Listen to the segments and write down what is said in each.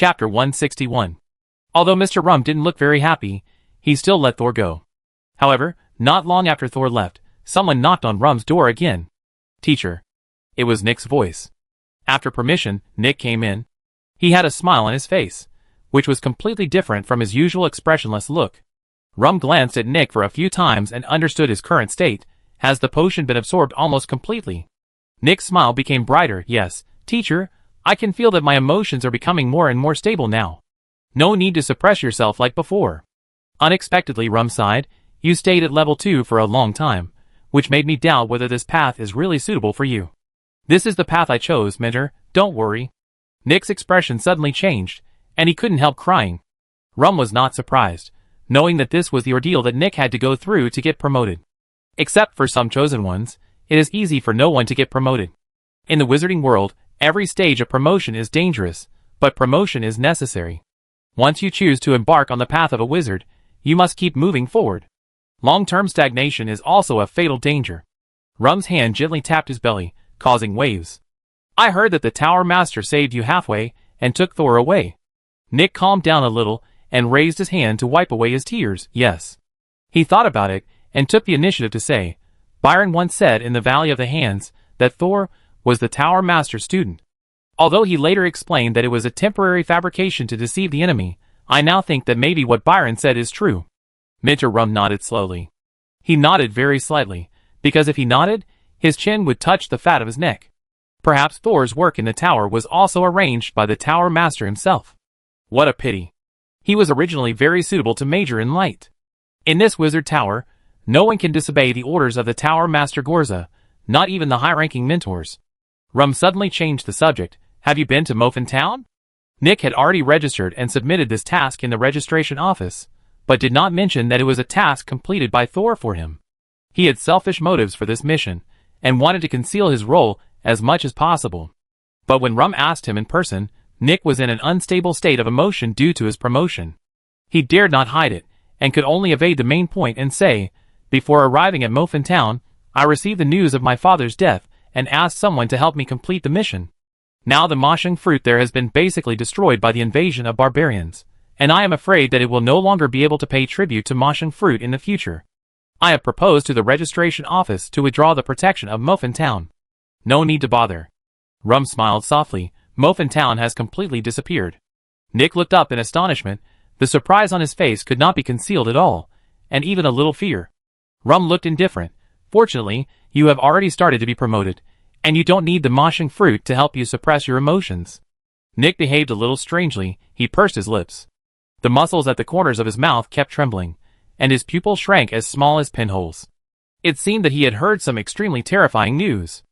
Chapter 161. Although Mr. Rum didn't look very happy, he still let Thor go. However, not long after Thor left, someone knocked on Rum's door again. "Teacher." It was Nick's voice. After permission, Nick came in. He had a smile on his face, which was completely different from his usual expressionless look. Rum glanced at Nick for a few times and understood his current state. Has the potion been absorbed almost completely? Nick's smile became brighter. "Yes, teacher, I can feel that my emotions are becoming more and more stable now. No need to suppress yourself like before." Unexpectedly, Rum sighed. "You stayed at level 2 for a long time, which made me doubt whether this path is really suitable for you." "This is the path I chose, Mentor, don't worry." Nick's expression suddenly changed, and he couldn't help crying. Rum was not surprised, knowing that this was the ordeal that Nick had to go through to get promoted. Except for some chosen ones, it is easy for no one to get promoted. In the wizarding world, every stage of promotion is dangerous, but promotion is necessary. Once you choose to embark on the path of a wizard, you must keep moving forward. Long-term stagnation is also a fatal danger. Rum's hand gently tapped his belly, causing waves. "I heard that the Tower Master saved you halfway and took Thor away." Nick calmed down a little and raised his hand to wipe away his tears. "Yes." He thought about it and took the initiative to say, "Byron once said in the Valley of the Hands that Thor was the Tower Master's student. Although he later explained that it was a temporary fabrication to deceive the enemy, I now think that maybe what Byron said is true." Mentor Rum nodded slowly. He nodded very slightly, because if he nodded, his chin would touch the fat of his neck. Perhaps Thor's work in the tower was also arranged by the Tower Master himself. What a pity. He was originally very suitable to major in light. In this wizard tower, no one can disobey the orders of the Tower Master Gorza, not even the high-ranking mentors. Rum suddenly changed the subject. "Have you been to Mofin Town?" Nick had already registered and submitted this task in the registration office, but did not mention that it was a task completed by Thor for him. He had selfish motives for this mission, and wanted to conceal his role as much as possible. But when Rum asked him in person, Nick was in an unstable state of emotion due to his promotion. He dared not hide it, and could only evade the main point and say, "Before arriving at Mofin Town, I received the news of my father's death and asked someone to help me complete the mission. Now the Moshing fruit there has been basically destroyed by the invasion of barbarians, and I am afraid that it will no longer be able to pay tribute to Moshing fruit in the future. I have proposed to the registration office to withdraw the protection of Mofin Town." "No need to bother." Rum smiled softly. "Mofin Town has completely disappeared." Nick looked up in astonishment. The surprise on his face could not be concealed at all, and even a little fear. Rum looked indifferent. "Fortunately, you have already started to be promoted, and you don't need the Moshing fruit to help you suppress your emotions." Nick behaved a little strangely. He pursed his lips. The muscles at the corners of his mouth kept trembling, and his pupils shrank as small as pinholes. It seemed that he had heard some extremely terrifying news.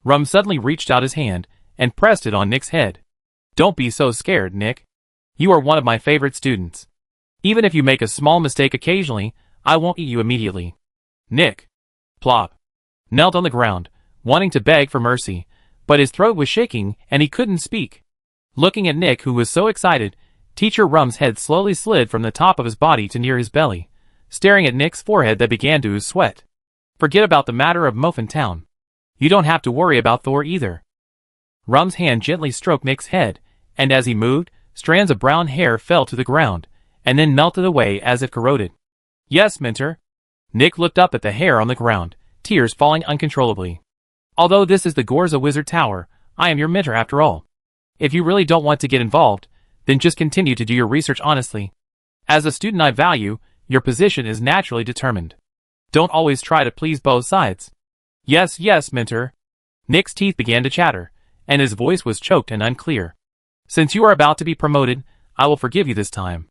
Rum suddenly reached out his hand and pressed it on Nick's head. "Don't be so scared, Nick. You are one of my favorite students. Even if you make a small mistake occasionally, I won't eat you immediately." Nick, plop, knelt on the ground, wanting to beg for mercy, but his throat was shaking and he couldn't speak. Looking at Nick, who was so excited, Teacher Rum's head slowly slid from the top of his body to near his belly, staring at Nick's forehead that began to ooze sweat. "Forget about the matter of Mofin Town. You don't have to worry about Thor either." Rum's hand gently stroked Nick's head, and as he moved, strands of brown hair fell to the ground, and then melted away as if corroded. "Yes, Mentor." Nick looked up at the hair on the ground, tears falling uncontrollably. "Although this is the Gorza Wizard Tower, I am your mentor after all. If you really don't want to get involved, then just continue to do your research honestly. As a student I value, your position is naturally determined. Don't always try to please both sides." "Yes, yes, Mentor." Nick's teeth began to chatter, and his voice was choked and unclear. "Since you are about to be promoted, I will forgive you this time.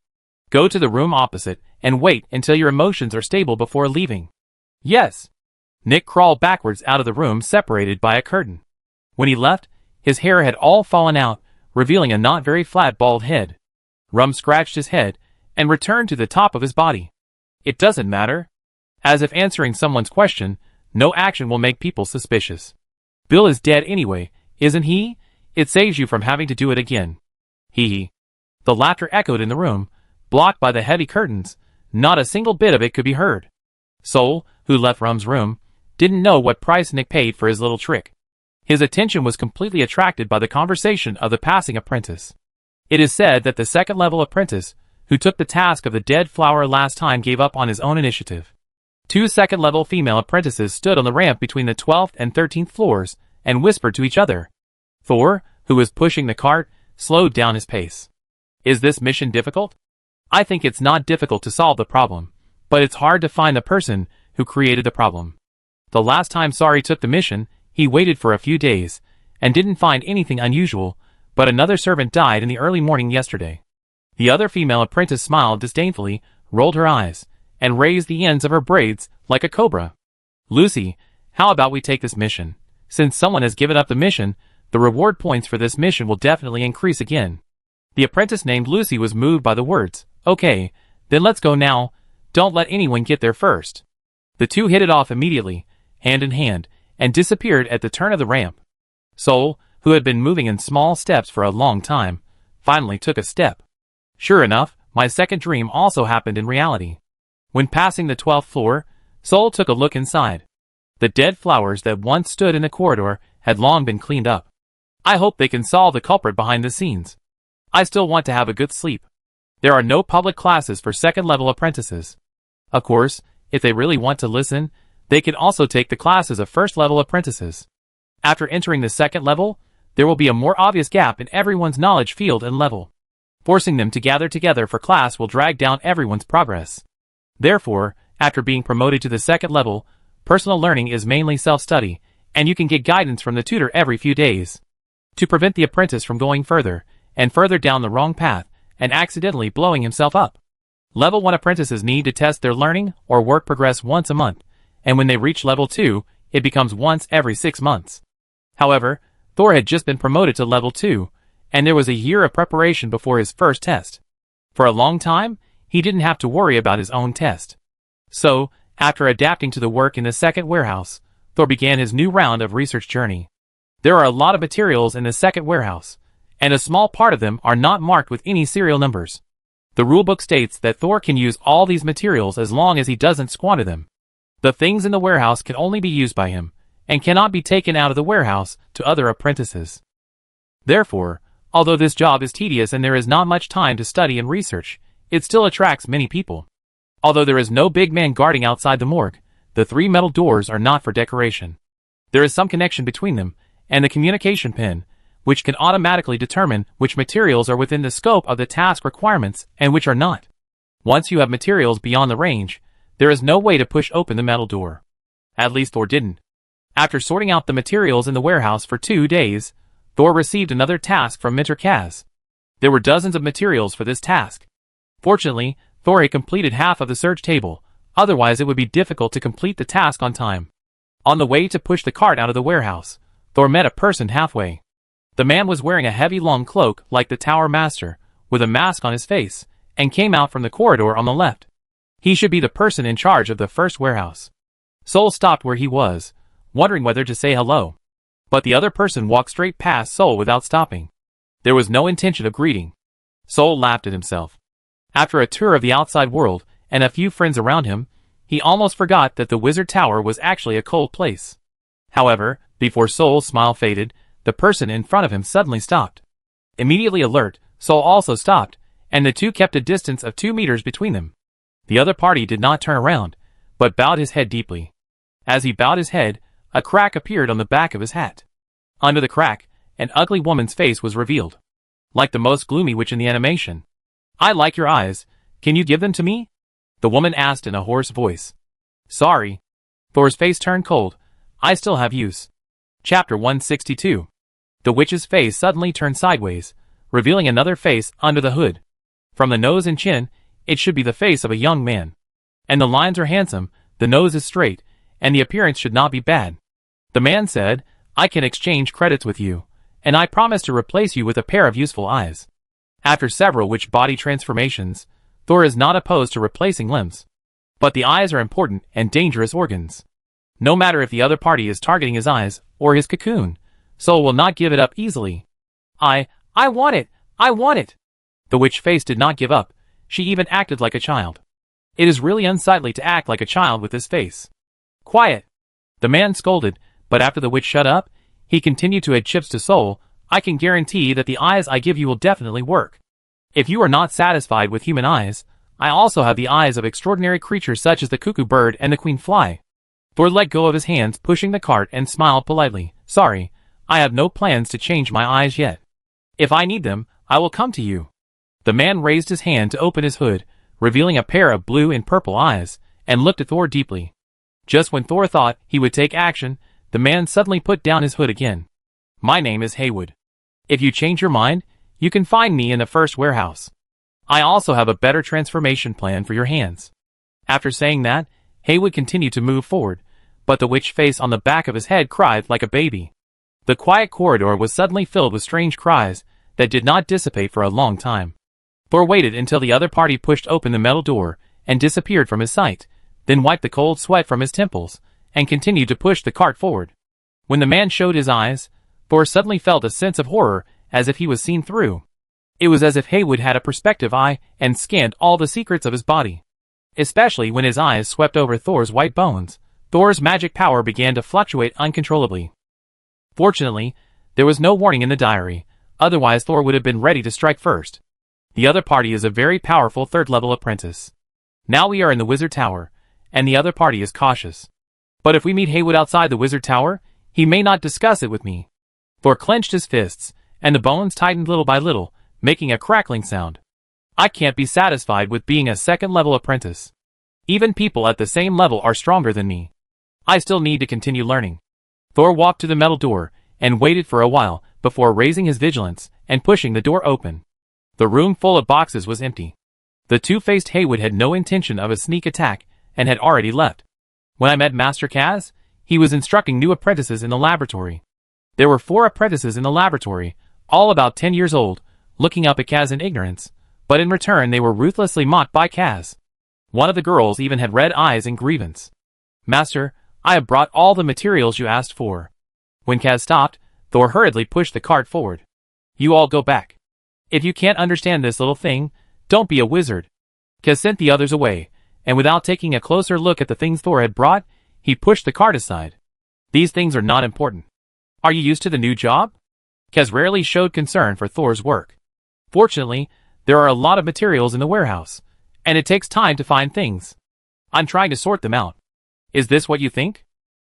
Go to the room opposite and wait until your emotions are stable before leaving." "Yes." Nick crawled backwards out of the room, separated by a curtain. When he left, his hair had all fallen out, revealing a not very flat bald head. Rum scratched his head and returned to the top of his body. "It doesn't matter." As if answering someone's question, "No action will make people suspicious. Bill is dead anyway, isn't he? It saves you from having to do it again." Hee hee. The laughter echoed in the room, blocked by the heavy curtains. Not a single bit of it could be heard. Soul, who left Rum's room, didn't know what price Nick paid for his little trick. His attention was completely attracted by the conversation of the passing apprentice. It is said that the second-level apprentice, who took the task of the dead flower last time, gave up on his own initiative. 2 second-level female apprentices stood on the ramp between the 12th and 13th floors and whispered to each other. Thor, who was pushing the cart, slowed down his pace. Is this mission difficult? I think it's not difficult to solve the problem, but it's hard to find the person who created the problem. The last time Sari took the mission, he waited for a few days and didn't find anything unusual, but another servant died in the early morning yesterday. The other female apprentice smiled disdainfully, rolled her eyes, and raised the ends of her braids like a cobra. Lucy, how about we take this mission? Since someone has given up the mission, the reward points for this mission will definitely increase again. The apprentice named Lucy was moved by the words. Okay, then let's go now. Don't let anyone get there first. The two hit it off immediately, hand in hand, and disappeared at the turn of the ramp. Sol, who had been moving in small steps for a long time, finally took a step. Sure enough, my second dream also happened in reality. When passing the 12th floor, Sol took a look inside. The dead flowers that once stood in the corridor had long been cleaned up. I hope they can solve the culprit behind the scenes. I still want to have a good sleep. There are no public classes for second-level apprentices. Of course, if they really want to listen, they can also take the classes of first-level apprentices. After entering the second level, there will be a more obvious gap in everyone's knowledge field and level. Forcing them to gather together for class will drag down everyone's progress. Therefore, after being promoted to the second level, personal learning is mainly self-study, and you can get guidance from the tutor every few days. To prevent the apprentice from going further and further down the wrong path and accidentally blowing himself up. Level 1 apprentices need to test their learning or work progress once a month, and when they reach level 2, it becomes once every 6 months. However, Thor had just been promoted to level 2, and there was a year of preparation before his first test. For a long time, he didn't have to worry about his own test. So, after adapting to the work in the second warehouse, Thor began his new round of research journey. There are a lot of materials in the second warehouse, and a small part of them are not marked with any serial numbers. The rulebook states that Thor can use all these materials as long as he doesn't squander them. The things in the warehouse can only be used by him, and cannot be taken out of the warehouse to other apprentices. Therefore, although this job is tedious and there is not much time to study and research, it still attracts many people. Although there is no big man guarding outside the morgue, the 3 metal doors are not for decoration. There is some connection between them, and the communication pin, which can automatically determine which materials are within the scope of the task requirements and which are not. Once you have materials beyond the range, there is no way to push open the metal door. At least Thor didn't. After sorting out the materials in the warehouse for 2 days, Thor received another task from Mentor Kaz. There were dozens of materials for this task. Fortunately, Thor had completed half of the search table, otherwise it would be difficult to complete the task on time. On the way to push the cart out of the warehouse, Thor met a person halfway. The man was wearing a heavy long cloak like the Tower Master, with a mask on his face, and came out from the corridor on the left. He should be the person in charge of the first warehouse. Sol stopped where he was, wondering whether to say hello. But the other person walked straight past Sol without stopping. There was no intention of greeting. Sol laughed at himself. After a tour of the outside world and a few friends around him, he almost forgot that the Wizard Tower was actually a cold place. However, before Sol's smile faded, the person in front of him suddenly stopped. Immediately alert, Sol also stopped, and the two kept a distance of 2 meters between them. The other party did not turn around, but bowed his head deeply. As he bowed his head, a crack appeared on the back of his hat. Under the crack, an ugly woman's face was revealed. Like the most gloomy witch in the animation. I like your eyes, can you give them to me? The woman asked in a hoarse voice. Sorry. Thor's face turned cold. I still have use. Chapter 162. The witch's face suddenly turned sideways, revealing another face under the hood. From the nose and chin, it should be the face of a young man. And the lines are handsome, the nose is straight, and the appearance should not be bad. The man said, I can exchange credits with you, and I promise to replace you with a pair of useful eyes. After several witch body transformations, Thor is not opposed to replacing limbs. But the eyes are important and dangerous organs. No matter if the other party is targeting his eyes or his cocoon, Sol will not give it up easily. I want it! I want it! The witch face did not give up, she even acted like a child. It is really unsightly to act like a child with this face. Quiet! The man scolded, but after the witch shut up, he continued to add chips to Sol, I can guarantee that the eyes I give you will definitely work. If you are not satisfied with human eyes, I also have the eyes of extraordinary creatures such as the cuckoo bird and the queen fly. Thor let go of his hands pushing the cart and smiled politely. Sorry, I have no plans to change my eyes yet. If I need them, I will come to you. The man raised his hand to open his hood, revealing a pair of blue and purple eyes, and looked at Thor deeply. Just when Thor thought he would take action, the man suddenly put down his hood again. My name is Haywood. If you change your mind, you can find me in the first warehouse. I also have a better transformation plan for your hands. After saying that, Haywood continued to move forward, but the witch face on the back of his head cried like a baby. The quiet corridor was suddenly filled with strange cries that did not dissipate for a long time. Thor waited until the other party pushed open the metal door and disappeared from his sight, then wiped the cold sweat from his temples, and continued to push the cart forward. When the man showed his eyes, Thor suddenly felt a sense of horror, as if he was seen through. It was as if Haywood had a perspective eye and scanned all the secrets of his body. Especially when his eyes swept over Thor's white bones, Thor's magic power began to fluctuate uncontrollably. Fortunately, there was no warning in the diary, otherwise Thor would have been ready to strike first. The other party is a very powerful third-level apprentice. Now we are in the wizard tower, and the other party is cautious. But if we meet Haywood outside the wizard tower, he may not discuss it with me. Thor clenched his fists, and the bones tightened little by little, making a crackling sound. I can't be satisfied with being a second-level apprentice. Even people at the same level are stronger than me. I still need to continue learning. Thor walked to the metal door, and waited for a while, before raising his vigilance, and pushing the door open. The room full of boxes was empty. The two-faced Haywood had no intention of a sneak attack, and had already left. When I met Master Kaz, he was instructing new apprentices in the laboratory. There were 4 apprentices in the laboratory, all about 10 years old, looking up at Kaz in ignorance, but in return they were ruthlessly mocked by Kaz. One of the girls even had red eyes in grievance. Master, I have brought all the materials you asked for. When Kaz stopped, Thor hurriedly pushed the cart forward. You all go back. If you can't understand this little thing, don't be a wizard. Kaz sent the others away, and without taking a closer look at the things Thor had brought, he pushed the cart aside. These things are not important. Are you used to the new job? Kaz rarely showed concern for Thor's work. Fortunately, there are a lot of materials in the warehouse, and it takes time to find things. I'm trying to sort them out. Is this what you think?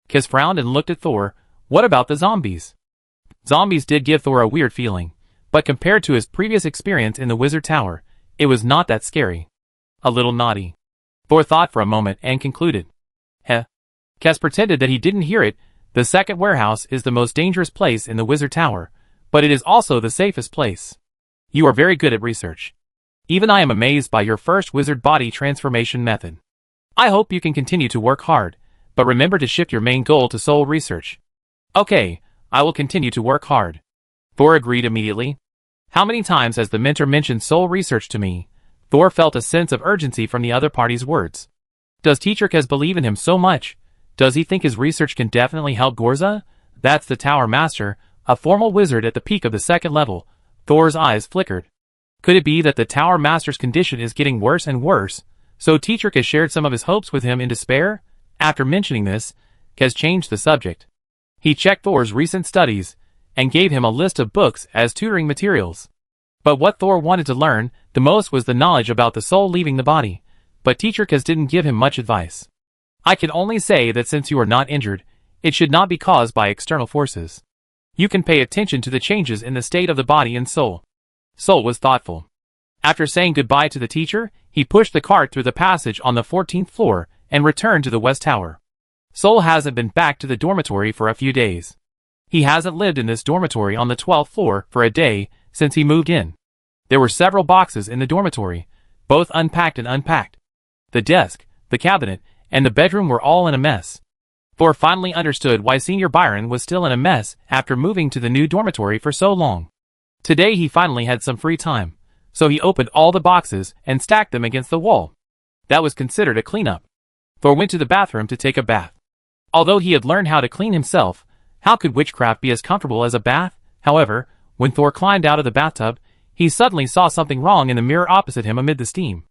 Kaz frowned and looked at Thor. What about the zombies? Zombies did give Thor a weird feeling, but compared to his previous experience in the wizard tower, it was not that scary. A little naughty. Thor thought for a moment and concluded. Heh. Kaz pretended that he didn't hear it. The second warehouse is the most dangerous place in the wizard tower, but it is also the safest place. You are very good at research. Even I am amazed by your first wizard body transformation method. I hope you can continue to work hard, but remember to shift your main goal to soul research. Okay, I will continue to work hard. Thor agreed immediately. How many times has the mentor mentioned soul research to me? Thor felt a sense of urgency from the other party's words. Does Teacher Kaz believe in him so much? Does he think his research can definitely help Gorza? That's the Tower Master, a formal wizard at the peak of the second level. Thor's eyes flickered. Could it be that the Tower Master's condition is getting worse and worse, so Teacher Kaz shared some of his hopes with him in despair? After mentioning this, Kaz changed the subject. He checked Thor's recent studies, and gave him a list of books as tutoring materials. But what Thor wanted to learn the most was the knowledge about the soul leaving the body, but Teacher Kaz didn't give him much advice. I can only say that since you are not injured, it should not be caused by external forces. You can pay attention to the changes in the state of the body and soul. Soul was thoughtful. After saying goodbye to the teacher, he pushed the cart through the passage on the 14th floor and returned to the West Tower. Soul hasn't been back to the dormitory for a few days. He hasn't lived in this dormitory on the 12th floor for a day since he moved in. There were several boxes in the dormitory, both unpacked and unpacked. The desk, the cabinet, and the bedroom were all in a mess. Thor finally understood why Senior Byron was still in a mess after moving to the new dormitory for so long. Today he finally had some free time, so he opened all the boxes and stacked them against the wall. That was considered a cleanup. Thor went to the bathroom to take a bath. Although he had learned how to clean himself, how could witchcraft be as comfortable as a bath? However, when Thor climbed out of the bathtub, he suddenly saw something wrong in the mirror opposite him amid the steam.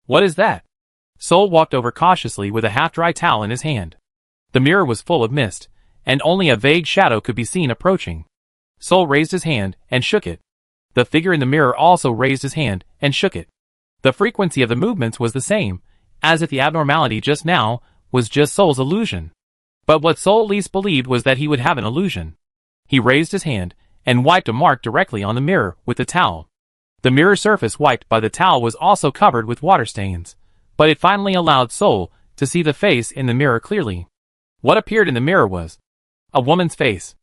What is that? Soul walked over cautiously with a half-dry towel in his hand. The mirror was full of mist, and only a vague shadow could be seen approaching. Soul raised his hand and shook it. The figure in the mirror also raised his hand and shook it. The frequency of the movements was the same, as if the abnormality just now was just Soul's illusion. But what Soul least believed was that he would have an illusion. He raised his hand and wiped a mark directly on the mirror with the towel. The mirror surface wiped by the towel was also covered with water stains, but it finally allowed Soul to see the face in the mirror clearly. What appeared in the mirror was a woman's face.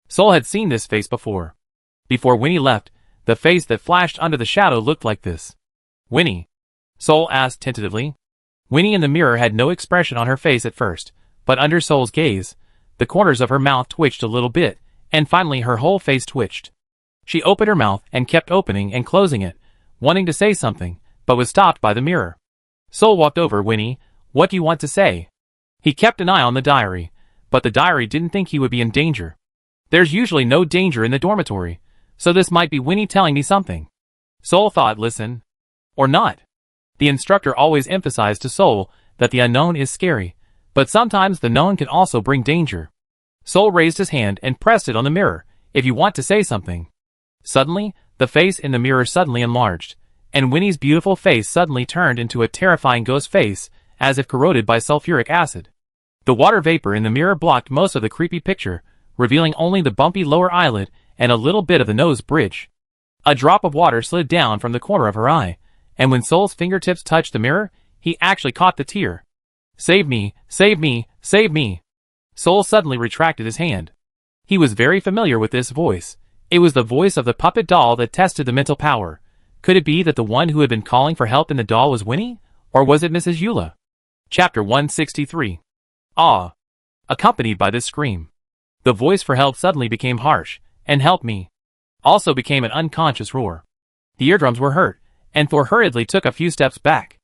Soul had seen this face before. Before Winnie left, the face that flashed under the shadow looked like this. Winnie? Soul asked tentatively. Winnie in the mirror had no expression on her face at first, but under Soul's gaze, the corners of her mouth twitched a little bit, and finally her whole face twitched. She opened her mouth and kept opening and closing it, wanting to say something, but was stopped by the mirror. Soul walked over. Winnie, what do you want to say? He kept an eye on the diary, but the diary didn't think he would be in danger. There's usually no danger in the dormitory, so this might be Winnie telling me something. Soul thought, listen. Or not. The instructor always emphasized to Soul that the unknown is scary, but sometimes the known can also bring danger. Soul raised his hand and pressed it on the mirror. If you want to say something. Suddenly, the face in the mirror suddenly enlarged, and Winnie's beautiful face suddenly turned into a terrifying ghost face, as if corroded by sulfuric acid. The water vapor in the mirror blocked most of the creepy picture, revealing only the bumpy lower eyelid and a little bit of the nose bridge. A drop of water slid down from the corner of her eye, and when Soul's fingertips touched the mirror, he actually caught the tear. Save me, save me, save me. Soul suddenly retracted his hand. He was very familiar with this voice. It was the voice of the puppet doll that tested the mental power. Could it be that the one who had been calling for help in the doll was Winnie? Or was it Mrs. Eula? Chapter 163. Ah! Accompanied by this scream. The voice for help suddenly became harsh, and help me also became an unconscious roar. The eardrums were hurt, and Thor hurriedly took a few steps back.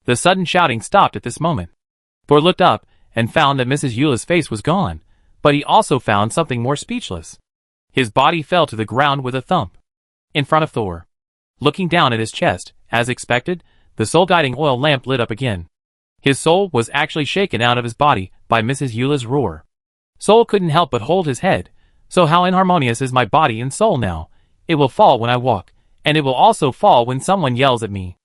The sudden shouting stopped at this moment. Thor looked up and found that Mrs. Eula's face was gone, but he also found something more speechless. His body fell to the ground with a thump. In front of Thor. Looking down at his chest, as expected, the soul-guiding oil lamp lit up again. His soul was actually shaken out of his body by Mrs. Eula's roar. Soul couldn't help but hold his head. So how inharmonious is my body and soul now? It will fall when I walk, and it will also fall when someone yells at me.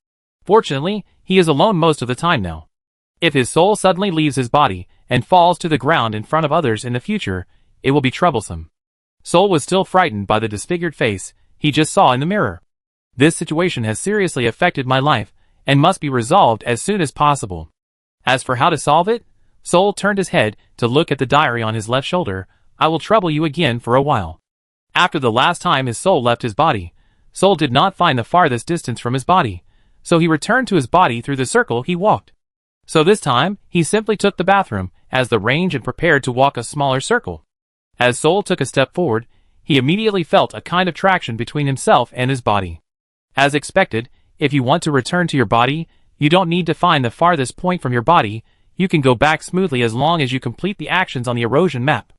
Fortunately, he is alone most of the time now. If his soul suddenly leaves his body and falls to the ground in front of others in the future, it will be troublesome. Soul was still frightened by the disfigured face he just saw in the mirror. This situation has seriously affected my life and must be resolved as soon as possible. As for how to solve it, Soul turned his head to look at the diary on his left shoulder. I will trouble you again for a while. After the last time his soul left his body, Soul did not find the farthest distance from his body, so he returned to his body through the circle he walked. So this time, he simply took the bathroom as the range and prepared to walk a smaller circle. As Soul took a step forward, he immediately felt a kind of traction between himself and his body. As expected, if you want to return to your body, you don't need to find the farthest point from your body. You can go back smoothly as long as you complete the actions on the erosion map.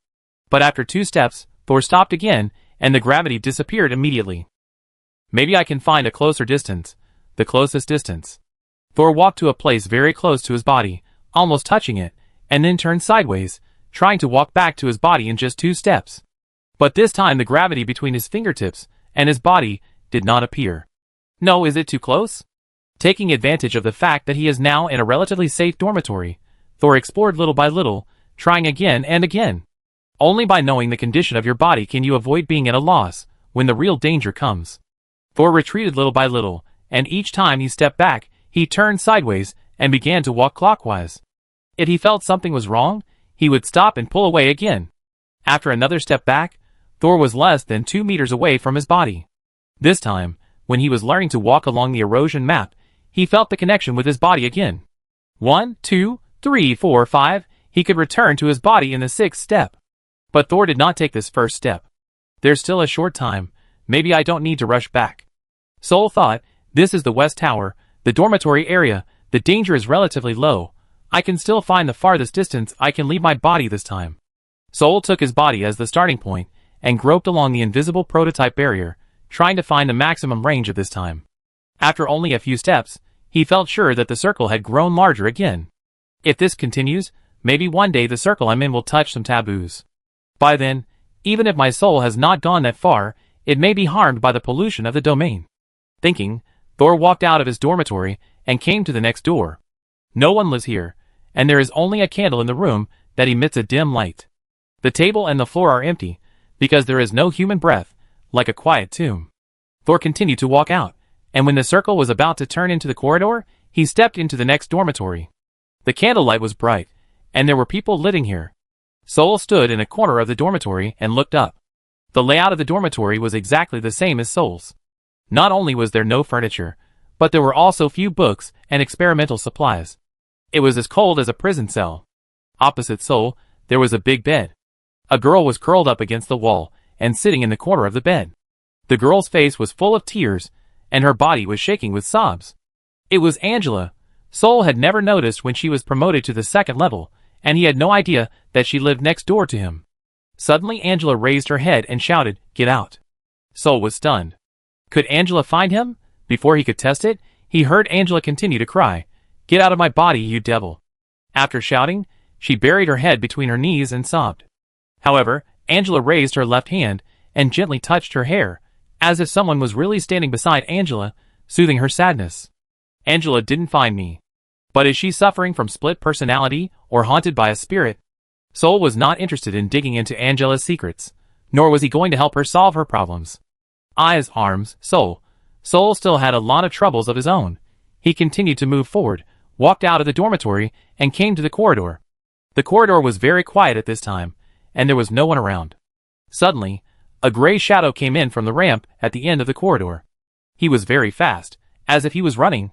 But after 2 steps, Thor stopped again, and the gravity disappeared immediately. Maybe I can find a closer distance. The closest distance. Thor walked to a place very close to his body, almost touching it, and then turned sideways, trying to walk back to his body in just 2 steps. But this time the gravity between his fingertips and his body did not appear. No, is it too close? Taking advantage of the fact that he is now in a relatively safe dormitory, Thor explored little by little, trying again and again. Only by knowing the condition of your body can you avoid being at a loss when the real danger comes. Thor retreated little by little, and each time he stepped back, he turned sideways and began to walk clockwise. If he felt something was wrong, he would stop and pull away again. After another step back, Thor was less than 2 meters away from his body. This time, when he was learning to walk along the erosion map, he felt the connection with his body again. 1, 2, 3, 4, 5, he could return to his body in the 6th step. But Thor did not take this first step. There's still a short time, maybe I don't need to rush back. Soul thought, this is the West Tower, the dormitory area, the danger is relatively low. I can still find the farthest distance I can leave my body this time. Soul took his body as the starting point, and groped along the invisible prototype barrier, trying to find the maximum range at this time. After only a few steps, he felt sure that the circle had grown larger again. If this continues, maybe one day the circle I'm in will touch some taboos. By then, Even if my soul has not gone that far, it may be harmed by the pollution of the domain. Thinking, Thor walked out of his dormitory and came to the next door. No one lives here, and there is only a candle in the room that emits a dim light. The table and the floor are empty, because there is no human breath, like a quiet tomb. Thor continued to walk out, and when the circle was about to turn into the corridor, he stepped into the next dormitory. The candlelight was bright, and there were people living here. Soul stood in a corner of the dormitory and looked up. The layout of the dormitory was exactly the same as Soul's. Not only was there no furniture, but there were also few books and experimental supplies. It was as cold as a prison cell. Opposite Soul, there was a big bed. A girl was curled up against the wall and sitting in the corner of the bed. The girl's face was full of tears, and her body was shaking with sobs. It was Angela. Soul had never noticed when she was promoted to the second level, and he had no idea that she lived next door to him. Suddenly Angela raised her head and shouted, "Get out!" Soul was stunned. Could Angela find him? Before he could test it, he heard Angela continue to cry, "Get out of my body, you devil!" After shouting, she buried her head between her knees and sobbed. However, Angela raised her left hand and gently touched her hair, as if someone was really standing beside Angela, soothing her sadness. Angela didn't find me. But is she suffering from split personality or haunted by a spirit? Soul was not interested in digging into Angela's secrets, nor was he going to help her solve her problems. Eyes, arms, soul. Soul still had a lot of troubles of his own. He continued to move forward, walked out of the dormitory, and came to the corridor. The corridor was very quiet at this time, and there was no one around. Suddenly, a gray shadow came in from the ramp at the end of the corridor. He was very fast, as if he was running.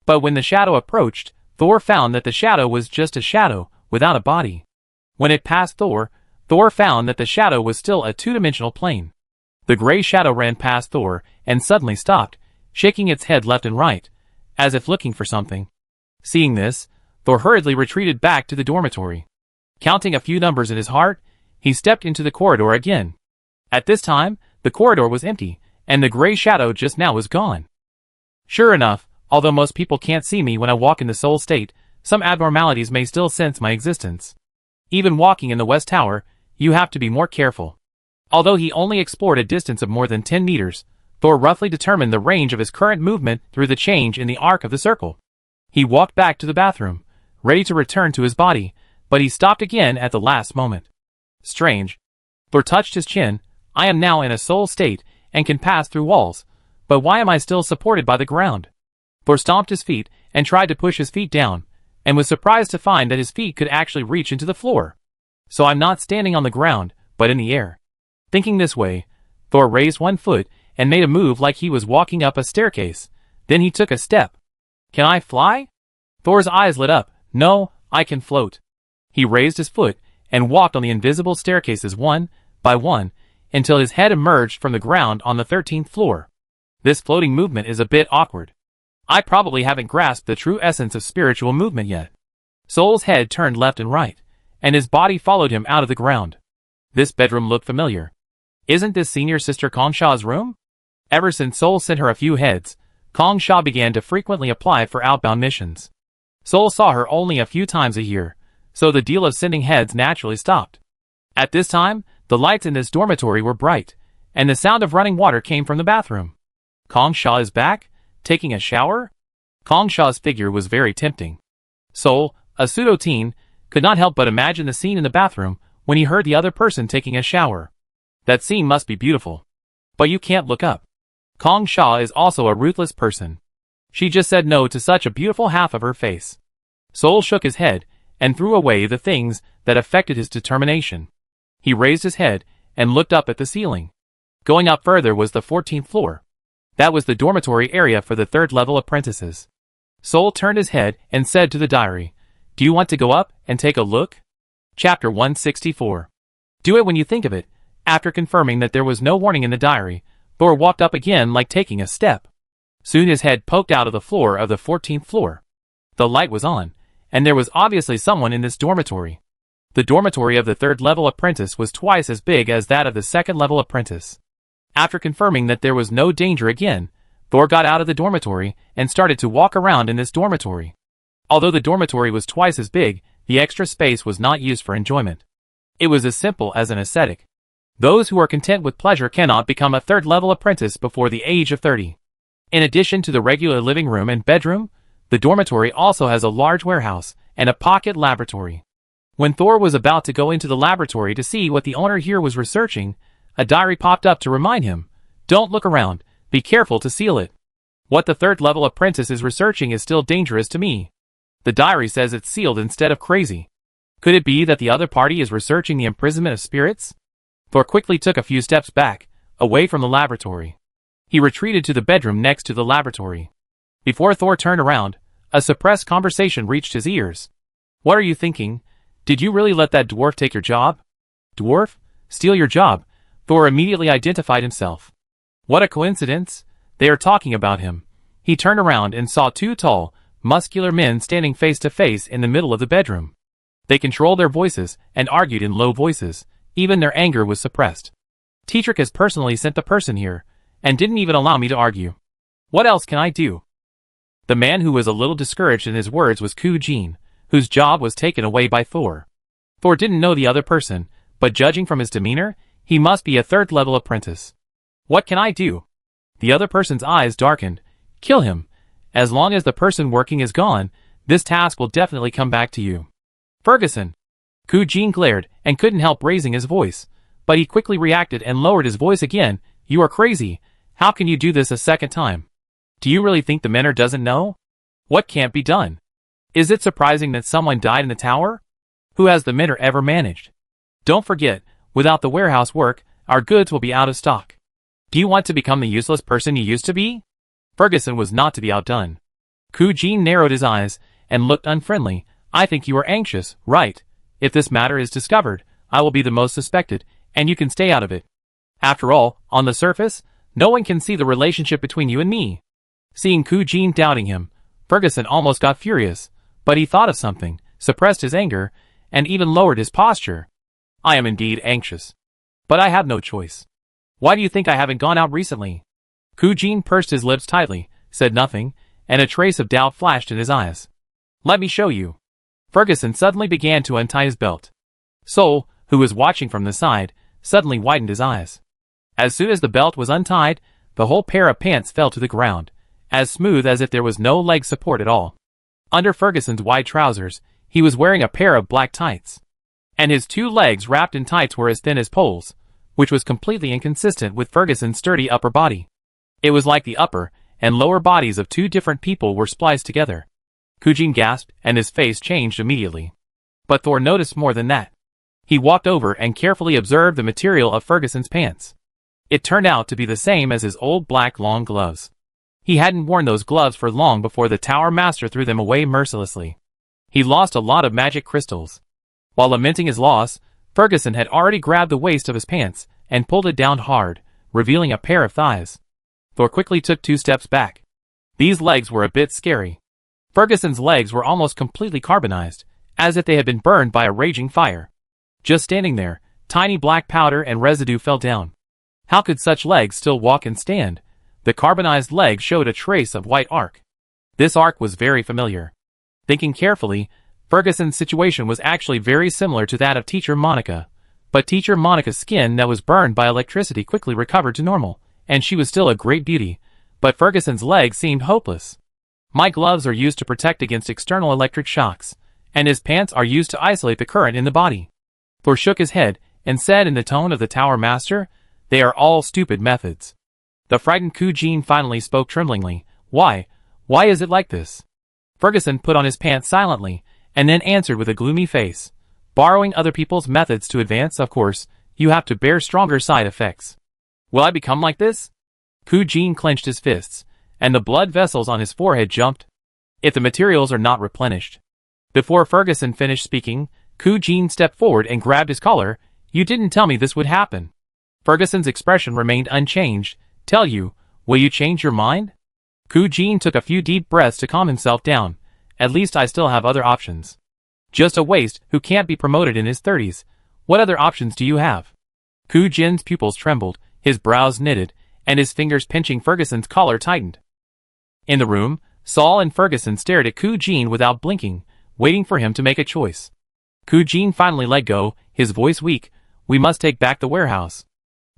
But when the shadow approached, Thor found that the shadow was just a shadow, without a body. When it passed Thor, Thor found that the shadow was still a two-dimensional plane. The gray shadow ran past Thor and suddenly stopped, shaking its head left and right, as if looking for something. Seeing this, Thor hurriedly retreated back to the dormitory. Counting a few numbers in his heart, he stepped into the corridor again. At this time, the corridor was empty, and the gray shadow just now was gone. Sure enough, although most people can't see me when I walk in the soul state, some abnormalities may still sense my existence. Even walking in the West Tower, you have to be more careful. Although he only explored a distance of more than 10 meters, Thor roughly determined the range of his current movement through the change in the arc of the circle. He walked back to the bathroom, ready to return to his body, but he stopped again at the last moment. Strange. Thor touched his chin. I am now in a soul state and can pass through walls, but why am I still supported by the ground? Thor stomped his feet and tried to push his feet down, and was surprised to find that his feet could actually reach into the floor. So I'm not standing on the ground, but in the air. Thinking this way, Thor raised one foot and made a move like he was walking up a staircase. Then he took a step. Can I fly? Thor's eyes lit up. No, I can float. He raised his foot and walked on the invisible staircases one by one until his head emerged from the ground on the 13th floor. This floating movement is a bit awkward. I probably haven't grasped the true essence of spiritual movement yet. Soul's head turned left and right, and his body followed him out of the ground. This bedroom looked familiar. Isn't this senior sister Kongsha's room? Ever since Soul sent her a few heads, Kongsha began to frequently apply for outbound missions. Soul saw her only a few times a year, so the deal of sending heads naturally stopped. At this time, the lights in this dormitory were bright, and the sound of running water came from the bathroom. Kongsha is back? Taking a shower? Kongsha's figure was very tempting. Soul, a pseudo-teen, could not help but imagine the scene in the bathroom when he heard the other person taking a shower. That scene must be beautiful. But you can't look up. Kongsha is also a ruthless person. She just said no to such a beautiful half of her face. Soul shook his head and threw away the things that affected his determination. He raised his head and looked up at the ceiling. Going up further was the 14th floor. That was the dormitory area for the third-level apprentices. Soul turned his head and said to the diary, "Do you want to go up and take a look?" Chapter 164. Do it when you think of it. After confirming that there was no warning in the diary, Thor walked up again like taking a step. Soon his head poked out of the floor of the 14th floor. The light was on, and there was obviously someone in this dormitory. The dormitory of the third-level apprentice was twice as big as that of the second-level apprentice. After confirming that there was no danger again, Thor got out of the dormitory and started to walk around in this dormitory. Although the dormitory was twice as big, the extra space was not used for enjoyment. It was as simple as an aesthetic. Those who are content with pleasure cannot become a third-level apprentice before the age of 30. In addition to the regular living room and bedroom, the dormitory also has a large warehouse and a pocket laboratory. When Thor was about to go into the laboratory to see what the owner here was researching, a diary popped up to remind him, "Don't look around, be careful to seal it. What the third-level apprentice is researching is still dangerous to me. The diary says it's sealed instead of crazy. Could it be that the other party is researching the imprisonment of spirits?" Thor quickly took a few steps back, away from the laboratory. He retreated to the bedroom next to the laboratory. Before Thor turned around, a suppressed conversation reached his ears. "What are you thinking? Did you really let that dwarf take your job?" "Dwarf? Steal your job?" Thor immediately identified himself. What a coincidence! They are talking about him. He turned around and saw two tall, muscular men standing face to face in the middle of the bedroom. They controlled their voices and argued in low voices. Even their anger was suppressed. "Teacher has personally sent the person here, and didn't even allow me to argue. What else can I do?" The man who was a little discouraged in his words was Kujin, whose job was taken away by Thor. Thor didn't know the other person, but judging from his demeanor, he must be a third-level apprentice. "What can I do?" The other person's eyes darkened. "Kill him. As long as the person working is gone, this task will definitely come back to you." "Ferguson!" Kujin glared and couldn't help raising his voice, but he quickly reacted and lowered his voice again. "You are crazy. How can you do this a second time? Do you really think the mentor doesn't know? What can't be done? Is it surprising that someone died in the tower? Who has the mentor ever managed? Don't forget, without the warehouse work, our goods will be out of stock. Do you want to become the useless person you used to be?" Ferguson was not to be outdone. Kujin narrowed his eyes and looked unfriendly. "I think you are anxious, right? If this matter is discovered, I will be the most suspected, and you can stay out of it. After all, on the surface, no one can see the relationship between you and me." Seeing Kujin doubting him, Ferguson almost got furious, but he thought of something, suppressed his anger, and even lowered his posture. "I am indeed anxious. But I have no choice. Why do you think I haven't gone out recently?" Kujin pursed his lips tightly, said nothing, and a trace of doubt flashed in his eyes. "Let me show you." Ferguson suddenly began to untie his belt. Sol, who was watching from the side, suddenly widened his eyes. As soon as the belt was untied, the whole pair of pants fell to the ground, as smooth as if there was no leg support at all. Under Ferguson's wide trousers, he was wearing a pair of black tights. And his two legs wrapped in tights were as thin as poles, which was completely inconsistent with Ferguson's sturdy upper body. It was like the upper and lower bodies of two different people were spliced together. Kujin gasped, and his face changed immediately. But Thor noticed more than that. He walked over and carefully observed the material of Ferguson's pants. It turned out to be the same as his old black long gloves. He hadn't worn those gloves for long before the Tower Master threw them away mercilessly. He lost a lot of magic crystals. While lamenting his loss, Ferguson had already grabbed the waist of his pants and pulled it down hard, revealing a pair of thighs. Thor quickly took 2 steps back. These legs were a bit scary. Ferguson's legs were almost completely carbonized, as if they had been burned by a raging fire. Just standing there, tiny black powder and residue fell down. How could such legs still walk and stand? The carbonized leg showed a trace of white arc. This arc was very familiar. Thinking carefully, Ferguson's situation was actually very similar to that of Teacher Monica. But Teacher Monica's skin that was burned by electricity quickly recovered to normal, and she was still a great beauty. But Ferguson's legs seemed hopeless. My gloves are used to protect against external electric shocks, and his pants are used to isolate the current in the body. Thor shook his head and said in the tone of the Tower Master, "They are all stupid methods." The frightened Kujin finally spoke tremblingly. Why is it like this?" Ferguson put on his pants silently, and then answered with a gloomy face. "Borrowing other people's methods to advance, of course, you have to bear stronger side effects." "Will I become like this?" Kujin clenched his fists, and the blood vessels on his forehead jumped. "If the materials are not replenished." Before Ferguson finished speaking, Kujin stepped forward and grabbed his collar. "You didn't tell me this would happen." Ferguson's expression remained unchanged. "Tell you, will you change your mind?" Kujin took a few deep breaths to calm himself down. "At least I still have other options." "Just a waste who can't be promoted in his 30s. What other options do you have?" Kujin's pupils trembled, his brows knitted, and his fingers pinching Ferguson's collar tightened. In the room, Saul and Ferguson stared at Kujin without blinking, waiting for him to make a choice. Kujin finally let go, his voice weak. We must take back the warehouse.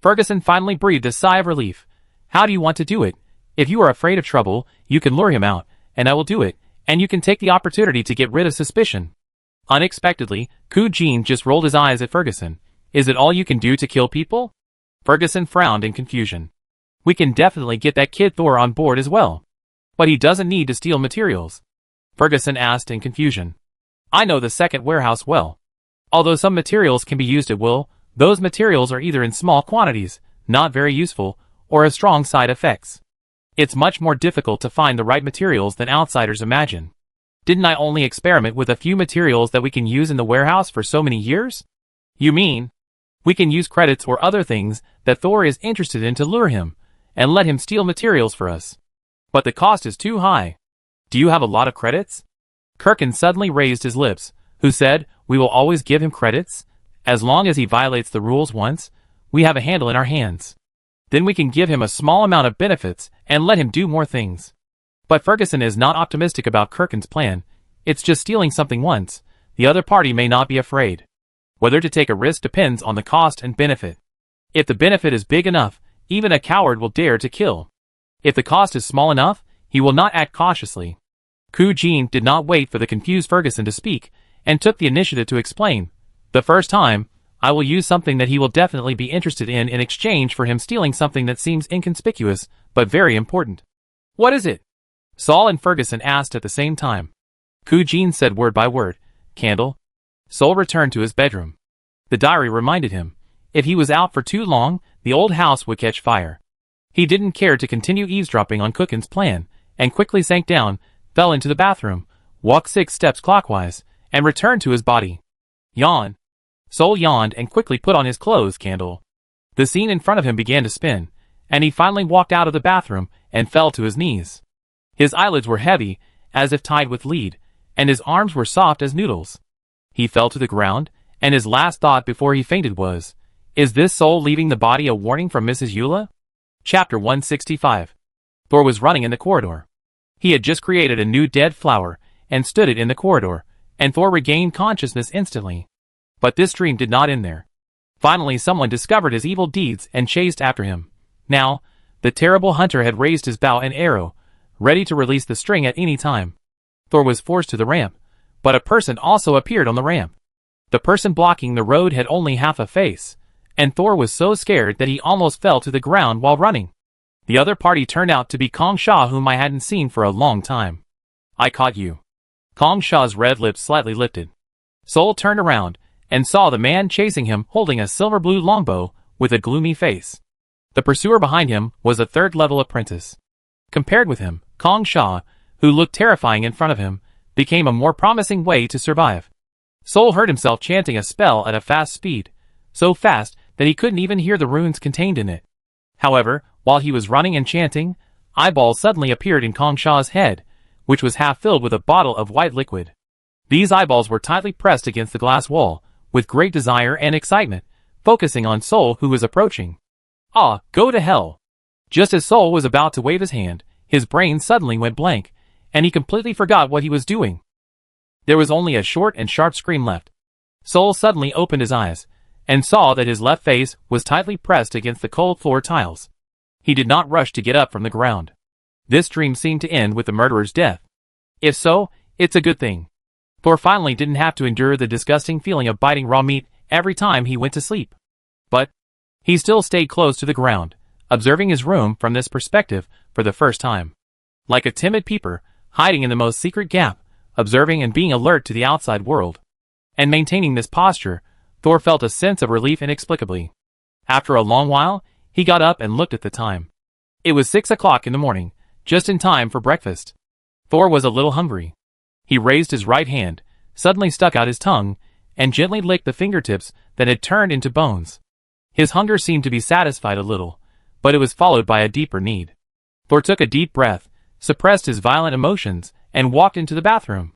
Ferguson finally breathed a sigh of relief. How do you want to do it? If you are afraid of trouble, you can lure him out, and I will do it, and you can take the opportunity to get rid of suspicion. Unexpectedly, Ku Jin just rolled his eyes at Ferguson. Is it all you can do to kill people? Ferguson frowned in confusion. We can definitely get that kid Thor on board as well. But he doesn't need to steal materials. Ferguson asked in confusion. I know the second warehouse well. Although some materials can be used at will, those materials are either in small quantities, not very useful, or have strong side effects. It's much more difficult to find the right materials than outsiders imagine. Didn't I only experiment with a few materials that we can use in the warehouse for so many years? You mean, we can use credits or other things that Thor is interested in to lure him, and let him steal materials for us. But the cost is too high. Do you have a lot of credits? Kirkin suddenly raised his lips, who said, we will always give him credits. As long as he violates the rules once, we have a handle in our hands. Then we can give him a small amount of benefits and let him do more things. But Ferguson is not optimistic about Kirkin's plan. It's just stealing something once. The other party may not be afraid. Whether to take a risk depends on the cost and benefit. If the benefit is big enough, even a coward will dare to kill. If the cost is small enough, he will not act cautiously. Ku Jin did not wait for the confused Ferguson to speak, and took the initiative to explain. The first time, I will use something that he will definitely be interested in exchange for him stealing something that seems inconspicuous, but very important. What is it? Saul and Ferguson asked at the same time. Ku Jin said word by word, candle. Saul returned to his bedroom. The diary reminded him, if he was out for too long, the old house would catch fire. He didn't care to continue eavesdropping on Kirkin's plan, and quickly sank down, fell into the bathroom, walked 6 steps clockwise, and returned to his body. Yawn. Saul yawned and quickly put on his clothes. Candle. The scene in front of him began to spin, and he finally walked out of the bathroom and fell to his knees. His eyelids were heavy, as if tied with lead, and his arms were soft as noodles. He fell to the ground, and his last thought before he fainted was, is this soul leaving the body a warning from Mrs. Eula? Chapter 165. Thor was running in the corridor. He had just created a new dead flower, and stood it in the corridor, and Thor regained consciousness instantly. But this dream did not end there. Finally someone discovered his evil deeds and chased after him. Now, the terrible hunter had raised his bow and arrow, ready to release the string at any time. Thor was forced to the ramp, but a person also appeared on the ramp. The person blocking the road had only half a face, and Thor was so scared that he almost fell to the ground while running. The other party turned out to be Kong Sha, whom I hadn't seen for a long time. I caught you. Kong Sha's red lips slightly lifted. Sol turned around, and saw the man chasing him holding a silver-blue longbow with a gloomy face. The pursuer behind him was a third-level apprentice. Compared with him, Kong Sha, who looked terrifying in front of him, became a more promising way to survive. Sol heard himself chanting a spell at a fast speed, so fast that he couldn't even hear the runes contained in it. However, while he was running and chanting, eyeballs suddenly appeared in Kong Sha's head, which was half filled with a bottle of white liquid. These eyeballs were tightly pressed against the glass wall, with great desire and excitement, focusing on Sol, who was approaching. Ah, go to hell! Just as Sol was about to wave his hand, his brain suddenly went blank, and he completely forgot what he was doing. There was only a short and sharp scream left. Sol suddenly opened his eyes, and saw that his left face was tightly pressed against the cold floor tiles. He did not rush to get up from the ground. This dream seemed to end with the murderer's death. If so, it's a good thing. Thor finally didn't have to endure the disgusting feeling of biting raw meat every time he went to sleep. But he still stayed close to the ground, observing his room from this perspective for the first time. Like a timid peeper, hiding in the most secret gap, observing and being alert to the outside world. And maintaining this posture, Thor felt a sense of relief inexplicably. After a long while, he got up and looked at the time. It was 6 o'clock in the morning, just in time for breakfast. Thor was a little hungry. He raised his right hand, suddenly stuck out his tongue, and gently licked the fingertips that had turned into bones. His hunger seemed to be satisfied a little, but it was followed by a deeper need. Thor took a deep breath, suppressed his violent emotions, and walked into the bathroom.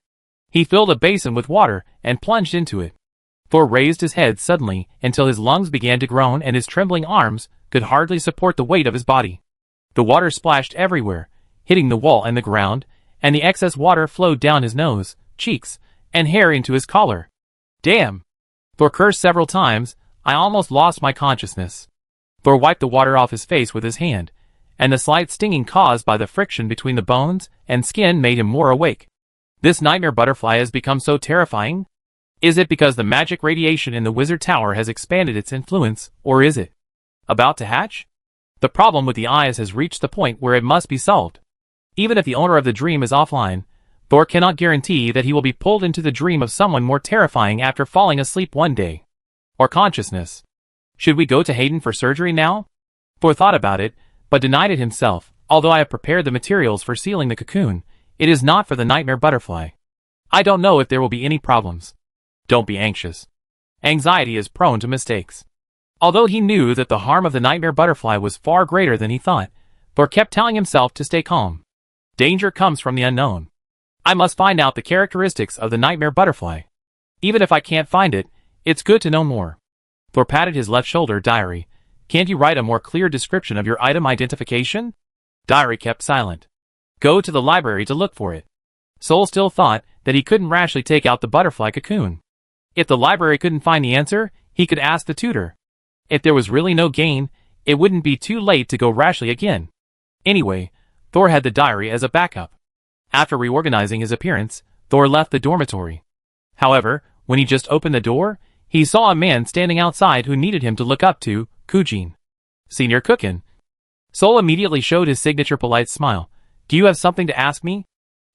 He filled a basin with water and plunged into it. Thor raised his head suddenly until his lungs began to groan and his trembling arms could hardly support the weight of his body. The water splashed everywhere, hitting the wall and the ground, and the excess water flowed down his nose, cheeks, and hair into his collar. Damn! Thor cursed several times, I almost lost my consciousness. Thor wiped the water off his face with his hand, and the slight stinging caused by the friction between the bones and skin made him more awake. This nightmare butterfly has become so terrifying? Is it because the magic radiation in the wizard tower has expanded its influence, or is it about to hatch? The problem with the eyes has reached the point where it must be solved. Even if the owner of the dream is offline, Thor cannot guarantee that he will be pulled into the dream of someone more terrifying after falling asleep one day. Or consciousness. Should we go to Hayden for surgery now? Thor thought about it, but denied it himself. Although I have prepared the materials for sealing the cocoon, it is not for the nightmare butterfly. I don't know if there will be any problems. Don't be anxious. Anxiety is prone to mistakes. Although he knew that the harm of the nightmare butterfly was far greater than he thought, Thor kept telling himself to stay calm. Danger comes from the unknown. I must find out the characteristics of the nightmare butterfly. Even if I can't find it, it's good to know more. Thor patted his left shoulder. Diary, can't you write a more clear description of your item identification? Diary kept silent. Go to the library to look for it. Soul still thought that he couldn't rashly take out the butterfly cocoon. If the library couldn't find the answer, he could ask the tutor. If there was really no gain, it wouldn't be too late to go rashly again. Anyway, Thor had the diary as a backup. After reorganizing his appearance, Thor left the dormitory. However, when he just opened the door, he saw a man standing outside who needed him to look up to, Kujin. Senior Cookin. Soul immediately showed his signature polite smile. Do you have something to ask me?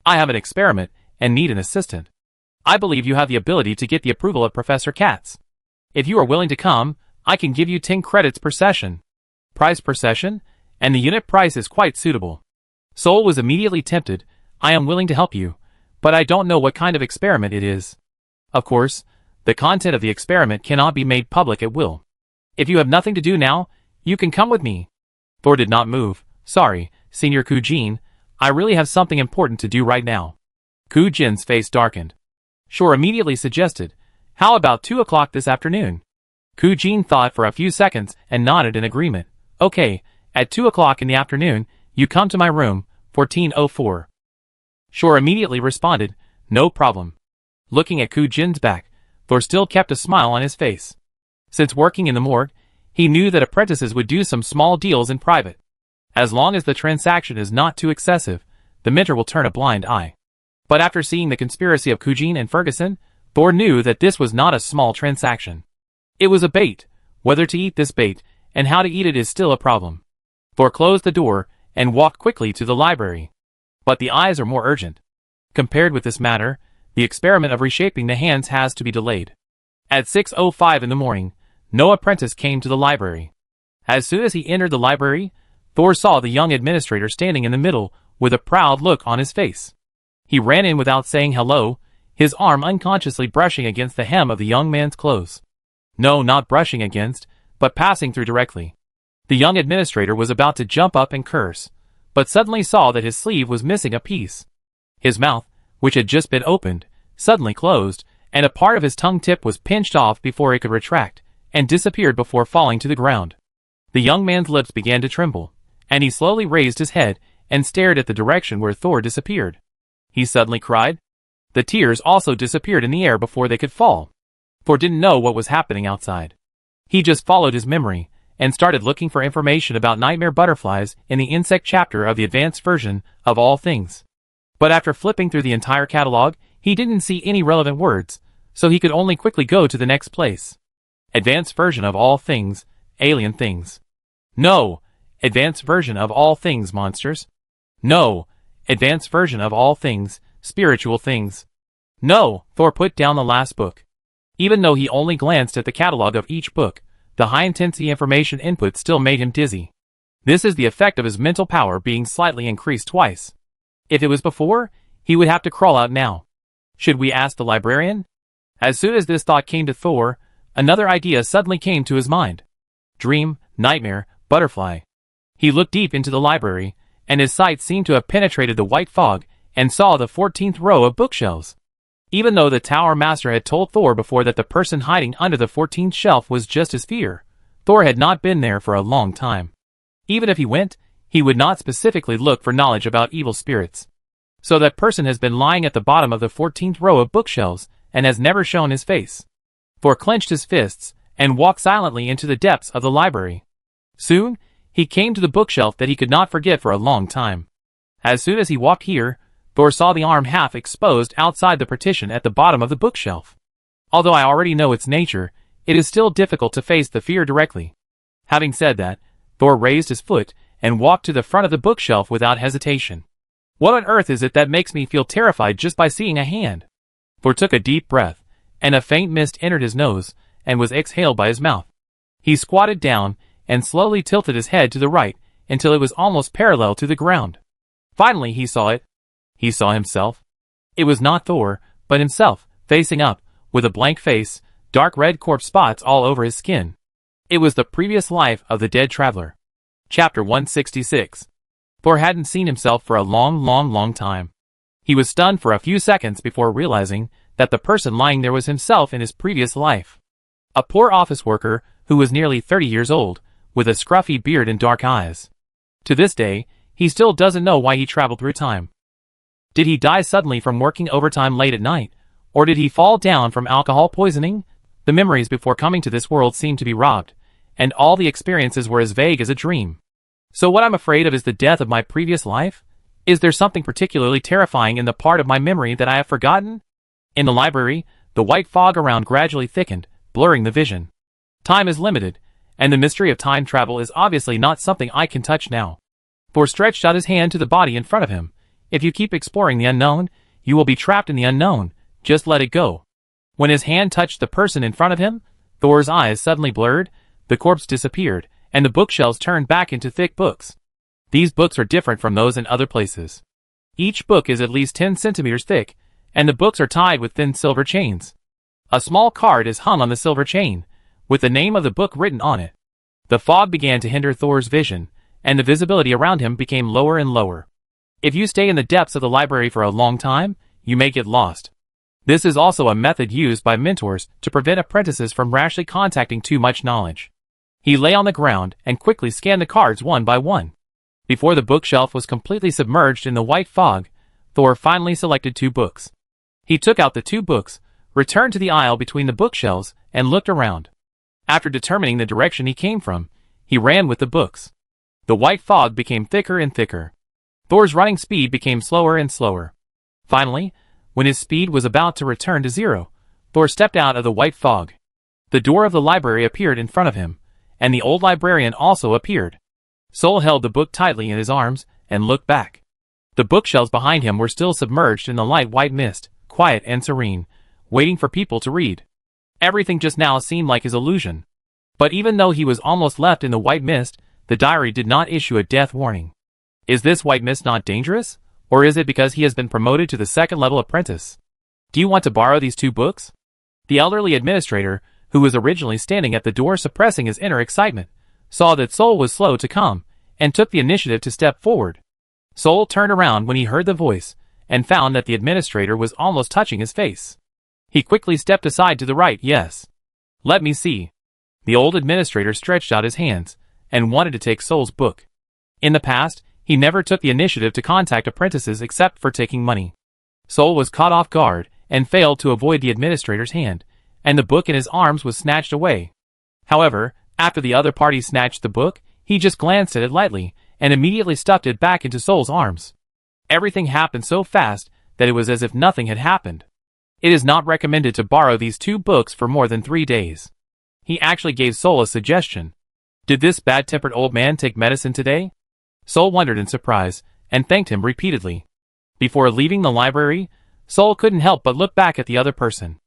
I have an experiment, and need an assistant. I believe you have the ability to get the approval of Professor Katz. If you are willing to come, I can give you 10 credits per session. Price per session? And the unit price is quite suitable. Soul was immediately tempted. I am willing to help you, but I don't know what kind of experiment it is. Of course, the content of the experiment cannot be made public at will. If you have nothing to do now, you can come with me. Thor did not move. Sorry, Senior Kujin, I really have something important to do right now. Kujin's face darkened. Shore immediately suggested, how about 2 o'clock this afternoon? Kujin thought for a few seconds and nodded in agreement. Okay, at 2 o'clock in the afternoon, you come to my room, 1404. Shore immediately responded, no problem. Looking at Kujin's back, Thor still kept a smile on his face. Since working in the morgue, he knew that apprentices would do some small deals in private. As long as the transaction is not too excessive, the mentor will turn a blind eye. But after seeing the conspiracy of Kujin and Ferguson, Thor knew that this was not a small transaction. It was a bait. Whether to eat this bait, and how to eat it is still a problem. Thor closed the door, and walked quickly to the library. But the eyes are more urgent. Compared with this matter, the experiment of reshaping the hands has to be delayed. At 6:05 in the morning, no apprentice came to the library. As soon as he entered the library, Thor saw the young administrator standing in the middle, with a proud look on his face. He ran in without saying hello, his arm unconsciously brushing against the hem of the young man's clothes. No, not brushing against, but passing through directly. The young administrator was about to jump up and curse, but suddenly saw that his sleeve was missing a piece. His mouth, which had just been opened, suddenly closed, and a part of his tongue tip was pinched off before it could retract, and disappeared before falling to the ground. The young man's lips began to tremble, and he slowly raised his head and stared at the direction where Thor disappeared. He suddenly cried. The tears also disappeared in the air before they could fall. Thor didn't know what was happening outside. He just followed his memory, and started looking for information about nightmare butterflies in the insect chapter of the advanced version of All Things. But after flipping through the entire catalog, he didn't see any relevant words, so he could only quickly go to the next place. Advanced version of All Things, Alien Things. No! Advanced version of All Things, Monsters. No! Advanced version of All Things, Spiritual Things. No! Thor put down the last book. Even though he only glanced at the catalog of each book, the high-intensity information input still made him dizzy. This is the effect of his mental power being slightly increased twice. If it was before, he would have to crawl out now. Should we ask the librarian? As soon as this thought came to Thor, another idea suddenly came to his mind. Dream, nightmare, butterfly. He looked deep into the library, and his sight seemed to have penetrated the white fog, and saw the 14th row of bookshelves. Even though the Tower Master had told Thor before that the person hiding under the 14th shelf was just his fear, Thor had not been there for a long time. Even if he went, he would not specifically look for knowledge about evil spirits. So that person has been lying at the bottom of the 14th row of bookshelves, and has never shown his face. Thor clenched his fists, and walked silently into the depths of the library. Soon, he came to the bookshelf that he could not forget for a long time. As soon as he walked here, Thor saw the arm half exposed outside the partition at the bottom of the bookshelf. Although I already know its nature, it is still difficult to face the fear directly. Having said that, Thor raised his foot and walked to the front of the bookshelf without hesitation. What on earth is it that makes me feel terrified just by seeing a hand? Thor took a deep breath, and a faint mist entered his nose and was exhaled by his mouth. He squatted down and slowly tilted his head to the right until it was almost parallel to the ground. Finally he saw it. He saw himself. It was not Thor, but himself, facing up, with a blank face, dark red corpse spots all over his skin. It was the previous life of the dead traveler. Chapter 166. Thor hadn't seen himself for a long time. He was stunned for a few seconds before realizing that the person lying there was himself in his previous life. A poor office worker who was nearly 30 years old, with a scruffy beard and dark eyes. To this day, he still doesn't know why he traveled through time. Did he die suddenly from working overtime late at night, or did he fall down from alcohol poisoning? The memories before coming to this world seemed to be robbed, and all the experiences were as vague as a dream. So what I'm afraid of is the death of my previous life? Is there something particularly terrifying in the part of my memory that I have forgotten? In the library, the white fog around gradually thickened, blurring the vision. Time is limited, and the mystery of time travel is obviously not something I can touch now. Thor stretched out his hand to the body in front of him. If you keep exploring the unknown, you will be trapped in the unknown. Just let it go. When his hand touched the person in front of him, Thor's eyes suddenly blurred, the corpse disappeared, and the bookshelves turned back into thick books. These books are different from those in other places. Each book is at least 10 centimeters thick, and the books are tied with thin silver chains. A small card is hung on the silver chain, with the name of the book written on it. The fog began to hinder Thor's vision, and the visibility around him became lower and lower. If you stay in the depths of the library for a long time, you may get lost. This is also a method used by mentors to prevent apprentices from rashly contacting too much knowledge. He lay on the ground and quickly scanned the cards one by one. Before the bookshelf was completely submerged in the white fog, Thor finally selected 2 books. He took out the 2 books, returned to the aisle between the bookshelves, and looked around. After determining the direction he came from, he ran with the books. The white fog became thicker and thicker. Thor's running speed became slower and slower. Finally, when his speed was about to return to 0, Thor stepped out of the white fog. The door of the library appeared in front of him, and the old librarian also appeared. Sol held the book tightly in his arms and looked back. The bookshelves behind him were still submerged in the light white mist, quiet and serene, waiting for people to read. Everything just now seemed like his illusion. But even though he was almost left in the white mist, the diary did not issue a death warning. Is this white mist not dangerous? Or is it because he has been promoted to the 2nd level apprentice? Do you want to borrow these 2 books? The elderly administrator, who was originally standing at the door suppressing his inner excitement, saw that Sol was slow to come, and took the initiative to step forward. Sol turned around when he heard the voice, and found that the administrator was almost touching his face. He quickly stepped aside to the right. Yes. Let me see. The old administrator stretched out his hands, and wanted to take Sol's book. In the past, he never took the initiative to contact apprentices except for taking money. Sol was caught off guard, and failed to avoid the administrator's hand, and the book in his arms was snatched away. However, after the other party snatched the book, he just glanced at it lightly, and immediately stuffed it back into Sol's arms. Everything happened so fast that it was as if nothing had happened. It is not recommended to borrow these 2 books for more than 3 days. He actually gave Sol a suggestion. Did this bad-tempered old man take medicine today? Sol wondered in surprise, and thanked him repeatedly. Before leaving the library, Sol couldn't help but look back at the other person.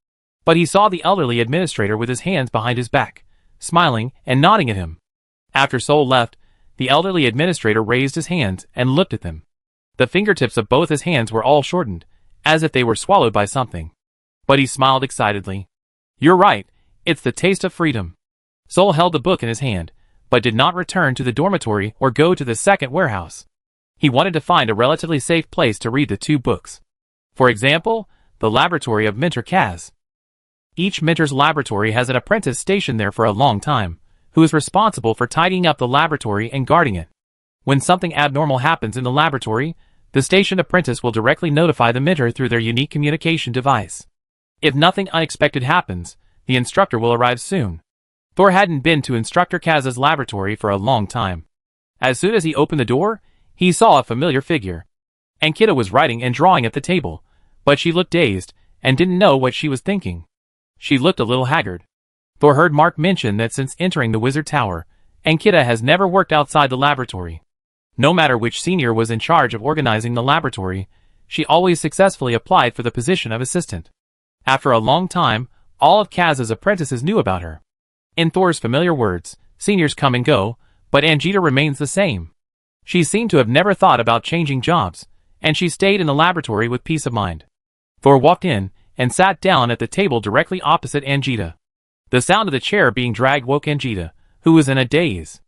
But he saw the elderly administrator with his hands behind his back, smiling and nodding at him. After Sol left, the elderly administrator raised his hands and looked at them. The fingertips of both his hands were all shortened, as if they were swallowed by something. But he smiled excitedly. You're right, it's the taste of freedom. Sol held the book in his hand, but did not return to the dormitory or go to the 2nd warehouse. He wanted to find a relatively safe place to read the 2 books. For example, the laboratory of Mentor Kaz. Each mentor's laboratory has an apprentice stationed there for a long time, who is responsible for tidying up the laboratory and guarding it. When something abnormal happens in the laboratory, the stationed apprentice will directly notify the mentor through their unique communication device. If nothing unexpected happens, the instructor will arrive soon. Thor hadn't been to Instructor Kaz's laboratory for a long time. As soon as he opened the door, he saw a familiar figure. Ankita was writing and drawing at the table, but she looked dazed and didn't know what she was thinking. She looked a little haggard. Thor heard Mark mention that since entering the Wizard Tower, Ankita has never worked outside the laboratory. No matter which senior was in charge of organizing the laboratory, she always successfully applied for the position of assistant. After a long time, all of Kaz's apprentices knew about her. In Thor's familiar words, seniors come and go, but Angita remains the same. She seemed to have never thought about changing jobs, and she stayed in the laboratory with peace of mind. Thor walked in and sat down at the table directly opposite Angita. The sound of the chair being dragged woke Angita, who was in a daze.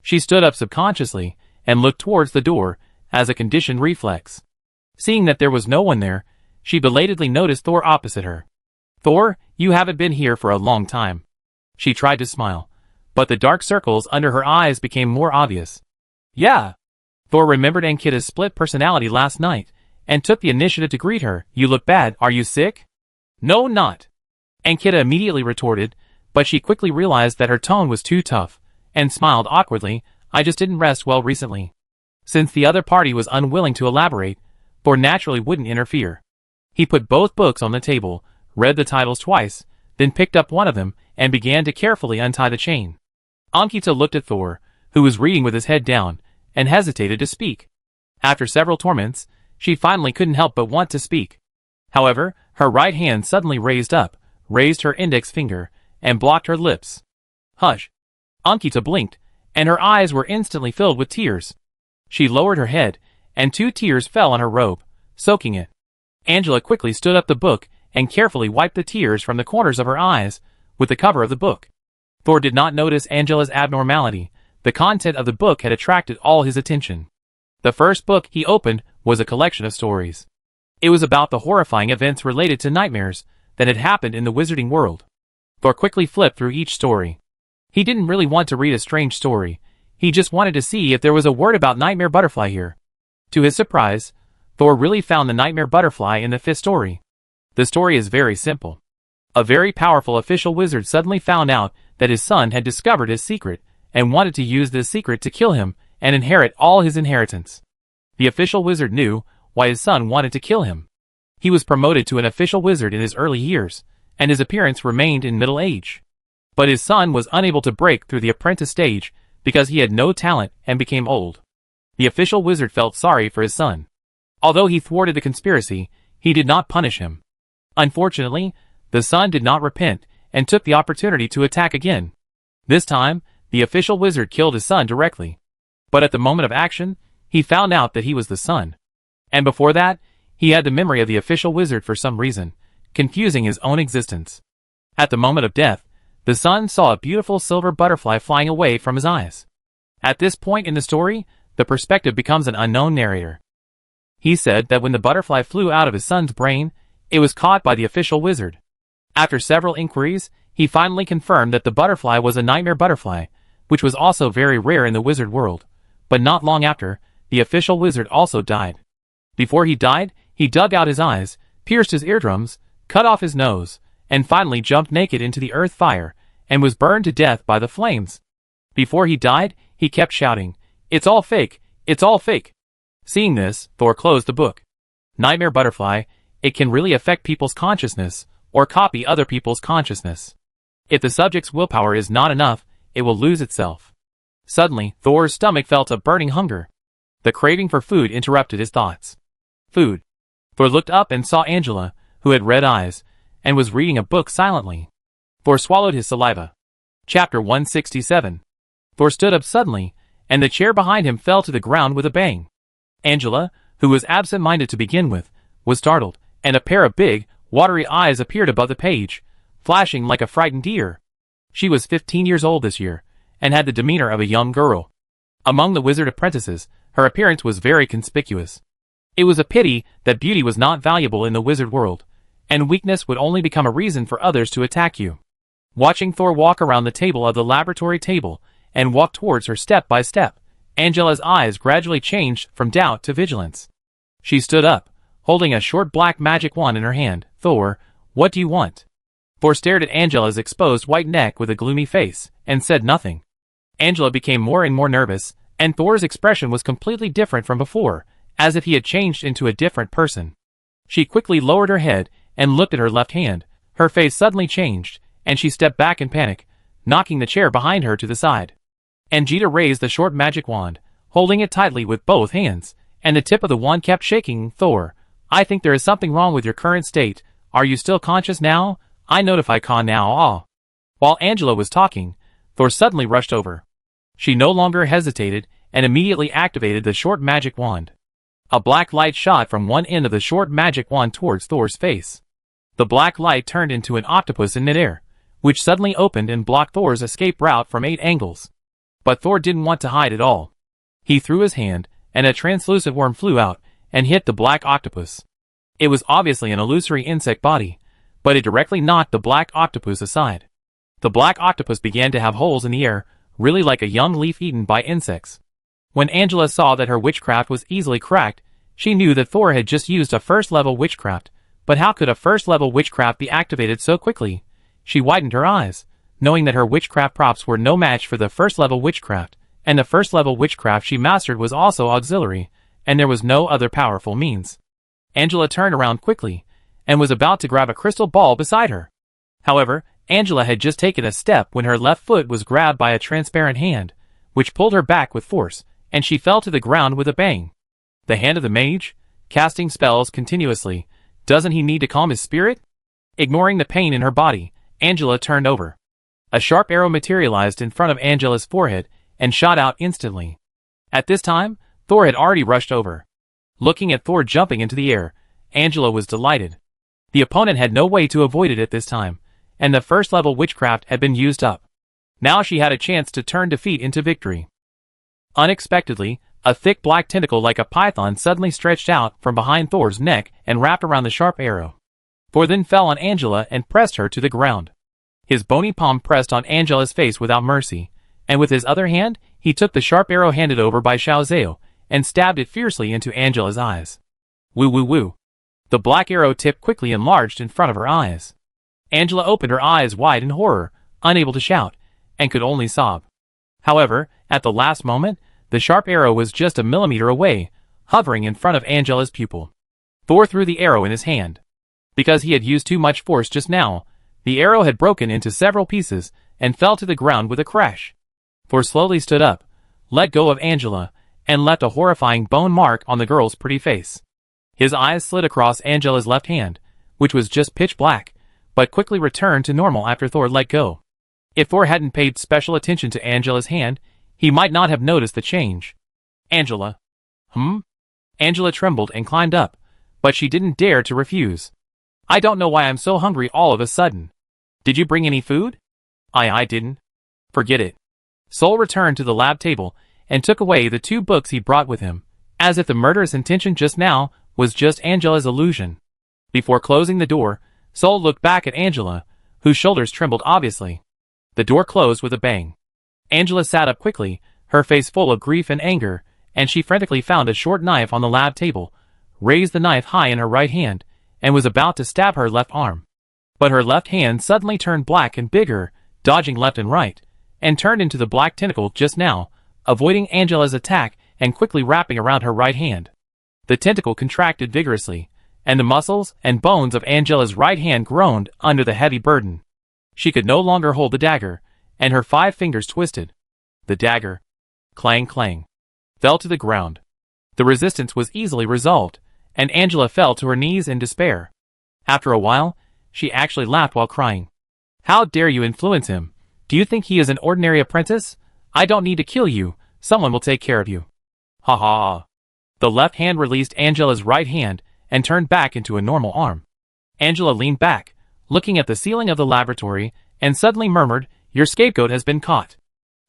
She stood up subconsciously and looked towards the door as a conditioned reflex. Seeing that there was no one there, she belatedly noticed Thor opposite her. "Thor, you haven't been here for a long time." She tried to smile, but the dark circles under her eyes became more obvious. "Yeah." Thor remembered Ankita's split personality last night and took the initiative to greet her. "You look bad. Are you sick?" "No, not." Ankita immediately retorted, but she quickly realized that her tone was too tough, and smiled awkwardly. "I just didn't rest well recently." Since the other party was unwilling to elaborate, Thor naturally wouldn't interfere. He put both books on the table, read the titles twice, then picked up one of them and began to carefully untie the chain. Ankita looked at Thor, who was reading with his head down, and hesitated to speak. After several torments, she finally couldn't help but want to speak. However, her right hand suddenly raised her index finger, and blocked her lips. "Hush." Ankita blinked, and her eyes were instantly filled with tears. She lowered her head, and 2 tears fell on her robe, soaking it. Angela quickly stood up the book and carefully wiped the tears from the corners of her eyes with the cover of the book. Thor did not notice Angela's abnormality. The content of the book had attracted all his attention. The first book he opened was a collection of stories. It was about the horrifying events related to nightmares that had happened in the wizarding world. Thor quickly flipped through each story. He didn't really want to read a strange story. He just wanted to see if there was a word about Nightmare Butterfly here. To his surprise, Thor really found the Nightmare Butterfly in the 5th story. The story is very simple. A very powerful official wizard suddenly found out that his son had discovered his secret and wanted to use this secret to kill him and inherit all his inheritance. The official wizard knew why his son wanted to kill him. He was promoted to an official wizard in his early years, and his appearance remained in middle age. But his son was unable to break through the apprentice stage because he had no talent and became old. The official wizard felt sorry for his son. Although he thwarted the conspiracy, he did not punish him. Unfortunately, the son did not repent and took the opportunity to attack again. This time, the official wizard killed his son directly. But at the moment of action, he found out that he was the son. And before that, he had the memory of the official wizard for some reason, confusing his own existence. At the moment of death, the son saw a beautiful silver butterfly flying away from his eyes. At this point in the story, the perspective becomes an unknown narrator. He said that when the butterfly flew out of his son's brain, it was caught by the official wizard. After several inquiries, he finally confirmed that the butterfly was a nightmare butterfly, which was also very rare in the wizard world. But not long after, the official wizard also died. Before he died, he dug out his eyes, pierced his eardrums, cut off his nose, and finally jumped naked into the earth fire, and was burned to death by the flames. Before he died, he kept shouting, "It's all fake, it's all fake." Seeing this, Thor closed the book. Nightmare Butterfly, it can really affect people's consciousness, or copy other people's consciousness. If the subject's willpower is not enough, it will lose itself. Suddenly, Thor's stomach felt a burning hunger. The craving for food interrupted his thoughts. Food. Thor looked up and saw Angela, who had red eyes, and was reading a book silently. Thor swallowed his saliva. Chapter 167. Thor stood up suddenly, and the chair behind him fell to the ground with a bang. Angela, who was absent-minded to begin with, was startled, and a pair of big, watery eyes appeared above the page, flashing like a frightened deer. She was 15 years old this year, and had the demeanor of a young girl. Among the wizard apprentices, her appearance was very conspicuous. It was a pity that beauty was not valuable in the wizard world, and weakness would only become a reason for others to attack you. Watching Thor walk around the table of the laboratory table, and walk towards her step by step, Angela's eyes gradually changed from doubt to vigilance. She stood up, holding a short black magic wand in her hand. "Thor, what do you want?" Thor stared at Angela's exposed white neck with a gloomy face, and said nothing. Angela became more and more nervous, and Thor's expression was completely different from before, as if he had changed into a different person. She quickly lowered her head and looked at her left hand. Her face suddenly changed, and she stepped back in panic, knocking the chair behind her to the side. Angela raised the short magic wand, holding it tightly with both hands, and the tip of the wand kept shaking. Thor, I think there is something wrong with your current state. Are you still conscious now? I notify Khan now. Ah. While Angela was talking, Thor suddenly rushed over. She no longer hesitated and immediately activated the short magic wand. A black light shot from one end of the short magic wand towards Thor's face. The black light turned into an octopus in midair, which suddenly opened and blocked Thor's escape route from 8 angles. But Thor didn't want to hide at all. He threw his hand, and a translucent worm flew out and hit the black octopus. It was obviously an illusory insect body, but it directly knocked the black octopus aside. The black octopus began to have holes in the air, really like a young leaf eaten by insects. When Angela saw that her witchcraft was easily cracked, she knew that Thor had just used a first-level witchcraft. But how could a first-level witchcraft be activated so quickly? She widened her eyes, knowing that her witchcraft props were no match for the first-level witchcraft, and the first-level witchcraft she mastered was also auxiliary, and there was no other powerful means. Angela turned around quickly, and was about to grab a crystal ball beside her. However, Angela had just taken a step when her left foot was grabbed by a transparent hand, which pulled her back with force, and she fell to the ground with a bang. The hand of the mage? Casting spells continuously. Doesn't he need to calm his spirit? Ignoring the pain in her body, Angela turned over. A sharp arrow materialized in front of Angela's forehead and shot out instantly. At this time, Thor had already rushed over. Looking at Thor jumping into the air, Angela was delighted. The opponent had no way to avoid it at this time, and the first-level witchcraft had been used up. Now she had a chance to turn defeat into victory. Unexpectedly, a thick black tentacle like a python suddenly stretched out from behind Thor's neck and wrapped around the sharp arrow. Thor then fell on Angela and pressed her to the ground. His bony palm pressed on Angela's face without mercy, and with his other hand, he took the sharp arrow handed over by Xiao Zhao and stabbed it fiercely into Angela's eyes. Woo woo woo. The black arrow tip quickly enlarged in front of her eyes. Angela opened her eyes wide in horror, unable to shout, and could only sob. However, at the last moment, the sharp arrow was just a millimeter away, hovering in front of Angela's pupil. Thor threw the arrow in his hand. Because he had used too much force just now, the arrow had broken into several pieces and fell to the ground with a crash. Thor slowly stood up, let go of Angela, and left a horrifying bone mark on the girl's pretty face. His eyes slid across Angela's left hand, which was just pitch black, but quickly returned to normal after Thor let go. If Thor hadn't paid special attention to Angela's hand, he might not have noticed the change. Angela. Angela trembled and climbed up, but she didn't dare to refuse. I don't know why I'm so hungry all of a sudden. Did you bring any food? I didn't. Forget it. Sol returned to the lab table and took away the 2 books he brought with him, as if the murderous intention just now was just Angela's illusion. Before closing the door, Sol looked back at Angela, whose shoulders trembled obviously. The door closed with a bang. Angela sat up quickly, her face full of grief and anger, and she frantically found a short knife on the lab table, raised the knife high in her right hand, and was about to stab her left arm. But her left hand suddenly turned black and bigger, dodging left and right, and turned into the black tentacle just now, avoiding Angela's attack and quickly wrapping around her right hand. The tentacle contracted vigorously, and the muscles and bones of Angela's right hand groaned under the heavy burden. She could no longer hold the dagger, and her 5 fingers twisted. The dagger, clang clang, fell to the ground. The resistance was easily resolved, and Angela fell to her knees in despair. After a while, she actually laughed while crying. How dare you influence him? Do you think he is an ordinary apprentice? I don't need to kill you, someone will take care of you. Ha ha. The left hand released Angela's right hand and turned back into a normal arm. Angela leaned back, looking at the ceiling of the laboratory, and suddenly murmured, Your scapegoat has been caught.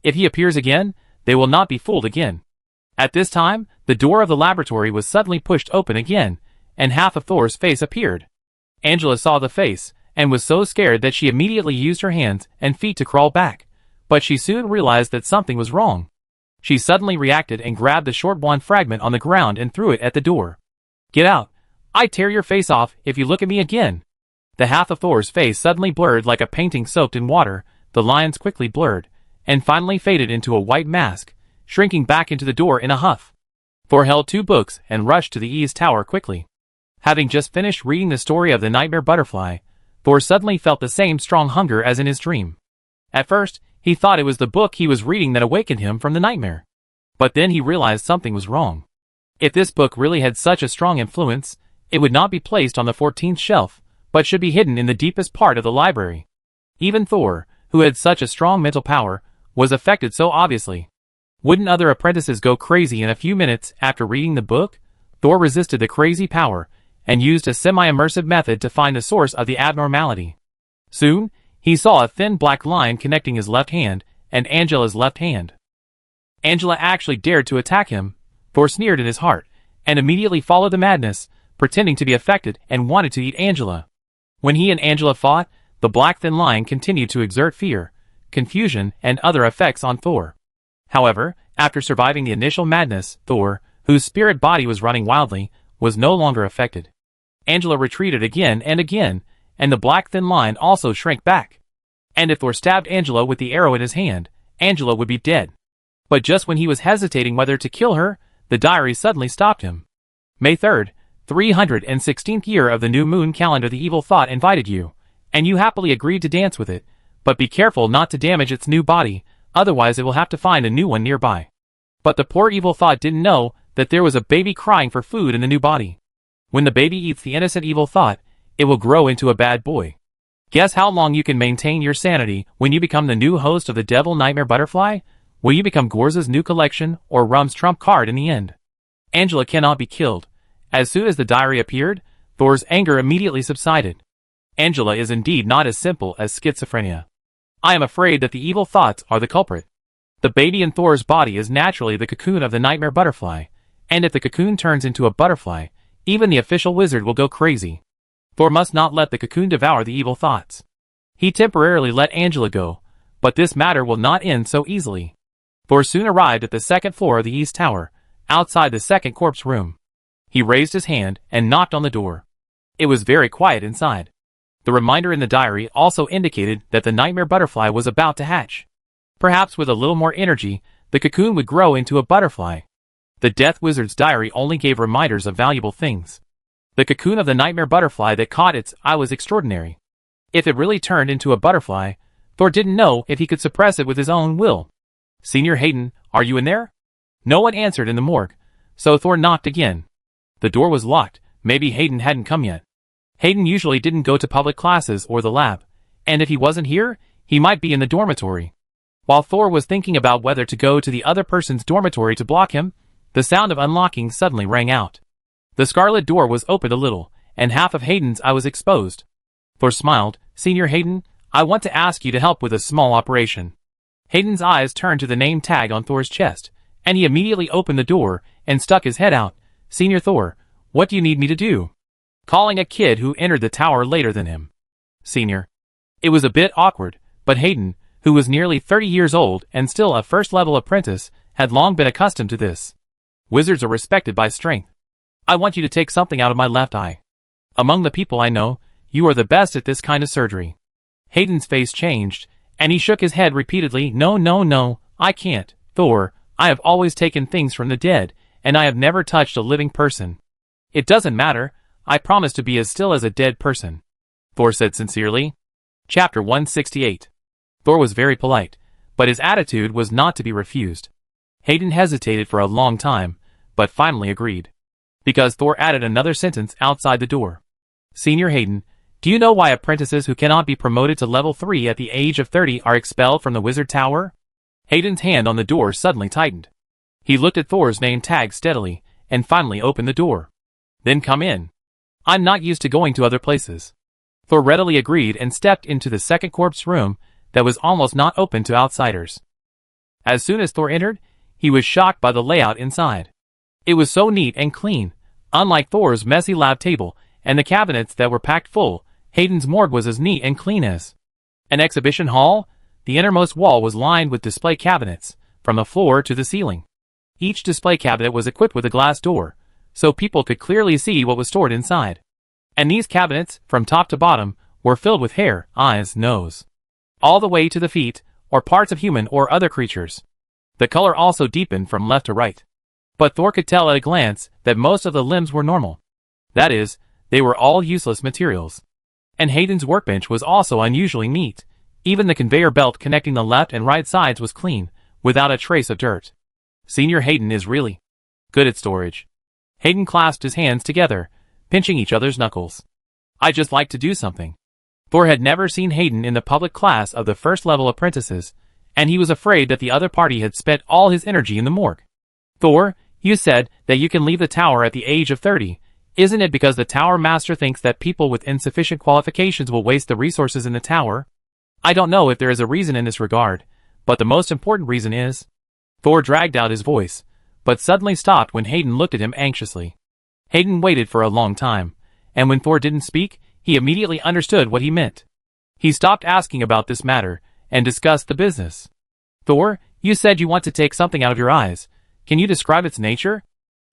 If he appears again, they will not be fooled again. At this time, the door of the laboratory was suddenly pushed open again, and half of Thor's face appeared. Angela saw the face, and was so scared that she immediately used her hands and feet to crawl back, but she soon realized that something was wrong. She suddenly reacted and grabbed the short wand fragment on the ground and threw it at the door. Get out! I tear your face off if you look at me again. The half of Thor's face suddenly blurred like a painting soaked in water, the lines quickly blurred, and finally faded into a white mask, shrinking back into the door in a huff. Thor held 2 books and rushed to the east tower quickly. Having just finished reading the story of the nightmare butterfly, Thor suddenly felt the same strong hunger as in his dream. At first, he thought it was the book he was reading that awakened him from the nightmare. But then he realized something was wrong. If this book really had such a strong influence, it would not be placed on the 14th shelf, but should be hidden in the deepest part of the library. Even Thor, who had such a strong mental power, was affected so obviously. Wouldn't other apprentices go crazy in a few minutes after reading the book? Thor resisted the crazy power, and used a semi-immersive method to find the source of the abnormality. Soon, he saw a thin black line connecting his left hand and Angela's left hand. Angela actually dared to attack him. Thor sneered in his heart, and immediately followed the madness, pretending to be affected and wanted to eat Angela. When he and Angela fought, the black thin line continued to exert fear, confusion, and other effects on Thor. However, after surviving the initial madness, Thor, whose spirit body was running wildly, was no longer affected. Angela retreated again, and the black thin line also shrank back. And if Thor stabbed Angela with the arrow in his hand, Angela would be dead. But just when he was hesitating whether to kill her, the diary suddenly stopped him. May 3rd, 316th year of the new moon calendar. The evil thought invited you, and you happily agreed to dance with it, but be careful not to damage its new body, otherwise it will have to find a new one nearby. But the poor evil thought didn't know that there was a baby crying for food in the new body. When the baby eats the innocent evil thought, it will grow into a bad boy. Guess how long you can maintain your sanity when you become the new host of the Devil Nightmare Butterfly? Will you become Gorza's new collection or Rum's trump card in the end? Angela cannot be killed. As soon as the diary appeared, Thor's anger immediately subsided. Angela is indeed not as simple as schizophrenia. I am afraid that the evil thoughts are the culprit. The baby in Thor's body is naturally the cocoon of the nightmare butterfly, and if the cocoon turns into a butterfly, even the official wizard will go crazy. Thor must not let the cocoon devour the evil thoughts. He temporarily let Angela go, but this matter will not end so easily. Thor soon arrived at the 2nd floor of the East Tower, outside the 2nd corpse room. He raised his hand and knocked on the door. It was very quiet inside. The reminder in the diary also indicated that the nightmare butterfly was about to hatch. Perhaps with a little more energy, the cocoon would grow into a butterfly. The Death Wizard's diary only gave reminders of valuable things. The cocoon of the nightmare butterfly that caught its eye was extraordinary. If it really turned into a butterfly, Thor didn't know if he could suppress it with his own will. Senior Hayden, are you in there? No one answered in the morgue, so Thor knocked again. The door was locked. Maybe Hayden hadn't come yet. Hayden usually didn't go to public classes or the lab, and if he wasn't here, he might be in the dormitory. While Thor was thinking about whether to go to the other person's dormitory to block him, the sound of unlocking suddenly rang out. The scarlet door was opened a little, and half of Hayden's eye was exposed. Thor smiled. Senior Hayden, I want to ask you to help with a small operation. Hayden's eyes turned to the name tag on Thor's chest, and he immediately opened the door and stuck his head out. Senior Thor, what do you need me to do? Calling a kid who entered the tower later than him. Senior. It was a bit awkward, but Hayden, who was nearly 30 years old and still a first-level apprentice, had long been accustomed to this. Wizards are respected by strength. I want you to take something out of my left eye. Among the people I know, you are the best at this kind of surgery. Hayden's face changed, and he shook his head repeatedly. No, I can't. Thor, I have always taken things from the dead, and I have never touched a living person. It doesn't matter, I promise to be as still as a dead person. Thor said sincerely. Chapter 168. Thor was very polite, but his attitude was not to be refused. Hayden hesitated for a long time, but finally agreed. Because Thor added another sentence outside the door. Senior Hayden, do you know why apprentices who cannot be promoted to level 3 at the age of 30 are expelled from the wizard tower? Hayden's hand on the door suddenly tightened. He looked at Thor's name tag steadily, and finally opened the door. Then come in. I'm not used to going to other places. Thor readily agreed and stepped into the 2nd corpse room that was almost not open to outsiders. As soon as Thor entered, he was shocked by the layout inside. It was so neat and clean. Unlike Thor's messy lab table and the cabinets that were packed full, Hayden's morgue was as neat and clean as an exhibition hall. The innermost wall was lined with display cabinets, from the floor to the ceiling. Each display cabinet was equipped with a glass door, so people could clearly see what was stored inside. And these cabinets, from top to bottom, were filled with hair, eyes, nose, all the way to the feet, or parts of human or other creatures. The color also deepened from left to right. But Thor could tell at a glance that most of the limbs were normal. That is, they were all useless materials. And Hayden's workbench was also unusually neat. Even the conveyor belt connecting the left and right sides was clean, without a trace of dirt. Senior Hayden is really good at storage. Hayden clasped his hands together, pinching each other's knuckles. I just like to do something. Thor had never seen Hayden in the public class of the first-level apprentices, and he was afraid that the other party had spent all his energy in the morgue. Thor, you said that you can leave the tower at the age of 30. Isn't it because the tower master thinks that people with insufficient qualifications will waste the resources in the tower? I don't know if there is a reason in this regard, but the most important reason is... Thor dragged out his voice, but suddenly stopped when Hayden looked at him anxiously. Hayden waited for a long time, and when Thor didn't speak, he immediately understood what he meant. He stopped asking about this matter, and discussed the business. Thor, you said you want to take something out of your eyes. Can you describe its nature?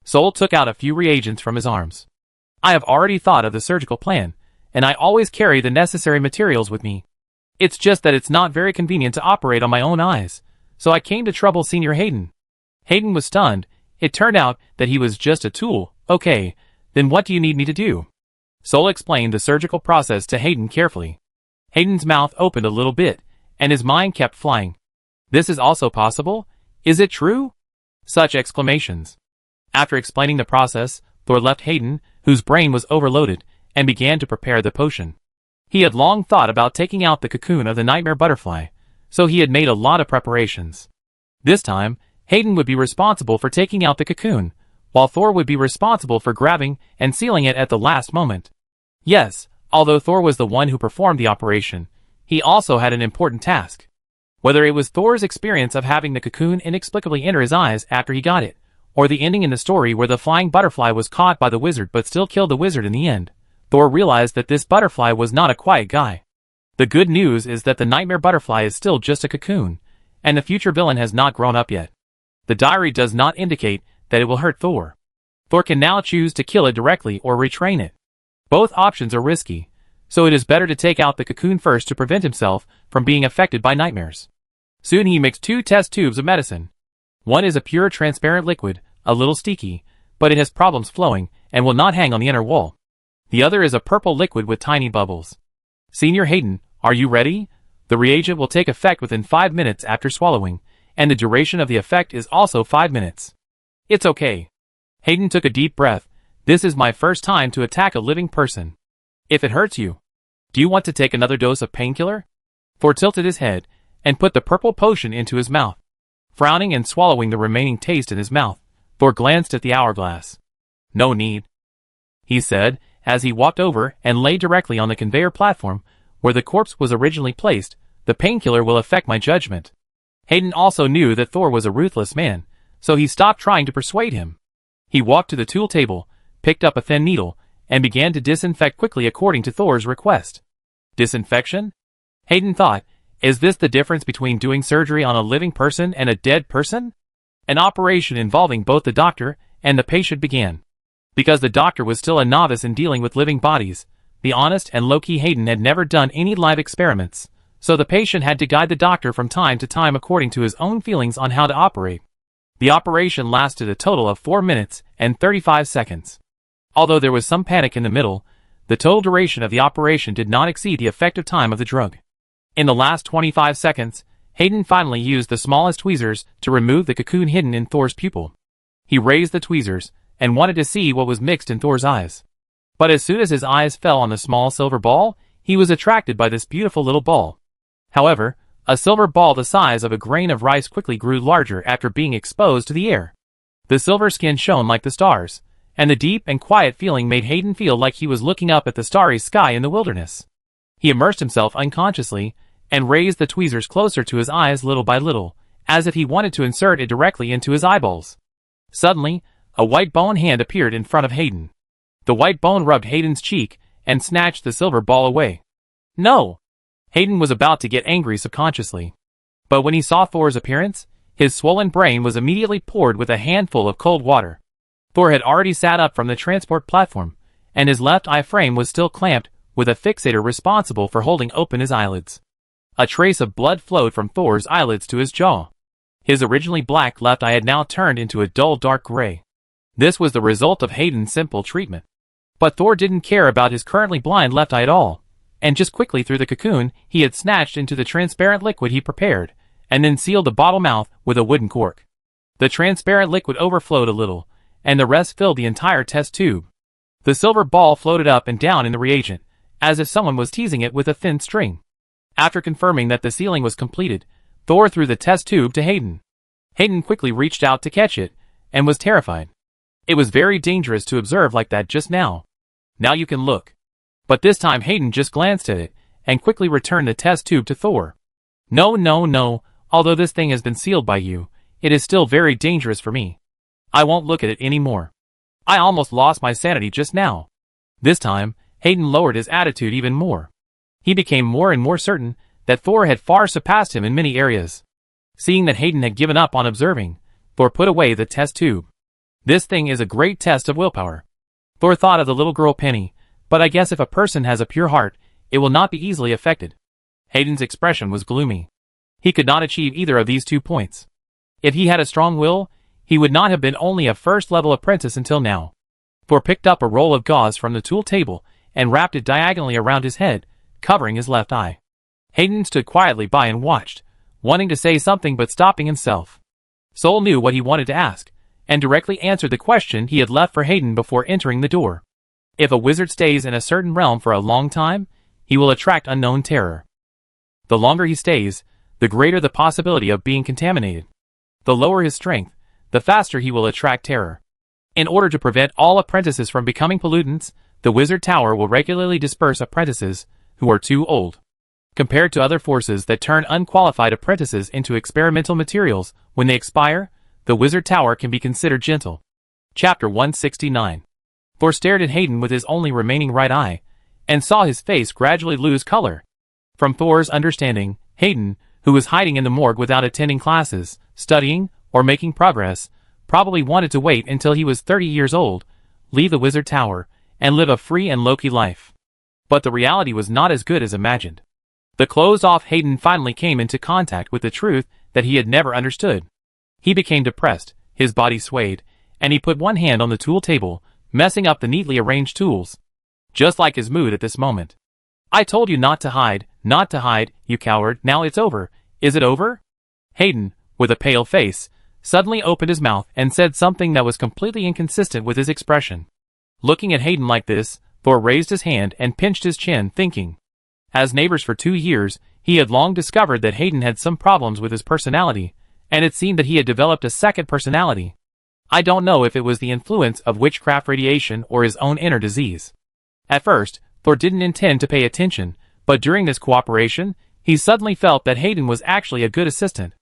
Sol took out a few reagents from his arms. I have already thought of the surgical plan, and I always carry the necessary materials with me. It's just that it's not very convenient to operate on my own eyes, so I came to trouble Senior Hayden. Hayden was stunned. It turned out that he was just a tool. Okay, then what do you need me to do? Sol explained the surgical process to Hayden carefully. Hayden's mouth opened a little bit, and his mind kept flying. This is also possible? Is it true? Such exclamations. After explaining the process, Thor left Hayden, whose brain was overloaded, and began to prepare the potion. He had long thought about taking out the cocoon of the nightmare butterfly, so he had made a lot of preparations. This time, Hayden would be responsible for taking out the cocoon, while Thor would be responsible for grabbing and sealing it at the last moment. Yes, although Thor was the one who performed the operation, he also had an important task. Whether it was Thor's experience of having the cocoon inexplicably enter his eyes after he got it, or the ending in the story where the flying butterfly was caught by the wizard but still killed the wizard in the end, Thor realized that this butterfly was not a quiet guy. The good news is that the nightmare butterfly is still just a cocoon, and the future villain has not grown up yet. The diary does not indicate that it will hurt Thor. Thor can now choose to kill it directly or retrain it. Both options are risky, so it is better to take out the cocoon first to prevent himself from being affected by nightmares. Soon he mixed 2 test tubes of medicine. One is a pure transparent liquid, a little sticky, but it has problems flowing and will not hang on the inner wall. The other is a purple liquid with tiny bubbles. Senior Hayden, are you ready? The reagent will take effect within 5 minutes after swallowing, and the duration of the effect is also 5 minutes. It's okay. Hayden took a deep breath. This is my first time to attack a living person. If it hurts you, do you want to take another dose of painkiller? Thor tilted his head and put the purple potion into his mouth. Frowning and swallowing the remaining taste in his mouth, Thor glanced at the hourglass. No need, he said, as he walked over and lay directly on the conveyor platform where the corpse was originally placed. The painkiller will affect my judgment. Hayden also knew that Thor was a ruthless man, so he stopped trying to persuade him. He walked to the tool table, picked up a thin needle, and began to disinfect quickly according to Thor's request. Disinfection? Hayden thought, is this the difference between doing surgery on a living person and a dead person? An operation involving both the doctor and the patient began. Because the doctor was still a novice in dealing with living bodies, the honest and low-key Hayden had never done any live experiments, so the patient had to guide the doctor from time to time according to his own feelings on how to operate. The operation lasted a total of 4 minutes and 35 seconds. Although there was some panic in the middle, the total duration of the operation did not exceed the effective time of the drug. In the last 25 seconds, Hayden finally used the smallest tweezers to remove the cocoon hidden in Thor's pupil. He raised the tweezers and wanted to see what was mixed in Thor's eyes. But as soon as his eyes fell on the small silver ball, he was attracted by this beautiful little ball. However, a silver ball the size of a grain of rice quickly grew larger after being exposed to the air. The silver skin shone like the stars, and the deep and quiet feeling made Hayden feel like he was looking up at the starry sky in the wilderness. He immersed himself unconsciously and raised the tweezers closer to his eyes little by little, as if he wanted to insert it directly into his eyeballs. Suddenly, a white bone hand appeared in front of Hayden. The white bone rubbed Hayden's cheek and snatched the silver ball away. No! Hayden was about to get angry subconsciously. But when he saw Thor's appearance, his swollen brain was immediately poured with a handful of cold water. Thor had already sat up from the transport platform, and his left eye frame was still clamped, with a fixator responsible for holding open his eyelids. A trace of blood flowed from Thor's eyelids to his jaw. His originally black left eye had now turned into a dull dark gray. This was the result of Hayden's simple treatment. But Thor didn't care about his currently blind left eye at all, and just quickly through the cocoon he had snatched into the transparent liquid he prepared, and then sealed the bottle mouth with a wooden cork. The transparent liquid overflowed a little, and the rest filled the entire test tube. The silver ball floated up and down in the reagent, as if someone was teasing it with a thin string. After confirming that the sealing was completed, Thor threw the test tube to Hayden. Hayden quickly reached out to catch it, and was terrified. It was very dangerous to observe like that just now. Now you can look. But this time Hayden just glanced at it, and quickly returned the test tube to Thor. No, no, no, although this thing has been sealed by you, it is still very dangerous for me. I won't look at it anymore. I almost lost my sanity just now. This time, Hayden lowered his attitude even more. He became more and more certain that Thor had far surpassed him in many areas. Seeing that Hayden had given up on observing, Thor put away the test tube. This thing is a great test of willpower. Thor thought of the little girl Penny, but I guess if a person has a pure heart, it will not be easily affected. Hayden's expression was gloomy. He could not achieve either of these 2 points. If he had a strong will, he would not have been only a first-level apprentice until now. Thor picked up a roll of gauze from the tool table and wrapped it diagonally around his head, covering his left eye. Hayden stood quietly by and watched, wanting to say something but stopping himself. Sol knew what he wanted to ask, and directly answered the question he had left for Hayden before entering the door. If a wizard stays in a certain realm for a long time, he will attract unknown terror. The longer he stays, the greater the possibility of being contaminated. The lower his strength, the faster he will attract terror. In order to prevent all apprentices from becoming pollutants, the wizard tower will regularly disperse apprentices who are too old. Compared to other forces that turn unqualified apprentices into experimental materials when they expire, the wizard tower can be considered gentle. Chapter 169. Thor stared at Hayden with his only remaining right eye, and saw his face gradually lose color. From Thor's understanding, Hayden, who was hiding in the morgue without attending classes, studying, or making progress, probably wanted to wait until he was 30 years old, leave the wizard tower, and live a free and low-key life. But the reality was not as good as imagined. The closed-off Hayden finally came into contact with the truth that he had never understood. He became depressed, his body swayed, and he put one hand on the tool table, messing up the neatly arranged tools. Just like his mood at this moment. I told you not to hide, you coward, now it's over. Is it over? Hayden, with a pale face, suddenly opened his mouth and said something that was completely inconsistent with his expression. Looking at Hayden like this, Thor raised his hand and pinched his chin, thinking. As neighbors for 2 years, he had long discovered that Hayden had some problems with his personality, and it seemed that he had developed a second personality. I don't know if it was the influence of witchcraft radiation or his own inner disease. At first, Thor didn't intend to pay attention, but during this cooperation, he suddenly felt that Hayden was actually a good assistant.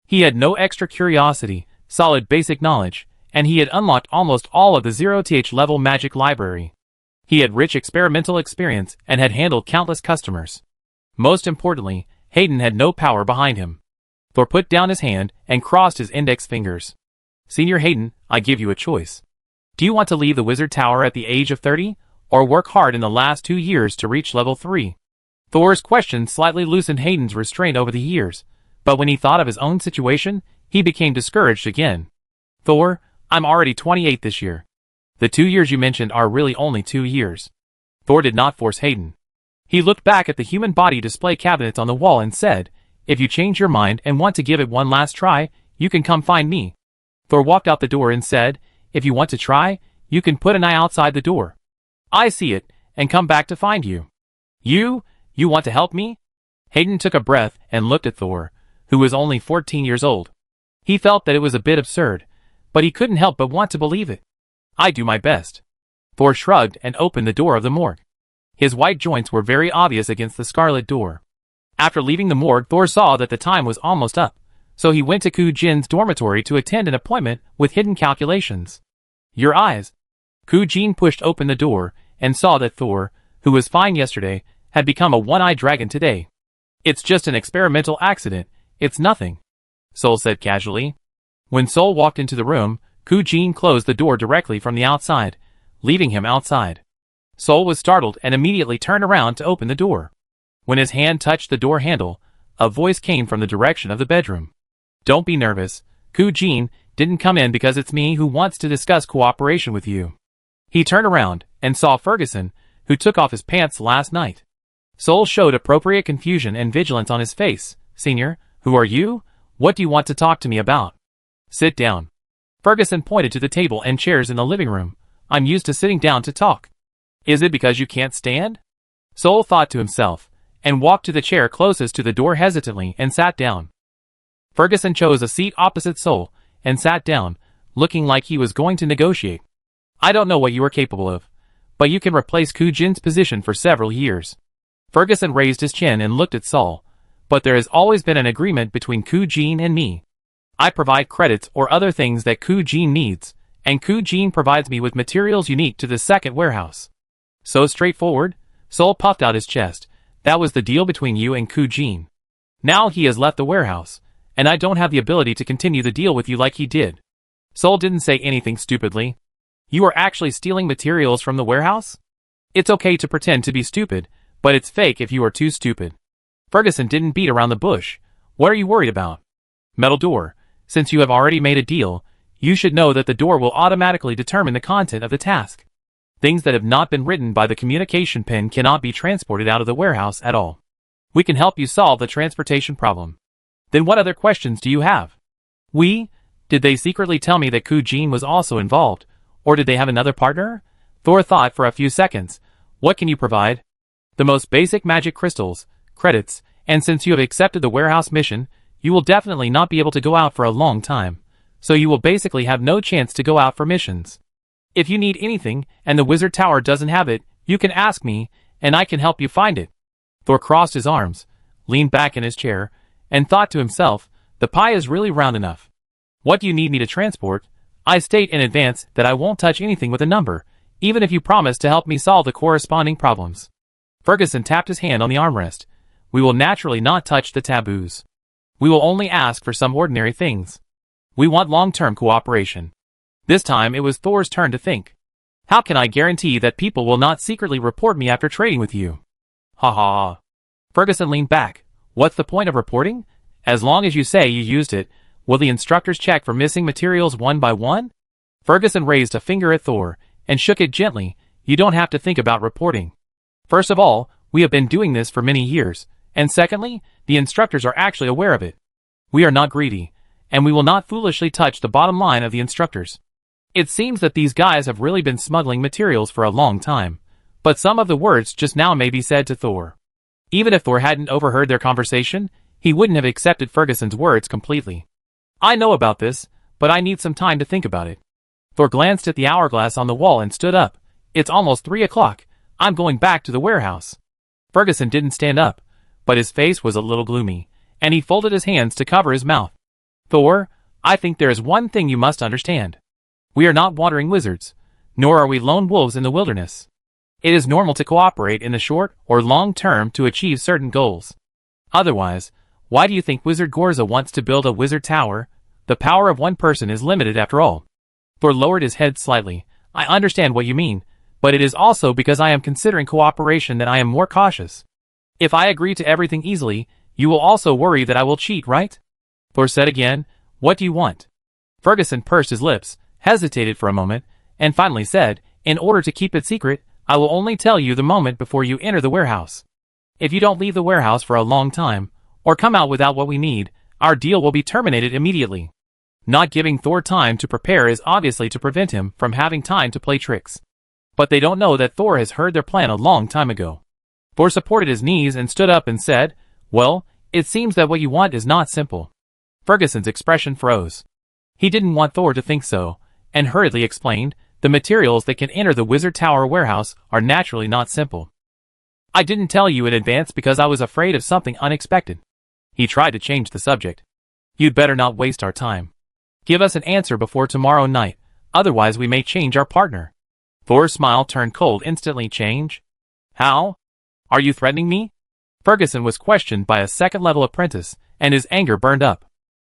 He had no extra curiosity, solid basic knowledge, and he had unlocked almost all of the 0th level magic library. He had rich experimental experience and had handled countless customers. Most importantly, Hayden had no power behind him. Thor put down his hand and crossed his index fingers. Senior Hayden, I give you a choice. Do you want to leave the wizard tower at the age of 30, or work hard in the last 2 years to reach level 3? Thor's question slightly loosened Hayden's restraint over the years, but when he thought of his own situation, he became discouraged again. Thor, I'm already 28 this year. The 2 years you mentioned are really only 2 years. Thor did not force Hayden. He looked back at the human body display cabinets on the wall and said, if you change your mind and want to give it one last try, you can come find me. Thor walked out the door and said, if you want to try, you can put an eye outside the door. I see it, and come back to find you. You want to help me? Hayden took a breath and looked at Thor, who was only 14 years old. He felt that it was a bit absurd, but he couldn't help but want to believe it. I do my best. Thor shrugged and opened the door of the morgue. His white joints were very obvious against the scarlet door. After leaving the morgue, Thor saw that the time was almost up, so he went to Ku Jin's dormitory to attend an appointment with hidden calculations. Your eyes. Ku Jin pushed open the door and saw that Thor, who was fine yesterday, had become a one-eyed dragon today. It's just an experimental accident, it's nothing, Sol said casually. When Sol walked into the room, Ku Jin closed the door directly from the outside, leaving him outside. Sol was startled and immediately turned around to open the door. When his hand touched the door handle, a voice came from the direction of the bedroom. "Don't be nervous. Ku-jin didn't come in because it's me who wants to discuss cooperation with you." He turned around and saw Ferguson, who took off his pants last night. Sol showed appropriate confusion and vigilance on his face. "Senior, who are you? What do you want to talk to me about?" "Sit down." Ferguson pointed to the table and chairs in the living room. "I'm used to sitting down to talk." "Is it because you can't stand?" Sol thought to himself, and walked to the chair closest to the door hesitantly and sat down. Ferguson chose a seat opposite Sol and sat down, looking like he was going to negotiate. "I don't know what you are capable of, but you can replace Ku-jin's position for several years." Ferguson raised his chin and looked at Sol. "But there has always been an agreement between Ku-jin and me. I provide credits or other things that Ku-jin needs, and Ku-jin provides me with materials unique to the second warehouse." "So straightforward?" Sol puffed out his chest. "That was the deal between you and Ku-jin. Now he has left the warehouse, and I don't have the ability to continue the deal with you like he did." Sol didn't say anything stupidly. "You are actually stealing materials from the warehouse? It's okay to pretend to be stupid, but it's fake if you are too stupid." Ferguson didn't beat around the bush. "What are you worried about?" "Metal door. Since you have already made a deal, you should know that the door will automatically determine the content of the task. Things that have not been written by the communication pin cannot be transported out of the warehouse at all. We can help you solve the transportation problem." "Then what other questions do you have?" Did they secretly tell me that Ku-jin was also involved, or did they have another partner?" Thor thought for a few seconds. "What can you provide?" "The most basic magic crystals, credits, and since you have accepted the warehouse mission, you will definitely not be able to go out for a long time, so you will basically have no chance to go out for missions. If you need anything, and the wizard tower doesn't have it, you can ask me, and I can help you find it." Thor crossed his arms, leaned back in his chair, and thought to himself, "The pie is really round enough. What do you need me to transport? I state in advance that I won't touch anything with a number, even if you promise to help me solve the corresponding problems." Ferguson tapped his hand on the armrest. "We will naturally not touch the taboos. We will only ask for some ordinary things. We want long-term cooperation." This time it was Thor's turn to think. "How can I guarantee that people will not secretly report me after trading with you?" "Ha ha." Ferguson leaned back. "What's the point of reporting? As long as you say you used it, will the instructors check for missing materials one by one?" Ferguson raised a finger at Thor and shook it gently. "You don't have to think about reporting. First of all, we have been doing this for many years, and secondly, the instructors are actually aware of it. We are not greedy, and we will not foolishly touch the bottom line of the instructors. It seems that these guys have really been smuggling materials for a long time, but some of the words just now may be said to Thor. Even if Thor hadn't overheard their conversation, he wouldn't have accepted Ferguson's words completely. "I know about this, but I need some time to think about it." Thor glanced at the hourglass on the wall and stood up. "It's almost 3 o'clock. I'm going back to the warehouse." Ferguson didn't stand up, but his face was a little gloomy, and he folded his hands to cover his mouth. "Thor, I think there is one thing you must understand. We are not wandering wizards, nor are we lone wolves in the wilderness. It is normal to cooperate in the short or long term to achieve certain goals. Otherwise, why do you think Wizard Gorza wants to build a wizard tower? The power of one person is limited after all." Thor lowered his head slightly. "I understand what you mean, but it is also because I am considering cooperation that I am more cautious. If I agree to everything easily, you will also worry that I will cheat, right?" Thor said again, "What do you want?" Ferguson pursed his lips, hesitated for a moment, and finally said, "In order to keep it secret, I will only tell you the moment before you enter the warehouse. If you don't leave the warehouse for a long time, or come out without what we need, our deal will be terminated immediately." Not giving Thor time to prepare is obviously to prevent him from having time to play tricks. But they don't know that Thor has heard their plan a long time ago. Thor supported his knees and stood up and said, "Well, it seems that what you want is not simple." Ferguson's expression froze. He didn't want Thor to think so, and hurriedly explained, "The materials that can enter the Wizard Tower warehouse are naturally not simple. I didn't tell you in advance because I was afraid of something unexpected." He tried to change the subject. "You'd better not waste our time. Give us an answer before tomorrow night, otherwise we may change our partner." Thor's smile turned cold instantly. "Change? How? Are you threatening me?" Ferguson was questioned by a second-level apprentice, and his anger burned up.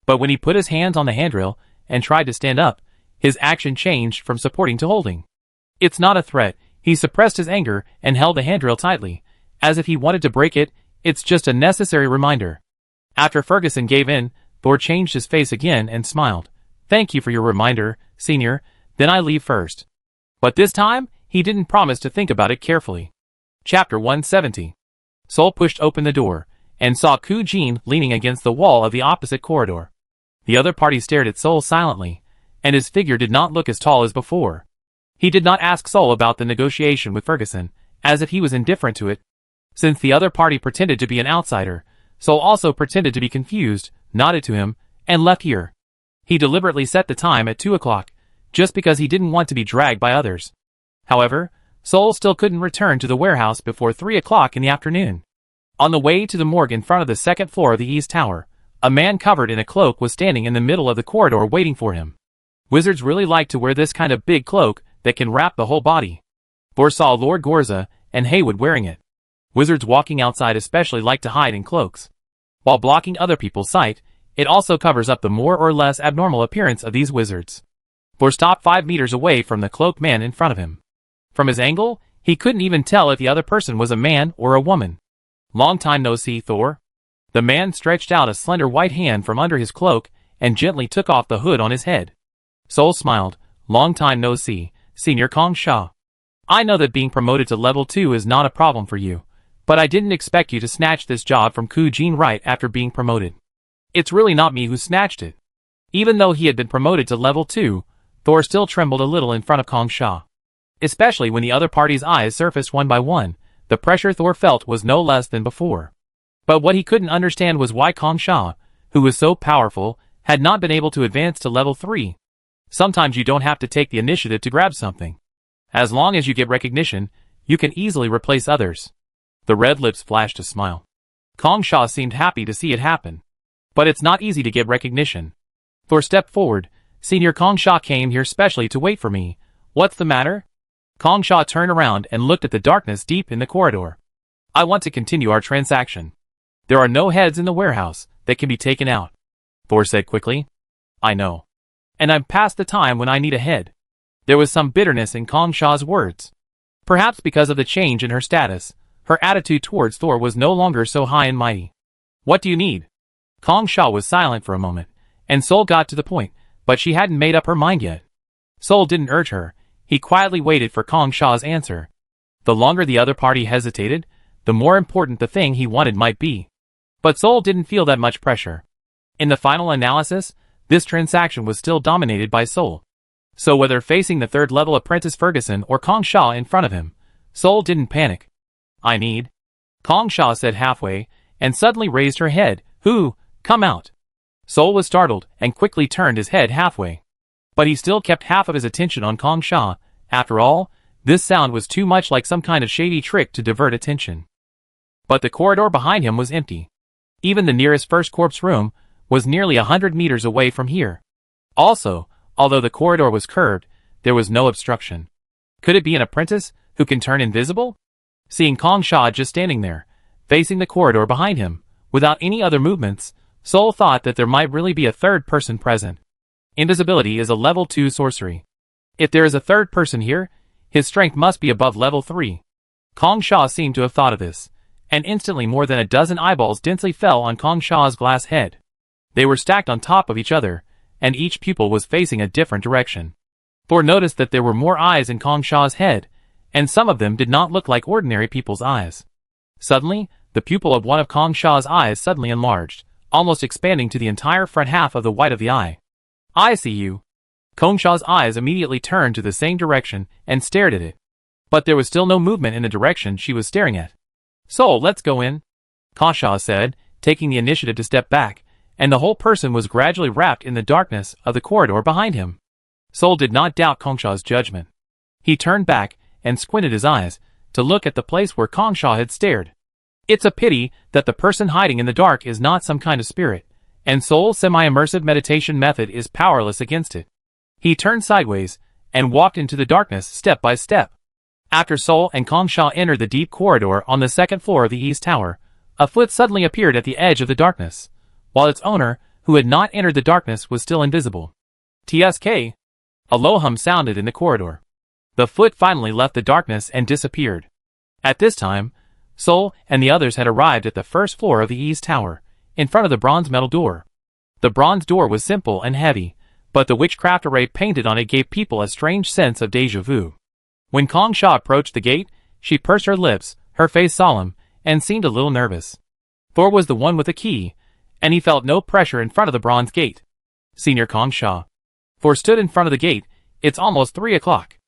But when he put his hands on the handrail and tried to stand up, his action changed from supporting to holding. "It's not a threat," He suppressed his anger and held the handrail tightly, as if he wanted to break it. It's just a necessary reminder. After Ferguson gave in, Thor changed his face again and smiled. Thank you for your reminder, Senior, then I leave first. But this time, he didn't promise to think about it carefully. Chapter 170. Sol pushed open the door, and saw Ku Jin leaning against the wall of the opposite corridor. The other party stared at Sol silently, and his figure did not look as tall as before. He did not ask Sol about the negotiation with Ferguson, as if he was indifferent to it. Since the other party pretended to be an outsider, Sol also pretended to be confused, nodded to him, and left here. He deliberately set the time at 2 o'clock, just because he didn't want to be dragged by others. However, Sol still couldn't return to the warehouse before 3 o'clock in the afternoon. On the way to the morgue in front of the second floor of the East Tower, a man covered in a cloak was standing in the middle of the corridor waiting for him. Wizards really like to wear this kind of big cloak that can wrap the whole body. Foresaw Lord Gorza and Haywood wearing it. Wizards walking outside especially like to hide in cloaks. While blocking other people's sight, it also covers up the more or less abnormal appearance of these wizards. Thor stopped 5 meters away from the cloaked man in front of him. From his angle, he couldn't even tell if the other person was a man or a woman. Long time no see, Thor. The man stretched out a slender white hand from under his cloak and gently took off the hood on his head. Sol smiled. Long time no see, Senior Kong Sha. I know that being promoted to level 2 is not a problem for you, but I didn't expect you to snatch this job from Ku Jin right after being promoted. It's really not me who snatched it. Even though he had been promoted to level 2, Thor still trembled a little in front of Kong Sha. Especially when the other party's eyes surfaced one by one, the pressure Thor felt was no less than before. But what he couldn't understand was why Kong Sha, who was so powerful, had not been able to advance to level 3. Sometimes you don't have to take the initiative to grab something. As long as you get recognition, you can easily replace others. The red lips flashed a smile. Kong Sha seemed happy to see it happen. But it's not easy to get recognition. Thor stepped forward. Senior Kong Sha came here specially to wait for me. What's the matter? Kong Sha turned around and looked at the darkness deep in the corridor. I want to continue our transaction. There are no heads in the warehouse that can be taken out, Thor said quickly. I know. And I'm past the time when I need a head. There was some bitterness in Kong Sha's words. Perhaps because of the change in her status, her attitude towards Thor was no longer so high and mighty. What do you need? Kong Sha was silent for a moment, and Sol got to the point, but she hadn't made up her mind yet. Sol didn't urge her. He quietly waited for Kong Sha's answer. The longer the other party hesitated, the more important the thing he wanted might be. But Sol didn't feel that much pressure. In the final analysis, this transaction was still dominated by Sol. So whether facing the third-level apprentice Ferguson or Kong Sha in front of him, Sol didn't panic. I need. Kong Sha said halfway, and suddenly raised her head. Who? Come out. Sol was startled and quickly turned his head halfway. But he still kept half of his attention on Kong Sha. After all, this sound was too much like some kind of shady trick to divert attention. But the corridor behind him was empty. Even the nearest first corpse room was nearly 100 meters away from here. Also, although the corridor was curved, there was no obstruction. Could it be an apprentice who can turn invisible? Seeing Kong Sha just standing there, facing the corridor behind him, without any other movements, Sol thought that there might really be a third person present. Invisibility is a level 2 sorcery. If there is a third person here, his strength must be above level 3. Kong Sha seemed to have thought of this, and instantly more than a dozen eyeballs densely fell on Kong Sha's glass head. They were stacked on top of each other, and each pupil was facing a different direction. Thor noticed that there were more eyes in Kong Sha's head, and some of them did not look like ordinary people's eyes. Suddenly, the pupil of one of Kong Sha's eyes suddenly enlarged, almost expanding to the entire front half of the white of the eye. I see you. Kong Sha's eyes immediately turned to the same direction and stared at it. But there was still no movement in the direction she was staring at. So, let's go in, Kong Sha said, taking the initiative to step back, and the whole person was gradually wrapped in the darkness of the corridor behind him. Sol did not doubt Kong Sha's judgment. He turned back and squinted his eyes to look at the place where Kong Sha had stared. It's a pity that the person hiding in the dark is not some kind of spirit, and Sol's semi-immersive meditation method is powerless against it. He turned sideways and walked into the darkness step by step. After Sol and Kong Sha entered the deep corridor on the second floor of the East Tower, a foot suddenly appeared at the edge of the darkness, while its owner, who had not entered the darkness, was still invisible. TSK. A low hum sounded in the corridor. The foot finally left the darkness and disappeared. At this time, Sol and the others had arrived at the first floor of the east tower, in front of the bronze metal door. The bronze door was simple and heavy, but the witchcraft array painted on it gave people a strange sense of déjà vu. When Kong Sha approached the gate, she pursed her lips, her face solemn, and seemed a little nervous. Thor was the one with the key, and he felt no pressure in front of the bronze gate. Senior Kong Sha. Thor stood in front of the gate. It's almost 3 o'clock.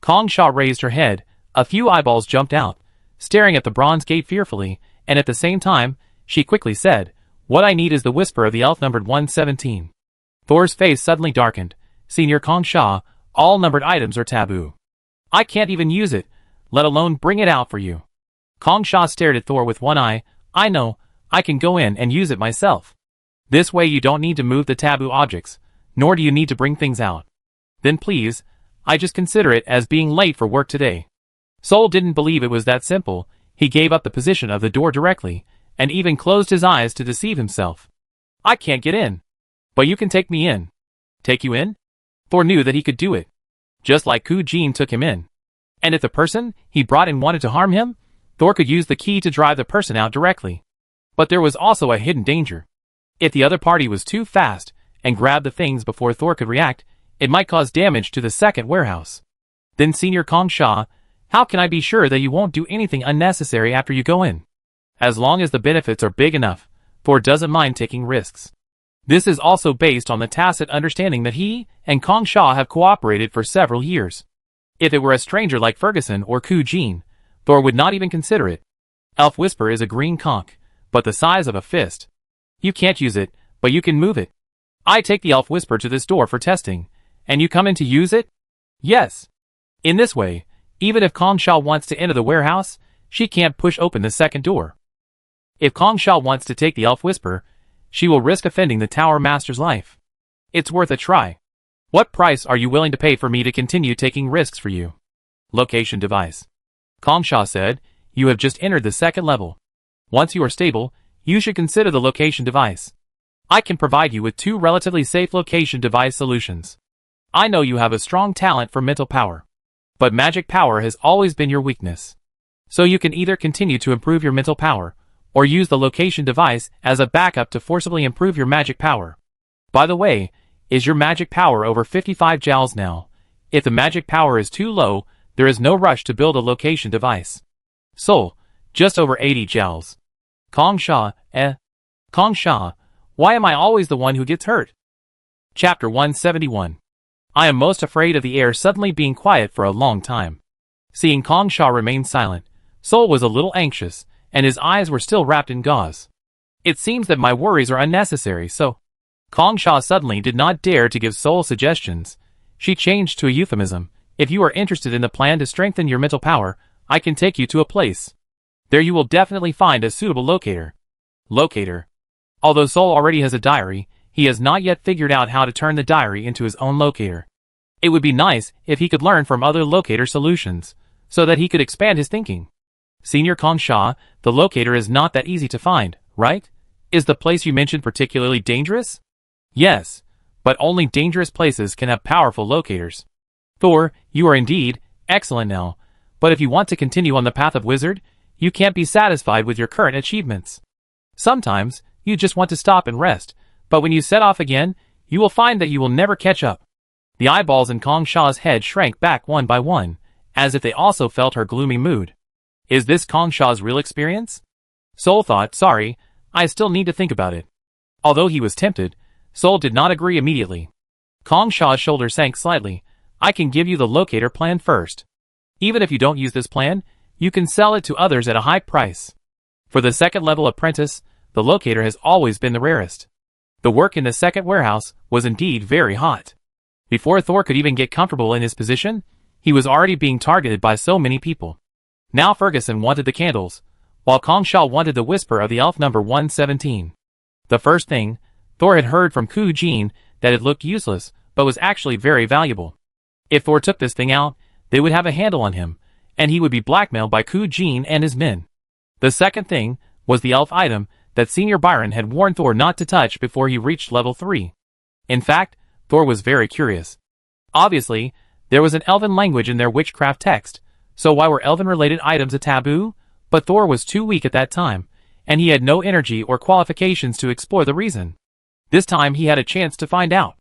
Kong Sha raised her head. A few eyeballs jumped out, staring at the bronze gate fearfully, and at the same time, she quickly said, "What I need is the whisper of the elf numbered 117. Thor's face suddenly darkened. Senior Kong Sha, all numbered items are taboo. I can't even use it, let alone bring it out for you. Kong Sha stared at Thor with one eye. I know, I can go in and use it myself. This way you don't need to move the taboo objects, nor do you need to bring things out. Then please, I just consider it as being late for work today. Sol didn't believe it was that simple. He gave up the position of the door directly, and even closed his eyes to deceive himself. I can't get in. But you can take me in. Take you in? Thor knew that he could do it. Just like Ku Jin took him in. And if the person he brought in wanted to harm him, Thor could use the key to drive the person out directly. But there was also a hidden danger. If the other party was too fast and grabbed the things before Thor could react, it might cause damage to the second warehouse. Then Senior Kong Sha, how can I be sure that you won't do anything unnecessary after you go in? As long as the benefits are big enough, Thor doesn't mind taking risks. This is also based on the tacit understanding that he and Kong Sha have cooperated for several years. If it were a stranger like Ferguson or Ku Jin, Thor would not even consider it. Elf Whisper is a green conch, but the size of a fist. You can't use it, but you can move it. I take the Elf Whisper to this door for testing, and you come in to use it? Yes. In this way, even if Kong Sha wants to enter the warehouse, she can't push open the second door. If Kong Sha wants to take the Elf Whisper, she will risk offending the Tower Master's life. It's worth a try. What price are you willing to pay for me to continue taking risks for you? Location device. Kong Sha said, you have just entered the second level. Once you are stable, you should consider the location device. I can provide you with 2 relatively safe location device solutions. I know you have a strong talent for mental power, but magic power has always been your weakness. So you can either continue to improve your mental power, or use the location device as a backup to forcibly improve your magic power. By the way, is your magic power over 55 joules now? If the magic power is too low, there is no rush to build a location device. Sol, just over 80 joules. Kong Sha, Kong Sha, why am I always the one who gets hurt? Chapter 171. I am most afraid of the air suddenly being quiet for a long time. Seeing Kong Sha remain silent, Sol was a little anxious, and his eyes were still wrapped in gauze. It seems that my worries are unnecessary, so... Kong Sha suddenly did not dare to give Sol suggestions. She changed to a euphemism. If you are interested in the plan to strengthen your mental power, I can take you to a place. There you will definitely find a suitable locator. Locator. Although Sol already has a diary, he has not yet figured out how to turn the diary into his own locator. It would be nice if he could learn from other locator solutions, so that he could expand his thinking. Senior Kong Sha, the locator is not that easy to find, right? Is the place you mentioned particularly dangerous? Yes, but only dangerous places can have powerful locators. Thor, you are indeed excellent now, but if you want to continue on the path of wizard, you can't be satisfied with your current achievements. Sometimes, you just want to stop and rest, but when you set off again, you will find that you will never catch up. The eyeballs in Kong Sha's head shrank back one by one, as if they also felt her gloomy mood. Is this Kong Sha's real experience? Sol thought, sorry, I still need to think about it. Although he was tempted, Sol did not agree immediately. Kong Sha's shoulder sank slightly. I can give you the locator plan first. Even if you don't use this plan, you can sell it to others at a high price. For the second level apprentice, the locator has always been the rarest. The work in the second warehouse was indeed very hot. Before Thor could even get comfortable in his position, he was already being targeted by so many people. Now Ferguson wanted the candles, while Kong Sha wanted the whisper of the elf number 117. The first thing, Thor had heard from Ku Jin that it looked useless, but was actually very valuable. If Thor took this thing out, they would have a handle on him, and he would be blackmailed by Ku Jin and his men. The second thing was the elf item that Senior Byron had warned Thor not to touch before he reached level 3. In fact, Thor was very curious. Obviously, There was an elven language in their witchcraft text, so why were elven-related items a taboo? But Thor was too weak at that time, and he had no energy or qualifications to explore the reason. This time he had a chance to find out.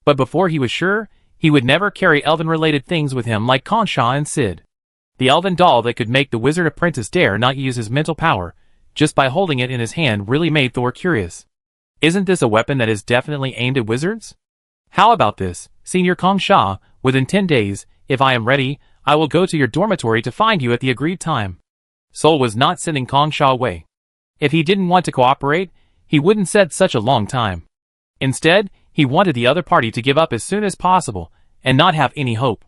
But before he was sure, he would never carry elven-related things with him like Conshaw and Sid. The elven doll that could make the wizard apprentice dare not use his mental power, just by holding it in his hand, really made Thor curious. Isn't this a weapon that is definitely aimed at wizards? How about this, Senior Conshaw? Within 10 days, if I am ready, I will go to your dormitory to find you at the agreed time. Sol was not sending Conshaw away. If he didn't want to cooperate, he wouldn't set such a long time. Instead, he wanted the other party to give up as soon as possible, and not have any hope.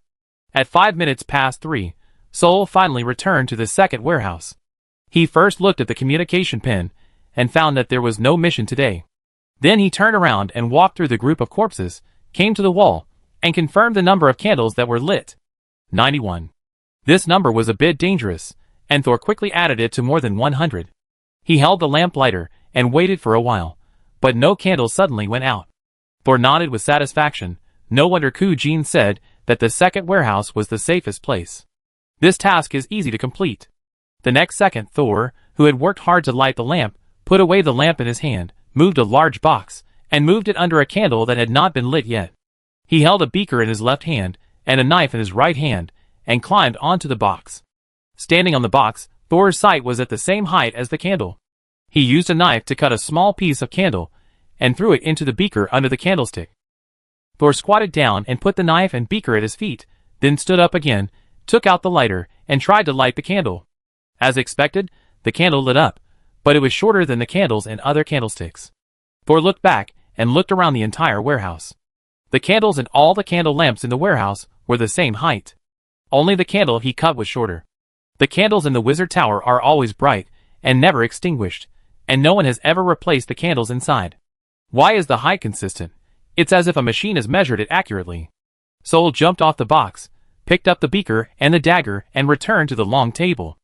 At 5 minutes past 3, Sol finally returned to the second warehouse. He first looked at the communication pin, and found that there was no mission today. Then he turned around and walked through the group of corpses, came to the wall, and confirmed the number of candles that were lit. 91. This number was a bit dangerous, and Thor quickly added it to more than 100. He held the lamp lighter, and waited for a while, but no candles suddenly went out. Thor nodded with satisfaction. No wonder Ku-jin said that the second warehouse was the safest place. This task is easy to complete. The next second, Thor, who had worked hard to light the lamp, put away the lamp in his hand, moved a large box, and moved it under a candle that had not been lit yet. He held a beaker in his left hand, and a knife in his right hand, and climbed onto the box. Standing on the box, Thor's sight was at the same height as the candle. He used a knife to cut a small piece of candle, and threw it into the beaker under the candlestick. Thor squatted down and put the knife and beaker at his feet, then stood up again, took out the lighter, and tried to light the candle. As expected, the candle lit up, but it was shorter than the candles in other candlesticks. Thor looked back, and looked around the entire warehouse. The candles and all the candle lamps in the warehouse were the same height. Only the candle he cut was shorter. The candles in the wizard tower are always bright, and never extinguished, and no one has ever replaced the candles inside. Why is the height consistent? It's as if a machine has measured it accurately. Sol jumped off the box, picked up the beaker and the dagger, and returned to the long table.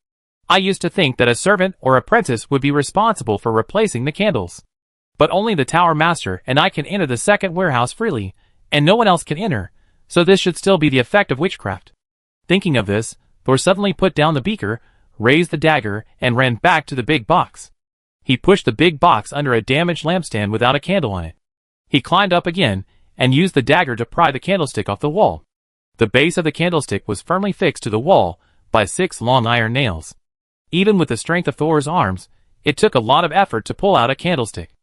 I used to think that a servant or apprentice would be responsible for replacing the candles. But only the tower master and I can enter the second warehouse freely, and no one else can enter, so this should still be the effect of witchcraft. Thinking of this, Thor suddenly put down the beaker, raised the dagger, and ran back to the big box. He pushed the big box under a damaged lampstand without a candle on it. He climbed up again, and used the dagger to pry the candlestick off the wall. The base of the candlestick was firmly fixed to the wall by 6 long iron nails. Even with the strength of Thor's arms, it took a lot of effort to pull out a candlestick.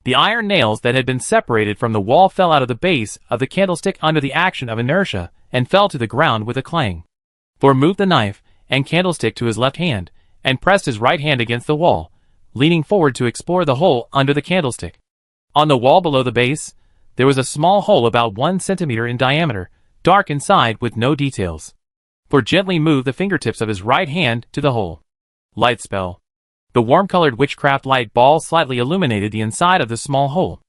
The iron nails that had been separated from the wall fell out of the base of the candlestick under the action of inertia, and fell to the ground with a clang. Thor moved the knife and candlestick to his left hand, and pressed his right hand against the wall, leaning forward to explore the hole under the candlestick. On the wall below the base, there was a small hole about 1 centimeter in diameter, dark inside with no details. Thor gently moved the fingertips of his right hand to the hole. Light spell. The warm-colored witchcraft light ball slightly illuminated the inside of the small hole.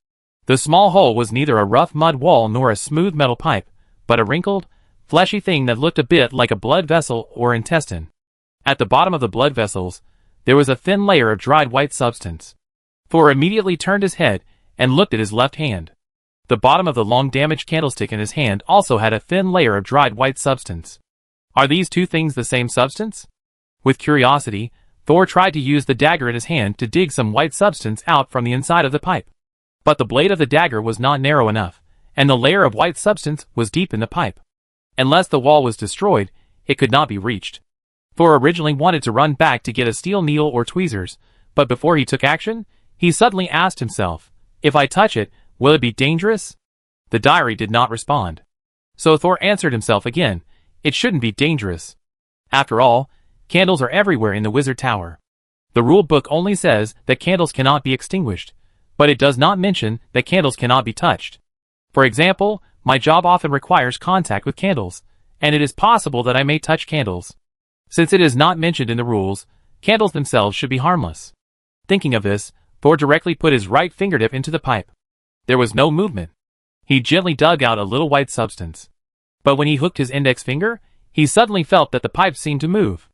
The small hole was neither a rough mud wall nor a smooth metal pipe, but a wrinkled, fleshy thing that looked a bit like a blood vessel or intestine. At the bottom of the blood vessels, there was a thin layer of dried white substance. Thor immediately turned his head and looked at his left hand. The bottom of the long damaged candlestick in his hand also had a thin layer of dried white substance. Are these two things the same substance? With curiosity, Thor tried to use the dagger in his hand to dig some white substance out from the inside of the pipe. But the blade of the dagger was not narrow enough, and the layer of white substance was deep in the pipe. Unless the wall was destroyed, it could not be reached. Thor originally wanted to run back to get a steel needle or tweezers, but before he took action, he suddenly asked himself, if I touch it, will it be dangerous? The diary did not respond. So Thor answered himself again, it shouldn't be dangerous. After all, candles are everywhere in the wizard tower. The rule book only says that candles cannot be extinguished, but it does not mention that candles cannot be touched. For example, my job often requires contact with candles, and it is possible that I may touch candles. Since it is not mentioned in the rules, candles themselves should be harmless. Thinking of this, Thor directly put his right fingertip into the pipe. There was no movement. He gently dug out a little white substance. But when he hooked his index finger, he suddenly felt that the pipe seemed to move.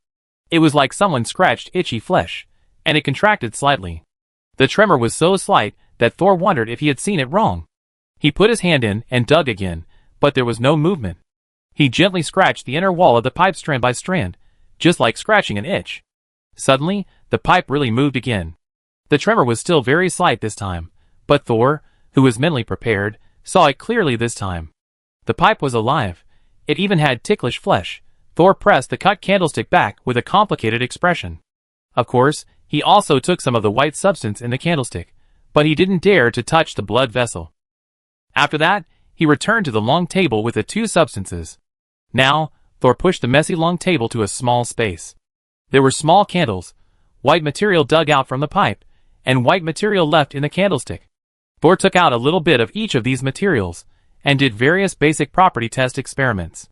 It was like someone scratched itchy flesh, and it contracted slightly. The tremor was so slight that Thor wondered if he had seen it wrong. He put his hand in and dug again, but there was no movement. He gently scratched the inner wall of the pipe strand by strand, just like scratching an itch. Suddenly, the pipe really moved again. The tremor was still very slight this time, but Thor, who was mentally prepared, saw it clearly this time. The pipe was alive. It even had ticklish flesh. Thor pressed the cut candlestick back with a complicated expression. Of course, he also took some of the white substance in the candlestick, but he didn't dare to touch the blood vessel. After that, he returned to the long table with the two substances. Now, Thor pushed the messy long table to a small space. There were small candles, white material dug out from the pipe, and white material left in the candlestick. Thor took out a little bit of each of these materials, and did various basic property test experiments.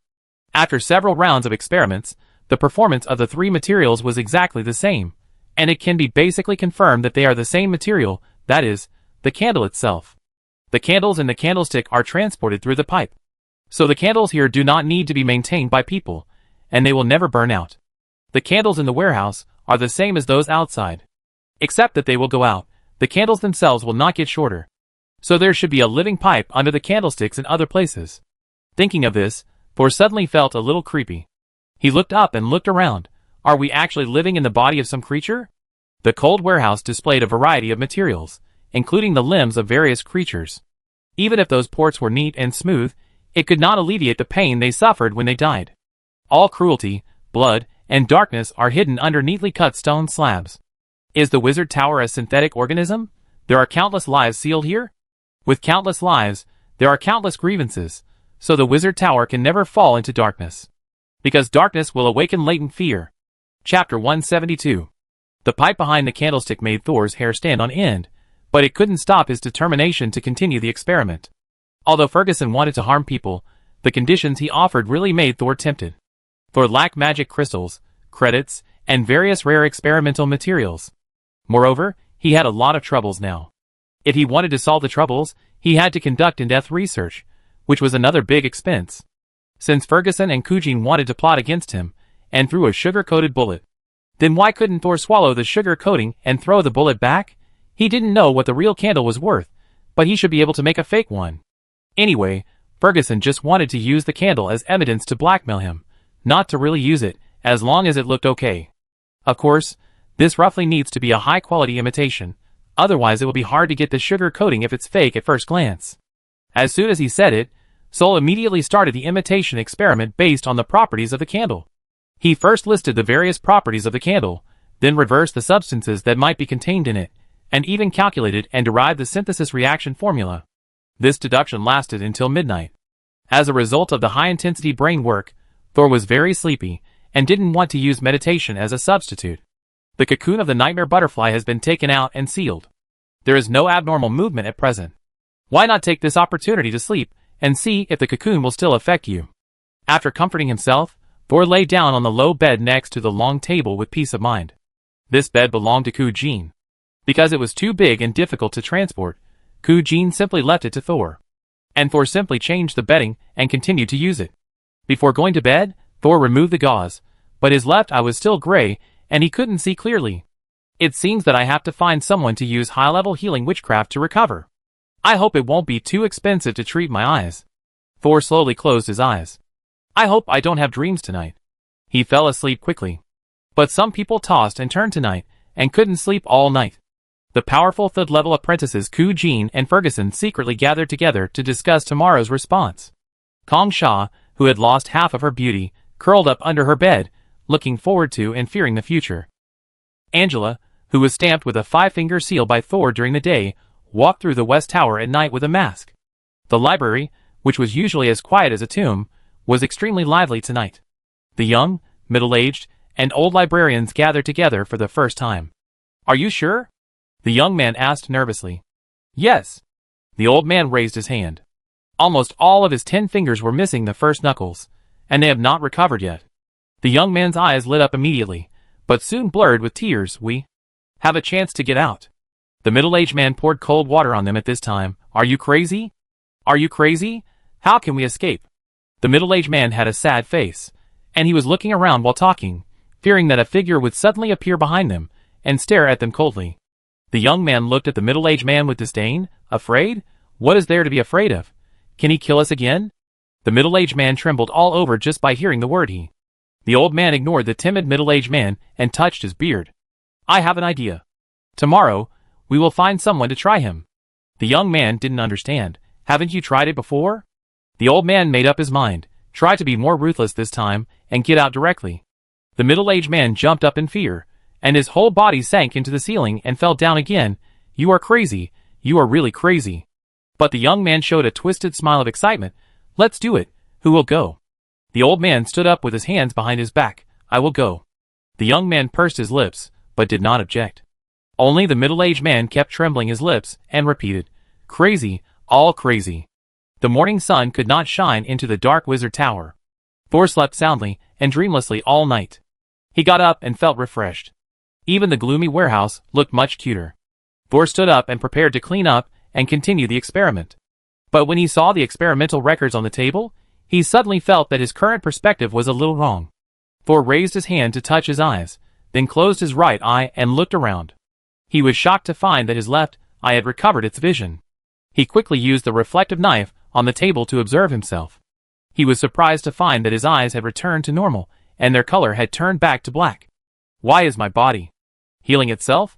After several rounds of experiments, the performance of the three materials was exactly the same, and it can be basically confirmed that they are the same material, that is, the candle itself. The candles in the candlestick are transported through the pipe. So the candles here do not need to be maintained by people, and they will never burn out. The candles in the warehouse are the same as those outside. Except that they will go out, the candles themselves will not get shorter. So there should be a living pipe under the candlesticks in other places. Thinking of this, Thor suddenly felt a little creepy. He looked up and looked around. Are we actually living in the body of some creature? The cold warehouse displayed a variety of materials, including the limbs of various creatures. Even if those ports were neat and smooth, it could not alleviate the pain they suffered when they died. All cruelty, blood, and darkness are hidden under neatly cut stone slabs. Is the wizard tower a synthetic organism? There are countless lives sealed here? With countless lives, there are countless grievances, so the wizard tower can never fall into darkness. Because darkness will awaken latent fear. Chapter 172. The pipe behind the candlestick made Thor's hair stand on end, but it couldn't stop his determination to continue the experiment. Although Ferguson wanted to harm people, the conditions he offered really made Thor tempted. Thor lacked magic crystals, credits, and various rare experimental materials. Moreover, he had a lot of troubles now. If he wanted to solve the troubles, he had to conduct in-depth research, which was another big expense. Since Ferguson and Kujin wanted to plot against him, and threw a sugar-coated bullet, then why couldn't Thor swallow the sugar coating and throw the bullet back? He didn't know what the real candle was worth, but he should be able to make a fake one. Anyway, Ferguson just wanted to use the candle as evidence to blackmail him, not to really use it, as long as it looked okay. Of course, this roughly needs to be a high-quality imitation, otherwise it will be hard to get the sugar coating if it's fake at first glance. As soon as he said it, Sol immediately started the imitation experiment based on the properties of the candle. He first listed the various properties of the candle, then reversed the substances that might be contained in it, and even calculated and derived the synthesis reaction formula. This deduction lasted until midnight. As a result of the high-intensity brain work, Thor was very sleepy, and didn't want to use meditation as a substitute. The cocoon of the nightmare butterfly has been taken out and sealed. There is no abnormal movement at present. Why not take this opportunity to sleep, and see if the cocoon will still affect you? After comforting himself, Thor lay down on the low bed next to the long table with peace of mind. This bed belonged to Kujin. Because it was too big and difficult to transport, Kujin simply left it to Thor. And Thor simply changed the bedding and continued to use it. Before going to bed, Thor removed the gauze, but his left eye was still gray, and he couldn't see clearly. It seems that I have to find someone to use high-level healing witchcraft to recover. I hope it won't be too expensive to treat my eyes. Thor slowly closed his eyes. I hope I don't have dreams tonight. He fell asleep quickly. But some people tossed and turned tonight, and couldn't sleep all night. The powerful third-level apprentices Kujin and Ferguson secretly gathered together to discuss tomorrow's response. Kong Sha, who had lost half of her beauty, curled up under her bed, looking forward to and fearing the future. Angela, who was stamped with a 5-finger seal by Thor during the day, walked through the West Tower at night with a mask. The library, which was usually as quiet as a tomb, was extremely lively tonight. The young, middle-aged, and old librarians gathered together for the first time. Are you sure? The young man asked nervously. Yes. The old man raised his hand. Almost all of his 10 fingers were missing the first knuckles, and they have not recovered yet. The young man's eyes lit up immediately, but soon blurred with tears. We have a chance to get out. The middle-aged man poured cold water on them at this time. Are you crazy? Are you crazy? How can we escape? The middle-aged man had a sad face, and he was looking around while talking, fearing that a figure would suddenly appear behind them and stare at them coldly. The young man looked at the middle-aged man with disdain. Afraid? What is there to be afraid of? Can he kill us again? The middle-aged man trembled all over just by hearing the word he. The old man ignored the timid middle-aged man and touched his beard. I have an idea. Tomorrow, we will find someone to try him. The young man didn't understand. Haven't you tried it before? The old man made up his mind. Try to be more ruthless this time and get out directly. The middle-aged man jumped up in fear, and his whole body sank into the ceiling and fell down again. You are crazy. You are really crazy. But the young man showed a twisted smile of excitement. Let's do it. Who will go? The old man stood up with his hands behind his back. I will go. The young man pursed his lips, but did not object. Only the middle-aged man kept trembling his lips and repeated, crazy, all crazy. The morning sun could not shine into the dark wizard tower. Thor slept soundly and dreamlessly all night. He got up and felt refreshed. Even the gloomy warehouse looked much cuter. Thor stood up and prepared to clean up and continue the experiment. But when he saw the experimental records on the table, he suddenly felt that his current perspective was a little wrong. Thor raised his hand to touch his eyes, then closed his right eye and looked around. He was shocked to find that his left eye had recovered its vision. He quickly used the reflective knife on the table to observe himself. He was surprised to find that his eyes had returned to normal, and their color had turned back to black. Why is my body healing itself?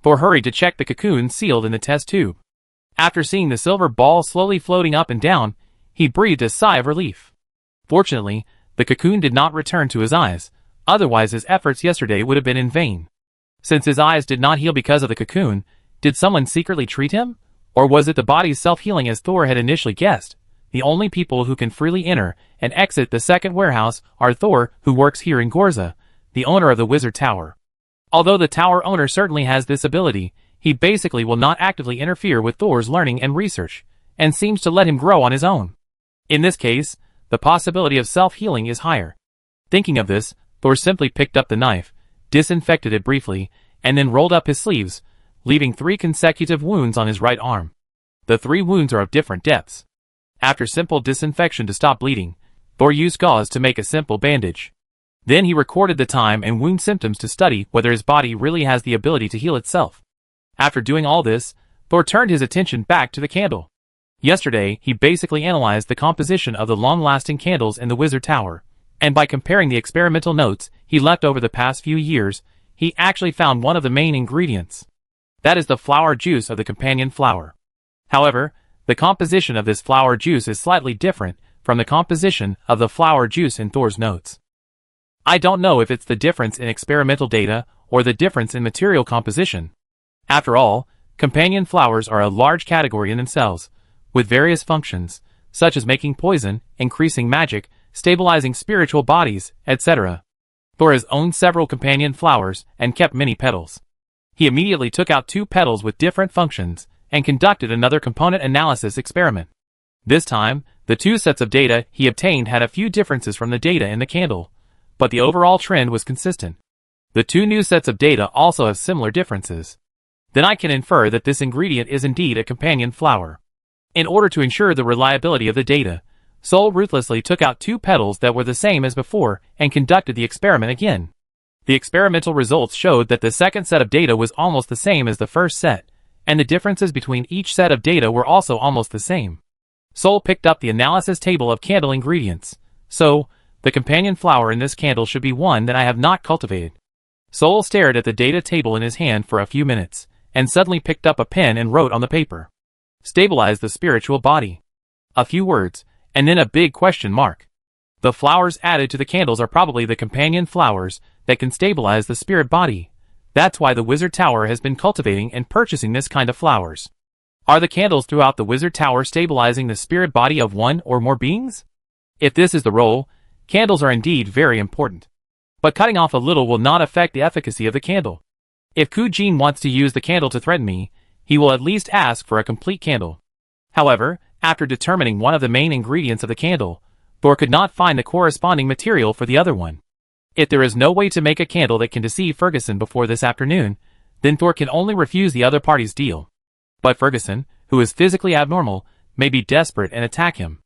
Thor hurried to check the cocoon sealed in the test tube. After seeing the silver ball slowly floating up and down, he breathed a sigh of relief. Fortunately, the cocoon did not return to his eyes, otherwise his efforts yesterday would have been in vain. Since his eyes did not heal because of the cocoon, did someone secretly treat him? Or was it the body's self-healing as Thor had initially guessed? The only people who can freely enter and exit the second warehouse are Thor, who works here in Gorza, the owner of the Wizard Tower. Although the tower owner certainly has this ability, he basically will not actively interfere with Thor's learning and research, and seems to let him grow on his own. In this case, the possibility of self-healing is higher. Thinking of this, Thor simply picked up the knife, disinfected it briefly, and then rolled up his sleeves, leaving 3 consecutive wounds on his right arm. The 3 wounds are of different depths. After simple disinfection to stop bleeding, Thor used gauze to make a simple bandage. Then he recorded the time and wound symptoms to study whether his body really has the ability to heal itself. After doing all this, Thor turned his attention back to the candle. Yesterday, he basically analyzed the composition of the long-lasting candles in the Wizard Tower, and by comparing the experimental notes he left over the past few years, he actually found one of the main ingredients. That is the flower juice of the companion flower. However, the composition of this flower juice is slightly different from the composition of the flower juice in Thor's notes. I don't know if it's the difference in experimental data or the difference in material composition. After all, companion flowers are a large category in themselves, with various functions, such as making poison, increasing magic, stabilizing spiritual bodies, etc. Thor has owned several companion flowers and kept many petals. He immediately took out 2 petals with different functions and conducted another component analysis experiment. This time, the 2 sets of data he obtained had a few differences from the data in the candle, but the overall trend was consistent. The 2 new sets of data also have similar differences. Then I can infer that this ingredient is indeed a companion flower. In order to ensure the reliability of the data, Sol ruthlessly took out 2 petals that were the same as before and conducted the experiment again. The experimental results showed that the second set of data was almost the same as the first set, and the differences between each set of data were also almost the same. Sol picked up the analysis table of candle ingredients. So, the companion flower in this candle should be one that I have not cultivated. Sol stared at the data table in his hand for a few minutes, and suddenly picked up a pen and wrote on the paper. Stabilize the spiritual body. A few words, and then a big question mark. The flowers added to the candles are probably the companion flowers that can stabilize the spirit body. That's why the Wizard Tower has been cultivating and purchasing this kind of flowers. Are the candles throughout the Wizard Tower stabilizing the spirit body of one or more beings? If this is the role, candles are indeed very important. But cutting off a little will not affect the efficacy of the candle. If Kujin wants to use the candle to threaten me, he will at least ask for a complete candle. However, after determining one of the main ingredients of the candle, Thor could not find the corresponding material for the other one. If there is no way to make a candle that can deceive Ferguson before this afternoon, then Thor can only refuse the other party's deal. But Ferguson, who is physically abnormal, may be desperate and attack him.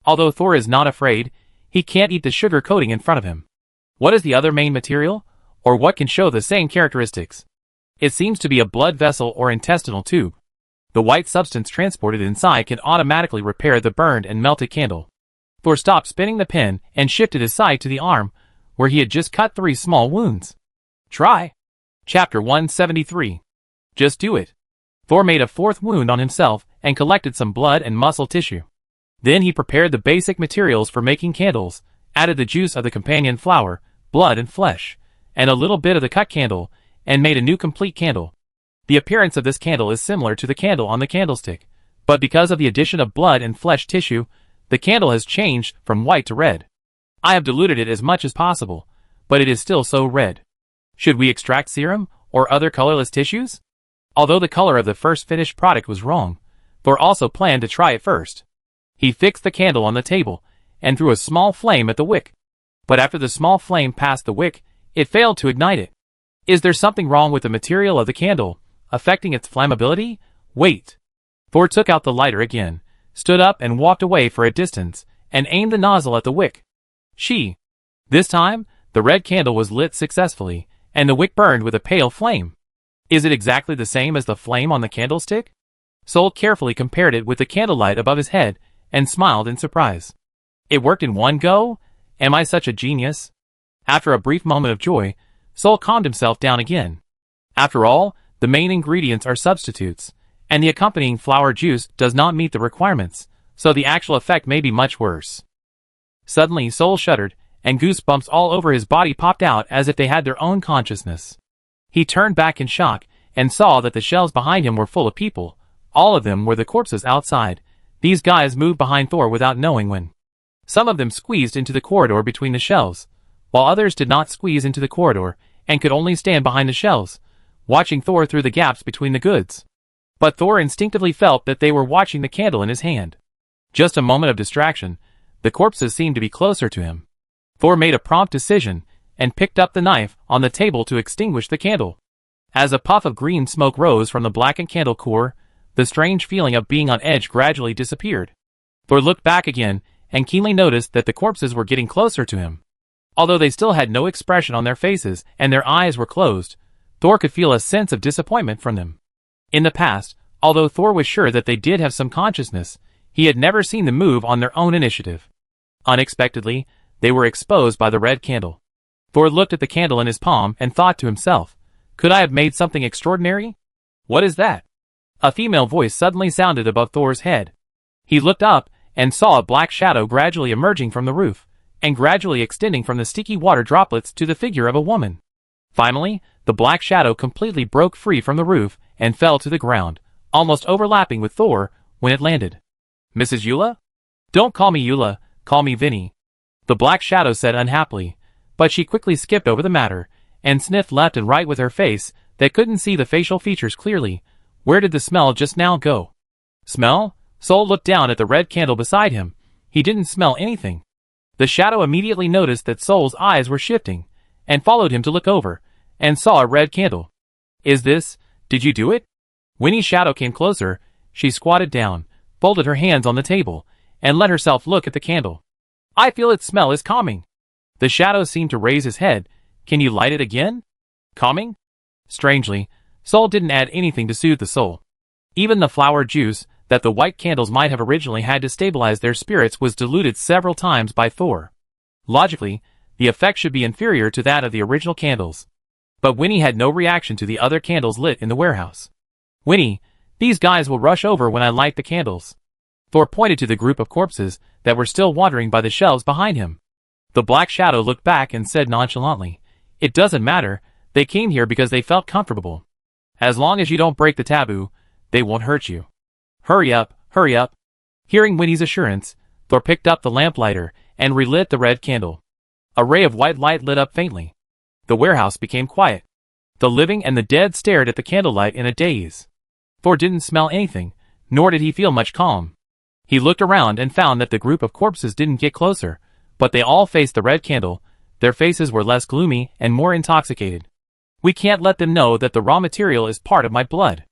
Although Thor is not afraid, he can't eat the sugar coating in front of him. What is the other main material, or what can show the same characteristics? It seems to be a blood vessel or intestinal tube. The white substance transported inside can automatically repair the burned and melted candle. Thor stopped spinning the pin and shifted his sight to the arm, where he had just cut 3 small wounds. Try. Chapter 173. Just do it. Thor made a 4th wound on himself and collected some blood and muscle tissue. Then he prepared the basic materials for making candles, added the juice of the companion flower, blood and flesh, and a little bit of the cut candle, and made a new complete candle. The appearance of this candle is similar to the candle on the candlestick, but because of the addition of blood and flesh tissue, the candle has changed from white to red. I have diluted it as much as possible, but it is still so red. Should we extract serum or other colorless tissues? Although the color of the first finished product was wrong, Thor also planned to try it first. He fixed the candle on the table and threw a small flame at the wick. But after the small flame passed the wick, it failed to ignite it. Is there something wrong with the material of the candle, affecting its flammability? Wait. Thor took out the lighter again, stood up and walked away for a distance, and aimed the nozzle at the wick. This time, the red candle was lit successfully, and the wick burned with a pale flame. Is it exactly the same as the flame on the candlestick? Sol carefully compared it with the candlelight above his head, and smiled in surprise. It worked in one go? Am I such a genius? After a brief moment of joy, Sol calmed himself down again. After all, the main ingredients are substitutes, and the accompanying flower juice does not meet the requirements, so the actual effect may be much worse. Suddenly Sol shuddered, and goosebumps all over his body popped out as if they had their own consciousness. He turned back in shock, and saw that the shelves behind him were full of people. All of them were the corpses outside. These guys moved behind Thor without knowing when. Some of them squeezed into the corridor between the shelves, while others did not squeeze into the corridor, and could only stand behind the shelves, watching Thor through the gaps between the goods. But Thor instinctively felt that they were watching the candle in his hand. Just a moment of distraction, the corpses seemed to be closer to him. Thor made a prompt decision, and picked up the knife on the table to extinguish the candle. As a puff of green smoke rose from the blackened candle core, the strange feeling of being on edge gradually disappeared. Thor looked back again, and keenly noticed that the corpses were getting closer to him. Although they still had no expression on their faces and their eyes were closed, Thor could feel a sense of disappointment from them. In the past, although Thor was sure that they did have some consciousness, he had never seen them move on their own initiative. Unexpectedly, they were exposed by the red candle. Thor looked at the candle in his palm and thought to himself, could I have made something extraordinary? What is that? A female voice suddenly sounded above Thor's head. He looked up and saw a black shadow gradually emerging from the roof, and gradually extending from the sticky water droplets to the figure of a woman. Finally, the black shadow completely broke free from the roof and fell to the ground, almost overlapping with Thor when it landed. Mrs. Eula? Don't call me Eula, call me Vinny, the black shadow said unhappily, but she quickly skipped over the matter, and sniffed left and right with her face that couldn't see the facial features clearly. Where did the smell just now go? Smell? Sol looked down at the red candle beside him. He didn't smell anything. The shadow immediately noticed that Sol's eyes were shifting, and followed him to look over, and saw a red candle. Did you do it? Winnie's shadow came closer. She squatted down, folded her hands on the table, and let herself look at the candle. I feel its smell is calming. The shadow seemed to raise his head. Can you light it again? Calming? Strangely, Sol didn't add anything to soothe the soul. Even the flower juice that the white candles might have originally had to stabilize their spirits was diluted several times by Thor. Logically, the effect should be inferior to that of the original candles. But Winnie had no reaction to the other candles lit in the warehouse. Winnie, these guys will rush over when I light the candles. Thor pointed to the group of corpses that were still wandering by the shelves behind him. The black shadow looked back and said nonchalantly, It doesn't matter, they came here because they felt comfortable. As long as you don't break the taboo, they won't hurt you. Hurry up, hurry up. Hearing Winnie's assurance, Thor picked up the lamplighter and relit the red candle. A ray of white light lit up faintly. The warehouse became quiet. The living and the dead stared at the candlelight in a daze. Thor didn't smell anything, nor did he feel much calm. He looked around and found that the group of corpses didn't get closer, but they all faced the red candle. Their faces were less gloomy and more intoxicated. We can't let them know that the raw material is part of my blood.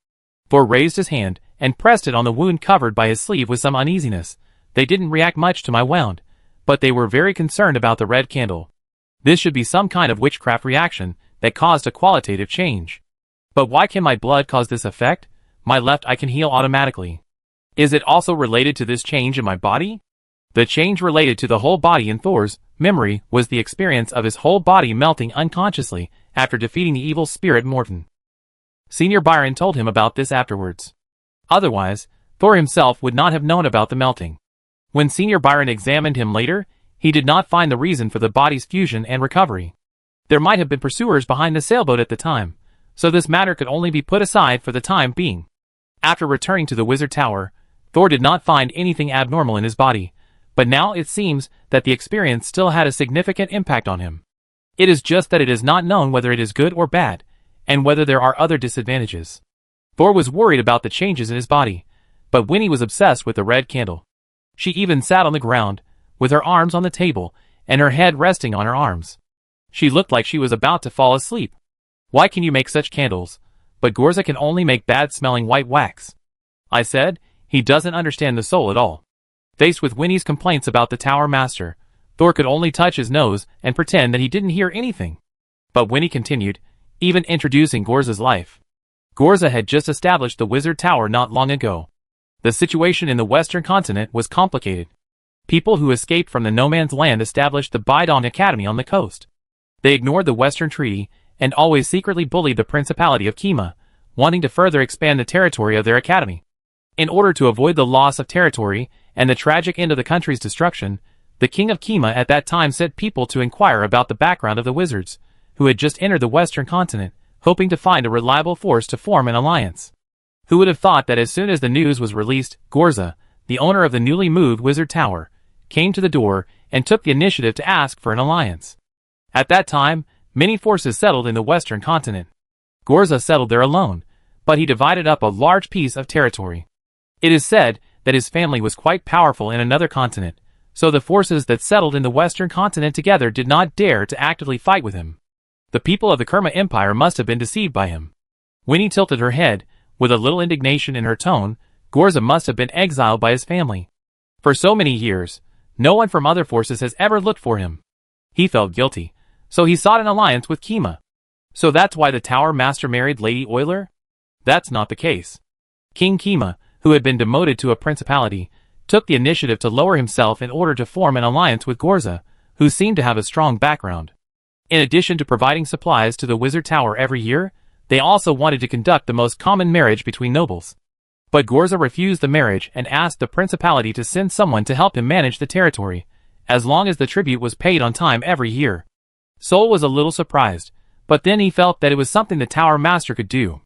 Thor raised his hand and pressed it on the wound covered by his sleeve with some uneasiness. They didn't react much to my wound, but they were very concerned about the red candle. This should be some kind of witchcraft reaction that caused a qualitative change. But why can my blood cause this effect? My left eye can heal automatically. Is it also related to this change in my body? The change related to the whole body in Thor's memory was the experience of his whole body melting unconsciously after defeating the evil spirit Morton. Senior Byron told him about this afterwards. Otherwise, Thor himself would not have known about the melting. When Senior Byron examined him later, he did not find the reason for the body's fusion and recovery. There might have been pursuers behind the sailboat at the time, so this matter could only be put aside for the time being. After returning to the Wizard Tower, Thor did not find anything abnormal in his body, but now it seems that the experience still had a significant impact on him. It is just that it is not known whether it is good or bad, and whether there are other disadvantages. Thor was worried about the changes in his body, but Winnie was obsessed with the red candle. She even sat on the ground, with her arms on the table, and her head resting on her arms. She looked like she was about to fall asleep. Why can you make such candles, but Gorza can only make bad-smelling white wax? I said, he doesn't understand the soul at all. Faced with Winnie's complaints about the Tower Master, Thor could only touch his nose and pretend that he didn't hear anything. But Winnie continued, even introducing Gorza's life. Gorza had just established the Wizard Tower not long ago. The situation in the Western continent was complicated. People who escaped from the No Man's Land established the Bidong Academy on the coast. They ignored the Western Treaty and always secretly bullied the Principality of Kima, wanting to further expand the territory of their academy. In order to avoid the loss of territory and the tragic end of the country's destruction, the King of Kima at that time sent people to inquire about the background of the wizards, who had just entered the Western continent, hoping to find a reliable force to form an alliance. Who would have thought that as soon as the news was released, Gorza, the owner of the newly moved Wizard Tower, came to the door and took the initiative to ask for an alliance. At that time, many forces settled in the Western continent. Gorza settled there alone, but he divided up a large piece of territory. It is said that his family was quite powerful in another continent, so the forces that settled in the Western continent together did not dare to actively fight with him. The people of the Kerma Empire must have been deceived by him. Winnie tilted her head, with a little indignation in her tone. Gorza must have been exiled by his family. For so many years, no one from other forces has ever looked for him. He felt guilty, so he sought an alliance with Kima. So that's why the Tower Master married Lady Euler? That's not the case. King Kima, who had been demoted to a principality, took the initiative to lower himself in order to form an alliance with Gorza, who seemed to have a strong background. In addition to providing supplies to the Wizard Tower every year, they also wanted to conduct the most common marriage between nobles. But Gorza refused the marriage and asked the principality to send someone to help him manage the territory, as long as the tribute was paid on time every year. Sol was a little surprised, but then he felt that it was something the Tower Master could do.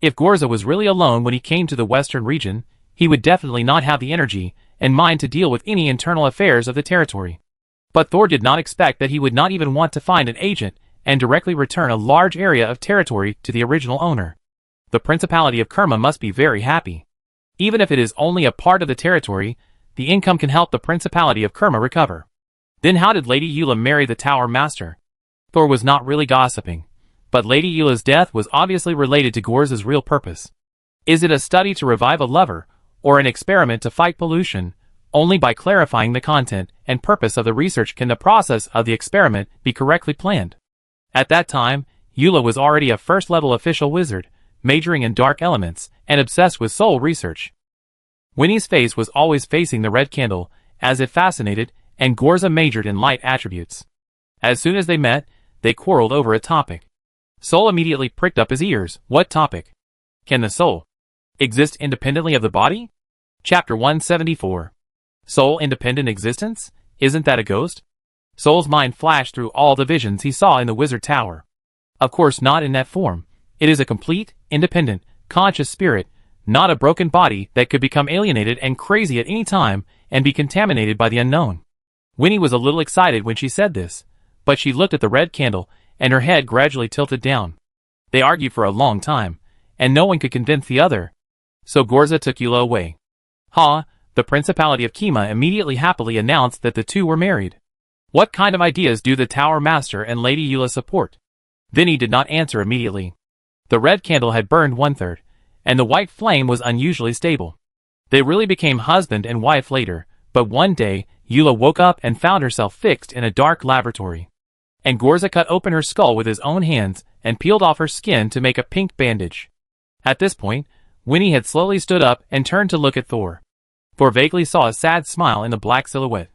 If Gorza was really alone when he came to the Western region, he would definitely not have the energy and mind to deal with any internal affairs of the territory. But Thor did not expect that he would not even want to find an agent and directly return a large area of territory to the original owner. The Principality of Kerma must be very happy. Even if it is only a part of the territory, the income can help the Principality of Kerma recover. Then how did Lady Eula marry the Tower Master? Thor was not really gossiping, but Lady Eula's death was obviously related to Gorza's real purpose. Is it a study to revive a lover, or an experiment to fight pollution? Only by clarifying the content and purpose of the research can the process of the experiment be correctly planned. At that time, Eula was already a first-level official wizard, majoring in dark elements, and obsessed with soul research. Winnie's face was always facing the red candle, as if fascinated, and Gorza majored in light attributes. As soon as they met, they quarreled over a topic. Sol immediately pricked up his ears. What topic? Can the soul exist independently of the body? Chapter 174. Soul independent existence? Isn't that a ghost? Sol's mind flashed through all the visions he saw in the Wizard Tower. Of course not in that form. It is a complete, independent, conscious spirit, not a broken body that could become alienated and crazy at any time and be contaminated by the unknown. Winnie was a little excited when she said this, but she looked at the red candle, and her head gradually tilted down. They argued for a long time, and no one could convince the other. So Gorza took Eula away. The Principality of Kima immediately happily announced that the two were married. What kind of ideas do the Tower Master and Lady Eula support? Vinny did not answer immediately. The red candle had burned 1/3, and the white flame was unusually stable. They really became husband and wife later, but one day, Eula woke up and found herself fixed in a dark laboratory. And Gorza cut open her skull with his own hands and peeled off her skin to make a pink bandage. At this point, Winnie had slowly stood up and turned to look at Thor. Thor vaguely saw a sad smile in the black silhouette.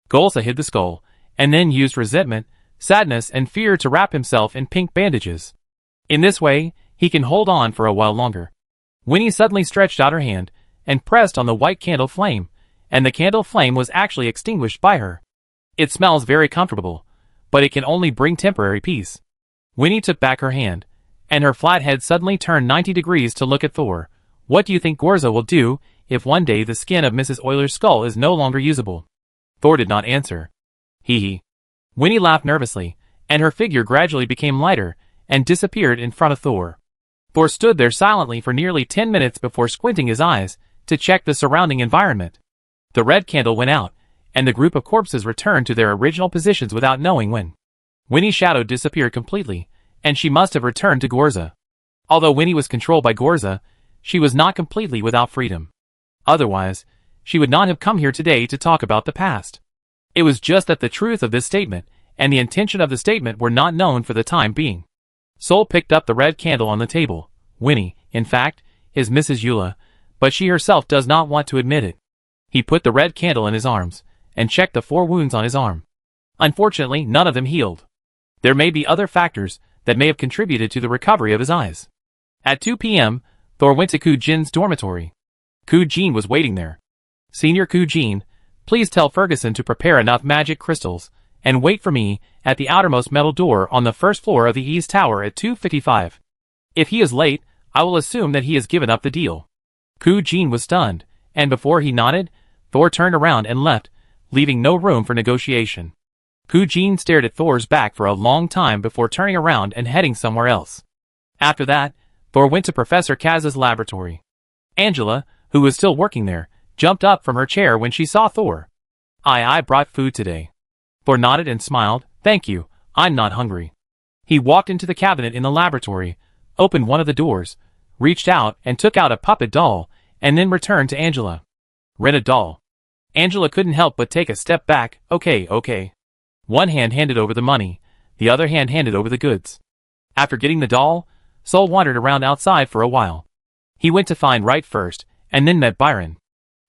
Golsa hid the skull, and then used resentment, sadness and fear to wrap himself in pink bandages. In this way, he can hold on for a while longer. Winnie suddenly stretched out her hand, and pressed on the white candle flame, and the candle flame was actually extinguished by her. It smells very comfortable, but it can only bring temporary peace. Winnie took back her hand, and her flat head suddenly turned 90 degrees to look at Thor. What do you think Gorza will do if one day the skin of Mrs. Euler's skull is no longer usable? Thor did not answer. Hee. Winnie laughed nervously, and her figure gradually became lighter, and disappeared in front of Thor. Thor stood there silently for nearly 10 minutes before squinting his eyes to check the surrounding environment. The red candle went out, and the group of corpses returned to their original positions without knowing when. Winnie's shadow disappeared completely, and she must have returned to Gorza. Although Winnie was controlled by Gorza, she was not completely without freedom. Otherwise, she would not have come here today to talk about the past. It was just that the truth of this statement and the intention of the statement were not known for the time being. Sol picked up the red candle on the table. Winnie, in fact, is Mrs. Eula, but she herself does not want to admit it. He put the red candle in his arms, and checked the 4 wounds on his arm. Unfortunately, none of them healed. There may be other factors that may have contributed to the recovery of his eyes. At 2 p.m., Thor went to Ku Jin's dormitory. Ku Jin was waiting there. Senior Ku Jin, please tell Ferguson to prepare enough magic crystals, and wait for me at the outermost metal door on the first floor of the East Tower at 2:55. If he is late, I will assume that he has given up the deal. Ku Jin was stunned, and before he nodded, Thor turned around and left, leaving no room for negotiation. Ku Jin stared at Thor's back for a long time before turning around and heading somewhere else. After that, Thor went to Professor Kaz's laboratory. Angela, who was still working there, jumped up from her chair when she saw Thor. I brought food today. Thor nodded and smiled. Thank you, I'm not hungry. He walked into the cabinet in the laboratory, opened one of the doors, reached out and took out a puppet doll, and then returned to Angela. Rent a doll. Angela couldn't help but take a step back. Okay. One hand handed over the money, the other hand handed over the goods. After getting the doll, Sol wandered around outside for a while. He went to find Wright first, and then met Byron.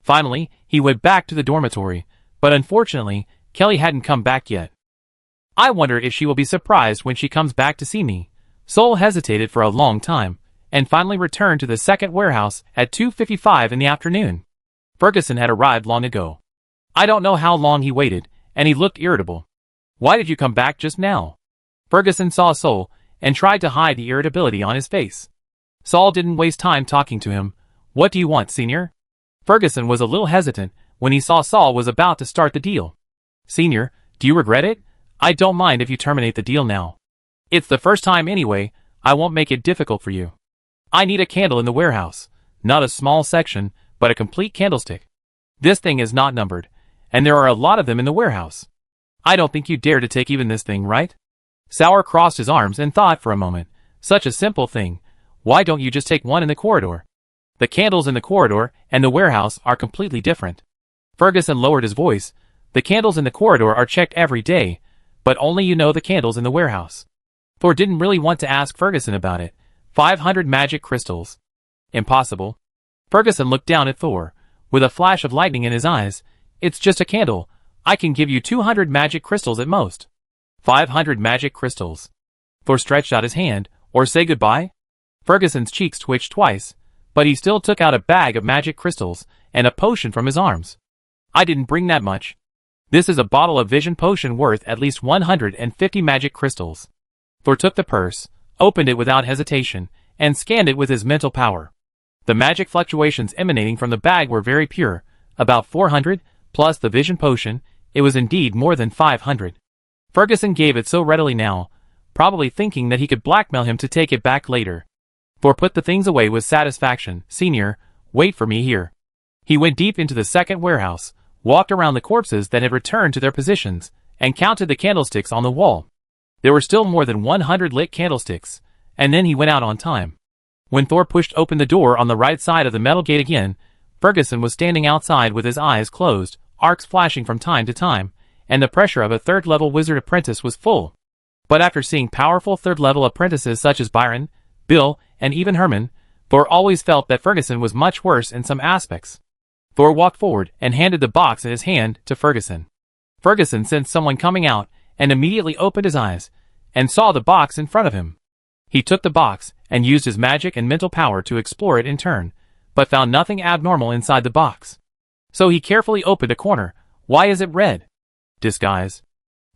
Finally, he went back to the dormitory, but unfortunately, Kelly hadn't come back yet. I wonder if she will be surprised when she comes back to see me. Sol hesitated for a long time, and finally returned to the second warehouse at 2:55 in the afternoon. Ferguson had arrived long ago. I don't know how long he waited, and he looked irritable. Why did you come back just now? Ferguson saw Sol, and tried to hide the irritability on his face. Sol didn't waste time talking to him. What do you want, Senior? Ferguson was a little hesitant when he saw Sol was about to start the deal. Senior, do you regret it? I don't mind if you terminate the deal now. It's the first time anyway, I won't make it difficult for you. I need a candle in the warehouse, not a small section, but a complete candlestick. This thing is not numbered, and there are a lot of them in the warehouse. I don't think you dare to take even this thing, right? Sauer crossed his arms and thought for a moment. Such a simple thing. Why don't you just take one in the corridor? The candles in the corridor and the warehouse are completely different. Ferguson lowered his voice. The candles in the corridor are checked every day, but only you know the candles in the warehouse. Thor didn't really want to ask Ferguson about it. 500 magic crystals. Impossible. Ferguson looked down at Thor, with a flash of lightning in his eyes. It's just a candle. I can give you 200 magic crystals at most. 500 magic crystals. Thor stretched out his hand. Or say goodbye? Ferguson's cheeks twitched twice, but he still took out a bag of magic crystals and a potion from his arms. I didn't bring that much. This is a bottle of vision potion worth at least 150 magic crystals. Thor took the purse, opened it without hesitation, and scanned it with his mental power. The magic fluctuations emanating from the bag were very pure, about 400, plus the vision potion. It was indeed more than 500. Ferguson gave it so readily now, probably thinking that he could blackmail him to take it back later. Thor put the things away with satisfaction. Senior, wait for me here. He went deep into the second warehouse, walked around the corpses that had returned to their positions, and counted the candlesticks on the wall. There were still more than 100 lit candlesticks, and then he went out on time. When Thor pushed open the door on the right side of the metal gate again, Ferguson was standing outside with his eyes closed, arcs flashing from time to time, and the pressure of a third-level wizard apprentice was full. But after seeing powerful third-level apprentices such as Byron, Bill, and even Herman, Thor always felt that Ferguson was much worse in some aspects. Thor walked forward and handed the box in his hand to Ferguson. Ferguson sensed someone coming out and immediately opened his eyes and saw the box in front of him. He took the box and used his magic and mental power to explore it in turn, but found nothing abnormal inside the box. So he carefully opened a corner. Why is it red? Disguise.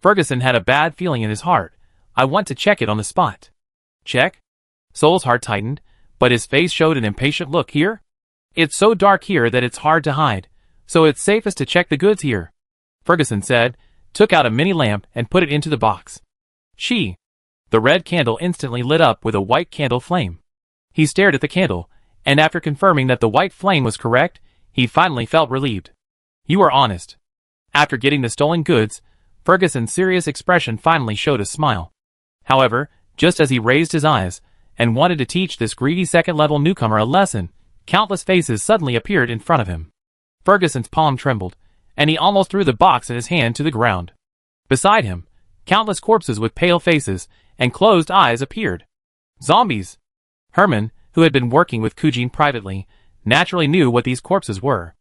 Ferguson had a bad feeling in his heart. I want to check it on the spot. Check? Soul's heart tightened, but his face showed an impatient look. Here? It's so dark here that it's hard to hide, so it's safest to check the goods here, Ferguson said, took out a mini lamp and put it into the box. The red candle instantly lit up with a white candle flame. He stared at the candle, and after confirming that the white flame was correct, he finally felt relieved. You are honest. After getting the stolen goods, Ferguson's serious expression finally showed a smile. However, just as he raised his eyes and wanted to teach this greedy second-level newcomer a lesson, countless faces suddenly appeared in front of him. Ferguson's palm trembled, and he almost threw the box in his hand to the ground. Beside him, countless corpses with pale faces and closed eyes appeared. Zombies! Herman, who had been working with Kujin privately, naturally knew what these corpses were.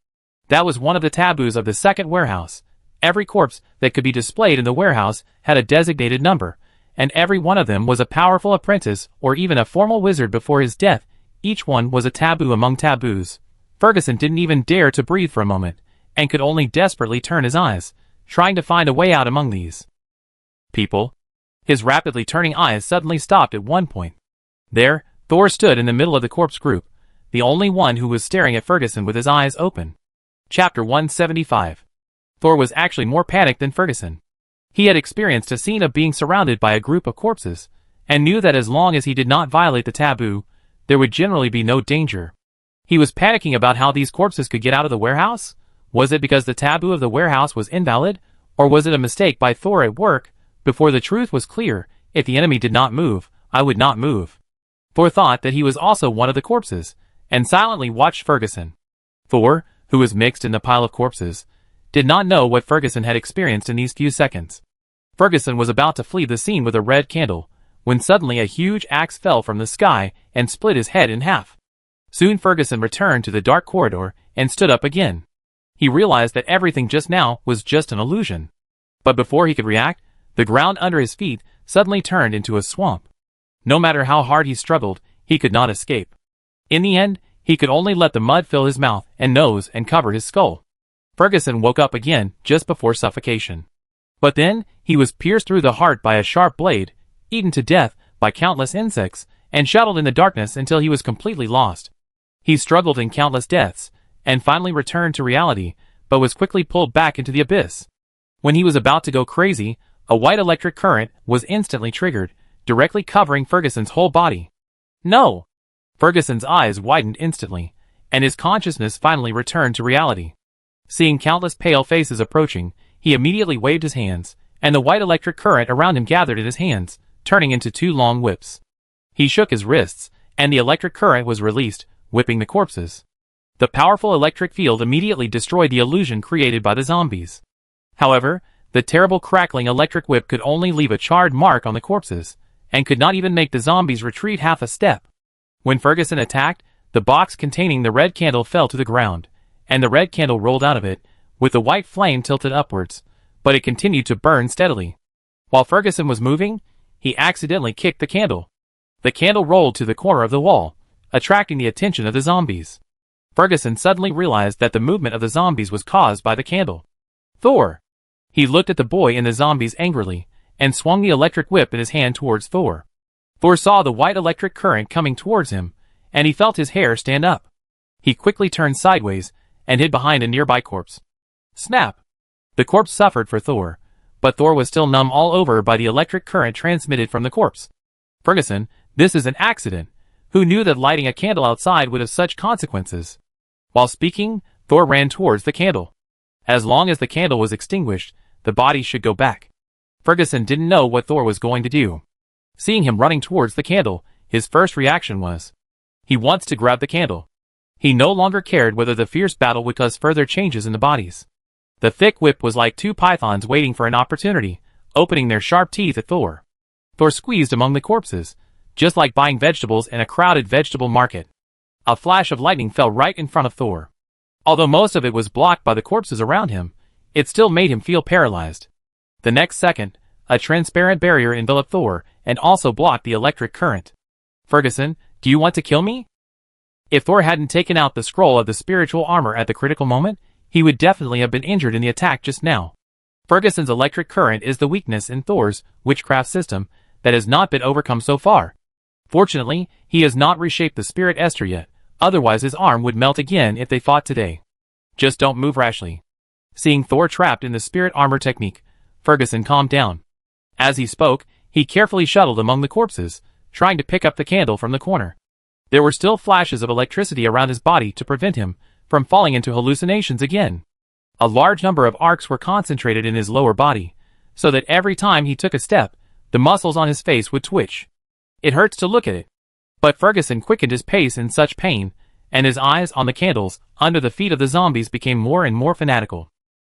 That was one of the taboos of the second warehouse. Every corpse that could be displayed in the warehouse had a designated number, and every one of them was a powerful apprentice or even a formal wizard before his death. Each one was a taboo among taboos. Ferguson didn't even dare to breathe for a moment, and could only desperately turn his eyes, trying to find a way out among these people. His rapidly turning eyes suddenly stopped at one point. There, Thor stood in the middle of the corpse group, the only one who was staring at Ferguson with his eyes open. Chapter 175. Thor was actually more panicked than Ferguson. He had experienced a scene of being surrounded by a group of corpses, and knew that as long as he did not violate the taboo, there would generally be no danger. He was panicking about how these corpses could get out of the warehouse. Was it because the taboo of the warehouse was invalid, or was it a mistake by Thor at work? Before the truth was clear, if the enemy did not move, I would not move. Thor thought that he was also one of the corpses, and silently watched Ferguson. Thor, who was mixed in the pile of corpses, did not know what Ferguson had experienced in these few seconds. Ferguson was about to flee the scene with a red candle, when suddenly a huge axe fell from the sky and split his head in half. Soon Ferguson returned to the dark corridor and stood up again. He realized that everything just now was just an illusion. But before he could react, the ground under his feet suddenly turned into a swamp. No matter how hard he struggled, he could not escape. In the end, he could only let the mud fill his mouth and nose and cover his skull. Ferguson woke up again just before suffocation. But then, he was pierced through the heart by a sharp blade, eaten to death by countless insects, and shuttled in the darkness until he was completely lost. He struggled in countless deaths, and finally returned to reality, but was quickly pulled back into the abyss. When he was about to go crazy, a white electric current was instantly triggered, directly covering Ferguson's whole body. No! Ferguson's eyes widened instantly, and his consciousness finally returned to reality. Seeing countless pale faces approaching, he immediately waved his hands, and the white electric current around him gathered in his hands, turning into two long whips. He shook his wrists, and the electric current was released, whipping the corpses. The powerful electric field immediately destroyed the illusion created by the zombies. However, the terrible crackling electric whip could only leave a charred mark on the corpses, and could not even make the zombies retreat half a step. When Ferguson attacked, the box containing the red candle fell to the ground, and the red candle rolled out of it, with the white flame tilted upwards, but it continued to burn steadily. While Ferguson was moving, he accidentally kicked the candle. The candle rolled to the corner of the wall, attracting the attention of the zombies. Ferguson suddenly realized that the movement of the zombies was caused by the candle. Thor! He looked at the boy and the zombies angrily, and swung the electric whip in his hand towards Thor. Thor saw the white electric current coming towards him, and he felt his hair stand up. He quickly turned sideways, and hid behind a nearby corpse. Snap! The corpse suffered for Thor, but Thor was still numb all over by the electric current transmitted from the corpse. Ferguson, this is an accident. Who knew that lighting a candle outside would have such consequences? While speaking, Thor ran towards the candle. As long as the candle was extinguished, the body should go back. Ferguson didn't know what Thor was going to do. Seeing him running towards the candle, his first reaction was, he wants to grab the candle. He no longer cared whether the fierce battle would cause further changes in the bodies. The thick whip was like two pythons waiting for an opportunity, opening their sharp teeth at Thor. Thor squeezed among the corpses, just like buying vegetables in a crowded vegetable market. A flash of lightning fell right in front of Thor. Although most of it was blocked by the corpses around him, it still made him feel paralyzed. The next second, a transparent barrier enveloped Thor and also blocked the electric current. Ferguson, do you want to kill me? If Thor hadn't taken out the scroll of the spiritual armor at the critical moment, he would definitely have been injured in the attack just now. Ferguson's electric current is the weakness in Thor's witchcraft system that has not been overcome so far. Fortunately, he has not reshaped the spirit Esther yet, otherwise his arm would melt again if they fought today. Just don't move rashly. Seeing Thor trapped in the spirit armor technique, Ferguson calmed down. As he spoke, he carefully shuttled among the corpses, trying to pick up the candle from the corner. There were still flashes of electricity around his body to prevent him from falling into hallucinations again. A large number of arcs were concentrated in his lower body, so that every time he took a step, the muscles on his face would twitch. It hurts to look at it. But Ferguson quickened his pace in such pain, and his eyes on the candles under the feet of the zombies became more and more fanatical.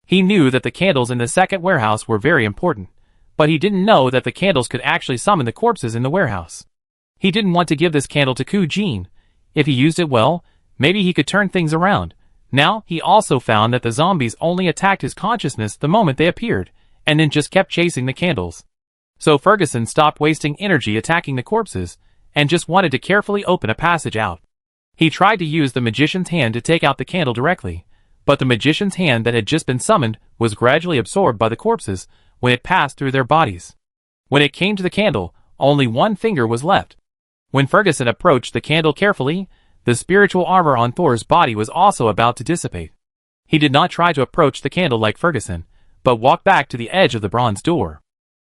He knew that the candles in the second warehouse were very important, but he didn't know that the candles could actually summon the corpses in the warehouse. He didn't want to give this candle to Ku Jin. If he used it well, maybe he could turn things around. Now, he also found that the zombies only attacked his consciousness the moment they appeared, and then just kept chasing the candles. So Ferguson stopped wasting energy attacking the corpses, and just wanted to carefully open a passage out. He tried to use the magician's hand to take out the candle directly, but the magician's hand that had just been summoned was gradually absorbed by the corpses when it passed through their bodies. When it came to the candle, only one finger was left. When Ferguson approached the candle carefully, the spiritual armor on Thor's body was also about to dissipate. He did not try to approach the candle like Ferguson, but walked back to the edge of the bronze door.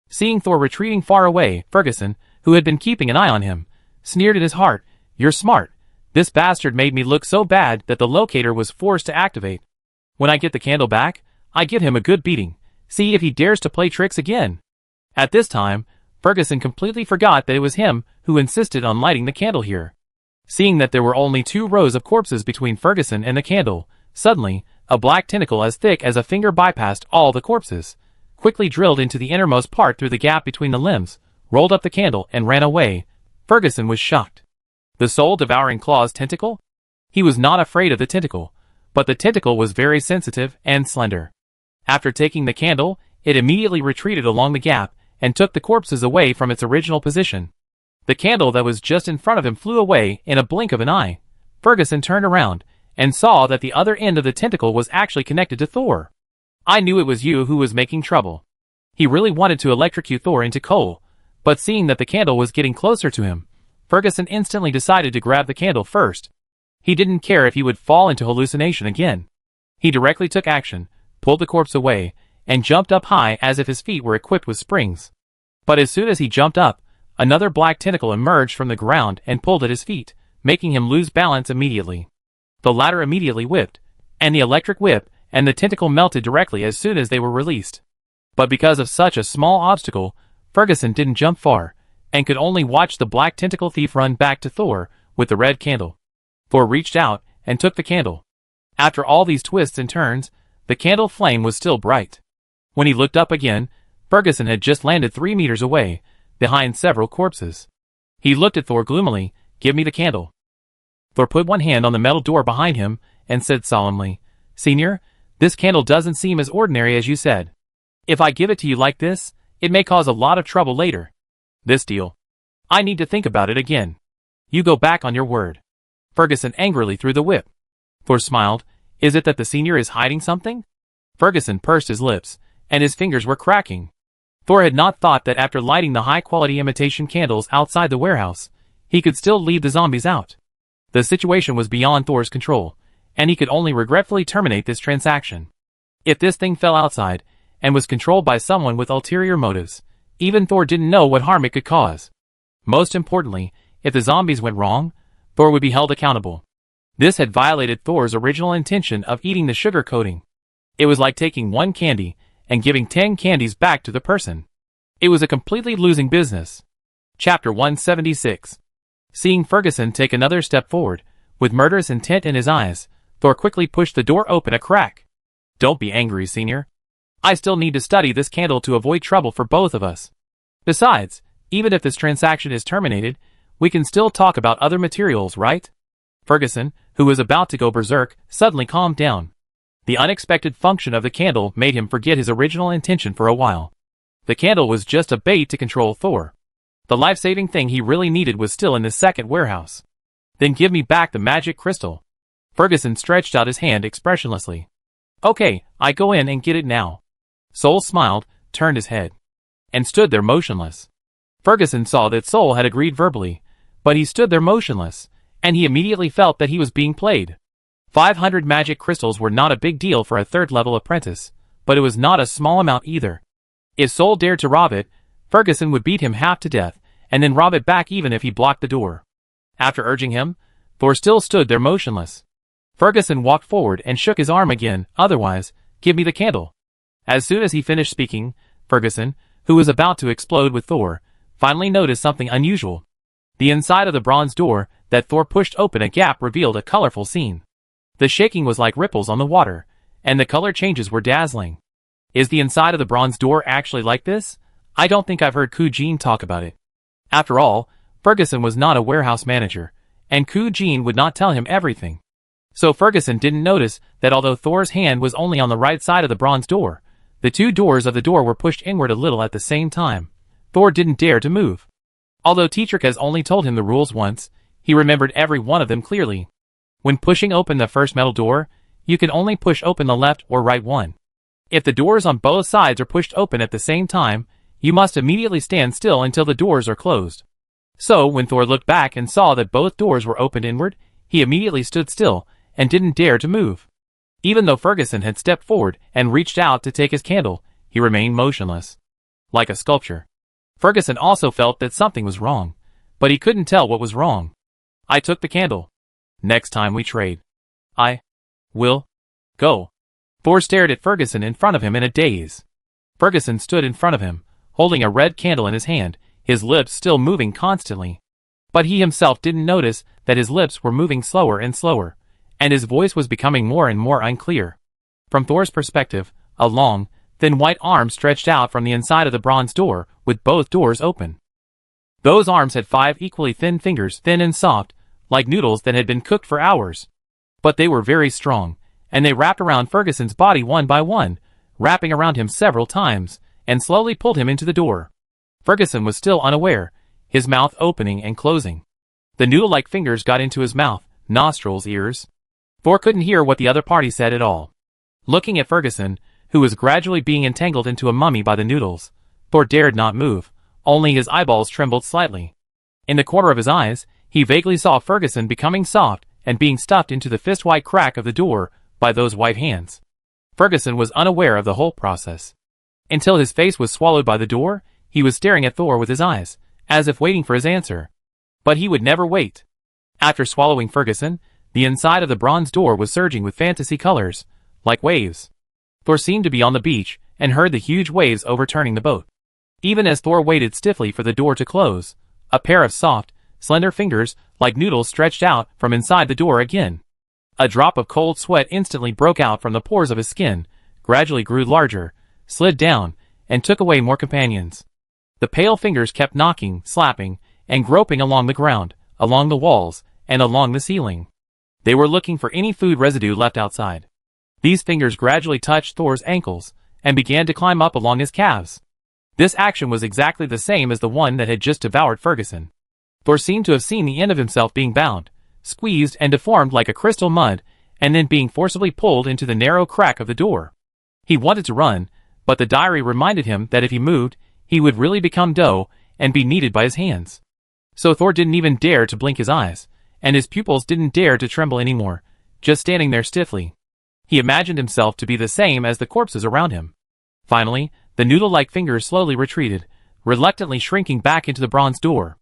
Seeing Thor retreating far away, Ferguson, who had been keeping an eye on him, sneered in his heart, "You're smart. This bastard made me look so bad that the locator was forced to activate. When I get the candle back, I give him a good beating. See if he dares to play tricks again." At this time, Ferguson completely forgot that it was him who insisted on lighting the candle here. Seeing that there were only 2 rows of corpses between Ferguson and the candle, suddenly, a black tentacle as thick as a finger bypassed all the corpses, quickly drilled into the innermost part through the gap between the limbs, rolled up the candle and ran away. Ferguson was shocked. The soul-devouring claws tentacle? He was not afraid of the tentacle, but the tentacle was very sensitive and slender. After taking the candle, it immediately retreated along the gap and took the corpses away from its original position. The candle that was just in front of him flew away in a blink of an eye. Ferguson turned around and saw that the other end of the tentacle was actually connected to Thor. "I knew it was you who was making trouble." He really wanted to electrocute Thor into coal, but seeing that the candle was getting closer to him, Ferguson instantly decided to grab the candle first. He didn't care if he would fall into hallucination again. He directly took action, pulled the corpse away, and jumped up high as if his feet were equipped with springs. But as soon as he jumped up, another black tentacle emerged from the ground and pulled at his feet, making him lose balance immediately. The latter immediately whipped, and the electric whip and the tentacle melted directly as soon as they were released. But because of such a small obstacle, Ferguson didn't jump far, and could only watch the black tentacle thief run back to Thor with the red candle. Thor reached out and took the candle. After all these twists and turns, the candle flame was still bright. When he looked up again, Ferguson had just landed 3 meters away, behind several corpses. He looked at Thor gloomily. "Give me the candle." Thor put one hand on the metal door behind him and said solemnly, "Senior, this candle doesn't seem as ordinary as you said. If I give it to you like this, it may cause a lot of trouble later. This deal. I need to think about it again. You go back on your word." Ferguson angrily threw the whip. Thor smiled. "Is it that the senior is hiding something?" Ferguson pursed his lips, and his fingers were cracking. Thor had not thought that after lighting the high-quality imitation candles outside the warehouse, he could still leave the zombies out. The situation was beyond Thor's control, and he could only regretfully terminate this transaction. If this thing fell outside, and was controlled by someone with ulterior motives, even Thor didn't know what harm it could cause. Most importantly, if the zombies went wrong, Thor would be held accountable. This had violated Thor's original intention of eating the sugar coating. It was like taking one candy and giving 10 candies back to the person. It was a completely losing business. Chapter 176. Seeing Ferguson take another step forward, with murderous intent in his eyes, Thor quickly pushed the door open a crack. "Don't be angry, Senior. I still need to study this candle to avoid trouble for both of us. Besides, even if this transaction is terminated, we can still talk about other materials, right?" Ferguson, who was about to go berserk, suddenly calmed down. The unexpected function of the candle made him forget his original intention for a while. The candle was just a bait to control Thor. The life-saving thing he really needed was still in the second warehouse. Then give me back the magic crystal. Ferguson stretched out his hand expressionlessly. Okay, I go in and get it now. Soul smiled, turned his head, and stood there motionless. Ferguson saw that Soul had agreed verbally, but he stood there motionless, and he immediately felt that he was being played. 500 magic crystals were not a big deal for a third-level apprentice, but it was not a small amount either. If Soul dared to rob it, Ferguson would beat him half to death, and then rob it back even if he blocked the door. After urging him, Thor still stood there motionless. Ferguson walked forward and shook his arm again. Otherwise, give me the candle. As soon as he finished speaking, Ferguson, who was about to explode with Thor, finally noticed something unusual. The inside of the bronze door that Thor pushed open a gap revealed a colorful scene. The shaking was like ripples on the water, and the color changes were dazzling. Is the inside of the bronze door actually like this? I don't think I've heard Kujin talk about it. After all, Ferguson was not a warehouse manager, and Kujin would not tell him everything. So Ferguson didn't notice that although Thor's hand was only on the right side of the bronze door, the two doors of the door were pushed inward a little at the same time. Thor didn't dare to move. Although Teacher has only told him the rules once, he remembered every one of them clearly. When pushing open the first metal door, you can only push open the left or right one. If the doors on both sides are pushed open at the same time, you must immediately stand still until the doors are closed. So when Thor looked back and saw that both doors were opened inward, he immediately stood still and didn't dare to move. Even though Ferguson had stepped forward and reached out to take his candle, he remained motionless, like a sculpture. Ferguson also felt that something was wrong, but he couldn't tell what was wrong. I took the candle. Next time we trade, I will go. Thor stared at Ferguson in front of him in a daze. Ferguson stood in front of him, holding a red candle in his hand, his lips still moving constantly. But he himself didn't notice that his lips were moving slower and slower, and his voice was becoming more and more unclear. From Thor's perspective, a long, thin white arm stretched out from the inside of the bronze door, with both doors open. Those arms had 5 equally thin fingers, thin and soft, like noodles that had been cooked for hours. But they were very strong, and they wrapped around Ferguson's body one by one, wrapping around him several times, and slowly pulled him into the door. Ferguson was still unaware, his mouth opening and closing. The noodle-like fingers got into his mouth, nostrils, ears. Thor couldn't hear what the other party said at all. Looking at Ferguson, who was gradually being entangled into a mummy by the noodles, Thor dared not move, only his eyeballs trembled slightly. In the corner of his eyes, he vaguely saw Ferguson becoming soft and being stuffed into the fist-wide crack of the door by those white hands. Ferguson was unaware of the whole process. Until his face was swallowed by the door, he was staring at Thor with his eyes, as if waiting for his answer. But he would never wait. After swallowing Ferguson, the inside of the bronze door was surging with fantasy colors, like waves. Thor seemed to be on the beach, and heard the huge waves overturning the boat. Even as Thor waited stiffly for the door to close, a pair of soft, slender fingers, like noodles, stretched out from inside the door again. A drop of cold sweat instantly broke out from the pores of his skin, gradually grew larger, slid down, and took away more companions. The pale fingers kept knocking, slapping, and groping along the ground, along the walls, and along the ceiling. They were looking for any food residue left outside. These fingers gradually touched Thor's ankles, and began to climb up along his calves. This action was exactly the same as the one that had just devoured Ferguson. Thor seemed to have seen the end of himself being bound, squeezed and deformed like a crystal mud, and then being forcibly pulled into the narrow crack of the door. He wanted to run, but the diary reminded him that if he moved, he would really become dough and be kneaded by his hands. So Thor didn't even dare to blink his eyes, and his pupils didn't dare to tremble anymore, just standing there stiffly. He imagined himself to be the same as the corpses around him. Finally, the noodle-like fingers slowly retreated, reluctantly shrinking back into the bronze door.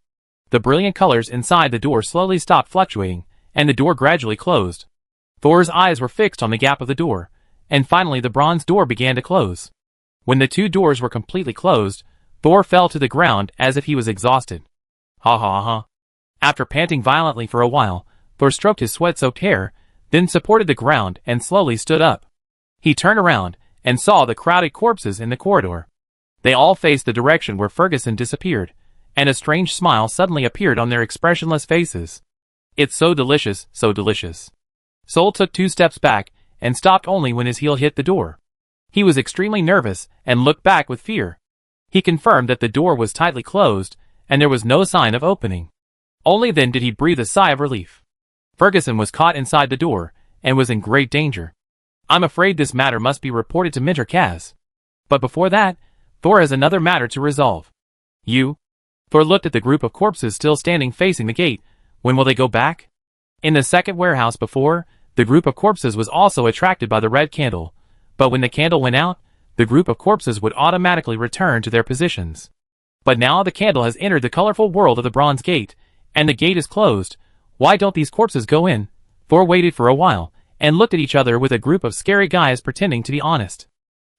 The brilliant colors inside the door slowly stopped fluctuating, and the door gradually closed. Thor's eyes were fixed on the gap of the door, and finally the bronze door began to close. When the two doors were completely closed, Thor fell to the ground as if he was exhausted. Ha ha ha. After panting violently for a while, Thor stroked his sweat-soaked hair, then supported the ground and slowly stood up. He turned around and saw the crowded corpses in the corridor. They all faced the direction where Ferguson disappeared, and a strange smile suddenly appeared on their expressionless faces. It's so delicious, so delicious. Sol took 2 steps back and stopped only when his heel hit the door. He was extremely nervous and looked back with fear. He confirmed that the door was tightly closed and there was no sign of opening. Only then did he breathe a sigh of relief. Ferguson was caught inside the door and was in great danger. I'm afraid this matter must be reported to Minter Kaz. But before that, Thor has another matter to resolve. You? Thor looked at the group of corpses still standing facing the gate. When will they go back? In the second warehouse before, the group of corpses was also attracted by the red candle, but when the candle went out, the group of corpses would automatically return to their positions. But now the candle has entered the colorful world of the bronze gate, and the gate is closed. Why don't these corpses go in? Thor waited for a while, and looked at each other with a group of scary guys pretending to be honest.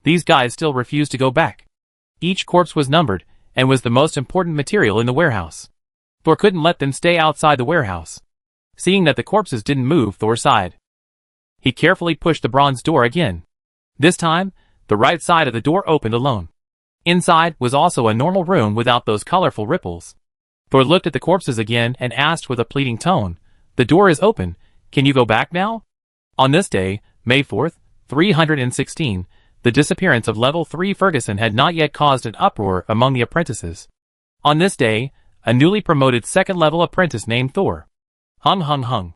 These guys still refused to go back. Each corpse was numbered, and was the most important material in the warehouse. Thor couldn't let them stay outside the warehouse. Seeing that the corpses didn't move, Thor sighed. He carefully pushed the bronze door again. This time, the right side of the door opened alone. Inside was also a normal room without those colorful ripples. Thor looked at the corpses again and asked with a pleading tone, "The door is open. Can you go back now?" On this day, May 4th, 316, the disappearance of Level 3 Ferguson had not yet caused an uproar among the apprentices. On this day, a newly promoted second-level apprentice named Thor. Hung.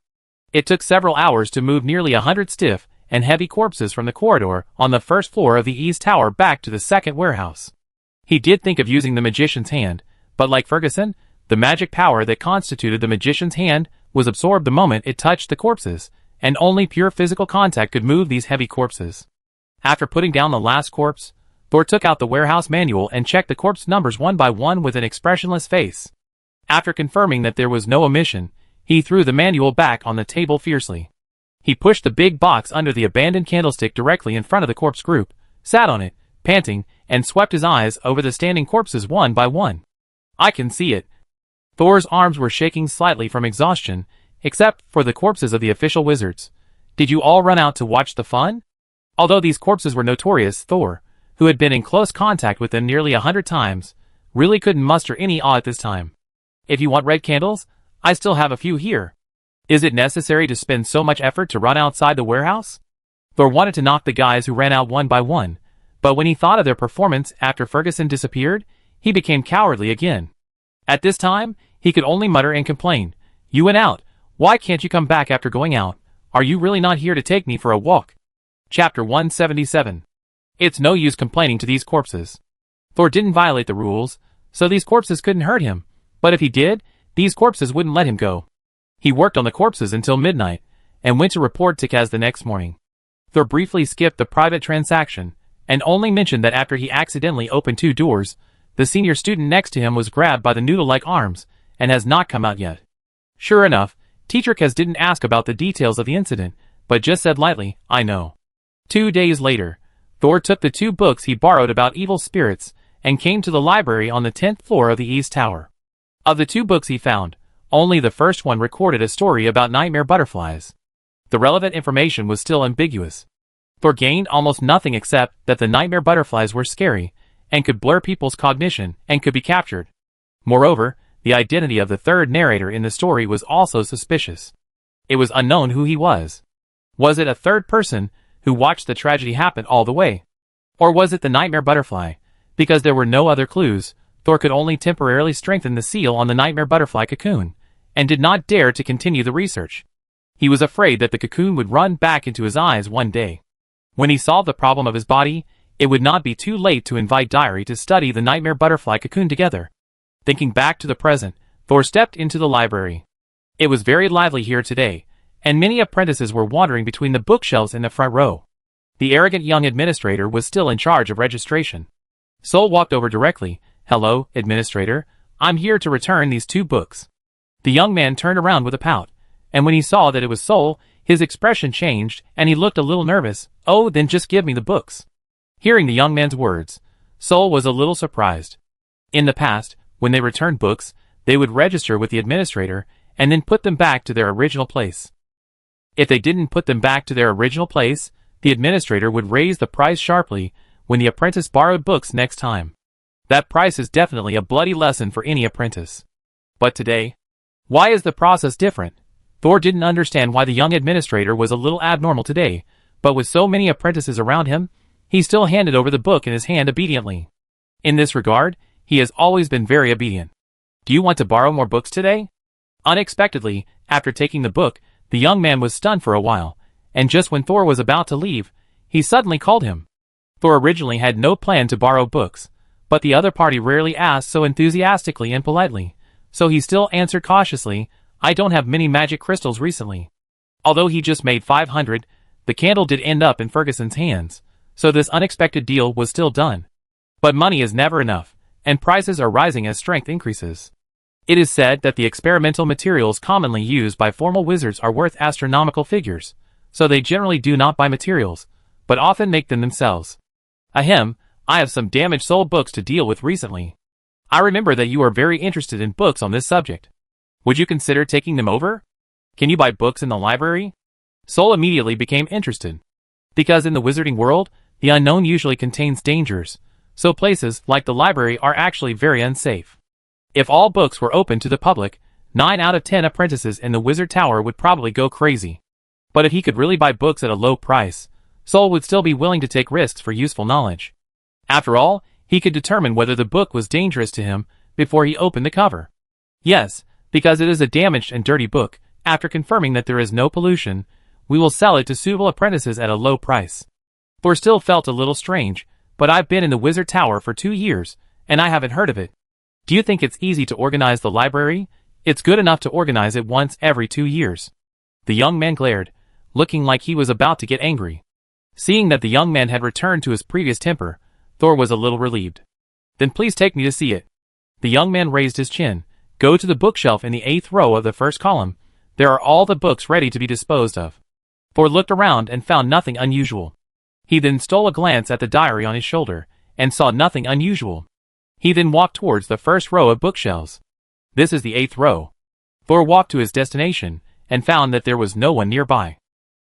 It took several hours to move nearly 100 stiff and heavy corpses from the corridor on the first floor of the East Tower back to the second warehouse. He did think of using the magician's hand, but like Ferguson, the magic power that constituted the magician's hand was absorbed the moment it touched the corpses, and only pure physical contact could move these heavy corpses. After putting down the last corpse, Thor took out the warehouse manual and checked the corpse numbers one by one with an expressionless face. After confirming that there was no omission, he threw the manual back on the table fiercely. He pushed the big box under the abandoned candlestick directly in front of the corpse group, sat on it, panting, and swept his eyes over the standing corpses one by one. I can see it. Thor's arms were shaking slightly from exhaustion, except for the corpses of the official wizards. Did you all run out to watch the fun? Although these corpses were notorious, Thor, who had been in close contact with them nearly 100 times, really couldn't muster any awe at this time. If you want red candles, I still have a few here. Is it necessary to spend so much effort to run outside the warehouse? Thor wanted to knock the guys who ran out one by one, but when he thought of their performance after Ferguson disappeared, he became cowardly again. At this time, he could only mutter and complain. You went out. Why can't you come back after going out? Are you really not here to take me for a walk? Chapter 177. It's no use complaining to these corpses. Thor didn't violate the rules, so these corpses couldn't hurt him, but if he did, these corpses wouldn't let him go. He worked on the corpses until midnight, and went to report to Kaz the next morning. Thor briefly skipped the private transaction, and only mentioned that after he accidentally opened 2 doors, the senior student next to him was grabbed by the noodle-like arms, and has not come out yet. Sure enough, Teacher Kaz didn't ask about the details of the incident, but just said lightly, I know. 2 days later, Thor took the 2 books he borrowed about evil spirits, and came to the library on the 10th floor of the East Tower. Of the 2 books he found, only the first one recorded a story about nightmare butterflies. The relevant information was still ambiguous. Thor gained almost nothing except that the nightmare butterflies were scary, and could blur people's cognition, and could be captured. Moreover, the identity of the third narrator in the story was also suspicious. It was unknown who he was. Was it a third person who watched the tragedy happen all the way? Or was it the nightmare butterfly? Because there were no other clues, Thor could only temporarily strengthen the seal on the nightmare butterfly cocoon, and did not dare to continue the research. He was afraid that the cocoon would run back into his eyes one day. When he solved the problem of his body, it would not be too late to invite Diary to study the nightmare butterfly cocoon together. Thinking back to the present, Thor stepped into the library. It was very lively here today, and many apprentices were wandering between the bookshelves in the front row. The arrogant young administrator was still in charge of registration. Sol walked over directly. Hello, administrator. I'm here to return these 2 books. The young man turned around with a pout, and when he saw that it was Sol, his expression changed, and he looked a little nervous. Oh, then just give me the books. Hearing the young man's words, Sol was a little surprised. In the past, when they returned books, they would register with the administrator, and then put them back to their original place. If they didn't put them back to their original place, the administrator would raise the price sharply when the apprentice borrowed books next time. That price is definitely a bloody lesson for any apprentice. But today, why is the process different? Thor didn't understand why the young administrator was a little abnormal today, but with so many apprentices around him, he still handed over the book in his hand obediently. In this regard, he has always been very obedient. Do you want to borrow more books today? Unexpectedly, after taking the book, the young man was stunned for a while, and just when Thor was about to leave, he suddenly called him. Thor originally had no plan to borrow books, but the other party rarely asked so enthusiastically and politely, so he still answered cautiously, I don't have many magic crystals recently. Although he just made 500, the candle did end up in Ferguson's hands, so this unexpected deal was still done. But money is never enough, and prices are rising as strength increases. It is said that the experimental materials commonly used by formal wizards are worth astronomical figures, so they generally do not buy materials, but often make them themselves. Ahem, I have some damaged soul books to deal with recently. I remember that you are very interested in books on this subject. Would you consider taking them over? Can you buy books in the library? Soul immediately became interested. Because in the wizarding world, the unknown usually contains dangers, so places like the library are actually very unsafe. If all books were open to the public, 9 out of 10 apprentices in the wizard tower would probably go crazy. But if he could really buy books at a low price, Soul would still be willing to take risks for useful knowledge. After all, he could determine whether the book was dangerous to him before he opened the cover. Yes, because it is a damaged and dirty book, after confirming that there is no pollution, we will sell it to suitable apprentices at a low price. Thor still felt a little strange, but I've been in the wizard tower for 2 years, and I haven't heard of it. Do you think it's easy to organize the library? It's good enough to organize it once every 2 years. The young man glared, looking like he was about to get angry. Seeing that the young man had returned to his previous temper, Thor was a little relieved. Then please take me to see it. The young man raised his chin. Go to the bookshelf in the 8th row of the first column. There are all the books ready to be disposed of. Thor looked around and found nothing unusual. He then stole a glance at the diary on his shoulder, and saw nothing unusual. He then walked towards the first row of bookshelves. This is the 8th row. Thor walked to his destination, and found that there was no one nearby.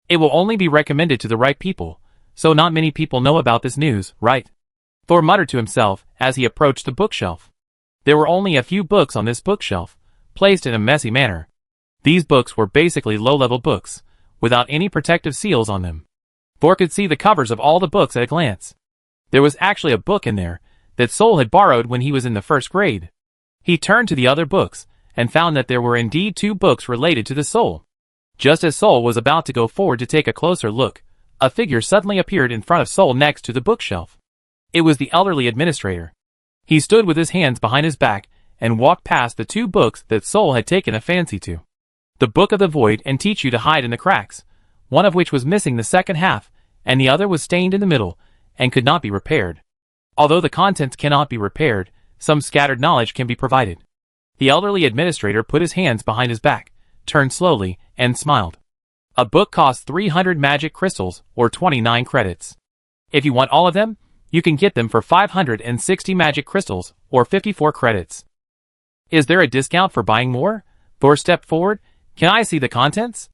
It will only be recommended to the right people, so not many people know about this news, right? Thor muttered to himself as he approached the bookshelf. There were only a few books on this bookshelf, placed in a messy manner. These books were basically low-level books, without any protective seals on them. Thor could see the covers of all the books at a glance. There was actually a book in there that Soul had borrowed when he was in the 1st grade. He turned to the other books, and found that there were indeed 2 books related to the Soul. Just as Soul was about to go forward to take a closer look, a figure suddenly appeared in front of Soul next to the bookshelf. It was the elderly administrator. He stood with his hands behind his back, and walked past the 2 books that Soul had taken a fancy to. The Book of the Void and Teach You to Hide in the Cracks, one of which was missing the second half, and the other was stained in the middle, and could not be repaired. Although the contents cannot be repaired, some scattered knowledge can be provided. The elderly administrator put his hands behind his back, turned slowly, and smiled. A book costs 300 magic crystals, or 29 credits. If you want all of them, you can get them for 560 magic crystals, or 54 credits. Is there a discount for buying more? Thor stepped forward. Can I see the contents?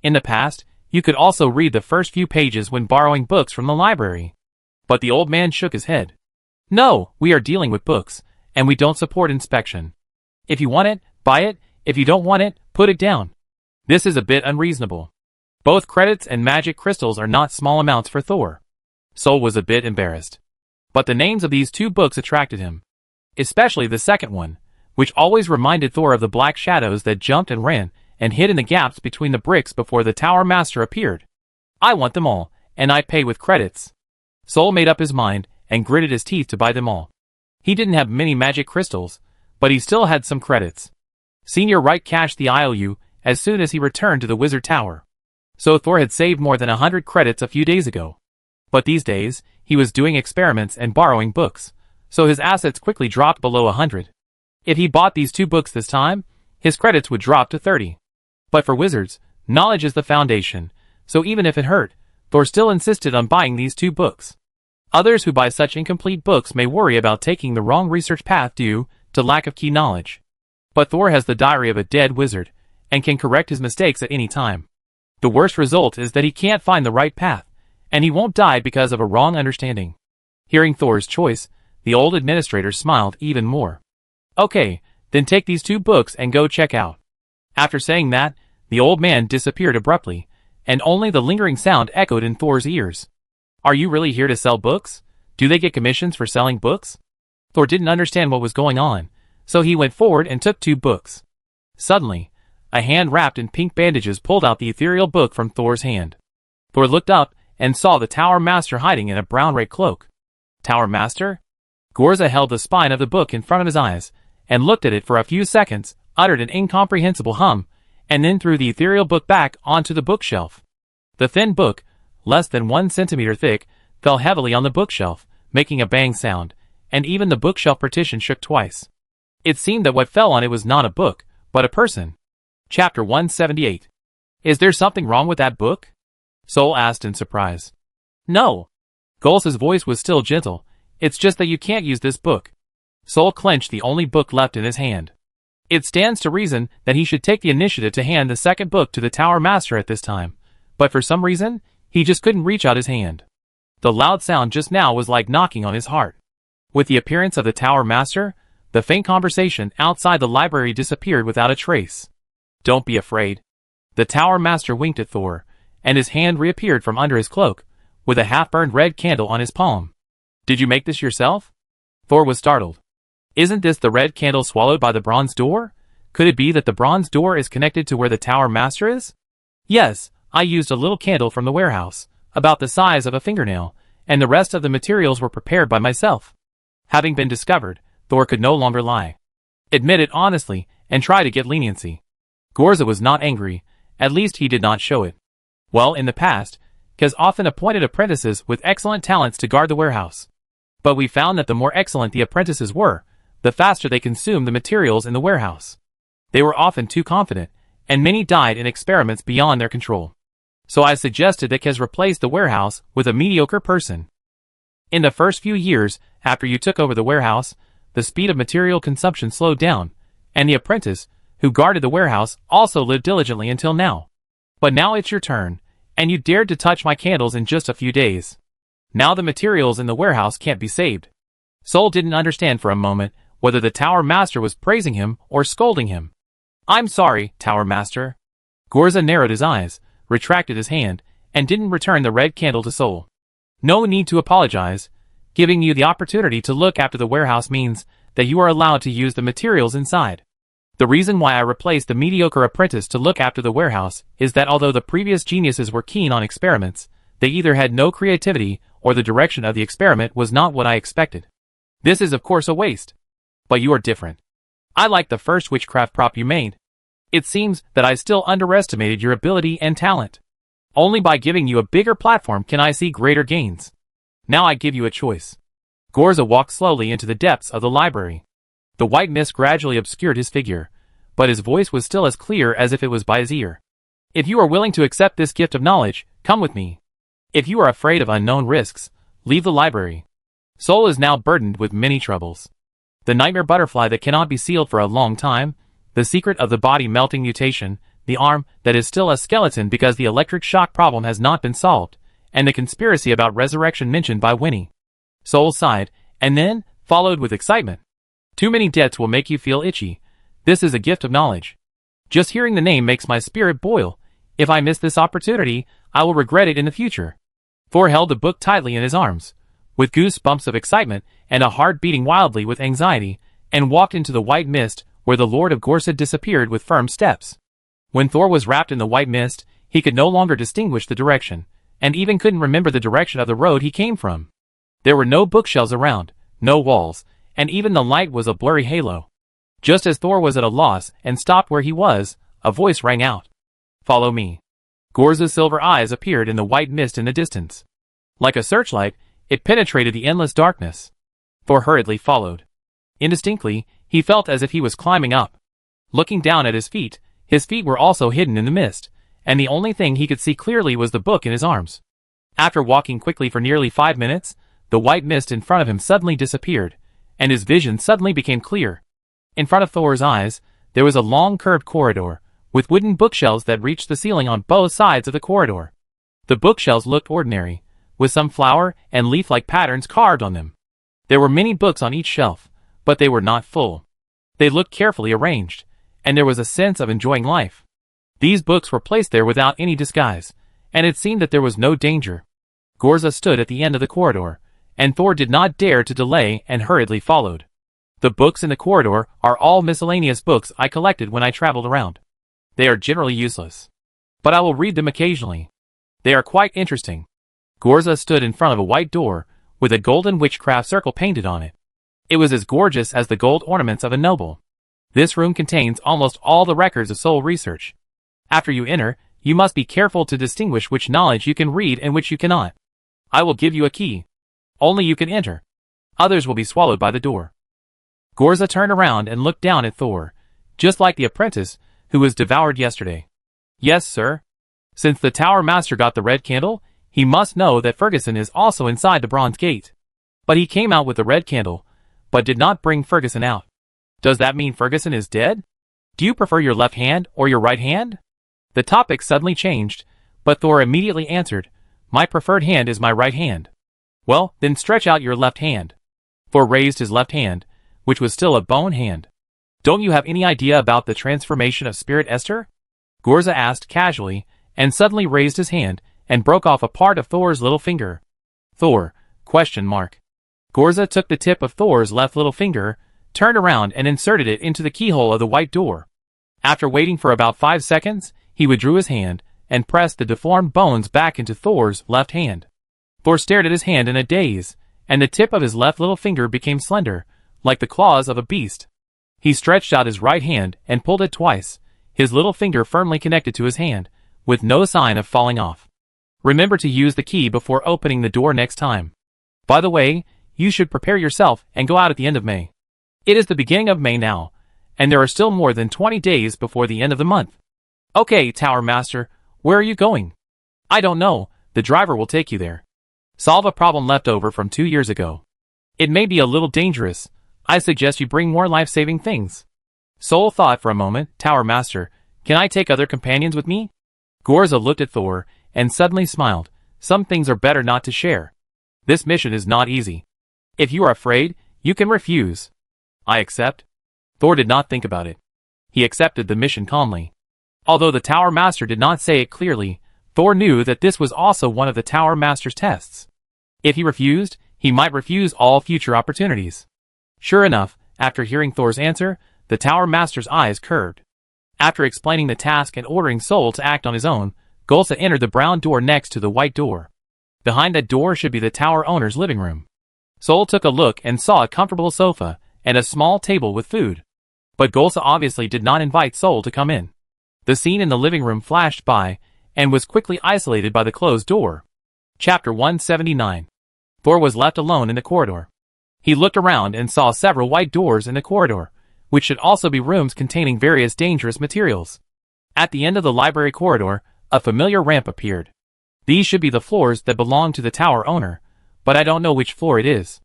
In the past, you could also read the first few pages when borrowing books from the library. But the old man shook his head. No, we are dealing with books, and we don't support inspection. If you want it, buy it. If you don't want it, put it down. This is a bit unreasonable. Both credits and magic crystals are not small amounts for Thor. Soul was a bit embarrassed. But the names of these 2 books attracted him. Especially the second one, which always reminded Thor of the black shadows that jumped and ran, and hid in the gaps between the bricks before the Tower Master appeared. I want them all, and I pay with credits. Soul made up his mind, and gritted his teeth to buy them all. He didn't have many magic crystals, but he still had some credits. Senior Wright cashed the IOU as soon as he returned to the Wizard Tower. So Thor had saved more than 100 credits a few days ago. But these days, he was doing experiments and borrowing books, so his assets quickly dropped below 100. If he bought these 2 books this time, his credits would drop to 30. But for wizards, knowledge is the foundation, so even if it hurt, Thor still insisted on buying these 2 books. Others who buy such incomplete books may worry about taking the wrong research path due to lack of key knowledge. But Thor has the diary of a dead wizard, and can correct his mistakes at any time. The worst result is that he can't find the right path, and he won't die because of a wrong understanding. Hearing Thor's choice, the old administrator smiled even more. Okay, then take these 2 books and go check out. After saying that, The old man disappeared abruptly, and only the lingering sound echoed in Thor's ears. Are you really here to sell books? Do they get commissions for selling books? Thor didn't understand what was going on, so he went forward and took 2 books. Suddenly, a hand wrapped in pink bandages pulled out the ethereal book from Thor's hand. Thor looked up and saw the Tower Master hiding in a brown ray cloak. Tower Master? Gorza held the spine of the book in front of his eyes, and looked at it for a few seconds, uttered an incomprehensible hum, and then threw the ethereal book back onto the bookshelf. The thin book, less than 1 centimeter thick, fell heavily on the bookshelf, making a bang sound, and even the bookshelf partition shook twice. It seemed that what fell on it was not a book, but a person. Chapter 178. Is there something wrong with that book? Sol asked in surprise. No. Golsa's voice was still gentle. It's just that you can't use this book. Sol clenched the only book left in his hand. It stands to reason that he should take the initiative to hand the second book to the Tower Master at this time, but for some reason, he just couldn't reach out his hand. The loud sound just now was like knocking on his heart. With the appearance of the Tower Master, the faint conversation outside the library disappeared without a trace. Don't be afraid. The Tower Master winked at Thor, and his hand reappeared from under his cloak, with a half-burned red candle on his palm. Did you make this yourself? Thor was startled. Isn't this the red candle swallowed by the bronze door? Could it be that the bronze door is connected to where the Tower Master is? Yes, I used a little candle from the warehouse, about the size of a fingernail, and the rest of the materials were prepared by myself. Having been discovered, Thor could no longer lie. Admit it honestly, and try to get leniency. Gorza was not angry, at least he did not show it. Well, in the past, Kaz often appointed apprentices with excellent talents to guard the warehouse. But we found that the more excellent the apprentices were, the faster they consumed the materials in the warehouse. They were often too confident, and many died in experiments beyond their control. So I suggested that Kaz replace the warehouse with a mediocre person. In the first few years after you took over the warehouse, the speed of material consumption slowed down, and the apprentice, who guarded the warehouse, also lived diligently until now. But now it's your turn, and you dared to touch my candles in just a few days. Now the materials in the warehouse can't be saved. Sol didn't understand for a moment whether the Tower Master was praising him or scolding him. I'm sorry, Tower Master. Gorza narrowed his eyes, retracted his hand, and didn't return the red candle to Sol. No need to apologize. Giving you the opportunity to look after the warehouse means that you are allowed to use the materials inside. The reason why I replaced the mediocre apprentice to look after the warehouse is that although the previous geniuses were keen on experiments, they either had no creativity or the direction of the experiment was not what I expected. This is of course a waste. But you are different. I like the first witchcraft prop you made. It seems that I still underestimated your ability and talent. Only by giving you a bigger platform can I see greater gains. Now I give you a choice. Gorza walked slowly into the depths of the library. The white mist gradually obscured his figure, but his voice was still as clear as if it was by his ear. If you are willing to accept this gift of knowledge, come with me. If you are afraid of unknown risks, leave the library. Sol is now burdened with many troubles. The nightmare butterfly that cannot be sealed for a long time, the secret of the body melting mutation, the arm that is still a skeleton because the electric shock problem has not been solved, and the conspiracy about resurrection mentioned by Winnie. Sol sighed, and then followed with excitement. Too many debts will make you feel itchy. This is a gift of knowledge. Just hearing the name makes my spirit boil. If I miss this opportunity, I will regret it in the future. Thor held the book tightly in his arms, with goosebumps of excitement and a heart beating wildly with anxiety, and walked into the white mist where the Lord of Gorsa disappeared with firm steps. When Thor was wrapped in the white mist, he could no longer distinguish the direction, and even couldn't remember the direction of the road he came from. There were no bookshelves around, no walls, and even the light was a blurry halo. Just as Thor was at a loss and stopped where he was, a voice rang out. Follow me. Gorza's silver eyes appeared in the white mist in the distance. Like a searchlight, it penetrated the endless darkness. Thor hurriedly followed. Indistinctly, he felt as if he was climbing up. Looking down at his feet were also hidden in the mist, and the only thing he could see clearly was the book in his arms. After walking quickly for nearly 5 minutes, the white mist in front of him suddenly disappeared, and his vision suddenly became clear. In front of Thor's eyes, there was a long curved corridor, with wooden bookshelves that reached the ceiling on both sides of the corridor. The bookshelves looked ordinary, with some flower and leaf-like patterns carved on them. There were many books on each shelf, but they were not full. They looked carefully arranged, and there was a sense of enjoying life. These books were placed there without any disguise, and it seemed that there was no danger. Gorza stood at the end of the corridor, and Thor did not dare to delay and hurriedly followed. The books in the corridor are all miscellaneous books I collected when I traveled around. They are generally useless, but I will read them occasionally. They are quite interesting. Gorza stood in front of a white door, with a golden witchcraft circle painted on it. It was as gorgeous as the gold ornaments of a noble. This room contains almost all the records of soul research. After you enter, you must be careful to distinguish which knowledge you can read and which you cannot. I will give you a key. Only you can enter. Others will be swallowed by the door. Gorza turned around and looked down at Thor, just like the apprentice, who was devoured yesterday. Yes, sir. Since the Tower Master got the red candle, he must know that Ferguson is also inside the bronze gate. But he came out with the red candle, but did not bring Ferguson out. Does that mean Ferguson is dead? Do you prefer your left hand or your right hand? The topic suddenly changed, but Thor immediately answered, My preferred hand is my right hand. Well, then stretch out your left hand. Thor raised his left hand, which was still a bone hand. Don't you have any idea about the transformation of Spirit Esther? Gorza asked casually, and suddenly raised his hand, and broke off a part of Thor's little finger. Thor, ? Gorza took the tip of Thor's left little finger, turned around and inserted it into the keyhole of the white door. After waiting for about 5 seconds, he withdrew his hand, and pressed the deformed bones back into Thor's left hand. Thor stared at his hand in a daze, and the tip of his left little finger became slender, like the claws of a beast. He stretched out his right hand and pulled it twice, his little finger firmly connected to his hand, with no sign of falling off. Remember to use the key before opening the door next time. By the way, you should prepare yourself and go out at the end of May. It is the beginning of May now, and there are still more than 20 days before the end of the month. Okay, Tower Master, where are you going? I don't know, the driver will take you there. Solve a problem left over from 2 years ago. It may be a little dangerous. I suggest you bring more life-saving things. Soul thought for a moment, Tower Master, can I take other companions with me? Gorza looked at Thor, and suddenly smiled. Some things are better not to share. This mission is not easy. If you are afraid, you can refuse. I accept. Thor did not think about it. He accepted the mission calmly. Although the Tower Master did not say it clearly, Thor knew that this was also one of the Tower Master's tests. If he refused, he might refuse all future opportunities. Sure enough, after hearing Thor's answer, the Tower Master's eyes curved. After explaining the task and ordering Sol to act on his own, Gorza entered the brown door next to the white door. Behind that door should be the tower owner's living room. Sol took a look and saw a comfortable sofa and a small table with food. But Gorza obviously did not invite Sol to come in. The scene in the living room flashed by, and was quickly isolated by the closed door. Chapter 179. Thor was left alone in the corridor. He looked around and saw several white doors in the corridor, which should also be rooms containing various dangerous materials. At the end of the library corridor, a familiar ramp appeared. These should be the floors that belong to the tower owner, but I don't know which floor it is.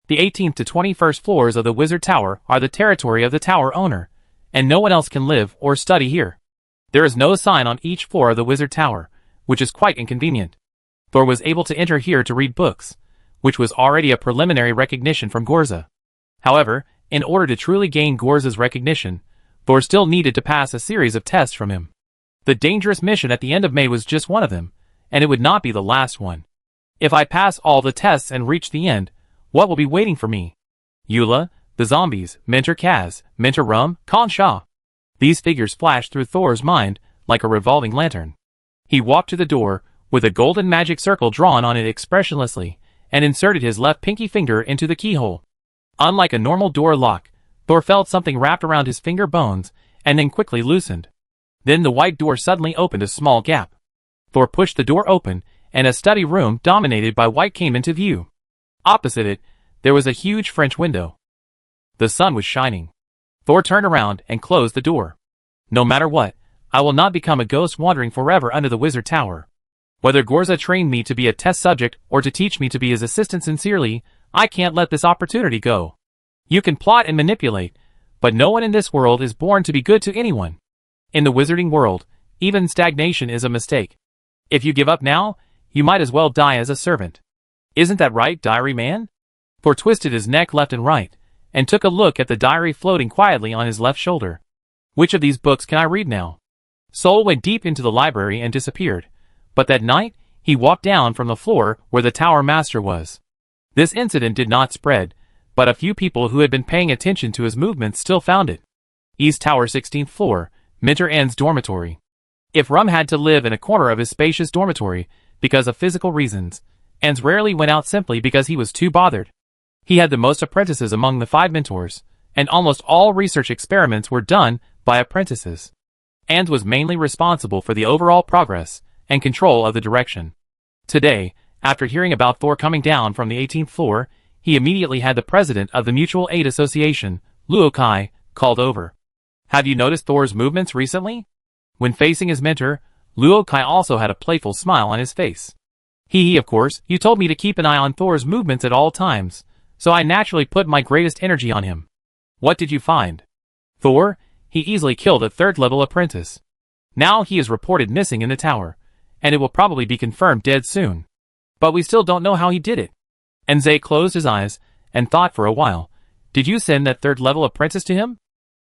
The 18th to 21st floors of the Wizard Tower are the territory of the tower owner, and no one else can live or study here. There is no sign on each floor of the Wizard Tower, which is quite inconvenient. Thor was able to enter here to read books, which was already a preliminary recognition from Gorza. However, in order to truly gain Gorza's recognition, Thor still needed to pass a series of tests from him. The dangerous mission at the end of May was just one of them, and it would not be the last one. If I pass all the tests and reach the end, what will be waiting for me? Eula, the zombies, Mentor Kaz, Mentor Rum, Khan Shah. These figures flashed through Thor's mind like a revolving lantern. He walked to the door, with a golden magic circle drawn on it expressionlessly, and inserted his left pinky finger into the keyhole. Unlike a normal door lock, Thor felt something wrapped around his finger bones, and then quickly loosened. Then the white door suddenly opened a small gap. Thor pushed the door open, and a study room dominated by white came into view. Opposite it, there was a huge French window. The sun was shining. Thor turned around and closed the door. No matter what, I will not become a ghost wandering forever under the Wizard Tower. Whether Gorza trained me to be a test subject or to teach me to be his assistant sincerely, I can't let this opportunity go. You can plot and manipulate, but no one in this world is born to be good to anyone. In the wizarding world, even stagnation is a mistake. If you give up now, you might as well die as a servant. Isn't that right, diary man? Thor twisted his neck left and right, and took a look at the diary floating quietly on his left shoulder. Which of these books can I read now? Sol went deep into the library and disappeared, but that night, he walked down from the floor where the tower master was. This incident did not spread, but a few people who had been paying attention to his movements still found it. East Tower 16th floor, Minter N's dormitory. If Rum had to live in a corner of his spacious dormitory because of physical reasons, Ans rarely went out simply because he was too bothered. He had the most apprentices among the 5 mentors, and almost all research experiments were done by apprentices. Ans was mainly responsible for the overall progress and control of the direction. Today, after hearing about Thor coming down from the 18th floor, he immediately had the president of the Mutual Aid Association, Luo Kai, called over. Have you noticed Thor's movements recently? When facing his mentor, Luo Kai also had a playful smile on his face. Of course, you told me to keep an eye on Thor's movements at all times, so I naturally put my greatest energy on him. What did you find? Thor, he easily killed a 3rd-level apprentice. Now he is reported missing in the tower, and it will probably be confirmed dead soon. But we still don't know how he did it. And Zay closed his eyes and thought for a while. Did you send that 3rd-level apprentice to him?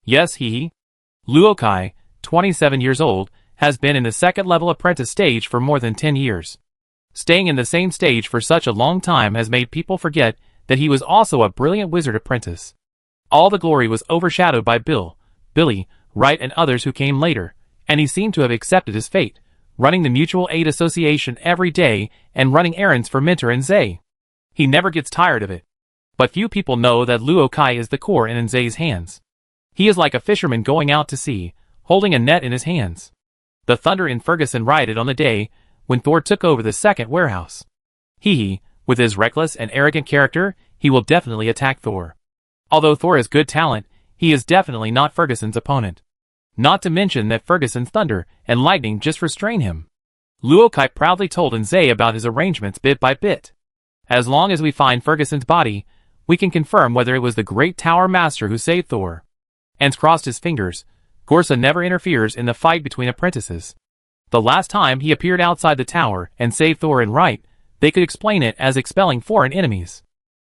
Yes, Luo Kai, 27 years old, has been in the 2nd-level apprentice stage for more than 10 years. Staying in the same stage for such a long time has made people forget that he was also a brilliant wizard apprentice. All the glory was overshadowed by Billy, Wright and others who came later, and he seemed to have accepted his fate, running the Mutual Aid Association every day and running errands for Minter and Zay. He never gets tired of it. But few people know that Luo Kai is the core in Zay's hands. He is like a fisherman going out to sea, holding a net in his hands. The thunder in Ferguson rioted on the day when Thor took over the 2nd warehouse. With his reckless and arrogant character, he will definitely attack Thor. Although Thor has good talent, he is definitely not Ferguson's opponent. Not to mention that Ferguson's thunder and lightning just restrain him. Luo Kai proudly told Zay about his arrangements bit by bit. As long as we find Ferguson's body, we can confirm whether it was the great tower master who saved Thor. Ans crossed his fingers. Gorsa never interferes in the fight between apprentices. The last time he appeared outside the tower and saved Thor and Wright, they could explain it as expelling foreign enemies.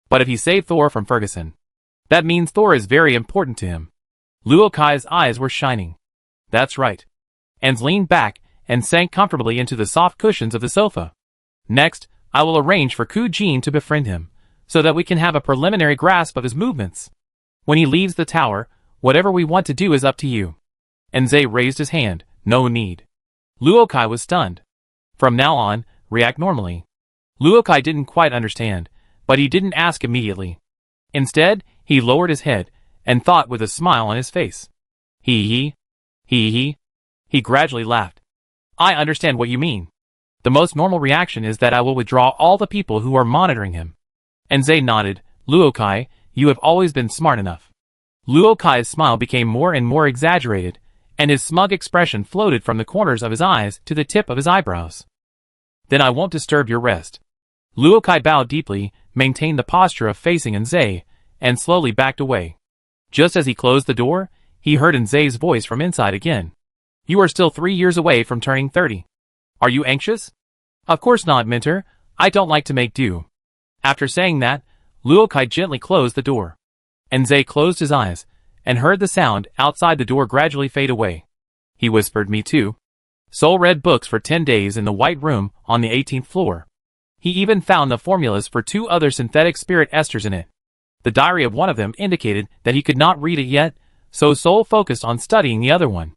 But if he saved Thor from Ferguson, that means Thor is very important to him. Luo Kai's eyes were shining. That's right. Ans leaned back and sank comfortably into the soft cushions of the sofa. Next, I will arrange for Ku Jin to befriend him, so that we can have a preliminary grasp of his movements. When he leaves the tower, whatever we want to do is up to you. And Zay raised his hand. No need. Luo Kai was stunned. From now on, react normally. Luo Kai didn't quite understand, but he didn't ask immediately. Instead, he lowered his head and thought with a smile on his face. He gradually laughed. I understand what you mean. The most normal reaction is that I will withdraw all the people who are monitoring him. And Zay nodded. Luo Kai, you have always been smart enough. Luo Kai's smile became more and more exaggerated, and his smug expression floated from the corners of his eyes to the tip of his eyebrows. Then I won't disturb your rest. Luo Kai bowed deeply, maintained the posture of facing Zay, and slowly backed away. Just as he closed the door, he heard Zay's voice from inside again. You are still 3 years away from turning 30. Are you anxious? Of course not, Minter. I don't like to make do. After saying that, Luo Kai gently closed the door. And Zay closed his eyes, and heard the sound outside the door gradually fade away. He whispered, me too. Sol read books for 10 days in the white room on the 18th floor. He even found the formulas for 2 other synthetic spirit esters in it. The diary of one of them indicated that he could not read it yet, so Sol focused on studying the other one.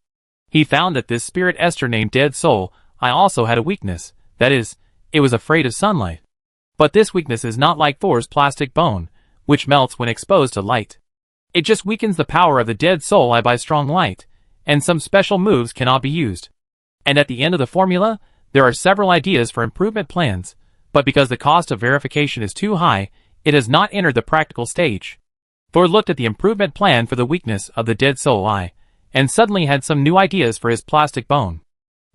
He found that this spirit ester named Dead Soul I also had a weakness, that is, it was afraid of sunlight. But this weakness is not like Thor's plastic bone, which melts when exposed to light. It just weakens the power of the Dead Soul I by strong light, and some special moves cannot be used. And at the end of the formula, there are several ideas for improvement plans, but because the cost of verification is too high, it has not entered the practical stage. Thor looked at the improvement plan for the weakness of the Dead Soul Eye, and suddenly had some new ideas for his plastic bone.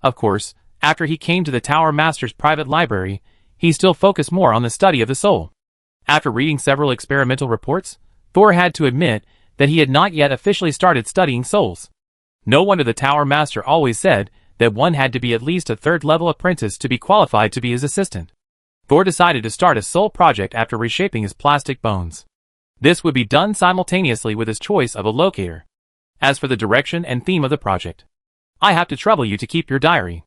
Of course, after he came to the Tower Master's private library, he still focused more on the study of the soul. After reading several experimental reports, Thor had to admit that he had not yet officially started studying souls. No wonder the Tower Master always said that one had to be at least a 3rd-level apprentice to be qualified to be his assistant. Thor decided to start a soul project after reshaping his plastic bones. This would be done simultaneously with his choice of a locator. As for the direction and theme of the project, I have to trouble you to keep your diary.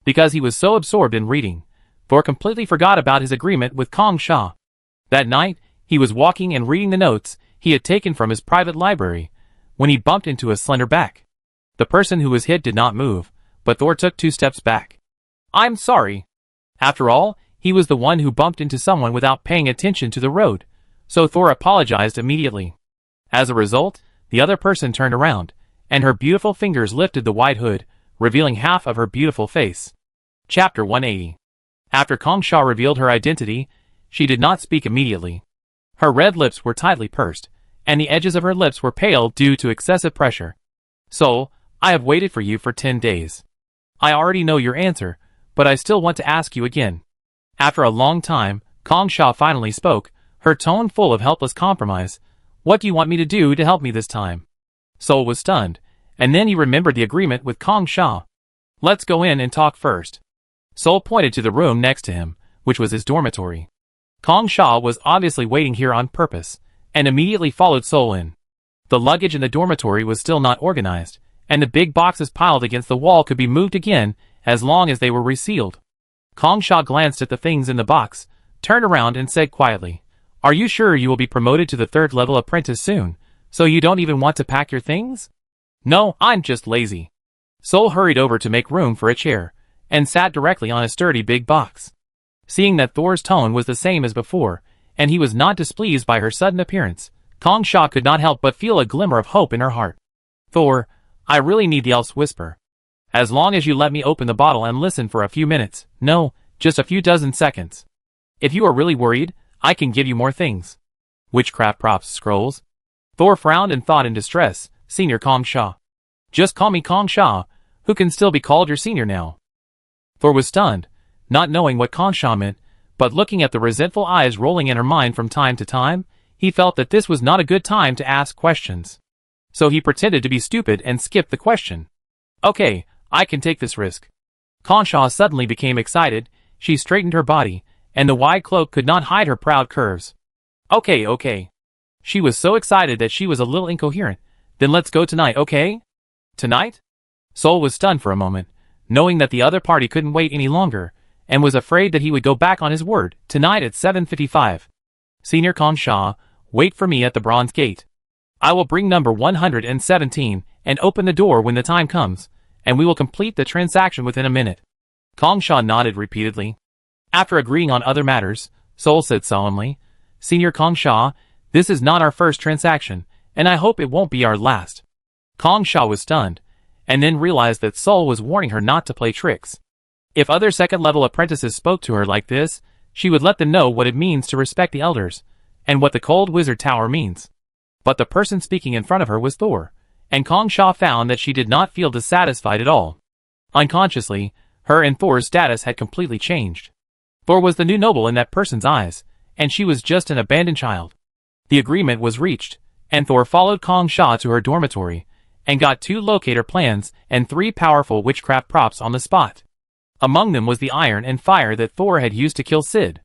Because he was so absorbed in reading, Thor completely forgot about his agreement with Kong Sha. That night, he was walking and reading the notes he had taken from his private library, when he bumped into a slender back. The person who was hit did not move, but Thor took 2 steps back. I'm sorry. After all, he was the one who bumped into someone without paying attention to the road, so Thor apologized immediately. As a result, the other person turned around, and her beautiful fingers lifted the white hood, revealing half of her beautiful face. Chapter 180. After Kong Sha revealed her identity, she did not speak immediately. Her red lips were tightly pursed, and the edges of her lips were pale due to excessive pressure. So, I have waited for you for 10 days. I already know your answer, but I still want to ask you again. After a long time, Kong Sha finally spoke, her tone full of helpless compromise. What do you want me to do to help me this time? Sol was stunned, and then he remembered the agreement with Kong Sha. Let's go in and talk first. Sol pointed to the room next to him, which was his dormitory. Kong Sha was obviously waiting here on purpose, and immediately followed Sol in. The luggage in the dormitory was still not organized, and the big boxes piled against the wall could be moved again as long as they were resealed. Kong Sha glanced at the things in the box, turned around and said quietly, Are you sure you will be promoted to the 3rd level apprentice soon, so you don't even want to pack your things? No, I'm just lazy. Sol hurried over to make room for a chair, and sat directly on a sturdy big box. Seeing that Thor's tone was the same as before, and he was not displeased by her sudden appearance, Kong Sha could not help but feel a glimmer of hope in her heart. Thor, I really need the elf's whisper. As long as you let me open the bottle and listen for a few minutes, no, just a few dozen seconds. If you are really worried, I can give you more things. Witchcraft props, scrolls. Thor frowned and thought in distress, Senior Kong Sha. Just call me Kong Sha, who can still be called your senior now. Thor was stunned, not knowing what Kong Sha meant, but looking at the resentful eyes rolling in her mind from time to time, he felt that this was not a good time to ask questions. So he pretended to be stupid and skipped the question. Okay, I can take this risk. Kong Sha suddenly became excited, she straightened her body, and the wide cloak could not hide her proud curves. Okay. She was so excited that she was a little incoherent. Then let's go tonight, okay? Tonight? Sol was stunned for a moment, knowing that the other party couldn't wait any longer, and was afraid that he would go back on his word, tonight at 7:55. Senior Kong Sha, wait for me at the Bronze Gate. I will bring number 117 and open the door when the time comes, and we will complete the transaction within a minute. Kong Sha nodded repeatedly. After agreeing on other matters, Sol said solemnly, Senior Kong Sha, this is not our first transaction, and I hope it won't be our last. Kong Sha was stunned, and then realized that Sol was warning her not to play tricks. If other 2nd level apprentices spoke to her like this, she would let them know what it means to respect the elders, and what the Cold Wizard Tower means. But the person speaking in front of her was Thor, and Kong Sha found that she did not feel dissatisfied at all. Unconsciously, her and Thor's status had completely changed. Thor was the new noble in that person's eyes, and she was just an abandoned child. The agreement was reached, and Thor followed Kong Sha to her dormitory, and got 2 locator plans and 3 powerful witchcraft props on the spot. Among them was the iron and fire that Thor had used to kill Sid.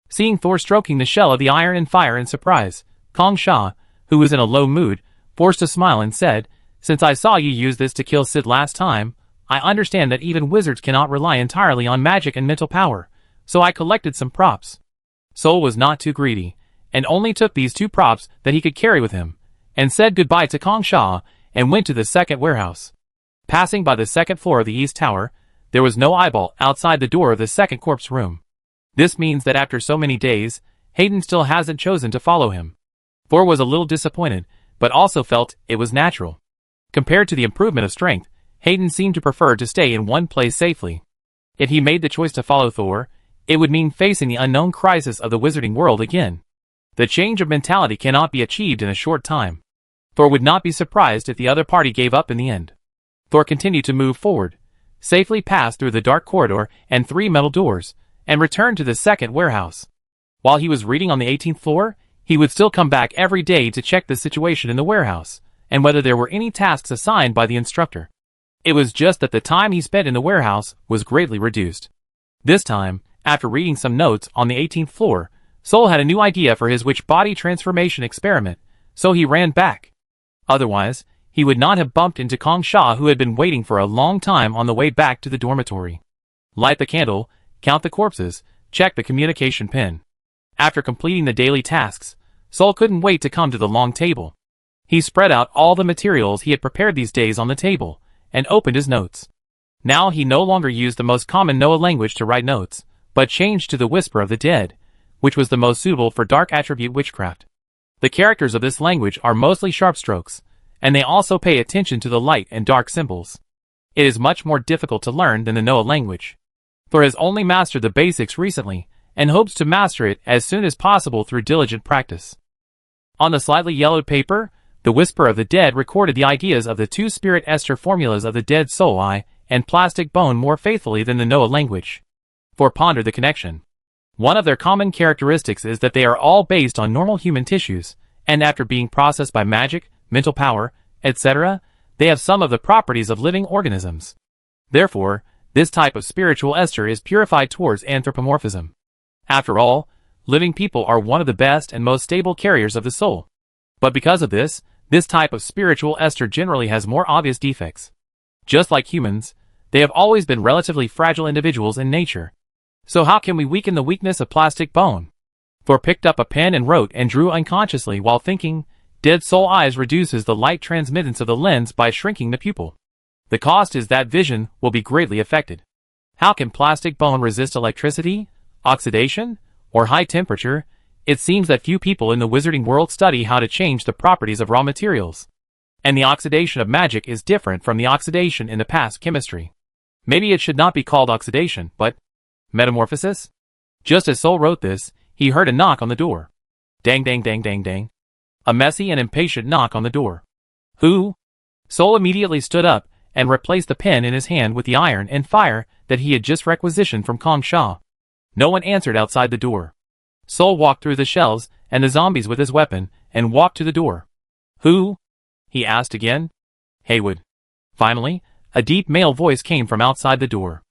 Seeing Thor stroking the shell of the iron and fire in surprise, Kong Sha, who was in a low mood, forced a smile and said, Since I saw you use this to kill Sid last time, I understand that even wizards cannot rely entirely on magic and mental power, so I collected some props. Sol was not too greedy, and only took these 2 props that he could carry with him, and said goodbye to Kong Sha, and went to the 2nd warehouse. Passing by the 2nd floor of the East Tower, there was no eyeball outside the door of the 2nd corpse room. This means that after so many days, Hayden still hasn't chosen to follow him. Thor was a little disappointed, but also felt it was natural. Compared to the improvement of strength, Hayden seemed to prefer to stay in one place safely. If he made the choice to follow Thor, it would mean facing the unknown crisis of the wizarding world again. The change of mentality cannot be achieved in a short time. Thor would not be surprised if the other party gave up in the end. Thor continued to move forward, safely passed through the dark corridor and 3 metal doors, and returned to the 2nd warehouse. While he was reading on the 18th floor, he would still come back every day to check the situation in the warehouse, and whether there were any tasks assigned by the instructor. It was just that the time he spent in the warehouse was greatly reduced. This time, after reading some notes on the 18th floor, Sol had a new idea for his witch body transformation experiment, so he ran back. Otherwise, he would not have bumped into Kong Sha, who had been waiting for a long time on the way back to the dormitory. Light the candle, count the corpses, check the communication pin. After completing the daily tasks, Sol couldn't wait to come to the long table. He spread out all the materials he had prepared these days on the table, and opened his notes. Now he no longer used the most common Noah language to write notes, but changed to the Whisper of the Dead, which was the most suitable for dark attribute witchcraft. The characters of this language are mostly sharp strokes, and they also pay attention to the light and dark symbols. It is much more difficult to learn than the Noah language. Thor has only mastered the basics recently, and hopes to master it as soon as possible through diligent practice. On the slightly yellowed paper, the Whisper of the Dead recorded the ideas of the two spirit ester formulas of the dead soul eye and plastic bone more faithfully than the Noah language. Thor pondered the connection. One of their common characteristics is that they are all based on normal human tissues, and after being processed by magic, mental power, etc., they have some of the properties of living organisms. Therefore, this type of spiritual ester is purified towards anthropomorphism. After all, living people are one of the best and most stable carriers of the soul. But because of this type of spiritual ester generally has more obvious defects. Just like humans, they have always been relatively fragile individuals in nature. So how can we weaken the weakness of plastic bone? Thor picked up a pen and wrote and drew unconsciously while thinking. Dead soul eyes reduces the light transmittance of the lens by shrinking the pupil. The cost is that vision will be greatly affected. How can plastic bone resist electricity, oxidation, or high temperature? It seems that few people in the wizarding world study how to change the properties of raw materials. And the oxidation of magic is different from the oxidation in the past chemistry. Maybe it should not be called oxidation, but metamorphosis? Just as Sol wrote this, he heard a knock on the door. Dang dang dang dang dang. A messy and impatient knock on the door. Who? Sol immediately stood up and replaced the pen in his hand with the iron and fire that he had just requisitioned from Kong Sha. No one answered outside the door. Sol walked through the shelves and the zombies with his weapon and walked to the door. Who? He asked again. Haywood. Finally, a deep male voice came from outside the door.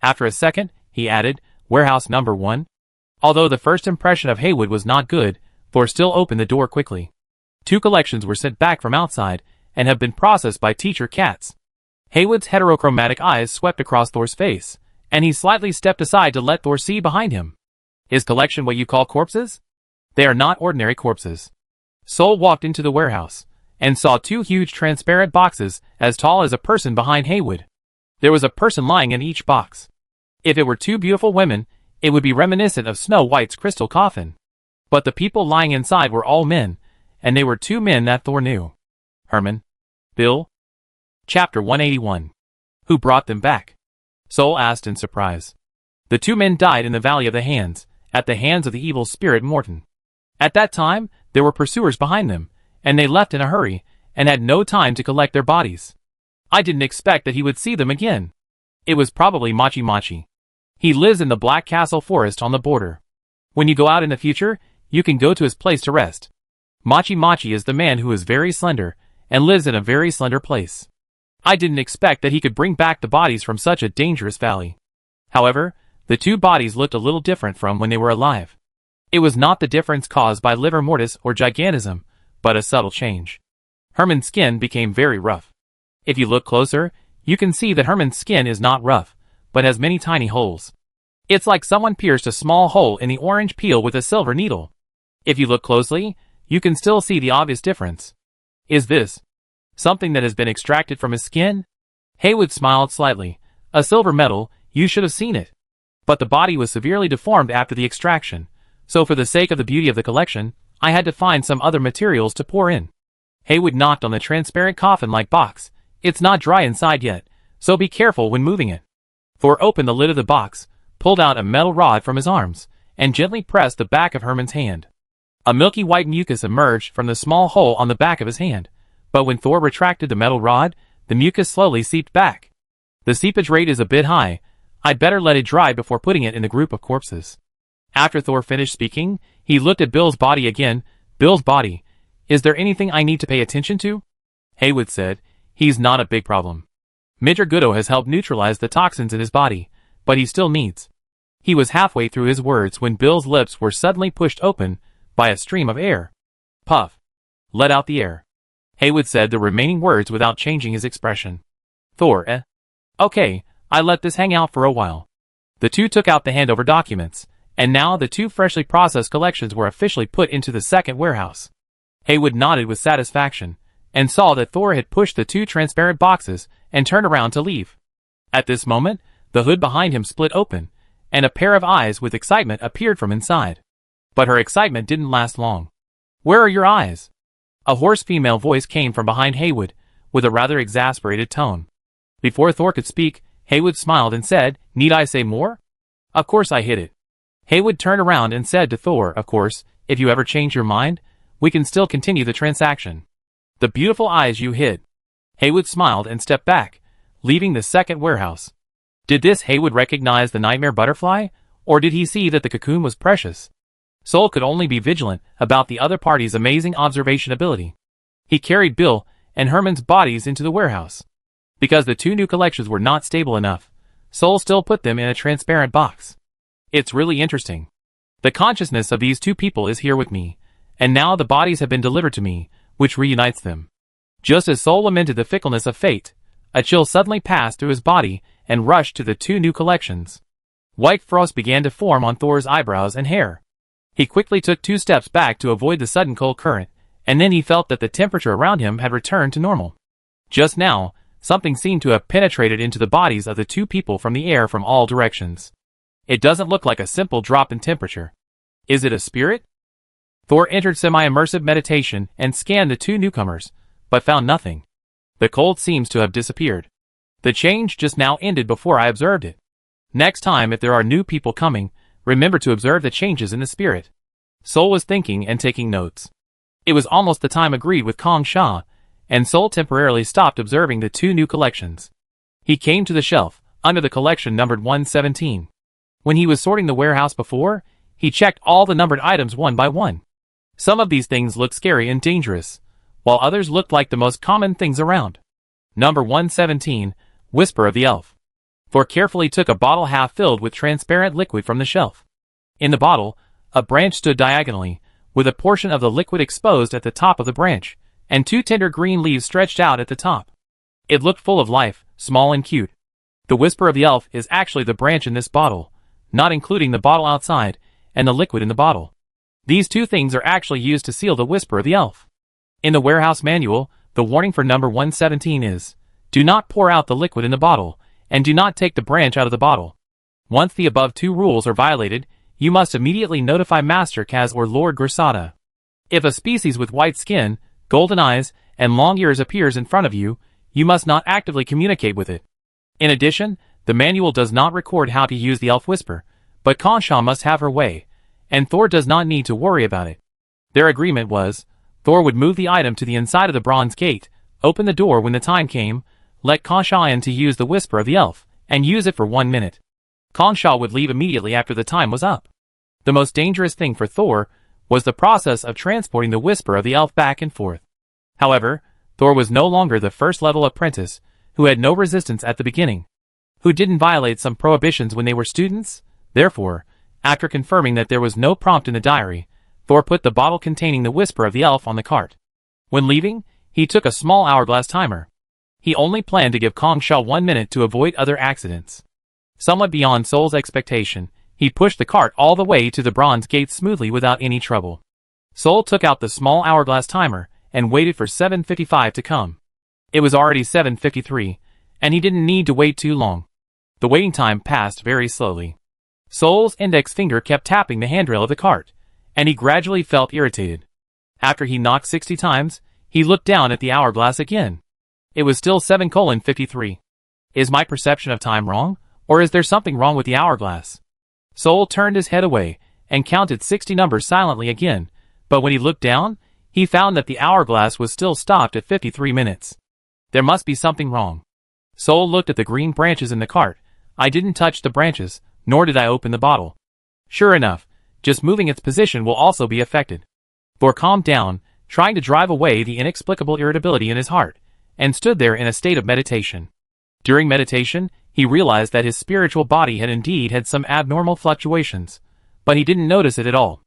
After a second, he added, Warehouse number 1. Although the first impression of Haywood was not good, Thor still opened the door quickly. 2 collections were sent back from outside and have been processed by Teacher Katz. Haywood's heterochromatic eyes swept across Thor's face, and he slightly stepped aside to let Thor see behind him. Is collection what you call corpses? They are not ordinary corpses. Sol walked into the warehouse and saw 2 huge transparent boxes as tall as a person behind Haywood. There was a person lying in each box. If it were 2 beautiful women, it would be reminiscent of Snow White's crystal coffin. But the people lying inside were all men, and they were 2 men that Thor knew. Herman. Bill. Chapter 181. Who brought them back? Sol asked in surprise. The 2 men died in the Valley of the Hands, at the hands of the evil spirit Morton. At that time, there were pursuers behind them, and they left in a hurry, and had no time to collect their bodies. I didn't expect that he would see them again. It was probably Machi Machi. He lives in the Black Castle forest on the border. When you go out in the future, you can go to his place to rest. Machi Machi is the man who is very slender, and lives in a very slender place. I didn't expect that he could bring back the bodies from such a dangerous valley. However, the 2 bodies looked a little different from when they were alive. It was not the difference caused by livor mortis or gigantism, but a subtle change. Herman's skin became very rough. If you look closer, you can see that Herman's skin is not rough, but has many tiny holes. It's like someone pierced a small hole in the orange peel with a silver needle. If you look closely, you can still see the obvious difference. Is this something that has been extracted from his skin? Haywood smiled slightly. A silver medal, you should have seen it. But the body was severely deformed after the extraction, so for the sake of the beauty of the collection, I had to find some other materials to pour in. Haywood knocked on the transparent coffin-like box. It's not dry inside yet, so be careful when moving it. Thor opened the lid of the box, pulled out a metal rod from his arms, and gently pressed the back of Herman's hand. A milky white mucus emerged from the small hole on the back of his hand, but when Thor retracted the metal rod, the mucus slowly seeped back. The seepage rate is a bit high. I'd better let it dry before putting it in the group of corpses. After Thor finished speaking, he looked at Bill's body again. Bill's body. Is there anything I need to pay attention to? Haywood said, he's not a big problem. Major Goodo has helped neutralize the toxins in his body, but he still needs. He was halfway through his words when Bill's lips were suddenly pushed open by a stream of air. Puff. Let out the air. Haywood said the remaining words without changing his expression. Thor, Okay, I let this hang out for a while. The two took out the handover documents, and now the two freshly processed collections were officially put into the second warehouse. Haywood nodded with satisfaction, and saw that Thor had pushed the two transparent boxes and turned around to leave. At this moment, the hood behind him split open, and a pair of eyes with excitement appeared from inside. But her excitement didn't last long. Where are your eyes? A hoarse female voice came from behind Haywood, with a rather exasperated tone. Before Thor could speak, Haywood smiled and said, Need I say more? Of course I hit it. Haywood turned around and said to Thor, Of course, if you ever change your mind, we can still continue the transaction. The beautiful eyes you hit. Haywood smiled and stepped back, leaving the second warehouse. Did this Haywood recognize the nightmare butterfly, or did he see that the cocoon was precious? Soul could only be vigilant about the other party's amazing observation ability. He carried Bill and Herman's bodies into the warehouse. Because the two new collections were not stable enough, Soul still put them in a transparent box. It's really interesting. The consciousness of these two people is here with me, and now the bodies have been delivered to me, which reunites them. Just as Soul lamented the fickleness of fate, a chill suddenly passed through his body and rushed to the two new collections. White frost began to form on Thor's eyebrows and hair. He quickly took 2 steps back to avoid the sudden cold current, and then he felt that the temperature around him had returned to normal. Just now, something seemed to have penetrated into the bodies of the two people from the air from all directions. It doesn't look like a simple drop in temperature. Is it a spirit? Thor entered semi-immersive meditation and scanned the two newcomers, but found nothing. The cold seems to have disappeared. The change just now ended before I observed it. Next time if there are new people coming, remember to observe the changes in the spirit. Soul was thinking and taking notes. It was almost the time agreed with Kong Sha, and Soul temporarily stopped observing the two new collections. He came to the shelf, under the collection numbered 117. When he was sorting the warehouse before, he checked all the numbered items one by one. Some of these things looked scary and dangerous, while others looked like the most common things around. Number 117, Whisper of the Elf. Thor carefully took a bottle half filled with transparent liquid from the shelf. In the bottle, a branch stood diagonally, with a portion of the liquid exposed at the top of the branch, and 2 tender green leaves stretched out at the top. It looked full of life, small and cute. The Whisper of the Elf is actually the branch in this bottle, not including the bottle outside, and the liquid in the bottle. These 2 things are actually used to seal the Whisper of the Elf. In the warehouse manual, the warning for number 117 is, Do not pour out the liquid in the bottle, and do not take the branch out of the bottle. Once the above 2 rules are violated, you must immediately notify Master Kaz or Lord Grisada. If a species with white skin, golden eyes, and long ears appears in front of you, you must not actively communicate with it. In addition, the manual does not record how to use the elf whisper, but Konsha must have her way, and Thor does not need to worry about it. Their agreement was, Thor would move the item to the inside of the bronze gate, open the door when the time came, let Konsha in to use the whisper of the elf, and use it for 1 minute. Konsha would leave immediately after the time was up. The most dangerous thing for Thor was the process of transporting the whisper of the elf back and forth. However, Thor was no longer the first-level apprentice, who had no resistance at the beginning, who didn't violate some prohibitions when they were students. Therefore, after confirming that there was no prompt in the diary, Thor put the bottle containing the whisper of the elf on the cart. When leaving, he took a small hourglass timer. He only planned to give Kongsha 1 minute to avoid other accidents. Somewhat beyond Soul's expectation, he pushed the cart all the way to the bronze gate smoothly without any trouble. Soul took out the small hourglass timer and waited for 7:55 to come. It was already 7:53, and he didn't need to wait too long. The waiting time passed very slowly. Soul's index finger kept tapping the handrail of the cart, and he gradually felt irritated. After he knocked 60 times, he looked down at the hourglass again. It was still 7:53. Is my perception of time wrong, or is there something wrong with the hourglass? Soul turned his head away and counted 60 numbers silently again, but when he looked down, he found that the hourglass was still stopped at 53 minutes. There must be something wrong. Soul looked at the green branches in the cart. I didn't touch the branches, nor did I open the bottle. Sure enough, just moving its position will also be affected. Thor calmed down, trying to drive away the inexplicable irritability in his heart, and stood there in a state of meditation. During meditation, he realized that his spiritual body had indeed had some abnormal fluctuations, but he didn't notice it at all.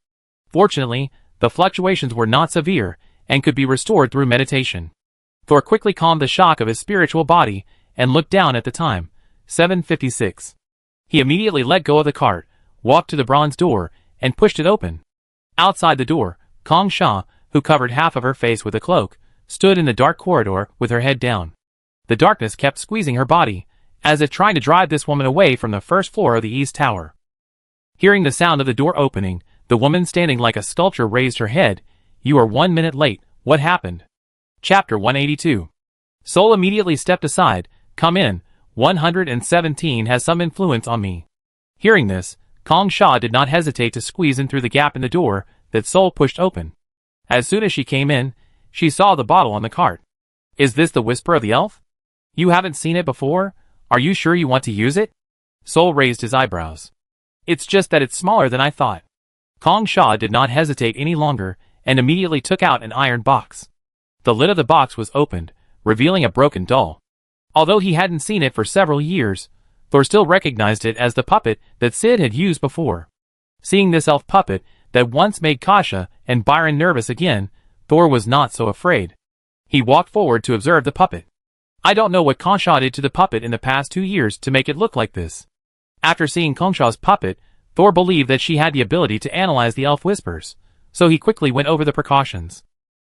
Fortunately, the fluctuations were not severe, and could be restored through meditation. Thor quickly calmed the shock of his spiritual body and looked down at the time, 7:56. He immediately let go of the cart, walked to the bronze door, and pushed it open. Outside the door, Kong Sha, who covered half of her face with a cloak, stood in the dark corridor with her head down. The darkness kept squeezing her body, as if trying to drive this woman away from the first floor of the East Tower. Hearing the sound of the door opening, the woman standing like a sculpture raised her head. "You are 1 minute late. What happened?" Chapter 182. Soul immediately stepped aside. "Come in. 117 has some influence on me." Hearing this, Kong Sha did not hesitate to squeeze in through the gap in the door that Soul pushed open. As soon as she came in, she saw the bottle on the cart. "Is this the Whisper of the Elf? You haven't seen it before? Are you sure you want to use it?" Soul raised his eyebrows. "It's just that it's smaller than I thought." Kong Sha did not hesitate any longer and immediately took out an iron box. The lid of the box was opened, revealing a broken doll. Although he hadn't seen it for several years, Thor still recognized it as the puppet that Sid had used before. Seeing this elf puppet that once made Kasha and Byron nervous again, Thor was not so afraid. He walked forward to observe the puppet. I don't know what Kasha did to the puppet in the past 2 years to make it look like this. After seeing Kasha's puppet, Thor believed that she had the ability to analyze the elf whispers, so he quickly went over the precautions.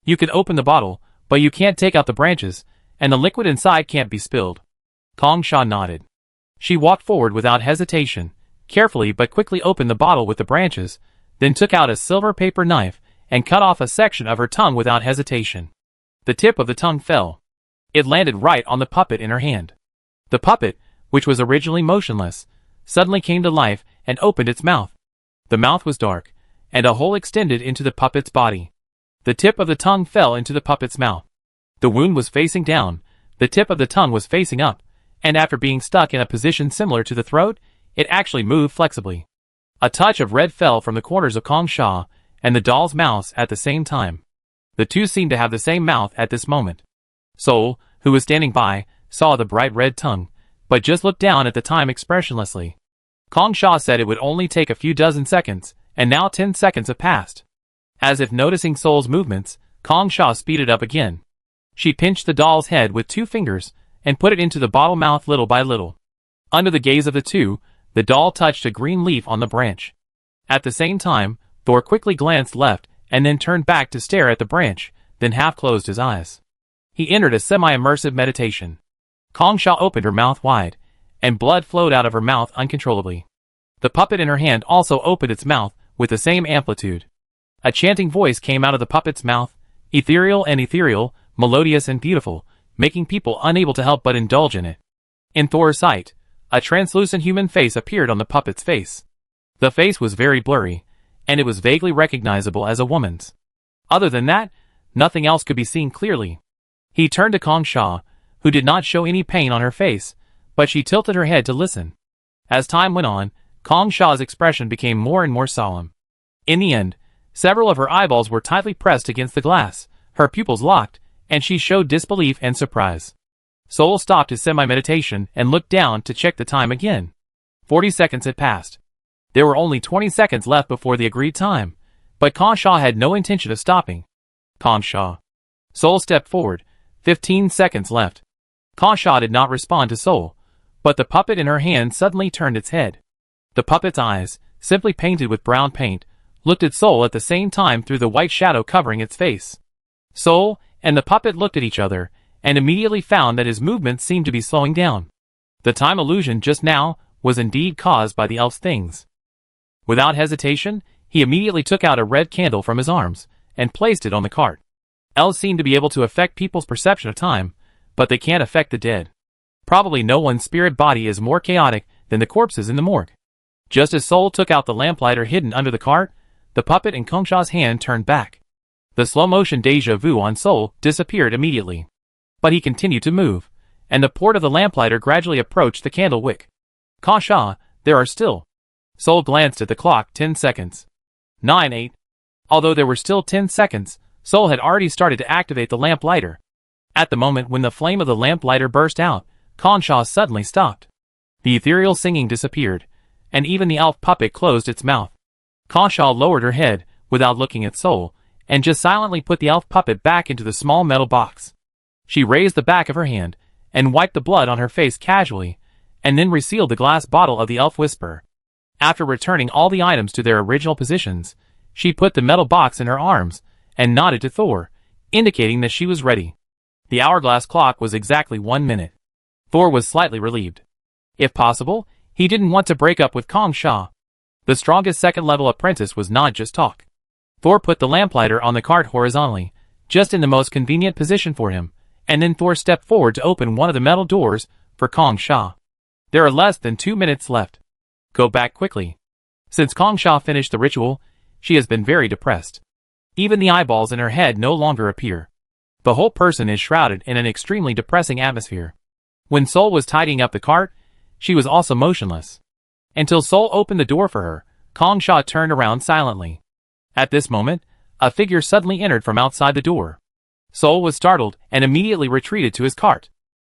You can open the bottle, but you can't take out the branches, and the liquid inside can't be spilled. Kong Sha nodded. She walked forward without hesitation, carefully but quickly opened the bottle with the branches, then took out a silver paper knife and cut off a section of her tongue without hesitation. The tip of the tongue fell. It landed right on the puppet in her hand. The puppet, which was originally motionless, suddenly came to life and opened its mouth. The mouth was dark, and a hole extended into the puppet's body. The tip of the tongue fell into the puppet's mouth. The wound was facing down, the tip of the tongue was facing up, and after being stuck in a position similar to the throat, it actually moved flexibly. A touch of red fell from the corners of Kong Sha and the doll's mouth at the same time. The two seemed to have the same mouth at this moment. Soul, who was standing by, saw the bright red tongue, but just looked down at the time expressionlessly. Kong Sha said it would only take a few dozen seconds, and now 10 seconds have passed. As if noticing Soul's movements, Kong Sha speeded up again. She pinched the doll's head with 2 fingers and put it into the bottle mouth little by little. Under the gaze of the two, the doll touched a green leaf on the branch. At the same time, Thor quickly glanced left and then turned back to stare at the branch, then half closed his eyes. He entered a semi-immersive meditation. Kong Sha opened her mouth wide, and blood flowed out of her mouth uncontrollably. The puppet in her hand also opened its mouth with the same amplitude. A chanting voice came out of the puppet's mouth, ethereal, melodious and beautiful, making people unable to help but indulge in it. In Thor's sight, a translucent human face appeared on the puppet's face. The face was very blurry, and it was vaguely recognizable as a woman's. Other than that, nothing else could be seen clearly. He turned to Kong Sha, who did not show any pain on her face, but she tilted her head to listen. As time went on, Kong Sha's expression became more and more solemn. In the end, several of her eyeballs were tightly pressed against the glass, her pupils locked, and she showed disbelief and surprise. Soul stopped his semi-meditation and looked down to check the time again. 40 seconds had passed. There were only 20 seconds left before the agreed time, but Kong Sha had no intention of stopping. Kong Sha. Soul stepped forward. 15 seconds left. Kong Sha did not respond to Soul, but the puppet in her hand suddenly turned its head. The puppet's eyes, simply painted with brown paint, looked at Soul at the same time through the white shadow covering its face. Soul and the puppet looked at each other, and immediately found that his movements seemed to be slowing down. The time illusion just now was indeed caused by the elf's things. Without hesitation, he immediately took out a red candle from his arms, and placed it on the cart. Elves seem to be able to affect people's perception of time, but they can't affect the dead. Probably no one's spirit body is more chaotic than the corpses in the morgue. Just as Soul took out the lamplighter hidden under the cart, the puppet in Kong Sha's hand turned back. The slow-motion deja vu on Soul disappeared immediately. But he continued to move, and the port of the lamplighter gradually approached the candle wick. Kong Sha, there are still. Soul glanced at the clock. 10 seconds. 9-8. Although there were still 10 seconds, Soul had already started to activate the lamplighter. At the moment when the flame of the lamplighter burst out, Kong Sha suddenly stopped. The ethereal singing disappeared, and even the elf puppet closed its mouth. Kong Sha lowered her head, without looking at Soul, and just silently put the elf puppet back into the small metal box. She raised the back of her hand and wiped the blood on her face casually, and then resealed the glass bottle of the elf whisper. After returning all the items to their original positions, she put the metal box in her arms and nodded to Thor, indicating that she was ready. The hourglass clock was exactly 1 minute. Thor was slightly relieved. If possible, he didn't want to break up with Kong Sha. The strongest second-level apprentice was not just talk. Thor put the lamplighter on the cart horizontally, just in the most convenient position for him, and then Thor stepped forward to open one of the metal doors for Kong Sha. There are less than 2 minutes left. Go back quickly. Since Kong Sha finished the ritual, she has been very depressed. Even the eyeballs in her head no longer appear. The whole person is shrouded in an extremely depressing atmosphere. When Sol was tidying up the cart, she was also motionless. Until Sol opened the door for her, Kong Sha turned around silently. At this moment, a figure suddenly entered from outside the door. Sol was startled and immediately retreated to his cart.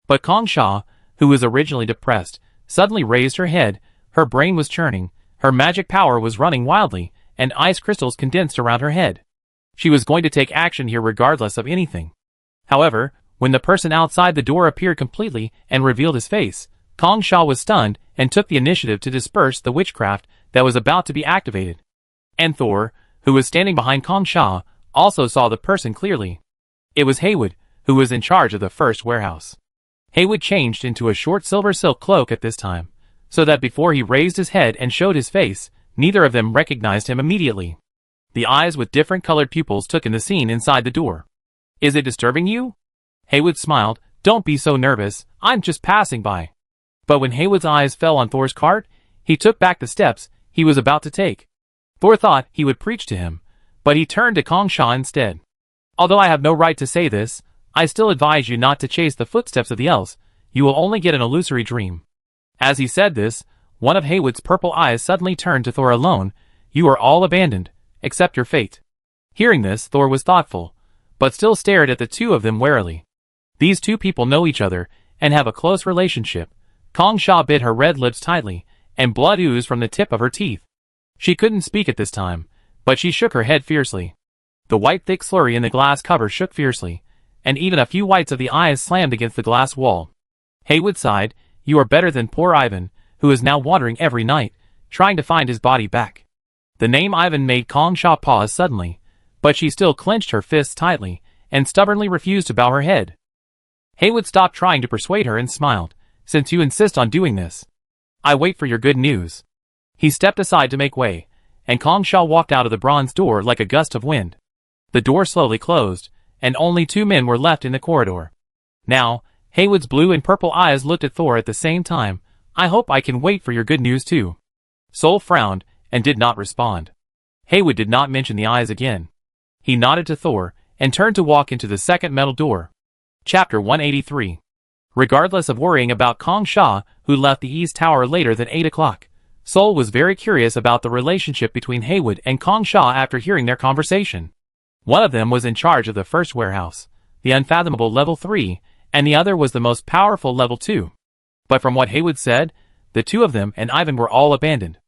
But Kong Sha, who was originally depressed, suddenly raised her head, her brain was churning, her magic power was running wildly, and ice crystals condensed around her head. She was going to take action here regardless of anything. However, when the person outside the door appeared completely and revealed his face, Kong Sha was stunned and took the initiative to disperse the witchcraft that was about to be activated. And Thor, who was standing behind Kong Sha, also saw the person clearly. It was Haywood, who was in charge of the first warehouse. Haywood changed into a short silver silk cloak at this time, so that before he raised his head and showed his face, neither of them recognized him immediately. The eyes with different colored pupils took in the scene inside the door. Is it disturbing you? Haywood smiled. Don't be so nervous, I'm just passing by. But when Haywood's eyes fell on Thor's cart, he took back the steps he was about to take. Thor thought he would preach to him, but he turned to Kong Sha instead. Although I have no right to say this, I still advise you not to chase the footsteps of the elves. You will only get an illusory dream. As he said this, one of Haywood's purple eyes suddenly turned to Thor alone. You are all abandoned, except your fate. Hearing this, Thor was thoughtful, but still stared at the two of them warily. These two people know each other and have a close relationship. Kong Sha bit her red lips tightly, and blood oozed from the tip of her teeth. She couldn't speak at this time, but she shook her head fiercely. The white thick slurry in the glass cover shook fiercely, and even a few whites of the eyes slammed against the glass wall. Haywood sighed. You are better than poor Ivan, who is now wandering every night, trying to find his body back. The name Ivan made Kong Sha pause suddenly, but she still clenched her fists tightly, and stubbornly refused to bow her head. Haywood stopped trying to persuade her and smiled. Since you insist on doing this, I wait for your good news. He stepped aside to make way, and Kong Sha walked out of the bronze door like a gust of wind. The door slowly closed, and only two men were left in the corridor. Now, Haywood's blue and purple eyes looked at Thor at the same time. I hope I can wait for your good news too. Sol frowned, and did not respond. Haywood did not mention the eyes again. He nodded to Thor, and turned to walk into the second metal door. Chapter 183. Regardless of worrying about Kong Sha, who left the East Tower later than 8 o'clock, Sol was very curious about the relationship between Haywood and Kong Sha after hearing their conversation. One of them was in charge of the first warehouse, the unfathomable level 3, and the other was the most powerful level 2. But from what Haywood said, the two of them and Ivan were all abandoned.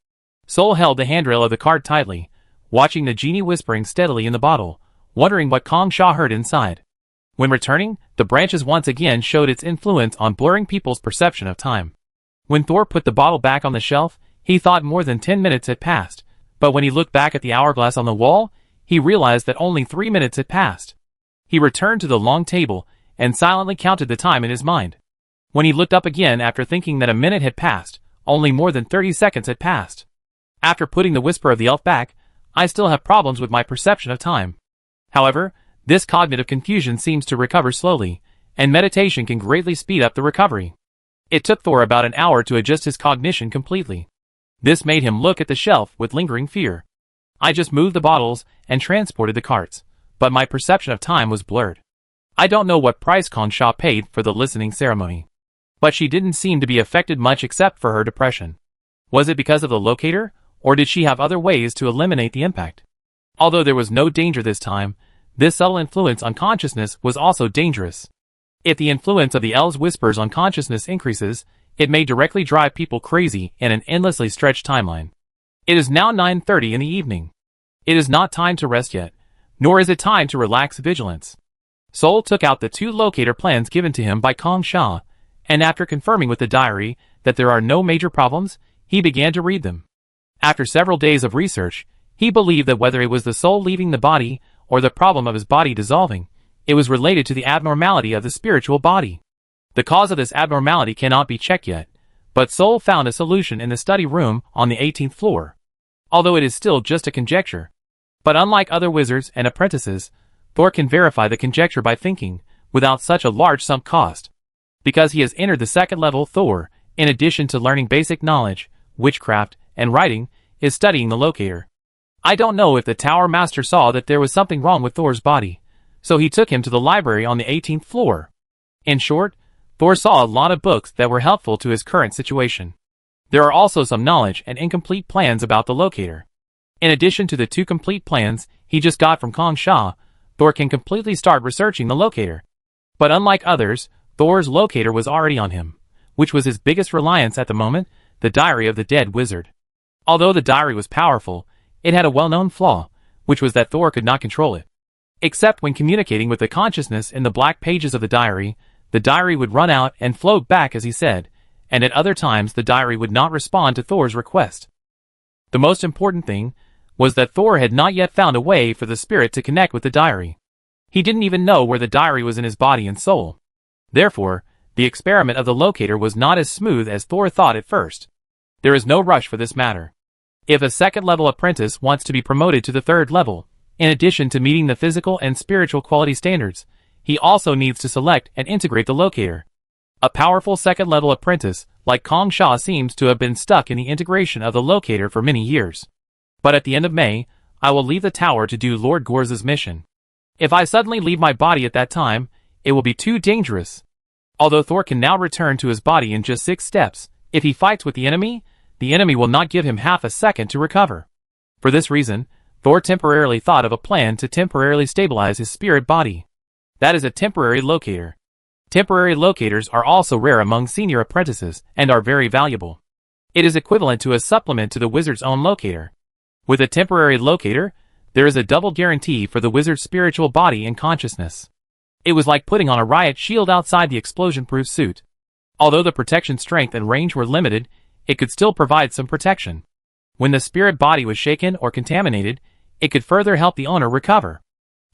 Sol held the handrail of the cart tightly, watching the genie whispering steadily in the bottle, wondering what Kong Sha heard inside. When returning, the branches once again showed its influence on blurring people's perception of time. When Thor put the bottle back on the shelf, he thought more than 10 minutes had passed, but when he looked back at the hourglass on the wall, he realized that only 3 minutes had passed. He returned to the long table and silently counted the time in his mind. When he looked up again after thinking that a minute had passed, only more than 30 seconds had passed. After putting the whisper of the elf back, I still have problems with my perception of time. However, this cognitive confusion seems to recover slowly, and meditation can greatly speed up the recovery. It took Thor about an hour to adjust his cognition completely. This made him look at the shelf with lingering fear. I just moved the bottles and transported the carts, but my perception of time was blurred. I don't know what price Kong Sha paid for the listening ceremony, but she didn't seem to be affected much except for her depression. Was it because of the locator, or did she have other ways to eliminate the impact? Although there was no danger this time, this subtle influence on consciousness was also dangerous. If the influence of the elves' whispers on consciousness increases, it may directly drive people crazy in an endlessly stretched timeline. It is now 9:30 in the evening. It is not time to rest yet, nor is it time to relax vigilance. Sol took out the 2 locator plans given to him by Kong Sha, and after confirming with the diary that there are no major problems, he began to read them. After several days of research, he believed that whether it was the soul leaving the body or the problem of his body dissolving, it was related to the abnormality of the spiritual body. The cause of this abnormality cannot be checked yet, but Sol found a solution in the study room on the 18th floor. Although it is still just a conjecture. But unlike other wizards and apprentices, Thor can verify the conjecture by thinking, without such a large sunk cost. Because he has entered the 2nd level, Thor, in addition to learning basic knowledge, witchcraft, and writing, is studying the locator. I don't know if the Tower Master saw that there was something wrong with Thor's body, so he took him to the library on the 18th floor. In short, Thor saw a lot of books that were helpful to his current situation. There are also some knowledge and incomplete plans about the locator. In addition to the 2 complete plans he just got from Kong Sha, Thor can completely start researching the locator. But unlike others, Thor's locator was already on him, which was his biggest reliance at the moment, the diary of the dead wizard. Although the diary was powerful, it had a well-known flaw, which was that Thor could not control it. Except when communicating with the consciousness in the black pages of the diary would run out and float back as he said, and at other times the diary would not respond to Thor's request. The most important thing was that Thor had not yet found a way for the spirit to connect with the diary. He didn't even know where the diary was in his body and soul. Therefore, the experiment of the locator was not as smooth as Thor thought at first. There is no rush for this matter. If a 2nd level apprentice wants to be promoted to the 3rd level, in addition to meeting the physical and spiritual quality standards, he also needs to select and integrate the locator. A powerful 2nd level apprentice, like Kong Sha, seems to have been stuck in the integration of the locator for many years. But at the end of May, I will leave the tower to do Lord Gorza's mission. If I suddenly leave my body at that time, it will be too dangerous. Although Thor can now return to his body in just 6 steps, if he fights with the enemy will not give him half a second to recover. For this reason, Thor temporarily thought of a plan to temporarily stabilize his spirit body. That is a temporary locator. Temporary locators are also rare among senior apprentices and are very valuable. It is equivalent to a supplement to the wizard's own locator. With a temporary locator, there is a double guarantee for the wizard's spiritual body and consciousness. It was like putting on a riot shield outside the explosion-proof suit. Although the protection strength and range were limited, it could still provide some protection. When the spirit body was shaken or contaminated, it could further help the owner recover.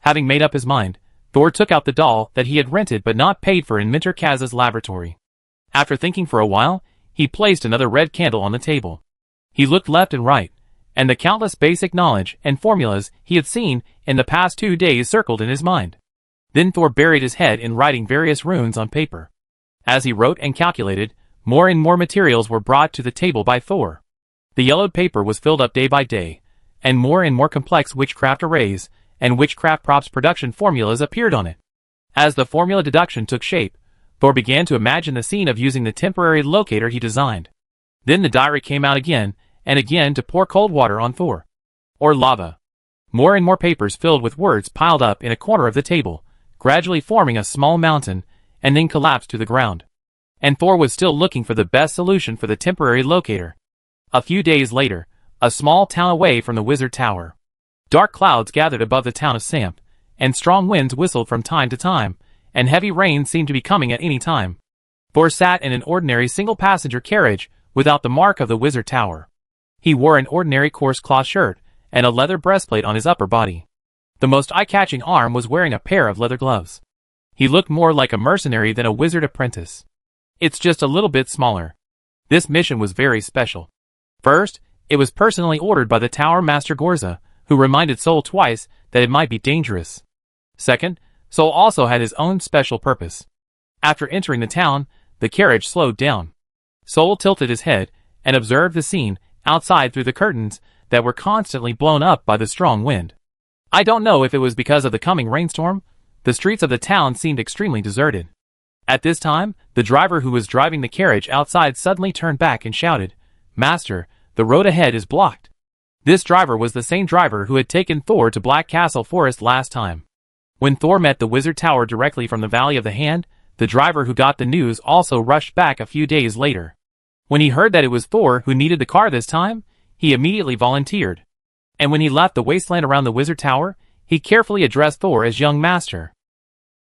Having made up his mind, Thor took out the doll that he had rented but not paid for in Minter Kaz's laboratory. After thinking for a while, he placed another red candle on the table. He looked left and right, and the countless basic knowledge and formulas he had seen in the past 2 days circled in his mind. Then Thor buried his head in writing various runes on paper. As he wrote and calculated, more and more materials were brought to the table by Thor. The yellowed paper was filled up day by day, and more complex witchcraft arrays and witchcraft props production formulas appeared on it. As the formula deduction took shape, Thor began to imagine the scene of using the temporary locator he designed. Then the diary came out again and again to pour cold water on Thor. Or lava. More and more papers filled with words piled up in a corner of the table, gradually forming a small mountain, and then collapsed to the ground. And Thor was still looking for the best solution for the temporary locator. A few days later, a small town away from the wizard tower. Dark clouds gathered above the town of Samp, and strong winds whistled from time to time, and heavy rain seemed to be coming at any time. Thor sat in an ordinary single-passenger carriage without the mark of the wizard tower. He wore an ordinary coarse cloth shirt and a leather breastplate on his upper body. The most eye-catching arm was wearing a pair of leather gloves. He looked more like a mercenary than a wizard apprentice. It's just a little bit smaller. This mission was very special. First, it was personally ordered by the Tower Master Gorza, who reminded Sol twice that it might be dangerous. Second, Sol also had his own special purpose. After entering the town, the carriage slowed down. Sol tilted his head and observed the scene outside through the curtains that were constantly blown up by the strong wind. I don't know if it was because of the coming rainstorm. The streets of the town seemed extremely deserted. At this time, the driver who was driving the carriage outside suddenly turned back and shouted, "Master, the road ahead is blocked." This driver was the same driver who had taken Thor to Black Castle Forest last time. When Thor met the wizard tower directly from the Valley of the Hand, the driver who got the news also rushed back a few days later. When he heard that it was Thor who needed the car this time, he immediately volunteered. And when he left the wasteland around the wizard tower, he carefully addressed Thor as young master.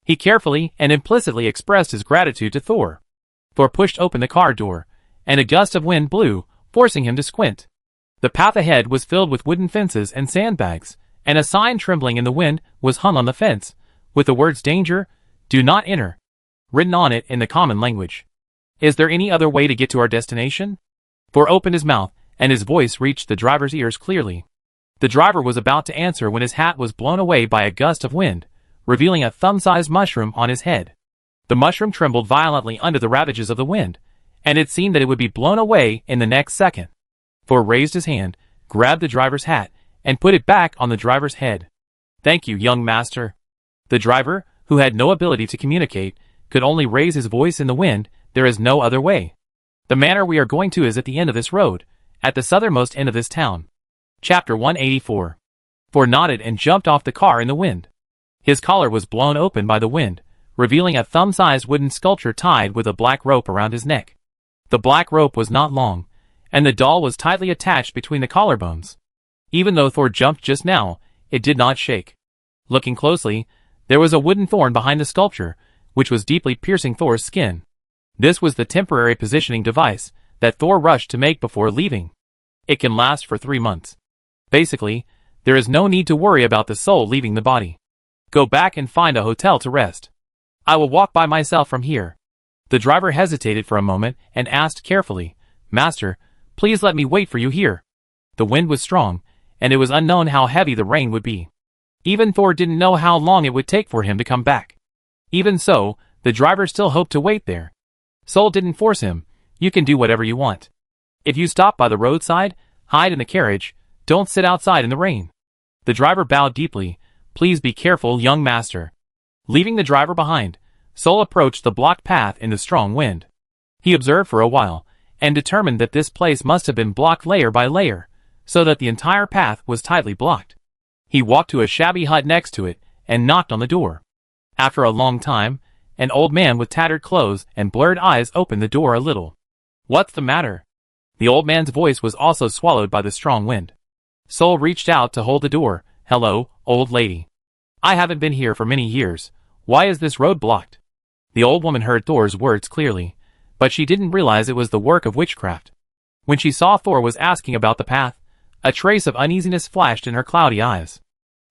He carefully and implicitly expressed his gratitude to Thor. Thor pushed open the car door, and a gust of wind blew, forcing him to squint. The path ahead was filled with wooden fences and sandbags, and a sign trembling in the wind was hung on the fence, with the words "Danger, do not enter," written on it in the common language. "Is there any other way to get to our destination?" Thor opened his mouth, and his voice reached the driver's ears clearly. The driver was about to answer when his hat was blown away by a gust of wind, revealing a thumb-sized mushroom on his head. The mushroom trembled violently under the ravages of the wind, and it seemed that it would be blown away in the next second. Thor raised his hand, grabbed the driver's hat, and put it back on the driver's head. "Thank you, young master." The driver, who had no ability to communicate, could only raise his voice in the wind. "There is no other way. The manor we are going to is at the end of this road, at the southernmost end of this town." Chapter 184. Thor nodded and jumped off the car in the wind. His collar was blown open by the wind, revealing a thumb-sized wooden sculpture tied with a black rope around his neck. The black rope was not long, and the doll was tightly attached between the collarbones. Even though Thor jumped just now, it did not shake. Looking closely, there was a wooden thorn behind the sculpture, which was deeply piercing Thor's skin. This was the temporary positioning device that Thor rushed to make before leaving. It can last for 3 months. Basically, there is no need to worry about the soul leaving the body. Go back and find a hotel to rest. I will walk by myself from here. The driver hesitated for a moment and asked carefully, "Master, please let me wait for you here." The wind was strong, and it was unknown how heavy the rain would be. Even Thor didn't know how long it would take for him to come back. Even so, the driver still hoped to wait there. Soul didn't force him. "You can do whatever you want. If you stop by the roadside, hide in the carriage, don't sit outside in the rain." The driver bowed deeply. "Please be careful, young master." Leaving the driver behind, Soul approached the blocked path in the strong wind. He observed for a while, and determined that this place must have been blocked layer by layer, so that the entire path was tightly blocked. He walked to a shabby hut next to it, and knocked on the door. After a long time, an old man with tattered clothes and blurred eyes opened the door a little. "What's the matter?" The old man's voice was also swallowed by the strong wind. Soul reached out to hold the door. "Hello, old lady. I haven't been here for many years. Why is this road blocked?" The old woman heard Thor's words clearly, but she didn't realize it was the work of witchcraft. When she saw Thor was asking about the path, a trace of uneasiness flashed in her cloudy eyes.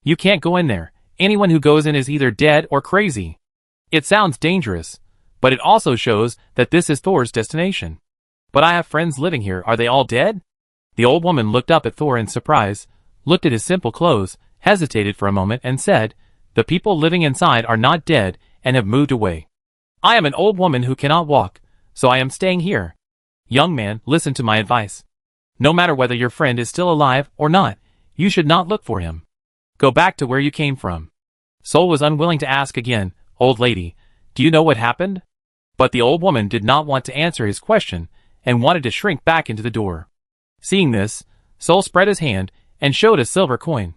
"You can't go in there. Anyone who goes in is either dead or crazy." It sounds dangerous, but it also shows that this is Thor's destination. "But I have friends living here. Are they all dead?" The old woman looked up at Thor in surprise, looked at his simple clothes, hesitated for a moment, and said, "The people living inside are not dead and have moved away. I am an old woman who cannot walk, so I am staying here. Young man, listen to my advice. No matter whether your friend is still alive or not, you should not look for him. Go back to where you came from." Soul was unwilling to ask again, "Old lady, do you know what happened?" But the old woman did not want to answer his question, and wanted to shrink back into the door. Seeing this, Soul spread his hand and showed a silver coin.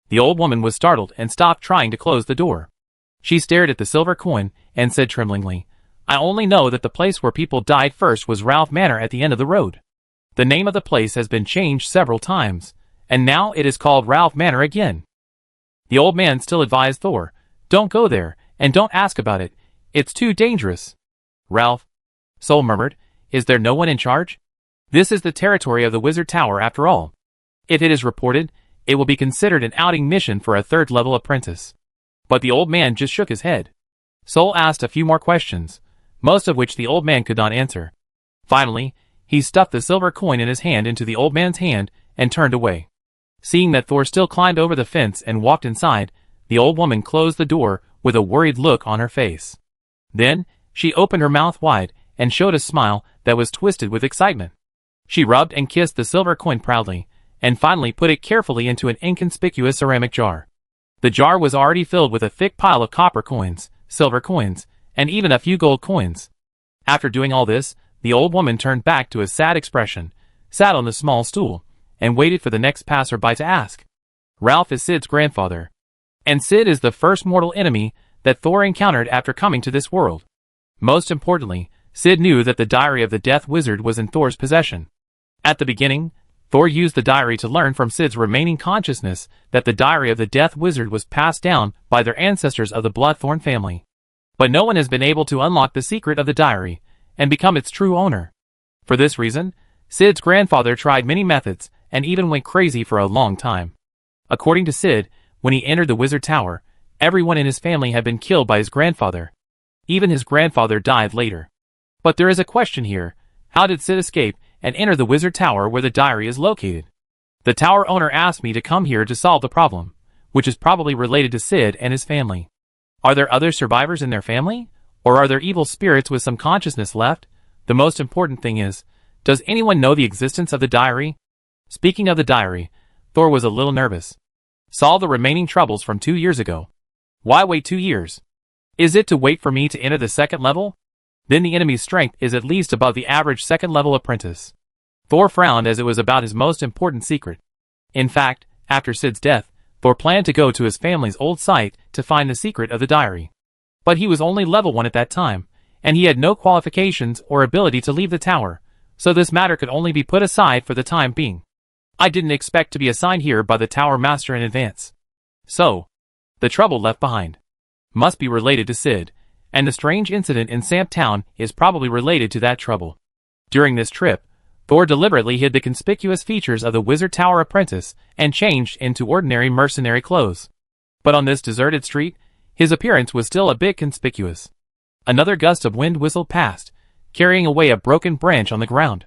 The old woman was startled and stopped trying to close the door. She stared at the silver coin and said tremblingly, "I only know that the place where people died first was Ralph Manor at the end of the road. The name of the place has been changed several times, and now it is called Ralph Manor again." The old man still advised Thor, "Don't go there, and don't ask about it. It's too dangerous." "Ralph," Soul murmured, "is there no one in charge? This is the territory of the Wizard Tower after all. If it is reported, it will be considered an outing mission for a third-level apprentice." But the old man just shook his head. Soul asked a few more questions, most of which the old man could not answer. Finally, he stuffed the silver coin in his hand into the old man's hand and turned away. Seeing that Thor still climbed over the fence and walked inside, the old woman closed the door with a worried look on her face. Then, she opened her mouth wide and showed a smile that was twisted with excitement. She rubbed and kissed the silver coin proudly, and finally put it carefully into an inconspicuous ceramic jar. The jar was already filled with a thick pile of copper coins, silver coins, and even a few gold coins. After doing all this, the old woman turned back to a sad expression, sat on the small stool, and waited for the next passerby to ask. Ralph is Sid's grandfather, and Sid is the first mortal enemy that Thor encountered after coming to this world. Most importantly, Sid knew that the diary of the Death Wizard was in Thor's possession. At the beginning, Thor used the diary to learn from Sid's remaining consciousness that the diary of the Death Wizard was passed down by their ancestors of the Bloodthorn family. But no one has been able to unlock the secret of the diary and become its true owner. For this reason, Sid's grandfather tried many methods and even went crazy for a long time. According to Sid, when he entered the wizard tower, everyone in his family had been killed by his grandfather. Even his grandfather died later. But there is a question here. How did Sid escape and enter the wizard tower where the diary is located? The tower owner asked me to come here to solve the problem, which is probably related to Sid and his family. Are there other survivors in their family? Or are there evil spirits with some consciousness left? The most important thing is, does anyone know the existence of the diary? Speaking of the diary, Thor was a little nervous. Solve the remaining troubles from 2 years ago. Why wait 2 years? Is it to wait for me to enter the second level? Then the enemy's strength is at least above the average second level apprentice. Thor frowned as it was about his most important secret. In fact, after Sid's death, Thor planned to go to his family's old site to find the secret of the diary. But he was only level 1 at that time, and he had no qualifications or ability to leave the tower, so this matter could only be put aside for the time being. I didn't expect to be assigned here by the tower master in advance. So, the trouble left behind must be related to Sid, and the strange incident in Samp Town is probably related to that trouble. During this trip, Thor deliberately hid the conspicuous features of the Wizard Tower apprentice and changed into ordinary mercenary clothes. But on this deserted street, his appearance was still a bit conspicuous. Another gust of wind whistled past, carrying away a broken branch on the ground.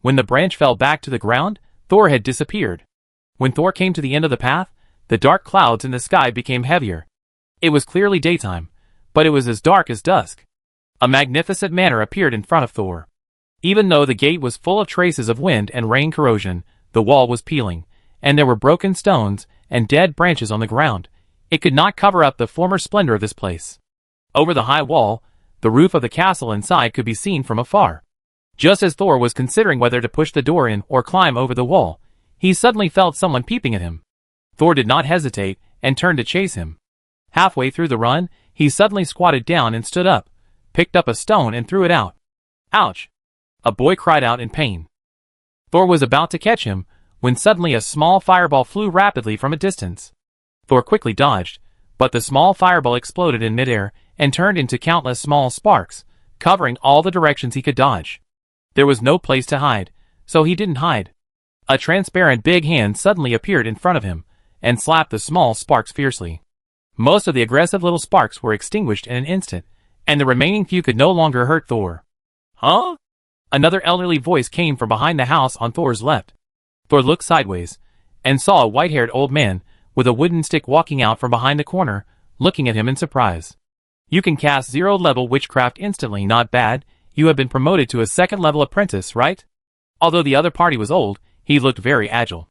When the branch fell back to the ground, Thor had disappeared. When Thor came to the end of the path, the dark clouds in the sky became heavier. It was clearly daytime, but it was as dark as dusk. A magnificent manor appeared in front of Thor. Even though the gate was full of traces of wind and rain corrosion, the wall was peeling, and there were broken stones and dead branches on the ground. It could not cover up the former splendor of this place. Over the high wall, the roof of the castle inside could be seen from afar. Just as Thor was considering whether to push the door in or climb over the wall, he suddenly felt someone peeping at him. Thor did not hesitate and turned to chase him. Halfway through the run, he suddenly squatted down and stood up, picked up a stone and threw it out. Ouch! A boy cried out in pain. Thor was about to catch him, when suddenly a small fireball flew rapidly from a distance. Thor quickly dodged, but the small fireball exploded in midair and turned into countless small sparks, covering all the directions he could dodge. There was no place to hide, so he didn't hide. A transparent big hand suddenly appeared in front of him, and slapped the small sparks fiercely. Most of the aggressive little sparks were extinguished in an instant, and the remaining few could no longer hurt Thor. Huh? Another elderly voice came from behind the house on Thor's left. Thor looked sideways, and saw a white-haired old man with a wooden stick walking out from behind the corner, looking at him in surprise. You can cast 0-level witchcraft instantly, not bad. You have been promoted to a 2nd-level apprentice, right? Although the other party was old, he looked very agile.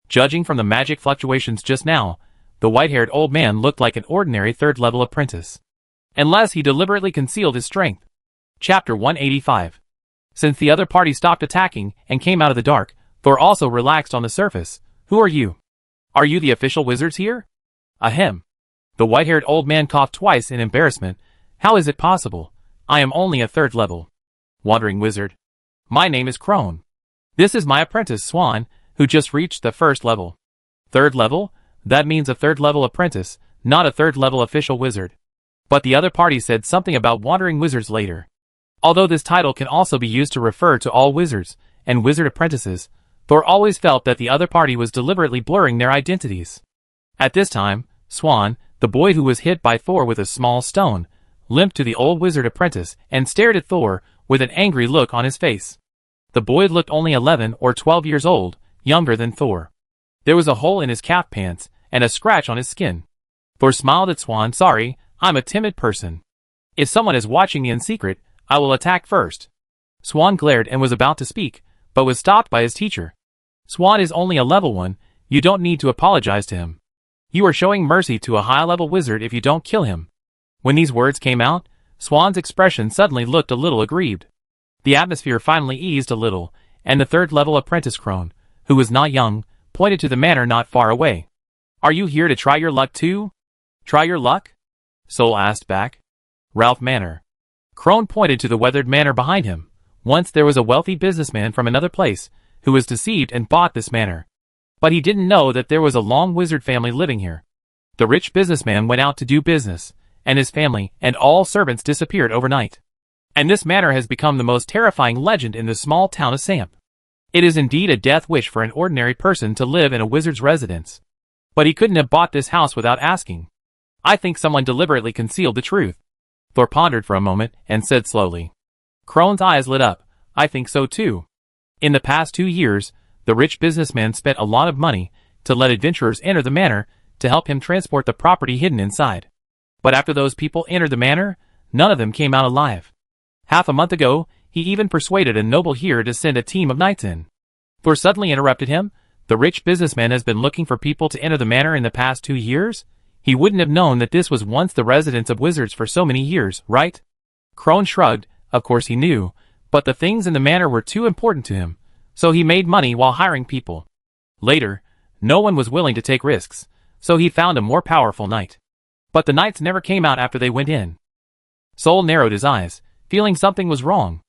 Judging from the magic fluctuations just now, the white-haired old man looked like an ordinary 3rd-level apprentice. Unless he deliberately concealed his strength. Chapter 185. Since the other party stopped attacking and came out of the dark, Thor also relaxed on the surface. Who are you? Are you the official wizards here? Ahem. The white-haired old man coughed twice in embarrassment. How is it possible? I am only a 3rd level. Wandering wizard. My name is Crone. This is my apprentice Swan, who just reached the 1st level. 3rd level? That means a 3rd level apprentice, not a 3rd level official wizard. But the other party said something about wandering wizards later. Although this title can also be used to refer to all wizards and wizard apprentices, Thor always felt that the other party was deliberately blurring their identities. At this time, Swan, the boy who was hit by Thor with a small stone, limped to the old wizard apprentice and stared at Thor with an angry look on his face. The boy looked only 11 or 12 years old, younger than Thor. There was a hole in his calf pants and a scratch on his skin. Thor smiled at Swan. Sorry, I'm a timid person. If someone is watching me in secret, I will attack first. Swan glared and was about to speak, but was stopped by his teacher. Swan is only a level 1, you don't need to apologize to him. You are showing mercy to a high-level wizard if you don't kill him. When these words came out, Swan's expression suddenly looked a little aggrieved. The atmosphere finally eased a little, and the 3rd-level apprentice Crone, who was not young, pointed to the manor not far away. Are you here to try your luck too? Try your luck? Soul asked back. Ralph Manor. Crone pointed to the weathered manor behind him. Once there was a wealthy businessman from another place, who was deceived and bought this manor. But he didn't know that there was a long wizard family living here. The rich businessman went out to do business, and his family and all servants disappeared overnight. And this manor has become the most terrifying legend in the small town of Samp. It is indeed a death wish for an ordinary person to live in a wizard's residence. But he couldn't have bought this house without asking. I think someone deliberately concealed the truth. Thor pondered for a moment and said slowly. Krone's eyes lit up. I think so too. In the past 2 years, the rich businessman spent a lot of money to let adventurers enter the manor to help him transport the property hidden inside. But after those people entered the manor, none of them came out alive. Half a month ago, he even persuaded a noble here to send a team of knights in. Thor suddenly interrupted him. The rich businessman has been looking for people to enter the manor in the past 2 years? He wouldn't have known that this was once the residence of wizards for so many years, right? Krone shrugged. Of course he knew, but the things in the manor were too important to him, so he made money while hiring people. Later, no one was willing to take risks, so he found a more powerful knight. But the knights never came out after they went in. Sol narrowed his eyes, feeling something was wrong.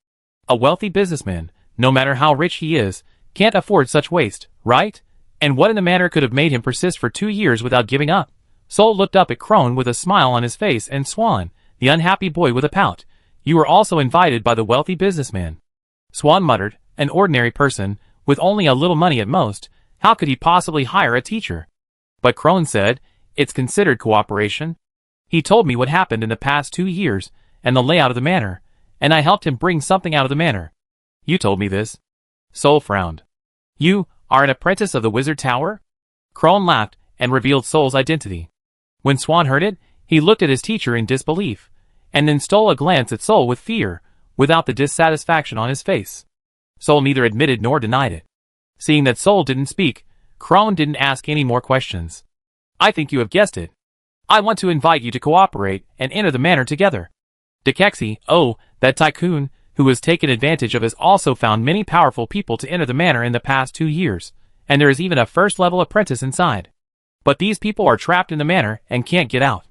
A wealthy businessman, no matter how rich he is, can't afford such waste, right? And what in the manor could have made him persist for 2 years without giving up? Sol looked up at Krone with a smile on his face and Swan, the unhappy boy with a pout. You were also invited by the wealthy businessman. Swan muttered, an ordinary person, with only a little money at most, how could he possibly hire a teacher? But Krone said, it's considered cooperation. He told me what happened in the past 2 years, and the layout of the manor, and I helped him bring something out of the manor. You told me this. Sol frowned. You are an apprentice of the Wizard Tower? Krone laughed and revealed Sol's identity. When Swan heard it, he looked at his teacher in disbelief, and then stole a glance at Sol with fear, without the dissatisfaction on his face. Sol neither admitted nor denied it. Seeing that Sol didn't speak, Krone didn't ask any more questions. I think you have guessed it. I want to invite you to cooperate and enter the manor together. Dekexi, oh, that tycoon, who has taken advantage of has also found many powerful people to enter the manor in the past 2 years, and there is even a first-level apprentice inside. But these people are trapped in the manor and can't get out.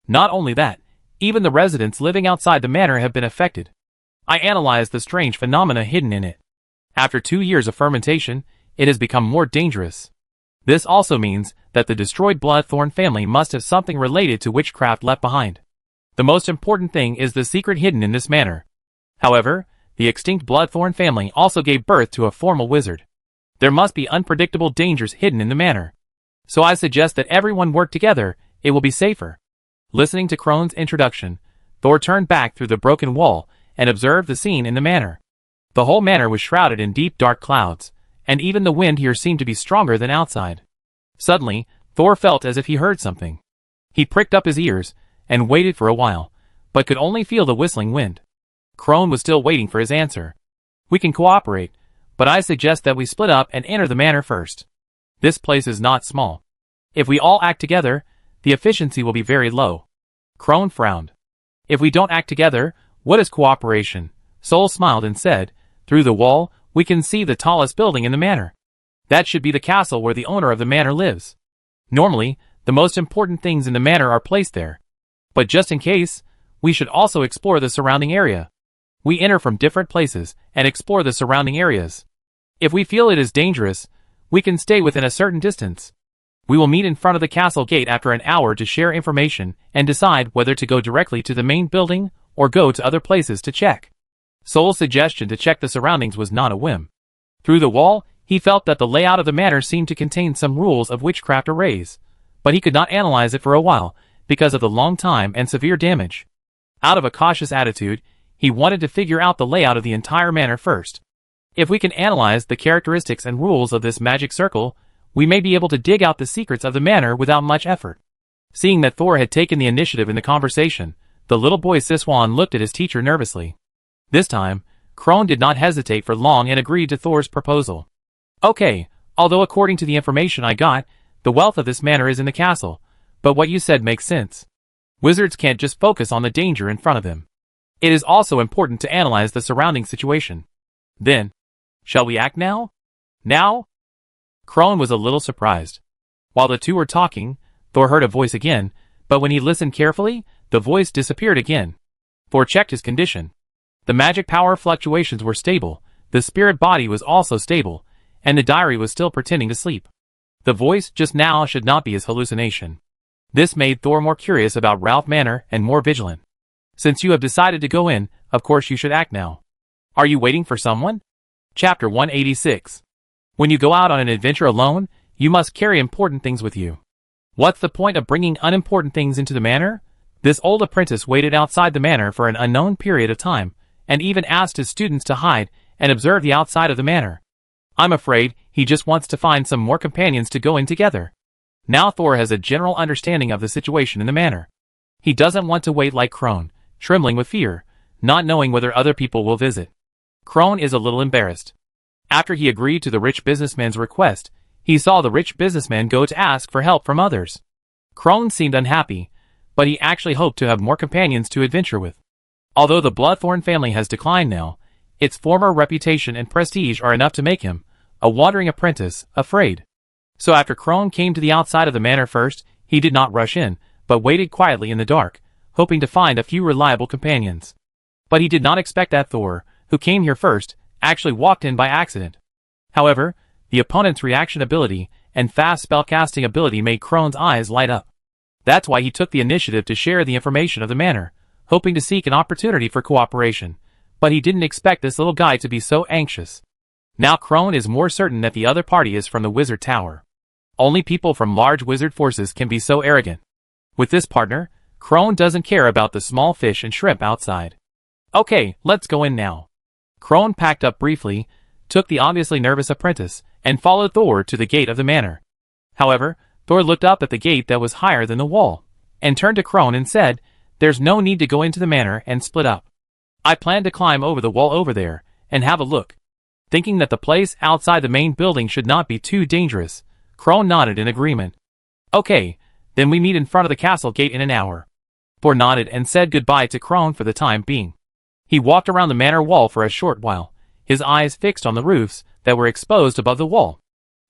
Not only that, even the residents living outside the manor have been affected. I analyzed the strange phenomena hidden in it. After 2 years of fermentation, it has become more dangerous. This also means that the destroyed Bloodthorn family must have something related to witchcraft left behind. The most important thing is the secret hidden in this manor. However, the extinct Bloodthorn family also gave birth to a formal wizard. There must be unpredictable dangers hidden in the manor. So I suggest that everyone work together, it will be safer. Listening to Krone's introduction, Thor turned back through the broken wall and observed the scene in the manor. The whole manor was shrouded in deep dark clouds, and even the wind here seemed to be stronger than outside. Suddenly, Thor felt as if he heard something. He pricked up his ears and waited for a while, but could only feel the whistling wind. Krone was still waiting for his answer. We can cooperate, but I suggest that we split up and enter the manor first. This place is not small. If we all act together, the efficiency will be very low. Krone frowned. If we don't act together, what is cooperation? Sol smiled and said, through the wall, we can see the tallest building in the manor. That should be the castle where the owner of the manor lives. Normally, the most important things in the manor are placed there. But just in case, we should also explore the surrounding area. We enter from different places and explore the surrounding areas. If we feel it is dangerous, we can stay within a certain distance. We will meet in front of the castle gate after an hour to share information and decide whether to go directly to the main building or go to other places to check. Sol's suggestion to check the surroundings was not a whim. Through the wall, he felt that the layout of the manor seemed to contain some rules of witchcraft arrays, but he could not analyze it for a while because of the long time and severe damage. Out of a cautious attitude, he wanted to figure out the layout of the entire manor first. If we can analyze the characteristics and rules of this magic circle, we may be able to dig out the secrets of the manor without much effort. Seeing that Thor had taken the initiative in the conversation, the little boy Siswan looked at his teacher nervously. This time, Krone did not hesitate for long and agreed to Thor's proposal. Okay, although according to the information I got, the wealth of this manor is in the castle, but what you said makes sense. Wizards can't just focus on the danger in front of them. It is also important to analyze the surrounding situation. Then, shall we act now? Now? Krone was a little surprised. While the two were talking, Thor heard a voice again, but when he listened carefully, the voice disappeared again. Thor checked his condition. The magic power fluctuations were stable, the spirit body was also stable, and the diary was still pretending to sleep. The voice just now should not be his hallucination. This made Thor more curious about Ralph Manor and more vigilant. Since you have decided to go in, of course you should act now. Are you waiting for someone? Chapter 186. When you go out on an adventure alone, you must carry important things with you. What's the point of bringing unimportant things into the manor? This old apprentice waited outside the manor for an unknown period of time, and even asked his students to hide and observe the outside of the manor. I'm afraid he just wants to find some more companions to go in together. Now Thor has a general understanding of the situation in the manor. He doesn't want to wait like Crone, trembling with fear, not knowing whether other people will visit. Crone is a little embarrassed. After he agreed to the rich businessman's request, he saw the rich businessman go to ask for help from others. Crone seemed unhappy, but he actually hoped to have more companions to adventure with. Although the Bloodthorn family has declined now, its former reputation and prestige are enough to make him, a wandering apprentice, afraid. So after Crone came to the outside of the manor first, he did not rush in, but waited quietly in the dark, hoping to find a few reliable companions. But he did not expect that Thor, who came here first, actually walked in by accident. However, the opponent's reaction ability and fast spellcasting ability made Crone's eyes light up. That's why he took the initiative to share the information of the manor, hoping to seek an opportunity for cooperation, but he didn't expect this little guy to be so anxious. Now Crone is more certain that the other party is from the Wizard Tower. Only people from large wizard forces can be so arrogant. With this partner, Crone doesn't care about the small fish and shrimp outside. Okay, let's go in now. Crone packed up briefly, took the obviously nervous apprentice, and followed Thor to the gate of the manor. However, Thor looked up at the gate that was higher than the wall, and turned to Crone and said, "There's no need to go into the manor and split up. I plan to climb over the wall over there, and have a look." Thinking that the place outside the main building should not be too dangerous, Crone nodded in agreement. "Okay, then we meet in front of the castle gate in an hour." Thor nodded and said goodbye to Crone for the time being. He walked around the manor wall for a short while, his eyes fixed on the roofs that were exposed above the wall.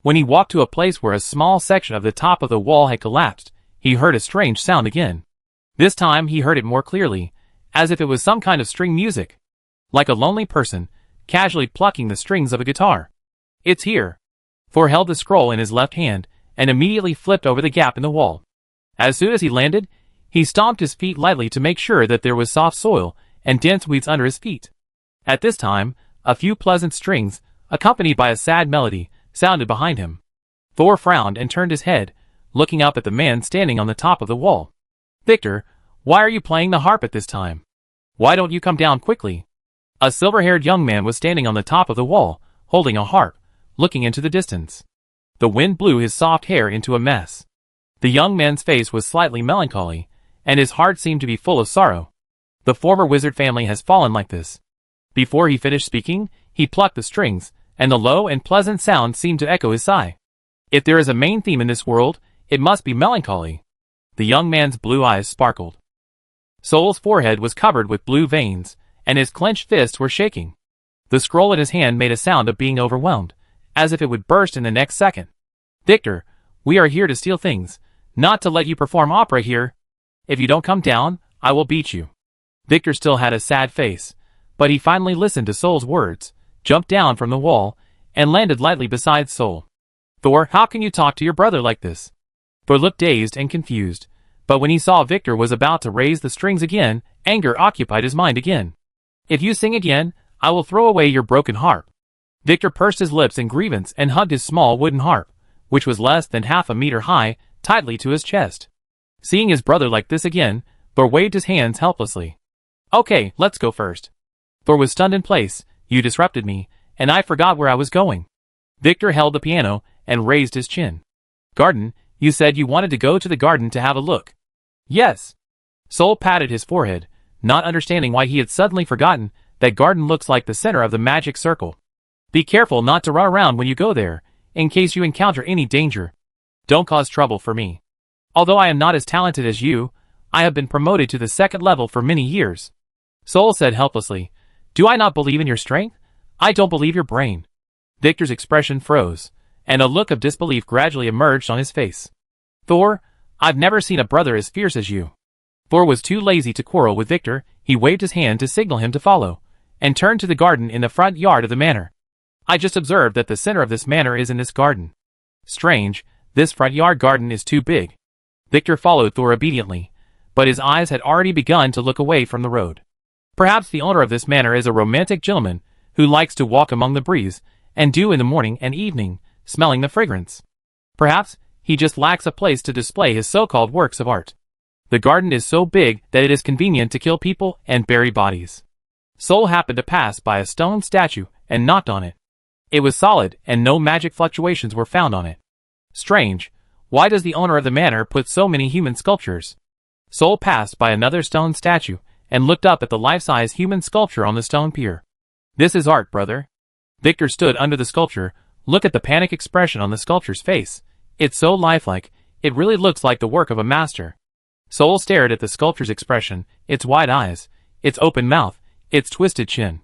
When he walked to a place where a small section of the top of the wall had collapsed, he heard a strange sound again. This time he heard it more clearly, as if it was some kind of string music. Like a lonely person, casually plucking the strings of a guitar. "It's here." Thor held the scroll in his left hand, and immediately flipped over the gap in the wall. As soon as he landed, he stomped his feet lightly to make sure that there was soft soil and dense weeds under his feet. At this time, a few pleasant strings, accompanied by a sad melody, sounded behind him. Thor frowned and turned his head, looking up at the man standing on the top of the wall. "Victor, why are you playing the harp at this time? Why don't you come down quickly?" A silver-haired young man was standing on the top of the wall, holding a harp, looking into the distance. The wind blew his soft hair into a mess. The young man's face was slightly melancholy, and his heart seemed to be full of sorrow. The former wizard family has fallen like this. Before he finished speaking, he plucked the strings, and the low and pleasant sound seemed to echo his sigh. If there is a main theme in this world, it must be melancholy. The young man's blue eyes sparkled. Soul's forehead was covered with blue veins, and his clenched fists were shaking. The scroll in his hand made a sound of being overwhelmed, as if it would burst in the next second. "Victor, we are here to steal things, not to let you perform opera here. If you don't come down, I will beat you." Victor still had a sad face, but he finally listened to Soul's words, jumped down from the wall, and landed lightly beside Soul. "Thor, how can you talk to your brother like this?" Thor looked dazed and confused, but when he saw Victor was about to raise the strings again, anger occupied his mind again. "If you sing again, I will throw away your broken harp." Victor pursed his lips in grievance and hugged his small wooden harp, which was less than half a meter high, tightly to his chest. Seeing his brother like this again, Thor waved his hands helplessly. "Okay, let's go first." Thor was stunned in place. "You disrupted me, and I forgot where I was going." Victor held the piano and raised his chin. "Garden, you said you wanted to go to the garden to have a look." "Yes." Soul patted his forehead, not understanding why he had suddenly forgotten that garden looks like the center of the magic circle. "Be careful not to run around when you go there, in case you encounter any danger. Don't cause trouble for me. Although I am not as talented as you, I have been promoted to the second level for many years." Soul said helplessly, "Do I not believe in your strength? I don't believe your brain." Victor's expression froze, and a look of disbelief gradually emerged on his face. "Thor, I've never seen a brother as fierce as you." Thor was too lazy to quarrel with Victor. He waved his hand to signal him to follow, and turned to the garden in the front yard of the manor. "I just observed that the center of this manor is in this garden. Strange, this front yard garden is too big." Victor followed Thor obediently, but his eyes had already begun to look away from the road. Perhaps the owner of this manor is a romantic gentleman who likes to walk among the breeze and dew in the morning and evening, smelling the fragrance. Perhaps he just lacks a place to display his so-called works of art. The garden is so big that it is convenient to kill people and bury bodies. Sol happened to pass by a stone statue and knocked on it. It was solid and no magic fluctuations were found on it. Strange, why does the owner of the manor put so many human sculptures? Sol passed by another stone statue and looked up at the life-size human sculpture on the stone pier. This is art, brother. Victor stood under the sculpture. Look at the panic expression on the sculpture's face. It's so lifelike, it really looks like the work of a master. Sol stared at the sculpture's expression, its wide eyes, its open mouth, its twisted chin.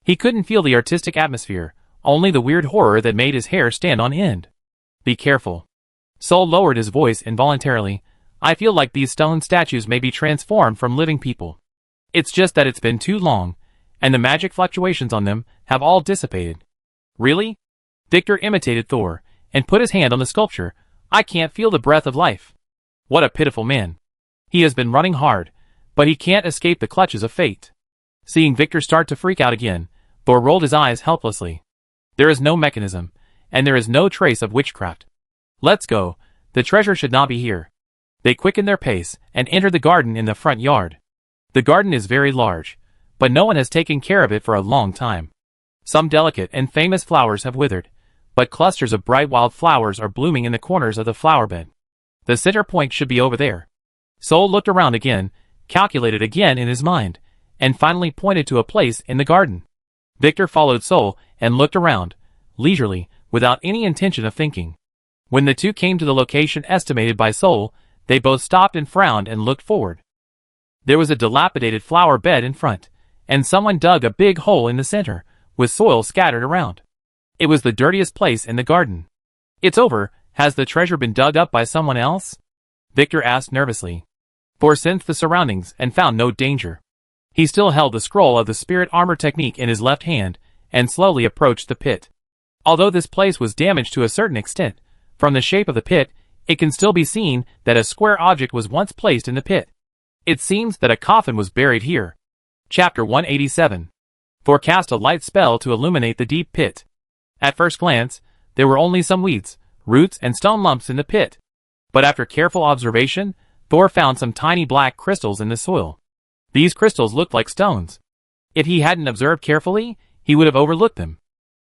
He couldn't feel the artistic atmosphere, only the weird horror that made his hair stand on end. Be careful. Sol lowered his voice involuntarily. I feel like these stone statues may be transformed from living people. It's just that it's been too long, and the magic fluctuations on them have all dissipated. Really? Victor imitated Thor, and put his hand on the sculpture. I can't feel the breath of life. What a pitiful man. He has been running hard, but he can't escape the clutches of fate. Seeing Victor start to freak out again, Thor rolled his eyes helplessly. There is no mechanism, and there is no trace of witchcraft. Let's go, the treasure should not be here. They quickened their pace and entered the garden in the front yard. The garden is very large, but no one has taken care of it for a long time. Some delicate and famous flowers have withered, but clusters of bright wild flowers are blooming in the corners of the flower bed. The center point should be over there. Sol looked around again, calculated again in his mind, and finally pointed to a place in the garden. Victor followed Sol and looked around, leisurely, without any intention of thinking. When the two came to the location estimated by Sol, they both stopped and frowned and looked forward. There was a dilapidated flower bed in front, and someone dug a big hole in the center, with soil scattered around. It was the dirtiest place in the garden. It's over, has the treasure been dug up by someone else? Victor asked nervously. Thor sensed the surroundings and found no danger. He still held the scroll of the spirit armor technique in his left hand, and slowly approached the pit. Although this place was damaged to a certain extent, from the shape of the pit, it can still be seen that a square object was once placed in the pit. It seems that a coffin was buried here. Chapter 187. Thor cast a light spell to illuminate the deep pit. At first glance, there were only some weeds, roots, and stone lumps in the pit. But after careful observation, Thor found some tiny black crystals in the soil. These crystals looked like stones. If he hadn't observed carefully, he would have overlooked them.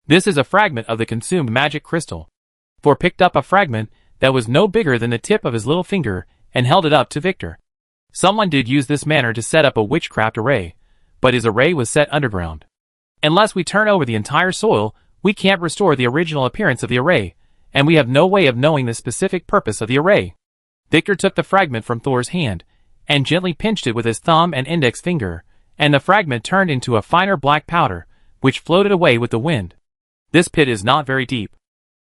This is a fragment of the consumed magic crystal. Thor picked up a fragment that was no bigger than the tip of his little finger and held it up to Victor. Someone did use this manner to set up a witchcraft array, but his array was set underground. Unless we turn over the entire soil, we can't restore the original appearance of the array, and we have no way of knowing the specific purpose of the array. Victor took the fragment from Thor's hand, and gently pinched it with his thumb and index finger, and the fragment turned into a finer black powder, which floated away with the wind. This pit is not very deep.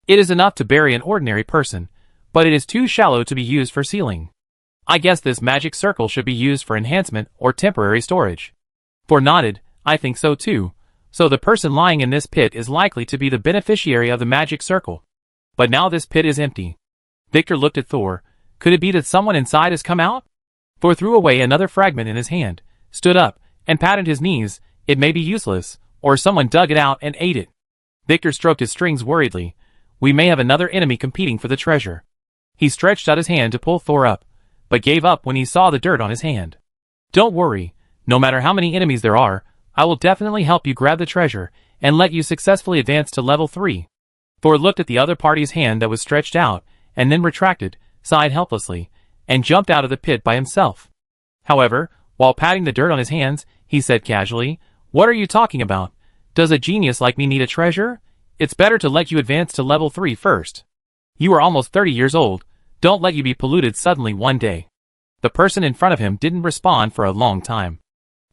It is enough to bury an ordinary person, but it is too shallow to be used for sealing. I guess this magic circle should be used for enhancement or temporary storage. Thor nodded. I think so too. So the person lying in this pit is likely to be the beneficiary of the magic circle. But now this pit is empty. Victor looked at Thor. Could it be that someone inside has come out? Thor threw away another fragment in his hand, stood up, and patted his knees. It may be useless, or someone dug it out and ate it. Victor stroked his strings worriedly. We may have another enemy competing for the treasure. He stretched out his hand to pull Thor up, but gave up when he saw the dirt on his hand. Don't worry, no matter how many enemies there are, I will definitely help you grab the treasure and let you successfully advance to level 3. Thor looked at the other party's hand that was stretched out, and then retracted, sighed helplessly, and jumped out of the pit by himself. However, while patting the dirt on his hands, he said casually, What are you talking about? Does a genius like me need a treasure? It's better to let you advance to level 3 first. You are almost 30 years old, don't let you be polluted suddenly one day. The person in front of him didn't respond for a long time.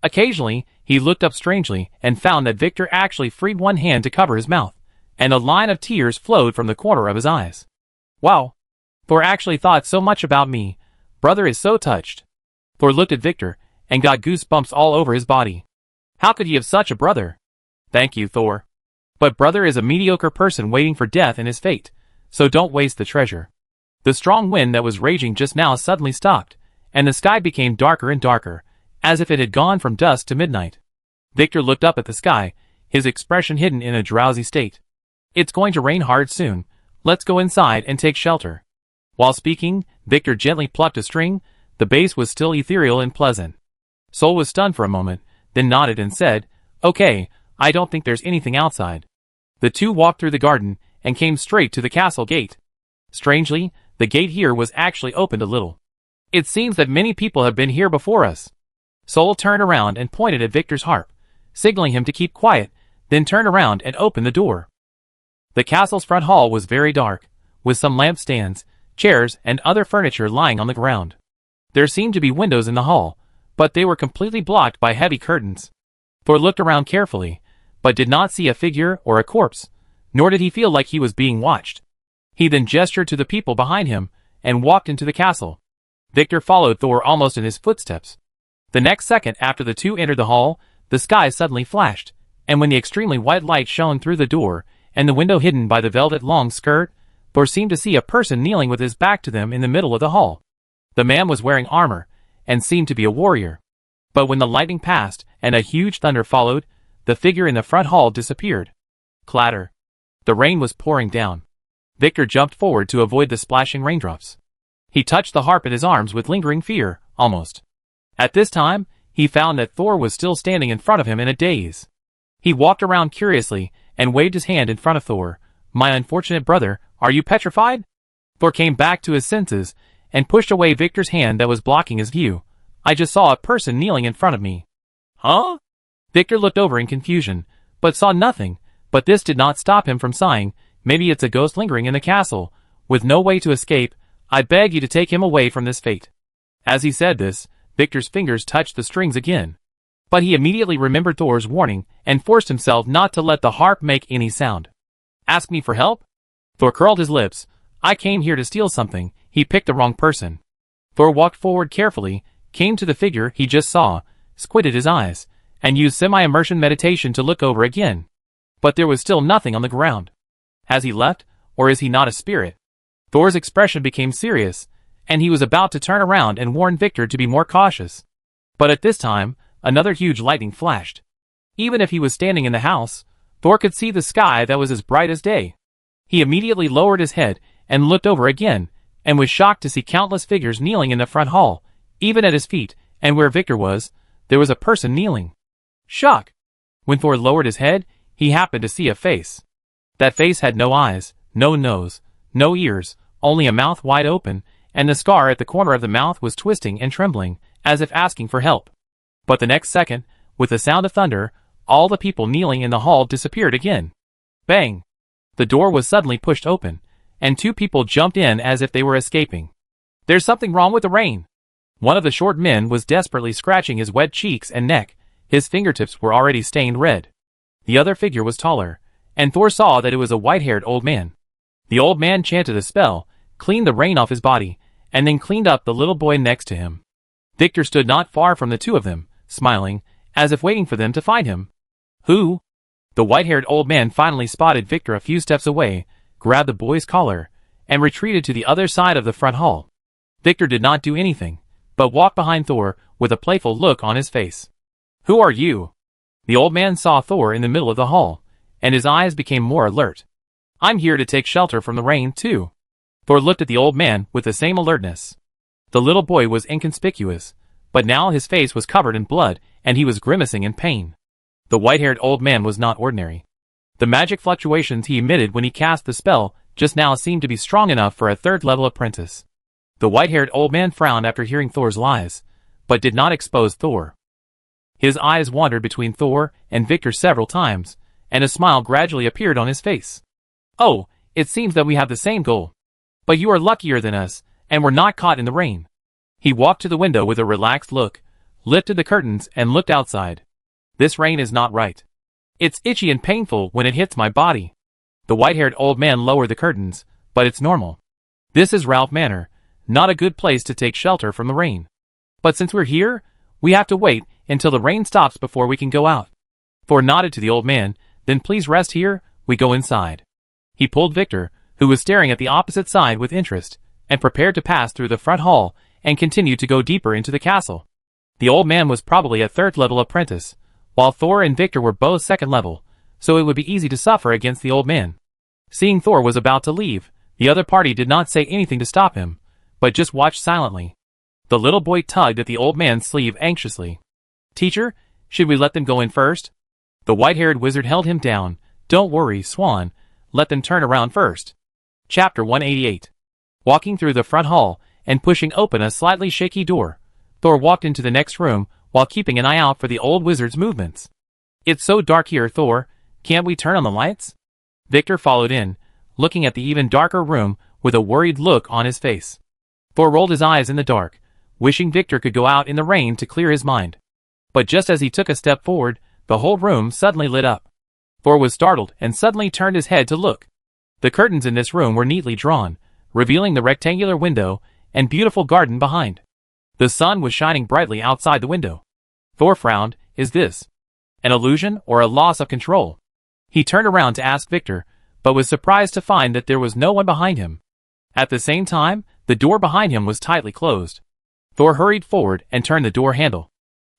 Occasionally, he looked up strangely and found that Victor actually freed one hand to cover his mouth, and a line of tears flowed from the corner of his eyes. Wow! Thor actually thought so much about me. Brother is so touched. Thor looked at Victor, and got goosebumps all over his body. How could he have such a brother? Thank you, Thor. But brother is a mediocre person waiting for death in his fate, so don't waste the treasure. The strong wind that was raging just now suddenly stopped, and the sky became darker and darker, as if it had gone from dusk to midnight. Victor looked up at the sky, his expression hidden in a drowsy state. It's going to rain hard soon. Let's go inside and take shelter. While speaking, Victor gently plucked a string. The bass was still ethereal and pleasant. Sol was stunned for a moment, then nodded and said, "Okay, I don't think there's anything outside." The two walked through the garden and came straight to the castle gate. Strangely, the gate here was actually opened a little. "It seems that many people have been here before us." Sol turned around and pointed at Victor's harp, signaling him to keep quiet, then turned around and opened the door. The castle's front hall was very dark, with some lampstands, chairs, and other furniture lying on the ground. There seemed to be windows in the hall, but they were completely blocked by heavy curtains. Thor looked around carefully, but did not see a figure or a corpse, nor did he feel like he was being watched. He then gestured to the people behind him and walked into the castle. Victor followed Thor almost in his footsteps. The next second after the two entered the hall, the sky suddenly flashed, and when the extremely white light shone through the door and the window hidden by the velvet long skirt, Thor seemed to see a person kneeling with his back to them in the middle of the hall. The man was wearing armor, and seemed to be a warrior. But when the lightning passed and a huge thunder followed, the figure in the front hall disappeared. Clatter. The rain was pouring down. Victor jumped forward to avoid the splashing raindrops. He touched the harp in his arms with lingering fear, almost. At this time, he found that Thor was still standing in front of him in a daze. He walked around curiously and waved his hand in front of Thor. "My unfortunate brother, are you petrified?" Thor came back to his senses and pushed away Victor's hand that was blocking his view. "I just saw a person kneeling in front of me." "Huh?" Victor looked over in confusion, but saw nothing, but this did not stop him from sighing, "Maybe it's a ghost lingering in the castle, with no way to escape. I beg you to take him away from this fate." As he said this, Victor's fingers touched the strings again. But he immediately remembered Thor's warning and forced himself not to let the harp make any sound. "Ask me for help?" Thor curled his lips. "I came here to steal something." He picked the wrong person. Thor walked forward carefully, came to the figure he just saw, squinted his eyes, and used semi-immersion meditation to look over again. But there was still nothing on the ground. Has he left, or is he not a spirit? Thor's expression became serious, and he was about to turn around and warn Victor to be more cautious. But at this time, another huge lightning flashed. Even if he was standing in the house, Thor could see the sky that was as bright as day. He immediately lowered his head and looked over again, and was shocked to see countless figures kneeling in the front hall. Even at his feet, and where Victor was, there was a person kneeling. Shock! When Thor lowered his head, he happened to see a face. That face had no eyes, no nose, no ears, only a mouth wide open, and the scar at the corner of the mouth was twisting and trembling, as if asking for help. But the next second, with the sound of thunder, all the people kneeling in the hall disappeared again. Bang! The door was suddenly pushed open, and two people jumped in as if they were escaping. "There's something wrong with the rain." One of the short men was desperately scratching his wet cheeks and neck. His fingertips were already stained red. The other figure was taller, and Thor saw that it was a white-haired old man. The old man chanted a spell, cleaned the rain off his body, and then cleaned up the little boy next to him. Victor stood not far from the two of them, smiling, as if waiting for them to find him. "Who?" The white-haired old man finally spotted Victor a few steps away, grabbed the boy's collar, and retreated to the other side of the front hall. Victor did not do anything, but walked behind Thor with a playful look on his face. "Who are you?" The old man saw Thor in the middle of the hall, and his eyes became more alert. "I'm here to take shelter from the rain, too." Thor looked at the old man with the same alertness. The little boy was inconspicuous, but now his face was covered in blood, and he was grimacing in pain. The white-haired old man was not ordinary. The magic fluctuations he emitted when he cast the spell just now seemed to be strong enough for a third-level apprentice. The white-haired old man frowned after hearing Thor's lies, but did not expose Thor. His eyes wandered between Thor and Victor several times, and a smile gradually appeared on his face. "Oh, it seems that we have the same goal. But you are luckier than us, and were not caught in the rain." He walked to the window with a relaxed look, lifted the curtains and looked outside. "This rain is not right. It's itchy and painful when it hits my body." The white-haired old man lowered the curtains, "But it's normal. This is Ralph Manor, not a good place to take shelter from the rain. But since we're here, we have to wait until the rain stops before we can go out." Thor nodded to the old man. "Then please rest here, we go inside." He pulled Victor, who was staring at the opposite side with interest, and prepared to pass through the front hall and continue to go deeper into the castle. The old man was probably a third-level apprentice, while Thor and Victor were both second-level, so it would be easy to suffer against the old man. Seeing Thor was about to leave, the other party did not say anything to stop him, but just watched silently. The little boy tugged at the old man's sleeve anxiously. "Teacher, should we let them go in first?" The white-haired wizard held him down. "Don't worry, Swan. Let them turn around first." Chapter 188. Walking through the front hall and pushing open a slightly shaky door, Thor walked into the next room while keeping an eye out for the old wizard's movements. "It's so dark here, Thor. Can't we turn on the lights?" Victor followed in, looking at the even darker room with a worried look on his face. Thor rolled his eyes in the dark, wishing Victor could go out in the rain to clear his mind. But just as he took a step forward, the whole room suddenly lit up. Thor was startled and suddenly turned his head to look. The curtains in this room were neatly drawn, revealing the rectangular window and beautiful garden behind. The sun was shining brightly outside the window. Thor frowned. Is this an illusion or a loss of control? He turned around to ask Victor, but was surprised to find that there was no one behind him. At the same time, the door behind him was tightly closed. Thor hurried forward and turned the door handle.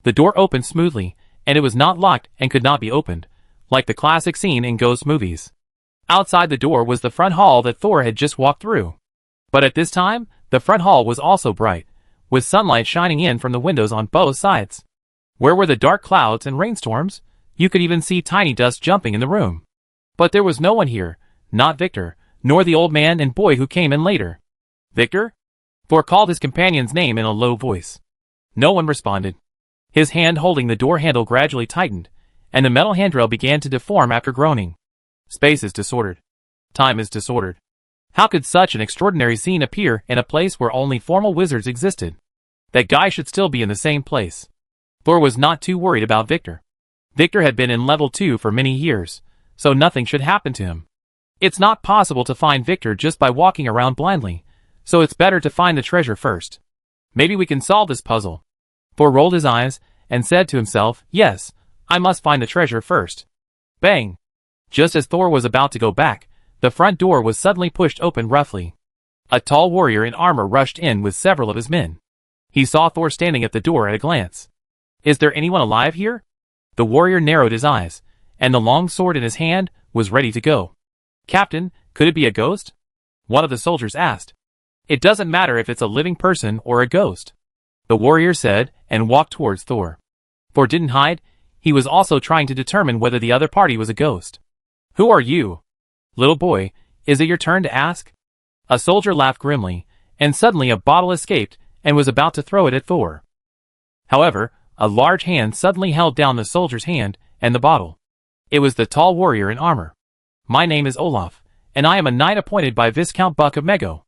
The door opened smoothly, and it was not locked and could not be opened, like the classic scene in ghost movies. Outside the door was the front hall that Thor had just walked through. But at this time, the front hall was also bright, with sunlight shining in from the windows on both sides. Where were the dark clouds and rainstorms? You could even see tiny dust jumping in the room. But there was no one here, not Victor, nor the old man and boy who came in later. "Victor?" Thor called his companion's name in a low voice. No one responded. His hand holding the door handle gradually tightened, and the metal handrail began to deform after groaning. Space is disordered. Time is disordered. How could such an extraordinary scene appear in a place where only formal wizards existed? That guy should still be in the same place. Thor was not too worried about Victor. Victor had been in level 2 for many years, so nothing should happen to him. It's not possible to find Victor just by walking around blindly, so it's better to find the treasure first. Maybe we can solve this puzzle. Thor rolled his eyes and said to himself, "Yes, I must find the treasure first." Bang! Just as Thor was about to go back, the front door was suddenly pushed open roughly. A tall warrior in armor rushed in with several of his men. He saw Thor standing at the door at a glance. "Is there anyone alive here?" The warrior narrowed his eyes, and the long sword in his hand was ready to go. "Captain, could it be a ghost?" one of the soldiers asked. "It doesn't matter if it's a living person or a ghost," the warrior said, and walked towards Thor. Thor didn't hide. He was also trying to determine whether the other party was a ghost. "Who are you?" "Little boy, is it your turn to ask?" A soldier laughed grimly, and suddenly a bottle escaped and was about to throw it at Thor. However, a large hand suddenly held down the soldier's hand and the bottle. It was the tall warrior in armor. "My name is Olaf, and I am a knight appointed by Viscount Buck of Mego.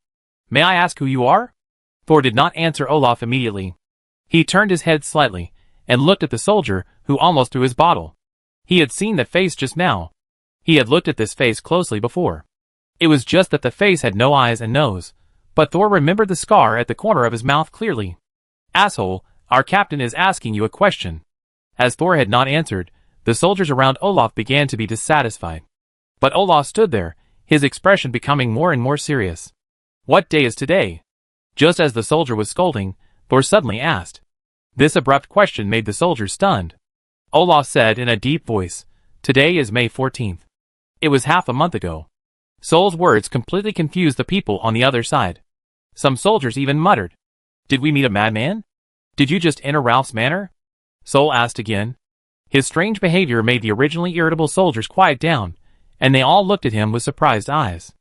May I ask who you are?" Thor did not answer Olaf immediately. He turned his head slightly and looked at the soldier who almost threw his bottle. He had seen the face just now. He had looked at this face closely before. It was just that the face had no eyes and nose, but Thor remembered the scar at the corner of his mouth clearly. "Asshole, our captain is asking you a question." As Thor had not answered, the soldiers around Olaf began to be dissatisfied. But Olaf stood there, his expression becoming more and more serious. "What day is today?" Just as the soldier was scolding, Thor suddenly asked. This abrupt question made the soldier stunned. Olaf said in a deep voice, "Today is May 14th. It was half a month ago." Sol's words completely confused the people on the other side. Some soldiers even muttered, "Did we meet a madman? Did you just enter Ralph's manor?" Sol asked again. His strange behavior made the originally irritable soldiers quiet down, and they all looked at him with surprised eyes.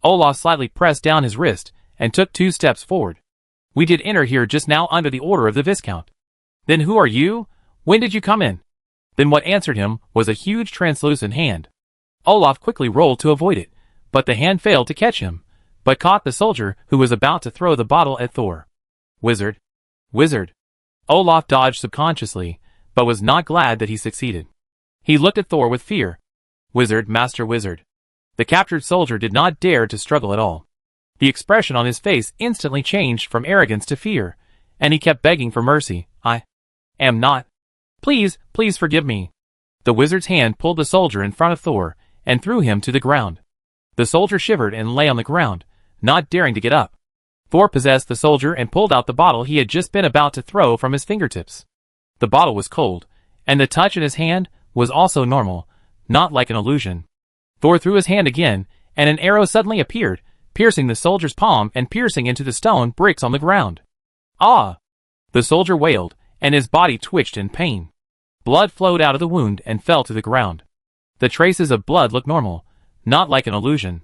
Olaf slightly pressed down his wrist and took 2 steps forward. "We did enter here just now under the order of the Viscount." "Then who are you? When did you come in?" Then what answered him was a huge translucent hand. Olaf quickly rolled to avoid it, but the hand failed to catch him, but caught the soldier who was about to throw the bottle at Thor. "Wizard! Wizard!" Olaf dodged subconsciously, but was not glad that he succeeded. He looked at Thor with fear. "Wizard, Master Wizard." The captured soldier did not dare to struggle at all. The expression on his face instantly changed from arrogance to fear, and he kept begging for mercy. "I am not. Please, please forgive me." The wizard's hand pulled the soldier in front of Thor and threw him to the ground. The soldier shivered and lay on the ground, not daring to get up. Thor possessed the soldier and pulled out the bottle he had just been about to throw from his fingertips. The bottle was cold, and the touch in his hand was also normal, not like an illusion. Thor threw his hand again, and an arrow suddenly appeared, piercing the soldier's palm and piercing into the stone bricks on the ground. Ah! The soldier wailed, and his body twitched in pain. Blood flowed out of the wound and fell to the ground. The traces of blood looked normal, not like an illusion.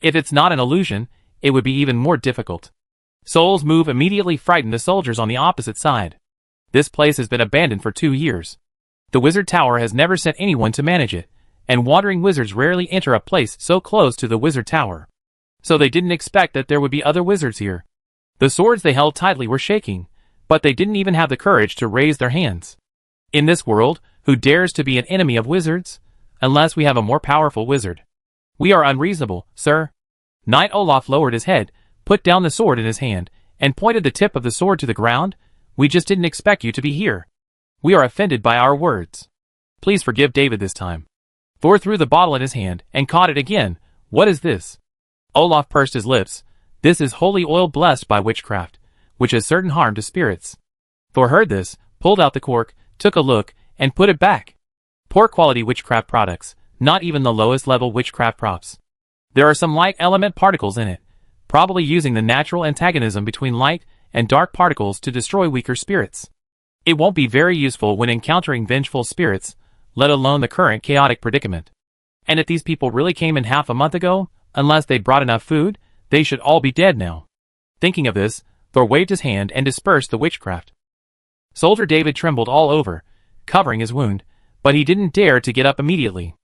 If it's not an illusion, it would be even more difficult. Soul's move immediately frightened the soldiers on the opposite side. This place has been abandoned for 2 years. The wizard tower has never sent anyone to manage it, and wandering wizards rarely enter a place so close to the wizard tower. So they didn't expect that there would be other wizards here. The swords they held tightly were shaking, but they didn't even have the courage to raise their hands. In this world, who dares to be an enemy of wizards? Unless we have a more powerful wizard. We are unreasonable, sir. Knight Olaf lowered his head, put down the sword in his hand, and pointed the tip of the sword to the ground. We just didn't expect you to be here. We are offended by our words. Please forgive David this time. Thor threw the bottle in his hand and caught it again. What is this? Olaf pursed his lips. This is holy oil blessed by witchcraft, which has certain harm to spirits. Thor heard this, pulled out the cork, took a look, and put it back. Poor quality witchcraft products, not even the lowest level witchcraft props. There are some light element particles in it, probably using the natural antagonism between light and dark particles to destroy weaker spirits. It won't be very useful when encountering vengeful spirits, let alone the current chaotic predicament. And if these people really came in half a month ago, unless they'd brought enough food, they should all be dead now. Thinking of this, Thor waved his hand and dispersed the witchcraft. Soldier David trembled all over, covering his wound, but he didn't dare to get up immediately.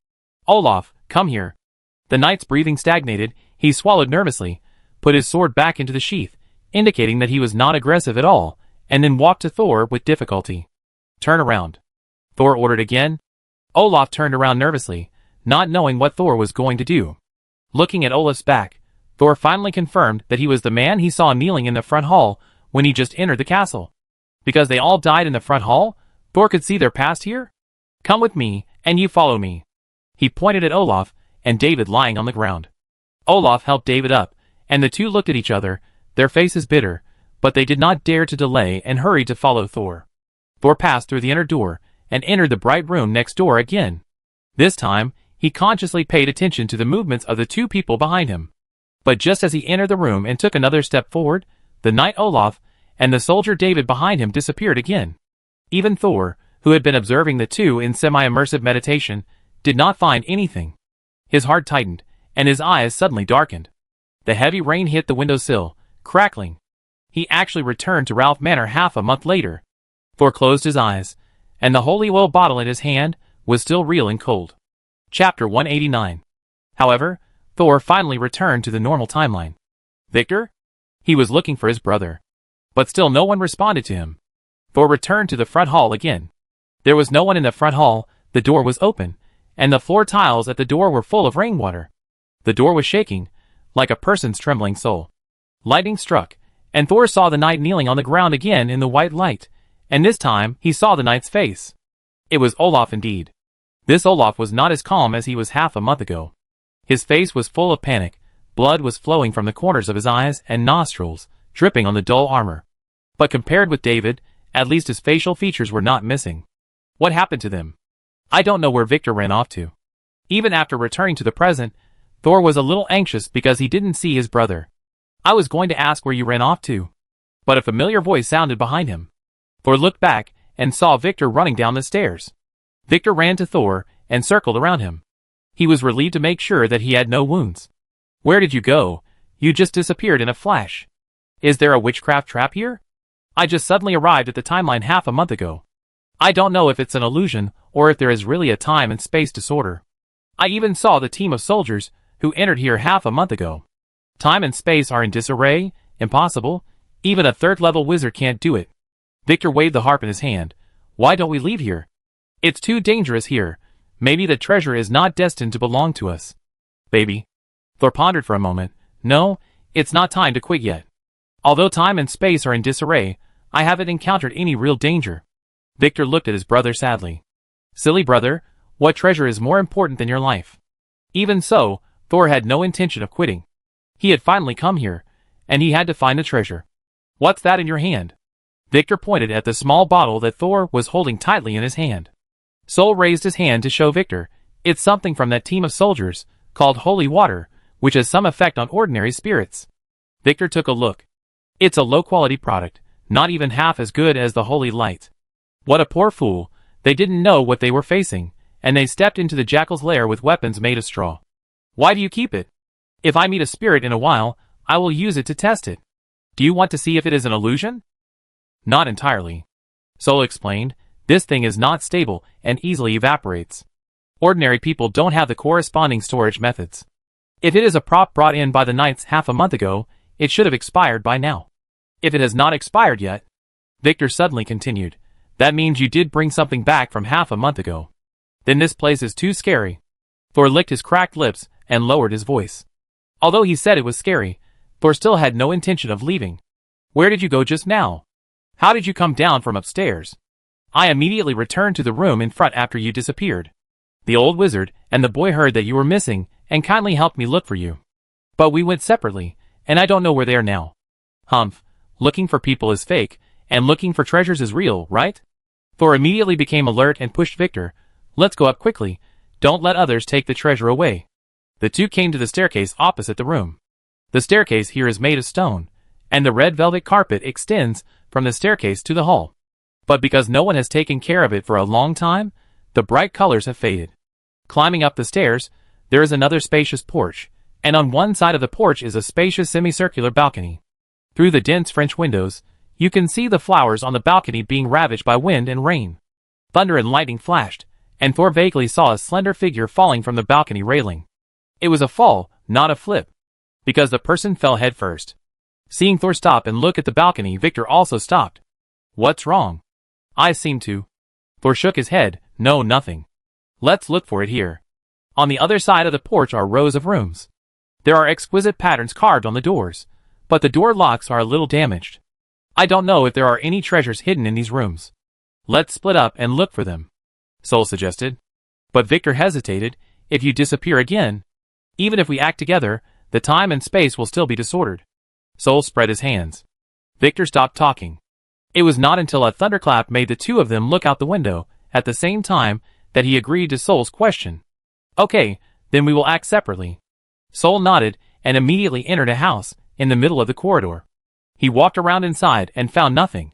Olaf, come here. The knight's breathing stagnated, he swallowed nervously, put his sword back into the sheath, indicating that he was not aggressive at all, and then walked to Thor with difficulty. Turn around. Thor ordered again. Olaf turned around nervously, not knowing what Thor was going to do. Looking at Olaf's back, Thor finally confirmed that he was the man he saw kneeling in the front hall when he just entered the castle. Because they all died in the front hall, Thor could see their past here? Come with me, and you follow me. He pointed at Olaf and David lying on the ground. Olaf helped David up, and the two looked at each other, their faces bitter, but they did not dare to delay and hurried to follow Thor. Thor passed through the inner door and entered the bright room next door again. This time, he consciously paid attention to the movements of the two people behind him. But just as he entered the room and took another step forward, the knight Olaf and the soldier David behind him disappeared again. Even Thor, who had been observing the two in semi-immersive meditation, did not find anything. His heart tightened, and his eyes suddenly darkened. The heavy rain hit the windowsill, crackling. He actually returned to Ralph Manor half a month later. Thor closed his eyes, and the holy oil bottle in his hand was still real and cold. Chapter 189. However, Thor finally returned to the normal timeline. Victor? He was looking for his brother. But still no one responded to him. Thor returned to the front hall again. There was no one in the front hall, the door was open, and the floor tiles at the door were full of rainwater. The door was shaking, like a person's trembling soul. Lightning struck, and Thor saw the knight kneeling on the ground again in the white light, and this time he saw the knight's face. It was Olaf indeed. This Olaf was not as calm as he was half a month ago. His face was full of panic, blood was flowing from the corners of his eyes and nostrils, dripping on the dull armor. But compared with David, at least his facial features were not missing. What happened to them? I don't know where Victor ran off to. Even after returning to the present, Thor was a little anxious because he didn't see his brother. I was going to ask where you ran off to. But a familiar voice sounded behind him. Thor looked back and saw Victor running down the stairs. Victor ran to Thor and circled around him. He was relieved to make sure that he had no wounds. Where did you go? You just disappeared in a flash. Is there a witchcraft trap here? I just suddenly arrived at the timeline half a month ago. I don't know if it's an illusion or if there is really a time and space disorder. I even saw the team of soldiers who entered here half a month ago. Time and space are in disarray, impossible. Even a third-level wizard can't do it. Victor waved the harp in his hand. Why don't we leave here? It's too dangerous here. Maybe the treasure is not destined to belong to us. Baby. Thor pondered for a moment. No, it's not time to quit yet. Although time and space are in disarray, I haven't encountered any real danger. Victor looked at his brother sadly. Silly brother, what treasure is more important than your life? Even so, Thor had no intention of quitting. He had finally come here, and he had to find the treasure. What's that in your hand? Victor pointed at the small bottle that Thor was holding tightly in his hand. Sol raised his hand to show Victor. It's something from that team of soldiers, called holy water, which has some effect on ordinary spirits. Victor took a look. It's a low-quality product, not even half as good as the holy light. What a poor fool, they didn't know what they were facing, and they stepped into the jackal's lair with weapons made of straw. Why do you keep it? If I meet a spirit in a while, I will use it to test it. Do you want to see if it is an illusion? Not entirely. Sol explained, this thing is not stable and easily evaporates. Ordinary people don't have the corresponding storage methods. If it is a prop brought in by the knights half a month ago, it should have expired by now. If it has not expired yet, Victor suddenly continued, that means you did bring something back from half a month ago. Then this place is too scary. Thor licked his cracked lips and lowered his voice. Although he said it was scary, Thor still had no intention of leaving. Where did you go just now? How did you come down from upstairs? I immediately returned to the room in front after you disappeared. The old wizard and the boy heard that you were missing and kindly helped me look for you. But we went separately, and I don't know where they are now. Humph, looking for people is fake, and looking for treasures is real, right? Thor immediately became alert and pushed Victor. Let's go up quickly. Don't let others take the treasure away. The two came to the staircase opposite the room. The staircase here is made of stone, and the red velvet carpet extends from the staircase to the hall. But because no one has taken care of it for a long time, the bright colors have faded. Climbing up the stairs, there is another spacious porch, and on one side of the porch is a spacious semicircular balcony. Through the dense French windows, you can see the flowers on the balcony being ravaged by wind and rain. Thunder and lightning flashed, and Thor vaguely saw a slender figure falling from the balcony railing. It was a fall, not a flip, because the person fell head first. Seeing Thor stop and look at the balcony, Victor also stopped. What's wrong? I seem to. Thor shook his head. No, nothing. Let's look for it here. On the other side of the porch are rows of rooms. There are exquisite patterns carved on the doors, but the door locks are a little damaged. I don't know if there are any treasures hidden in these rooms. Let's split up and look for them, Sol suggested. But Victor hesitated. If you disappear again, even if we act together, the time and space will still be disordered. Sol spread his hands. Victor stopped talking. It was not until a thunderclap made the two of them look out the window at the same time that he agreed to Sol's question. Okay, then we will act separately. Sol nodded and immediately entered a house in the middle of the corridor. He walked around inside and found nothing.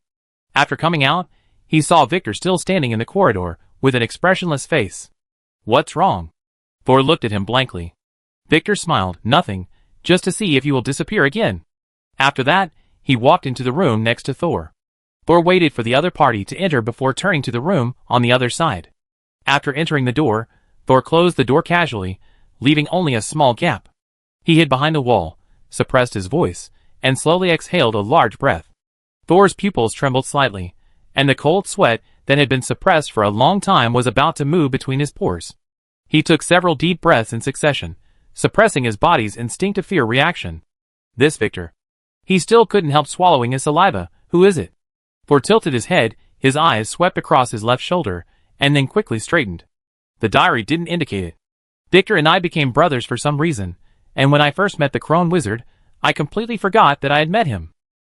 After coming out, he saw Victor still standing in the corridor with an expressionless face. What's wrong? Thor looked at him blankly. Victor smiled. Nothing, just to see if you will disappear again. After that, he walked into the room next to Thor. Thor waited for the other party to enter before turning to the room on the other side. After entering the door, Thor closed the door casually, leaving only a small gap. He hid behind the wall, suppressed his voice, and slowly exhaled a large breath. Thor's pupils trembled slightly, and the cold sweat that had been suppressed for a long time was about to move between his pores. He took several deep breaths in succession, suppressing his body's instinctive fear reaction. This Victor. He still couldn't help swallowing his saliva. Who is it? Thor tilted his head, his eyes swept across his left shoulder, and then quickly straightened. The diary didn't indicate it. Victor and I became brothers for some reason, and when I first met the crone wizard, I completely forgot that I had met him.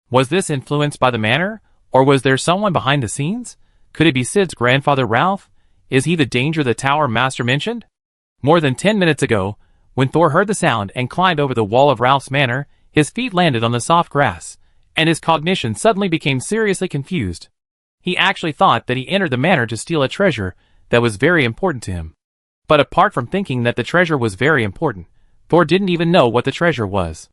Was this influenced by the manor, or was there someone behind the scenes? Could it be Sid's grandfather Ralph? Is he the danger the tower master mentioned? More than 10 minutes ago, when Thor heard the sound and climbed over the wall of Ralph's manor, his feet landed on the soft grass, and his cognition suddenly became seriously confused. He actually thought that he entered the manor to steal a treasure that was very important to him. But apart from thinking that the treasure was very important, Thor didn't even know what the treasure was.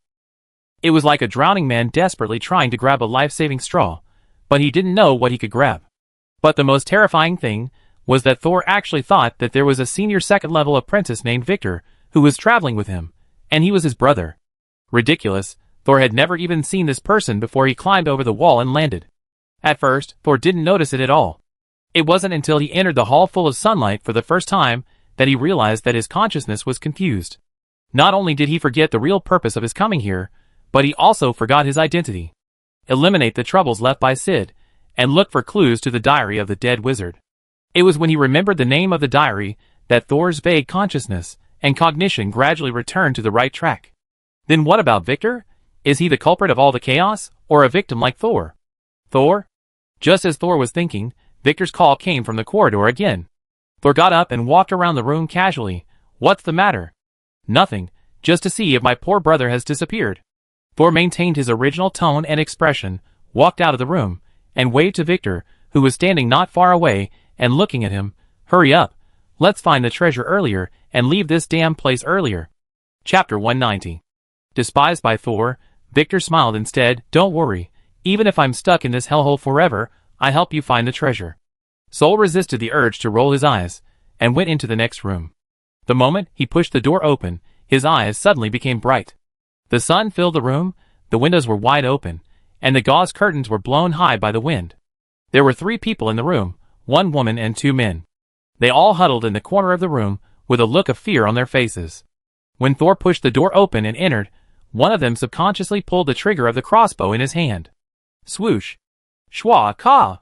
It was like a drowning man desperately trying to grab a life-saving straw, but he didn't know what he could grab. But the most terrifying thing was that Thor actually thought that there was a senior second-level apprentice named Victor who was traveling with him, and he was his brother. Ridiculous, Thor had never even seen this person before he climbed over the wall and landed. At first, Thor didn't notice it at all. It wasn't until he entered the hall full of sunlight for the first time that he realized that his consciousness was confused. Not only did he forget the real purpose of his coming here, but he also forgot his identity. Eliminate the troubles left by Sid, and look for clues to the diary of the dead wizard. It was when he remembered the name of the diary that Thor's vague consciousness and cognition gradually returned to the right track. Then what about Victor? Is he the culprit of all the chaos, or a victim like Thor? Thor? Just as Thor was thinking, Victor's call came from the corridor again. Thor got up and walked around the room casually. What's the matter? Nothing, just to see if my poor brother has disappeared. Thor maintained his original tone and expression, walked out of the room, and waved to Victor, who was standing not far away, and looking at him. Hurry up. Let's find the treasure earlier, and leave this damn place earlier. Chapter 190. Despised by Thor, Victor smiled instead. Don't worry. Even if I'm stuck in this hellhole forever, I help you find the treasure. Sol resisted the urge to roll his eyes, and went into the next room. The moment he pushed the door open, his eyes suddenly became bright. The sun filled the room, the windows were wide open, and the gauze curtains were blown high by the wind. There were 3 people in the room, 1 woman and 2 men. They all huddled in the corner of the room, with a look of fear on their faces. When Thor pushed the door open and entered, one of them subconsciously pulled the trigger of the crossbow in his hand. Swoosh! Shwa ka!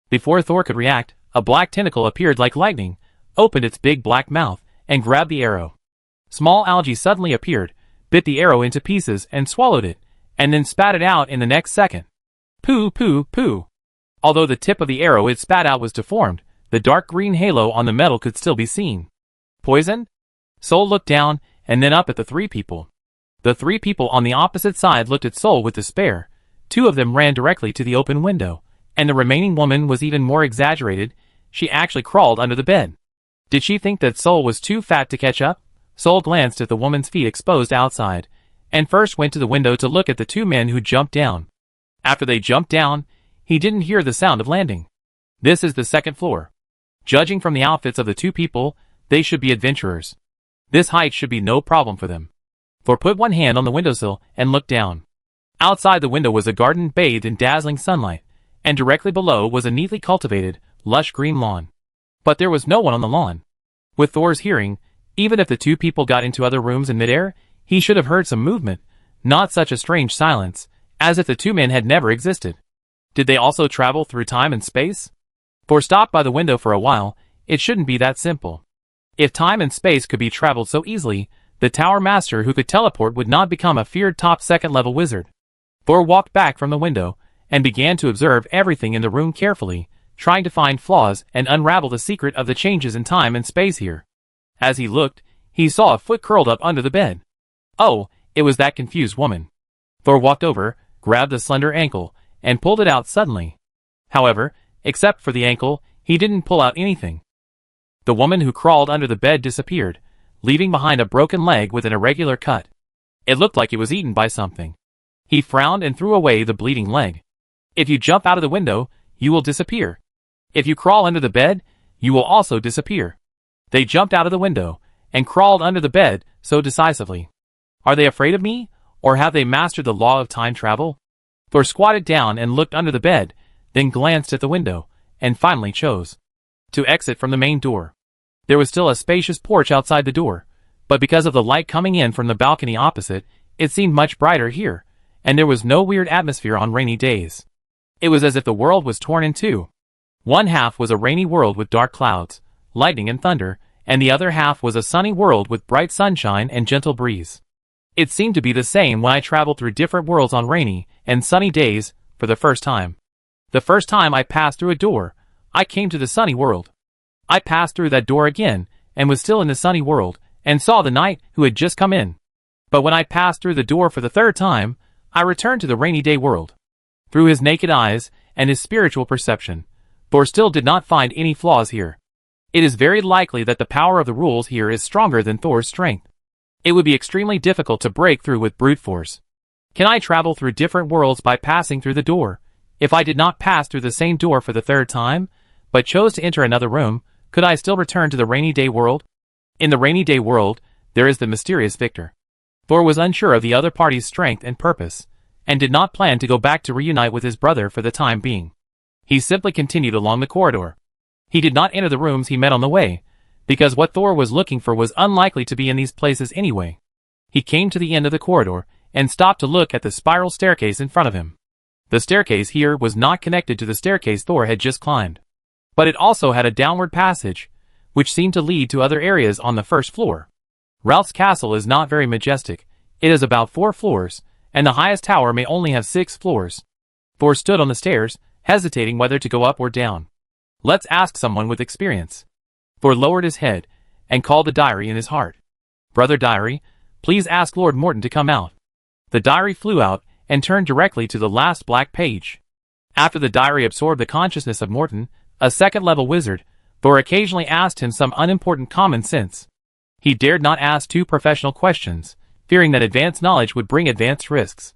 Before Thor could react, a black tentacle appeared like lightning, opened its big black mouth, and grabbed the arrow. Small algae suddenly appeared, bit the arrow into pieces and swallowed it, and then spat it out in the next second. Pooh, pooh, pooh. Although the tip of the arrow it spat out was deformed, the dark green halo on the metal could still be seen. Poison? Sol looked down, and then up at the 3 people. The 3 people on the opposite side looked at Sol with despair. 2 of them ran directly to the open window, and the remaining woman was even more exaggerated. She actually crawled under the bed. Did she think that Sol was too fat to catch up? Sol glanced at the woman's feet exposed outside, and first went to the window to look at the 2 men who jumped down. After they jumped down, he didn't hear the sound of landing. This is the 2nd floor. Judging from the outfits of the 2 people, they should be adventurers. This height should be no problem for them. Thor put one hand on the windowsill and looked down. Outside the window was a garden bathed in dazzling sunlight, and directly below was a neatly cultivated, lush green lawn. But there was no one on the lawn. With Thor's hearing, even if the 2 people got into other rooms in midair, he should have heard some movement, not such a strange silence, as if the 2 men had never existed. Did they also travel through time and space? Thor stopped by the window for a while. It shouldn't be that simple. If time and space could be traveled so easily, the Tower Master who could teleport would not become a feared top 2nd level wizard. Thor walked back from the window, and began to observe everything in the room carefully, trying to find flaws and unravel the secret of the changes in time and space here. As he looked, he saw a foot curled up under the bed. Oh, it was that confused woman. Thor walked over, grabbed the slender ankle, and pulled it out suddenly. However, except for the ankle, he didn't pull out anything. The woman who crawled under the bed disappeared, leaving behind a broken leg with an irregular cut. It looked like it was eaten by something. He frowned and threw away the bleeding leg. If you jump out of the window, you will disappear. If you crawl under the bed, you will also disappear. They jumped out of the window, and crawled under the bed so decisively. Are they afraid of me, or have they mastered the law of time travel? Thor squatted down and looked under the bed, then glanced at the window, and finally chose to exit from the main door. There was still a spacious porch outside the door, but because of the light coming in from the balcony opposite, it seemed much brighter here, and there was no weird atmosphere on rainy days. It was as if the world was torn in two. One half was a rainy world with dark clouds, lightning and thunder, and the other half was a sunny world with bright sunshine and gentle breeze. It seemed to be the same when I traveled through different worlds on rainy and sunny days for the first time. The first time I passed through a door, I came to the sunny world. I passed through that door again, and was still in the sunny world, and saw the knight who had just come in. But when I passed through the door for the 3rd time, I returned to the rainy day world. Through his naked eyes, and his spiritual perception, Thor still did not find any flaws here. It is very likely that the power of the rules here is stronger than Thor's strength. It would be extremely difficult to break through with brute force. Can I travel through different worlds by passing through the door? If I did not pass through the same door for the 3rd time, but chose to enter another room, could I still return to the rainy day world? In the rainy day world, there is the mysterious Victor. Thor was unsure of the other party's strength and purpose, and did not plan to go back to reunite with his brother for the time being. He simply continued along the corridor. He did not enter the rooms he met on the way, because what Thor was looking for was unlikely to be in these places anyway. He came to the end of the corridor, and stopped to look at the spiral staircase in front of him. The staircase here was not connected to the staircase Thor had just climbed, but it also had a downward passage, which seemed to lead to other areas on the 1st floor. Ralph's castle is not very majestic. It is about 4 floors, and the highest tower may only have 6 floors. Thor stood on the stairs, hesitating whether to go up or down. Let's ask someone with experience. Thor lowered his head, and called the diary in his heart. Brother Diary, please ask Lord Morton to come out. The diary flew out, and turned directly to the last black page. After the diary absorbed the consciousness of Morton, a second-level wizard, Thor occasionally asked him some unimportant common sense. He dared not ask too professional questions, fearing that advanced knowledge would bring advanced risks.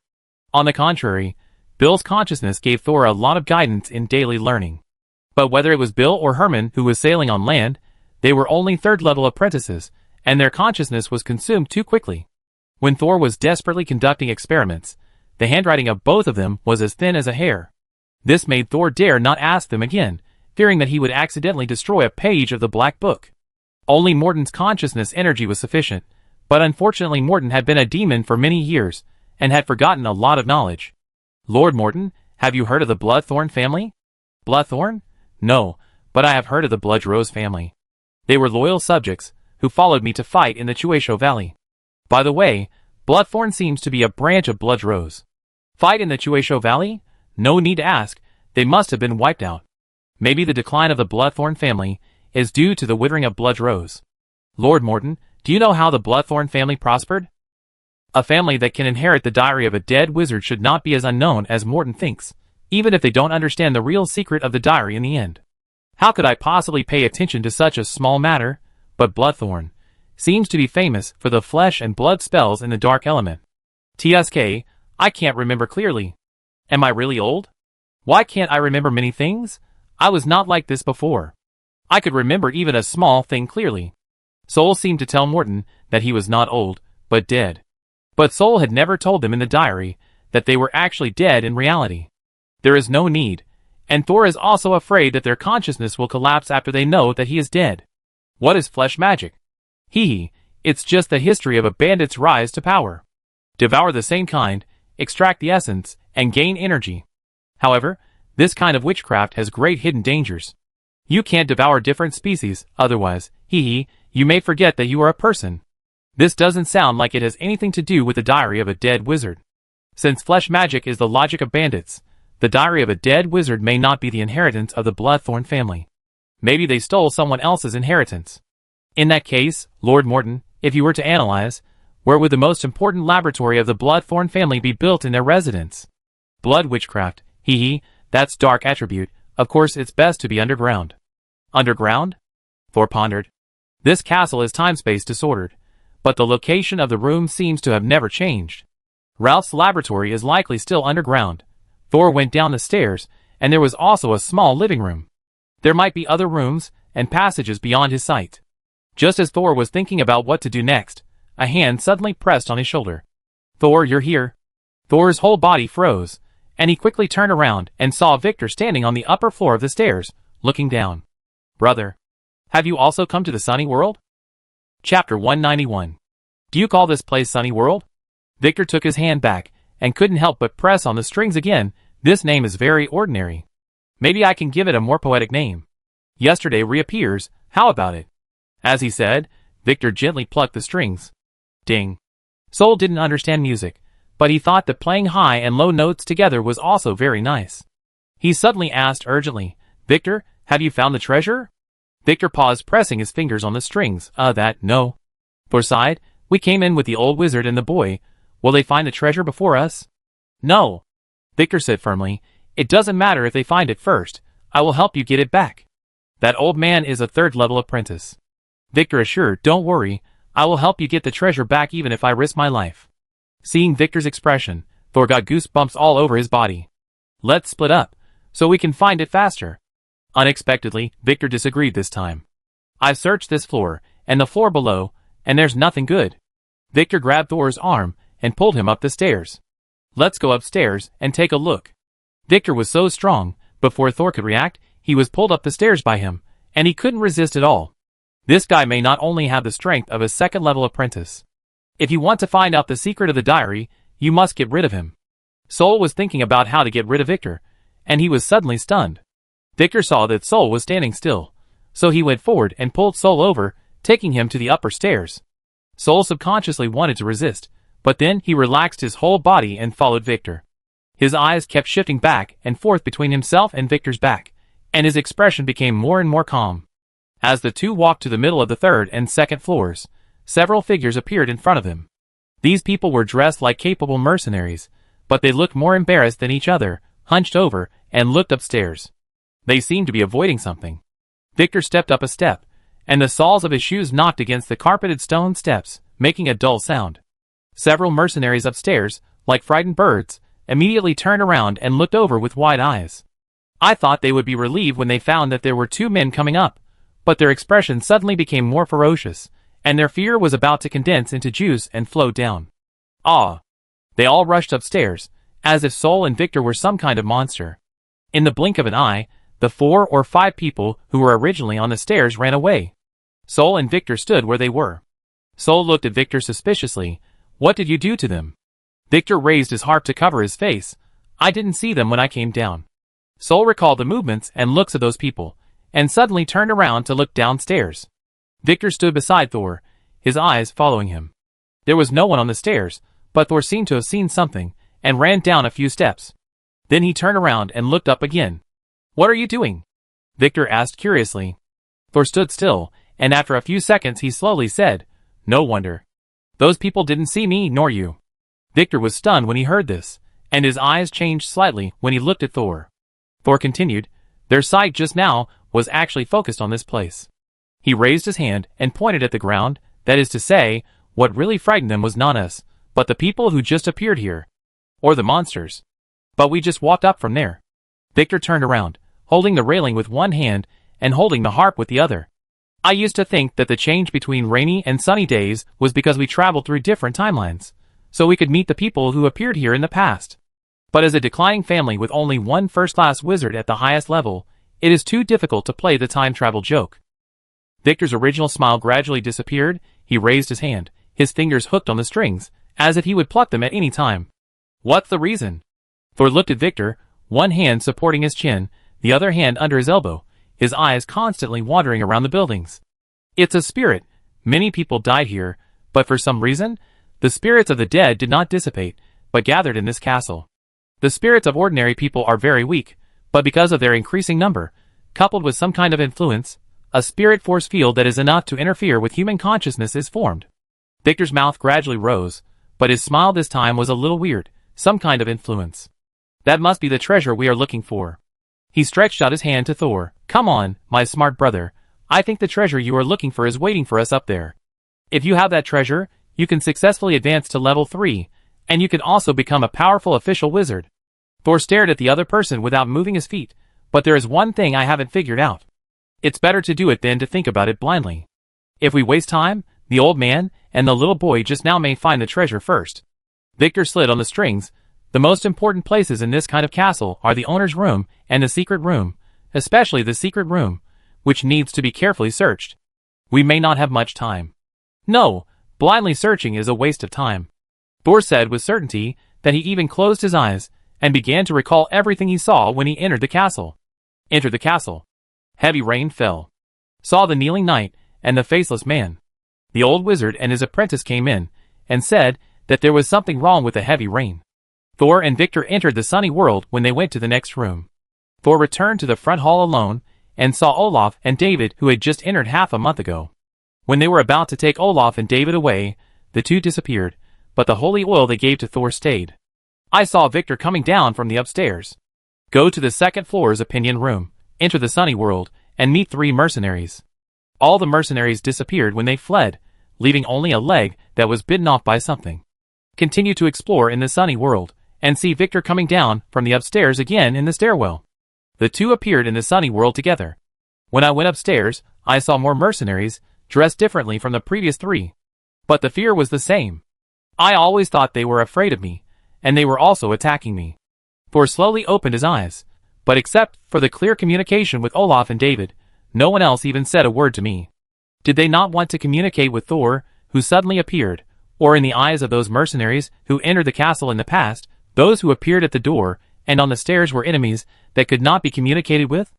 On the contrary, Bill's consciousness gave Thor a lot of guidance in daily learning. But whether it was Bill or Herman who was sailing on land, they were only third-level apprentices, and their consciousness was consumed too quickly. When Thor was desperately conducting experiments, the handwriting of both of them was as thin as a hair. This made Thor dare not ask them again, fearing that he would accidentally destroy a page of the Black Book. Only Morton's consciousness energy was sufficient, but unfortunately Morton had been a demon for many years, and had forgotten a lot of knowledge. Lord Morton, have you heard of the Bloodthorn family? Bloodthorn? No, but I have heard of the Bloodrose family. They were loyal subjects, who followed me to fight in the Chuesho Valley. By the way, Bloodthorn seems to be a branch of Bloodrose. Fight in the Chuesho Valley? No need to ask, they must have been wiped out. Maybe the decline of the Bloodthorn family is due to the withering of Bloodrose. Lord Morton, do you know how the Bloodthorn family prospered? A family that can inherit the diary of a dead wizard should not be as unknown as Morton thinks, even if they don't understand the real secret of the diary in the end. How could I possibly pay attention to such a small matter? But Bloodthorn seems to be famous for the flesh and blood spells in the dark element. TSK, I can't remember clearly. Am I really old? Why can't I remember many things? I was not like this before. I could remember even a small thing clearly. Soul seemed to tell Morton that he was not old, but dead. But Soul had never told them in the diary that they were actually dead in reality. There is no need, and Thor is also afraid that their consciousness will collapse after they know that he is dead. What is flesh magic? It's just the history of a bandit's rise to power. Devour the same kind, extract the essence, and gain energy. However, this kind of witchcraft has great hidden dangers. You can't devour different species, otherwise, you may forget that you are a person. This doesn't sound like it has anything to do with the diary of a dead wizard. Since flesh magic is the logic of bandits, the diary of a dead wizard may not be the inheritance of the Bloodthorn family. Maybe they stole someone else's inheritance. In that case, Lord Morton, if you were to analyze, where would the most important laboratory of the Bloodthorn family be built in their residence? Blood witchcraft, that's dark attribute, of course it's best to be underground. Underground? Thor pondered. This castle is time-space disordered, but the location of the room seems to have never changed. Ralph's laboratory is likely still underground. Thor went down the stairs, and there was also a small living room. There might be other rooms and passages beyond his sight. Just as Thor was thinking about what to do next, a hand suddenly pressed on his shoulder. Thor, you're here. Thor's whole body froze, and he quickly turned around and saw Victor standing on the upper floor of the stairs, looking down. Brother, have you also come to the Sunny World? Chapter 191. Do you call this place Sunny World? Victor took his hand back, and couldn't help but press on the strings again. This name is very ordinary. Maybe I can give it a more poetic name. Yesterday reappears, how about it? As he said, Victor gently plucked the strings. Ding. Soul didn't understand music, but he thought that playing high and low notes together was also very nice. He suddenly asked urgently, Victor, have you found the treasure? Victor paused, pressing his fingers on the strings. No. Thor sighed, we came in with the old wizard and the boy. Will they find the treasure before us? No. Victor said firmly, it doesn't matter if they find it first. I will help you get it back. That old man is a third-level apprentice. Victor assured, don't worry, I will help you get the treasure back even if I risk my life. Seeing Victor's expression, Thor got goosebumps all over his body. Let's split up, so we can find it faster. Unexpectedly, Victor disagreed this time. I've searched this floor, and the floor below, and there's nothing good. Victor grabbed Thor's arm, and pulled him up the stairs. Let's go upstairs, and take a look. Victor was so strong, before Thor could react, he was pulled up the stairs by him, and he couldn't resist at all. This guy may not only have the strength of a second-level apprentice. If you want to find out the secret of the diary, you must get rid of him. Soul was thinking about how to get rid of Victor, and he was suddenly stunned. Victor saw that Soul was standing still, so he went forward and pulled Soul over, taking him to the upper stairs. Soul subconsciously wanted to resist, But then he relaxed his whole body and followed Victor. His eyes kept shifting back and forth between himself and Victor's back, and his expression became more and more calm. As the two walked to the middle of the third and second floors, several figures appeared in front of him. These people were dressed like capable mercenaries, but they looked more embarrassed than each other, hunched over, and looked upstairs. They seemed to be avoiding something. Victor stepped up a step, and the soles of his shoes knocked against the carpeted stone steps, making a dull sound. Several mercenaries upstairs, like frightened birds, immediately turned around and looked over with wide eyes. I thought they would be relieved when they found that there were two men coming up, but their expression suddenly became more ferocious, and their fear was about to condense into juice and flow down. Ah! They all rushed upstairs, as if Sol and Victor were some kind of monster. In the blink of an eye, the 4 or 5 people who were originally on the stairs ran away. Sol and Victor stood where they were. Sol looked at Victor suspiciously. "What did you do to them?" Victor raised his harp to cover his face. "I didn't see them when I came down." Sol recalled the movements and looks of those people, and suddenly turned around to look downstairs. Victor stood beside Thor, his eyes following him. There was no one on the stairs, but Thor seemed to have seen something, and ran down a few steps. Then he turned around and looked up again. "What are you doing?" Victor asked curiously. Thor stood still, and after a few seconds he slowly said, "No wonder. Those people didn't see me nor you." Victor was stunned when he heard this, and his eyes changed slightly when he looked at Thor. Thor continued, "Their sight just now was actually focused on this place." He raised his hand and pointed at the ground, that is to say, what really frightened them was not us, but the people who just appeared here. Or the monsters. But we just walked up from there. Victor turned around, holding the railing with one hand and holding the harp with the other. "I used to think that the change between rainy and sunny days was because we traveled through different timelines, so we could meet the people who appeared here in the past. But as a declining family with only one first-class wizard at the highest level, it is too difficult to play the time travel joke." Victor's original smile gradually disappeared. He raised his hand, his fingers hooked on the strings, as if he would pluck them at any time. "What's the reason?" Thor looked at Victor, one hand supporting his chin, the other hand under his elbow, his eyes constantly wandering around the buildings. "It's a spirit. Many people died here, but for some reason, the spirits of the dead did not dissipate, but gathered in this castle. The spirits of ordinary people are very weak, but because of their increasing number, coupled with some kind of influence, a spirit force field that is enough to interfere with human consciousness is formed." Victor's mouth gradually rose, but his smile this time was a little weird, some kind of influence. "That must be the treasure we are looking for." He stretched out his hand to Thor. "Come on, my smart brother. I think the treasure you are looking for is waiting for us up there. If you have that treasure, you can successfully advance to level 3, and you can also become a powerful official wizard." Thor stared at the other person without moving his feet. "But there is one thing I haven't figured out. It's better to do it than to think about it blindly. If we waste time, the old man and the little boy just now may find the treasure first." Victor slid on the strings. "The most important places in this kind of castle are the owner's room and the secret room, especially the secret room, which needs to be carefully searched. We may not have much time." "No, blindly searching is a waste of time." Thor said with certainty that he even closed his eyes and began to recall everything he saw when he entered the castle. Entered the castle. Heavy rain fell. Saw the kneeling knight and the faceless man. The old wizard and his apprentice came in, and said that there was something wrong with the heavy rain. Thor and Victor entered the sunny world when they went to the next room. Thor returned to the front hall alone, and saw Olaf and David who had just entered half a month ago. When they were about to take Olaf and David away, the two disappeared, but the holy oil they gave to Thor stayed. I saw Victor coming down from the upstairs. Go to the second floor's opinion room, enter the sunny world, and meet 3 mercenaries. All the mercenaries disappeared when they fled, leaving only a leg that was bitten off by something. Continue to explore in the sunny world, and see Victor coming down from the upstairs again in the stairwell. The two appeared in the sunny world together. When I went upstairs, I saw more mercenaries, dressed differently from the previous 3. But the fear was the same. I always thought they were afraid of me, and they were also attacking me. Thor slowly opened his eyes, but except for the clear communication with Olaf and David, no one else even said a word to me. Did they not want to communicate with Thor, who suddenly appeared, or in the eyes of those mercenaries who entered the castle in the past, those who appeared at the door and on the stairs were enemies that could not be communicated with?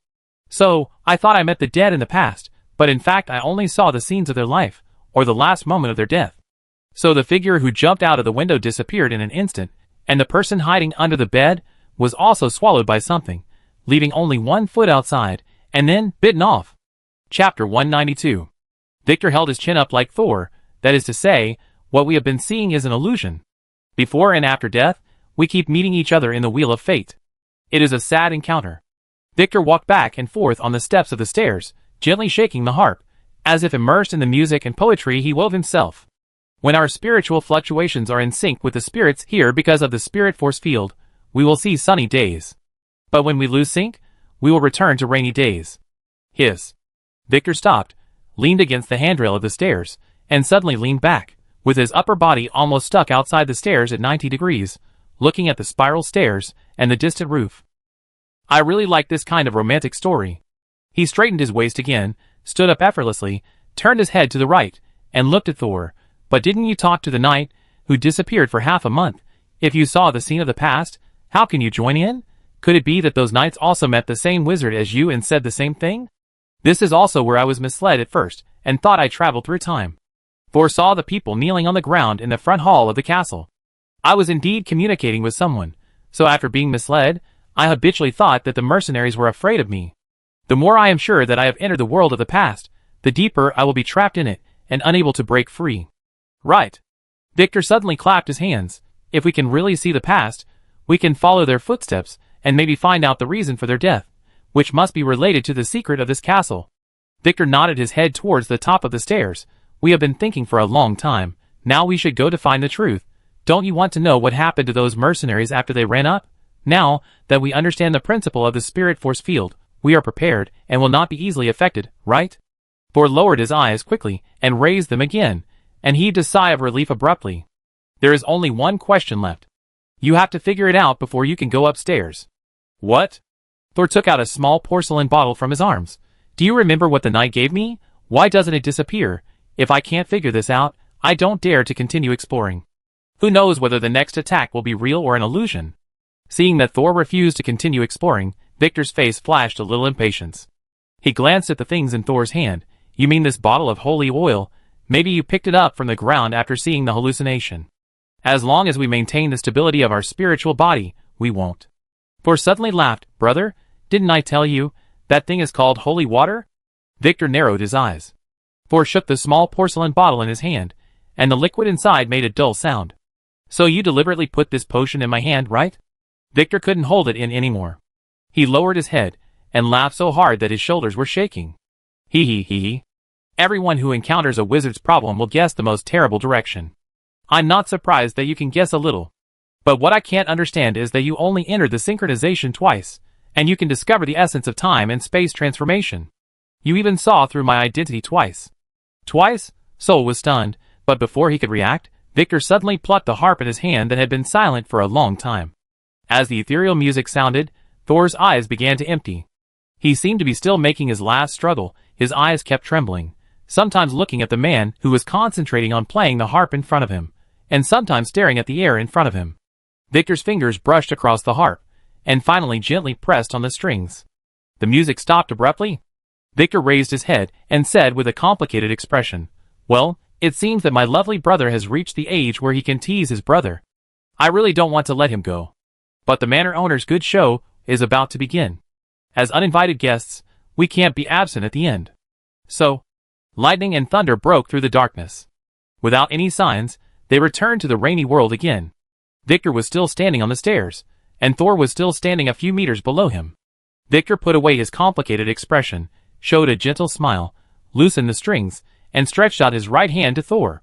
So, I thought I met the dead in the past, but in fact I only saw the scenes of their life, or the last moment of their death. So the figure who jumped out of the window disappeared in an instant, and the person hiding under the bed was also swallowed by something, leaving only 1 foot outside, and then bitten off. Chapter 192. Victor held his chin up like Thor, that is to say, what we have been seeing is an illusion. Before and after death, we keep meeting each other in the wheel of fate. It is a sad encounter. Victor walked back and forth on the steps of the stairs, gently shaking the harp, as if immersed in the music and poetry he wove himself. When our spiritual fluctuations are in sync with the spirits here because of the spirit force field, we will see sunny days. But when we lose sync, we will return to rainy days. Hiss. Victor stopped, leaned against the handrail of the stairs, and suddenly leaned back, with his upper body almost stuck outside the stairs at 90 degrees, looking at the spiral stairs and the distant roof. I really like this kind of romantic story. He straightened his waist again, stood up effortlessly, turned his head to the right, and looked at Thor. But didn't you talk to the knight, who disappeared for half a month? If you saw the scene of the past, how can you join in? Could it be that those knights also met the same wizard as you and said the same thing? This is also where I was misled at first, and thought I traveled through time. Foresaw the people kneeling on the ground in the front hall of the castle. I was indeed communicating with someone, so after being misled, I habitually thought that the mercenaries were afraid of me. The more I am sure that I have entered the world of the past, the deeper I will be trapped in it, and unable to break free. Right. Victor suddenly clapped his hands. If we can really see the past, we can follow their footsteps, and maybe find out the reason for their death, which must be related to the secret of this castle. Victor nodded his head towards the top of the stairs. We have been thinking for a long time. Now we should go to find the truth. Don't you want to know what happened to those mercenaries after they ran up? Now that we understand the principle of the spirit force field, we are prepared and will not be easily affected, right? Thor lowered his eyes quickly and raised them again, and heaved a sigh of relief abruptly. There is only one question left. You have to figure it out before you can go upstairs. What? Thor took out a small porcelain bottle from his arms. Do you remember what the knight gave me? Why doesn't it disappear? If I can't figure this out, I don't dare to continue exploring. Who knows whether the next attack will be real or an illusion? Seeing that Thor refused to continue exploring, Victor's face flashed a little impatience. He glanced at the things in Thor's hand. You mean this bottle of holy oil? Maybe you picked it up from the ground after seeing the hallucination. As long as we maintain the stability of our spiritual body, we won't. Thor suddenly laughed. Brother, didn't I tell you, that thing is called holy water? Victor narrowed his eyes. Thor shook the small porcelain bottle in his hand, and the liquid inside made a dull sound. So you deliberately put this potion in my hand, right? Victor couldn't hold it in anymore. He lowered his head, and laughed so hard that his shoulders were shaking. Hee. Everyone who encounters a wizard's problem will guess the most terrible direction. I'm not surprised that you can guess a little. But what I can't understand is that you only entered the synchronization twice, and you can discover the essence of time and space transformation. You even saw through my identity twice. Twice? Soul was stunned, but before he could react, Victor suddenly plucked the harp in his hand that had been silent for a long time. As the ethereal music sounded, Thor's eyes began to empty. He seemed to be still making his last struggle. His eyes kept trembling, sometimes looking at the man who was concentrating on playing the harp in front of him, and sometimes staring at the air in front of him. Victor's fingers brushed across the harp, and finally gently pressed on the strings. The music stopped abruptly. Victor raised his head and said with a complicated expression, Well, it seems that my lovely brother has reached the age where he can tease his brother. I really don't want to let him go. But the manor owner's good show is about to begin. As uninvited guests, we can't be absent at the end. So, lightning and thunder broke through the darkness. Without any signs, they returned to the rainy world again. Victor was still standing on the stairs, and Thor was still standing a few meters below him. Victor put away his complicated expression, showed a gentle smile, loosened the strings, and stretched out his right hand to Thor.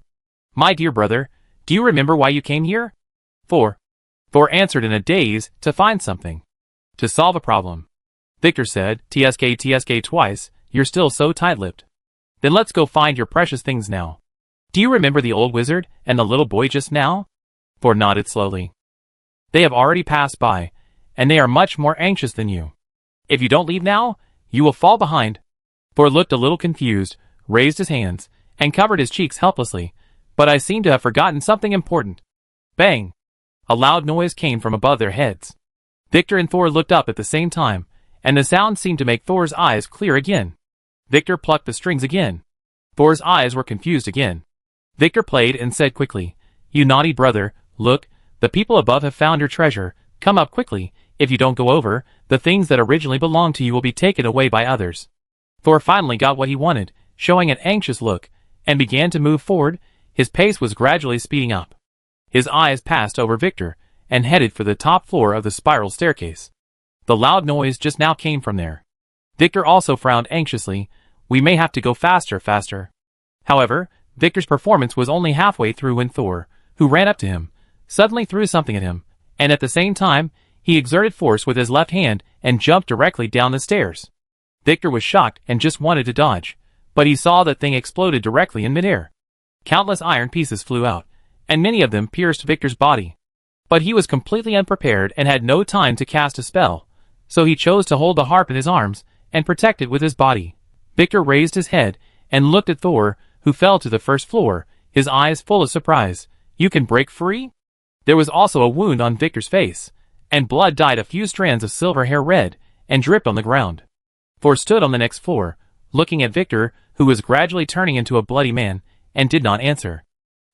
My dear brother, do you remember why you came here? Thor answered in a daze, to find something. To solve a problem. Victor said, TSK twice, you're still so tight-lipped. Then let's go find your precious things now. Do you remember the old wizard and the little boy just now? Thor nodded slowly. They have already passed by, and they are much more anxious than you. If you don't leave now, you will fall behind. Thor looked a little confused, raised his hands, and covered his cheeks helplessly, but I seem to have forgotten something important. Bang! A loud noise came from above their heads. Victor and Thor looked up at the same time, and the sound seemed to make Thor's eyes clear again. Victor plucked the strings again. Thor's eyes were confused again. Victor played and said quickly, "You naughty brother, look, the people above have found your treasure. Come up quickly. If you don't go over, the things that originally belonged to you will be taken away by others." Thor finally got what he wanted, showing an anxious look, and began to move forward. His pace was gradually speeding up. His eyes passed over Victor, and headed for the top floor of the spiral staircase. The loud noise just now came from there. Victor also frowned anxiously. "We may have to go faster. However, Victor's performance was only halfway through when Thor, who ran up to him, suddenly threw something at him, and at the same time, he exerted force with his left hand and jumped directly down the stairs. Victor was shocked and just wanted to dodge, but he saw the thing exploded directly in midair. Countless iron pieces flew out, and many of them pierced Victor's body. But he was completely unprepared and had no time to cast a spell, so he chose to hold the harp in his arms and protect it with his body. Victor raised his head and looked at Thor, who fell to the first floor, his eyes full of surprise. "You can break free?" There was also a wound on Victor's face, and blood dyed a few strands of silver hair red and dripped on the ground. Thor stood on the next floor, looking at Victor, who was gradually turning into a bloody man, and did not answer.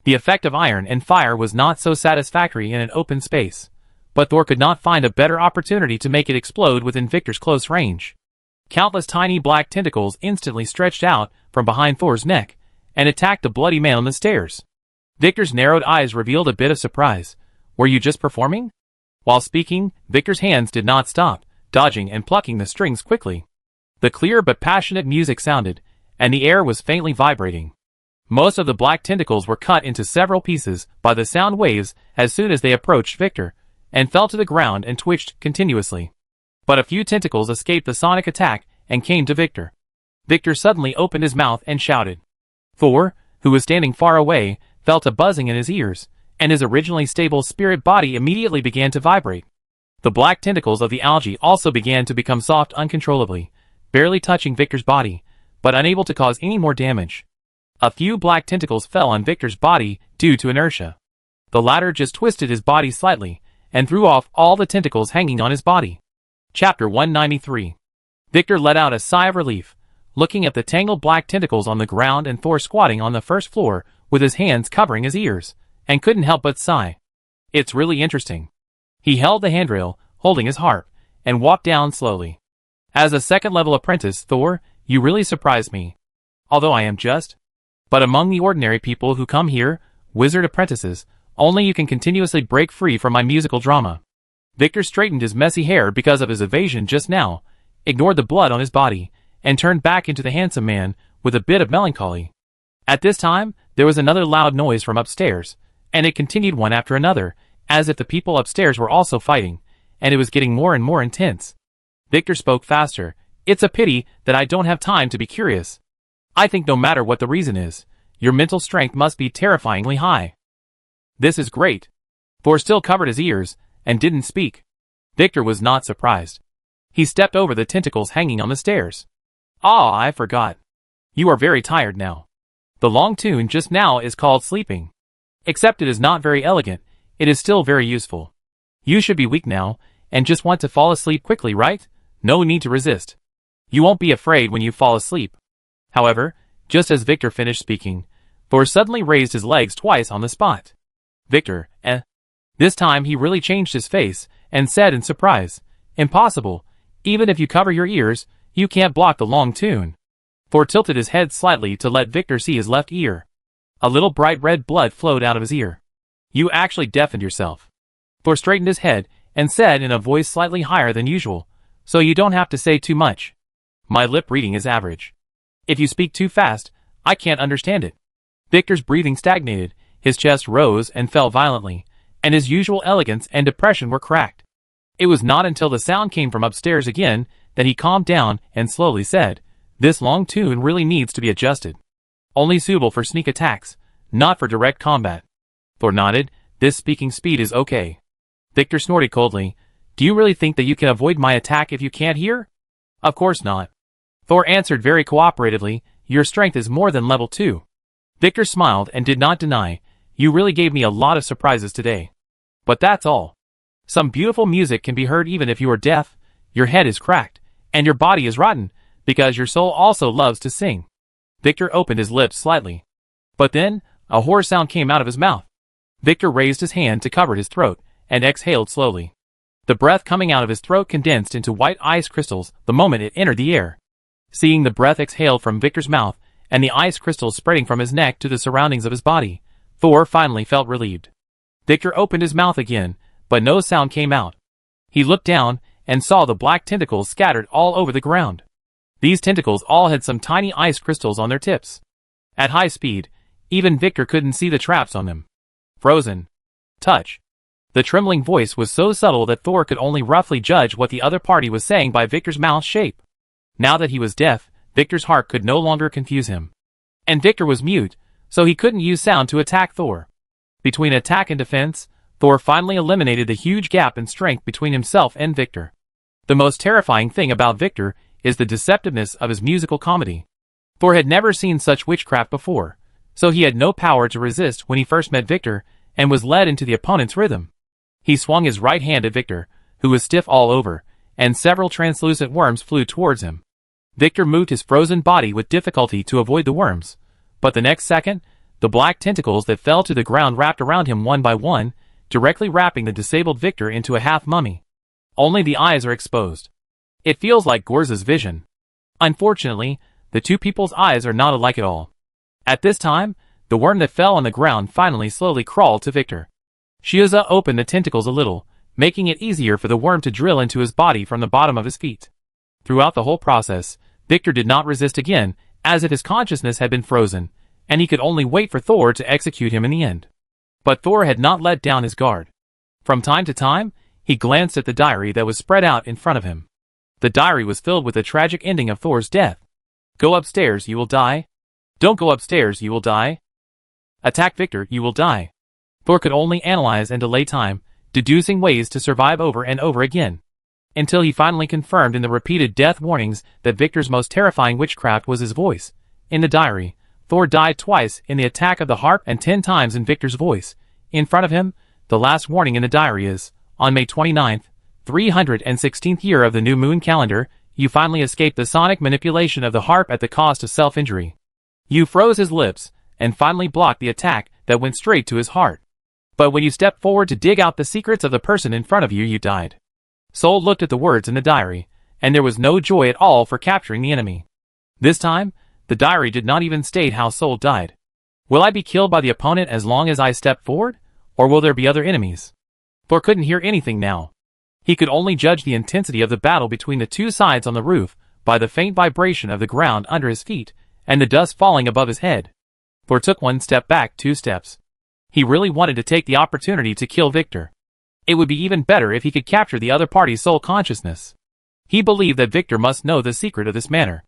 The effect of iron and fire was not so satisfactory in an open space, but Thor could not find a better opportunity to make it explode within Victor's close range. Countless tiny black tentacles instantly stretched out from behind Thor's neck and attacked the bloody man on the stairs. Victor's narrowed eyes revealed a bit of surprise. "Were you just performing?" While speaking, Victor's hands did not stop, dodging and plucking the strings quickly. The clear but passionate music sounded, and the air was faintly vibrating. Most of the black tentacles were cut into several pieces by the sound waves as soon as they approached Victor, and fell to the ground and twitched continuously. But a few tentacles escaped the sonic attack and came to Victor. Victor suddenly opened his mouth and shouted. Thor, who was standing far away, felt a buzzing in his ears, and his originally stable spirit body immediately began to vibrate. The black tentacles of the algae also began to become soft uncontrollably, barely touching Victor's body, but unable to cause any more damage. A few black tentacles fell on Victor's body due to inertia. The latter just twisted his body slightly, and threw off all the tentacles hanging on his body. Chapter 193. Victor let out a sigh of relief, looking at the tangled black tentacles on the ground and Thor squatting on the first floor with his hands covering his ears, and couldn't help but sigh. "It's really interesting." He held the handrail, holding his harp, and walked down slowly. "As a second-level apprentice, Thor, you really surprised me. Although I am just. But among the ordinary people who come here, wizard apprentices, only you can continuously break free from my musical drama." Victor straightened his messy hair because of his evasion just now, ignored the blood on his body, and turned back into the handsome man with a bit of melancholy. At this time, there was another loud noise from upstairs, and it continued one after another, as if the people upstairs were also fighting, and it was getting more and more intense. Victor spoke faster. "It's a pity that I don't have time to be curious. I think no matter what the reason is, your mental strength must be terrifyingly high." "This is great." Thor still covered his ears, and didn't speak. Victor was not surprised. He stepped over the tentacles hanging on the stairs. "Ah, I forgot. You are very tired now. The long tune just now is called sleeping. Except it is not very elegant, it is still very useful. You should be weak now, and just want to fall asleep quickly, right? No need to resist. You won't be afraid when you fall asleep." However, just as Victor finished speaking, Thor suddenly raised his legs twice on the spot. "Victor, eh?" This time he really changed his face, and said in surprise, "Impossible. Even if you cover your ears, you can't block the long tune." Thor tilted his head slightly to let Victor see his left ear. A little bright red blood flowed out of his ear. "You actually deafened yourself." Thor straightened his head, and said in a voice slightly higher than usual, "So you don't have to say too much. My lip reading is average. If you speak too fast, I can't understand it." Victor's breathing stagnated, his chest rose and fell violently, and his usual elegance and depression were cracked. It was not until the sound came from upstairs again that he calmed down and slowly said, "This long tune really needs to be adjusted. Only suitable for sneak attacks, not for direct combat." Thor nodded. "This speaking speed is okay." Victor snorted coldly. "Do you really think that you can avoid my attack if you can't hear?" "Of course not." Thor answered very cooperatively, "Your strength is more than level 2. Victor smiled and did not deny, "You really gave me a lot of surprises today. But that's all. Some beautiful music can be heard even if you are deaf, your head is cracked, and your body is rotten, because your soul also loves to sing." Victor opened his lips slightly. But then, A hoarse sound came out of his mouth. Victor raised his hand to cover his throat, and exhaled slowly. The breath coming out of his throat condensed into white ice crystals the moment it entered the air. Seeing the breath exhaled from Victor's mouth, and the ice crystals spreading from his neck to the surroundings of his body, Thor finally felt relieved. Victor opened his mouth again, but no sound came out. He looked down, and saw the black tentacles scattered all over the ground. These tentacles all had some tiny ice crystals on their tips. At high speed, even Victor couldn't see the traps on them. Frozen. Touch. The trembling voice was so subtle that Thor could only roughly judge what the other party was saying by Victor's mouth shape. Now that he was deaf, Victor's heart could no longer confuse him. And Victor was mute, so he couldn't use sound to attack Thor. Between attack and defense, Thor finally eliminated the huge gap in strength between himself and Victor. The most terrifying thing about Victor is the deceptiveness of his musical comedy. Thor had never seen such witchcraft before, so he had no power to resist when he first met Victor and was led into the opponent's rhythm. He swung his right hand at Victor, who was stiff all over, and several translucent worms flew towards him. Victor moved his frozen body with difficulty to avoid the worms, but the next second, the black tentacles that fell to the ground wrapped around him one by one, directly wrapping the disabled Victor into a half-mummy. Only the eyes are exposed. It feels like Gorza's vision. Unfortunately, the two people's eyes are not alike at all. At this time, the worm that fell on the ground finally slowly crawled to Victor. Shiuza opened the tentacles a little, making it easier for the worm to drill into his body from the bottom of his feet. Throughout the whole process, Victor did not resist again, as if his consciousness had been frozen, and he could only wait for Thor to execute him in the end. But Thor had not let down his guard. From time to time, he glanced at the diary that was spread out in front of him. The diary was filled with the tragic ending of Thor's death. Go upstairs, you will die. Don't go upstairs, you will die. Attack Victor, you will die. Thor could only analyze and delay time, deducing ways to survive over and over again, until he finally confirmed in the repeated death warnings that Victor's most terrifying witchcraft was his voice. In the diary, Thor died twice in the attack of the harp and 10 times in Victor's voice. In front of him, the last warning in the diary is, on May 29th, 316th year of the new moon calendar, you finally escaped the sonic manipulation of the harp at the cost of self-injury. You froze his lips, and finally blocked the attack that went straight to his heart. But when you stepped forward to dig out the secrets of the person in front of you, you died. Sol looked at the words in the diary, and there was no joy at all for capturing the enemy. This time, the diary did not even state how Sol died. Will I be killed by the opponent as long as I step forward, or will there be other enemies? Thor couldn't hear anything now. He could only judge the intensity of the battle between the two sides on the roof by the faint vibration of the ground under his feet and the dust falling above his head. Thor took 1 step back, 2 steps. He really wanted to take the opportunity to kill Victor. It would be even better if he could capture the other party's soul consciousness. He believed that Victor must know the secret of this manor.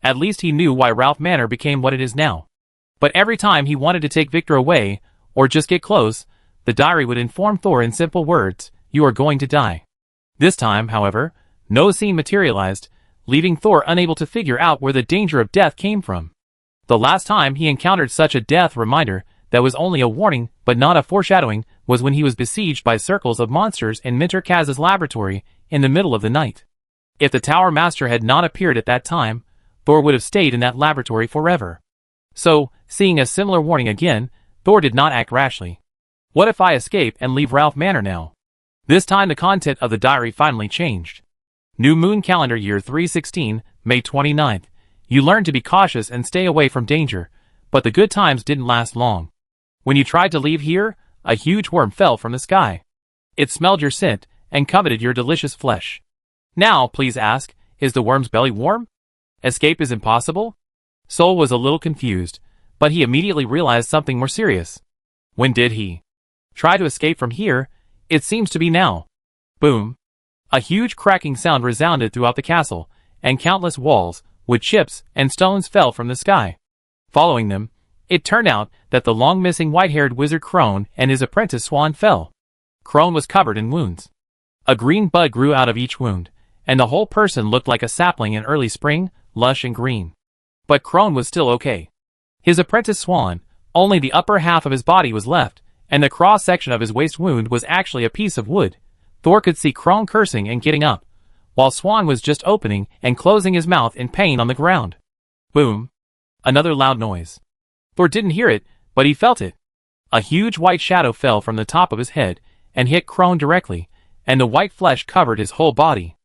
At least he knew why Ralph Manor became what it is now. But every time he wanted to take Victor away, or just get close, the diary would inform Thor in simple words, "You are going to die." This time, however, no scene materialized, leaving Thor unable to figure out where the danger of death came from. The last time he encountered such a death reminder that was only a warning but not a foreshadowing was when he was besieged by circles of monsters in Minter Kaz's laboratory in the middle of the night. If the Tower Master had not appeared at that time, Thor would have stayed in that laboratory forever. So, seeing a similar warning again, Thor did not act rashly. What if I escape and leave Ralph Manor now? This time the content of the diary finally changed. New Moon Calendar Year 316, May 29th. You learned to be cautious and stay away from danger, but the good times didn't last long. When you tried to leave here, a huge worm fell from the sky. It smelled your scent and coveted your delicious flesh. Now, please ask, is the worm's belly warm? Escape is impossible? Sol was a little confused, but he immediately realized something more serious. When did he try to escape from here? It seems to be now. Boom. A huge cracking sound resounded throughout the castle, and countless walls, with chips and stones fell from the sky. Following them, it turned out that the long-missing white-haired wizard Crone and his apprentice Swan fell. Crone was covered in wounds. A green bud grew out of each wound, and the whole person looked like a sapling in early spring, lush and green. But Crone was still okay. His apprentice Swan, only the upper half of his body was left, and the cross-section of his waist wound was actually a piece of wood. Thor could see Crone cursing and getting up, while Swan was just opening and closing his mouth in pain on the ground. Boom. Another loud noise. Thor didn't hear it, But he felt it. A huge white shadow fell from the top of his head and hit Crone directly, and the white flesh covered his whole body.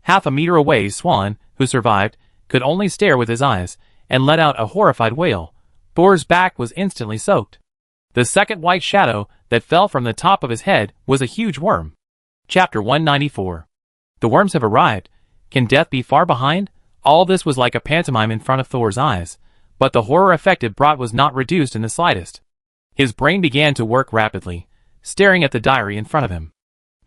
Half a meter away, Swan, who survived, could only stare with his eyes and let out a horrified wail. Thor's back was instantly soaked. The second white shadow that fell from the top of his head was a huge worm. Chapter 194. The worms have arrived. Can death be far behind? All this was like a pantomime in front of Thor's eyes, but the horror effect it brought was not reduced in the slightest. His brain began to work rapidly, staring at the diary in front of him.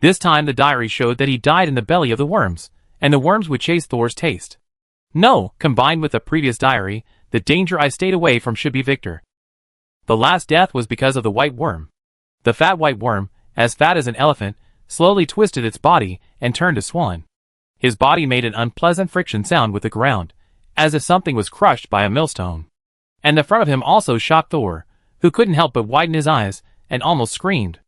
This time the diary showed that he died in the belly of the worms, and the worms would chase Thor's taste. No, combined with the previous diary, the danger I stayed away from should be Victor. The last death was because of the white worm. The fat white worm, as fat as an elephant, slowly twisted its body and turned to Swan. His body made an unpleasant friction sound with the ground, as if something was crushed by a millstone. And the front of him also shocked Thor, who couldn't help but widen his eyes and almost screamed.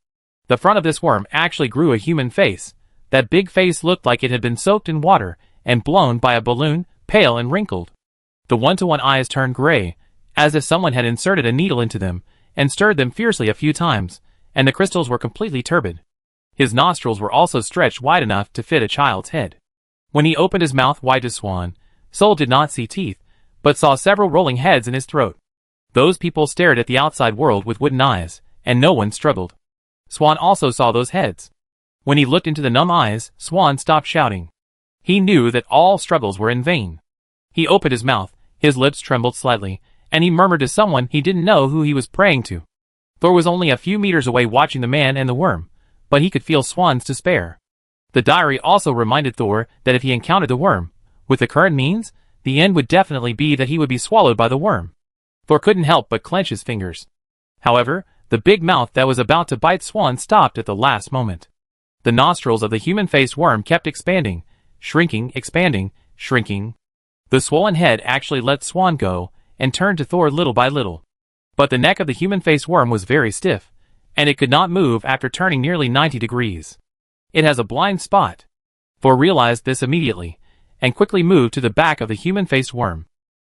The front of this worm actually grew a human face. That big face looked like it had been soaked in water and blown by a balloon, pale and wrinkled. The one-to-one eyes turned gray, as if someone had inserted a needle into them and stirred them fiercely a few times, and the crystals were completely turbid. His nostrils were also stretched wide enough to fit a child's head. When he opened his mouth wide to Swan, Soul did not see teeth, but saw several rolling heads in his throat. Those people stared at the outside world with wooden eyes, and no one struggled. Swan also saw those heads. When he looked into the numb eyes, Swan stopped shouting. He knew that all struggles were in vain. He opened his mouth, his lips trembled slightly, and he murmured to someone he didn't know who he was praying to. Thor was only a few meters away watching the man and the worm, but he could feel Swan's despair. The diary also reminded Thor that if he encountered the worm, with the current means, the end would definitely be that he would be swallowed by the worm. Thor couldn't help but clench his fingers. However, the big mouth that was about to bite Swan stopped at the last moment. The nostrils of the human-faced worm kept expanding, shrinking, expanding, shrinking. The swollen head actually let Swan go and turned to Thor little by little. But the neck of the human-faced worm was very stiff, and it could not move after turning nearly 90 degrees. It has a blind spot. Thor realized this immediately, and quickly moved to the back of the human-faced worm.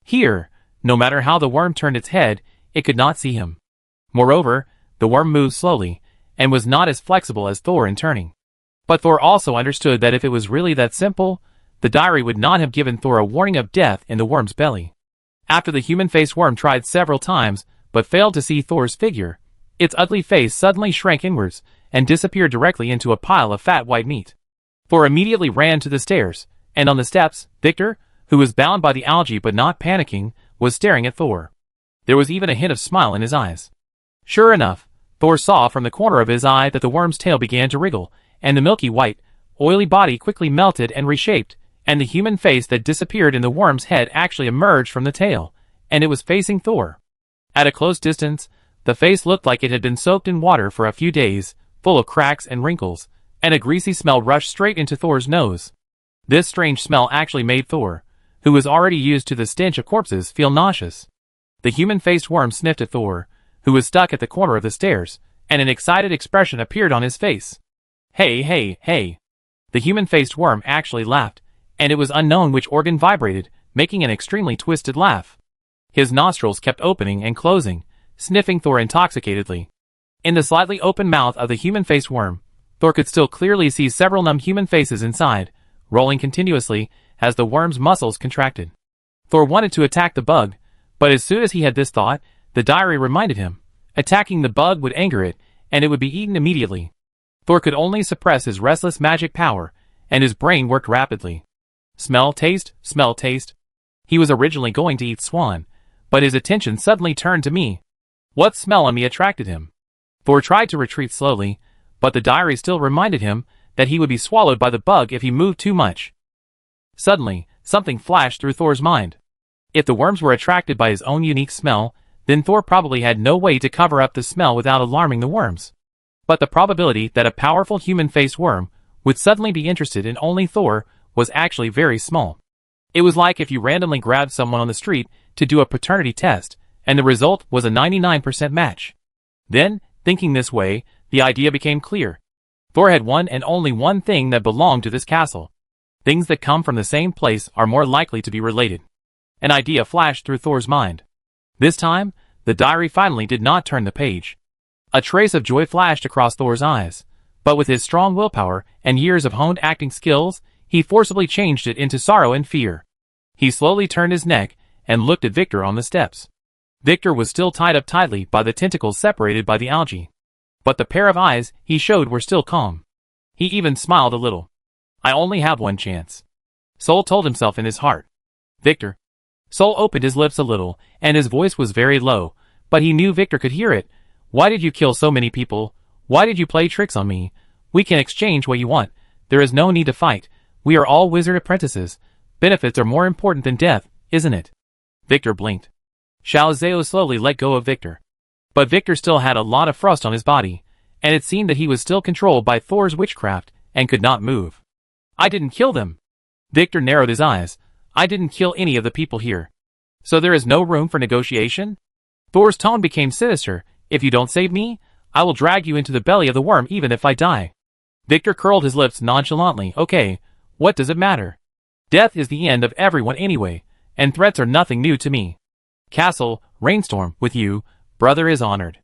Here, no matter how the worm turned its head, it could not see him. Moreover, the worm moved slowly, and was not as flexible as Thor in turning. But Thor also understood that if it was really that simple, the diary would not have given Thor a warning of death in the worm's belly. After the human-faced worm tried several times, but failed to see Thor's figure, its ugly face suddenly shrank inwards, and disappeared directly into a pile of fat white meat. Thor immediately ran to the stairs, and on the steps, Victor, who was bound by the algae but not panicking, was staring at Thor. There was even a hint of smile in his eyes. Sure enough, Thor saw from the corner of his eye that the worm's tail began to wriggle, and the milky white, oily body quickly melted and reshaped, and the human face that disappeared in the worm's head actually emerged from the tail, and it was facing Thor. At a close distance, the face looked like it had been soaked in water for a few days, full of cracks and wrinkles, and a greasy smell rushed straight into Thor's nose. This strange smell actually made Thor, who was already used to the stench of corpses, feel nauseous. The human-faced worm sniffed at Thor, who was stuck at the corner of the stairs, and an excited expression appeared on his face. Hey, hey, hey. The human-faced worm actually laughed, and it was unknown which organ vibrated, making an extremely twisted laugh. His nostrils kept opening and closing, sniffing Thor intoxicatedly. In the slightly open mouth of the human-faced worm, Thor could still clearly see several numb human faces inside, rolling continuously as the worm's muscles contracted. Thor wanted to attack the bug, but as soon as he had this thought, the diary reminded him, attacking the bug would anger it, and it would be eaten immediately. Thor could only suppress his restless magic power, and his brain worked rapidly. Smell, taste, smell, taste. He was originally going to eat Swan, but his attention suddenly turned to me. What smell on me attracted him? Thor tried to retreat slowly, but the diary still reminded him that he would be swallowed by the bug if he moved too much. Suddenly, something flashed through Thor's mind. If the worms were attracted by his own unique smell, then Thor probably had no way to cover up the smell without alarming the worms. But the probability that a powerful human-faced worm would suddenly be interested in only Thor was actually very small. It was like if you randomly grabbed someone on the street to do a paternity test, and the result was a 99% match. Then, thinking this way, the idea became clear. Thor had one and only one thing that belonged to this castle. Things that come from the same place are more likely to be related. An idea flashed through Thor's mind. This time, The diary finally did not turn the page. A trace of joy flashed across Thor's eyes, but with his strong willpower and years of honed acting skills, he forcibly changed it into sorrow and fear. He slowly turned his neck and looked at Victor on the steps. Victor was still tied up tightly by the tentacles separated by the algae. But the pair of eyes he showed were still calm. He even smiled a little. I only have one chance, Sol told himself in his heart. Victor. Sol opened his lips a little, and his voice was very low, but he knew Victor could hear it. Why did you kill so many people? Why did you play tricks on me? We can exchange what you want. There is no need to fight. We are all wizard apprentices. Benefits are more important than death, isn't it? Victor blinked. Xiao Zhao slowly let go of Victor. But Victor still had a lot of frost on his body, and it seemed that he was still controlled by Thor's witchcraft, and could not move. I didn't kill them. Victor narrowed his eyes. I didn't kill any of the people here. So there is no room for negotiation? Thor's tone became sinister. If you don't save me, I will drag you into the belly of the worm even if I die. Victor curled his lips nonchalantly. Okay, what does it matter? Death is the end of everyone anyway, and threats are nothing new to me. Castle, Rainstorm, with you, brother is honored.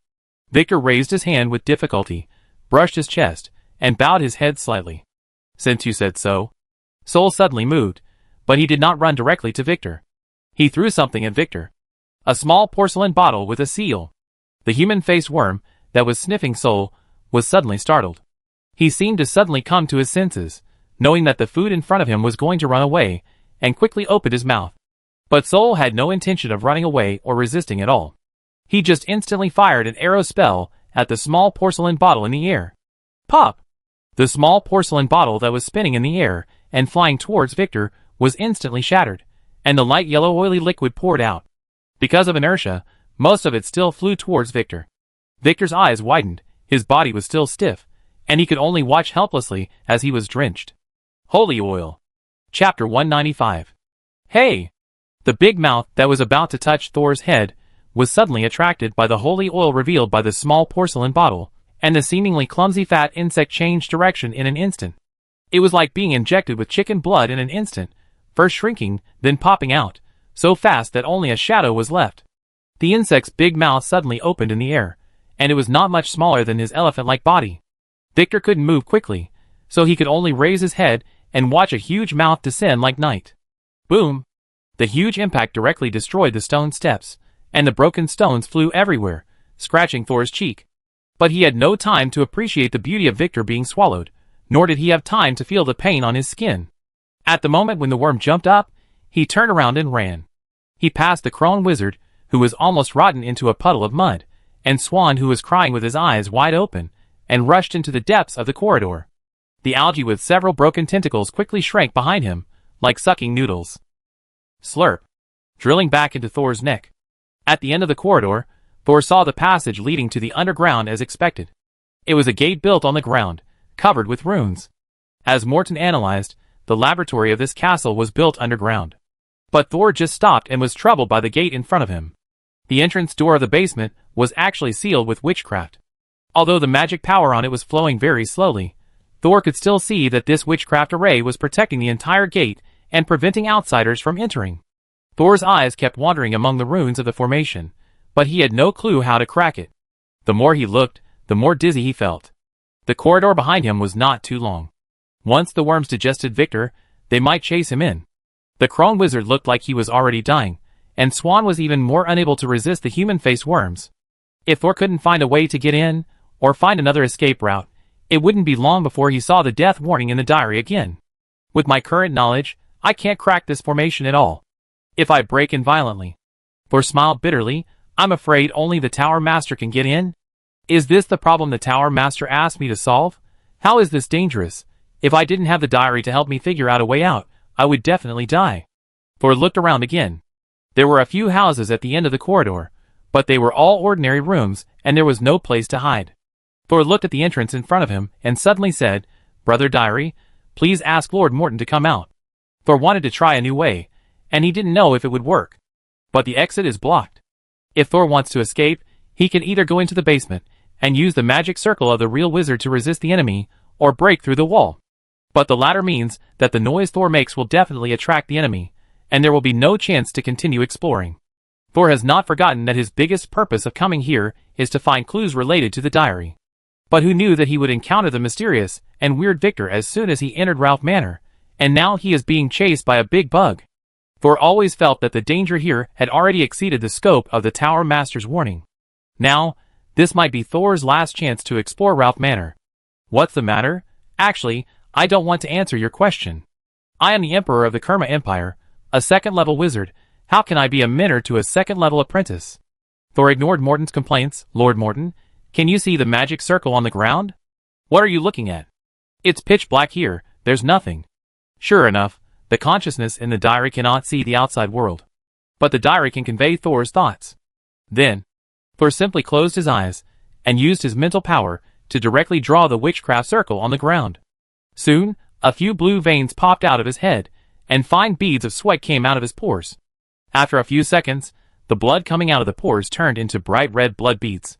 Victor raised his hand with difficulty, brushed his chest, and bowed his head slightly. Since you said so. Sol suddenly moved, but he did not run directly to Victor. He threw something at Victor. A small porcelain bottle with a seal. The human-faced worm, that was sniffing Sol, was suddenly startled. He seemed to suddenly come to his senses, knowing that the food in front of him was going to run away, and quickly opened his mouth. But Sol had no intention of running away or resisting at all. He just instantly fired an arrow spell at the small porcelain bottle in the air. Pop! The small porcelain bottle that was spinning in the air and flying towards Victor was instantly shattered, and the light yellow oily liquid poured out. Because of inertia, most of it still flew towards Victor. Victor's eyes widened, his body was still stiff, and he could only watch helplessly as he was drenched. Holy oil. Chapter 195. Hey! The big mouth that was about to touch Thor's head was suddenly attracted by the holy oil revealed by the small porcelain bottle, and the seemingly clumsy fat insect changed direction in an instant. It was like being injected with chicken blood in an instant, first shrinking, then popping out, so fast that only a shadow was left. The insect's big mouth suddenly opened in the air, and it was not much smaller than his elephant-like body. Victor couldn't move quickly, so he could only raise his head and watch a huge mouth descend like night. Boom! The huge impact directly destroyed the stone steps, and the broken stones flew everywhere, scratching Thor's cheek. But he had no time to appreciate the beauty of Victor being swallowed, nor did he have time to feel the pain on his skin. At the moment when the worm jumped up, he turned around and ran. He passed the crone wizard, who was almost rotten into a puddle of mud, and Swan, who was crying with his eyes wide open, and rushed into the depths of the corridor. The algae with several broken tentacles quickly shrank behind him, like sucking noodles. Slurp. Drilling back into Thor's neck. At the end of the corridor, Thor saw the passage leading to the underground as expected. It was a gate built on the ground, covered with runes. As Morton analyzed, the laboratory of this castle was built underground. But Thor just stopped and was troubled by the gate in front of him. The entrance door of the basement was actually sealed with witchcraft. Although the magic power on it was flowing very slowly, Thor could still see that this witchcraft array was protecting the entire gate and preventing outsiders from entering. Thor's eyes kept wandering among the ruins of the formation, but he had no clue how to crack it. The more he looked, the more dizzy he felt. The corridor behind him was not too long. Once the worms digested Victor, they might chase him in. The crone wizard looked like he was already dying, and Swan was even more unable to resist the human-faced worms. If Thor couldn't find a way to get in, or find another escape route, it wouldn't be long before he saw the death warning in the diary again. With my current knowledge, I can't crack this formation at all. If I break in violently. Thor smiled bitterly. I'm afraid only the Tower Master can get in? Is this the problem the Tower Master asked me to solve? How is this dangerous? If I didn't have the diary to help me figure out a way out, I would definitely die. Thor looked around again. There were a few houses at the end of the corridor, but they were all ordinary rooms, and there was no place to hide. Thor looked at the entrance in front of him and suddenly said, Brother Diary, please ask Lord Morton to come out. Thor wanted to try a new way, and he didn't know if it would work. But the exit is blocked. If Thor wants to escape, he can either go into the basement and use the magic circle of the real wizard to resist the enemy, or break through the wall. But the latter means that the noise Thor makes will definitely attract the enemy, and there will be no chance to continue exploring. Thor has not forgotten that his biggest purpose of coming here is to find clues related to the diary. But who knew that he would encounter the mysterious and weird Victor as soon as he entered Ralph Manor, and now he is being chased by a big bug. Thor always felt that the danger here had already exceeded the scope of the Tower Master's warning. Now, this might be Thor's last chance to explore Ralph Manor. What's the matter? Actually, I don't want to answer your question. I am the Emperor of the Kerma Empire, a second-level wizard. How can I be a mentor to a second-level apprentice? Thor ignored Morton's complaints. Lord Morton, can you see the magic circle on the ground? What are you looking at? It's pitch black here, there's nothing. Sure enough, the consciousness in the diary cannot see the outside world. But the diary can convey Thor's thoughts. Then, Thor simply closed his eyes and used his mental power to directly draw the witchcraft circle on the ground. Soon, a few blue veins popped out of his head, and fine beads of sweat came out of his pores. After a few seconds, the blood coming out of the pores turned into bright red blood beads.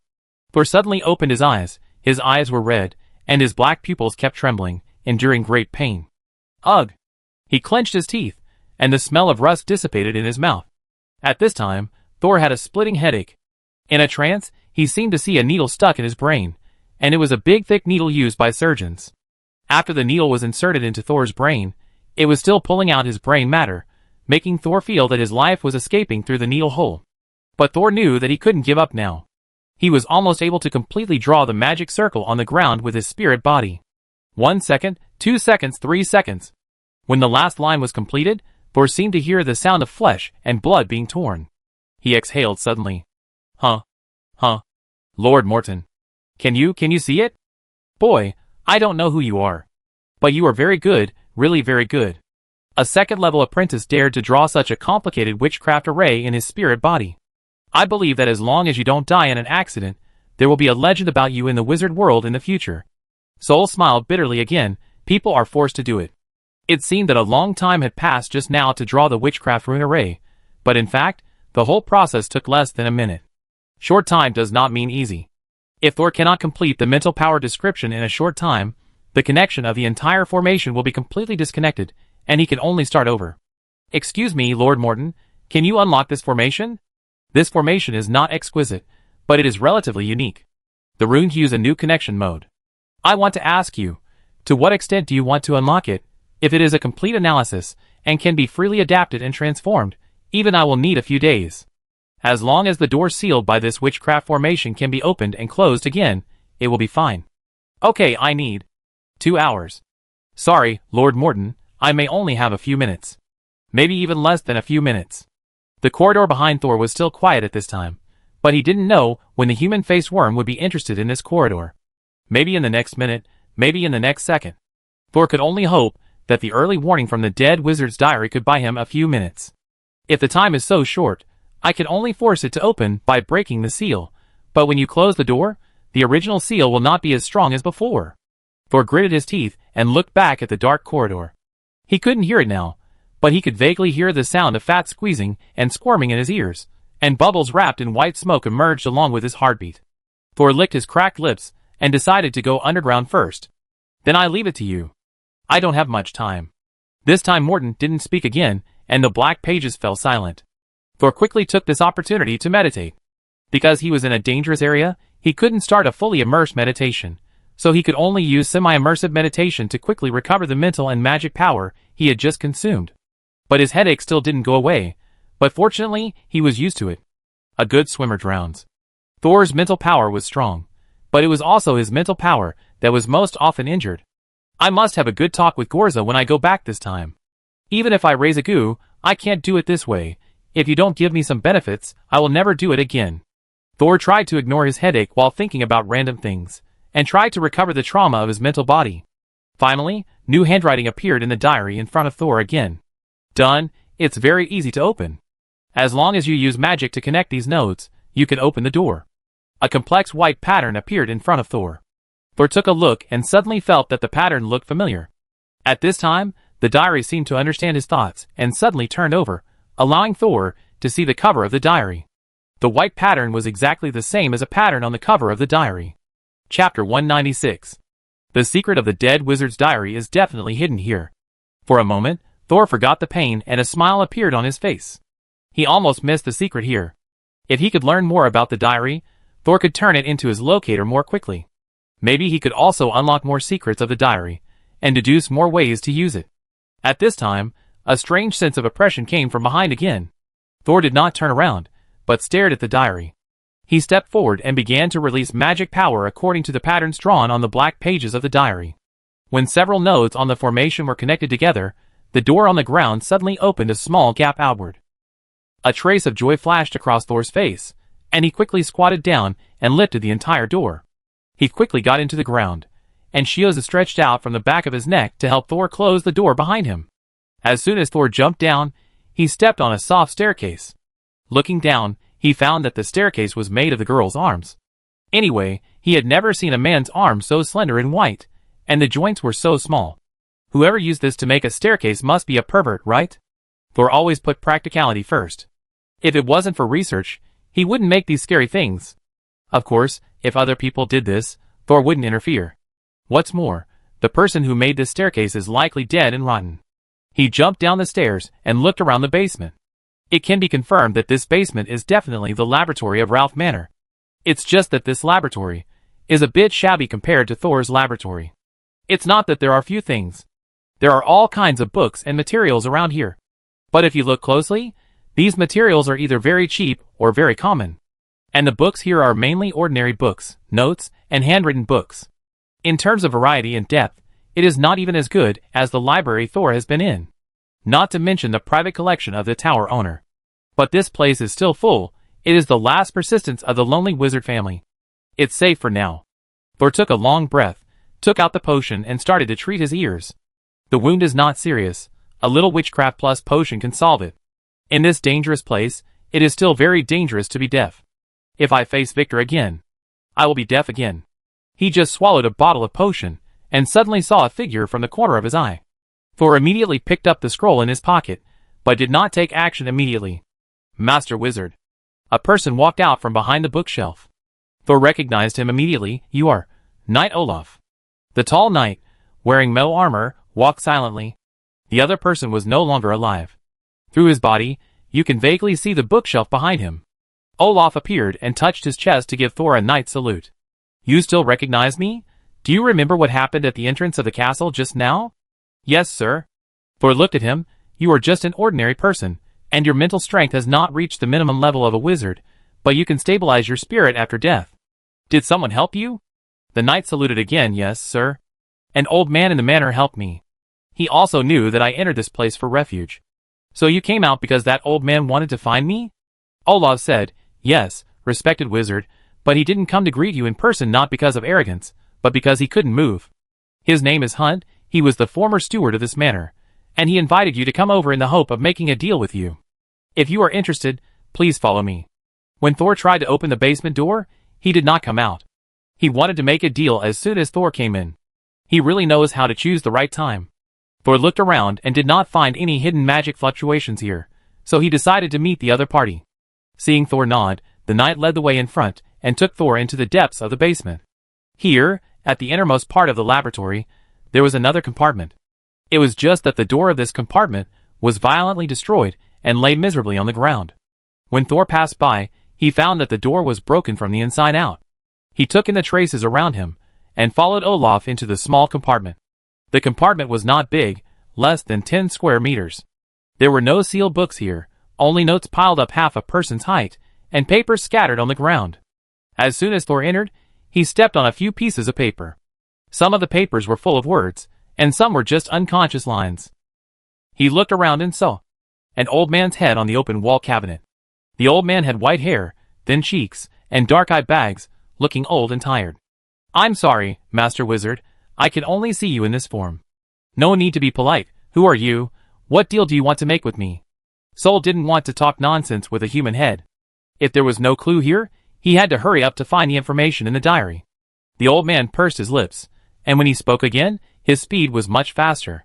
Thor suddenly opened his eyes were red, and his black pupils kept trembling, enduring great pain. Ugh! He clenched his teeth, and the smell of rust dissipated in his mouth. At this time, Thor had a splitting headache. In a trance, he seemed to see a needle stuck in his brain, and it was a big thick needle used by surgeons. After the needle was inserted into Thor's brain, it was still pulling out his brain matter, making Thor feel that his life was escaping through the needle hole. But Thor knew that he couldn't give up now. He was almost able to completely draw the magic circle on the ground with his spirit body. 1 second, 2 seconds, 3 seconds. When the last line was completed, Thor seemed to hear the sound of flesh and blood being torn. He exhaled suddenly. Huh? Lord Morton. Can you see it? Boy, I don't know who you are. But you are very good, really very good. A second-level apprentice dared to draw such a complicated witchcraft array in his spirit body. I believe that as long as you don't die in an accident, there will be a legend about you in the wizard world in the future. Soul smiled bitterly again. People are forced to do it. It seemed that a long time had passed just now to draw the witchcraft rune array, but in fact, the whole process took less than a minute. Short time does not mean easy. If Thor cannot complete the mental power description in a short time, the connection of the entire formation will be completely disconnected, and he can only start over. Excuse me, Lord Morton, can you unlock this formation? This formation is not exquisite, but it is relatively unique. The runes use a new connection mode. I want to ask you, to what extent do you want to unlock it? If it is a complete analysis, and can be freely adapted and transformed, even I will need a few days. As long as the door sealed by this witchcraft formation can be opened and closed again, it will be fine. Okay, I need 2 hours. Sorry, Lord Morton, I may only have a few minutes. Maybe even less than a few minutes. The corridor behind Thor was still quiet at this time, but he didn't know when the human-faced worm would be interested in this corridor. Maybe in the next minute, maybe in the next second. Thor could only hope that the early warning from the dead wizard's diary could buy him a few minutes. If the time is so short, I can only force it to open by breaking the seal, but when you close the door, the original seal will not be as strong as before. Thor gritted his teeth and looked back at the dark corridor. He couldn't hear it now, but he could vaguely hear the sound of fat squeezing and squirming in his ears, and bubbles wrapped in white smoke emerged along with his heartbeat. Thor licked his cracked lips and decided to go underground first. Then I leave it to you. I don't have much time. This time Morton didn't speak again, and the black pages fell silent. Thor quickly took this opportunity to meditate. Because he was in a dangerous area, he couldn't start a fully immersed meditation, so he could only use semi-immersive meditation to quickly recover the mental and magic power he had just consumed. But his headache still didn't go away, but fortunately, he was used to it. A good swimmer drowns. Thor's mental power was strong, but it was also his mental power that was most often injured. I must have a good talk with Gorza when I go back this time. Even if I raise a goo, I can't do it this way. If you don't give me some benefits, I will never do it again. Thor tried to ignore his headache while thinking about random things, and tried to recover the trauma of his mental body. Finally, new handwriting appeared in the diary in front of Thor again. Done, it's very easy to open. As long as you use magic to connect these nodes, you can open the door. A complex white pattern appeared in front of Thor. Thor took a look and suddenly felt that the pattern looked familiar. At this time, the diary seemed to understand his thoughts and suddenly turned over, allowing Thor to see the cover of the diary. The white pattern was exactly the same as a pattern on the cover of the diary. Chapter 196. The secret of the dead wizard's diary is definitely hidden here. For a moment, Thor forgot the pain and a smile appeared on his face. He almost missed the secret here. If he could learn more about the diary, Thor could turn it into his locator more quickly. Maybe he could also unlock more secrets of the diary, and deduce more ways to use it. At this time, a strange sense of oppression came from behind again. Thor did not turn around, but stared at the diary. He stepped forward and began to release magic power according to the patterns drawn on the black pages of the diary. When several nodes on the formation were connected together, the door on the ground suddenly opened a small gap outward. A trace of joy flashed across Thor's face, and he quickly squatted down and lifted the entire door. He quickly got into the ground, and shields stretched out from the back of his neck to help Thor close the door behind him. As soon as Thor jumped down, he stepped on a soft staircase. Looking down, he found that the staircase was made of the girl's arms. Anyway, he had never seen a man's arm so slender and white, and the joints were so small. Whoever used this to make a staircase must be a pervert, right? Thor always put practicality first. If it wasn't for research, he wouldn't make these scary things. Of course, if other people did this, Thor wouldn't interfere. What's more, the person who made this staircase is likely dead and rotten. He jumped down the stairs and looked around the basement. It can be confirmed that this basement is definitely the laboratory of Ralph Manor. It's just that this laboratory is a bit shabby compared to Thor's laboratory. It's not that there are few things. There are all kinds of books and materials around here. But if you look closely, these materials are either very cheap or very common. And the books here are mainly ordinary books, notes, and handwritten books. In terms of variety and depth, it is not even as good as the library Thor has been in. Not to mention the private collection of the tower owner. But this place is still full. It is the last persistence of the lonely wizard family. It's safe for now. Thor took a long breath, took out the potion and started to treat his ears. The wound is not serious. A little witchcraft plus potion can solve it. In this dangerous place, it is still very dangerous to be deaf. If I face Victor again, I will be deaf again. He just swallowed a bottle of potion, and suddenly saw a figure from the corner of his eye. Thor immediately picked up the scroll in his pocket, but did not take action immediately. Master Wizard. A person walked out from behind the bookshelf. Thor recognized him immediately. You are Knight Olaf. The tall knight, wearing metal armor, walked silently. The other person was no longer alive. Through his body, you can vaguely see the bookshelf behind him. Olaf appeared and touched his chest to give Thor a knight salute. You still recognize me? Do you remember what happened at the entrance of the castle just now? Yes, sir. Thor looked at him. You are just an ordinary person, and your mental strength has not reached the minimum level of a wizard, but you can stabilize your spirit after death. Did someone help you? The knight saluted again. Yes, sir. An old man in the manor helped me. He also knew that I entered this place for refuge. So you came out because that old man wanted to find me? Olaf said, yes, respected wizard, but he didn't come to greet you in person not because of arrogance, but because he couldn't move. His name is Hunt, he was the former steward of this manor, and he invited you to come over in the hope of making a deal with you. If you are interested, please follow me. When Thor tried to open the basement door, he did not come out. He wanted to make a deal as soon as Thor came in. He really knows how to choose the right time. Thor looked around and did not find any hidden magic fluctuations here, so he decided to meet the other party. Seeing Thor nod, the knight led the way in front and took Thor into the depths of the basement. Here, at the innermost part of the laboratory, there was another compartment. It was just that the door of this compartment was violently destroyed and lay miserably on the ground. When Thor passed by, he found that the door was broken from the inside out. He took in the traces around him and followed Olaf into the small compartment. The compartment was not big, less than 10 square meters. There were no sealed books here, only notes piled up half a person's height, and papers scattered on the ground. As soon as Thor entered, he stepped on a few pieces of paper. Some of the papers were full of words, and some were just unconscious lines. He looked around and saw an old man's head on the open wall cabinet. The old man had white hair, thin cheeks, and dark-eye bags, looking old and tired. I'm sorry, Master Wizard, I can only see you in this form. No need to be polite. Who are you? What deal do you want to make with me? Soul didn't want to talk nonsense with a human head. If there was no clue here, he had to hurry up to find the information in the diary. The old man pursed his lips, and when he spoke again, his speed was much faster.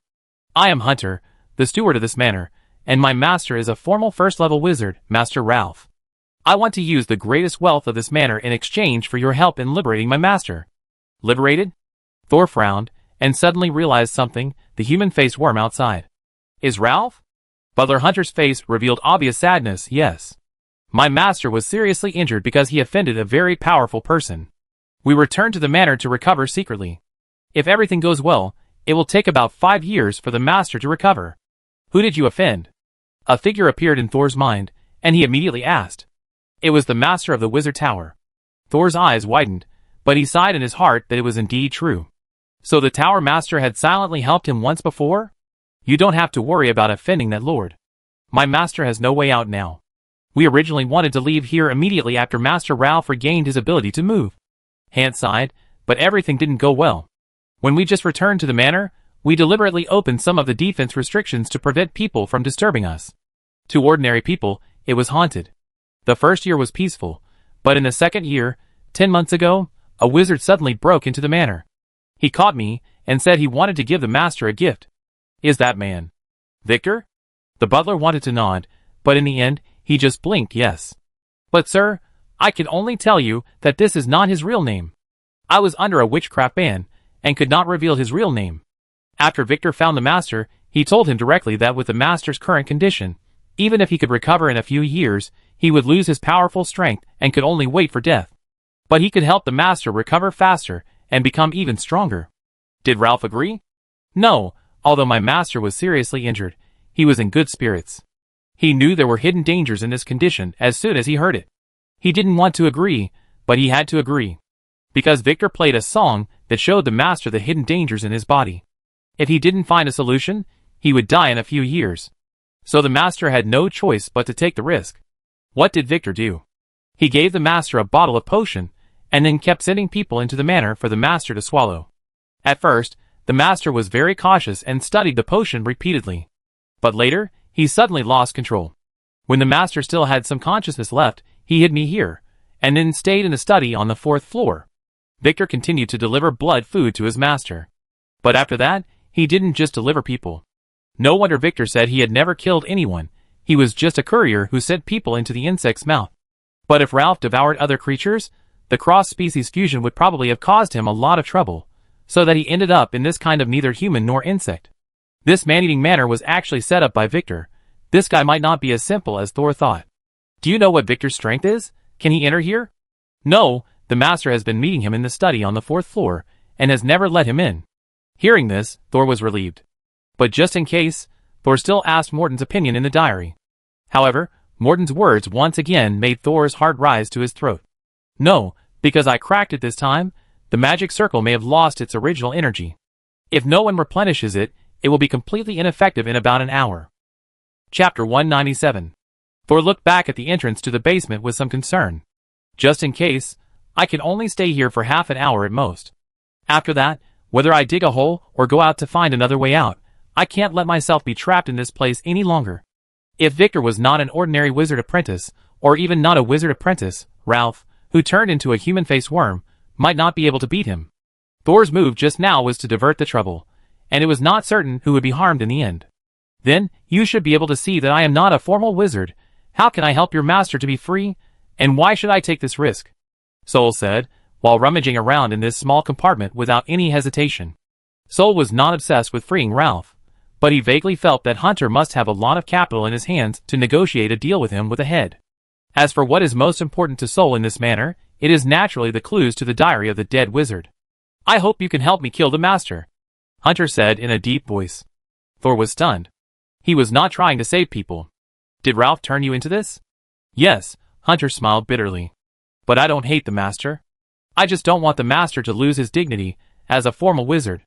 I am Hunter, the steward of this manor, and my master is a formal first-level wizard, Master Ralph. I want to use the greatest wealth of this manor in exchange for your help in liberating my master. Liberated? Thor frowned, and suddenly realized something, the human-faced worm outside. Is Ralph? Butler Hunter's face revealed obvious sadness. Yes. My master was seriously injured because he offended a very powerful person. We returned to the manor to recover secretly. If everything goes well, it will take about 5 years for the master to recover. Who did you offend? A figure appeared in Thor's mind, and he immediately asked. It was the master of the wizard tower. Thor's eyes widened, but he sighed in his heart that it was indeed true. So the tower master had silently helped him once before? You don't have to worry about offending that lord. My master has no way out now. We originally wanted to leave here immediately after Master Ralph regained his ability to move. Hans sighed, but everything didn't go well. When we just returned to the manor, we deliberately opened some of the defense restrictions to prevent people from disturbing us. To ordinary people, it was haunted. The first year was peaceful, but in the second year, 10 months ago, a wizard suddenly broke into the manor. He caught me and said he wanted to give the master a gift. Is that man Victor? The butler wanted to nod, but in the end, he just blinked yes. But sir, I can only tell you that this is not his real name. I was under a witchcraft ban, and could not reveal his real name. After Victor found the master, he told him directly that with the master's current condition, even if he could recover in a few years, he would lose his powerful strength and could only wait for death. But he could help the master recover faster and become even stronger. Did Ralph agree? No, although my master was seriously injured, he was in good spirits. He knew there were hidden dangers in this condition as soon as he heard it. He didn't want to agree, but he had to agree. Because Victor played a song that showed the master the hidden dangers in his body. If he didn't find a solution, he would die in a few years. So the master had no choice but to take the risk. What did Victor do? He gave the master a bottle of potion, and then kept sending people into the manor for the master to swallow. At first, the master was very cautious and studied the potion repeatedly. But later, he suddenly lost control. When the master still had some consciousness left, he hid me here, and then stayed in the study on the 4th floor. Victor continued to deliver blood food to his master. But after that, he didn't just deliver people. No wonder Victor said he had never killed anyone. He was just a courier who sent people into the insect's mouth. But if Ralph devoured other creatures, the cross-species fusion would probably have caused him a lot of trouble, so that he ended up in this kind of neither human nor insect. This man-eating manor was actually set up by Victor. This guy might not be as simple as Thor thought. Do you know what Victor's strength is? Can he enter here? No, the master has been meeting him in the study on the 4th floor, and has never let him in. Hearing this, Thor was relieved. But just in case, Thor still asked Morten's opinion in the diary. However, Morten's words once again made Thor's heart rise to his throat. No, because I cracked it this time, the magic circle may have lost its original energy. If no one replenishes it, it will be completely ineffective in about an hour. Chapter 197. Thor looked back at the entrance to the basement with some concern. Just in case, I can only stay here for half an hour at most. After that, whether I dig a hole or go out to find another way out, I can't let myself be trapped in this place any longer. If Victor was not an ordinary wizard apprentice, or even not a wizard apprentice, Ralph, who turned into a human-faced worm, might not be able to beat him. Thor's move just now was to divert the trouble, and it was not certain who would be harmed in the end. Then, you should be able to see that I am not a formal wizard. How can I help your master to be free, and why should I take this risk? Sol said, while rummaging around in this small compartment without any hesitation. Sol was not obsessed with freeing Ralph, but he vaguely felt that Hunter must have a lot of capital in his hands to negotiate a deal with him with a head. As for what is most important to Sol in this matter, it is naturally the clues to the diary of the dead wizard. I hope you can help me kill the master, Hunter said in a deep voice. Thor was stunned. He was not trying to save people. Did Ralph turn you into this? Yes, Hunter smiled bitterly. But I don't hate the master. I just don't want the master to lose his dignity as a formal wizard.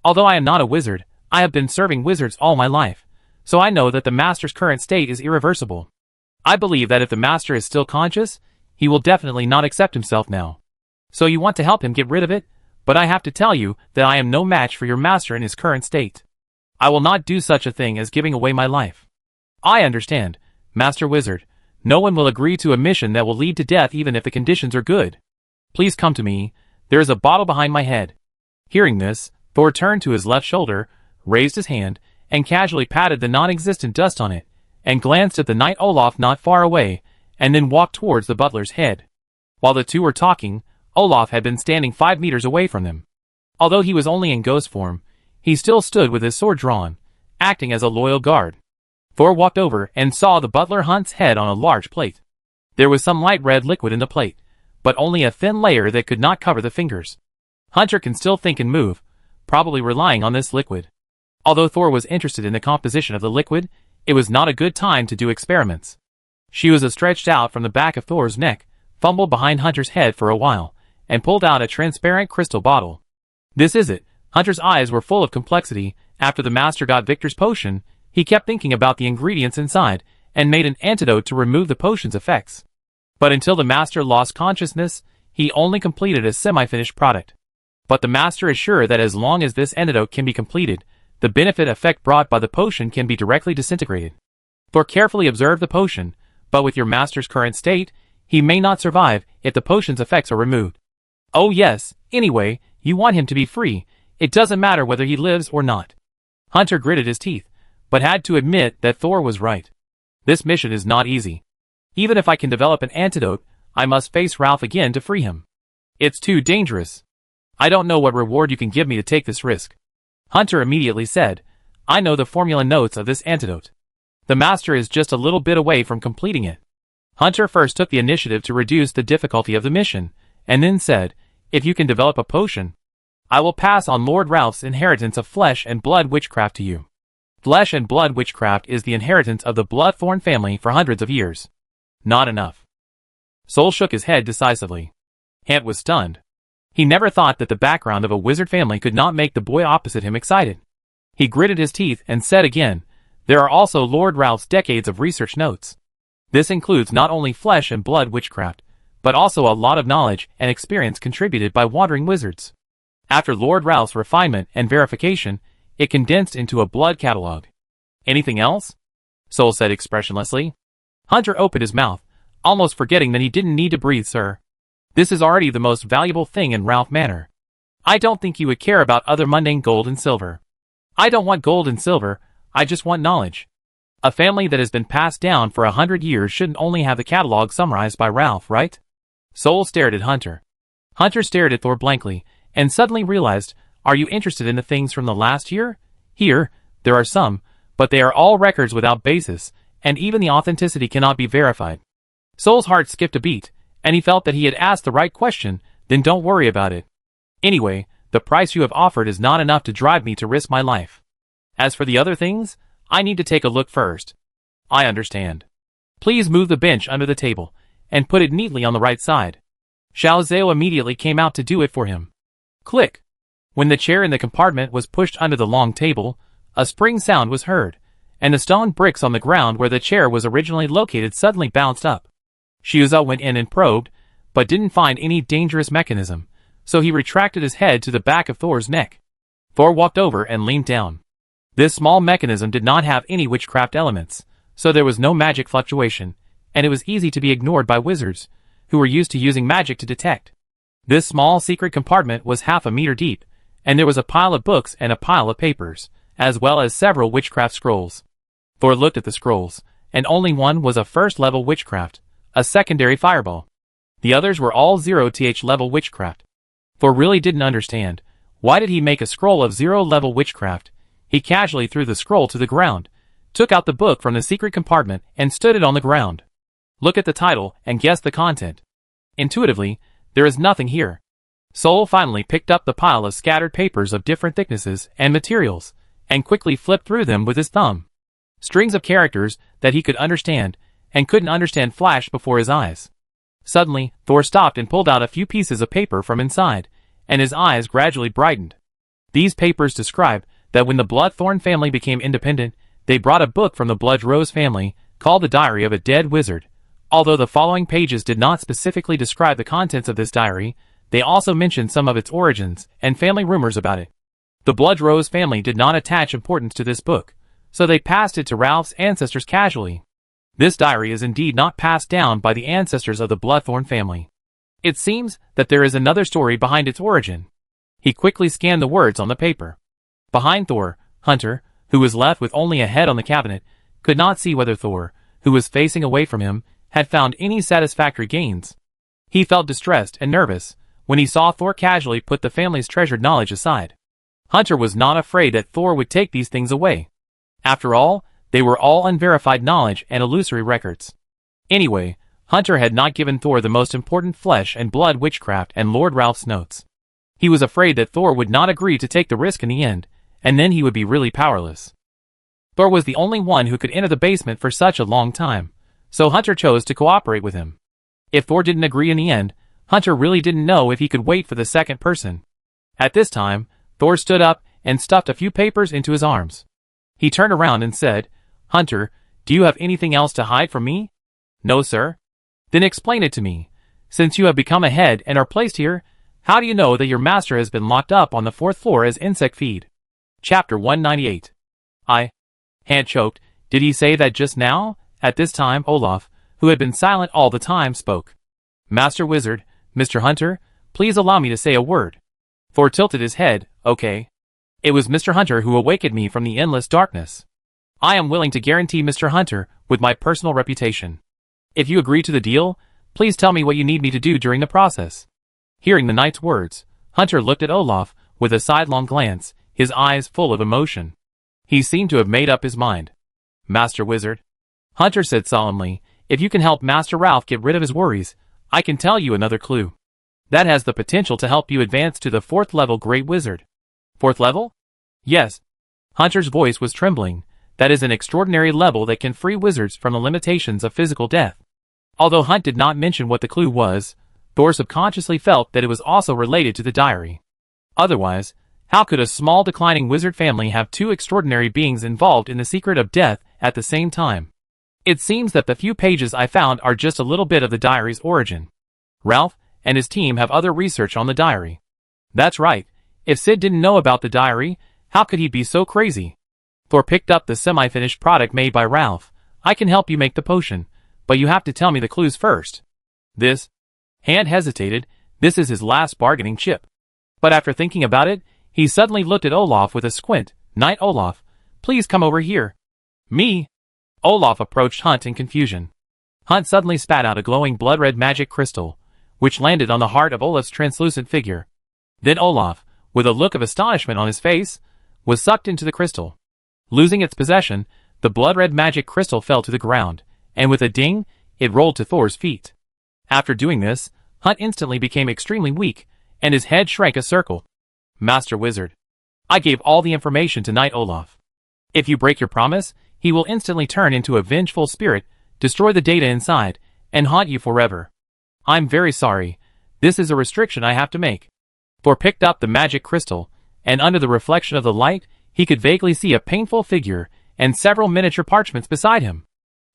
Although I am not a wizard, I have been serving wizards all my life, so I know that the master's current state is irreversible. I believe that if the master is still conscious, he will definitely not accept himself now. So you want to help him get rid of it, but I have to tell you that I am no match for your master in his current state. I will not do such a thing as giving away my life. I understand, Master Wizard. No one will agree to a mission that will lead to death even if the conditions are good. Please come to me. There is a bottle behind my head. Hearing this, Thor turned to his left shoulder, raised his hand, and casually patted the non-existent dust on it, and glanced at the Knight Olaf not far away, and then walked towards the butler's head. While the two were talking, Olaf had been standing 5 meters away from them. Although he was only in ghost form, he still stood with his sword drawn, acting as a loyal guard. Thor walked over and saw the butler Hunt's head on a large plate. There was some light red liquid in the plate, but only a thin layer that could not cover the fingers. Hunter can still think and move, probably relying on this liquid. Although Thor was interested in the composition of the liquid, it was not a good time to do experiments. She was stretched out from the back of Thor's neck, fumbled behind Hunter's head for a while, and pulled out a transparent crystal bottle. This is it. Hunter's eyes were full of complexity. After the master got Victor's potion, he kept thinking about the ingredients inside, and made an antidote to remove the potion's effects. But until the master lost consciousness, he only completed a semi-finished product. But the master is sure that as long as this antidote can be completed, the benefit effect brought by the potion can be directly disintegrated. Thor carefully observed the potion, but with your master's current state, he may not survive if the potion's effects are removed. Oh yes, anyway, you want him to be free. It doesn't matter whether he lives or not. Hunter gritted his teeth, but had to admit that Thor was right. This mission is not easy. Even if I can develop an antidote, I must face Ralph again to free him. It's too dangerous. I don't know what reward you can give me to take this risk. Hunter immediately said, I know the formula notes of this antidote. The master is just a little bit away from completing it. Hunter first took the initiative to reduce the difficulty of the mission, and then said, if you can develop a potion, I will pass on Lord Ralph's inheritance of flesh and blood witchcraft to you. Flesh and blood witchcraft is the inheritance of the Bloodthorn family for hundreds of years. Not enough. Soul shook his head decisively. Hant was stunned. He never thought that the background of a wizard family could not make the boy opposite him excited. He gritted his teeth and said again, there are also Lord Ralph's decades of research notes. This includes not only flesh and blood witchcraft, but also a lot of knowledge and experience contributed by wandering wizards. After Lord Ralph's refinement and verification, it condensed into a blood catalog. Anything else? Soul said expressionlessly. Hunter opened his mouth, almost forgetting that he didn't need to breathe, sir. This is already the most valuable thing in Ralph Manor. I don't think you would care about other mundane gold and silver. I don't want gold and silver, I just want knowledge. A family that has been passed down for 100 years shouldn't only have the catalog summarized by Ralph, right? Soul stared at Hunter. Hunter stared at Thor blankly, and suddenly realized, are you interested in the things from the last year? Here, there are some, but they are all records without basis, and even the authenticity cannot be verified. Soul's heart skipped a beat, and he felt that he had asked the right question. Then don't worry about it. Anyway, the price you have offered is not enough to drive me to risk my life. As for the other things, I need to take a look first. I understand. Please move the bench under the table, and put it neatly on the right side. Xiao Zhao immediately came out to do it for him. Click. When the chair in the compartment was pushed under the long table, a spring sound was heard, and the stone bricks on the ground where the chair was originally located suddenly bounced up. Xiao Zhao went in and probed, but didn't find any dangerous mechanism, so he retracted his head to the back of Thor's neck. Thor walked over and leaned down. This small mechanism did not have any witchcraft elements, so there was no magic fluctuation, and it was easy to be ignored by wizards, who were used to using magic to detect. This small secret compartment was half a meter deep, and there was a pile of books and a pile of papers, as well as several witchcraft scrolls. Thor looked at the scrolls, and only one was a first-level witchcraft, a secondary fireball. The others were all 0th level witchcraft. Thor really didn't understand. Why did he make a scroll of 0-level witchcraft? He casually threw the scroll to the ground, took out the book from the secret compartment, and stood it on the ground. Look at the title and guess the content. Intuitively, there is nothing here. Soul finally picked up the pile of scattered papers of different thicknesses and materials, and quickly flipped through them with his thumb. Strings of characters that he could understand, and couldn't understand flashed before his eyes. Suddenly, Thor stopped and pulled out a few pieces of paper from inside, and his eyes gradually brightened. These papers describe that when the Bloodthorn family became independent, they brought a book from the Bloodrose family, called The Diary of a Dead Wizard. Although the following pages did not specifically describe the contents of this diary, they also mentioned some of its origins and family rumors about it. The Bloodrose family did not attach importance to this book, so they passed it to Ralph's ancestors casually. This diary is indeed not passed down by the ancestors of the Bloodthorn family. It seems that there is another story behind its origin. He quickly scanned the words on the paper. Behind Thor, Hunter, who was left with only a head on the cabinet, could not see whether Thor, who was facing away from him, had found any satisfactory gains. He felt distressed and nervous when he saw Thor casually put the family's treasured knowledge aside. Hunter was not afraid that Thor would take these things away. After all, they were all unverified knowledge and illusory records. Anyway, Hunter had not given Thor the most important flesh and blood witchcraft and Lord Ralph's notes. He was afraid that Thor would not agree to take the risk in the end, and then he would be really powerless. Thor was the only one who could enter the basement for such a long time, so Hunter chose to cooperate with him. If Thor didn't agree in the end, Hunter really didn't know if he could wait for the second person. At this time, Thor stood up and stuffed a few papers into his arms. He turned around and said, "Hunter, do you have anything else to hide from me?" "No, sir." "Then explain it to me. Since you have become a head and are placed here, how do you know that your master has been locked up on the 4th floor as insect feed?" Chapter 198. Hand choked. "Did he say that just now?" At this time Olaf, who had been silent all the time, spoke. "Master Wizard, Mr. Hunter, please allow me to say a word." Thor tilted his head. "Okay." "It was Mr. Hunter who awakened me from the endless darkness. I am willing to guarantee Mr. Hunter with my personal reputation. If you agree to the deal, please tell me what you need me to do during the process." Hearing the knight's words, Hunter looked at Olaf with a sidelong glance, his eyes full of emotion. He seemed to have made up his mind. "Master Wizard," Hunter said solemnly, "if you can help Master Ralph get rid of his worries, I can tell you another clue. That has the potential to help you advance to the 4th level Great Wizard." "4th level?" "Yes." Hunter's voice was trembling. "That is an extraordinary level that can free wizards from the limitations of physical death." Although Hunt did not mention what the clue was, Thor subconsciously felt that it was also related to the diary. Otherwise, how could a small declining wizard family have two extraordinary beings involved in the secret of death at the same time? It seems that the few pages I found are just a little bit of the diary's origin. Ralph and his team have other research on the diary. That's right. If Sid didn't know about the diary, how could he be so crazy? Thor picked up the semi-finished product made by Ralph. "I can help you make the potion, but you have to tell me the clues first." "This?" Hand hesitated. This is his last bargaining chip. But after thinking about it, he suddenly looked at Olaf with a squint. "Knight Olaf, please come over here." "Me?" Olaf approached Hunt in confusion. Hunt suddenly spat out a glowing blood-red magic crystal, which landed on the heart of Olaf's translucent figure. Then Olaf, with a look of astonishment on his face, was sucked into the crystal. Losing its possession, the blood-red magic crystal fell to the ground, and with a ding, it rolled to Thor's feet. After doing this, Hunt instantly became extremely weak, and his head shrank a circle. "Master Wizard, I gave all the information to Knight Olaf. If you break your promise, he will instantly turn into a vengeful spirit, destroy the data inside, and haunt you forever. I'm very sorry. This is a restriction I have to make." Thor picked up the magic crystal, and under the reflection of the light, he could vaguely see a painful figure and several miniature parchments beside him.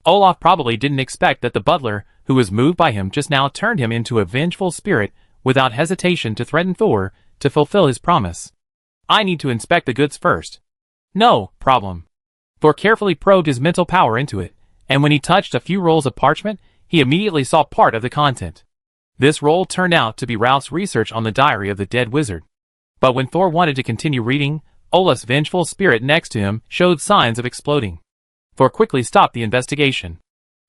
Olaf probably didn't expect that the butler, who was moved by him just now, turned him into a vengeful spirit without hesitation to threaten Thor to fulfill his promise. "I need to inspect the goods first." "No problem." Thor carefully probed his mental power into it, and when he touched a few rolls of parchment, he immediately saw part of the content. This roll turned out to be Ralph's research on the diary of the dead wizard. But when Thor wanted to continue reading, Olaf's vengeful spirit next to him showed signs of exploding. Thor quickly stopped the investigation.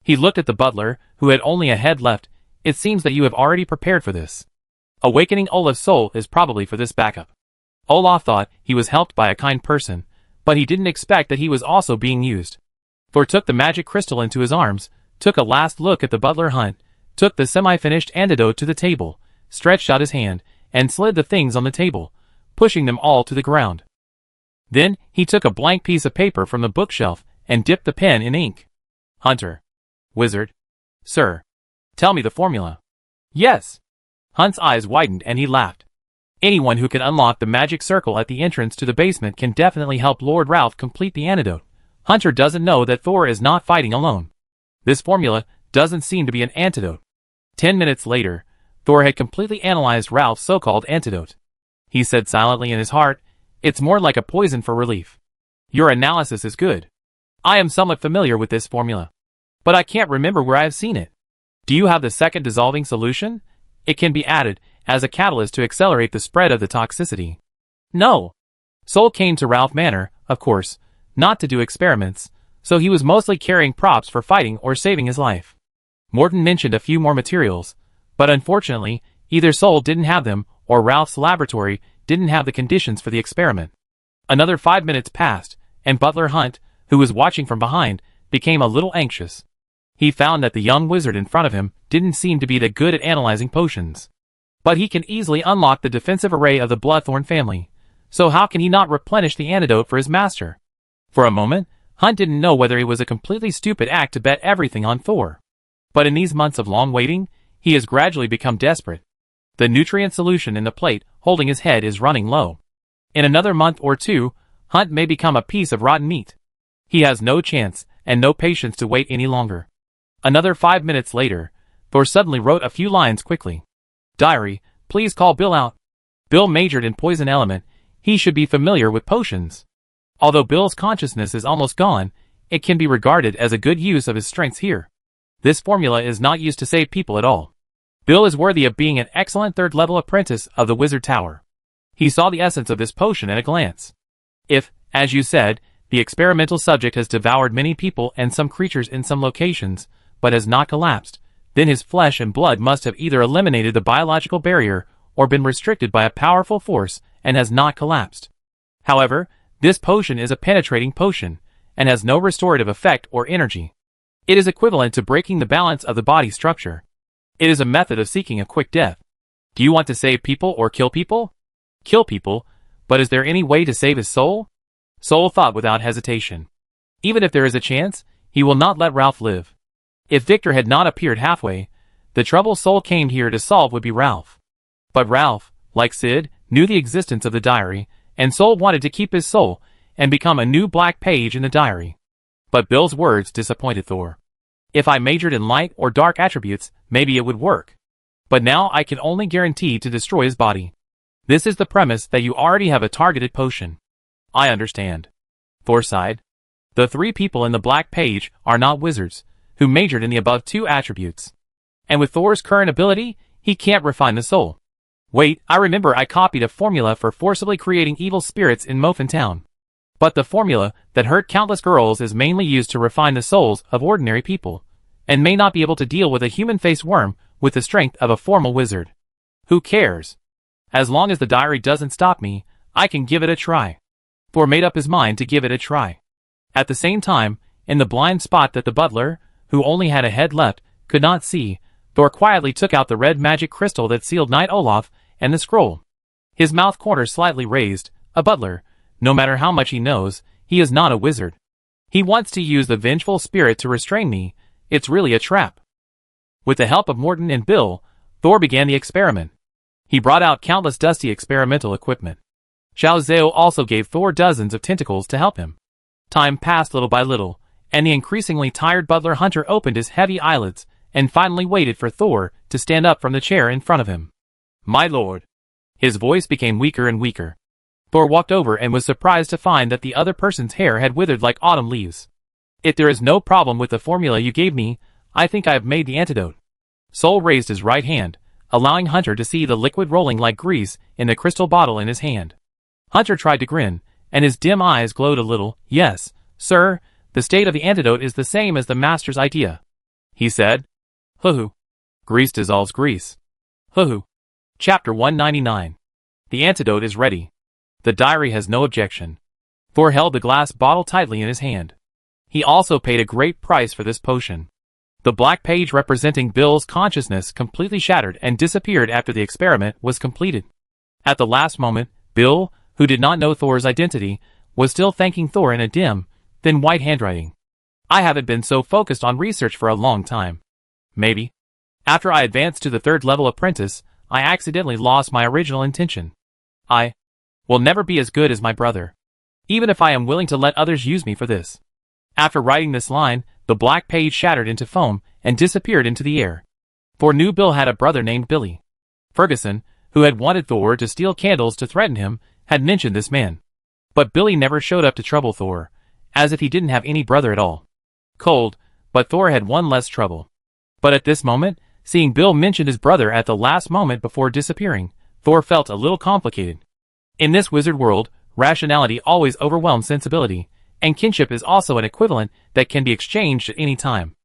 He looked at the butler, who had only a head left. "It seems that you have already prepared for this. Awakening Olaf's soul is probably for this backup." Olaf thought he was helped by a kind person, but he didn't expect that he was also being used. Thor took the magic crystal into his arms, took a last look at the butler Hunt, took the semi-finished antidote to the table, stretched out his hand, and slid the things on the table, pushing them all to the ground. Then he took a blank piece of paper from the bookshelf and dipped the pen in ink. "Hunter. Wizard. Sir. Tell me the formula." "Yes." Hunt's eyes widened and he laughed. "Anyone who can unlock the magic circle at the entrance to the basement can definitely help Lord Ralph complete the antidote. Hunter doesn't know that Thor is not fighting alone. This formula doesn't seem to be an antidote." 10 minutes later, Thor had completely analyzed Ralph's so-called antidote. He said silently in his heart, "It's more like a poison for relief." "Your analysis is good. I am somewhat familiar with this formula, but I can't remember where I have seen it. Do you have the second dissolving solution? It can be added as a catalyst to accelerate the spread of the toxicity." "No." Soul came to Ralph Manor, of course, not to do experiments, so he was mostly carrying props for fighting or saving his life. Morton mentioned a few more materials, but unfortunately, either Soul didn't have them or Ralph's laboratory didn't have the conditions for the experiment. Another 5 minutes passed, and Butler Hunt, who was watching from behind, became a little anxious. He found that the young wizard in front of him didn't seem to be that good at analyzing potions. But he can easily unlock the defensive array of the Bloodthorn family, so how can he not replenish the antidote for his master? For a moment, Hunt didn't know whether it was a completely stupid act to bet everything on Thor. But in these months of long waiting, he has gradually become desperate. The nutrient solution in the plate holding his head is running low. In another month or two, Hunt may become a piece of rotten meat. He has no chance and no patience to wait any longer. Another 5 minutes later, Thor suddenly wrote a few lines quickly. Diary, please call Bill out. Bill majored in poison element. He should be familiar with potions. Although Bill's consciousness is almost gone, it can be regarded as a good use of his strengths here. This formula is not used to save people at all. Bill is worthy of being an excellent third-level apprentice of the Wizard Tower. He saw the essence of this potion at a glance. If, as you said, the experimental subject has devoured many people and some creatures in some locations, but has not collapsed, then his flesh and blood must have either eliminated the biological barrier or been restricted by a powerful force and has not collapsed. However, this potion is a penetrating potion and has no restorative effect or energy. It is equivalent to breaking the balance of the body structure. It is a method of seeking a quick death. Do you want to save people or kill people? Kill people, but is there any way to save his soul? Soul thought without hesitation. Even if there is a chance, he will not let Ralph live. If Victor had not appeared halfway, the trouble Soul came here to solve would be Ralph. But Ralph, like Sid, knew the existence of the diary, and Soul wanted to keep his soul and become a new black page in the diary. But Bill's words disappointed Thor. If I majored in light or dark attributes, maybe it would work. But now I can only guarantee to destroy his body. This is the premise that you already have a targeted potion. I understand. Thor sighed. The three people in the black page are not wizards, who majored in the above two attributes. And with Thor's current ability, he can't refine the soul. Wait, I remember I copied a formula for forcibly creating evil spirits in Mofin Town. But the formula that hurt countless girls is mainly used to refine the souls of ordinary people, and may not be able to deal with a human-faced worm with the strength of a formal wizard. Who cares? As long as the diary doesn't stop me, I can give it a try. Thor made up his mind to give it a try. At the same time, in the blind spot that the butler, who only had a head left, could not see, Thor quietly took out the red magic crystal that sealed Knight Olaf and the scroll. His mouth corner slightly raised. A butler, no matter how much he knows, he is not a wizard. He wants to use the vengeful spirit to restrain me. It's really a trap. With the help of Morton and Bill, Thor began the experiment. He brought out countless dusty experimental equipment. Xiao Zhao also gave Thor dozens of tentacles to help him. Time passed little by little, and the increasingly tired butler hunter opened his heavy eyelids and finally waited for Thor to stand up from the chair in front of him. My lord. His voice became weaker and weaker. Thor walked over and was surprised to find that the other person's hair had withered like autumn leaves. If there is no problem with the formula you gave me, I think I have made the antidote. Soul raised his right hand, allowing Hunter to see the liquid rolling like grease in the crystal bottle in his hand. Hunter tried to grin, and his dim eyes glowed a little. Yes, sir, the state of the antidote is the same as the master's idea, he said. Hoo-hoo. Grease dissolves grease. Hoo-hoo. Chapter 199. The antidote is ready. The diary has no objection. Thor held the glass bottle tightly in his hand. He also paid a great price for this potion. The black page representing Bill's consciousness completely shattered and disappeared after the experiment was completed. At the last moment, Bill, who did not know Thor's identity, was still thanking Thor in a dim, thin white handwriting. I haven't been so focused on research for a long time. Maybe. After I advanced to the third-level apprentice, I accidentally lost my original intention. I will never be as good as my brother, even if I am willing to let others use me for this. After writing this line, the black page shattered into foam and disappeared into the air. Thor knew Bill had a brother named Billy. Ferguson, who had wanted Thor to steal candles to threaten him, had mentioned this man. But Billy never showed up to trouble Thor, as if he didn't have any brother at all. Cold, but Thor had one less trouble. But at this moment, seeing Bill mention his brother at the last moment before disappearing, Thor felt a little complicated. In this wizard world, rationality always overwhelms sensibility, and kinship is also an equivalent that can be exchanged at any time.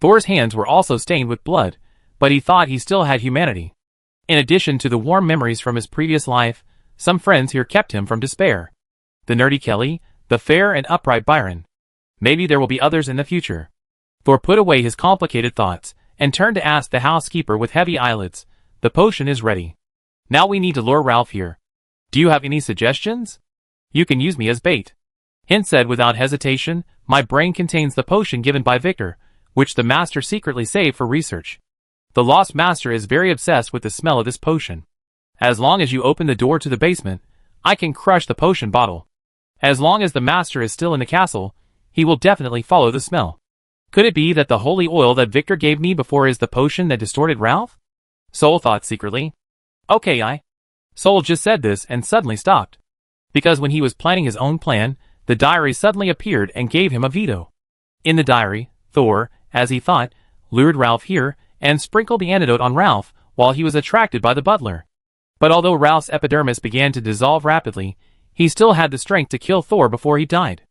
Thor's hands were also stained with blood, but he thought he still had humanity. In addition to the warm memories from his previous life, some friends here kept him from despair. The nerdy Kelly, the fair and upright Byron. Maybe there will be others in the future. Thor put away his complicated thoughts and turned to ask the housekeeper with heavy eyelids, "The potion is ready. Now we need to lure Ralph here. Do you have any suggestions? You can use me as bait." Hint said without hesitation, "My brain contains the potion given by Victor, which the master secretly saved for research. The lost master is very obsessed with the smell of this potion. As long as you open the door to the basement, I can crush the potion bottle. As long as the master is still in the castle, he will definitely follow the smell. Could it be that the holy oil that Victor gave me before is the potion that distorted Ralph?" Soul thought secretly. Okay, Soul just said this and suddenly stopped. Because when he was planning his own plan, the diary suddenly appeared and gave him a veto. In the diary, Thor, as he thought, lured Ralph here and sprinkled the antidote on Ralph while he was attracted by the butler. But although Ralph's epidermis began to dissolve rapidly, he still had the strength to kill Thor before he died.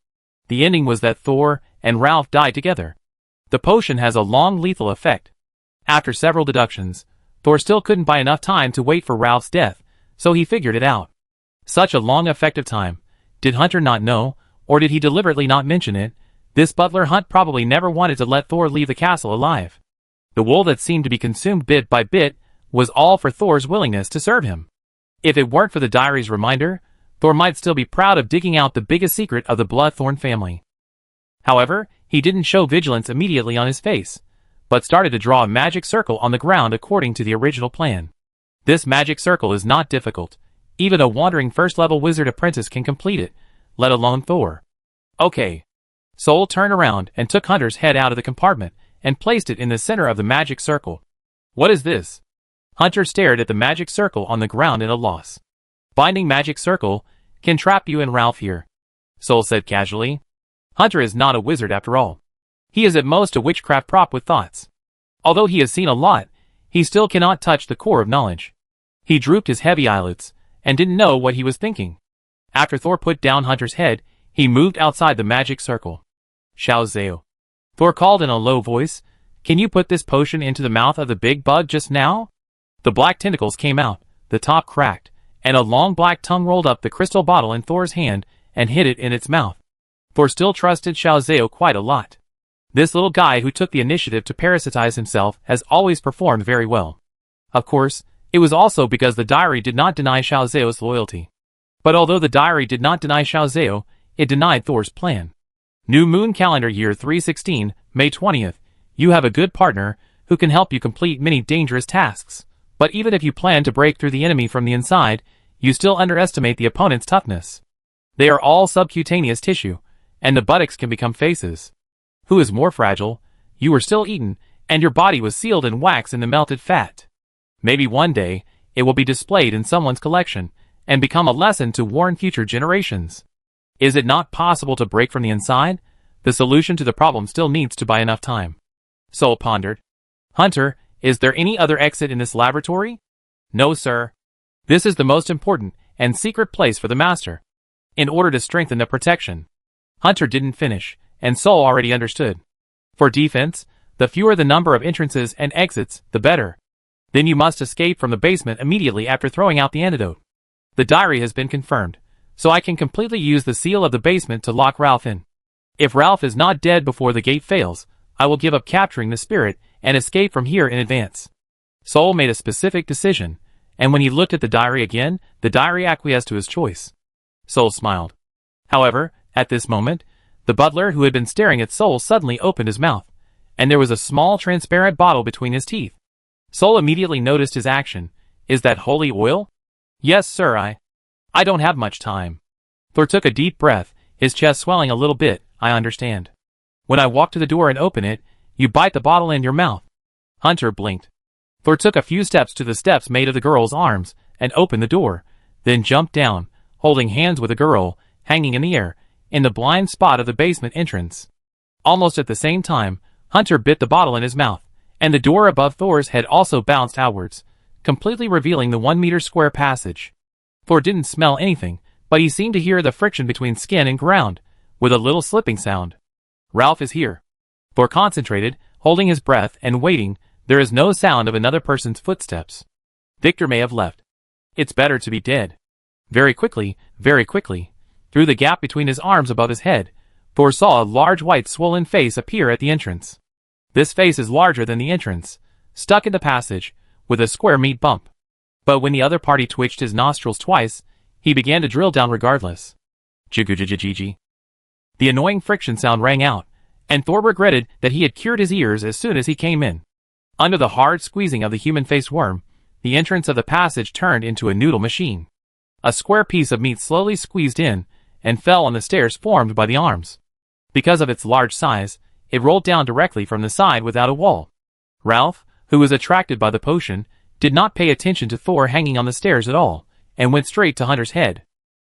The ending was that Thor and Ralph died together. The potion has a long lethal effect. After several deductions, Thor still couldn't buy enough time to wait for Ralph's death, so he figured it out. Such a long effective time. Did Hunter not know, or did he deliberately not mention it? This butler Hunt probably never wanted to let Thor leave the castle alive. The wool that seemed to be consumed bit by bit was all for Thor's willingness to serve him. If it weren't for the diary's reminder, Thor might still be proud of digging out the biggest secret of the Bloodthorn family. However, he didn't show vigilance immediately on his face, but started to draw a magic circle on the ground according to the original plan. This magic circle is not difficult. Even a wandering first-level wizard apprentice can complete it, let alone Thor. Okay. Soul turned around and took Hunter's head out of the compartment and placed it in the center of the magic circle. What is this? Hunter stared at the magic circle on the ground at a loss. Binding magic circle can trap you and Ralph here, Soul said casually. Hunter is not a wizard after all. He is at most a witchcraft prop with thoughts. Although he has seen a lot, he still cannot touch the core of knowledge. He drooped his heavy eyelids and didn't know what he was thinking. After Thor put down Hunter's head, he moved outside the magic circle. Xiao Zhao. Thor called in a low voice, "Can you put this potion into the mouth of the big bug just now?" The black tentacles came out, the top cracked, and a long black tongue rolled up the crystal bottle in Thor's hand and hid it in its mouth. Thor still trusted Xiao Zhao quite a lot. This little guy who took the initiative to parasitize himself has always performed very well. Of course, it was also because the diary did not deny Xiao Zhao's loyalty. But although the diary did not deny Xiao Zhao, it denied Thor's plan. New Moon Calendar Year 316, May 20th. You have a good partner who can help you complete many dangerous tasks. But even if you plan to break through the enemy from the inside, you still underestimate the opponent's toughness. They are all subcutaneous tissue, and the buttocks can become faces. Who is more fragile? You were still eaten, and your body was sealed in wax in the melted fat. Maybe one day, it will be displayed in someone's collection, and become a lesson to warn future generations. Is it not possible to break from the inside? The solution to the problem still needs to buy enough time. Soul pondered. Hunter, is there any other exit in this laboratory? No, sir. This is the most important and secret place for the master. In order to strengthen the protection. Hunter didn't finish, and Soul already understood. For defense, the fewer the number of entrances and exits, the better. Then you must escape from the basement immediately after throwing out the antidote. The diary has been confirmed, so I can completely use the seal of the basement to lock Ralph in. If Ralph is not dead before the gate fails, I will give up capturing the spirit and escape from here in advance. Soul made a specific decision, and when he looked at the diary again, the diary acquiesced to his choice. Soul smiled. However, at this moment, the butler who had been staring at Soul suddenly opened his mouth, and there was a small transparent bottle between his teeth. Soul immediately noticed his action. Is that holy oil? Yes, sir, I don't have much time. Thor took a deep breath, his chest swelling a little bit. I understand. When I walk to the door and open it, you bite the bottle in your mouth. Hunter blinked. Thor took a few steps to the steps made of the girl's arms and opened the door, then jumped down, holding hands with the girl, hanging in the air, in the blind spot of the basement entrance. Almost at the same time, Hunter bit the bottle in his mouth, and the door above Thor's head also bounced outwards, completely revealing the 1-meter square passage. Thor didn't smell anything, but he seemed to hear the friction between skin and ground, with a little slipping sound. Ralph is here. Thor concentrated, holding his breath and waiting. There is no sound of another person's footsteps. Victor may have left. It's better to be dead. Very quickly, through the gap between his arms above his head, Thor saw a large white swollen face appear at the entrance. This face is larger than the entrance, stuck in the passage, with a square meat bump. But when the other party twitched his nostrils twice, he began to drill down regardless. Jigujigigi. The annoying friction sound rang out, and Thor regretted that he had cured his ears as soon as he came in. Under the hard squeezing of the human-faced worm, the entrance of the passage turned into a noodle machine. A square piece of meat slowly squeezed in and fell on the stairs formed by the arms. Because of its large size, it rolled down directly from the side without a wall. Ralph, who was attracted by the potion, did not pay attention to Thor hanging on the stairs at all, and went straight to Hunter's head.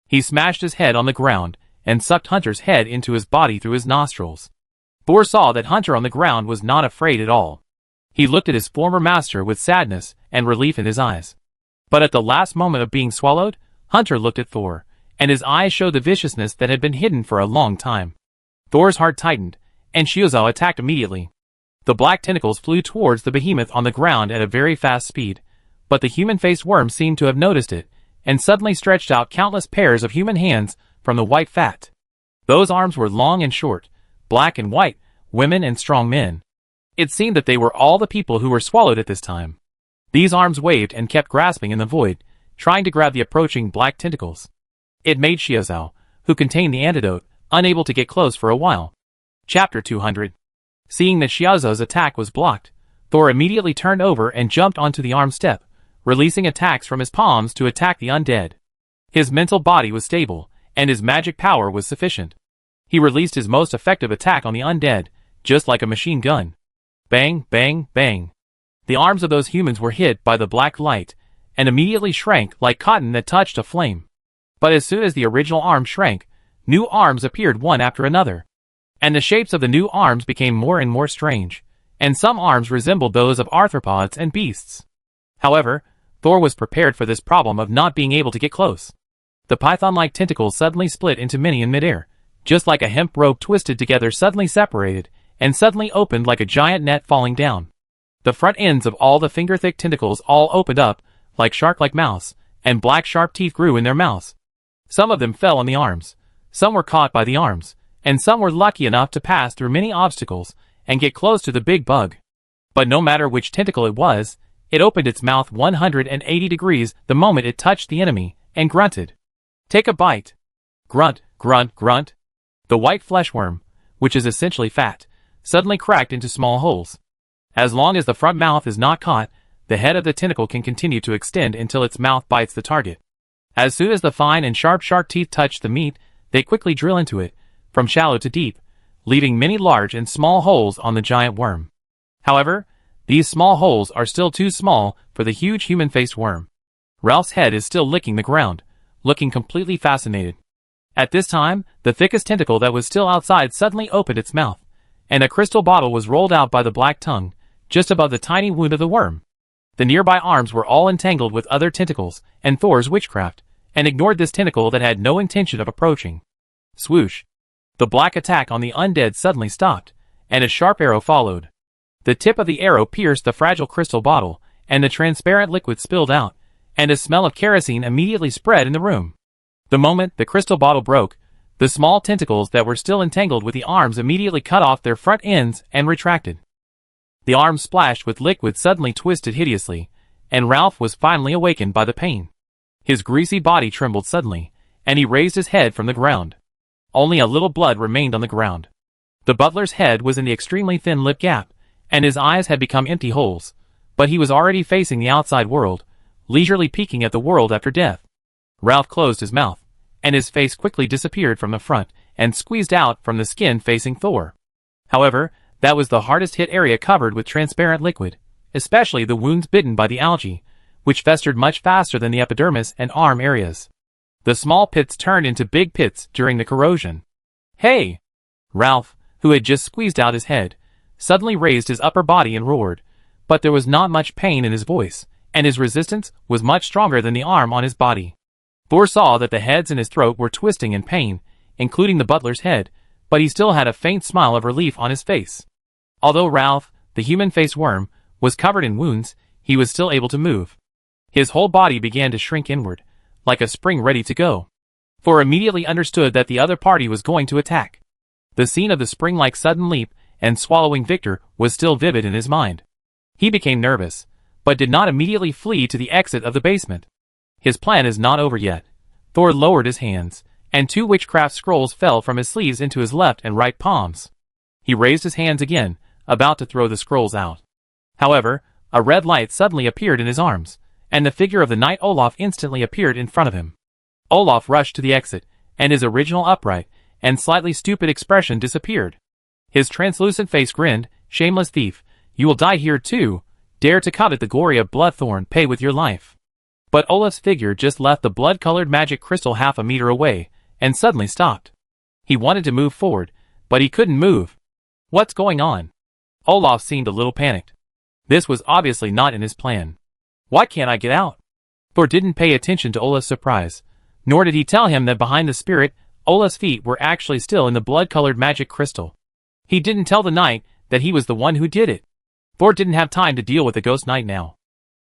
He smashed his head on the ground and sucked Hunter's head into his body through his nostrils. Thor saw that Hunter on the ground was not afraid at all. He looked at his former master with sadness and relief in his eyes. But at the last moment of being swallowed, Hunter looked at Thor, and his eyes showed the viciousness that had been hidden for a long time. Thor's heart tightened, and Foresaw attacked immediately. The black tentacles flew towards the behemoth on the ground at a very fast speed, but the human-faced worm seemed to have noticed it, and suddenly stretched out countless pairs of human hands from the white fat. Those arms were long and short, black and white, women and strong men. It seemed that they were all the people who were swallowed at this time. These arms waved and kept grasping in the void, trying to grab the approaching black tentacles. It made Foresaw, who contained the antidote, unable to get close for a while. Chapter 200. Seeing that Foresaw's attack was blocked, Thor immediately turned over and jumped onto the arm step, releasing attacks from his palms to attack the undead. His mental body was stable, and his magic power was sufficient. He released his most effective attack on the undead, just like a machine gun. Bang, bang, bang. The arms of those humans were hit by the black light, and immediately shrank like cotton that touched a flame. But as soon as the original arm shrank, new arms appeared one after another. And the shapes of the new arms became more and more strange, and some arms resembled those of arthropods and beasts. However, Thor was prepared for this problem of not being able to get close. The python-like tentacles suddenly split into many in midair, just like a hemp rope twisted together suddenly separated, and suddenly opened like a giant net falling down. The front ends of all the finger-thick tentacles all opened up, like shark-like mouths, and black sharp teeth grew in their mouths. Some of them fell on the arms, some were caught by the arms, and some were lucky enough to pass through many obstacles and get close to the big bug. But no matter which tentacle it was, it opened its mouth 180 degrees the moment it touched the enemy, and grunted. Take a bite. Grunt, grunt, grunt. The white fleshworm, which is essentially fat, suddenly cracked into small holes. As long as the front mouth is not caught, the head of the tentacle can continue to extend until its mouth bites the target. As soon as the fine and sharp shark teeth touch the meat, they quickly drill into it, from shallow to deep, leaving many large and small holes on the giant worm. However, these small holes are still too small for the huge human-faced worm. Ralph's head is still licking the ground, looking completely fascinated. At this time, the thickest tentacle that was still outside suddenly opened its mouth, and a crystal bottle was rolled out by the black tongue, just above the tiny wound of the worm. The nearby arms were all entangled with other tentacles and Thor's witchcraft, and ignored this tentacle that had no intention of approaching. Swoosh! The black attack on the undead suddenly stopped, and a sharp arrow followed. The tip of the arrow pierced the fragile crystal bottle, and the transparent liquid spilled out, and a smell of kerosene immediately spread in the room. The moment the crystal bottle broke, the small tentacles that were still entangled with the arms immediately cut off their front ends and retracted. The arms splashed with liquid suddenly twisted hideously, and Ralph was finally awakened by the pain. His greasy body trembled suddenly, and he raised his head from the ground. Only a little blood remained on the ground. The butler's head was in the extremely thin lip gap, and his eyes had become empty holes, but he was already facing the outside world, leisurely peeking at the world after death. Ralph closed his mouth, and his face quickly disappeared from the front and squeezed out from the skin facing Thor. However, that was the hardest hit area covered with transparent liquid, especially the wounds bitten by the algae, which festered much faster than the epidermis and arm areas. The small pits turned into big pits during the corrosion. Hey! Ralph, who had just squeezed out his head, suddenly raised his upper body and roared, but there was not much pain in his voice, and his resistance was much stronger than the arm on his body. Thor saw that the heads in his throat were twisting in pain, including the butler's head, but he still had a faint smile of relief on his face. Although Ralph, the human-faced worm, was covered in wounds, he was still able to move. His whole body began to shrink inward, like a spring ready to go. Thor immediately understood that the other party was going to attack. The scene of the spring-like sudden leap and swallowing Victor was still vivid in his mind. He became nervous, but did not immediately flee to the exit of the basement. His plan is not over yet. Thor lowered his hands, and 2 witchcraft scrolls fell from his sleeves into his left and right palms. He raised his hands again, about to throw the scrolls out. However, a red light suddenly appeared in his arms, and the figure of the knight Olaf instantly appeared in front of him. Olaf rushed to the exit, and his original upright and slightly stupid expression disappeared. His translucent face grinned, "Shameless thief, you will die here too. Dare to covet the glory of Bloodthorn, pay with your life." But Olaf's figure just left the blood-colored magic crystal half a meter away, and suddenly stopped. He wanted to move forward, but he couldn't move. What's going on? Olaf seemed a little panicked. This was obviously not in his plan. Why can't I get out? Thor didn't pay attention to Olaf's surprise, nor did he tell him that behind the spirit, Olaf's feet were actually still in the blood-colored magic crystal. He didn't tell the knight that he was the one who did it. Thor didn't have time to deal with the ghost knight now.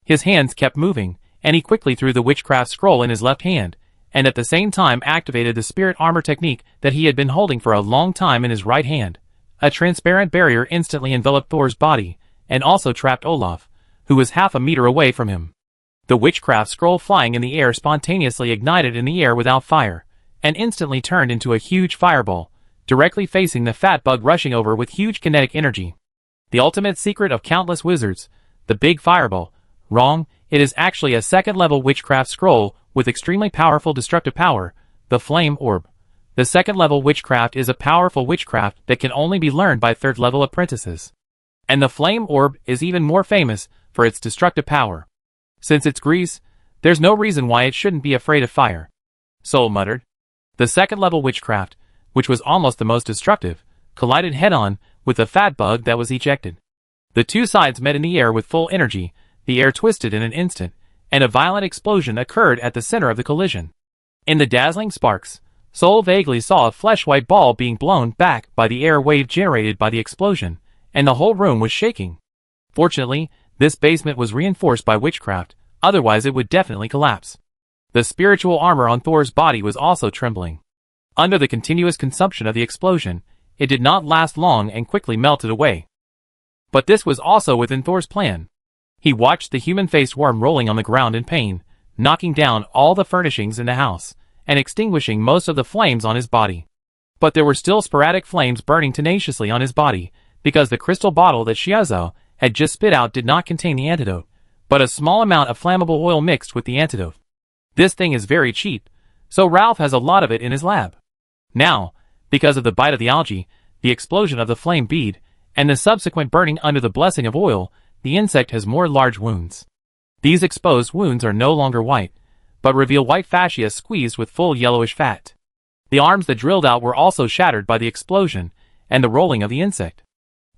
His hands kept moving, and he quickly threw the witchcraft scroll in his left hand, and at the same time activated the spirit armor technique that he had been holding for a long time in his right hand. A transparent barrier instantly enveloped Thor's body, and also trapped Olaf, who was half a meter away from him. The witchcraft scroll flying in the air spontaneously ignited in the air without fire, and instantly turned into a huge fireball, directly facing the fat bug rushing over with huge kinetic energy. The ultimate secret of countless wizards, the big fireball. Wrong, it is actually a second-level witchcraft scroll with extremely powerful destructive power, the Flame Orb. The second-level witchcraft is a powerful witchcraft that can only be learned by third-level apprentices. And the Flame Orb is even more famous for its destructive power. Since it's grease, there's no reason why it shouldn't be afraid of fire. Soul muttered. The second-level witchcraft, which was almost the most destructive, collided head-on with the fat bug that was ejected. The two sides met in the air with full energy, the air twisted in an instant, and a violent explosion occurred at the center of the collision. In the dazzling sparks, Soul vaguely saw a flesh-white ball being blown back by the air wave generated by the explosion, and the whole room was shaking. Fortunately, this basement was reinforced by witchcraft, otherwise it would definitely collapse. The spiritual armor on Thor's body was also trembling. Under the continuous consumption of the explosion, it did not last long and quickly melted away. But this was also within Thor's plan. He watched the human-faced worm rolling on the ground in pain, knocking down all the furnishings in the house, and extinguishing most of the flames on his body. But there were still sporadic flames burning tenaciously on his body, because the crystal bottle that Xiaozhou had just spit out did not contain the antidote, but a small amount of flammable oil mixed with the antidote. This thing is very cheap, so Ralph has a lot of it in his lab. Now, because of the bite of the algae, the explosion of the flame bead, and the subsequent burning under the blessing of oil, the insect has more large wounds. These exposed wounds are no longer white, but reveal white fascia squeezed with full yellowish fat. The arms that drilled out were also shattered by the explosion and the rolling of the insect.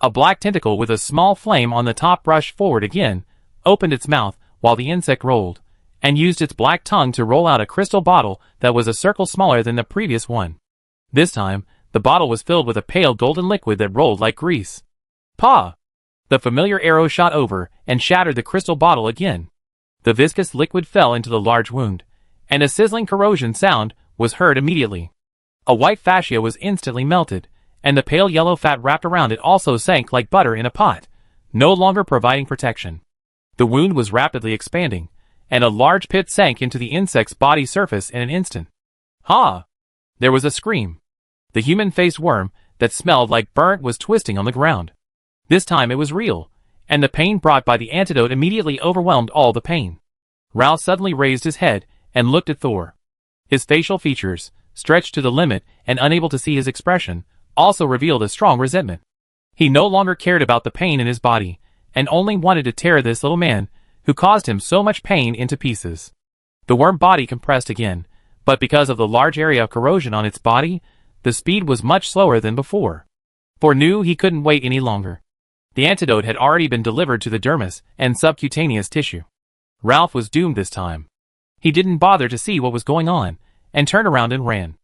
A black tentacle with a small flame on the top rushed forward again, opened its mouth while the insect rolled, and used its black tongue to roll out a crystal bottle that was a circle smaller than the previous one. This time, the bottle was filled with a pale golden liquid that rolled like grease. Pa! The familiar arrow shot over and shattered the crystal bottle again. The viscous liquid fell into the large wound, and a sizzling corrosion sound was heard immediately. A white fascia was instantly melted, and the pale yellow fat wrapped around it also sank like butter in a pot, no longer providing protection. The wound was rapidly expanding, and a large pit sank into the insect's body surface in an instant. Ha! There was a scream. The human-faced worm that smelled like burnt was twisting on the ground. This time it was real, and the pain brought by the antidote immediately overwhelmed all the pain. Ralph suddenly raised his head and looked at Thor. His facial features, stretched to the limit and unable to see his expression, also revealed a strong resentment. He no longer cared about the pain in his body, and only wanted to tear this little man, who caused him so much pain, into pieces. The worm body compressed again, but because of the large area of corrosion on its body, the speed was much slower than before. Thor knew he couldn't wait any longer. The antidote had already been delivered to the dermis and subcutaneous tissue. Ralph was doomed this time. He didn't bother to see what was going on, and turned around and ran.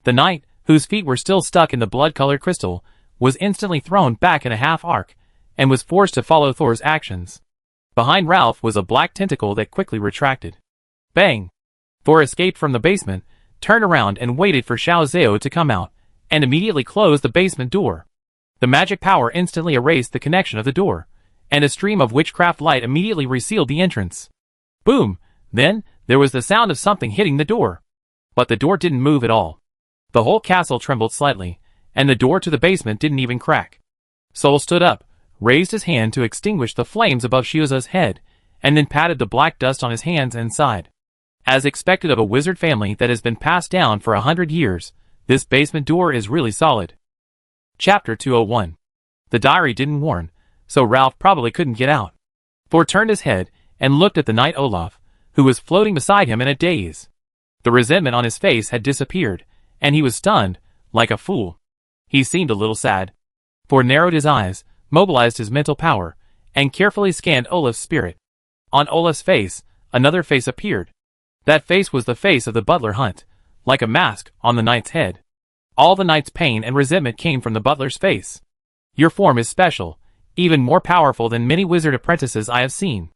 The knight, whose feet were still stuck in the blood-colored crystal, was instantly thrown back in a half-arc, and was forced to follow Thor's actions. Behind Ralph was a black tentacle that quickly retracted. Bang! Thor escaped from the basement, turned around and waited for Xiao Zhao to come out, and immediately closed the basement door. The magic power instantly erased the connection of the door, and a stream of witchcraft light immediately resealed the entrance. Boom! Then, there was the sound of something hitting the door. But the door didn't move at all. The whole castle trembled slightly, and the door to the basement didn't even crack. Sol stood up, raised his hand to extinguish the flames above Shuza's head, and then patted the black dust on his hands and sighed. As expected of a wizard family that has been passed down for 100 years, this basement door is really solid. Chapter 201. The diary didn't warn, so Ralph probably couldn't get out. Thor turned his head and looked at the knight Olaf, who was floating beside him in a daze. The resentment on his face had disappeared, and he was stunned, like a fool. He seemed a little sad. Thor narrowed his eyes, mobilized his mental power, and carefully scanned Olaf's spirit. On Olaf's face, another face appeared. That face was the face of the butler Hunt, like a mask on the knight's head. All the knight's pain and resentment came from the butler's face. Your form is special, even more powerful than many wizard apprentices I have seen.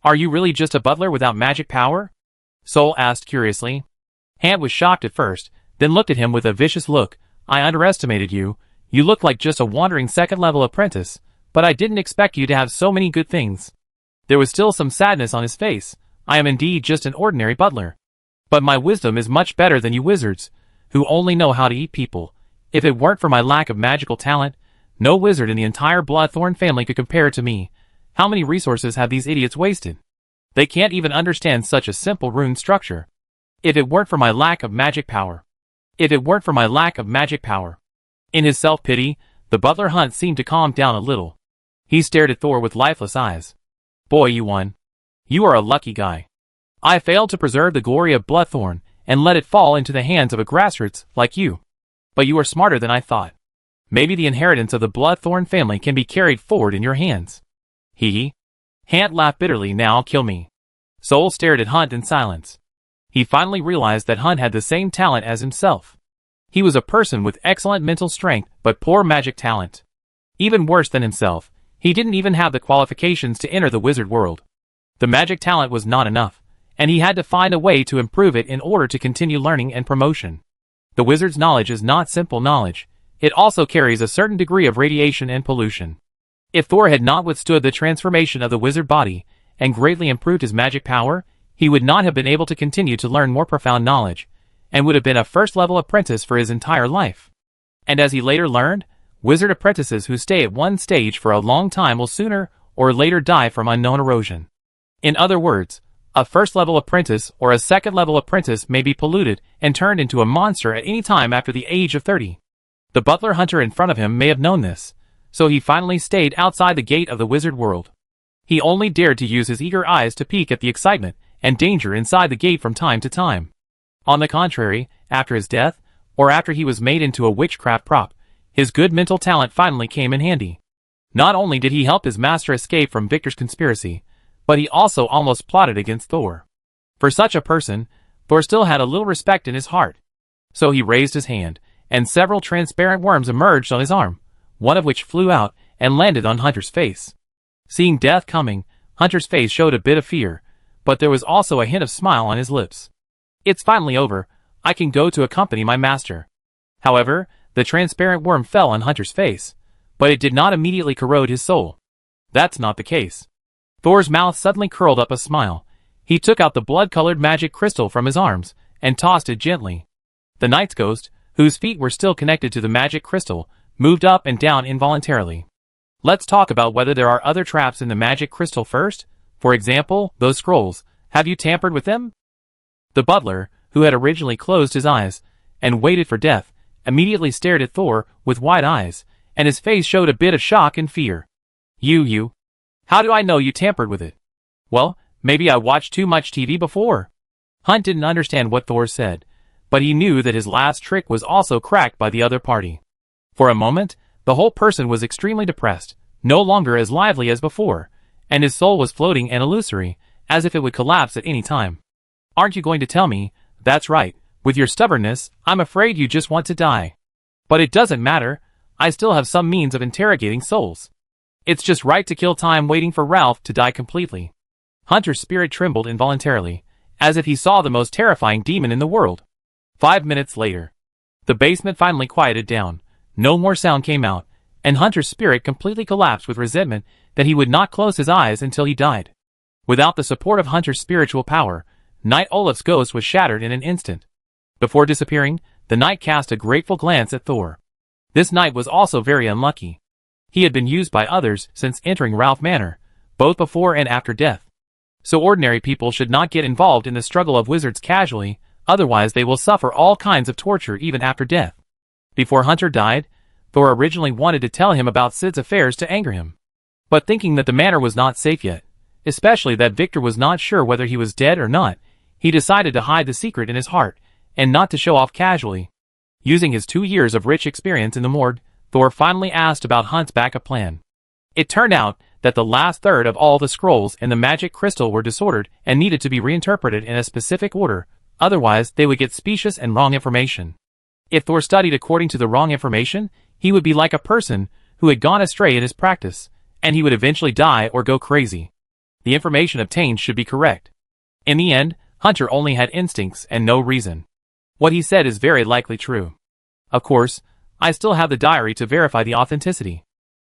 Are you really just a butler without magic power? Sol asked curiously. Hunt was shocked at first, then looked at him with a vicious look. I underestimated you. You look like just a wandering second-level apprentice, but I didn't expect you to have so many good things. There was still some sadness on his face. I am indeed just an ordinary butler. But my wisdom is much better than you wizards, who only know how to eat people. If it weren't for my lack of magical talent, no wizard in the entire Bloodthorn family could compare to me. How many resources have these idiots wasted? They can't even understand such a simple rune structure. If it weren't for my lack of magic power. If it weren't for my lack of magic power. In his self-pity, the butler Hunt seemed to calm down a little. He stared at Thor with lifeless eyes. Boy, you won. You are a lucky guy. I failed to preserve the glory of Bloodthorn and let it fall into the hands of a grassroots like you. But you are smarter than I thought. Maybe the inheritance of the Bloodthorn family can be carried forward in your hands. Hee. Hunt laughed bitterly. Now kill me. Sol stared at Hunt in silence. He finally realized that Hunt had the same talent as himself. He was a person with excellent mental strength but poor magic talent. Even worse than himself, he didn't even have the qualifications to enter the wizard world. The magic talent was not enough, and he had to find a way to improve it in order to continue learning and promotion. The wizard's knowledge is not simple knowledge. It also carries a certain degree of radiation and pollution. If Thor had not withstood the transformation of the wizard body and greatly improved his magic power, he would not have been able to continue to learn more profound knowledge, and would have been a first-level apprentice for his entire life. And as he later learned, wizard apprentices who stay at one stage for a long time will sooner or later die from unknown erosion. In other words, a first-level apprentice or a second-level apprentice may be polluted and turned into a monster at any time after the age of 30. The butler hunter in front of him may have known this, so he finally stayed outside the gate of the wizard world. He only dared to use his eager eyes to peek at the excitement and danger inside the gate from time to time. On the contrary, after his death, or after he was made into a witchcraft prop, his good mental talent finally came in handy. Not only did he help his master escape from Victor's conspiracy, but he also almost plotted against Thor. For such a person, Thor still had a little respect in his heart. So he raised his hand, and several transparent worms emerged on his arm, one of which flew out and landed on Hunter's face. Seeing death coming, Hunter's face showed a bit of fear, but there was also a hint of smile on his lips. It's finally over. I can go to accompany my master. However, the transparent worm fell on Hunter's face, but it did not immediately corrode his soul. That's not the case. Thor's mouth suddenly curled up a smile. He took out the blood-colored magic crystal from his arms and tossed it gently. The knight's ghost, whose feet were still connected to the magic crystal, moved up and down involuntarily. Let's talk about whether there are other traps in the magic crystal first. For example, those scrolls. Have you tampered with them? The butler, who had originally closed his eyes and waited for death, immediately stared at Thor with wide eyes, and his face showed a bit of shock and fear. You. How do I know you tampered with it? Well, maybe I watched too much TV before. Hunt didn't understand what Thor said, but he knew that his last trick was also cracked by the other party. For a moment, the whole person was extremely depressed, no longer as lively as before, and his soul was floating and illusory, as if it would collapse at any time. Aren't you going to tell me? That's right. With your stubbornness, I'm afraid you just want to die. But it doesn't matter. I still have some means of interrogating souls. It's just right to kill time waiting for Ralph to die completely. Hunter's spirit trembled involuntarily, as if he saw the most terrifying demon in the world. 5 minutes later. The basement finally quieted down. No more sound came out, and Hunter's spirit completely collapsed with resentment that he would not close his eyes until he died. Without the support of Hunter's spiritual power, Knight Olaf's ghost was shattered in an instant. Before disappearing, the knight cast a grateful glance at Thor. This knight was also very unlucky. He had been used by others since entering Ralph Manor, both before and after death. So ordinary people should not get involved in the struggle of wizards casually, otherwise they will suffer all kinds of torture even after death. Before Hunter died, Thor originally wanted to tell him about Sid's affairs to anger him. But thinking that the manor was not safe yet, especially that Victor was not sure whether he was dead or not, he decided to hide the secret in his heart, and not to show off casually. Using his 2 years of rich experience in the morgue, Thor finally asked about Hunt's backup plan. It turned out that the last third of all the scrolls in the magic crystal were disordered and needed to be reinterpreted in a specific order, otherwise they would get specious and wrong information. If Thor studied according to the wrong information, he would be like a person who had gone astray in his practice, and he would eventually die or go crazy. The information obtained should be correct. In the end, Hunter only had instincts and no reason. What he said is very likely true. Of course, I still have the diary to verify the authenticity.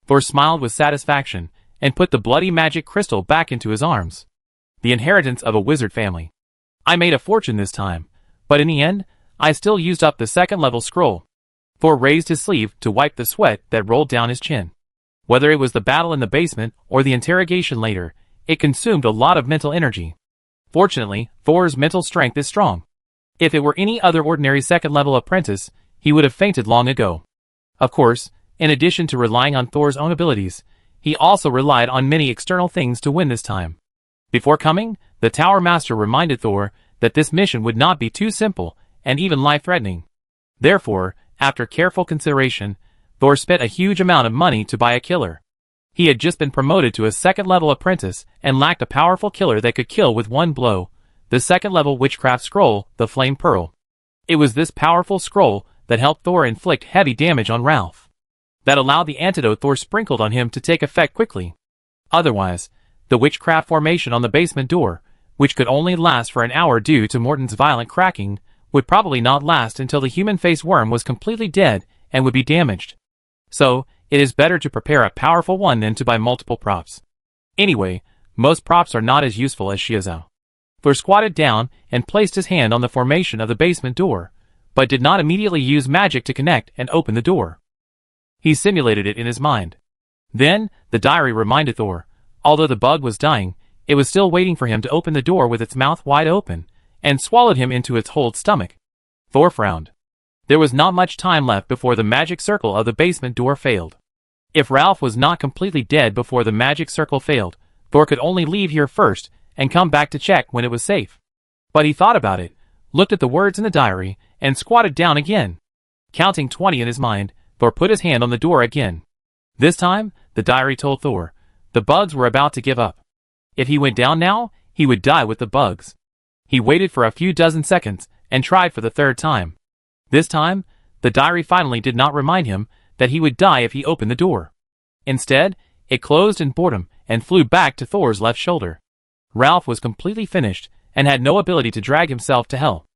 Thor smiled with satisfaction and put the bloody magic crystal back into his arms. The inheritance of a wizard family. I made a fortune this time, but in the end, I still used up the second-level scroll. Thor raised his sleeve to wipe the sweat that rolled down his chin. Whether it was the battle in the basement or the interrogation later, it consumed a lot of mental energy. Fortunately, Thor's mental strength is strong. If it were any other ordinary second-level apprentice, he would have fainted long ago. Of course, in addition to relying on Thor's own abilities, he also relied on many external things to win this time. Before coming, the Tower Master reminded Thor that this mission would not be too simple and even life-threatening. Therefore, after careful consideration, Thor spent a huge amount of money to buy a killer. He had just been promoted to a second-level apprentice and lacked a powerful killer that could kill with one blow, the second-level witchcraft scroll, the Flame Pearl. It was this powerful scroll that helped Thor inflict heavy damage on Ralph. That allowed the antidote Thor sprinkled on him to take effect quickly. Otherwise, the witchcraft formation on the basement door, which could only last for an hour due to Morton's violent cracking, would probably not last until the human-face worm was completely dead and would be damaged. So, it is better to prepare a powerful one than to buy multiple props. Anyway, most props are not as useful as Shiazao. Thor squatted down and placed his hand on the formation of the basement door, but did not immediately use magic to connect and open the door. He simulated it in his mind. Then, the diary reminded Thor, although the bug was dying, it was still waiting for him to open the door with its mouth wide open, and swallowed him into its whole stomach. Thor frowned. There was not much time left before the magic circle of the basement door failed. If Ralph was not completely dead before the magic circle failed, Thor could only leave here first and come back to check when it was safe. But he thought about it, looked at the words in the diary, and squatted down again. Counting 20 in his mind, Thor put his hand on the door again. This time, the diary told Thor, the bugs were about to give up. If he went down now, he would die with the bugs. He waited for a few dozen seconds and tried for the third time. This time, the diary finally did not remind him that he would die if he opened the door. Instead, it closed in boredom and flew back to Thor's left shoulder. Ralph was completely finished and had no ability to drag himself to hell.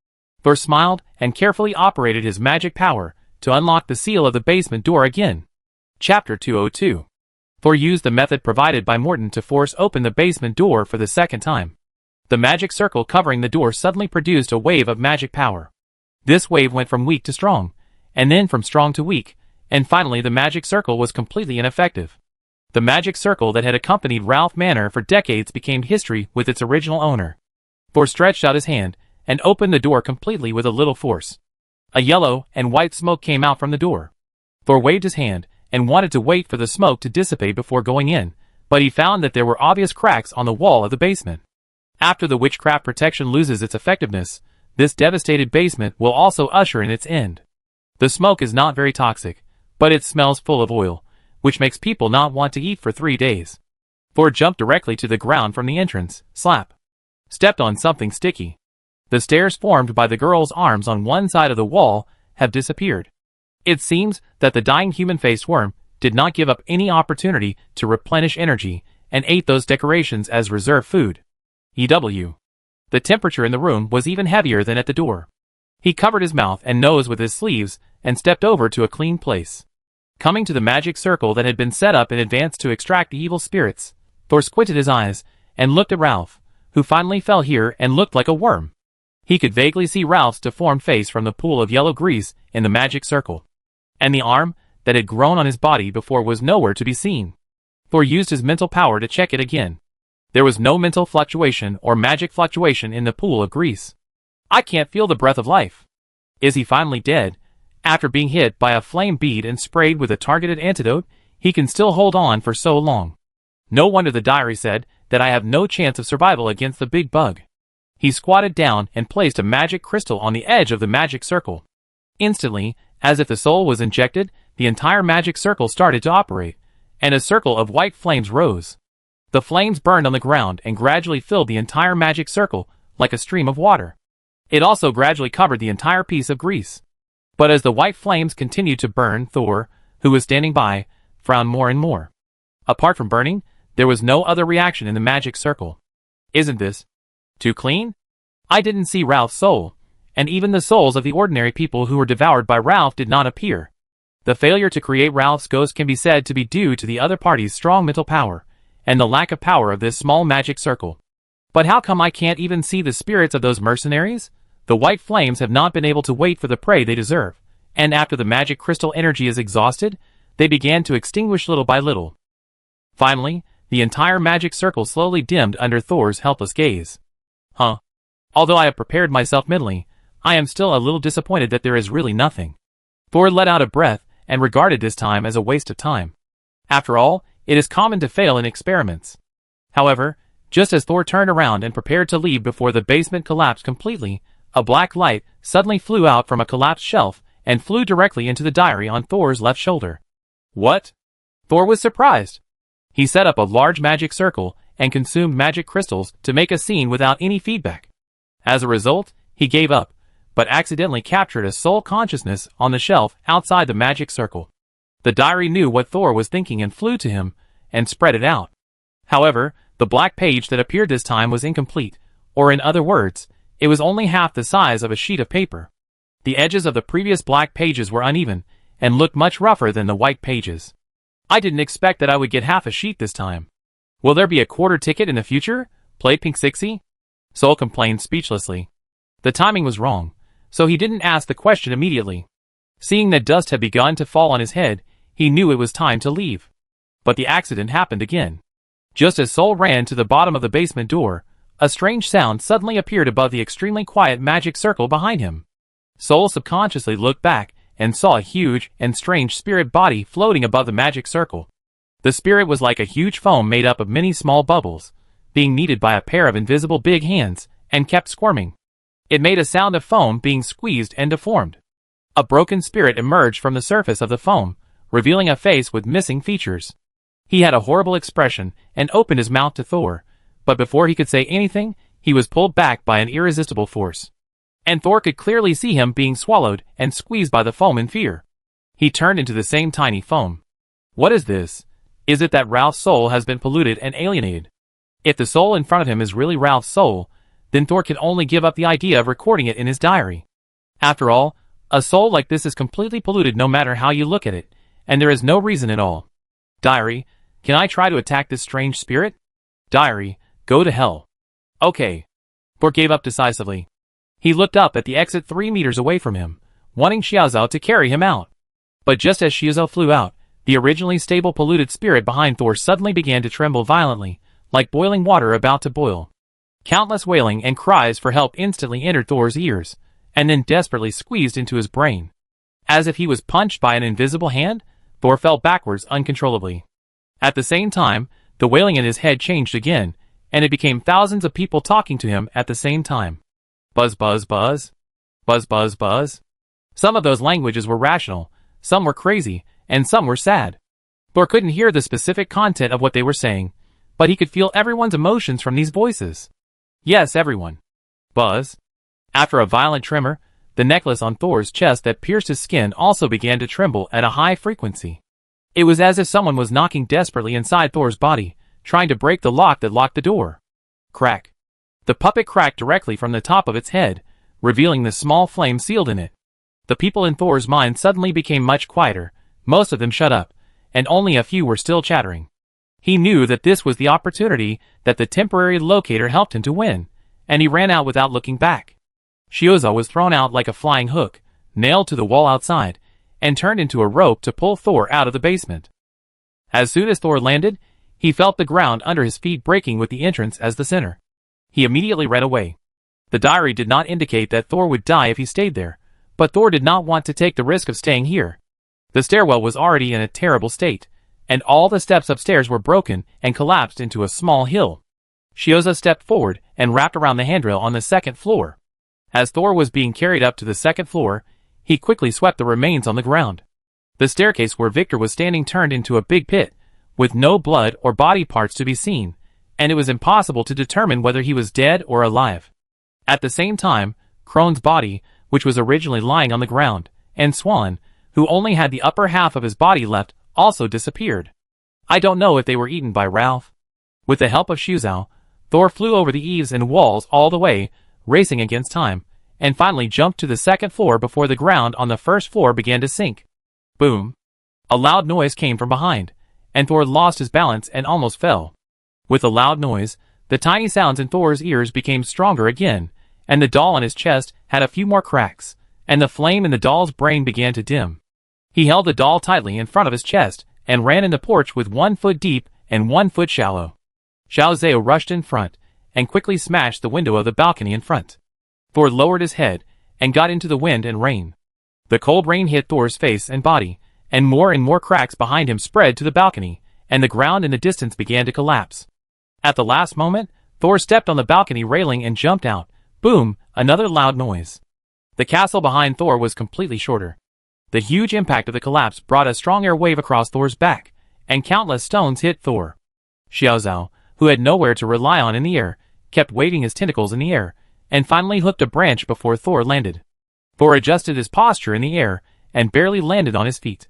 Thor smiled and carefully operated his magic power to unlock the seal of the basement door again. Chapter 202. Thor used the method provided by Morton to force open the basement door for the second time. The magic circle covering the door suddenly produced a wave of magic power. This wave went from weak to strong, and then from strong to weak, and finally the magic circle was completely ineffective. The magic circle that had accompanied Ralph Manor for decades became history with its original owner. Thor stretched out his hand and opened the door completely with a little force. A yellow and white smoke came out from the door. Thor waved his hand and wanted to wait for the smoke to dissipate before going in, but he found that there were obvious cracks on the wall of the basement. After the witchcraft protection loses its effectiveness, this devastated basement will also usher in its end. The smoke is not very toxic, but it smells full of oil, which makes people not want to eat for 3 days. Thor jumped directly to the ground from the entrance, slap. Stepped on something sticky. The stairs formed by the girl's arms on one side of the wall have disappeared. It seems that the dying human-faced worm did not give up any opportunity to replenish energy and ate those decorations as reserve food. EW. The temperature in the room was even heavier than at the door. He covered his mouth and nose with his sleeves and stepped over to a clean place. Coming to the magic circle that had been set up in advance to extract the evil spirits, Thor squinted his eyes and looked at Ralph, who finally fell here and looked like a worm. He could vaguely see Ralph's deformed face from the pool of yellow grease in the magic circle. And the arm that had grown on his body before was nowhere to be seen. Thor used his mental power to check it again. There was no mental fluctuation or magic fluctuation in the pool of grease. I can't feel the breath of life. Is he finally dead? After being hit by a flame bead and sprayed with a targeted antidote, he can still hold on for so long. No wonder the diary said that I have no chance of survival against the big bug. He squatted down and placed a magic crystal on the edge of the magic circle. Instantly, as if the soul was injected, the entire magic circle started to operate, and a circle of white flames rose. The flames burned on the ground and gradually filled the entire magic circle like a stream of water. It also gradually covered the entire piece of grease. But as the white flames continued to burn, Thor, who was standing by, frowned more and more. Apart from burning, there was no other reaction in the magic circle. Isn't this too clean? I didn't see Ralph's soul, and even the souls of the ordinary people who were devoured by Ralph did not appear. The failure to create Ralph's ghost can be said to be due to the other party's strong mental power, and the lack of power of this small magic circle. But how come I can't even see the spirits of those mercenaries? The white flames have not been able to wait for the prey they deserve, and after the magic crystal energy is exhausted, they began to extinguish little by little. Finally, the entire magic circle slowly dimmed under Thor's helpless gaze. Although I have prepared myself mentally, I am still a little disappointed that there is really nothing. Thor let out a breath and regarded this time as a waste of time. After all, it is common to fail in experiments. However, just as Thor turned around and prepared to leave before the basement collapsed completely, a black light suddenly flew out from a collapsed shelf and flew directly into the diary on Thor's left shoulder. What? Thor was surprised. He set up a large magic circle and consumed magic crystals to make a scene without any feedback. As a result, he gave up, but accidentally captured a soul consciousness on the shelf outside the magic circle. The diary knew what Thor was thinking and flew to him and spread it out. However, the black page that appeared this time was incomplete, or in other words, it was only half the size of a sheet of paper. The edges of the previous black pages were uneven and looked much rougher than the white pages. I didn't expect that I would get half a sheet this time. Will there be a quarter ticket in the future? Played Pink Sixie? Soul complained speechlessly. The timing was wrong, so he didn't ask the question immediately. Seeing that dust had begun to fall on his head, he knew it was time to leave. But the accident happened again. Just as Soul ran to the bottom of the basement door, a strange sound suddenly appeared above the extremely quiet magic circle behind him. Soul subconsciously looked back and saw a huge and strange spirit body floating above the magic circle. The spirit was like a huge foam made up of many small bubbles, being kneaded by a pair of invisible big hands, and kept squirming. It made a sound of foam being squeezed and deformed. A broken spirit emerged from the surface of the foam, revealing a face with missing features. He had a horrible expression and opened his mouth to Thor, but before he could say anything, he was pulled back by an irresistible force. And Thor could clearly see him being swallowed and squeezed by the foam in fear. He turned into the same tiny foam. What is this? Is it that Ralph's soul has been polluted and alienated? If the soul in front of him is really Ralph's soul, then Thor can only give up the idea of recording it in his diary. After all, a soul like this is completely polluted no matter how you look at it, and there is no reason at all. Diary, can I try to attack this strange spirit? Diary, go to hell. Okay. Thor gave up decisively. He looked up at the exit 3 meters away from him, wanting Xiaozhou to carry him out. But just as Xiaozhou flew out, the originally stable polluted spirit behind Thor suddenly began to tremble violently, like boiling water about to boil. Countless wailing and cries for help instantly entered Thor's ears, and then desperately squeezed into his brain. As if he was punched by an invisible hand, Thor fell backwards uncontrollably. At the same time, the wailing in his head changed again, and it became thousands of people talking to him at the same time. Buzz buzz buzz. Buzz buzz buzz. Some of those languages were rational, some were crazy, and some were sad. Thor couldn't hear the specific content of what they were saying, but he could feel everyone's emotions from these voices. Yes, everyone. Buzz. After a violent tremor, the necklace on Thor's chest that pierced his skin also began to tremble at a high frequency. It was as if someone was knocking desperately inside Thor's body, trying to break the lock that locked the door. Crack. The puppet cracked directly from the top of its head, revealing the small flame sealed in it. The people in Thor's mind suddenly became much quieter, Most of them shut up, and only a few were still chattering. He knew that this was the opportunity that the temporary locator helped him to win, and he ran out without looking back. Foresaw was thrown out like a flying hook, nailed to the wall outside, and turned into a rope to pull Thor out of the basement. As soon as Thor landed, he felt the ground under his feet breaking with the entrance as the center. He immediately ran away. The diary did not indicate that Thor would die if he stayed there, but Thor did not want to take the risk of staying here. The stairwell was already in a terrible state, and all the steps upstairs were broken and collapsed into a small hill. Foresaw stepped forward and wrapped around the handrail on the second floor. As Thor was being carried up to the second floor, he quickly swept the remains on the ground. The staircase where Victor was standing turned into a big pit, with no blood or body parts to be seen, and it was impossible to determine whether he was dead or alive. At the same time, Krone's body, which was originally lying on the ground, and Swan, who only had the upper half of his body left, also disappeared. I don't know if they were eaten by Ralph. With the help of Foresaw, Thor flew over the eaves and walls all the way, racing against time, and finally jumped to the second floor before the ground on the first floor began to sink. Boom! A loud noise came from behind, and Thor lost his balance and almost fell. With the loud noise, the tiny sounds in Thor's ears became stronger again, and the doll on his chest had a few more cracks, and the flame in the doll's brain began to dim. He held the doll tightly in front of his chest and ran in the porch with 1 foot deep and 1 foot shallow. Foresaw rushed in front and quickly smashed the window of the balcony in front. Thor lowered his head and got into the wind and rain. The cold rain hit Thor's face and body, and more cracks behind him spread to the balcony, and the ground in the distance began to collapse. At the last moment, Thor stepped on the balcony railing and jumped out. Boom! Another loud noise. The castle behind Thor was completely shorter. The huge impact of the collapse brought a strong air wave across Thor's back, and countless stones hit Thor. Foresaw, who had nowhere to rely on in the air, kept waving his tentacles in the air, and finally hooked a branch before Thor landed. Thor adjusted his posture in the air, and barely landed on his feet.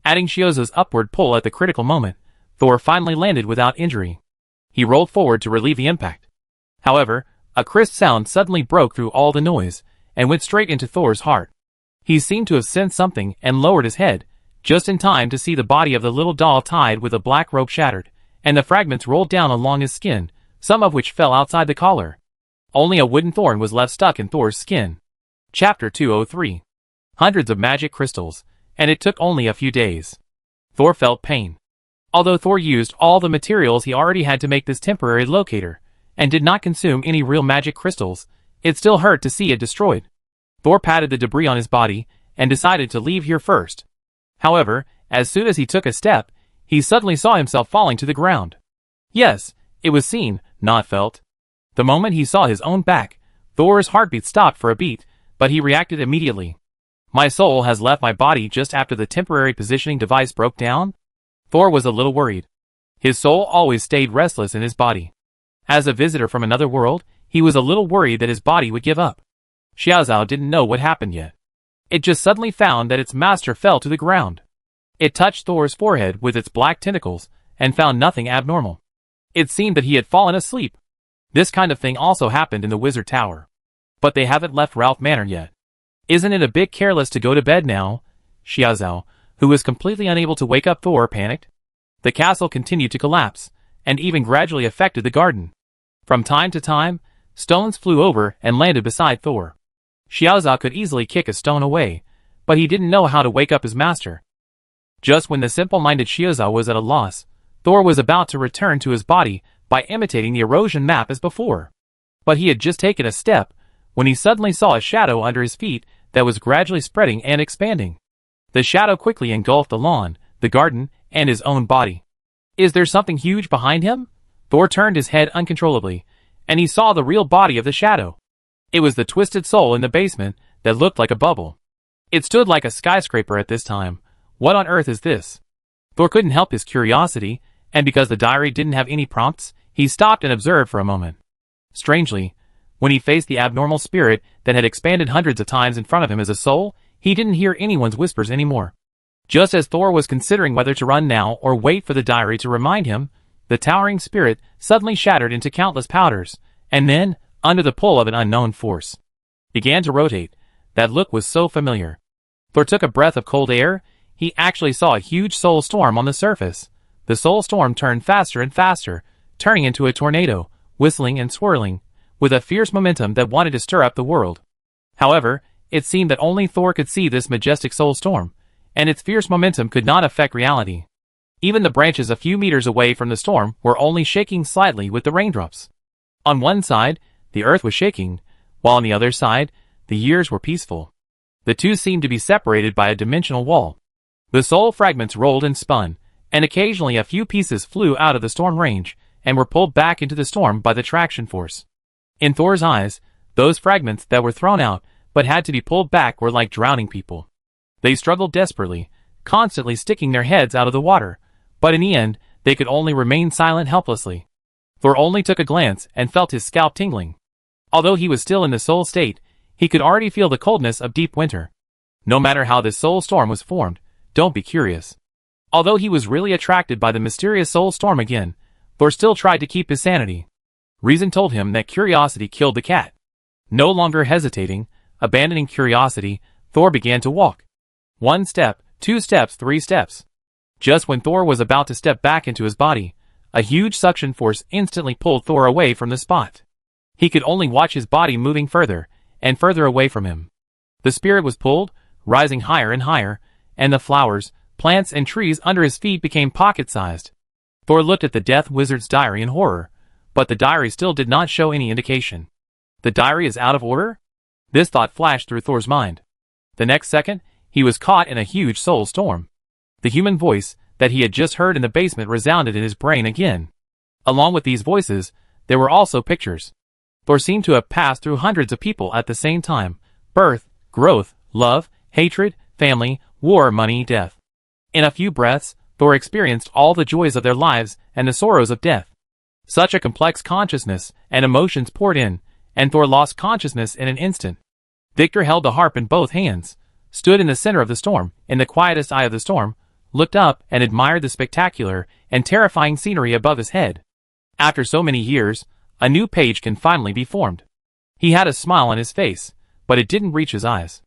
Adding Foresaw's upward pull at the critical moment, Thor finally landed without injury. He rolled forward to relieve the impact. However, a crisp sound suddenly broke through all the noise, and went straight into Thor's heart. He seemed to have sensed something and lowered his head, just in time to see the body of the little doll tied with a black rope shattered, and the fragments rolled down along his skin, some of which fell outside the collar. Only a wooden thorn was left stuck in Thor's skin. Chapter 203. Hundreds of magic crystals, and it took only a few days. Thor felt pain. Although Thor used all the materials he already had to make this temporary locator, and did not consume any real magic crystals, it still hurt to see it destroyed. Thor patted the debris on his body, and decided to leave here first. However, as soon as he took a step, he suddenly saw himself falling to the ground. Yes, it was seen, not felt. The moment he saw his own back, Thor's heartbeat stopped for a beat, but he reacted immediately. My soul has left my body just after the temporary positioning device broke down? Thor was a little worried. His soul always stayed restless in his body. As a visitor from another world, he was a little worried that his body would give up. Foresaw didn't know what happened yet. It just suddenly found that its master fell to the ground. It touched Thor's forehead with its black tentacles, and found nothing abnormal. It seemed that he had fallen asleep. This kind of thing also happened in the Wizard Tower. But they haven't left Ralph Manor yet. Isn't it a bit careless to go to bed now? Foresaw, who was completely unable to wake up Thor, panicked. The castle continued to collapse, and even gradually affected the garden. From time to time, stones flew over and landed beside Thor. Foresaw could easily kick a stone away, but he didn't know how to wake up his master. Just when the simple-minded Foresaw was at a loss, Thor was about to return to his body by imitating the erosion map as before. But he had just taken a step, when he suddenly saw a shadow under his feet that was gradually spreading and expanding. The shadow quickly engulfed the lawn, the garden, and his own body. Is there something huge behind him? Thor turned his head uncontrollably, and he saw the real body of the shadow. It was the twisted soul in the basement that looked like a bubble. It stood like a skyscraper at this time. What on earth is this? Thor couldn't help his curiosity, and because the diary didn't have any prompts, he stopped and observed for a moment. Strangely, when he faced the abnormal spirit that had expanded hundreds of times in front of him as a soul, he didn't hear anyone's whispers anymore. Just as Thor was considering whether to run now or wait for the diary to remind him, the towering spirit suddenly shattered into countless powders, and then, under the pull of an unknown force, began to rotate. That look was so familiar. Thor took a breath of cold air. he actually saw a huge soul storm on the surface. The soul storm turned faster and faster, turning into a tornado, whistling and swirling, with a fierce momentum that wanted to stir up the world. However, it seemed that only Thor could see this majestic soul storm, and its fierce momentum could not affect reality. Even the branches a few meters away from the storm were only shaking slightly with the raindrops. On one side, the earth was shaking, while on the other side, the years were peaceful. The two seemed to be separated by a dimensional wall. The soul fragments rolled and spun, and occasionally a few pieces flew out of the storm range and were pulled back into the storm by the traction force. In Thor's eyes, those fragments that were thrown out but had to be pulled back were like drowning people. They struggled desperately, constantly sticking their heads out of the water, but in the end, they could only remain silent helplessly. Thor only took a glance and felt his scalp tingling. Although he was still in the soul state, he could already feel the coldness of deep winter. No matter how this soul storm was formed, don't be curious. Although he was really attracted by the mysterious soul storm again, Thor still tried to keep his sanity. Reason told him that curiosity killed the cat. No longer hesitating, abandoning curiosity, Thor began to walk. 1 step, 2 steps, 3 steps. Just when Thor was about to step back into his body, a huge suction force instantly pulled Thor away from the spot. He could only watch his body moving further and further away from him. The spirit was pulled, rising higher and higher, and the flowers, plants and trees under his feet became pocket-sized. Thor looked at the Death Wizard's diary in horror, but the diary still did not show any indication. The diary is out of order? This thought flashed through Thor's mind. The next second, he was caught in a huge soul storm. The human voice that he had just heard in the basement resounded in his brain again. Along with these voices, there were also pictures. Thor seemed to have passed through hundreds of people at the same time: birth, growth, love, hatred, family, war, money, death. In a few breaths, Thor experienced all the joys of their lives and the sorrows of death. Such a complex consciousness and emotions poured in, and Thor lost consciousness in an instant. Victor held the harp in both hands, stood in the center of the storm, in the quietest eye of the storm, looked up and admired the spectacular and terrifying scenery above his head. After so many years, a new page can finally be formed. He had a smile on his face, but it didn't reach his eyes.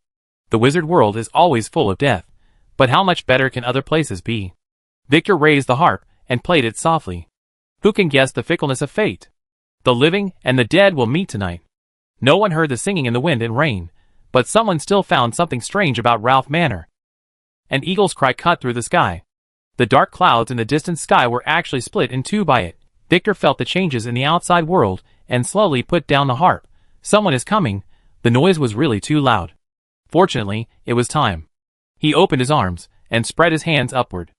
The wizard world is always full of death, but how much better can other places be? Victor raised the harp and played it softly. Who can guess the fickleness of fate? The living and the dead will meet tonight. No one heard the singing in the wind and rain, but someone still found something strange about Ralph Manor. An eagle's cry cut through the sky. The dark clouds in the distant sky were actually split in two by it. Victor felt the changes in the outside world and slowly put down the harp. Someone is coming. The noise was really too loud. Fortunately, it was time. He opened his arms and spread his hands upward.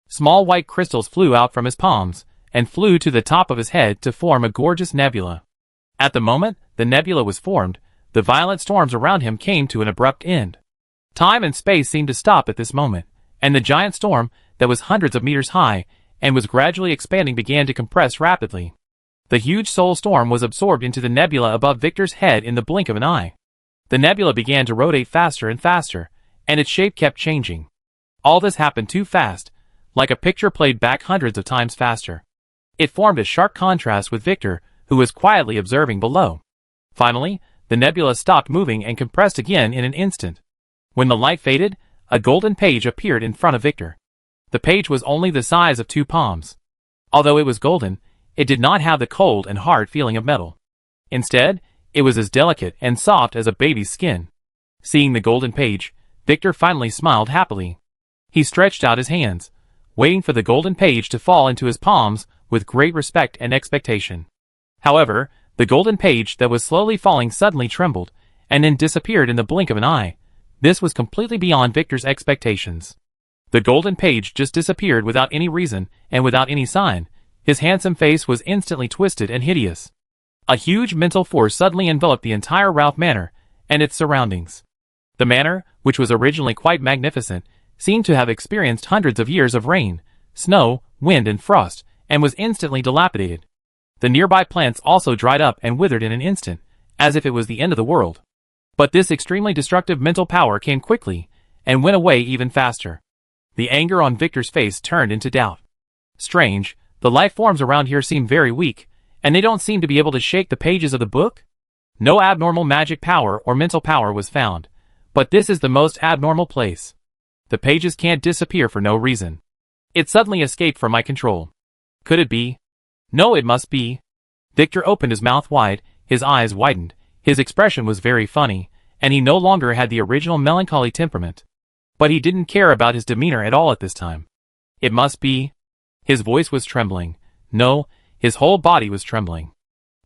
Small white crystals flew out from his palms and flew to the top of his head to form a gorgeous nebula. At the moment the nebula was formed, the violent storms around him came to an abrupt end. Time and space seemed to stop at this moment, and the giant storm that was hundreds of meters high and was gradually expanding began to compress rapidly. The huge soul storm was absorbed into the nebula above Victor's head in the blink of an eye. The nebula began to rotate faster and faster, and its shape kept changing. All this happened too fast, like a picture played back hundreds of times faster. It formed a sharp contrast with Victor, who was quietly observing below. Finally, the nebula stopped moving and compressed again in an instant. When the light faded, a golden page appeared in front of Victor. The page was only the size of 2 palms. Although it was golden, it did not have the cold and hard feeling of metal. Instead, it was as delicate and soft as a baby's skin. Seeing the golden page, Victor finally smiled happily. He stretched out his hands, waiting for the golden page to fall into his palms with great respect and expectation. However, the golden page that was slowly falling suddenly trembled, and then disappeared in the blink of an eye. This was completely beyond Victor's expectations. The golden page just disappeared without any reason and without any sign. His handsome face was instantly twisted and hideous. A huge mental force suddenly enveloped the entire Ralph Manor and its surroundings. The manor, which was originally quite magnificent, seemed to have experienced hundreds of years of rain, snow, wind and frost, and was instantly dilapidated. The nearby plants also dried up and withered in an instant, as if it was the end of the world. But this extremely destructive mental power came quickly, and went away even faster. The anger on Victor's face turned into doubt. Strange, the life forms around here seem very weak, and they don't seem to be able to shake the pages of the book? No abnormal magic power or mental power was found, but this is the most abnormal place. The pages can't disappear for no reason. It suddenly escaped from my control. Could it be? No, it must be. Victor opened his mouth wide, his eyes widened, his expression was very funny, and he no longer had the original melancholy temperament. But he didn't care about his demeanor at all at this time. It must be. His voice was trembling. No, his whole body was trembling.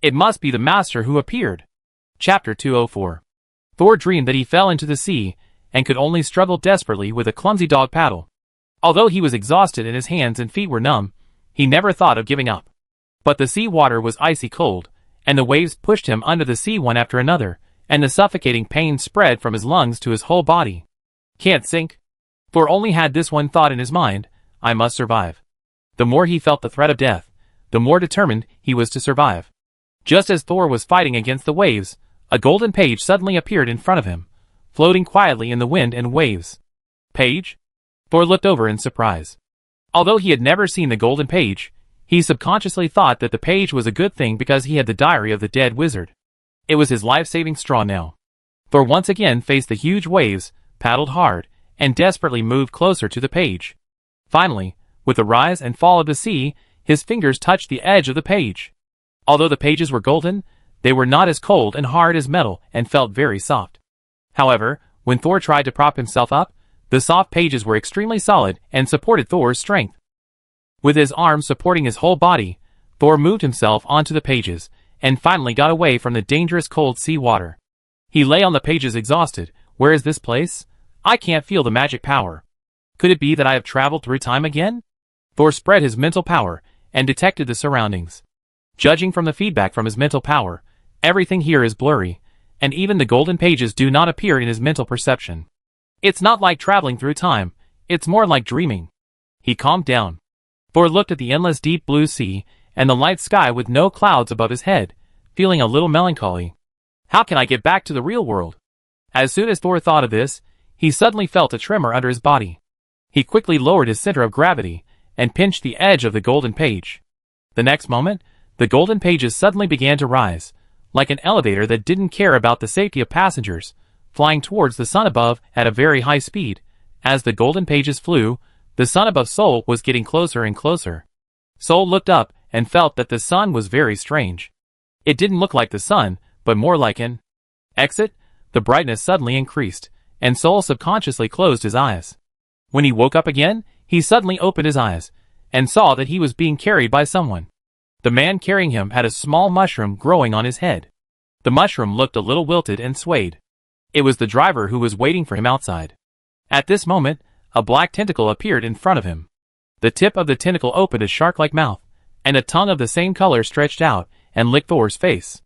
It must be the master who appeared. Chapter 204. Thor dreamed that he fell into the sea, and could only struggle desperately with a clumsy dog paddle. Although he was exhausted and his hands and feet were numb, he never thought of giving up. But the sea water was icy cold, and the waves pushed him under the sea one after another, and the suffocating pain spread from his lungs to his whole body. Can't sink. Thor only had this one thought in his mind: I must survive. The more he felt the threat of death, the more determined he was to survive. Just as Thor was fighting against the waves, a golden page suddenly appeared in front of him, floating quietly in the wind and waves. Page? Thor looked over in surprise. Although he had never seen the golden page, he subconsciously thought that the page was a good thing because he had the diary of the dead wizard. It was his life-saving straw now. Thor once again faced the huge waves, paddled hard, and desperately moved closer to the page. Finally, with the rise and fall of the sea, his fingers touched the edge of the page. Although the pages were golden, they were not as cold and hard as metal and felt very soft. However, when Thor tried to prop himself up, the soft pages were extremely solid and supported Thor's strength. With his arms supporting his whole body, Thor moved himself onto the pages, and finally got away from the dangerous cold sea water. He lay on the pages exhausted. Where is this place? I can't feel the magic power. Could it be that I have traveled through time again? Thor spread his mental power, and detected the surroundings. Judging from the feedback from his mental power, everything here is blurry, and even the golden pages do not appear in his mental perception. It's not like traveling through time, it's more like dreaming. He calmed down. Thor looked at the endless deep blue sea, and the light sky with no clouds above his head, feeling a little melancholy. How can I get back to the real world? As soon as Thor thought of this, he suddenly felt a tremor under his body. He quickly lowered his center of gravity, and pinched the edge of the golden page. The next moment, the golden pages suddenly began to rise, like an elevator that didn't care about the safety of passengers, flying towards the sun above at a very high speed. As the golden pages flew, the sun above Sol was getting closer and closer. Sol looked up and felt that the sun was very strange. It didn't look like the sun, but more like an exit. The brightness suddenly increased, and Sol subconsciously closed his eyes. When he woke up again, he suddenly opened his eyes, and saw that he was being carried by someone. The man carrying him had a small mushroom growing on his head. The mushroom looked a little wilted and swayed. It was the driver who was waiting for him outside. At this moment, a black tentacle appeared in front of him. The tip of the tentacle opened a shark-like mouth, and a tongue of the same color stretched out and licked Thor's face.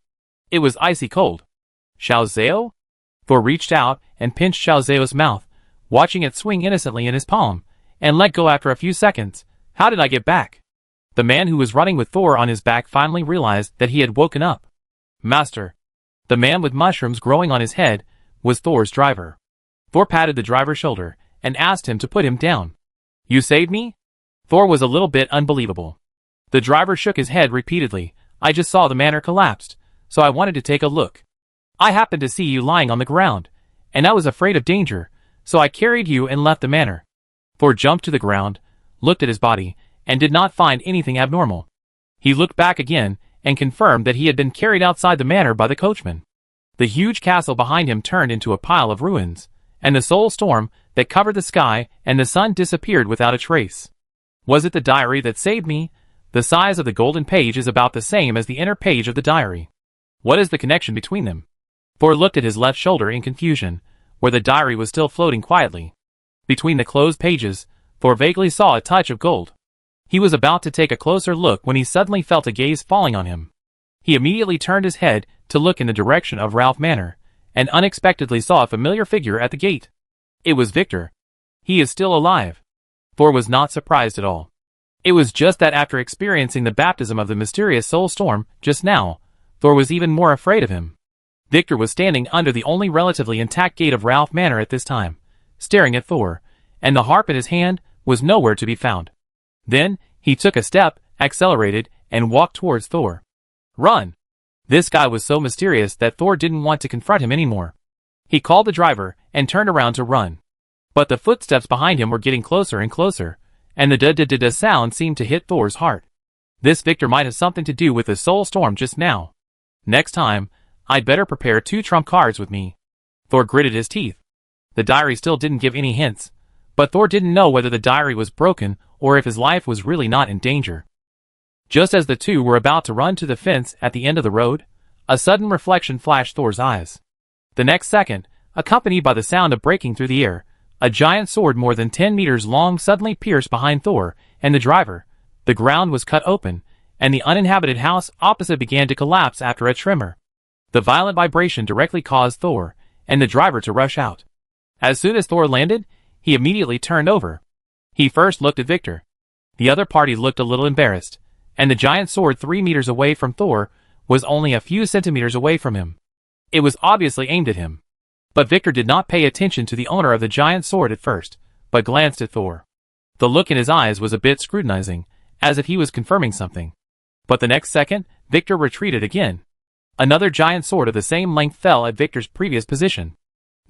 It was icy cold. Xiao Zhao? Thor reached out and pinched Xiao Zhao's mouth, watching it swing innocently in his palm, and let go after a few seconds. How did I get back? The man who was running with Thor on his back finally realized that he had woken up. Master. The man with mushrooms growing on his head was Thor's driver. Thor patted the driver's shoulder and asked him to put him down. You saved me? Thor was a little bit unbelievable. The driver shook his head repeatedly. I just saw the manor collapsed, so I wanted to take a look. I happened to see you lying on the ground, and I was afraid of danger, so I carried you and left the manor. Thor jumped to the ground, looked at his body, and did not find anything abnormal. He looked back again and confirmed that he had been carried outside the manor by the coachman. The huge castle behind him turned into a pile of ruins, and the soul storm that covered the sky and the sun disappeared without a trace. Was it the diary that saved me? The size of the golden page is about the same as the inner page of the diary. What is the connection between them? Thor looked at his left shoulder in confusion, where the diary was still floating quietly. Between the closed pages, Thor vaguely saw a touch of gold. He was about to take a closer look when he suddenly felt a gaze falling on him. He immediately turned his head to look in the direction of Ralph Manor, and unexpectedly saw a familiar figure at the gate. It was Victor. He is still alive. Thor was not surprised at all. It was just that after experiencing the baptism of the mysterious soul storm just now, Thor was even more afraid of him. Victor was standing under the only relatively intact gate of Ralph Manor at this time, staring at Thor, and the harp in his hand was nowhere to be found. Then, he took a step, accelerated, and walked towards Thor. Run! This guy was so mysterious that Thor didn't want to confront him anymore. He called the driver and turned around to run. But the footsteps behind him were getting closer and closer, and the da-da-da-da sound seemed to hit Thor's heart. This Victor might have something to do with the soul storm just now. Next time, I'd better prepare 2 trump cards with me. Thor gritted his teeth. The diary still didn't give any hints, but Thor didn't know whether the diary was broken or if his life was really not in danger. Just as the two were about to run to the fence at the end of the road, a sudden reflection flashed Thor's eyes. The next second, accompanied by the sound of breaking through the air, a giant sword more than 10 meters long suddenly pierced behind Thor and the driver. The ground was cut open, and the uninhabited house opposite began to collapse after a tremor. The violent vibration directly caused Thor and the driver to rush out. As soon as Thor landed, he immediately turned over. He first looked at Victor. The other party looked a little embarrassed, and the giant sword 3 meters away from Thor was only a few centimeters away from him. It was obviously aimed at him. But Victor did not pay attention to the owner of the giant sword at first, but glanced at Thor. The look in his eyes was a bit scrutinizing, as if he was confirming something. But the next second, Victor retreated again. Another giant sword of the same length fell at Victor's previous position.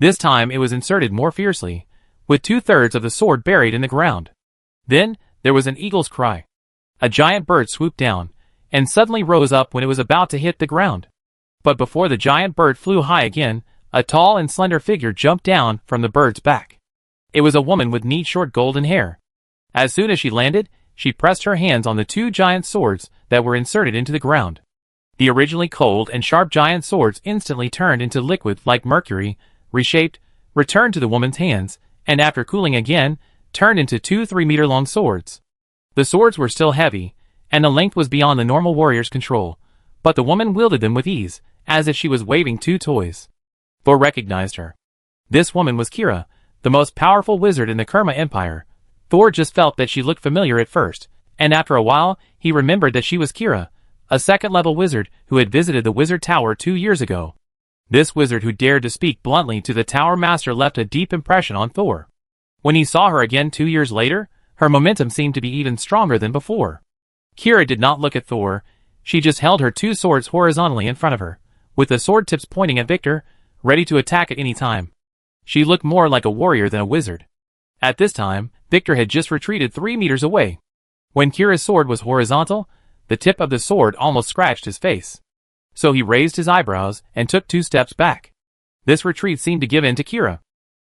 This time it was inserted more fiercely, with 2/3 of the sword buried in the ground. Then, there was an eagle's cry. A giant bird swooped down, and suddenly rose up when it was about to hit the ground. But before the giant bird flew high again, a tall and slender figure jumped down from the bird's back. It was a woman with neat short golden hair. As soon as she landed, she pressed her hands on the 2 giant swords that were inserted into the ground. The originally cold and sharp giant swords instantly turned into liquid like mercury, reshaped, returned to the woman's hands, and after cooling again, turned into 2 3-meter-long swords. The swords were still heavy, and the length was beyond the normal warrior's control, but the woman wielded them with ease, as if she was waving 2 toys. Thor recognized her. This woman was Kira, the most powerful wizard in the Kerma Empire. Thor just felt that she looked familiar at first, and after a while, he remembered that she was Kira, a second-level wizard who had visited the wizard tower 2 years ago. This wizard who dared to speak bluntly to the tower master left a deep impression on Thor. When he saw her again 2 years later, her momentum seemed to be even stronger than before. Kira did not look at Thor. She just held her 2 swords horizontally in front of her, with the sword tips pointing at Victor, ready to attack at any time. She looked more like a warrior than a wizard. At this time, Victor had just retreated 3 meters away. When Kira's sword was horizontal, the tip of the sword almost scratched his face. So he raised his eyebrows and took 2 steps back. This retreat seemed to give in to Kira.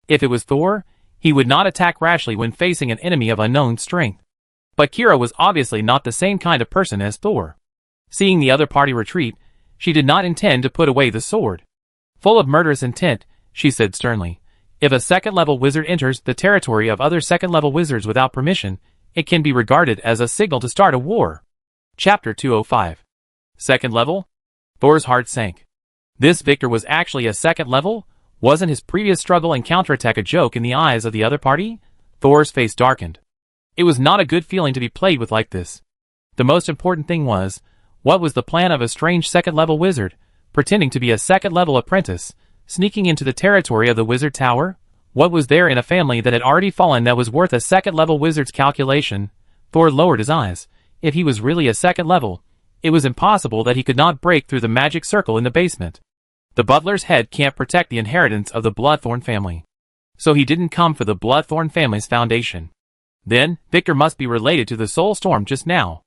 If it was Thor, he would not attack rashly when facing an enemy of unknown strength. But Kira was obviously not the same kind of person as Thor. Seeing the other party retreat, she did not intend to put away the sword. Full of murderous intent, she said sternly, "If a second-level wizard enters the territory of other second-level wizards without permission, it can be regarded as a signal to start a war." Chapter 205. Second level? Thor's heart sank. This Victor was actually a second level? Wasn't his previous struggle and counterattack a joke in the eyes of the other party? Thor's face darkened. It was not a good feeling to be played with like this. The most important thing was, what was the plan of a strange second-level wizard, pretending to be a second-level apprentice, sneaking into the territory of the wizard tower? What was there in a family that had already fallen that was worth a second-level wizard's calculation? Thor lowered his eyes. If he was really a second level, it was impossible that he could not break through the magic circle in the basement. The butler's head can't protect the inheritance of the Bloodthorn family. So he didn't come for the Bloodthorn family's foundation. Then, Victor must be related to the soul storm just now.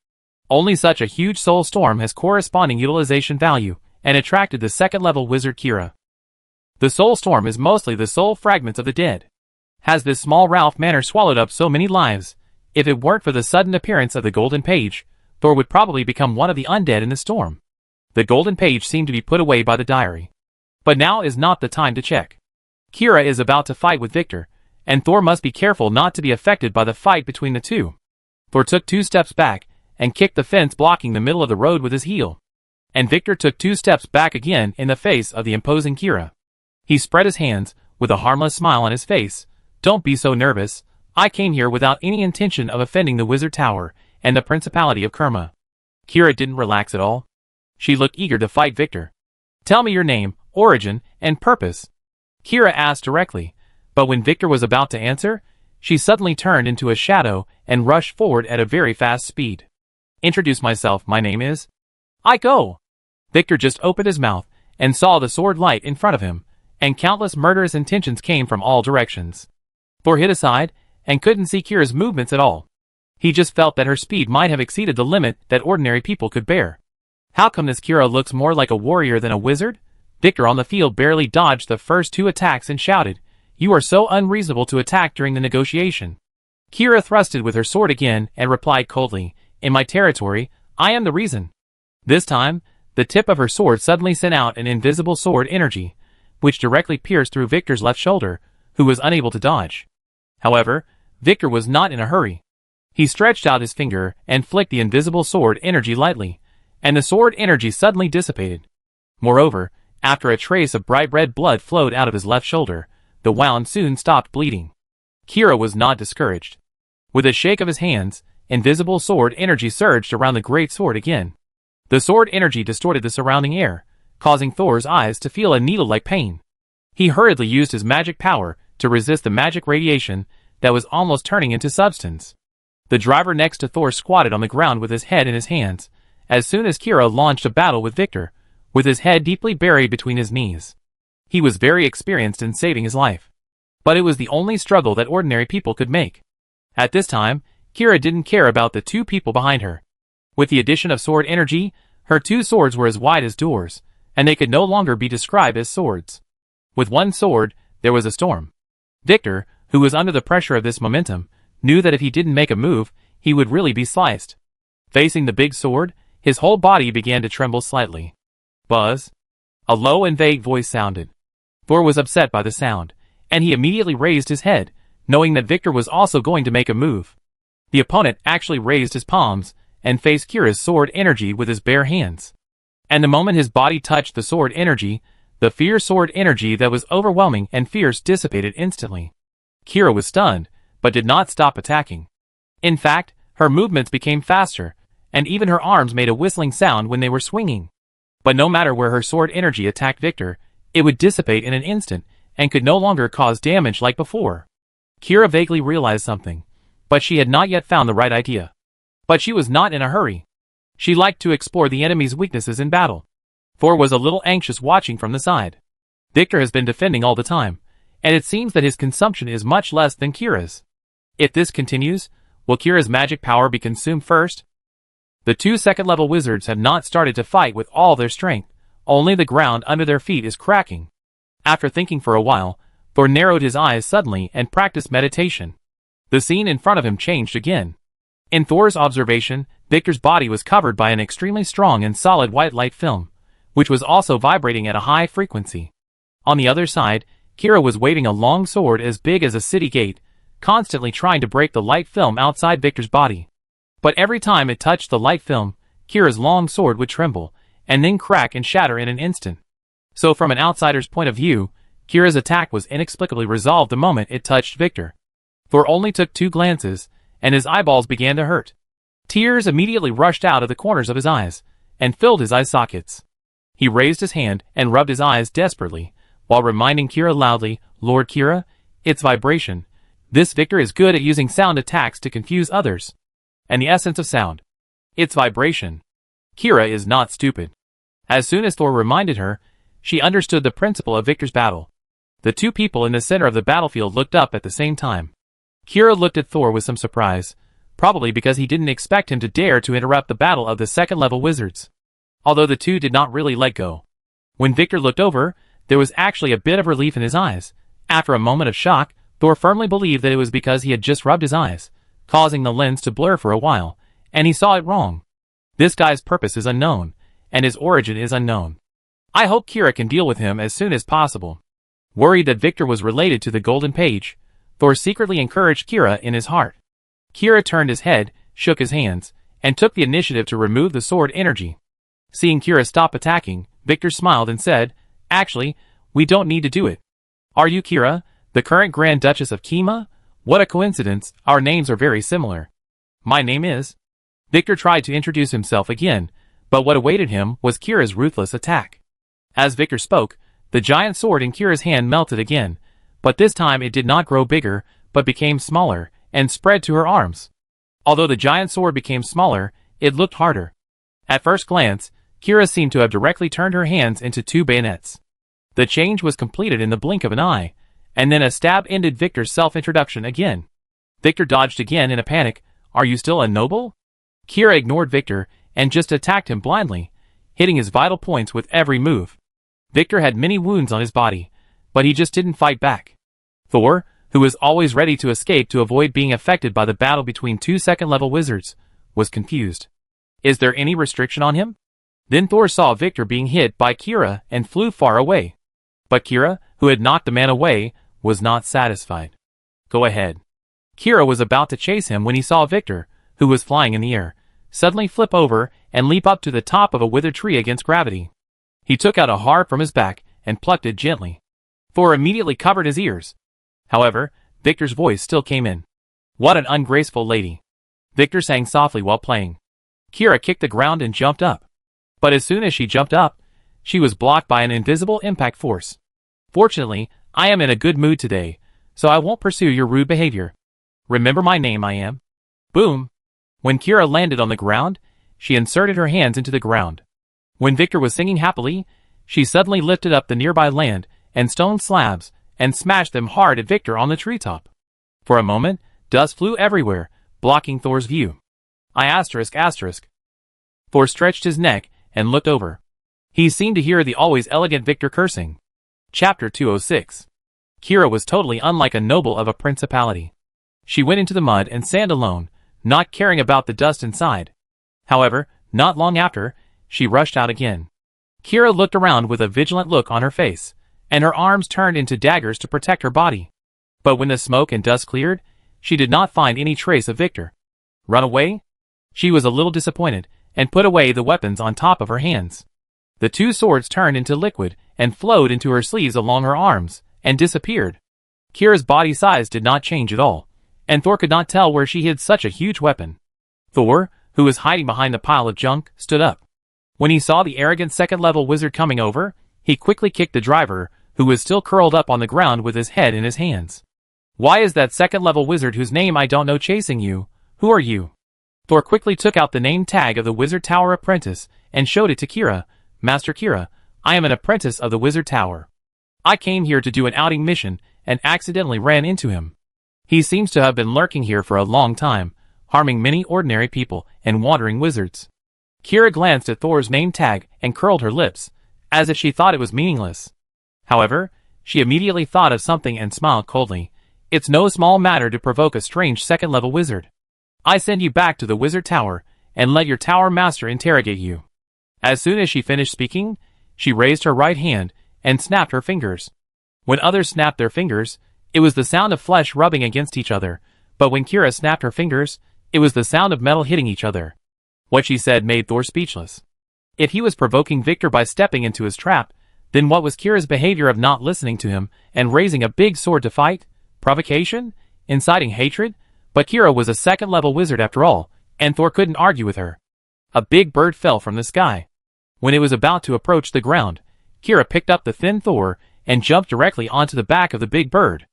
Only such a huge soul storm has corresponding utilization value, and attracted the second-level wizard Kira. The soul storm is mostly the soul fragments of the dead. Has this small Ralph Manor swallowed up so many lives? If it weren't for the sudden appearance of the Golden Page, Thor would probably become one of the undead in the storm. The Golden Page seemed to be put away by the diary. But now is not the time to check. Kira is about to fight with Victor, and Thor must be careful not to be affected by the fight between the two. Thor took 2 steps back, and kicked the fence blocking the middle of the road with his heel. And Victor took 2 steps back again in the face of the imposing Kira. He spread his hands, with a harmless smile on his face. "Don't be so nervous. I came here without any intention of offending the Wizard Tower and the Principality of Kerma." Kira didn't relax at all. She looked eager to fight Victor. "Tell me your name, origin, and purpose," Kira asked directly, but when Victor was about to answer, she suddenly turned into a shadow and rushed forward at a very fast speed. "Introduce myself, my name is I go." Victor just opened his mouth and saw the sword light in front of him, and countless murderous intentions came from all directions. Thor hid aside, and couldn't see Kira's movements at all. He just felt that her speed might have exceeded the limit that ordinary people could bear. How come this Kira looks more like a warrior than a wizard? Victor on the field barely dodged the first 2 attacks and shouted, "You are so unreasonable to attack during the negotiation." Kira thrusted with her sword again and replied coldly, "In my territory, I am the reason." This time, the tip of her sword suddenly sent out an invisible sword energy, which directly pierced through Victor's left shoulder, who was unable to dodge. However, Victor was not in a hurry. He stretched out his finger and flicked the invisible sword energy lightly, and the sword energy suddenly dissipated. Moreover, after a trace of bright red blood flowed out of his left shoulder, the wound soon stopped bleeding. Kira was not discouraged. With a shake of his hands, invisible sword energy surged around the great sword again. The sword energy distorted the surrounding air, causing Thor's eyes to feel a needle-like pain. He hurriedly used his magic power to resist the magic radiation that was almost turning into substance. The driver next to Thor squatted on the ground with his head in his hands, as soon as Kira launched a battle with Victor, with his head deeply buried between his knees. He was very experienced in saving his life. But it was the only struggle that ordinary people could make. At this time, Kira didn't care about the 2 people behind her. With the addition of sword energy, her 2 swords were as wide as doors, and they could no longer be described as swords. With one sword, there was a storm. Victor, who was under the pressure of this momentum, knew that if he didn't make a move, he would really be sliced. Facing the big sword, his whole body began to tremble slightly. Buzz. A low and vague voice sounded. Thor was upset by the sound, and he immediately raised his head, knowing that Victor was also going to make a move. The opponent actually raised his palms and faced Kira's sword energy with his bare hands. And the moment his body touched the sword energy, the fierce sword energy that was overwhelming and fierce dissipated instantly. Kira was stunned, but did not stop attacking. In fact, her movements became faster, and even her arms made a whistling sound when they were swinging. But no matter where her sword energy attacked Victor, it would dissipate in an instant, and could no longer cause damage like before. Kira vaguely realized something, but she had not yet found the right idea. But she was not in a hurry. She liked to explore the enemy's weaknesses in battle. Thor was a little anxious watching from the side. Victor has been defending all the time, and it seems that his consumption is much less than Kira's. If this continues, will Kira's magic power be consumed first? The 2 second-level wizards have not started to fight with all their strength, only the ground under their feet is cracking. After thinking for a while, Thor narrowed his eyes suddenly and practiced meditation. The scene in front of him changed again. In Thor's observation, Victor's body was covered by an extremely strong and solid white light film, which was also vibrating at a high frequency. On the other side, Kira was waving a long sword as big as a city gate, constantly trying to break the light film outside Victor's body. But every time it touched the light film, Kira's long sword would tremble, and then crack and shatter in an instant. So from an outsider's point of view, Kira's attack was inexplicably resolved the moment it touched Victor. Thor only took 2 glances, and his eyeballs began to hurt. Tears immediately rushed out of the corners of his eyes, and filled his eye sockets. He raised his hand and rubbed his eyes desperately, while reminding Kira loudly, "Lord Kira, it's vibration. This Victor is good at using sound attacks to confuse others. And the essence of sound. It's vibration." Kira is not stupid. As soon as Thor reminded her, she understood the principle of Victor's battle. The 2 people in the center of the battlefield looked up at the same time. Kira looked at Thor with some surprise, probably because he didn't expect him to dare to interrupt the battle of the second-level wizards. Although the 2 did not really let go. When Victor looked over, there was actually a bit of relief in his eyes. After a moment of shock, Thor firmly believed that it was because he had just rubbed his eyes, causing the lens to blur for a while, and he saw it wrong. This guy's purpose is unknown, and his origin is unknown. I hope Kira can deal with him as soon as possible. Worried that Victor was related to the Golden Page, Thor secretly encouraged Kira in his heart. Kira turned his head, shook his hands, and took the initiative to remove the sword energy. Seeing Kira stop attacking, Victor smiled and said, "Actually, we don't need to do it. Are you Kira, the current Grand Duchess of Kima? What a coincidence, our names are very similar." "My name is..." Victor tried to introduce himself again, but what awaited him was Kira's ruthless attack. As Victor spoke, the giant sword in Kira's hand melted again, but this time it did not grow bigger, but became smaller, and spread to her arms. Although the giant sword became smaller, it looked harder. At first glance, Kira seemed to have directly turned her hands into 2 bayonets. The change was completed in the blink of an eye, And then a stab ended Victor's self-introduction again. Victor dodged again in a panic. Are you still a noble? Kira ignored Victor and just attacked him blindly, hitting his vital points with every move. Victor had many wounds on his body, but he just didn't fight back. Thor, who was always ready to escape to avoid being affected by the battle between two second-level wizards, was confused. Is there any restriction on him? Then Thor saw Victor being hit by Kira and flew far away. But Kira, who had knocked the man away, was not satisfied. Go ahead. Kira was about to chase him when he saw Victor, who was flying in the air, suddenly flip over and leap up to the top of a withered tree against gravity. He took out a harp from his back and plucked it gently. Thor immediately covered his ears. However, Victor's voice still came in. What an ungraceful lady. Victor sang softly while playing. Kira kicked the ground and jumped up. But as soon as she jumped up, she was blocked by an invisible impact force. Fortunately, I am in a good mood today, so I won't pursue your rude behavior. Remember my name, I am. Boom. When Kira landed on the ground, she inserted her hands into the ground. When Victor was singing happily, she suddenly lifted up the nearby land and stone slabs and smashed them hard at Victor on the treetop. For a moment, dust flew everywhere, blocking Thor's view. Thor stretched his neck and looked over. He seemed to hear the always elegant Victor cursing. Chapter 206. Kira was totally unlike a noble of a principality. She went into the mud and sand alone, not caring about the dust inside. However, not long after, she rushed out again. Kira looked around with a vigilant look on her face, and her arms turned into daggers to protect her body. But when the smoke and dust cleared, she did not find any trace of Victor. Run away? She was a little disappointed, and put away the weapons on top of her hands. The two swords turned into liquid and flowed into her sleeves along her arms, and disappeared. Kira's body size did not change at all, and Thor could not tell where she hid such a huge weapon. Thor, who was hiding behind the pile of junk, stood up. When he saw the arrogant second-level wizard coming over, he quickly kicked the driver, who was still curled up on the ground with his head in his hands. Why is that second-level wizard whose name I don't know chasing you? Who are you? Thor quickly took out the name tag of the Wizard Tower Apprentice and showed it to Kira. Master Kira, I am an apprentice of the Wizard Tower. I came here to do an outing mission and accidentally ran into him. He seems to have been lurking here for a long time, harming many ordinary people and wandering wizards. Kira glanced at Thor's name tag and curled her lips, as if she thought it was meaningless. However, she immediately thought of something and smiled coldly. It's no small matter to provoke a strange second-level wizard. I send you back to the Wizard Tower, and let your tower master interrogate you. As soon as she finished speaking, she raised her right hand and snapped her fingers. When others snapped their fingers, it was the sound of flesh rubbing against each other, but when Kira snapped her fingers, it was the sound of metal hitting each other. What she said made Thor speechless. If he was provoking Victor by stepping into his trap, then what was Kira's behavior of not listening to him and raising a big sword to fight? Provocation? Inciting hatred? But Kira was a second-level wizard after all, and Thor couldn't argue with her. A big bird fell from the sky. When it was about to approach the ground, Kira picked up the thin Thor and jumped directly onto the back of the big bird.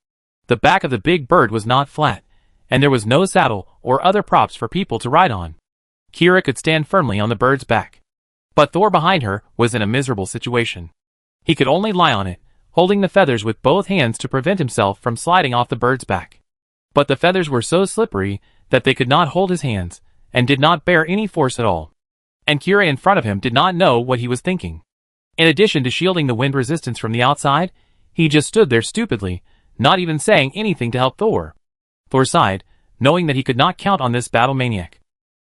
The back of the big bird was not flat, and there was no saddle or other props for people to ride on. Kira could stand firmly on the bird's back. But Thor behind her was in a miserable situation. He could only lie on it, holding the feathers with both hands to prevent himself from sliding off the bird's back. But the feathers were so slippery that they could not hold his hands, and did not bear any force at all. And Kira in front of him did not know what he was thinking. In addition to shielding the wind resistance from the outside, he just stood there stupidly, not even saying anything to help Thor. Thor sighed, knowing that he could not count on this battle maniac.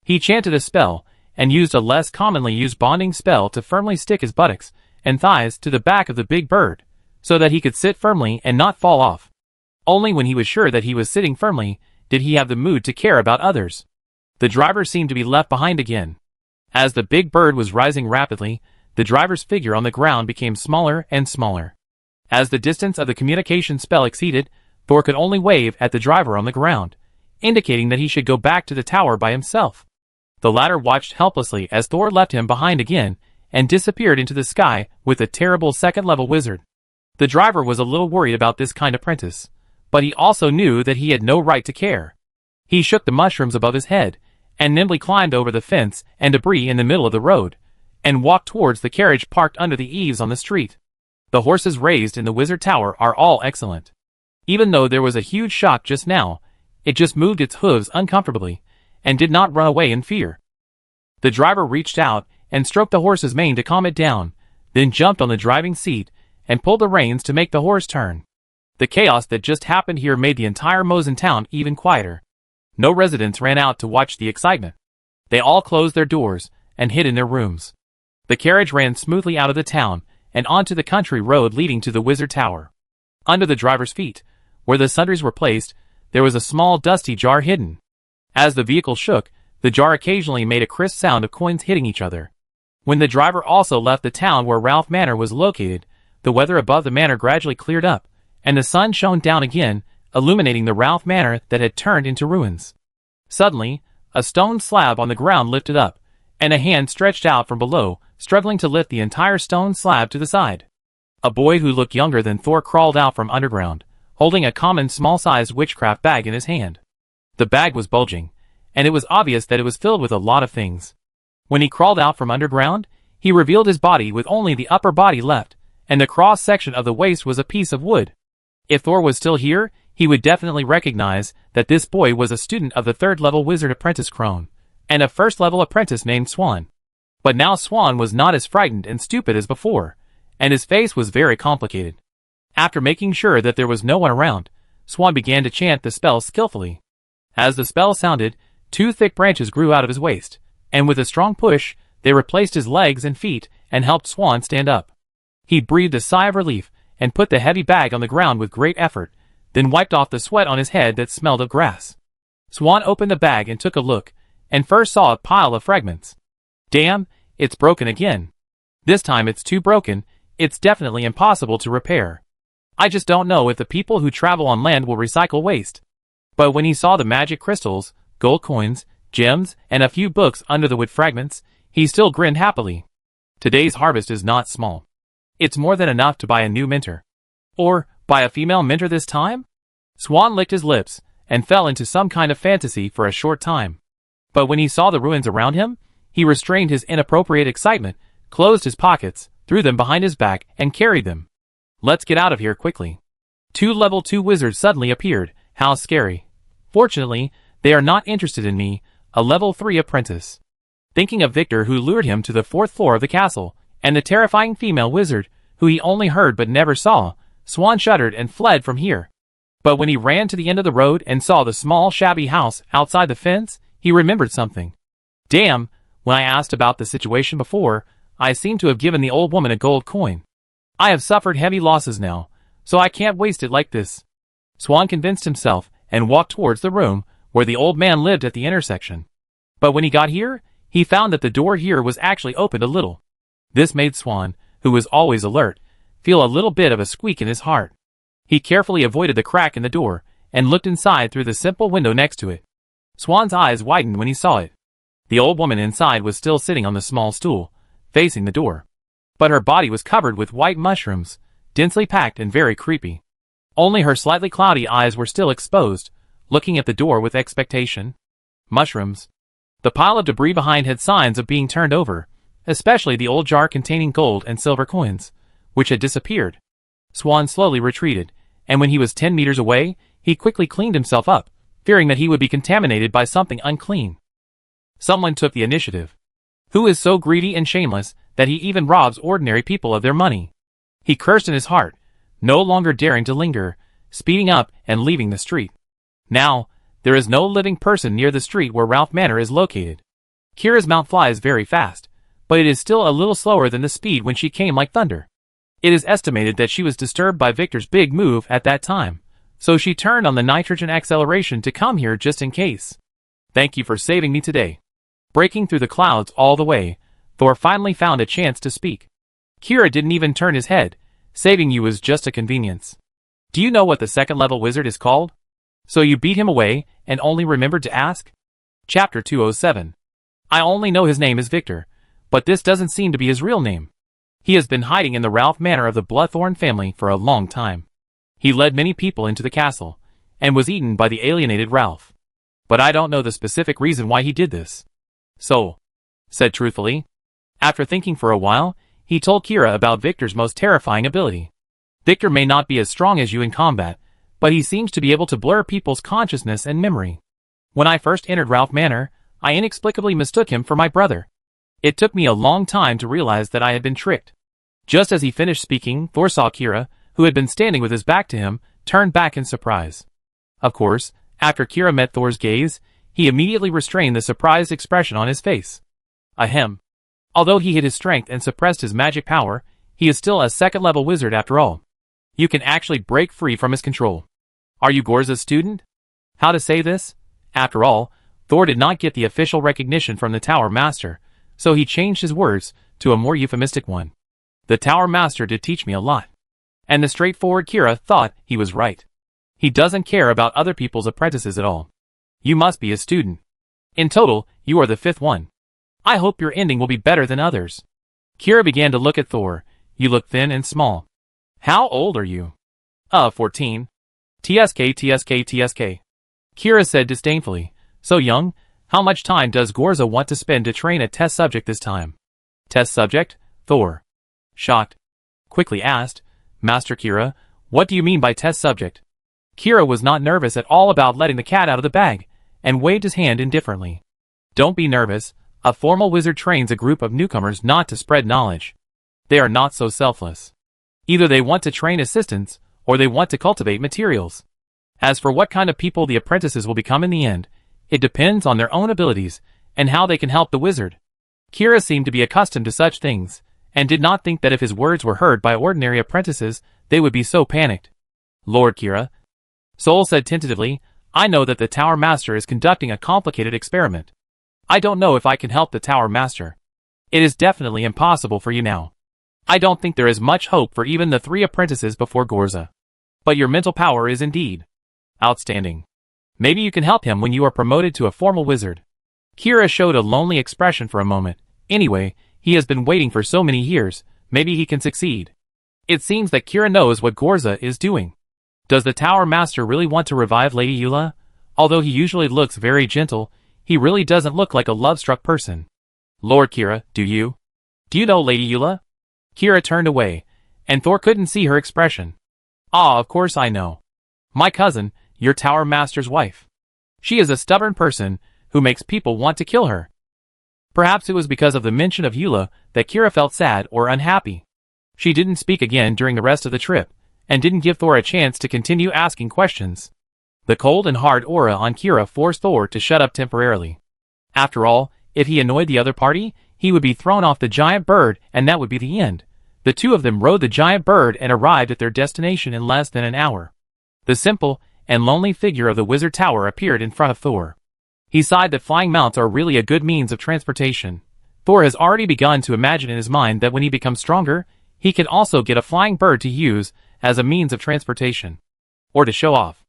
He chanted a spell, and used a less commonly used bonding spell to firmly stick his buttocks and thighs to the back of the big bird, so that he could sit firmly and not fall off. Only when he was sure that he was sitting firmly did he have the mood to care about others. The driver seemed to be left behind again. As the big bird was rising rapidly, the driver's figure on the ground became smaller and smaller. As the distance of the communication spell exceeded, Thor could only wave at the driver on the ground, indicating that he should go back to the tower by himself. The latter watched helplessly as Thor left him behind again and disappeared into the sky with the terrible second-level wizard. The driver was a little worried about this kind of apprentice, but he also knew that he had no right to care. He shook the mushrooms above his head, and nimbly climbed over the fence and debris in the middle of the road, and walked towards the carriage parked under the eaves on the street. The horses raised in the Wizard Tower are all excellent. Even though there was a huge shock just now, it just moved its hooves uncomfortably, and did not run away in fear. The driver reached out and stroked the horse's mane to calm it down, then jumped on the driving seat and pulled the reins to make the horse turn. The chaos that just happened here made the entire Mosin town even quieter. No residents ran out to watch the excitement. They all closed their doors and hid in their rooms. The carriage ran smoothly out of the town and onto the country road leading to the Wizard Tower. Under the driver's feet, where the sundries were placed, there was a small dusty jar hidden. As the vehicle shook, the jar occasionally made a crisp sound of coins hitting each other. When the driver also left the town where Ralph Manor was located, the weather above the manor gradually cleared up, and the sun shone down again, illuminating the Ralph Manor that had turned into ruins. Suddenly, a stone slab on the ground lifted up, and a hand stretched out from below, struggling to lift the entire stone slab to the side. A boy who looked younger than Thor crawled out from underground, holding a common small-sized witchcraft bag in his hand. The bag was bulging, and it was obvious that it was filled with a lot of things. When he crawled out from underground, he revealed his body with only the upper body left, and the cross-section of the waist was a piece of wood. If Thor was still here, he would definitely recognize that this boy was a student of the third-level wizard apprentice Crone, and a first-level apprentice named Swan. But now Swan was not as frightened and stupid as before, and his face was very complicated. After making sure that there was no one around, Swan began to chant the spell skillfully. As the spell sounded, 2 thick branches grew out of his waist, and with a strong push, they replaced his legs and feet and helped Swan stand up. He breathed a sigh of relief and put the heavy bag on the ground with great effort, then wiped off the sweat on his head that smelled of grass. Swan opened the bag and took a look, and first saw a pile of fragments. Damn, it's broken again. This time it's too broken, it's definitely impossible to repair. I just don't know if the people who travel on land will recycle waste. But when he saw the magic crystals, gold coins, gems, and a few books under the wood fragments, he still grinned happily. Today's harvest is not small. It's more than enough to buy a new mentor. Or, buy a female mentor this time? Swan licked his lips, and fell into some kind of fantasy for a short time. But when he saw the ruins around him, he restrained his inappropriate excitement, closed his pockets, threw them behind his back, and carried them. Let's get out of here quickly. 2 level 2 wizards suddenly appeared. How scary. Fortunately, they are not interested in me, a level 3 apprentice. Thinking of Victor who lured him to the 4th floor of the castle, and the terrifying female wizard, who he only heard but never saw, Swan shuddered and fled from here. But when he ran to the end of the road and saw the small shabby house outside the fence, he remembered something. Damn, when I asked about the situation before, I seem to have given the old woman a gold coin. I have suffered heavy losses now, so I can't waste it like this. Swan convinced himself and walked towards the room where the old man lived at the intersection. But when he got here, he found that the door here was actually opened a little. This made Swan, who was always alert, feel a little bit of a squeak in his heart. He carefully avoided the crack in the door and looked inside through the simple window next to it. Swan's eyes widened when he saw it. The old woman inside was still sitting on the small stool, facing the door. But her body was covered with white mushrooms, densely packed and very creepy. Only her slightly cloudy eyes were still exposed, looking at the door with expectation. Mushrooms. The pile of debris behind had signs of being turned over, especially the old jar containing gold and silver coins, which had disappeared. Swan slowly retreated, and when he was 10 meters away, he quickly cleaned himself up, fearing that he would be contaminated by something unclean. Someone took the initiative. Who is so greedy and shameless that he even robs ordinary people of their money? He cursed in his heart, no longer daring to linger, speeding up and leaving the street. Now, there is no living person near the street where Ralph Manor is located. Kira's mount flies very fast, but it is still a little slower than the speed when she came like thunder. It is estimated that she was disturbed by Victor's big move at that time, so she turned on the nitrogen acceleration to come here just in case. Thank you for saving me today. Breaking through the clouds all the way, Thor finally found a chance to speak. Kira didn't even turn his head. Saving you was just a convenience. Do you know what the 2nd level wizard is called? So you beat him away and only remembered to ask? Chapter 207. I only know his name is Victor, but this doesn't seem to be his real name. He has been hiding in the Ralph Manor of the Bloodthorn family for a long time. He led many people into the castle, and was eaten by the alienated Ralph. But I don't know the specific reason why he did this. So, said truthfully. After thinking for a while, he told Kira about Victor's most terrifying ability. Victor may not be as strong as you in combat, but he seems to be able to blur people's consciousness and memory. When I first entered Ralph Manor, I inexplicably mistook him for my brother. It took me a long time to realize that I had been tricked. Just as he finished speaking, Thor saw Kira, who had been standing with his back to him, turn back in surprise. Of course, after Kira met Thor's gaze, he immediately restrained the surprised expression on his face. Ahem. Although he hid his strength and suppressed his magic power, he is still a second-level wizard after all. You can actually break free from his control. Are you Gorza's student? How to say this? After all, Thor did not get the official recognition from the Tower Master, so he changed his words to a more euphemistic one. The Tower Master did teach me a lot. And the straightforward Kira thought he was right. He doesn't care about other people's apprentices at all. You must be a student. In total, you are the fifth one. I hope your ending will be better than others. Kira began to look at Thor. You look thin and small. How old are you? 14. TSK. Kira said disdainfully. So young? How much time does Gorza want to spend to train a test subject this time? Test subject? Thor, shocked, quickly asked, Master Kira, what do you mean by test subject? Kira was not nervous at all about letting the cat out of the bag, and waved his hand indifferently. Don't be nervous. A formal wizard trains a group of newcomers not to spread knowledge. They are not so selfless. Either they want to train assistants, or they want to cultivate materials. As for what kind of people the apprentices will become in the end, it depends on their own abilities, and how they can help the wizard. Kira seemed to be accustomed to such things, and did not think that if his words were heard by ordinary apprentices, they would be so panicked. Lord Kira, Sol said tentatively, I know that the Tower Master is conducting a complicated experiment. I don't know if I can help the Tower Master. It is definitely impossible for you now. I don't think there is much hope for even the 3 apprentices before Gorza. But your mental power is indeed outstanding. Maybe you can help him when you are promoted to a formal wizard. Kira showed a lonely expression for a moment. Anyway, he has been waiting for so many years, maybe he can succeed. It seems that Kira knows what Gorza is doing. Does the Tower Master really want to revive Lady Eula? Although he usually looks very gentle, he really doesn't look like a love-struck person. Lord Kira, do you? Do you know Lady Eula? Kira turned away, and Thor couldn't see her expression. Ah, of course I know. My cousin, your Tower Master's wife. She is a stubborn person who makes people want to kill her. Perhaps it was because of the mention of Eula that Kira felt sad or unhappy. She didn't speak again during the rest of the trip, and didn't give Thor a chance to continue asking questions. The cold and hard aura on Kira forced Thor to shut up temporarily. After all, if he annoyed the other party, he would be thrown off the giant bird, and that would be the end. The two of them rode the giant bird and arrived at their destination in less than an hour. The simple and lonely figure of the wizard tower appeared in front of Thor. He sighed that flying mounts are really a good means of transportation. Thor has already begun to imagine in his mind that when he becomes stronger, he can also get a flying bird to use as a means of transportation. Or to show off.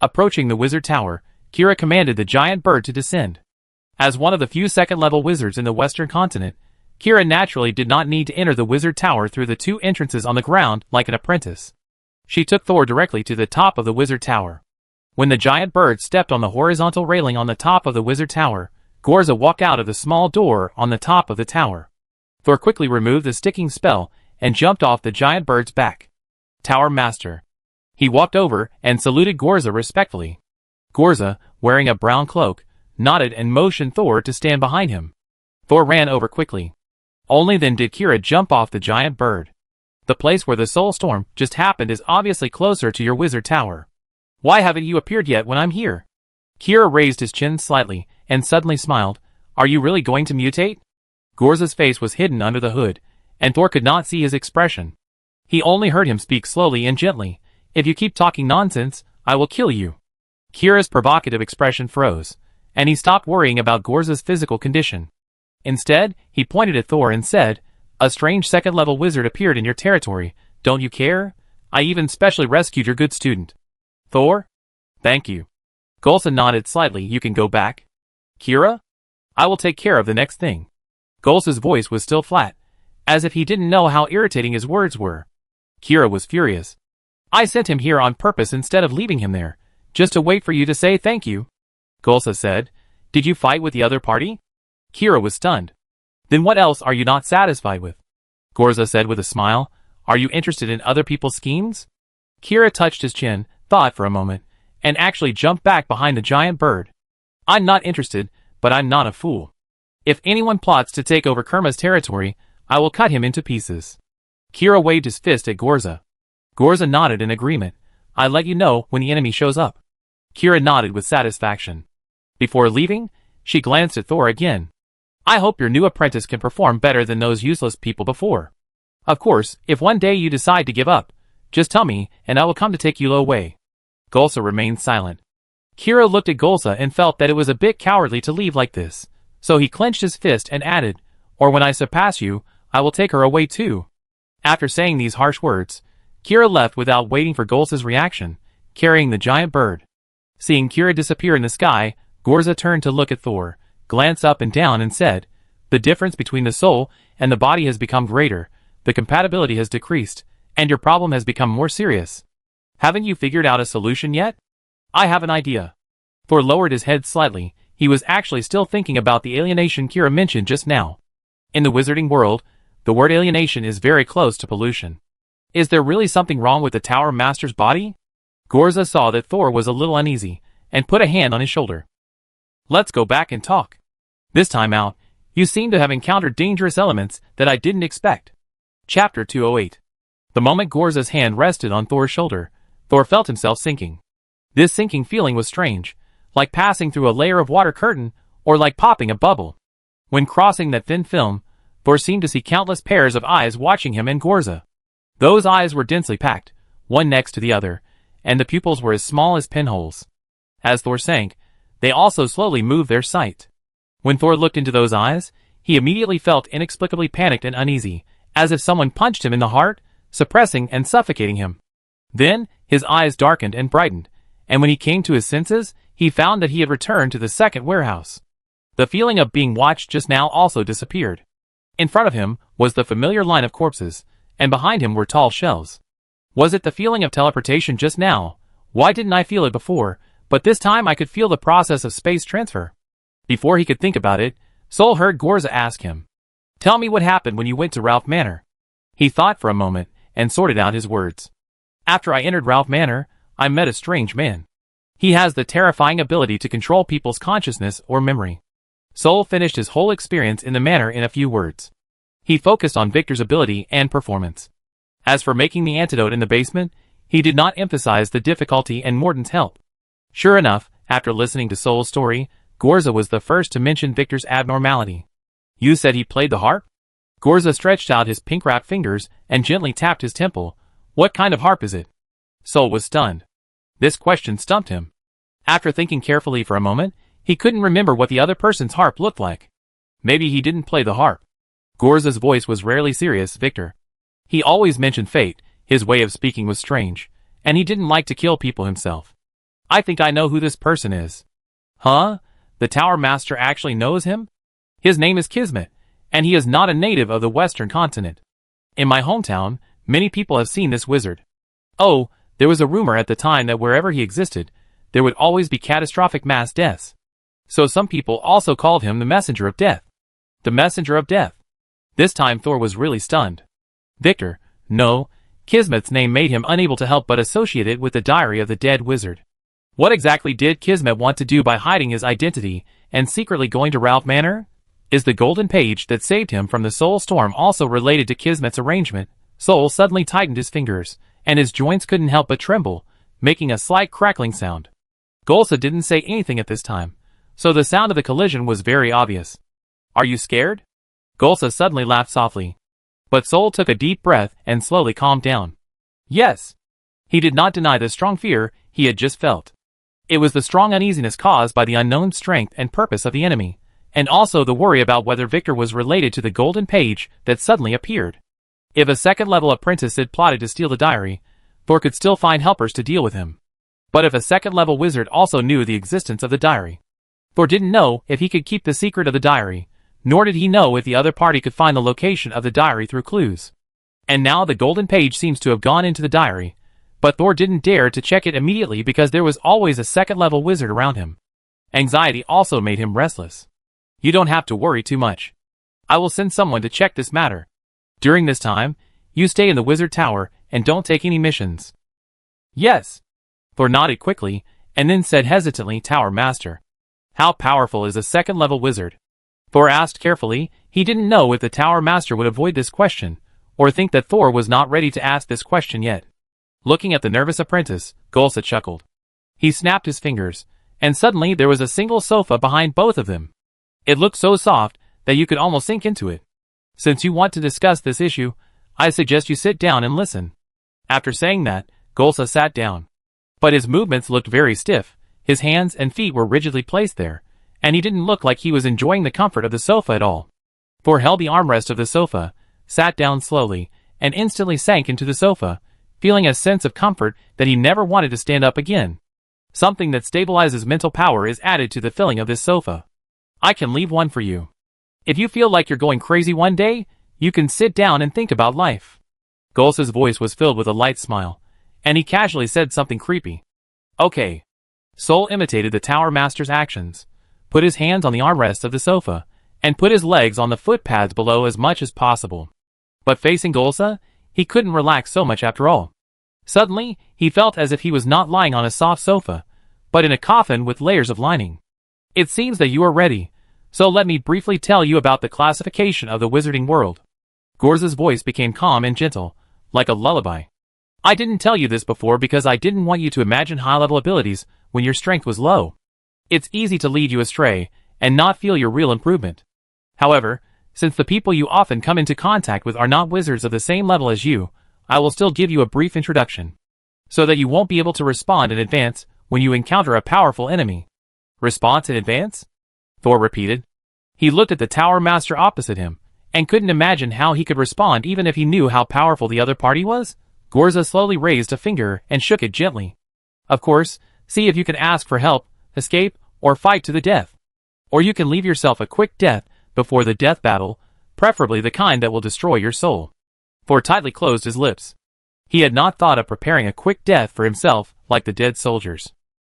Approaching the wizard tower, Kira commanded the giant bird to descend. As one of the few second-level wizards in the western continent, Kira naturally did not need to enter the wizard tower through the 2 entrances on the ground like an apprentice. She took Thor directly to the top of the wizard tower. When the giant bird stepped on the horizontal railing on the top of the wizard tower, Gorza walked out of the small door on the top of the tower. Thor quickly removed the sticking spell and jumped off the giant bird's back. Tower Master. He walked over and saluted Gorza respectfully. Gorza, wearing a brown cloak, nodded and motioned Thor to stand behind him. Thor ran over quickly. Only then did Kira jump off the giant bird. The place where the soul storm just happened is obviously closer to your wizard tower. Why haven't you appeared yet when I'm here? Kira raised his chin slightly and suddenly smiled. Are you really going to mutate? Gorza's face was hidden under the hood, and Thor could not see his expression. He only heard him speak slowly and gently. If you keep talking nonsense, I will kill you. Kira's provocative expression froze, and he stopped worrying about Gorza's physical condition. Instead, he pointed at Thor and said, a strange second-level wizard appeared in your territory. Don't you care? I even specially rescued your good student. Thor? Thank you. Golsa nodded slightly. You can go back. Kira? I will take care of the next thing. Golsa's voice was still flat, as if he didn't know how irritating his words were. Kira was furious. I sent him here on purpose instead of leaving him there, just to wait for you to say thank you. Golsa said, did you fight with the other party? Kira was stunned. Then what else are you not satisfied with? Gorza said with a smile, are you interested in other people's schemes? Kira touched his chin, thought for a moment, and actually jumped back behind the giant bird. I'm not interested, but I'm not a fool. If anyone plots to take over Kerma's territory, I will cut him into pieces. Kira waved his fist at Gorza. Gorza nodded in agreement. I'll let you know when the enemy shows up. Kira nodded with satisfaction. Before leaving, she glanced at Thor again. I hope your new apprentice can perform better than those useless people before. Of course, if one day you decide to give up, just tell me, and I will come to take you away. Golsa remained silent. Kira looked at Golsa and felt that it was a bit cowardly to leave like this, so he clenched his fist and added, or when I surpass you, I will take her away too. After saying these harsh words, Kira left without waiting for Golsa's reaction, carrying the giant bird. Seeing Kira disappear in the sky, Gorza turned to look at Thor, glanced up and down and said, the difference between the soul and the body has become greater, the compatibility has decreased, and your problem has become more serious. Haven't you figured out a solution yet? I have an idea. Thor lowered his head slightly. He was actually still thinking about the alienation Kira mentioned just now. In the wizarding world, the word alienation is very close to pollution. Is there really something wrong with the Tower Master's body? Gorza saw that Thor was a little uneasy, and put a hand on his shoulder. Let's go back and talk. This time out, you seem to have encountered dangerous elements that I didn't expect. Chapter 208. The moment Gorza's hand rested on Thor's shoulder, Thor felt himself sinking. This sinking feeling was strange, like passing through a layer of water curtain, or like popping a bubble. When crossing that thin film, Thor seemed to see countless pairs of eyes watching him and Gorza. Those eyes were densely packed, one next to the other, and the pupils were as small as pinholes. As Thor sank, they also slowly moved their sight. When Thor looked into those eyes, he immediately felt inexplicably panicked and uneasy, as if someone punched him in the heart, suppressing and suffocating him. Then, his eyes darkened and brightened, and when he came to his senses, he found that he had returned to the second warehouse. The feeling of being watched just now also disappeared. In front of him was the familiar line of corpses, and behind him were tall shelves. Was it the feeling of teleportation just now? Why didn't I feel it before, but this time I could feel the process of space transfer? Before he could think about it, Sol heard Gorza ask him, tell me what happened when you went to Ralph Manor. He thought for a moment, and sorted out his words. After I entered Ralph Manor, I met a strange man. He has the terrifying ability to control people's consciousness or memory. Sol finished his whole experience in the manor in a few words. He focused on Victor's ability and performance. As for making the antidote in the basement, he did not emphasize the difficulty and Morden's help. Sure enough, after listening to Sol's story, Gorza was the first to mention Victor's abnormality. You said he played the harp? Gorza stretched out his pink-wrapped fingers and gently tapped his temple. What kind of harp is it? Sol was stunned. This question stumped him. After thinking carefully for a moment, he couldn't remember what the other person's harp looked like. Maybe he didn't play the harp. Gorza's voice was rarely serious, Victor. He always mentioned fate, his way of speaking was strange, and he didn't like to kill people himself. I think I know who this person is. Huh? The Tower Master actually knows him? His name is Kismet, and he is not a native of the Western continent. In my hometown, many people have seen this wizard. Oh, there was a rumor at the time that wherever he existed, there would always be catastrophic mass deaths. So some people also called him the Messenger of Death. The Messenger of Death. This time Thor was really stunned. Victor, no, Kismet's name made him unable to help but associate it with the diary of the dead wizard. What exactly did Kismet want to do by hiding his identity and secretly going to Ralph Manor? Is the golden page that saved him from the soul storm also related to Kismet's arrangement? Sol suddenly tightened his fingers, and his joints couldn't help but tremble, making a slight crackling sound. Golsa didn't say anything at this time, so the sound of the collision was very obvious. Are you scared? Golsa suddenly laughed softly. But Sol took a deep breath and slowly calmed down. Yes. He did not deny the strong fear he had just felt. It was the strong uneasiness caused by the unknown strength and purpose of the enemy, and also the worry about whether Victor was related to the golden page that suddenly appeared. If a second-level apprentice had plotted to steal the diary, Thor could still find helpers to deal with him. But if a second-level wizard also knew the existence of the diary, Thor didn't know if he could keep the secret of the diary, nor did he know if the other party could find the location of the diary through clues. And now the golden page seems to have gone into the diary, but Thor didn't dare to check it immediately because there was always a second-level wizard around him. Anxiety also made him restless. You don't have to worry too much. I will send someone to check this matter. During this time, you stay in the wizard tower and don't take any missions. Yes. Thor nodded quickly, and then said hesitantly, Tower Master. How powerful is a second-level wizard? Thor asked carefully. He didn't know if the Tower Master would avoid this question, or think that Thor was not ready to ask this question yet. Looking at the nervous apprentice, Golsa chuckled. He snapped his fingers, and suddenly there was a single sofa behind both of them. It looked so soft that you could almost sink into it. Since you want to discuss this issue, I suggest you sit down and listen. After saying that, Golsa sat down. But his movements looked very stiff, his hands and feet were rigidly placed there, and he didn't look like he was enjoying the comfort of the sofa at all. Thor held the armrest of the sofa, sat down slowly, and instantly sank into the sofa, feeling a sense of comfort that he never wanted to stand up again. Something that stabilizes mental power is added to the filling of this sofa. I can leave one for you. If you feel like you're going crazy one day, you can sit down and think about life. Golsa's voice was filled with a light smile, and he casually said something creepy. Okay. Sol imitated the Tower Master's actions, put his hands on the armrest of the sofa, and put his legs on the footpads below as much as possible. But facing Golsa, he couldn't relax so much after all. Suddenly, he felt as if he was not lying on a soft sofa, but in a coffin with layers of lining. It seems that you are ready, so let me briefly tell you about the classification of the wizarding world. Golsa's voice became calm and gentle, like a lullaby. I didn't tell you this before because I didn't want you to imagine high-level abilities when your strength was low. It's easy to lead you astray and not feel your real improvement. However, since the people you often come into contact with are not wizards of the same level as you, I will still give you a brief introduction, so that you won't be able to respond in advance when you encounter a powerful enemy. Response in advance? Thor repeated. He looked at the Tower Master opposite him, and couldn't imagine how he could respond even if he knew how powerful the other party was. Golsa slowly raised a finger and shook it gently. Of course, see if you can ask for help, escape, or fight to the death. Or you can leave yourself a quick death before the death battle, preferably the kind that will destroy your soul. Thor tightly closed his lips. He had not thought of preparing a quick death for himself like the dead soldiers.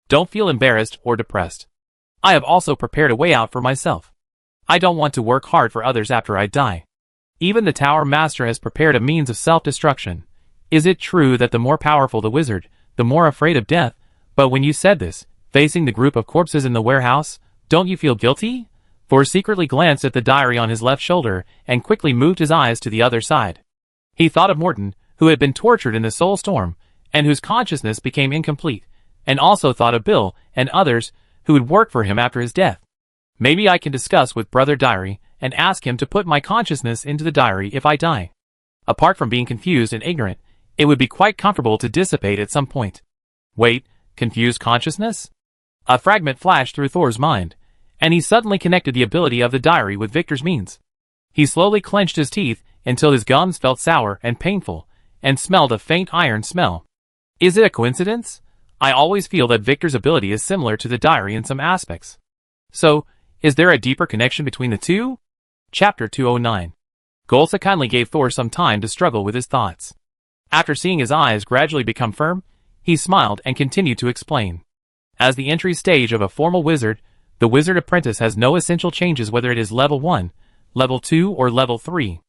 Don't feel embarrassed or depressed. I have also prepared a way out for myself. I don't want to work hard for others after I die. Even the Tower Master has prepared a means of self-destruction. Is it true that the more powerful the wizard, the more afraid of death? But when you said this, facing the group of corpses in the warehouse, don't you feel guilty? Thor secretly glanced at the diary on his left shoulder and quickly moved his eyes to the other side. He thought of Morton, who had been tortured in the soul storm, and whose consciousness became incomplete, and also thought of Bill and others who would work for him after his death. Maybe I can discuss with Brother Diary and ask him to put my consciousness into the diary if I die. Apart from being confused and ignorant, it would be quite comfortable to dissipate at some point. Wait, confused consciousness? A fragment flashed through Thor's mind, and he suddenly connected the ability of the diary with Victor's means. He slowly clenched his teeth until his gums felt sour and painful, and smelled a faint iron smell. Is it a coincidence? I always feel that Victor's ability is similar to the diary in some aspects. So, is there a deeper connection between the two? Chapter 209. Golsa kindly gave Thor some time to struggle with his thoughts. After seeing his eyes gradually become firm, he smiled and continued to explain. As the entry stage of a formal wizard, the wizard apprentice has no essential changes whether it is level 1, level 2, or level 3.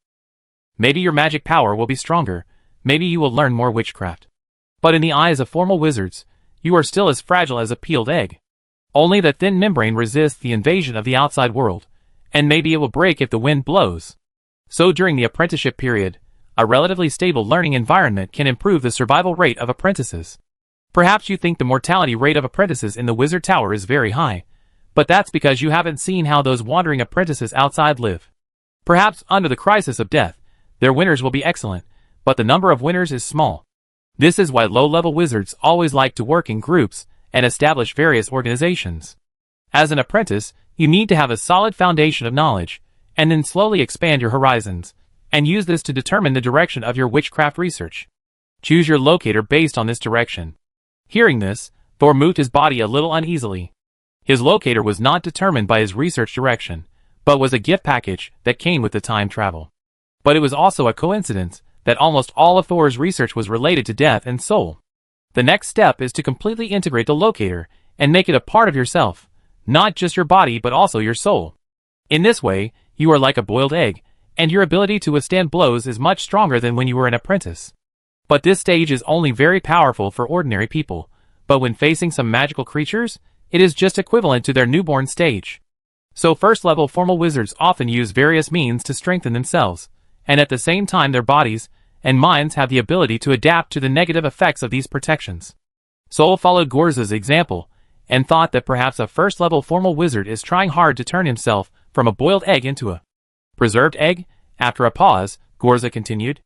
Maybe your magic power will be stronger, maybe you will learn more witchcraft. But in the eyes of formal wizards, you are still as fragile as a peeled egg. Only that thin membrane resists the invasion of the outside world, and maybe it will break if the wind blows. So during the apprenticeship period, a relatively stable learning environment can improve the survival rate of apprentices. Perhaps you think the mortality rate of apprentices in the Wizard Tower is very high, but that's because you haven't seen how those wandering apprentices outside live. Perhaps under the crisis of death, their winners will be excellent, but the number of winners is small. This is why low-level wizards always like to work in groups and establish various organizations. As an apprentice, you need to have a solid foundation of knowledge, and then slowly expand your horizons, and use this to determine the direction of your witchcraft research. Choose your locator based on this direction. Hearing this, Thor moved his body a little uneasily. His locator was not determined by his research direction, but was a gift package that came with the time travel. But it was also a coincidence that almost all of Thor's research was related to death and soul. The next step is to completely integrate the locator and make it a part of yourself, not just your body but also your soul. In this way, you are like a boiled egg, and your ability to withstand blows is much stronger than when you were an apprentice. But this stage is only very powerful for ordinary people, but when facing some magical creatures, it is just equivalent to their newborn stage. So first-level formal wizards often use various means to strengthen themselves, and at the same time their bodies and minds have the ability to adapt to the negative effects of these protections. Sol followed Gorza's example, and thought that perhaps a first-level formal wizard is trying hard to turn himself from a boiled egg into a preserved egg. After a pause, Gorza continued,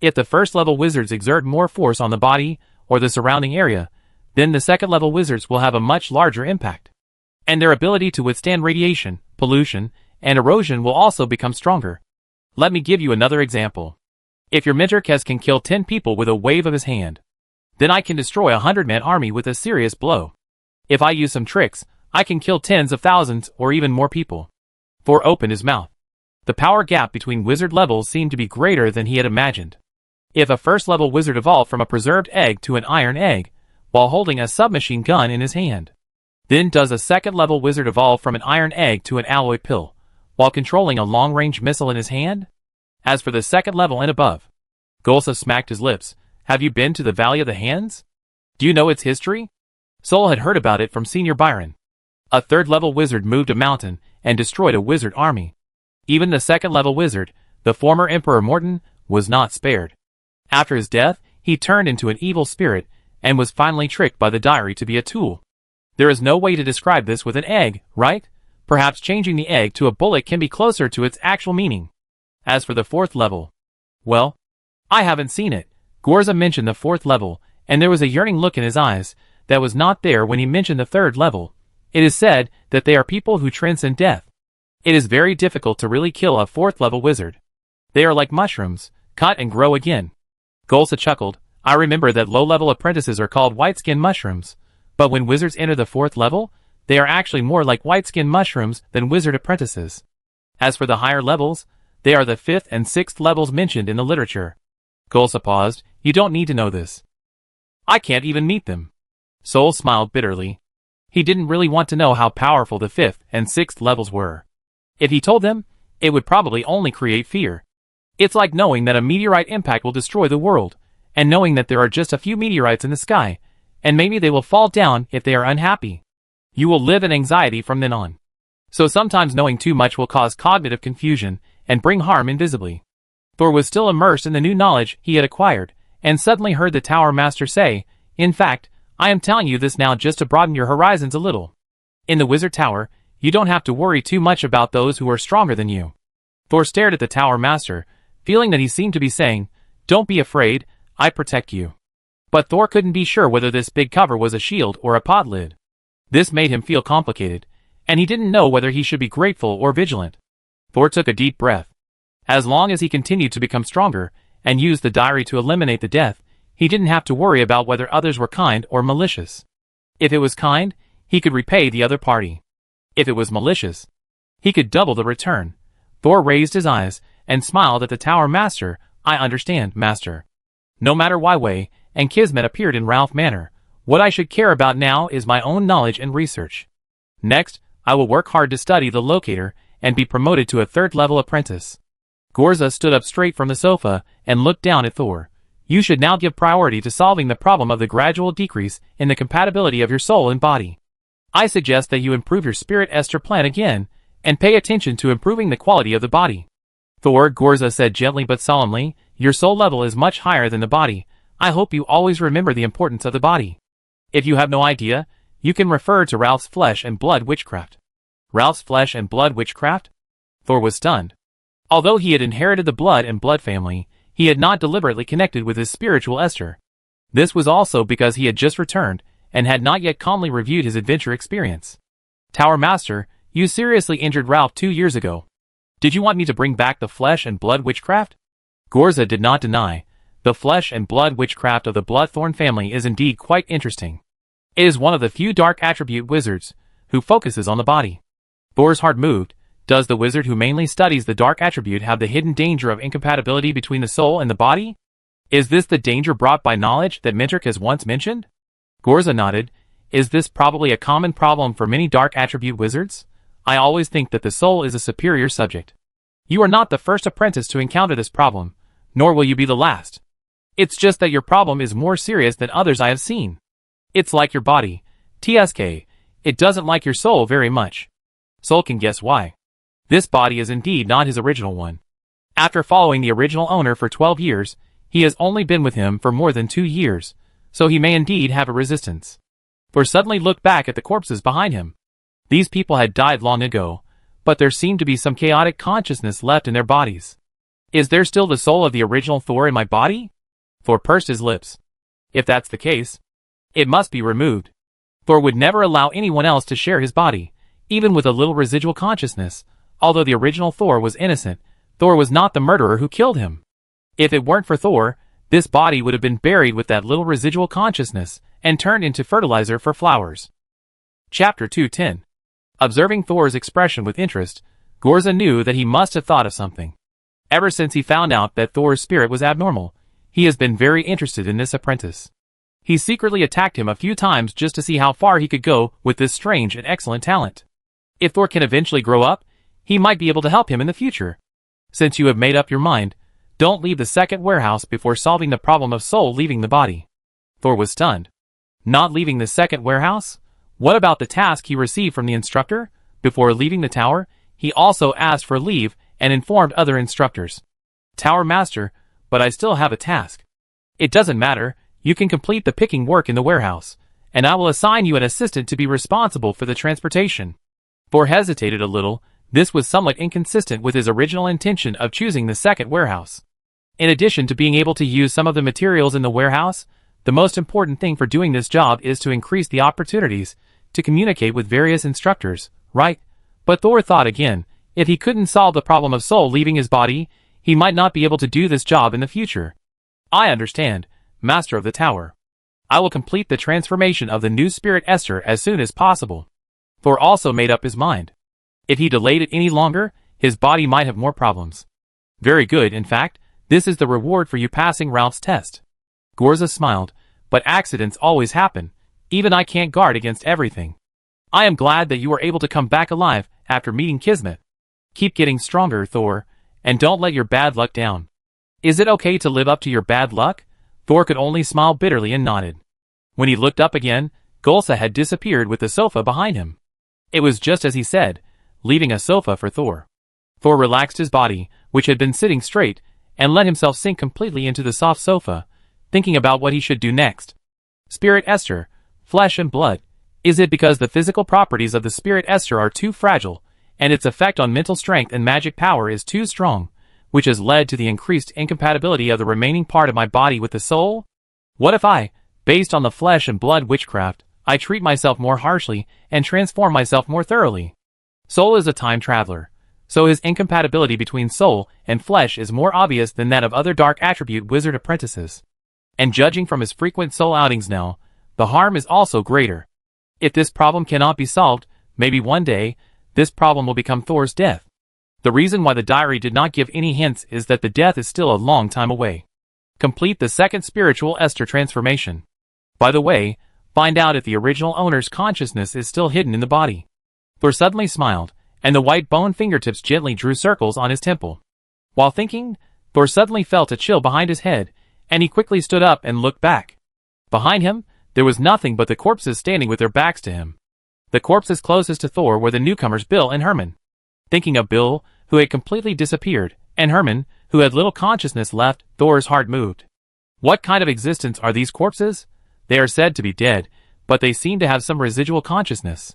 if the first-level wizards exert more force on the body or the surrounding area, then the second-level wizards will have a much larger impact. And their ability to withstand radiation, pollution, and erosion will also become stronger. Let me give you another example. If your mentor Kez can kill 10 people with a wave of his hand, then I can destroy a 100-man army with a serious blow. If I use some tricks, I can kill tens of thousands or even more people. Thor opened his mouth. The power gap between wizard levels seemed to be greater than he had imagined. If a first-level wizard evolved from a preserved egg to an iron egg, while holding a submachine gun in his hand, then does a second-level wizard evolve from an iron egg to an alloy pill, while controlling a long-range missile in his hand? As for the second level and above, Golsa smacked his lips. Have you been to the Valley of the Hands? Do you know its history? Sol had heard about it from Senior Byron. A third-level wizard moved a mountain and destroyed a wizard army. Even the second-level wizard, the former Emperor Morton, was not spared. After his death, he turned into an evil spirit and was finally tricked by the diary to be a tool. There is no way to describe this with an egg, right? Perhaps changing the egg to a bullet can be closer to its actual meaning. As for the fourth level, well, I haven't seen it. Gorza mentioned the fourth level, and there was a yearning look in his eyes that was not there when he mentioned the third level. It is said that they are people who transcend death. It is very difficult to really kill a fourth-level wizard. They are like mushrooms, cut and grow again. Golsa chuckled. I remember that low-level apprentices are called white-skin mushrooms, but when wizards enter the fourth level, they are actually more like white-skin mushrooms than wizard apprentices. As for the higher levels, they are the fifth and sixth levels mentioned in the literature. Golsa paused. You don't need to know this. I can't even meet them. Sol smiled bitterly. He didn't really want to know how powerful the fifth and sixth levels were. If he told them, it would probably only create fear. It's like knowing that a meteorite impact will destroy the world, and knowing that there are just a few meteorites in the sky, and maybe they will fall down if they are unhappy. You will live in anxiety from then on. So sometimes knowing too much will cause cognitive confusion and bring harm invisibly. Thor was still immersed in the new knowledge he had acquired, and suddenly heard the Tower Master say, in fact, I am telling you this now just to broaden your horizons a little. In the Wizard Tower, you don't have to worry too much about those who are stronger than you. Thor stared at the Tower Master, feeling that he seemed to be saying, don't be afraid, I protect you. But Thor couldn't be sure whether this big cover was a shield or a pot lid. This made him feel complicated, and he didn't know whether he should be grateful or vigilant. Thor took a deep breath. As long as he continued to become stronger, and used the diary to eliminate the death, he didn't have to worry about whether others were kind or malicious. If it was kind, he could repay the other party. If it was malicious, he could double the return. Thor raised his eyes, and smiled at the Tower Master. I understand, Master. No matter why way, and Kismet appeared in Ralph Manor. What I should care about now is my own knowledge and research. Next, I will work hard to study the locator, and be promoted to a third-level apprentice. Gorza stood up straight from the sofa, and looked down at Thor. You should now give priority to solving the problem of the gradual decrease in the compatibility of your soul and body. I suggest that you improve your Spirit Esther plan again, and pay attention to improving the quality of the body. Thor, Gorza said gently but solemnly, your soul level is much higher than the body. I hope you always remember the importance of the body. If you have no idea, you can refer to Ralph's Flesh and Blood Witchcraft. Ralph's Flesh and Blood Witchcraft? Thor was stunned. Although he had inherited the Blood and Blood family, he had not deliberately connected with his spiritual Esther. This was also because he had just returned, and had not yet calmly reviewed his adventure experience. Tower Master, you seriously injured Ralph 2 years ago. Did you want me to bring back the Flesh and Blood Witchcraft? Gorza did not deny. The Flesh and Blood Witchcraft of the Bloodthorn family is indeed quite interesting. It is one of the few dark attribute wizards who focuses on the body. Thor's heart moved. Does the wizard who mainly studies the dark attribute have the hidden danger of incompatibility between the soul and the body? Is this the danger brought by knowledge that Minterk has once mentioned? Gorza nodded. Is this probably a common problem for many dark attribute wizards? I always think that the soul is a superior subject. You are not the first apprentice to encounter this problem, nor will you be the last. It's just that your problem is more serious than others I have seen. It's like your body. TSK. It doesn't like your soul very much. Soul can guess why. This body is indeed not his original one. After following the original owner for 12 years, he has only been with him for more than 2 years, so he may indeed have a resistance. Thor suddenly looked back at the corpses behind him. These people had died long ago, but there seemed to be some chaotic consciousness left in their bodies. Is there still the soul of the original Thor in my body? Thor pursed his lips. If that's the case, it must be removed. Thor would never allow anyone else to share his body, even with a little residual consciousness. Although the original Thor was innocent, Thor was not the murderer who killed him. If it weren't for Thor, this body would have been buried with that little residual consciousness and turned into fertilizer for flowers. Chapter 210. Observing Thor's expression with interest, Gorza knew that he must have thought of something. Ever since he found out that Thor's spirit was abnormal, he has been very interested in this apprentice. He secretly attacked him a few times just to see how far he could go with this strange and excellent talent. If Thor can eventually grow up, he might be able to help him in the future. Since you have made up your mind, don't leave the second warehouse before solving the problem of soul leaving the body. Thor was stunned. Not leaving the second warehouse? What about the task he received from the instructor? Before leaving the tower, he also asked for leave and informed other instructors. Tower Master, but I still have a task. It doesn't matter, you can complete the picking work in the warehouse, and I will assign you an assistant to be responsible for the transportation. Thor hesitated a little. This was somewhat inconsistent with his original intention of choosing the second warehouse. In addition to being able to use some of the materials in the warehouse, the most important thing for doing this job is to increase the opportunities to communicate with various instructors, right? But Thor thought again, if he couldn't solve the problem of soul leaving his body, he might not be able to do this job in the future. I understand, Master of the Tower. I will complete the transformation of the new spirit Esther as soon as possible. Thor also made up his mind. If he delayed it any longer, his body might have more problems. Very good, in fact, this is the reward for you passing Ralph's test. Gorza smiled, but accidents always happen. Even I can't guard against everything. I am glad that you were able to come back alive after meeting Kismet. Keep getting stronger, Thor, and don't let your bad luck down. Is it okay to live up to your bad luck? Thor could only smile bitterly and nodded. When he looked up again, Golsa had disappeared with the sofa behind him. It was just as he said, leaving a sofa for Thor. Thor relaxed his body, which had been sitting straight, and let himself sink completely into the soft sofa, thinking about what he should do next. Spirit Esther, flesh and blood. Is it because the physical properties of the Spirit Esther are too fragile, and its effect on mental strength and magic power is too strong, which has led to the increased incompatibility of the remaining part of my body with the soul? What if I, based on the flesh and blood witchcraft, I treat myself more harshly and transform myself more thoroughly? Soul is a time traveler, so his incompatibility between soul and flesh is more obvious than that of other dark attribute wizard apprentices. And judging from his frequent soul outings now, the harm is also greater. If this problem cannot be solved, maybe one day, this problem will become Thor's death. The reason why the diary did not give any hints is that the death is still a long time away. Complete the second spiritual Esther transformation. By the way, find out if the original owner's consciousness is still hidden in the body. Thor suddenly smiled, and the white bone fingertips gently drew circles on his temple. While thinking, Thor suddenly felt a chill behind his head, and he quickly stood up and looked back. Behind him, there was nothing but the corpses standing with their backs to him. The corpses closest to Thor were the newcomers Bill and Herman. Thinking of Bill, who had completely disappeared, and Herman, who had little consciousness left, Thor's heart moved. What kind of existence are these corpses? They are said to be dead, but they seem to have some residual consciousness.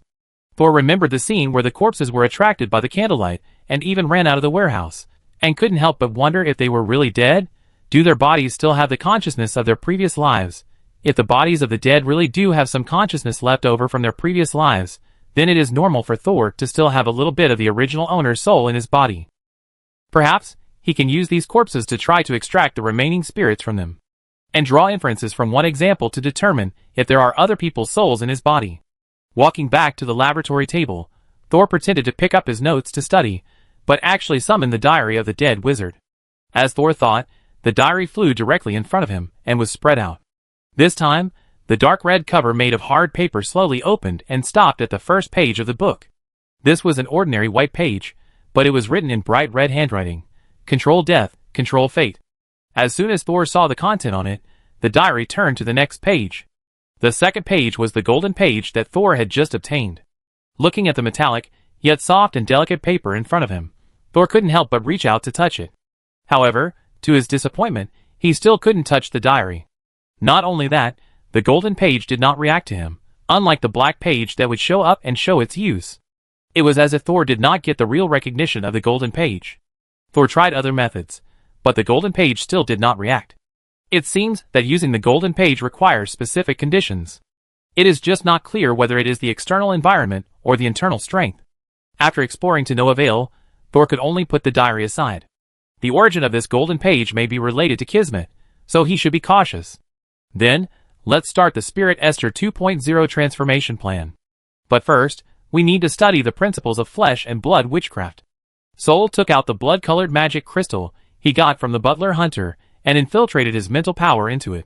Thor remembered the scene where the corpses were attracted by the candlelight, and even ran out of the warehouse, and couldn't help but wonder if they were really dead? Do their bodies still have the consciousness of their previous lives? If the bodies of the dead really do have some consciousness left over from their previous lives, then it is normal for Thor to still have a little bit of the original owner's soul in his body. Perhaps, he can use these corpses to try to extract the remaining spirits from them, and draw inferences from one example to determine if there are other people's souls in his body. Walking back to the laboratory table, Thor pretended to pick up his notes to study, but actually summoned the diary of the dead wizard. As Thor thought, the diary flew directly in front of him, and was spread out. This time, the dark red cover made of hard paper slowly opened and stopped at the first page of the book. This was an ordinary white page, but it was written in bright red handwriting. Control death, control fate. As soon as Thor saw the content on it, the diary turned to the next page. The second page was the golden page that Thor had just obtained. Looking at the metallic, yet soft and delicate paper in front of him, Thor couldn't help but reach out to touch it. However, to his disappointment, he still couldn't touch the diary. Not only that, the golden page did not react to him, unlike the black page that would show up and show its use. It was as if Thor did not get the real recognition of the golden page. Thor tried other methods, but the golden page still did not react. It seems that using the golden page requires specific conditions. It is just not clear whether it is the external environment or the internal strength. After exploring to no avail, Thor could only put the diary aside. The origin of this golden page may be related to Kismet, so he should be cautious. Then, let's start the Spirit Esther 2.0 transformation plan. But first, we need to study the principles of flesh and blood witchcraft. Sol took out the blood-colored magic crystal he got from the butler hunter and infiltrated his mental power into it.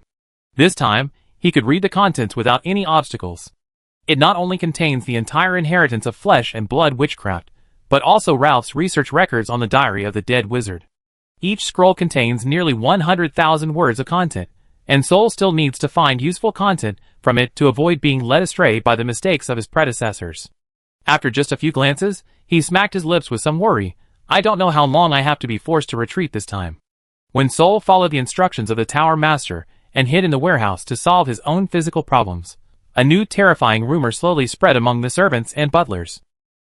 This time, he could read the contents without any obstacles. It not only contains the entire inheritance of flesh and blood witchcraft, but also Ralph's research records on the diary of the dead wizard. Each scroll contains nearly 100,000 words of content, and Sol still needs to find useful content from it to avoid being led astray by the mistakes of his predecessors. After just a few glances, he smacked his lips with some worry. I don't know how long I have to be forced to retreat this time. When Sol followed the instructions of the Tower Master and hid in the warehouse to solve his own physical problems, a new terrifying rumor slowly spread among the servants and butlers.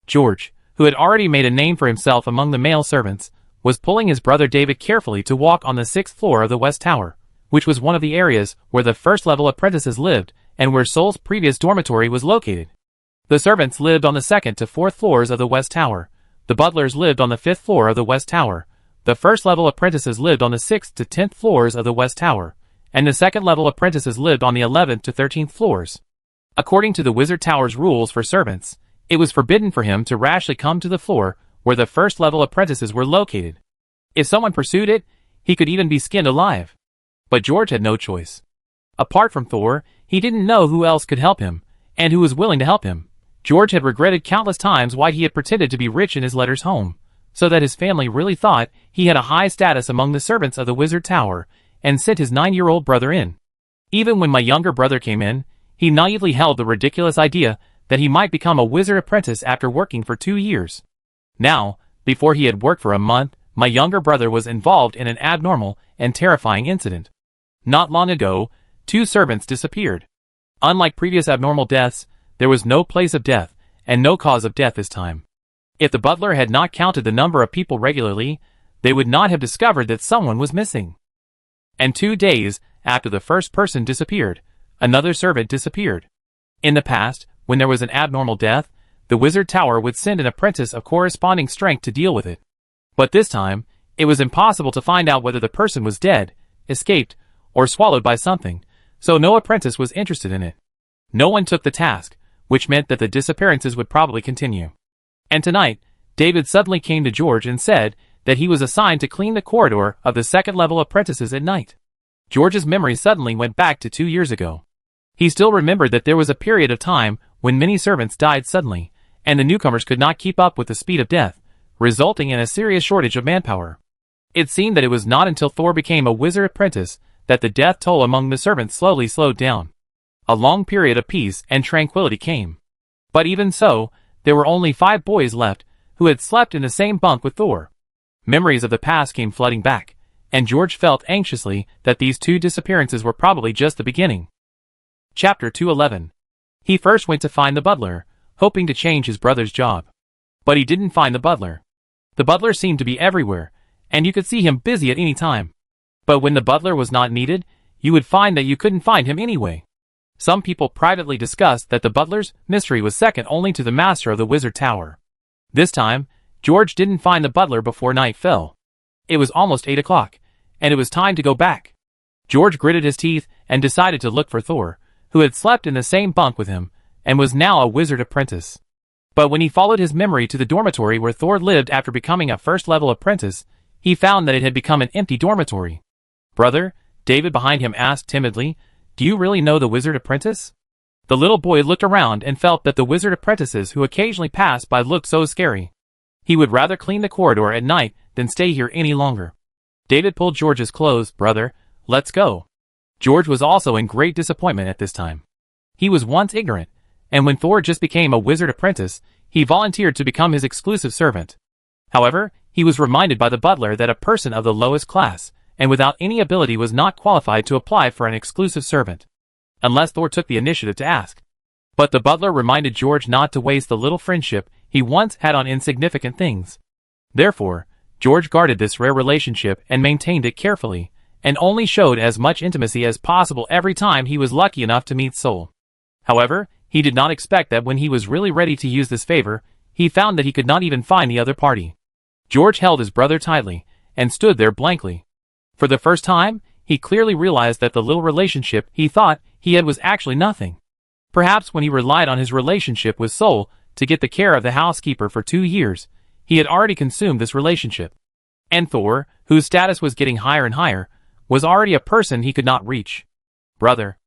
George, who had already made a name for himself among the male servants, was pulling his brother David carefully to walk on the 6th floor of the West Tower, which was one of the areas where the first-level apprentices lived and where Sol's previous dormitory was located. The servants lived on the 2nd to 4th floors of the West Tower. The butlers lived on the 5th floor of the West Tower. The first-level apprentices lived on the 6th to 10th floors of the West Tower, and the second-level apprentices lived on the 11th to 13th floors. According to the Wizard Tower's rules for servants, it was forbidden for him to rashly come to the floor where the first-level apprentices were located. If someone pursued it, he could even be skinned alive. But George had no choice. Apart from Thor, he didn't know who else could help him, and who was willing to help him. George had regretted countless times why he had pretended to be rich in his letters home, so that his family really thought he had a high status among the servants of the Wizard Tower, and sent his 9-year-old brother in. Even when my younger brother came in, he naively held the ridiculous idea that he might become a wizard apprentice after working for 2 years. Now, before he had worked for a month, my younger brother was involved in an abnormal and terrifying incident. Not long ago, 2 servants disappeared. Unlike previous abnormal deaths, there was no place of death, and no cause of death this time. If the butler had not counted the number of people regularly, they would not have discovered that someone was missing. And 2 days after the first person disappeared, another servant disappeared. In the past, when there was an abnormal death, the Wizard Tower would send an apprentice of corresponding strength to deal with it. But this time, it was impossible to find out whether the person was dead, escaped, or swallowed by something, so no apprentice was interested in it. No one took the task, which meant that the disappearances would probably continue. And tonight, David suddenly came to George and said that he was assigned to clean the corridor of the second-level apprentices at night. George's memory suddenly went back to 2 years ago. He still remembered that there was a period of time when many servants died suddenly, and the newcomers could not keep up with the speed of death, resulting in a serious shortage of manpower. It seemed that it was not until Thor became a wizard apprentice that the death toll among the servants slowly slowed down. A long period of peace and tranquility came. But even so, there were only 5 boys left who had slept in the same bunk with Thor. Memories of the past came flooding back, and George felt anxiously that these 2 disappearances were probably just the beginning. Chapter 211. He first went to find the butler, hoping to change his brother's job. But he didn't find the butler. The butler seemed to be everywhere, and you could see him busy at any time. But when the butler was not needed, you would find that you couldn't find him anyway. Some people privately discussed that the butler's mystery was second only to the master of the Wizard Tower. This time, George didn't find the butler before night fell. It was almost 8 o'clock, and it was time to go back. George gritted his teeth and decided to look for Thor, who had slept in the same bunk with him, and was now a wizard apprentice. But when he followed his memory to the dormitory where Thor lived after becoming a first-level apprentice, he found that it had become an empty dormitory. "Brother," David behind him asked timidly, "do you really know the wizard apprentice?" The little boy looked around and felt that the wizard apprentices who occasionally passed by looked so scary. He would rather clean the corridor at night than stay here any longer. David pulled George's clothes. "Brother, let's go." George was also in great disappointment at this time. He was once ignorant, and when Thor just became a wizard apprentice, he volunteered to become his exclusive servant. However, he was reminded by the butler that a person of the lowest class, and without any ability was not qualified to apply for an exclusive servant, unless Thor took the initiative to ask. But the butler reminded George not to waste the little friendship he once had on insignificant things. Therefore, George guarded this rare relationship and maintained it carefully, and only showed as much intimacy as possible every time he was lucky enough to meet Sol. However, he did not expect that when he was really ready to use this favor, he found that he could not even find the other party. George held his brother tightly, and stood there blankly. For the first time, he clearly realized that the little relationship he thought he had was actually nothing. Perhaps when he relied on his relationship with Sol to get the care of the housekeeper for 2 years, he had already consumed this relationship. And Thor, whose status was getting higher and higher, was already a person he could not reach. Brother.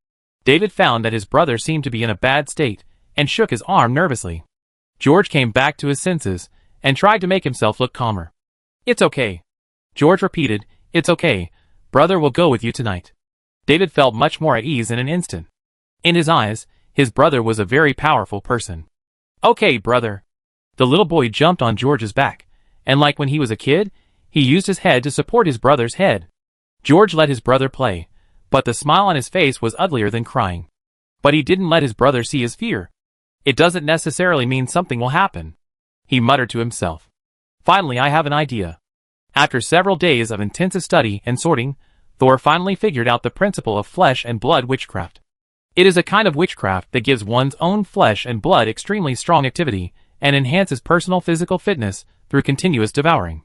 David found that his brother seemed to be in a bad state, and shook his arm nervously. George came back to his senses, and tried to make himself look calmer. "It's okay." George repeated, "It's okay. Brother will go with you tonight." David felt much more at ease in an instant. In his eyes, his brother was a very powerful person. "Okay, brother." The little boy jumped on George's back, and like when he was a kid, he used his head to support his brother's head. George let his brother play, but the smile on his face was uglier than crying. But he didn't let his brother see his fear. "It doesn't necessarily mean something will happen," he muttered to himself. "Finally, I have an idea." After several days of intensive study and sorting, Thor finally figured out the principle of flesh and blood witchcraft. It is a kind of witchcraft that gives one's own flesh and blood extremely strong activity and enhances personal physical fitness through continuous devouring.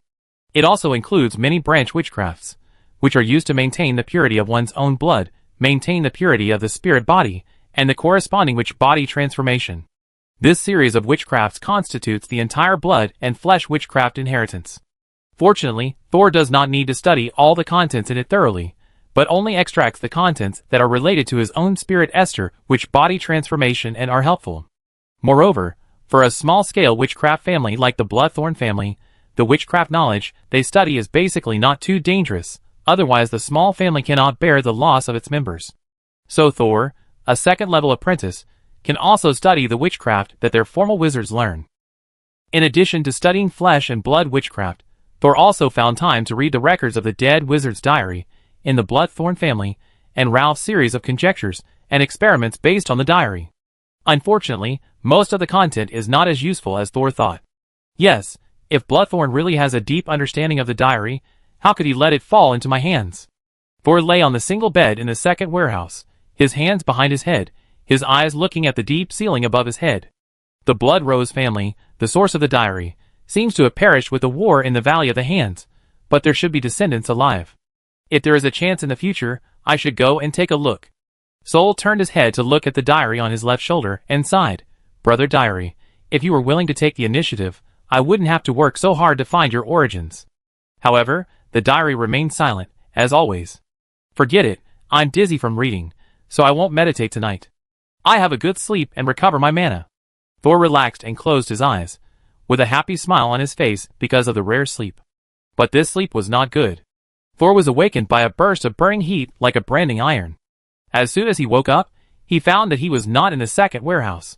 It also includes many branch witchcrafts, which are used to maintain the purity of one's own blood, maintain the purity of the spirit body, and the corresponding witch body transformation. This series of witchcrafts constitutes the entire blood and flesh witchcraft inheritance. Fortunately, Thor does not need to study all the contents in it thoroughly, but only extracts the contents that are related to his own spirit Esther, witch body transformation, and are helpful. Moreover, for a small-scale witchcraft family like the Bloodthorn family, the witchcraft knowledge they study is basically not too dangerous, otherwise the small family cannot bear the loss of its members. So Thor, a second-level apprentice, can also study the witchcraft that their formal wizards learn. In addition to studying flesh and blood witchcraft, Thor also found time to read the records of the dead wizard's diary in the Bloodthorn family and Ralph's series of conjectures and experiments based on the diary. Unfortunately, most of the content is not as useful as Thor thought. Yes, if Bloodthorn really has a deep understanding of the diary, how could he let it fall into my hands? Thor lay on the single bed in the second warehouse, his hands behind his head, his eyes looking at the deep ceiling above his head. The Blood Rose family, the source of the diary, seems to have perished with the war in the Valley of the Hands, but there should be descendants alive. If there is a chance in the future, I should go and take a look. Sol turned his head to look at the diary on his left shoulder and sighed. Brother Diary, if you were willing to take the initiative, I wouldn't have to work so hard to find your origins. However, the diary remained silent, as always. Forget it, I'm dizzy from reading, so I won't meditate tonight. I have a good sleep and recover my mana. Thor relaxed and closed his eyes, with a happy smile on his face because of the rare sleep. But this sleep was not good. Thor was awakened by a burst of burning heat like a branding iron. As soon as he woke up, he found that he was not in the second warehouse.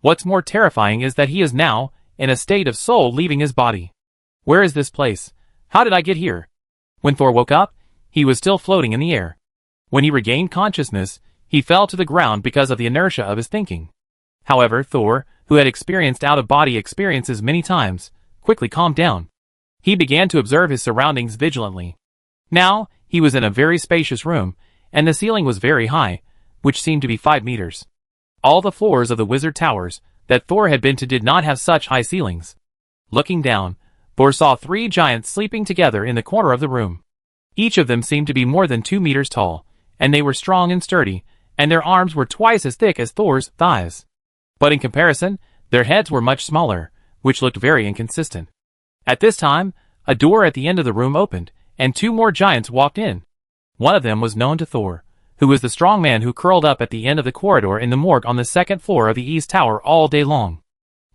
What's more terrifying is that he is now in a state of soul leaving his body. Where is this place? How did I get here? When Thor woke up, he was still floating in the air. When he regained consciousness, he fell to the ground because of the inertia of his thinking. However, Thor, who had experienced out-of-body experiences many times, quickly calmed down. He began to observe his surroundings vigilantly. Now, he was in a very spacious room, and the ceiling was very high, which seemed to be 5 meters. All the floors of the wizard towers that Thor had been to did not have such high ceilings. Looking down, Thor saw 3 giants sleeping together in the corner of the room. Each of them seemed to be more than 2 meters tall, and they were strong and sturdy, and their arms were twice as thick as Thor's thighs. But in comparison, their heads were much smaller, which looked very inconsistent. At this time, a door at the end of the room opened, and 2 more giants walked in. One of them was known to Thor, who was the strong man who curled up at the end of the corridor in the morgue on the 2nd floor of the East Tower all day long.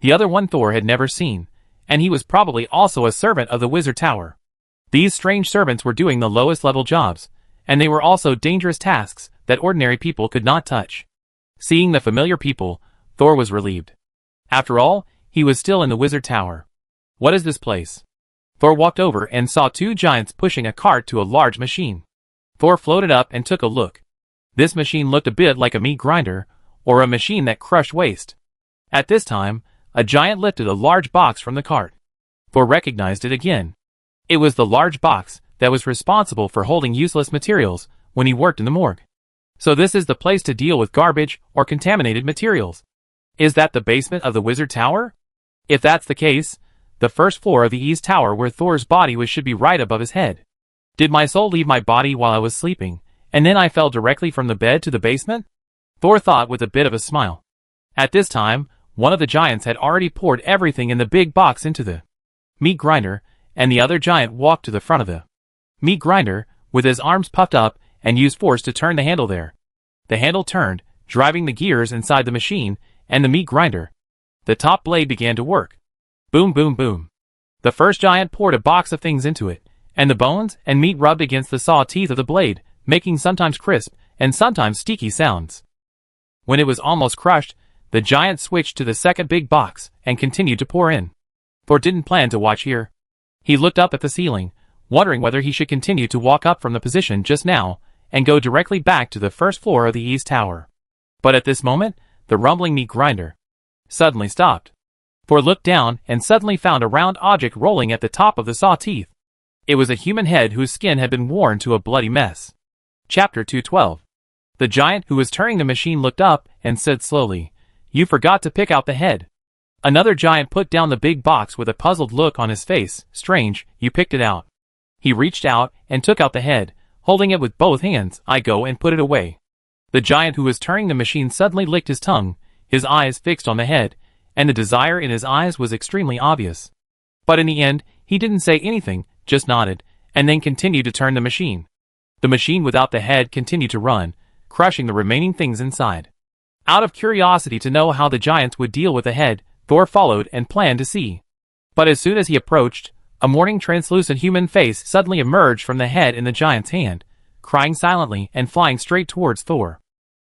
The other one Thor had never seen, and he was probably also a servant of the Wizard Tower. These strange servants were doing the lowest level jobs, and they were also dangerous tasks that ordinary people could not touch. Seeing the familiar people, Thor was relieved. After all, he was still in the wizard tower. What is this place? Thor walked over and saw two giants pushing a cart to a large machine. Thor floated up and took a look. This machine looked a bit like a meat grinder, or a machine that crushed waste. At this time, a giant lifted a large box from the cart. Thor recognized it again. It was the large box that was responsible for holding useless materials when he worked in the morgue. So this is the place to deal with garbage or contaminated materials. Is that the basement of the wizard tower? If that's the case, the first floor of the east tower where Thor's body was should be right above his head. Did my soul leave my body while I was sleeping, and then I fell directly from the bed to the basement? Thor thought with a bit of a smile. At this time, one of the giants had already poured everything in the big box into the meat grinder, and the other giant walked to the front of the meat grinder, with his arms puffed up, and used force to turn the handle there. The handle turned, driving the gears inside the machine and the meat grinder. The top blade began to work. Boom, boom, boom. The first giant poured a box of things into it, and the bones and meat rubbed against the saw teeth of the blade, making sometimes crisp and sometimes sticky sounds. When it was almost crushed, the giant switched to the second big box and continued to pour in. Thor didn't plan to watch here. He looked up at the ceiling, wondering whether he should continue to walk up from the position just now and go directly back to the first floor of the east tower. But at this moment, the rumbling meat grinder suddenly stopped. Thor looked down and suddenly found a round object rolling at the top of the saw teeth. It was a human head whose skin had been worn to a bloody mess. Chapter 212. The giant who was turning the machine looked up and said slowly, "You forgot to pick out the head." Another giant put down the big box with a puzzled look on his face. "Strange, you picked it out." He reached out and took out the head, holding it with both hands. "I go and put it away." The giant who was turning the machine suddenly licked his tongue, his eyes fixed on the head, and the desire in his eyes was extremely obvious. But in the end, he didn't say anything, just nodded, and then continued to turn the machine. The machine without the head continued to run, crushing the remaining things inside. Out of curiosity to know how the giants would deal with the head, Thor followed and planned to see. But as soon as he approached, a mourning translucent human face suddenly emerged from the head in the giant's hand, crying silently and flying straight towards Thor.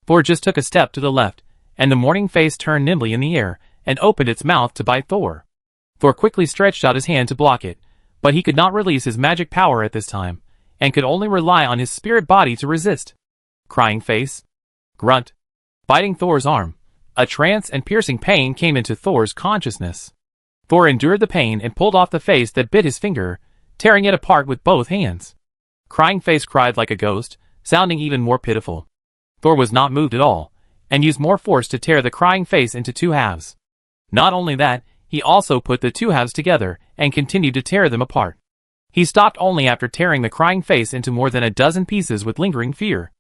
Thor just took a step to the left, and the mourning face turned nimbly in the air and opened its mouth to bite Thor. Thor quickly stretched out his hand to block it, but he could not release his magic power at this time, and could only rely on his spirit body to resist. Crying face. Grunt. Biting Thor's arm. A trance and piercing pain came into Thor's consciousness. Thor endured the pain and pulled off the face that bit his finger, tearing it apart with both hands. Crying face cried like a ghost, sounding even more pitiful. Thor was not moved at all, and used more force to tear the crying face into two halves. Not only that, he also put the two halves together and continued to tear them apart. He stopped only after tearing the crying face into more than a dozen pieces with lingering fear.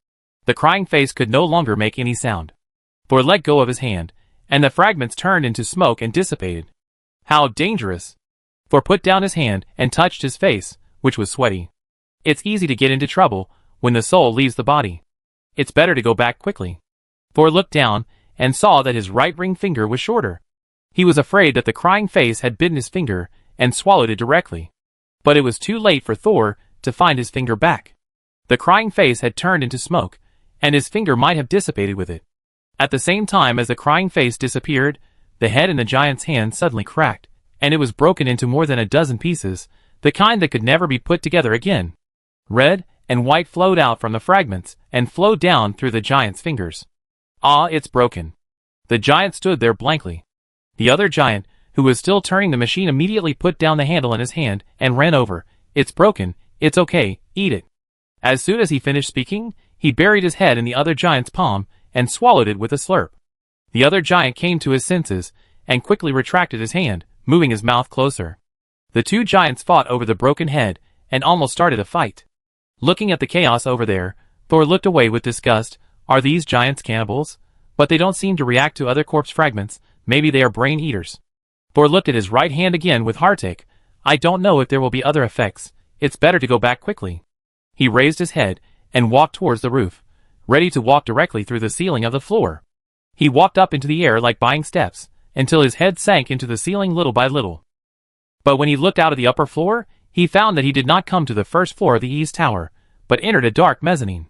The crying face could no longer make any sound. Thor let go of his hand, and the fragments turned into smoke and dissipated. How dangerous! Thor put down his hand and touched his face, which was sweaty. It's easy to get into trouble when the soul leaves the body. It's better to go back quickly. Thor looked down and saw that his right ring finger was shorter. He was afraid that the crying face had bitten his finger and swallowed it directly. But it was too late for Thor to find his finger back. The crying face had turned into smoke, and his finger might have dissipated with it. At the same time as the crying face disappeared, the head in the giant's hand suddenly cracked, and it was broken into more than a dozen pieces, the kind that could never be put together again. Red and white flowed out from the fragments and flowed down through the giant's fingers. "Ah, it's broken." The giant stood there blankly. The other giant, who was still turning the machine, immediately put down the handle in his hand and ran over. "It's broken, it's okay, eat it." As soon as he finished speaking, he buried his head in the other giant's palm and swallowed it with a slurp. The other giant came to his senses and quickly retracted his hand, moving his mouth closer. The two giants fought over the broken head and almost started a fight. Looking at the chaos over there, Thor looked away with disgust. Are these giants cannibals? But they don't seem to react to other corpse fragments. Maybe they are brain eaters. Thor looked at his right hand again with heartache. I don't know if there will be other effects. It's better to go back quickly. He raised his head and walked towards the roof, ready to walk directly through the ceiling of the floor. He walked up into the air like buying steps, until his head sank into the ceiling little by little. But when he looked out of the upper floor, he found that he did not come to the first floor of the east tower, but entered a dark mezzanine.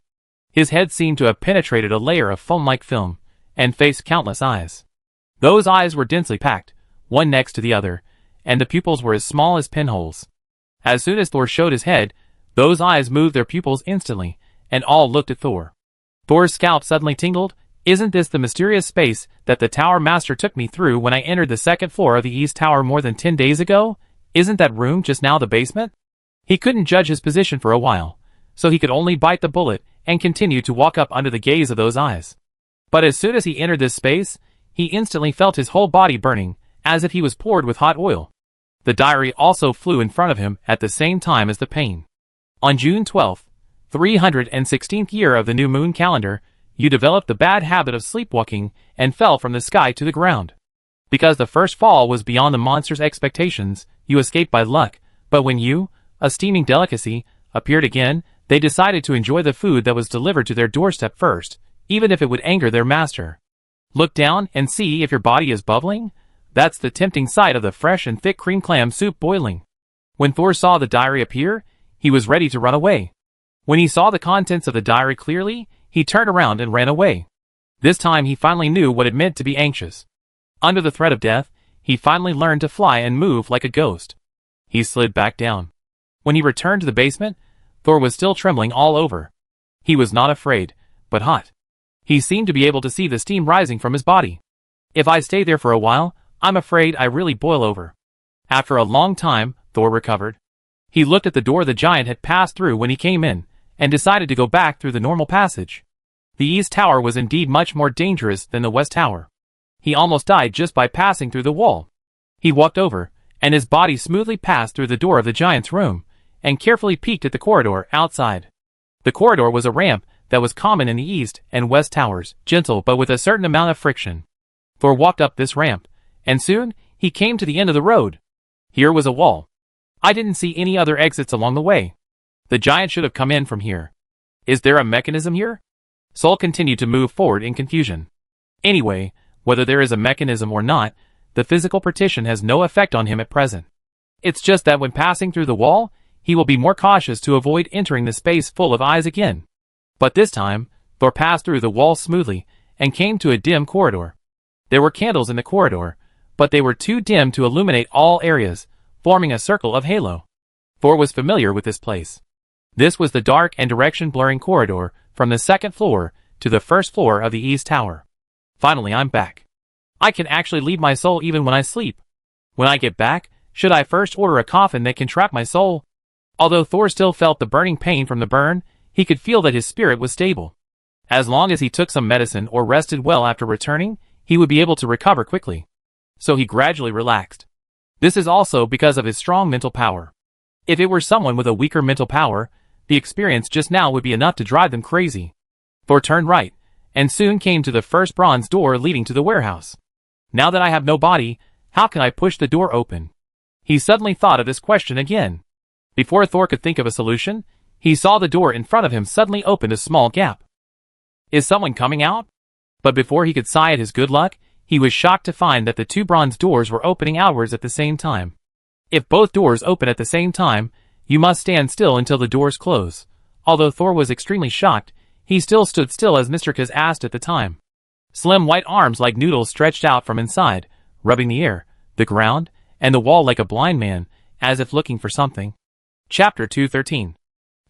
His head seemed to have penetrated a layer of foam-like film, and faced countless eyes. Those eyes were densely packed, one next to the other, and the pupils were as small as pinholes. As soon as Thor showed his head, those eyes moved their pupils instantly, and all looked at Thor. Thor's scalp suddenly tingled. Isn't this the mysterious space that the Tower Master took me through when I entered the second floor of the East Tower more than 10 days ago? Isn't that room just now the basement? He couldn't judge his position for a while, so he could only bite the bullet and continue to walk up under the gaze of those eyes. But as soon as he entered this space, he instantly felt his whole body burning, as if he was poured with hot oil. The diary also flew in front of him at the same time as the pain. On June 12th, 316th year of the new moon calendar, you developed the bad habit of sleepwalking and fell from the sky to the ground. Because the first fall was beyond the monster's expectations, you escaped by luck, but when you, a steaming delicacy, appeared again, they decided to enjoy the food that was delivered to their doorstep first, even if it would anger their master. Look down and see if your body is bubbling? That's the tempting sight of the fresh and thick cream clam soup boiling. When Thor saw the diary appear, he was ready to run away. When he saw the contents of the diary clearly, he turned around and ran away. This time he finally knew what it meant to be anxious. Under the threat of death, he finally learned to fly and move like a ghost. He slid back down. When he returned to the basement, Thor was still trembling all over. He was not afraid, but hot. He seemed to be able to see the steam rising from his body. If I stay there for a while, I'm afraid I really boil over. After a long time, Thor recovered. He looked at the door the giant had passed through when he came in, and decided to go back through the normal passage. The East Tower was indeed much more dangerous than the West Tower. He almost died just by passing through the wall. He walked over, and his body smoothly passed through the door of the giant's room, and carefully peeked at the corridor outside. The corridor was a ramp that was common in the East and West Towers, gentle but with a certain amount of friction. Thor walked up this ramp, and soon he came to the end of the road. Here was a wall. I didn't see any other exits along the way. The giant should have come in from here. Is there a mechanism here? Soul continued to move forward in confusion. Anyway, whether there is a mechanism or not, the physical partition has no effect on him at present. It's just that when passing through the wall, he will be more cautious to avoid entering the space full of eyes again. But this time, Thor passed through the wall smoothly, and came to a dim corridor. There were candles in the corridor, but they were too dim to illuminate all areas, forming a circle of halo. Thor was familiar with this place. This was the dark and direction-blurring corridor from the second floor to the first floor of the East Tower. Finally, I'm back. I can actually leave my soul even when I sleep. When I get back, should I first order a coffin that can trap my soul? Although Thor still felt the burning pain from the burn, he could feel that his spirit was stable. As long as he took some medicine or rested well after returning, he would be able to recover quickly. So he gradually relaxed. This is also because of his strong mental power. If it were someone with a weaker mental power, the experience just now would be enough to drive them crazy. Thor turned right, and soon came to the first bronze door leading to the warehouse. Now that I have no body, how can I push the door open? He suddenly thought of this question again. Before Thor could think of a solution, he saw the door in front of him suddenly open a small gap. Is someone coming out? But before he could sigh at his good luck, he was shocked to find that the two bronze doors were opening outwards at the same time. If both doors open at the same time, you must stand still until the doors close. Although Thor was extremely shocked, he still stood still as Mr. Kaz asked at the time. Slim white arms like noodles stretched out from inside, rubbing the air, the ground, and the wall like a blind man, as if looking for something. Chapter 213.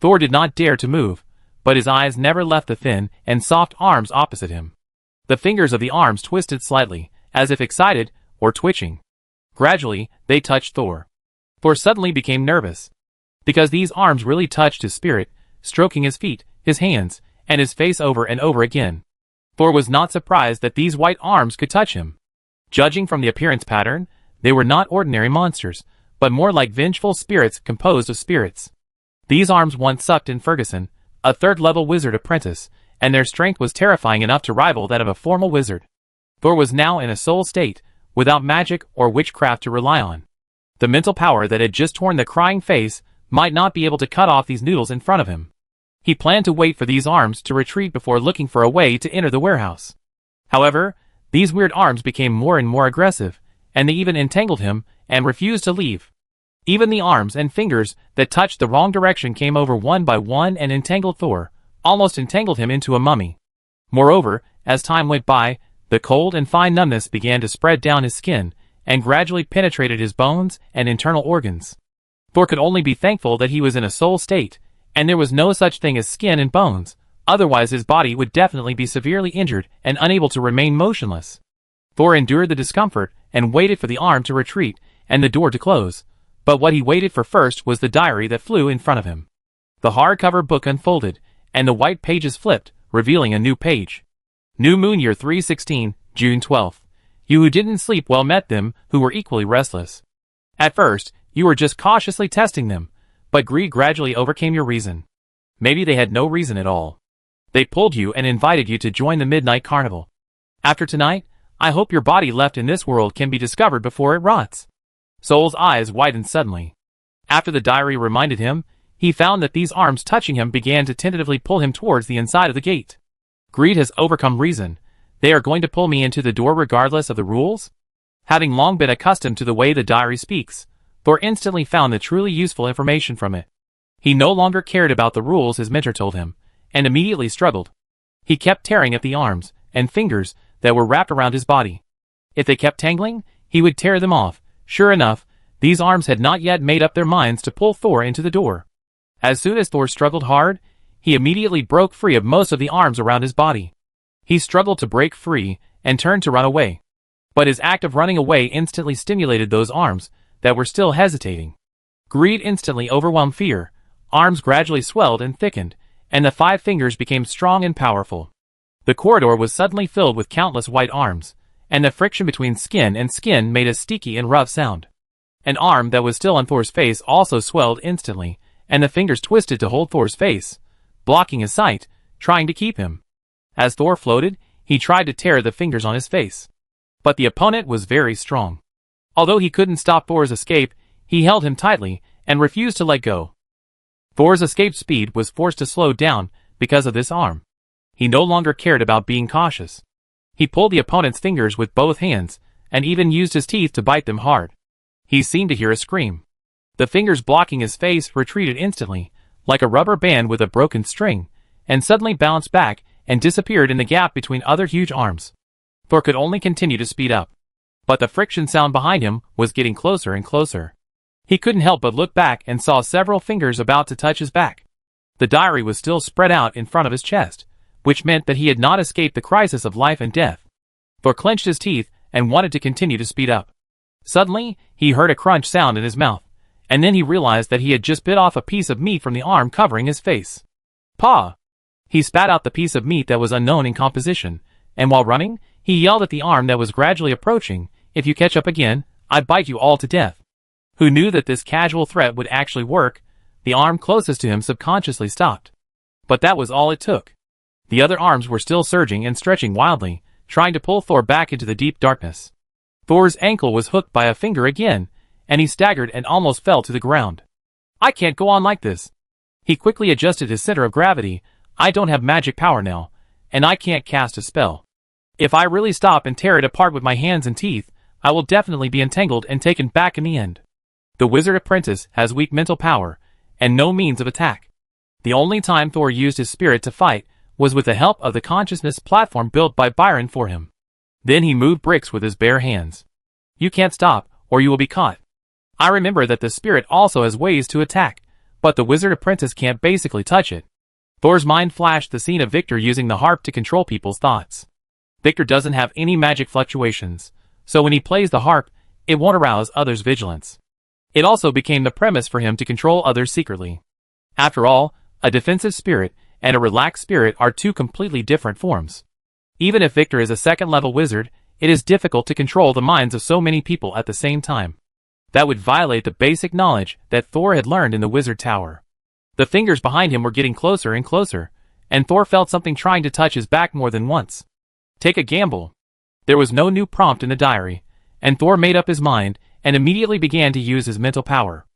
Thor did not dare to move, but his eyes never left the thin and soft arms opposite him. The fingers of the arms twisted slightly, as if excited or twitching. Gradually, they touched Thor. Thor suddenly became nervous. Because these arms really touched his spirit, stroking his feet, his hands, and his face over and over again. Thor was not surprised that these white arms could touch him. Judging from the appearance pattern, they were not ordinary monsters, but more like vengeful spirits composed of spirits. These arms once sucked in Ferguson, a third-level wizard apprentice, and their strength was terrifying enough to rival that of a formal wizard. Thor was now in a soul state, without magic or witchcraft to rely on. The mental power that had just torn the crying face might not be able to cut off these noodles in front of him. He planned to wait for these arms to retreat before looking for a way to enter the warehouse. However, these weird arms became more and more aggressive, and they even entangled him and refused to leave. Even the arms and fingers that touched the wrong direction came over one by one and entangled Thor, almost entangled him into a mummy. Moreover, as time went by, The cold and fine numbness began to spread down his skin, and gradually penetrated his bones and internal organs. Thor could only be thankful that he was in a soul state, and there was no such thing as skin and bones, otherwise his body would definitely be severely injured and unable to remain motionless. Thor endured the discomfort and waited for the arm to retreat and the door to close, but what he waited for first was the diary that flew in front of him. The hardcover book unfolded, and the white pages flipped, revealing a new page. New Moon Year 316, June 12th. You who didn't sleep well met them who were equally restless. At first, you were just cautiously testing them, but greed gradually overcame your reason. Maybe they had no reason at all. They pulled you and invited you to join the Midnight Carnival. After tonight, I hope your body left in this world can be discovered before it rots. Soul's eyes widened suddenly. After the diary reminded him, he found that these arms touching him began to tentatively pull him towards the inside of the gate. Greed has overcome reason. They are going to pull me into the door regardless of the rules? Having long been accustomed to the way the diary speaks, Thor instantly found the truly useful information from it. He no longer cared about the rules his mentor told him, and immediately struggled. He kept tearing at the arms and fingers that were wrapped around his body. If they kept tangling, he would tear them off. Sure enough, these arms had not yet made up their minds to pull Thor into the door. As soon as Thor struggled hard, he immediately broke free of most of the arms around his body. He struggled to break free and turned to run away. But his act of running away instantly stimulated those arms that were still hesitating. Greed instantly overwhelmed fear. Arms gradually swelled and thickened, and the 5 fingers became strong and powerful. The corridor was suddenly filled with countless white arms, and the friction between skin and skin made a sticky and rough sound. An arm that was still on Thor's face also swelled instantly, and the fingers twisted to hold Thor's face, blocking his sight, trying to keep him. As Thor floated, he tried to tear the fingers on his face. But the opponent was very strong. Although he couldn't stop Thor's escape, he held him tightly and refused to let go. Thor's escape speed was forced to slow down because of this arm. He no longer cared about being cautious. He pulled the opponent's fingers with both hands, and even used his teeth to bite them hard. He seemed to hear a scream. The fingers blocking his face retreated instantly, like a rubber band with a broken string, and suddenly bounced back and disappeared in the gap between other huge arms. Thor could only continue to speed up. But the friction sound behind him was getting closer and closer. He couldn't help but look back and saw several fingers about to touch his back. The diary was still spread out in front of his chest, which meant that he had not escaped the crisis of life and death. Thor clenched his teeth and wanted to continue to speed up. Suddenly, he heard a crunch sound in his mouth, and then he realized that he had just bit off a piece of meat from the arm covering his face. Paw! He spat out the piece of meat that was unknown in composition, and while running, he yelled at the arm that was gradually approaching, "If you catch up again, I bite you all to death." Who knew that this casual threat would actually work? The arm closest to him subconsciously stopped. But that was all it took. The other arms were still surging and stretching wildly, trying to pull Thor back into the deep darkness. Thor's ankle was hooked by a finger again, and he staggered and almost fell to the ground. "I can't go on like this." He quickly adjusted his center of gravity. "I don't have magic power now, and I can't cast a spell. If I really stop and tear it apart with my hands and teeth, I will definitely be entangled and taken back in the end." The wizard apprentice has weak mental power, and no means of attack. The only time Thor used his spirit to fight was with the help of the consciousness platform built by Byron for him. Then he moved bricks with his bare hands. "You can't stop, or you will be caught. I remember that the spirit also has ways to attack, but the wizard apprentice can't basically touch it." Thor's mind flashed the scene of Victor using the harp to control people's thoughts. Victor doesn't have any magic fluctuations, so when he plays the harp, it won't arouse others' vigilance. It also became the premise for him to control others secretly. After all, a defensive spirit and a relaxed spirit are two completely different forms. Even if Victor is a second-level wizard, it is difficult to control the minds of so many people at the same time. That would violate the basic knowledge that Thor had learned in the wizard tower. The fingers behind him were getting closer and closer, and Thor felt something trying to touch his back more than once. Take a gamble. There was no new prompt in the diary, and Thor made up his mind and immediately began to use his mental power.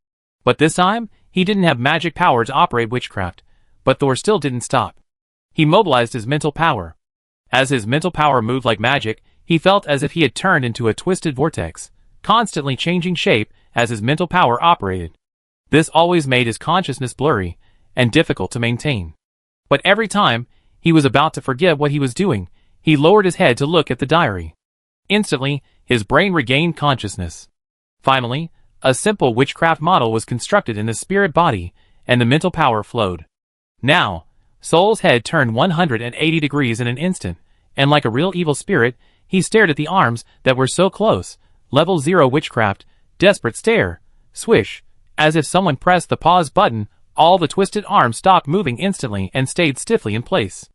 But this time, he didn't have magic power to operate witchcraft, but Thor still didn't stop. He mobilized his mental power. As his mental power moved like magic, he felt as if he had turned into a twisted vortex, constantly changing shape as his mental power operated. This always made his consciousness blurry and difficult to maintain. But every time he was about to forget what he was doing, He lowered his head to look at the diary. Instantly, his brain regained consciousness. Finally, a simple witchcraft model was constructed in the spirit body, and the mental power flowed. Now, Soul's head turned 180 degrees in an instant, and like a real evil spirit, he stared at the arms that were so close. Level 0 witchcraft, desperate stare, swish, as if someone pressed the pause button, all the twisted arms stopped moving instantly and stayed stiffly in place.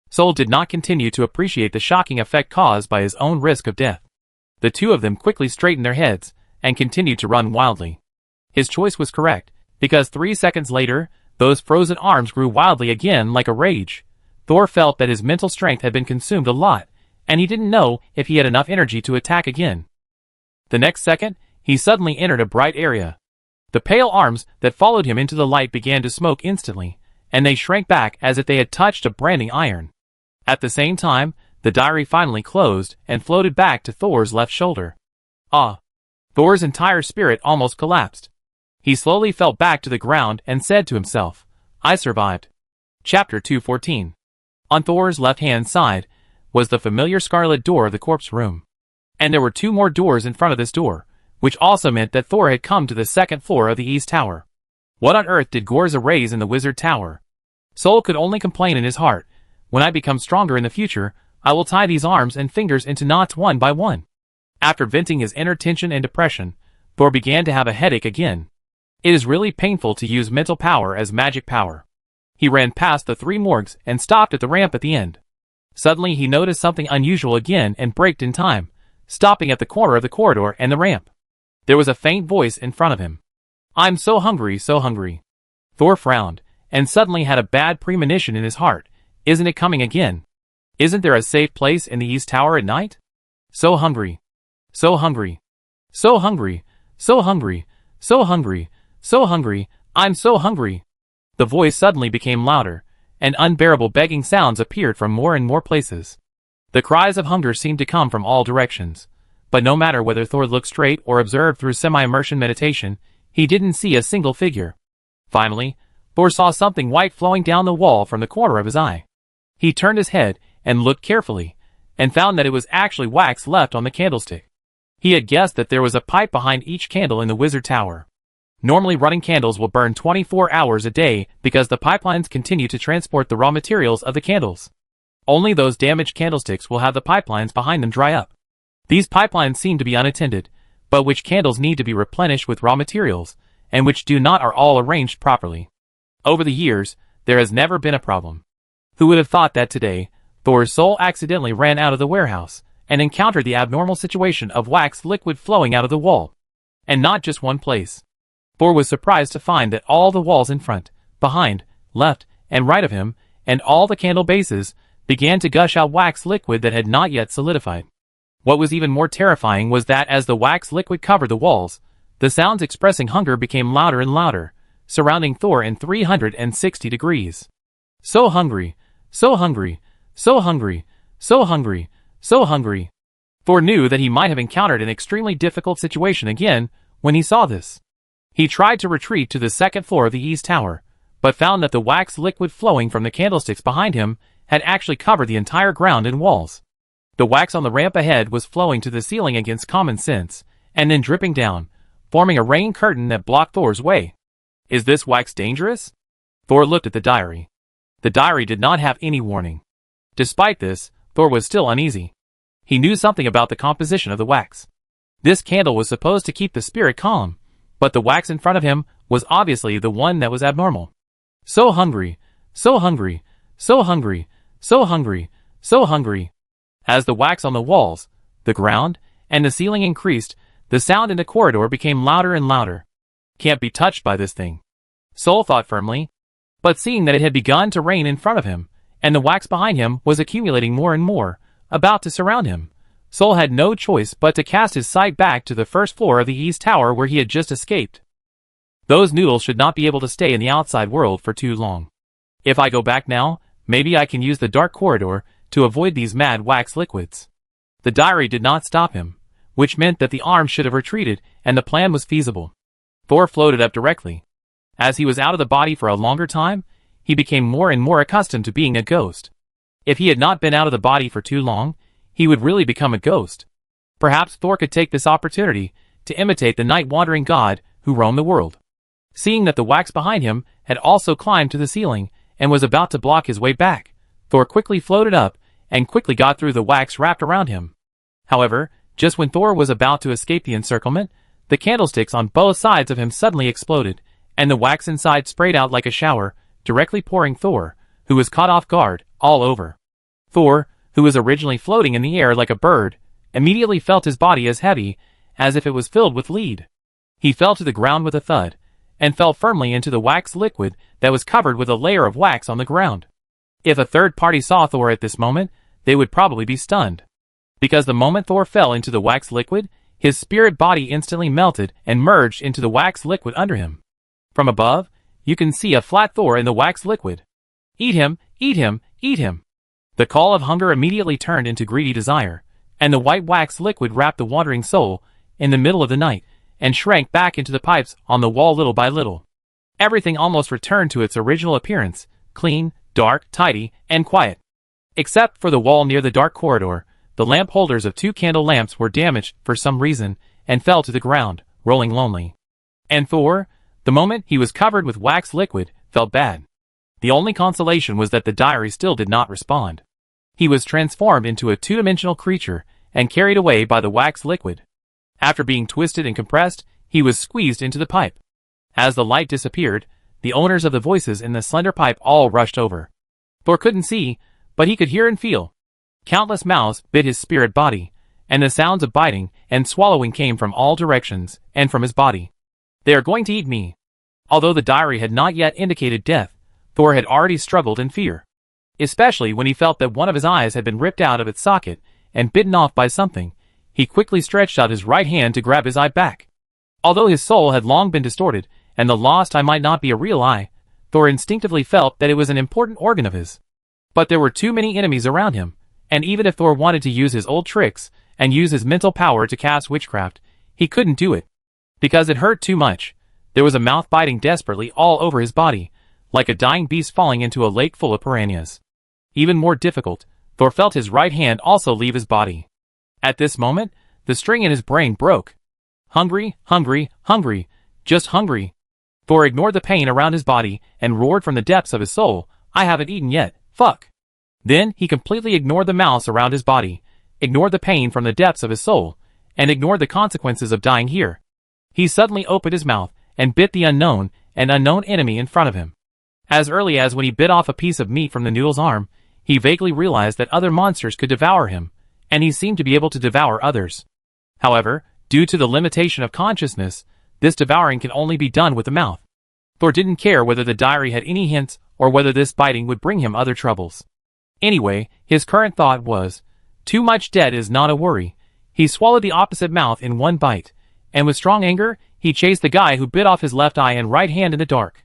Soul did not continue to appreciate the shocking effect caused by his own risk of death. The two of them quickly straightened their heads, and continued to run wildly. His choice was correct, because 3 seconds later, those frozen arms grew wildly again like a rage. Thor felt that his mental strength had been consumed a lot, and he didn't know if he had enough energy to attack again. The next second, he suddenly entered a bright area. The pale arms that followed him into the light began to smoke instantly, and they shrank back as if they had touched a branding iron. At the same time, the diary finally closed and floated back to Thor's left shoulder. Ah! Thor's entire spirit almost collapsed. He slowly fell back to the ground and said to himself, I survived. Chapter 214. On Thor's left-hand side was the familiar scarlet door of the corpse room. And there were 2 more doors in front of this door, which also meant that Thor had come to the 2nd floor of the East Tower. What on earth did Gorza raise in the Wizard Tower? Soul could only complain in his heart, when I become stronger in the future, I will tie these arms and fingers into knots one by one. After venting his inner tension and depression, Thor began to have a headache again. It is really painful to use mental power as magic power. He ran past the 3 morgues and stopped at the ramp at the end. Suddenly he noticed something unusual again and braked in time, stopping at the corner of the corridor and the ramp. There was a faint voice in front of him. I'm so hungry, so hungry. Thor frowned, and suddenly had a bad premonition in his heart. Isn't it coming again? Isn't there a safe place in the East Tower at night? So hungry. So hungry. So hungry. So hungry. So hungry. So hungry. I'm so hungry. The voice suddenly became louder, and unbearable begging sounds appeared from more and more places. The cries of hunger seemed to come from all directions, but no matter whether Thor looked straight or observed through semi-immersion meditation, he didn't see a single figure. Finally, Thor saw something white flowing down the wall from the corner of his eye. He turned his head and looked carefully, and found that it was actually wax left on the candlestick. He had guessed that there was a pipe behind each candle in the Wizard Tower. Normally running candles will burn 24 hours a day because the pipelines continue to transport the raw materials of the candles. Only those damaged candlesticks will have the pipelines behind them dry up. These pipelines seem to be unattended, but which candles need to be replenished with raw materials, and which do not are all arranged properly. Over the years, there has never been a problem. Who would have thought that today, Thor's soul accidentally ran out of the warehouse, and encountered the abnormal situation of wax liquid flowing out of the wall. And not just one place. Thor was surprised to find that all the walls in front, behind, left, and right of him, and all the candle bases, began to gush out wax liquid that had not yet solidified. What was even more terrifying was that as the wax liquid covered the walls, the sounds expressing hunger became louder and louder, surrounding Thor in 360 degrees. So hungry, so hungry, so hungry, so hungry, so hungry. Thor knew that he might have encountered an extremely difficult situation again when he saw this. He tried to retreat to the 2nd floor of the East Tower, but found that the wax liquid flowing from the candlesticks behind him had actually covered the entire ground and walls. The wax on the ramp ahead was flowing to the ceiling against common sense, and then dripping down, forming a rain curtain that blocked Thor's way. Is this wax dangerous? Thor looked at the diary. The diary did not have any warning. Despite this, Thor was still uneasy. He knew something about the composition of the wax. This candle was supposed to keep the spirit calm, but the wax in front of him was obviously the one that was abnormal. So hungry, so hungry, so hungry, so hungry, so hungry. As the wax on the walls, the ground, and the ceiling increased, the sound in the corridor became louder and louder. Can't be touched by this thing, Soul thought firmly. But seeing that it had begun to rain in front of him, and the wax behind him was accumulating more and more, about to surround him, Soul had no choice but to cast his sight back to the 1st floor of the East Tower where he had just escaped. Those noodles should not be able to stay in the outside world for too long. If I go back now, maybe I can use the dark corridor to avoid these mad wax liquids. The diary did not stop him, which meant that the arms should have retreated and the plan was feasible. Thor floated up directly. As he was out of the body for a longer time, he became more and more accustomed to being a ghost. If he had not been out of the body for too long, he would really become a ghost. Perhaps Thor could take this opportunity to imitate the night-wandering god who roamed the world. Seeing that the wax behind him had also climbed to the ceiling and was about to block his way back, Thor quickly floated up and quickly got through the wax wrapped around him. However, just when Thor was about to escape the encirclement, the candlesticks on both sides of him suddenly exploded, and the wax inside sprayed out like a shower, directly pouring Thor, who was caught off guard, all over. Thor, who was originally floating in the air like a bird, immediately felt his body as heavy as if it was filled with lead. He fell to the ground with a thud, and fell firmly into the wax liquid that was covered with a layer of wax on the ground. If a third party saw Thor at this moment, they would probably be stunned. Because the moment Thor fell into the wax liquid, his spirit body instantly melted and merged into the wax liquid under him. From above, you can see a flat Thor in the wax liquid. Eat him, eat him, eat him. The call of hunger immediately turned into greedy desire, and the white wax liquid wrapped the wandering soul in the middle of the night, and shrank back into the pipes on the wall little by little. Everything almost returned to its original appearance, clean, dark, tidy, and quiet. Except for the wall near the dark corridor, the lamp holders of 2 candle lamps were damaged for some reason, and fell to the ground, rolling lonely. And Thor, the moment he was covered with wax liquid, felt bad. The only consolation was that the diary still did not respond. He was transformed into a 2-dimensional creature, and carried away by the wax liquid. After being twisted and compressed, he was squeezed into the pipe. As the light disappeared, the owners of the voices in the slender pipe all rushed over. Thor couldn't see, but he could hear and feel. Countless mouths bit his spirit body, and the sounds of biting and swallowing came from all directions and from his body. They are going to eat me. Although the diary had not yet indicated death, Thor had already struggled in fear. Especially when he felt that one of his eyes had been ripped out of its socket and bitten off by something. He quickly stretched out his right hand to grab his eye back. Although his soul had long been distorted, and the lost eye might not be a real eye, Thor instinctively felt that it was an important organ of his. But there were too many enemies around him, and even if Thor wanted to use his old tricks, and use his mental power to cast witchcraft, he couldn't do it. Because it hurt too much. There was a mouth biting desperately all over his body, like a dying beast falling into a lake full of piranhas. Even more difficult, Thor felt his right hand also leave his body. At this moment, the string in his brain broke. Hungry, hungry, hungry, just hungry. Thor ignored the pain around his body and roared from the depths of his soul, I haven't eaten yet, fuck. Then he completely ignored the mouse around his body, ignored the pain from the depths of his soul, and ignored the consequences of dying here. He suddenly opened his mouth and bit the unknown and unknown enemy in front of him. As early as when he bit off a piece of meat from the noodle's arm, he vaguely realized that other monsters could devour him, and he seemed to be able to devour others. However, due to the limitation of consciousness, this devouring can only be done with the mouth. Thor didn't care whether the diary had any hints or whether this biting would bring him other troubles. Anyway, his current thought was, too much dead is not a worry. He swallowed the opposite mouth in one bite, and with strong anger, he chased the guy who bit off his left eye and right hand in the dark.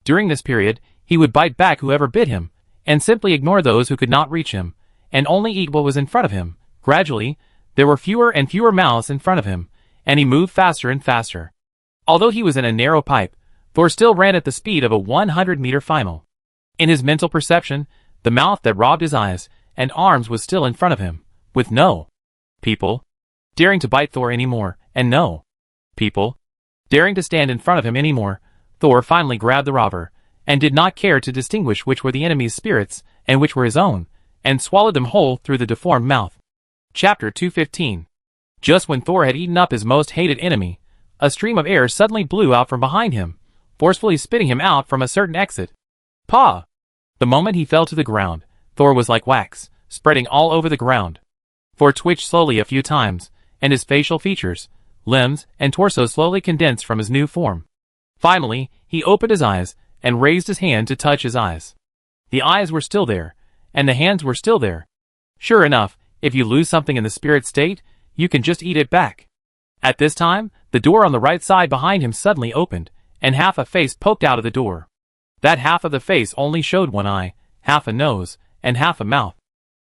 During this period, he would bite back whoever bit him, and simply ignore those who could not reach him, and only eat what was in front of him. Gradually, there were fewer and fewer mouths in front of him, and he moved faster and faster. Although he was in a narrow pipe, Thor still ran at the speed of a 100-meter final. In his mental perception, the mouth that robbed his eyes and arms was still in front of him, with no people daring to bite Thor anymore, and no people daring to stand in front of him anymore. Thor finally grabbed the robber, and did not care to distinguish which were the enemy's spirits and which were his own, and swallowed them whole through the deformed mouth. Chapter 215. Just when Thor had eaten up his most hated enemy, a stream of air suddenly blew out from behind him, forcefully spitting him out from a certain exit. Paw! The moment he fell to the ground, Thor was like wax, spreading all over the ground. Thor twitched slowly a few times, and his facial features, limbs, and torso slowly condensed from his new form. Finally, he opened his eyes, and raised his hand to touch his eyes. The eyes were still there, and the hands were still there. Sure enough, if you lose something in the spirit state, you can just eat it back. At this time, the door on the right side behind him suddenly opened, and half a face poked out of the door. That half of the face only showed one eye, half a nose, and half a mouth.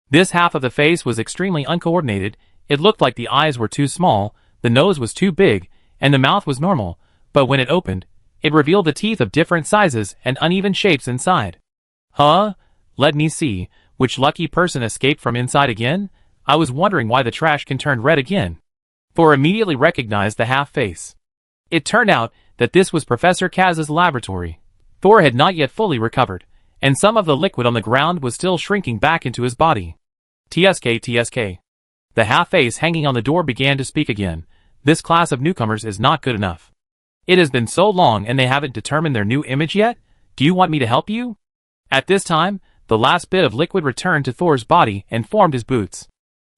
This half of the face was extremely uncoordinated. It looked like the eyes were too small, the nose was too big, and the mouth was normal, but when it opened, it revealed the teeth of different sizes and uneven shapes inside. Huh? Let me see. Which lucky person escaped from inside again? I was wondering why the trash can turn red again. Thor immediately recognized the half-face. It turned out that this was Professor Kaz's laboratory. Thor had not yet fully recovered, and some of the liquid on the ground was still shrinking back into his body. TSK. The half-face hanging on the door began to speak again. This class of newcomers is not good enough. It has been so long and they haven't determined their new image yet? Do you want me to help you? At this time, the last bit of liquid returned to Thor's body and formed his boots.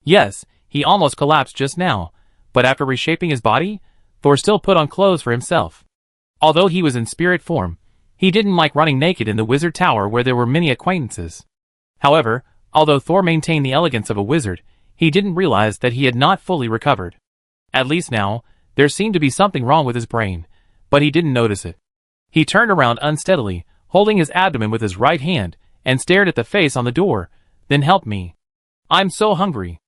Yes, he almost collapsed just now, but after reshaping his body, Thor still put on clothes for himself. Although he was in spirit form, he didn't like running naked in the wizard tower where there were many acquaintances. However, although Thor maintained the elegance of a wizard, he didn't realize that he had not fully recovered. At least now, there seemed to be something wrong with his brain, but he didn't notice it. He turned around unsteadily, holding his abdomen with his right hand, and stared at the face on the door. Then help me. I'm so hungry.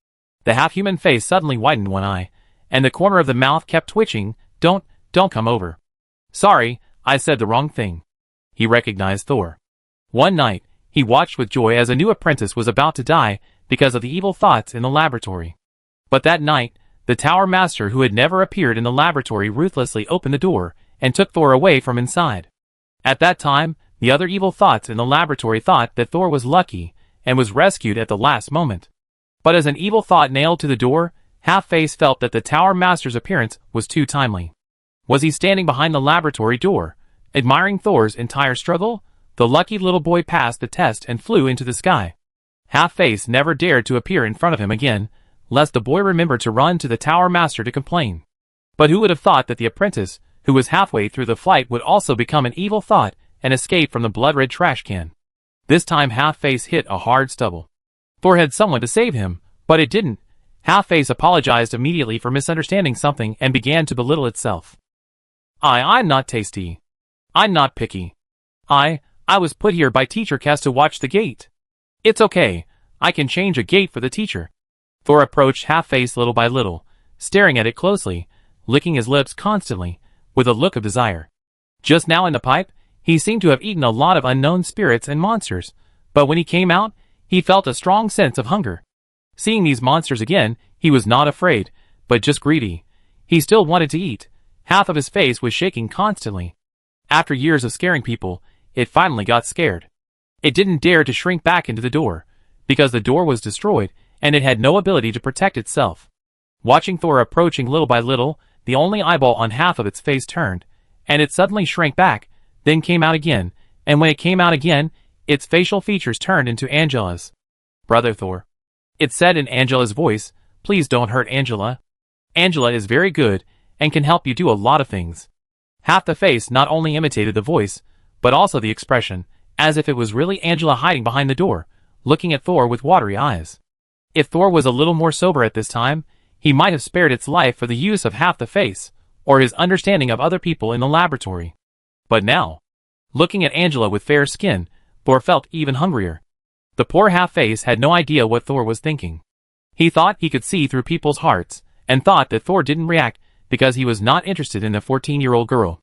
The half-human face suddenly widened one eye, and the corner of the mouth kept twitching. Don't come over. Sorry, I said the wrong thing. He recognized Thor. One night, he watched with joy as a new apprentice was about to die because of the evil thoughts in the laboratory. But that night, the tower master who had never appeared in the laboratory ruthlessly opened the door and took Thor away from inside. At that time, the other evil thoughts in the laboratory thought that Thor was lucky and was rescued at the last moment. But as an evil thought nailed to the door, Half-Face felt that the tower master's appearance was too timely. Was he standing behind the laboratory door, admiring Thor's entire struggle? The lucky little boy passed the test and flew into the sky. Half-Face never dared to appear in front of him again, lest the boy remember to run to the tower master to complain. But who would have thought that the apprentice, who was halfway through the flight, would also become an evil thought and escape from the blood-red trash can? This time Half-Face hit a hard stubble. Thor had someone to save him, but it didn't. Half-Face apologized immediately for misunderstanding something and began to belittle itself. I'm not tasty. I'm not picky. I was put here by Teacher Kaz to watch the gate. It's okay, I can change a gate for the teacher. Thor approached Half-Face little by little, staring at it closely, licking his lips constantly, with a look of desire. Just now in the pipe, he seemed to have eaten a lot of unknown spirits and monsters, but when he came out, he felt a strong sense of hunger. Seeing these monsters again, he was not afraid, but just greedy. He still wanted to eat. Half of his face was shaking constantly. After years of scaring people, it finally got scared. It didn't dare to shrink back into the door, because the door was destroyed, and it had no ability to protect itself. Watching Thor approaching little by little, the only eyeball on half of its face turned, and it suddenly shrank back, then came out again, and when it came out again, its facial features turned into Angela's. Brother Thor. It said in Angela's voice, please don't hurt Angela. Angela is very good, and can help you do a lot of things. Half the face not only imitated the voice, but also the expression, as if it was really Angela hiding behind the door, looking at Thor with watery eyes. If Thor was a little more sober at this time, he might have spared its life for the use of half the face, or his understanding of other people in the laboratory. But now, looking at Angela with fair skin, Thor felt even hungrier. The poor half-face had no idea what Thor was thinking. He thought he could see through people's hearts, and thought that Thor didn't react because he was not interested in the 14-year-old girl.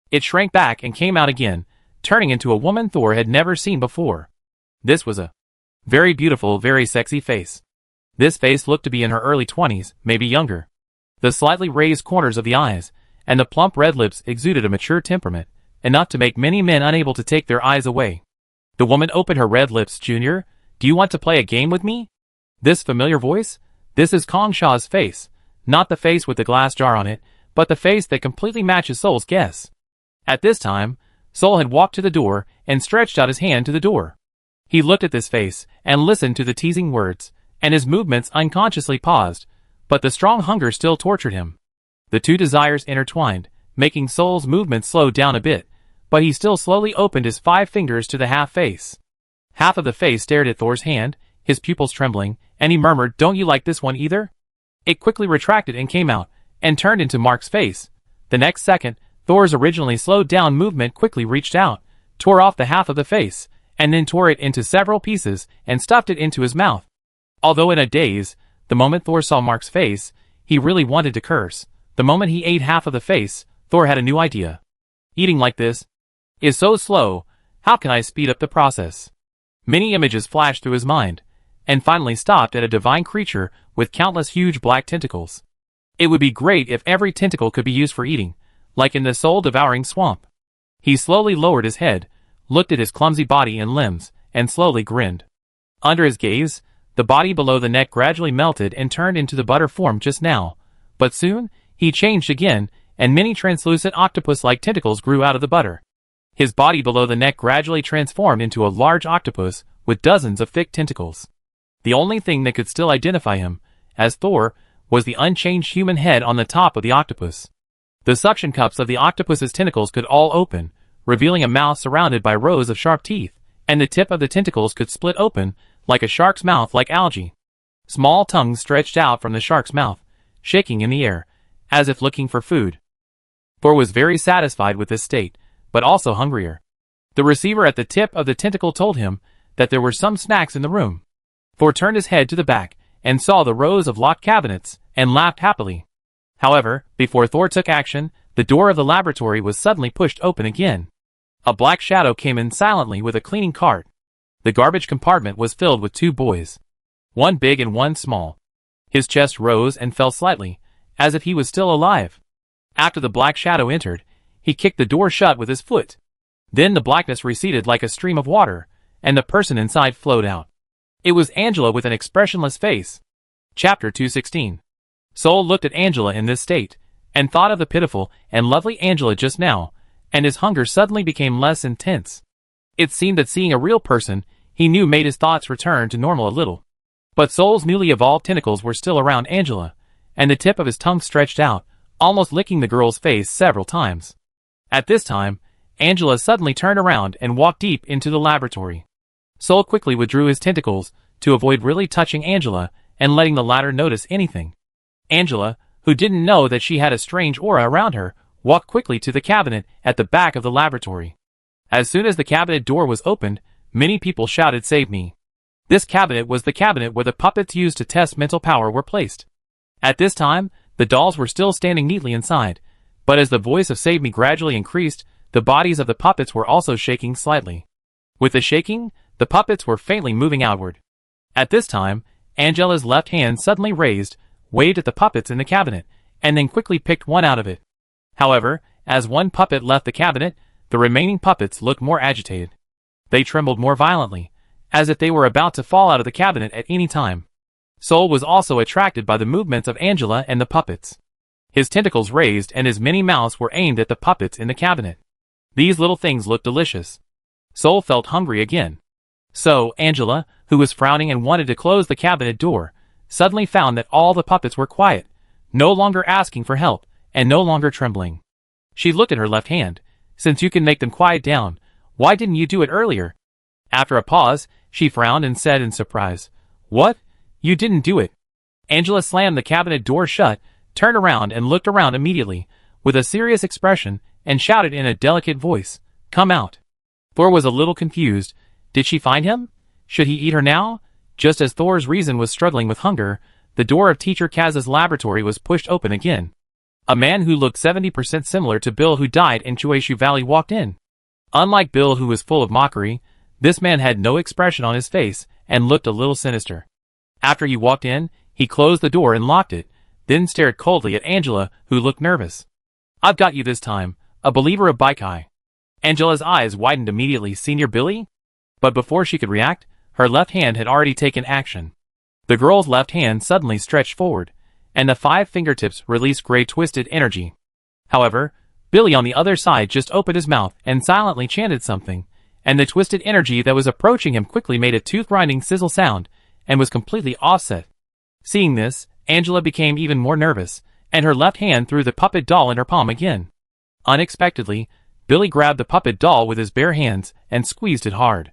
It shrank back and came out again, turning into a woman Thor had never seen before. This was a very beautiful, very sexy face. This face looked to be in her early 20s, maybe younger. The slightly raised corners of the eyes, and the plump red lips exuded a mature temperament, enough to make many men unable to take their eyes away. The woman opened her red lips. Junior, do you want to play a game with me? This familiar voice? This is Kong Shaw's face. Not the face with the glass jar on it, but the face that completely matches Soul's guess. At this time, Soul had walked to the door and stretched out his hand to the door. He looked at this face and listened to the teasing words, and his movements unconsciously paused, but the strong hunger still tortured him. The two desires intertwined, making Soul's movements slow down a bit, but he still slowly opened his 5 fingers to the half-face. Half of the face stared at Thor's hand, his pupils trembling, and he murmured, don't you like this one either? It quickly retracted and came out, and turned into Mark's face. The next second, Thor's originally slowed down movement quickly reached out, tore off the half of the face, and then tore it into several pieces and stuffed it into his mouth. Although in a daze, the moment Thor saw Mark's face, he really wanted to curse. The moment he ate half of the face, Thor had a new idea. Eating like this is so slow, how can I speed up the process? Many images flashed through his mind. and finally stopped at a divine creature with countless huge black tentacles. It would be great if every tentacle could be used for eating, like in the soul-devouring swamp. He slowly lowered his head, looked at his clumsy body and limbs, and slowly grinned. Under his gaze, the body below the neck gradually melted and turned into the butter form just now, but soon, he changed again, and many translucent octopus-like tentacles grew out of the butter. His body below the neck gradually transformed into a large octopus with dozens of thick tentacles. The only thing that could still identify him as Thor was the unchanged human head on the top of the octopus. The suction cups of the octopus's tentacles could all open, revealing a mouth surrounded by rows of sharp teeth, and the tip of the tentacles could split open like a shark's mouth like algae. Small tongues stretched out from the shark's mouth, shaking in the air, as if looking for food. Thor was very satisfied with this state, but also hungrier. The receiver at the tip of the tentacle told him that there were some snacks in the room. Thor turned his head to the back and saw the rows of locked cabinets and laughed happily. However, before Thor took action, the door of the laboratory was suddenly pushed open again. A black shadow came in silently with a cleaning cart. The garbage compartment was filled with two boys, one big and one small. His chest rose and fell slightly, as if he was still alive. After the black shadow entered, he kicked the door shut with his foot. Then the blackness receded like a stream of water, and the person inside flowed out. It was Angela with an expressionless face. Chapter 216. Soul looked at Angela in this state, and thought of the pitiful and lovely Angela just now, and his hunger suddenly became less intense. It seemed that seeing a real person he knew made his thoughts return to normal a little. But Soul's newly evolved tentacles were still around Angela, and the tip of his tongue stretched out, almost licking the girl's face several times. At this time, Angela suddenly turned around and walked deep into the laboratory. Soul quickly withdrew his tentacles to avoid really touching Angela and letting the latter notice anything. Angela, who didn't know that she had a strange aura around her, walked quickly to the cabinet at the back of the laboratory. As soon as the cabinet door was opened, many people shouted, "Save me!" This cabinet was the cabinet where the puppets used to test mental power were placed. At this time, the dolls were still standing neatly inside, but as the voice of "Save me" gradually increased, the bodies of the puppets were also shaking slightly. With the shaking, the puppets were faintly moving outward. At this time, Angela's left hand suddenly raised, waved at the puppets in the cabinet, and then quickly picked one out of it. However, as one puppet left the cabinet, the remaining puppets looked more agitated. They trembled more violently, as if they were about to fall out of the cabinet at any time. Soul was also attracted by the movements of Angela and the puppets. His tentacles raised and his many mouths were aimed at the puppets in the cabinet. These little things looked delicious. Soul felt hungry again. So, Angela, who was frowning and wanted to close the cabinet door, suddenly found that all the puppets were quiet, no longer asking for help, and no longer trembling. She looked at her left hand. "Since you can make them quiet down, why didn't you do it earlier?" After a pause, she frowned and said in surprise, "What? You didn't do it?" Angela slammed the cabinet door shut, turned around and looked around immediately, with a serious expression, and shouted in a delicate voice, "Come out." Thor was a little confused. Did she find him? Should he eat her now? Just as Thor's reason was struggling with hunger, the door of Teacher Kaz's laboratory was pushed open again. A man who looked 70% similar to Bill who died in Chueshu Valley walked in. Unlike Bill, who was full of mockery, this man had no expression on his face and looked a little sinister. After he walked in, he closed the door and locked it, then stared coldly at Angela, who looked nervous. "I've got you this time, a believer of Baikai." Angela's eyes widened immediately. "Senior Billy?" But before she could react, her left hand had already taken action. The girl's left hand suddenly stretched forward, and the 5 fingertips released gray twisted energy. However, Billy on the other side just opened his mouth and silently chanted something, and the twisted energy that was approaching him quickly made a tooth-grinding sizzle sound, and was completely offset. Seeing this, Angela became even more nervous, and her left hand threw the puppet doll in her palm again. Unexpectedly, Billy grabbed the puppet doll with his bare hands and squeezed it hard.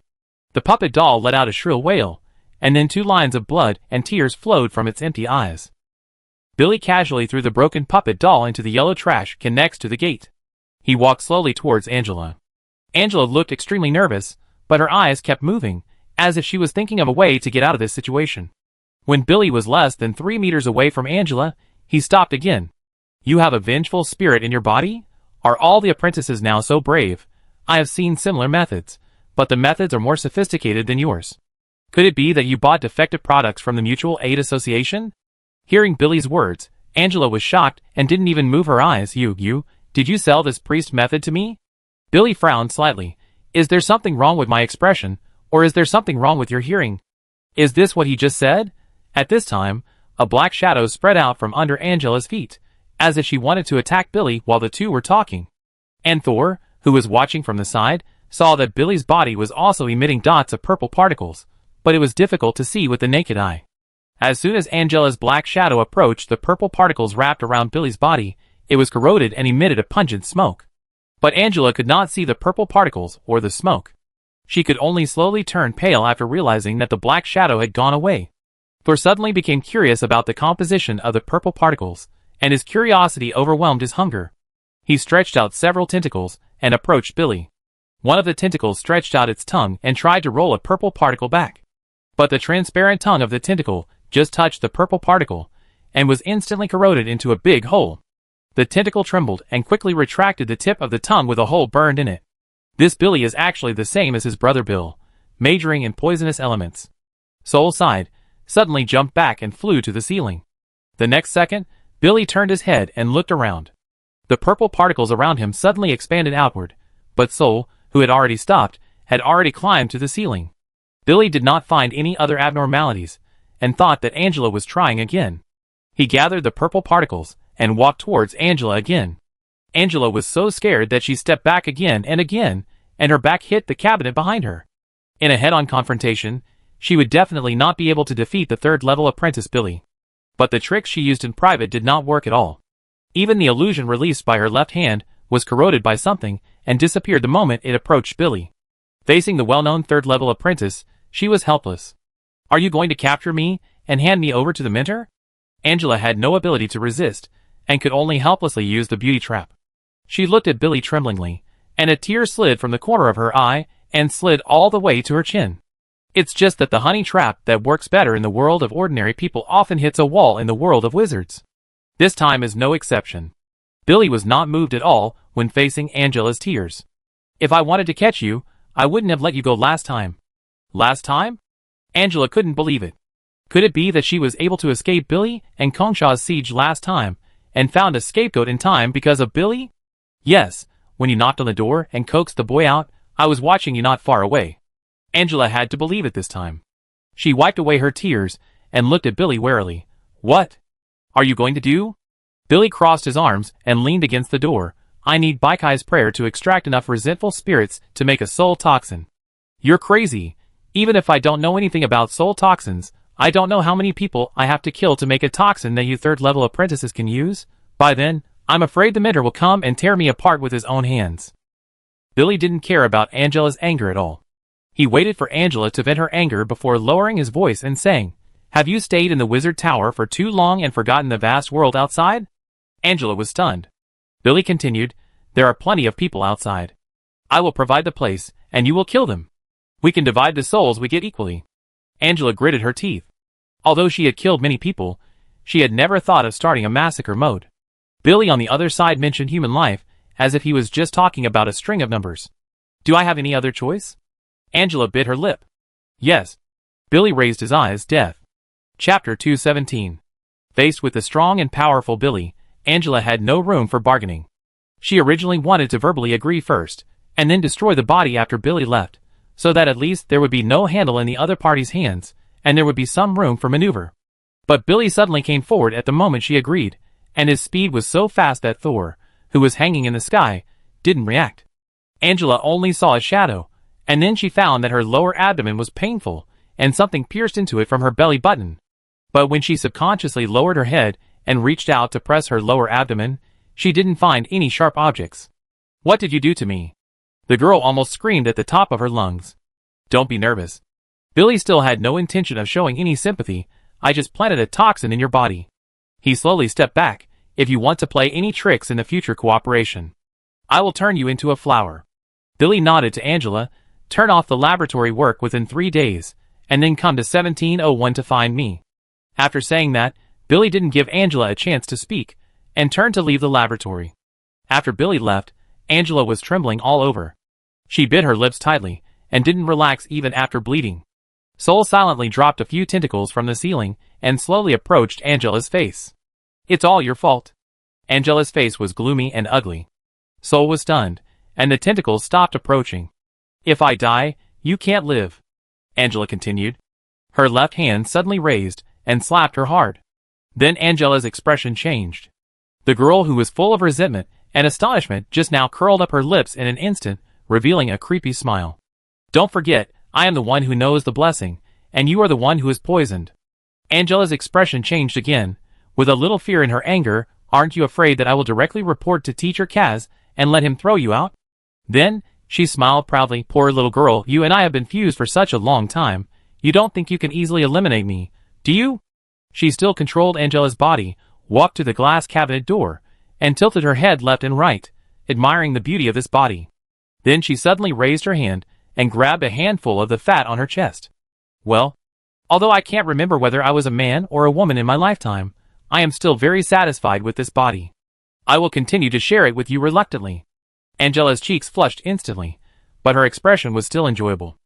The puppet doll let out a shrill wail, and then 2 lines of blood and tears flowed from its empty eyes. Billy casually threw the broken puppet doll into the yellow trash can next to the gate. He walked slowly towards Angela. Angela looked extremely nervous, but her eyes kept moving, as if she was thinking of a way to get out of this situation. When Billy was less than 3 meters away from Angela, he stopped again. "You have a vengeful spirit in your body? Are all the apprentices now so brave? I have seen similar methods, but the methods are more sophisticated than yours." Could it be that you bought defective products from the Mutual Aid Association? Hearing Billy's words, Angela was shocked and didn't even move her eyes. Did you sell this priest method to me? Billy frowned slightly. Is there something wrong with my expression, or is there something wrong with your hearing? Is this what he just said? At this time, a black shadow spread out from under Angela's feet, as if she wanted to attack Billy while the two were talking. And Thor, who was watching from the side, saw that Billy's body was also emitting dots of purple particles, but it was difficult to see with the naked eye. As soon as Angela's black shadow approached, the purple particles wrapped around Billy's body. It was corroded and emitted a pungent smoke. But Angela could not see the purple particles or the smoke. She could only slowly turn pale after realizing that the black shadow had gone away. Thor suddenly became curious about the composition of the purple particles, and his curiosity overwhelmed his hunger. He stretched out several tentacles and approached Billy. One of the tentacles stretched out its tongue and tried to roll a purple particle back. But the transparent tongue of the tentacle just touched the purple particle and was instantly corroded into a big hole. The tentacle trembled and quickly retracted the tip of the tongue with a hole burned in it. This Billy is actually the same as his brother Bill, majoring in poisonous elements. Soul sighed, suddenly jumped back and flew to the ceiling. The next second, Billy turned his head and looked around. The purple particles around him suddenly expanded outward, but Soul, who had already stopped, had already climbed to the ceiling. Billy did not find any other abnormalities, and thought that Angela was trying again. He gathered the purple particles and walked towards Angela again. Angela was so scared that she stepped back again, and her back hit the cabinet behind her. In a head-on confrontation, she would definitely not be able to defeat the third-level apprentice Billy. But the tricks she used in private did not work at all. Even the illusion released by her left hand was corroded by something and disappeared the moment it approached Billy. Facing the well-known third-level apprentice, she was helpless. Are you going to capture me and hand me over to the mentor? Angela had no ability to resist, and could only helplessly use the beauty trap. She looked at Billy tremblingly, and a tear slid from the corner of her eye and slid all the way to her chin. It's just that the honey trap that works better in the world of ordinary people often hits a wall in the world of wizards. This time is no exception. Billy was not moved at all when facing Angela's tears. If I wanted to catch you, I wouldn't have let you go last time. Last time? Angela couldn't believe it. Could it be that she was able to escape Billy and Kongshaw's siege last time, and found a scapegoat in time because of Billy? Yes, when you knocked on the door and coaxed the boy out, I was watching you not far away. Angela had to believe it this time. She wiped away her tears and looked at Billy warily. What are you going to do? Billy crossed his arms and leaned against the door. I need Baikai's prayer to extract enough resentful spirits to make a soul toxin. You're crazy. Even if I don't know anything about soul toxins, I don't know how many people I have to kill to make a toxin that you third-level apprentices can use. By then, I'm afraid the mentor will come and tear me apart with his own hands. Billy didn't care about Angela's anger at all. He waited for Angela to vent her anger before lowering his voice and saying, Have you stayed in the wizard tower for too long and forgotten the vast world outside? Angela was stunned. Billy continued, There are plenty of people outside. I will provide the place, and you will kill them. We can divide the souls we get equally. Angela gritted her teeth. Although she had killed many people, she had never thought of starting a massacre mode. Billy on the other side mentioned human life, as if he was just talking about a string of numbers. Do I have any other choice? Angela bit her lip. Yes. Billy raised his eyes. Death. Chapter 217. Faced with the strong and powerful Billy, Angela had no room for bargaining. She originally wanted to verbally agree first, and then destroy the body after Billy left, so that at least there would be no handle in the other party's hands, and there would be some room for maneuver. But Billy suddenly came forward at the moment she agreed, and his speed was so fast that Thor, who was hanging in the sky, didn't react. Angela only saw a shadow, and then she found that her lower abdomen was painful, and something pierced into it from her belly button. But when she subconsciously lowered her head and reached out to press her lower abdomen, she didn't find any sharp objects. What did you do to me? The girl almost screamed at the top of her lungs. Don't be nervous. Billy still had no intention of showing any sympathy. I just planted a toxin in your body. He slowly stepped back. If you want to play any tricks in the future cooperation, I will turn you into a flower. Billy nodded to Angela. Turn off the laboratory work within 3 days, and then come to 1701 to find me. After saying that, Billy didn't give Angela a chance to speak, and turned to leave the laboratory. After Billy left, Angela was trembling all over. She bit her lips tightly, and didn't relax even after bleeding. Soul silently dropped a few tentacles from the ceiling and slowly approached Angela's face. It's all your fault. Angela's face was gloomy and ugly. Soul was stunned, and the tentacles stopped approaching. If I die, you can't live, Angela continued. Her left hand suddenly raised and slapped her hard. Then Angela's expression changed. The girl who was full of resentment and astonishment just now curled up her lips in an instant, revealing a creepy smile. Don't forget, I am the one who knows the blessing, and you are the one who is poisoned. Angela's expression changed again, with a little fear in her anger. Aren't you afraid that I will directly report to Teacher Kaz and let him throw you out? Then, she smiled proudly. Poor little girl, you and I have been fused for such a long time. You don't think you can easily eliminate me, do you? She still controlled Angela's body, walked to the glass cabinet door, and tilted her head left and right, admiring the beauty of this body. Then she suddenly raised her hand and grabbed a handful of the fat on her chest. Well, although I can't remember whether I was a man or a woman in my lifetime, I am still very satisfied with this body. I will continue to share it with you reluctantly. Angela's cheeks flushed instantly, but her expression was still enjoyable.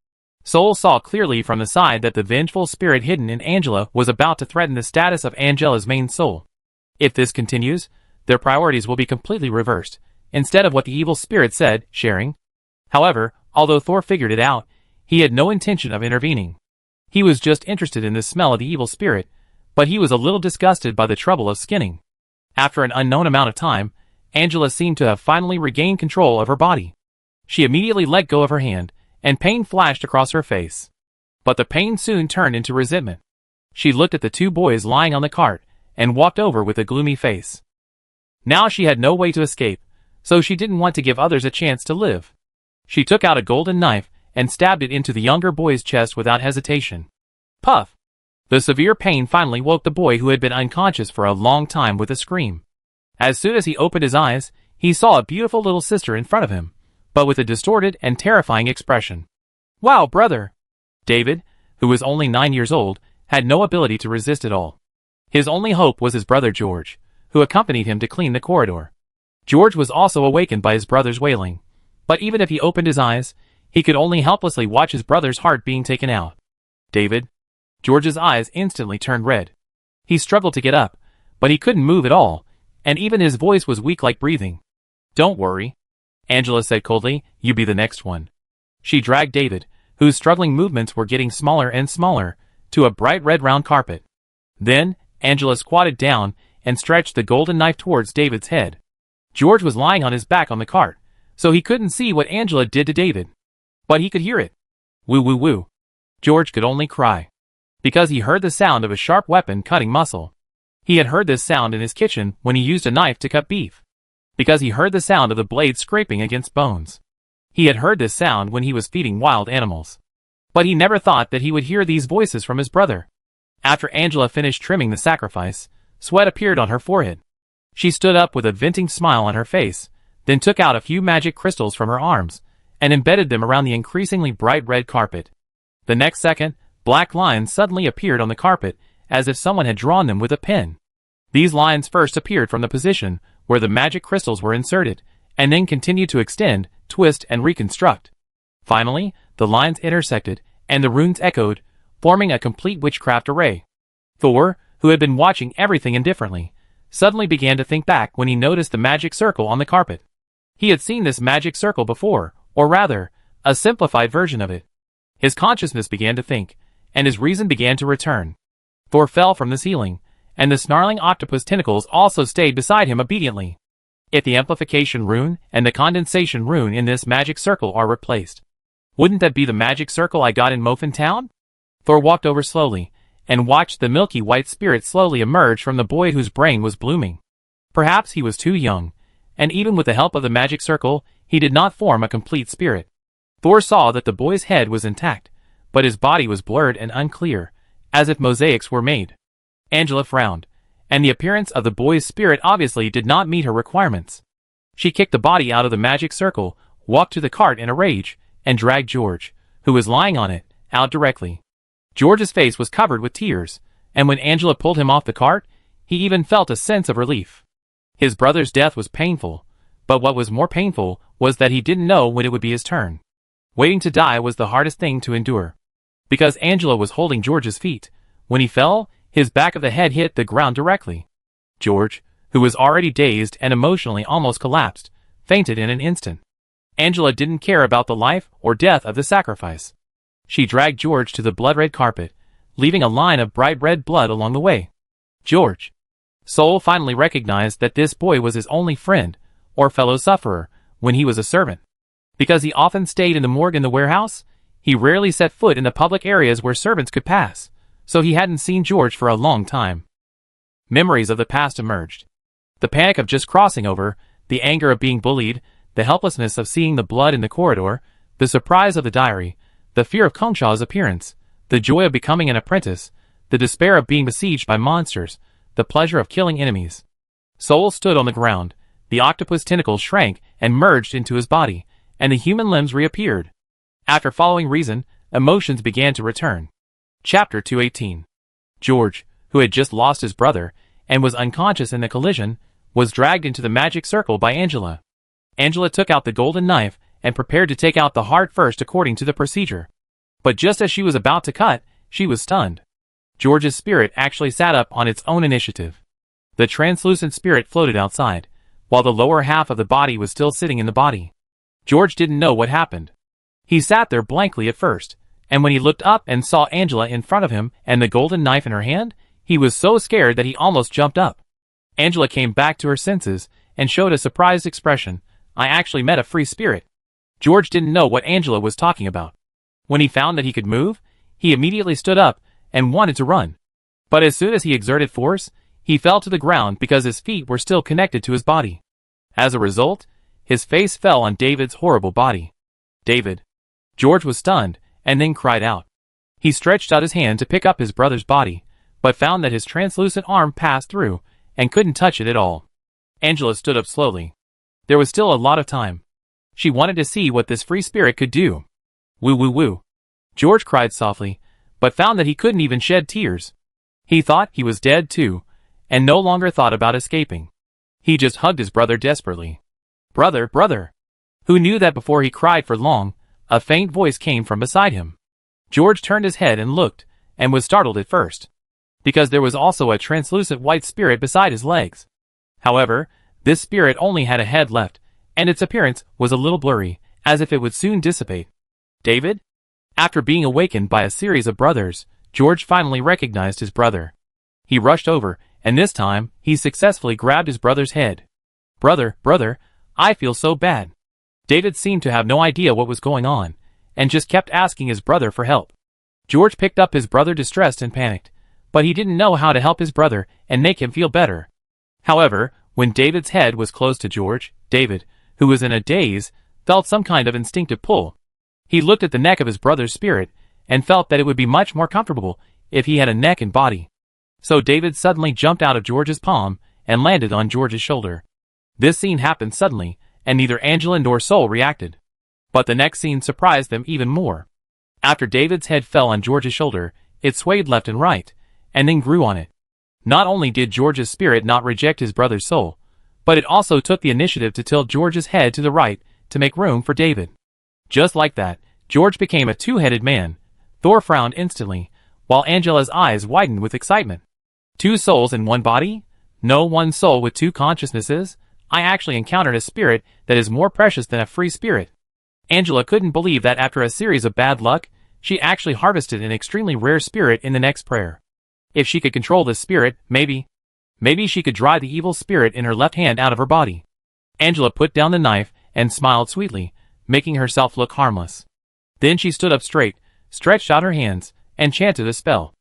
Soul saw clearly from the side that the vengeful spirit hidden in Angela was about to threaten the status of Angela's main soul. If this continues, their priorities will be completely reversed, instead of what the evil spirit said, sharing. However, although Thor figured it out, he had no intention of intervening. He was just interested in the smell of the evil spirit, but he was a little disgusted by the trouble of skinning. After an unknown amount of time, Angela seemed to have finally regained control of her body. She immediately let go of her hand, and pain flashed across her face. But the pain soon turned into resentment. She looked at the two boys lying on the cart, and walked over with a gloomy face. Now she had no way to escape, so she didn't want to give others a chance to live. She took out a golden knife, and stabbed it into the younger boy's chest without hesitation. Puff! The severe pain finally woke the boy who had been unconscious for a long time with a scream. As soon as he opened his eyes, he saw a beautiful little sister in front of him, but with a distorted and terrifying expression. Wow, brother! David, who was only 9 years old, had no ability to resist at all. His only hope was his brother George, who accompanied him to clean the corridor. George was also awakened by his brother's wailing, but even if he opened his eyes, he could only helplessly watch his brother's heart being taken out. David? George's eyes instantly turned red. He struggled to get up, but he couldn't move at all, and even his voice was weak like breathing. Don't worry, Angela said coldly, you be the next one. She dragged David, whose struggling movements were getting smaller and smaller, to a bright red round carpet. Then, Angela squatted down and stretched the golden knife towards David's head. George was lying on his back on the cart, so he couldn't see what Angela did to David. But he could hear it. Woo woo woo. George could only cry. Because he heard the sound of a sharp weapon cutting muscle. He had heard this sound in his kitchen when he used a knife to cut beef. Because he heard the sound of the blade scraping against bones. He had heard this sound when he was feeding wild animals. But he never thought that he would hear these voices from his brother. After Angela finished trimming the sacrifice, sweat appeared on her forehead. She stood up with a venting smile on her face, then took out a few magic crystals from her arms, and embedded them around the increasingly bright red carpet. The next second, black lines suddenly appeared on the carpet, as if someone had drawn them with a pen. These lines first appeared from the position where the magic crystals were inserted, and then continued to extend, twist, and reconstruct. Finally, the lines intersected, and the runes echoed, forming a complete witchcraft array. Thor, who had been watching everything indifferently, suddenly began to think back when he noticed the magic circle on the carpet. He had seen this magic circle before, or rather, a simplified version of it. His consciousness began to think, and his reason began to return. Thor fell from the ceiling, and the snarling octopus tentacles also stayed beside him obediently. If the amplification rune and the condensation rune in this magic circle are replaced, wouldn't that be the magic circle I got in Muffin Town? Thor walked over slowly, and watched the milky white spirit slowly emerge from the boy whose brain was blooming. Perhaps he was too young, and even with the help of the magic circle, he did not form a complete spirit. Thor saw that the boy's head was intact, but his body was blurred and unclear, as if mosaics were made. Angela frowned, and the appearance of the boy's spirit obviously did not meet her requirements. She kicked the body out of the magic circle, walked to the cart in a rage, and dragged George, who was lying on it, out directly. George's face was covered with tears, and when Angela pulled him off the cart, he even felt a sense of relief. His brother's death was painful, but what was more painful was that he didn't know when it would be his turn. Waiting to die was the hardest thing to endure. because Angela was holding George's feet. When he fell, his back of the head hit the ground directly. George, who was already dazed and emotionally almost collapsed, fainted in an instant. Angela didn't care about the life or death of the sacrifice. She dragged George to the blood-red carpet, leaving a line of bright red blood along the way. George. Soul finally recognized that this boy was his only friend, or fellow sufferer, when he was a servant. Because he often stayed in the morgue and the warehouse, he rarely set foot in the public areas where servants could pass, so he hadn't seen George for a long time. Memories of the past emerged. The panic of just crossing over, the anger of being bullied, the helplessness of seeing the blood in the corridor, the surprise of the diary, the fear of Conchaw's appearance, the joy of becoming an apprentice, the despair of being besieged by monsters, the pleasure of killing enemies. Soul stood on the ground, the octopus tentacles shrank and merged into his body, and the human limbs reappeared. After following reason, emotions began to return. Chapter 218. George, who had just lost his brother, and was unconscious in the collision, was dragged into the magic circle by Angela. Angela took out the golden knife and prepared to take out the heart first according to the procedure. But just as she was about to cut, she was stunned. George's spirit actually sat up on its own initiative. The translucent spirit floated outside, while the lower half of the body was still sitting in the body. George didn't know what happened. He sat there blankly at first, and when he looked up and saw Angela in front of him and the golden knife in her hand, he was so scared that he almost jumped up. Angela came back to her senses and showed a surprised expression. I actually met a free spirit. George didn't know what Angela was talking about. When he found that he could move, he immediately stood up and wanted to run. But as soon as he exerted force, he fell to the ground because his feet were still connected to his body. As a result, his face fell on David's horrible body. David. George was stunned and then cried out. He stretched out his hand to pick up his brother's body, but found that his translucent arm passed through and couldn't touch it at all. Angela stood up slowly. There was still a lot of time. She wanted to see what this free spirit could do. Woo woo woo. George cried softly, but found that he couldn't even shed tears. He thought he was dead too, and no longer thought about escaping. He just hugged his brother desperately. Brother, brother. Who knew that before he cried for long, a faint voice came from beside him. George turned his head and looked, and was startled at first, because there was also a translucent white spirit beside his legs. However, this spirit only had a head left, and its appearance was a little blurry, as if it would soon dissipate. David? After being awakened by a series of brothers, George finally recognized his brother. He rushed over, and this time, he successfully grabbed his brother's head. Brother, brother, I feel so bad. David seemed to have no idea what was going on, and just kept asking his brother for help. George picked up his brother distressed and panicked, but he didn't know how to help his brother and make him feel better. However, when David's head was close to George, David, who was in a daze, felt some kind of instinctive pull. He looked at the neck of his brother's spirit, and felt that it would be much more comfortable if he had a neck and body. So David suddenly jumped out of George's palm, and landed on George's shoulder. This scene happened suddenly, and neither Angela nor Soul reacted. But the next scene surprised them even more. After David's head fell on George's shoulder, it swayed left and right, and then grew on it. Not only did George's spirit not reject his brother's soul, but it also took the initiative to tilt George's head to the right to make room for David. Just like that, George became a two-headed man. Thor frowned instantly, while Angela's eyes widened with excitement. 2 souls in one body? No, 1 soul with 2 consciousnesses? I actually encountered a spirit that is more precious than a free spirit. Angela couldn't believe that after a series of bad luck, she actually harvested an extremely rare spirit in the next prayer. If she could control this spirit, maybe she could drive the evil spirit in her left hand out of her body. Angela put down the knife and smiled sweetly, making herself look harmless. Then she stood up straight, stretched out her hands, and chanted a spell.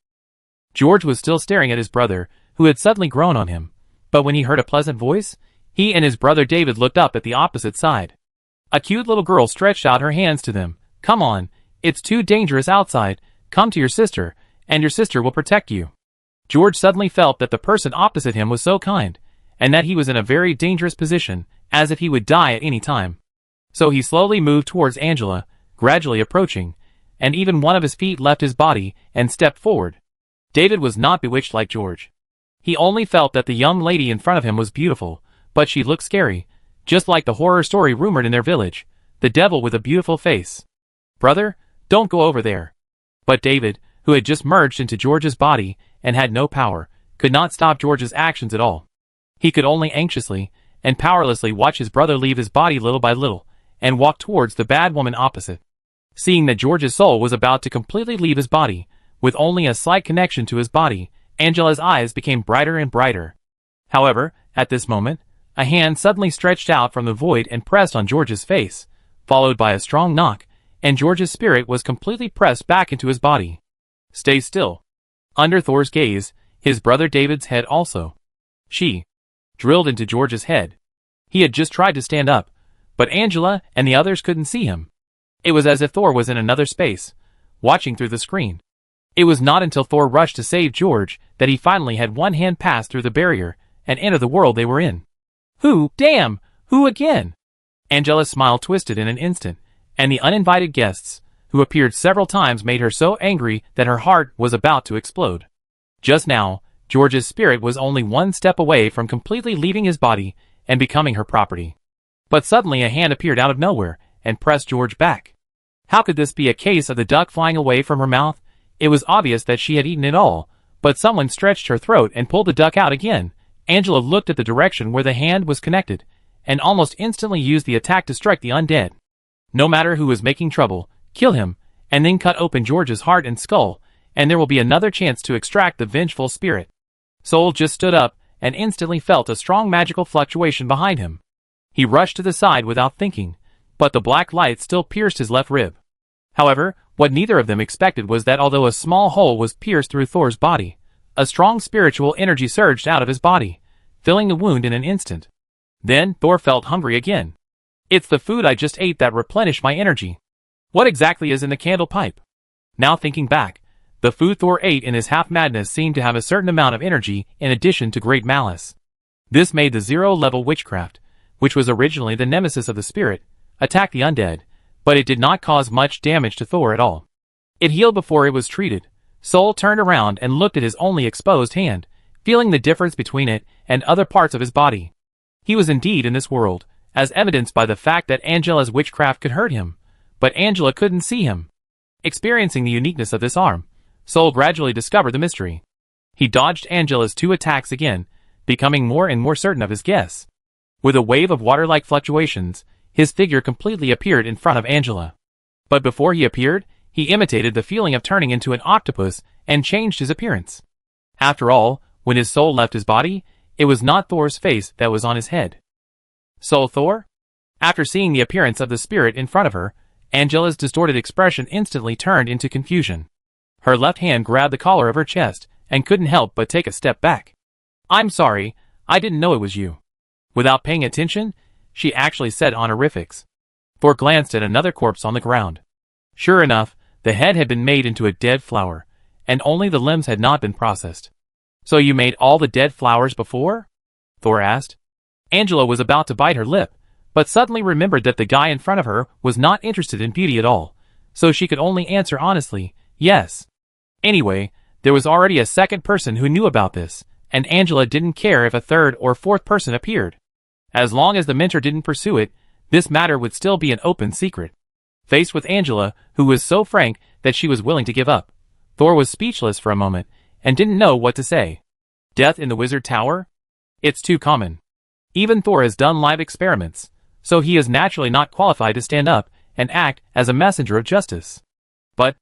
George was still staring at his brother, who had suddenly grown on him, but when he heard a pleasant voice, he and his brother David looked up at the opposite side. A cute little girl stretched out her hands to them. Come on, it's too dangerous outside, come to your sister, and your sister will protect you. George suddenly felt that the person opposite him was so kind, and that he was in a very dangerous position, as if he would die at any time. So he slowly moved towards Angela, gradually approaching, and even one of his feet left his body and stepped forward. David was not bewitched like George. He only felt that the young lady in front of him was beautiful, but she looked scary, just like the horror story rumored in their village, the devil with a beautiful face. Brother, don't go over there. But David, who had just merged into George's body and had no power, could not stop George's actions at all. He could only anxiously and powerlessly watch his brother leave his body little by little and walk towards the bad woman opposite. Seeing that George's soul was about to completely leave his body, with only a slight connection to his body, Angela's eyes became brighter and brighter. However, at this moment, a hand suddenly stretched out from the void and pressed on George's face, followed by a strong knock, and George's spirit was completely pressed back into his body. Stay still. Under Thor's gaze, his brother David's head also. She drilled into George's head. He had just tried to stand up, but Angela and the others couldn't see him. It was as if Thor was in another space, watching through the screen. It was not until Thor rushed to save George that he finally had one hand pass through the barrier and enter the world they were in. Who, damn, who again? Angela's smile twisted in an instant, and the uninvited guests, who appeared several times, made her so angry that her heart was about to explode. Just now, George's spirit was only one step away from completely leaving his body and becoming her property. But suddenly a hand appeared out of nowhere and pressed George back. How could this be a case of the duck flying away from her mouth? It was obvious that she had eaten it all, but someone stretched her throat and pulled the duck out again. Angela looked at the direction where the hand was connected, and almost instantly used the attack to strike the undead. No matter who was making trouble, kill him, and then cut open George's heart and skull, and there will be another chance to extract the vengeful spirit. Soul just stood up, and instantly felt a strong magical fluctuation behind him. He rushed to the side without thinking, but the black light still pierced his left rib. However, what neither of them expected was that although a small hole was pierced through Thor's body, a strong spiritual energy surged out of his body, filling the wound in an instant. Then Thor felt hungry again. It's the food I just ate that replenished my energy. What exactly is in the candle pipe? Now thinking back, the food Thor ate in his half-madness seemed to have a certain amount of energy in addition to great malice. This made the zero-level witchcraft, which was originally the nemesis of the spirit, attack the undead, but it did not cause much damage to Thor at all. It healed before it was treated. Soul turned around and looked at his only exposed hand, feeling the difference between it and other parts of his body. He was indeed in this world, as evidenced by the fact that Angela's witchcraft could hurt him, but Angela couldn't see him. Experiencing the uniqueness of this arm, Soul gradually discovered the mystery. He dodged Angela's 2 attacks again, becoming more and more certain of his guess. With a wave of water-like fluctuations, his figure completely appeared in front of Angela. But before he appeared, he imitated the feeling of turning into an octopus and changed his appearance. After all, when his soul left his body, it was not Thor's face that was on his head. Soul Thor? After seeing the appearance of the spirit in front of her, Angela's distorted expression instantly turned into confusion. Her left hand grabbed the collar of her chest and couldn't help but take a step back. I'm sorry, I didn't know it was you. Without paying attention, she actually said honorifics. Thor glanced at another corpse on the ground. Sure enough, the head had been made into a dead flower, and only the limbs had not been processed. So you made all the dead flowers before? Thor asked. Angela was about to bite her lip, but suddenly remembered that the guy in front of her was not interested in beauty at all, so she could only answer honestly, yes. Anyway, there was already a second person who knew about this, and Angela didn't care if a third or fourth person appeared. As long as the mentor didn't pursue it, this matter would still be an open secret. Faced with Angela, who was so frank that she was willing to give up, Thor was speechless for a moment, and didn't know what to say. Death in the Wizard Tower? It's too common. Even Thor has done live experiments, so he is naturally not qualified to stand up and act as a messenger of justice. But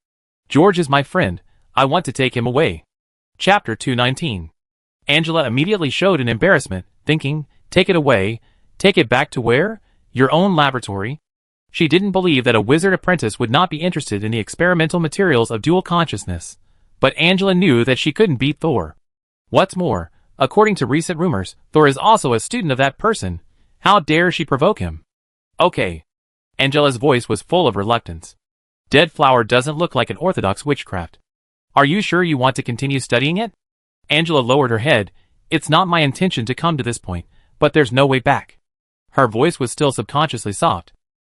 George is my friend, I want to take him away. Chapter 219. Angela immediately showed an embarrassment, thinking, take it away, take it back to where? Your own laboratory? She didn't believe that a wizard apprentice would not be interested in the experimental materials of dual consciousness, but Angela knew that she couldn't beat Thor. What's more, according to recent rumors, Thor is also a student of that person. How dare she provoke him? Okay. Angela's voice was full of reluctance. Dead flower doesn't look like an orthodox witchcraft. Are you sure you want to continue studying it? Angela lowered her head. It's not my intention to come to this point, but there's no way back. Her voice was still subconsciously soft.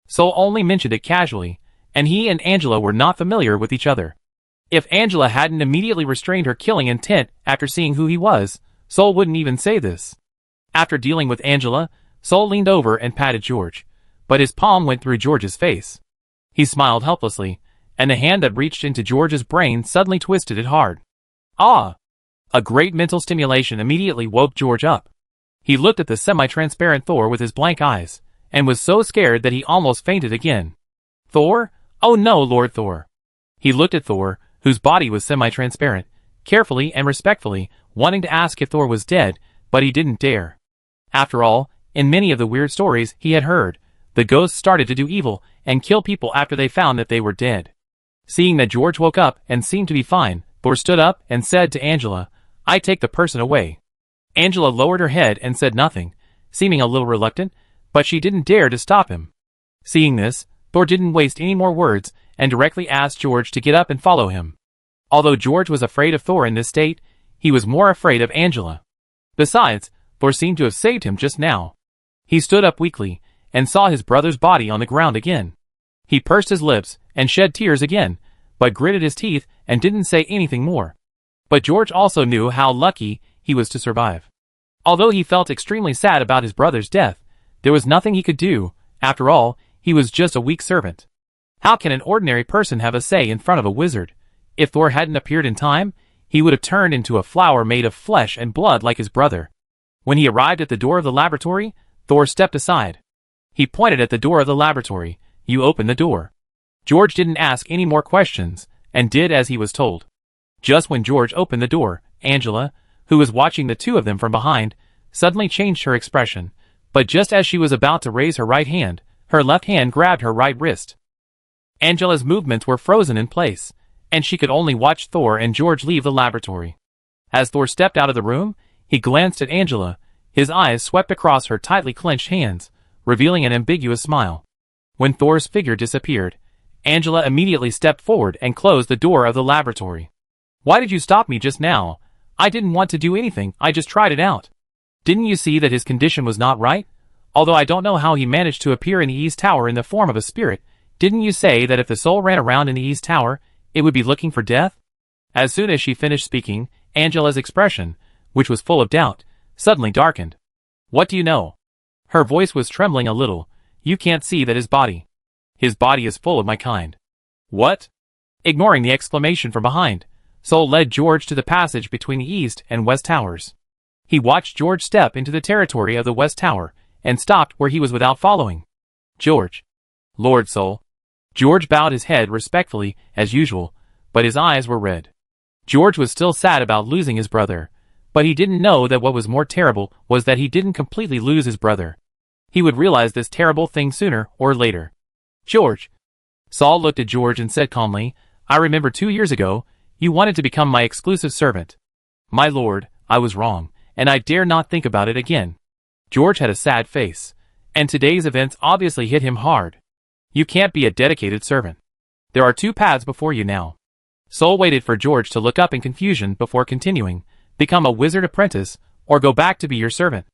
Soul only mentioned it casually, and he and Angela were not familiar with each other. If Angela hadn't immediately restrained her killing intent after seeing who he was, Soul wouldn't even say this. After dealing with Angela, Soul leaned over and patted George, but his palm went through George's face. He smiled helplessly, and the hand that reached into George's brain suddenly twisted it hard. Ah! A great mental stimulation immediately woke George up. He looked at the semi-transparent Thor with his blank eyes, and was so scared that he almost fainted again. Thor? Oh no, Lord Thor! He looked at Thor, whose body was semi-transparent, carefully and respectfully, wanting to ask if Thor was dead, but he didn't dare. After all, in many of the weird stories he had heard, the ghosts started to do evil and kill people after they found that they were dead. Seeing that George woke up and seemed to be fine, Thor stood up and said to Angela, "I take the person away." Angela lowered her head and said nothing, seeming a little reluctant, but she didn't dare to stop him. Seeing this, Thor didn't waste any more words and directly asked George to get up and follow him. Although George was afraid of Thor in this state, he was more afraid of Angela. Besides, Thor seemed to have saved him just now. He stood up weakly and saw his brother's body on the ground again. He pursed his lips and shed tears again, but gritted his teeth and didn't say anything more. But George also knew how lucky he was to survive. Although he felt extremely sad about his brother's death, there was nothing he could do. After all, he was just a weak servant. How can an ordinary person have a say in front of a wizard? If Thor hadn't appeared in time, he would have turned into a flower made of flesh and blood like his brother. When he arrived at the door of the laboratory, Thor stepped aside. He pointed at the door of the laboratory. "You open the door." George didn't ask any more questions, and did as he was told. Just when George opened the door, Angela, who was watching the two of them from behind, suddenly changed her expression, but just as she was about to raise her right hand, her left hand grabbed her right wrist. Angela's movements were frozen in place, and she could only watch Thor and George leave the laboratory. As Thor stepped out of the room, he glanced at Angela. His eyes swept across her tightly clenched hands, revealing an ambiguous smile. When Thor's figure disappeared, Angela immediately stepped forward and closed the door of the laboratory. "Why did you stop me just now? I didn't want to do anything, I just tried it out. Didn't you see that his condition was not right? Although I don't know how he managed to appear in the East Tower in the form of a spirit, didn't you say that if the soul ran around in the East Tower, it would be looking for death?" As soon as she finished speaking, Angela's expression, which was full of doubt, suddenly darkened. "What do you know?" Her voice was trembling a little. "You can't see that his body is full of my kind." "What?" Ignoring the exclamation from behind, Soul led George to the passage between the East and West Towers. He watched George step into the territory of the West Tower, and stopped where he was without following. "George." "Lord Soul." George bowed his head respectfully, as usual, but his eyes were red. George was still sad about losing his brother, but he didn't know that what was more terrible was that he didn't completely lose his brother. He would realize this terrible thing sooner or later. "George." Saul looked at George and said calmly, "I remember 2 years ago, you wanted to become my exclusive servant. My lord, I was wrong, and I dare not think about it again." George had a sad face, and today's events obviously hit him hard. "You can't be a dedicated servant. There are 2 paths before you now." Soul waited for George to look up in confusion before continuing, "Become a wizard apprentice, or go back to be your servant."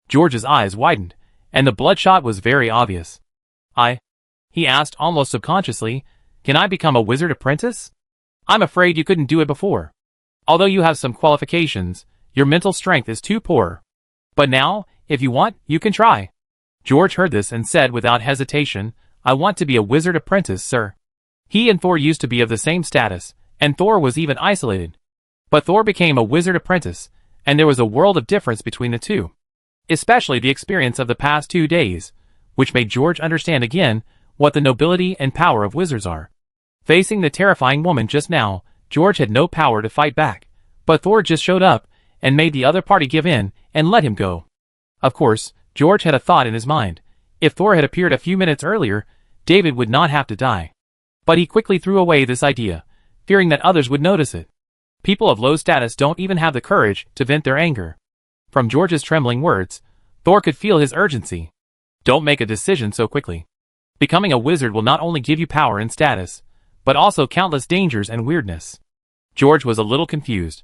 George's eyes widened, and the bloodshot was very obvious. He asked almost subconsciously, "Can I become a wizard apprentice? I'm afraid you couldn't do it before. Although you have some qualifications, your mental strength is too poor. But now, if you want, you can try." George heard this and said without hesitation, "I want to be a wizard apprentice, sir." He and Thor used to be of the same status, and Thor was even isolated. But Thor became a wizard apprentice, and there was a world of difference between the two. Especially the experience of the past 2 days, which made George understand again what the nobility and power of wizards are. Facing the terrifying woman just now, George had no power to fight back, but Thor just showed up and made the other party give in and let him go. Of course, George had a thought in his mind. If Thor had appeared a few minutes earlier, David would not have to die. But he quickly threw away this idea, fearing that others would notice it. People of low status don't even have the courage to vent their anger. From George's trembling words, Thor could feel his urgency. Don't make a decision so quickly. Becoming a wizard will not only give you power and status, but also countless dangers and weirdness. George was a little confused.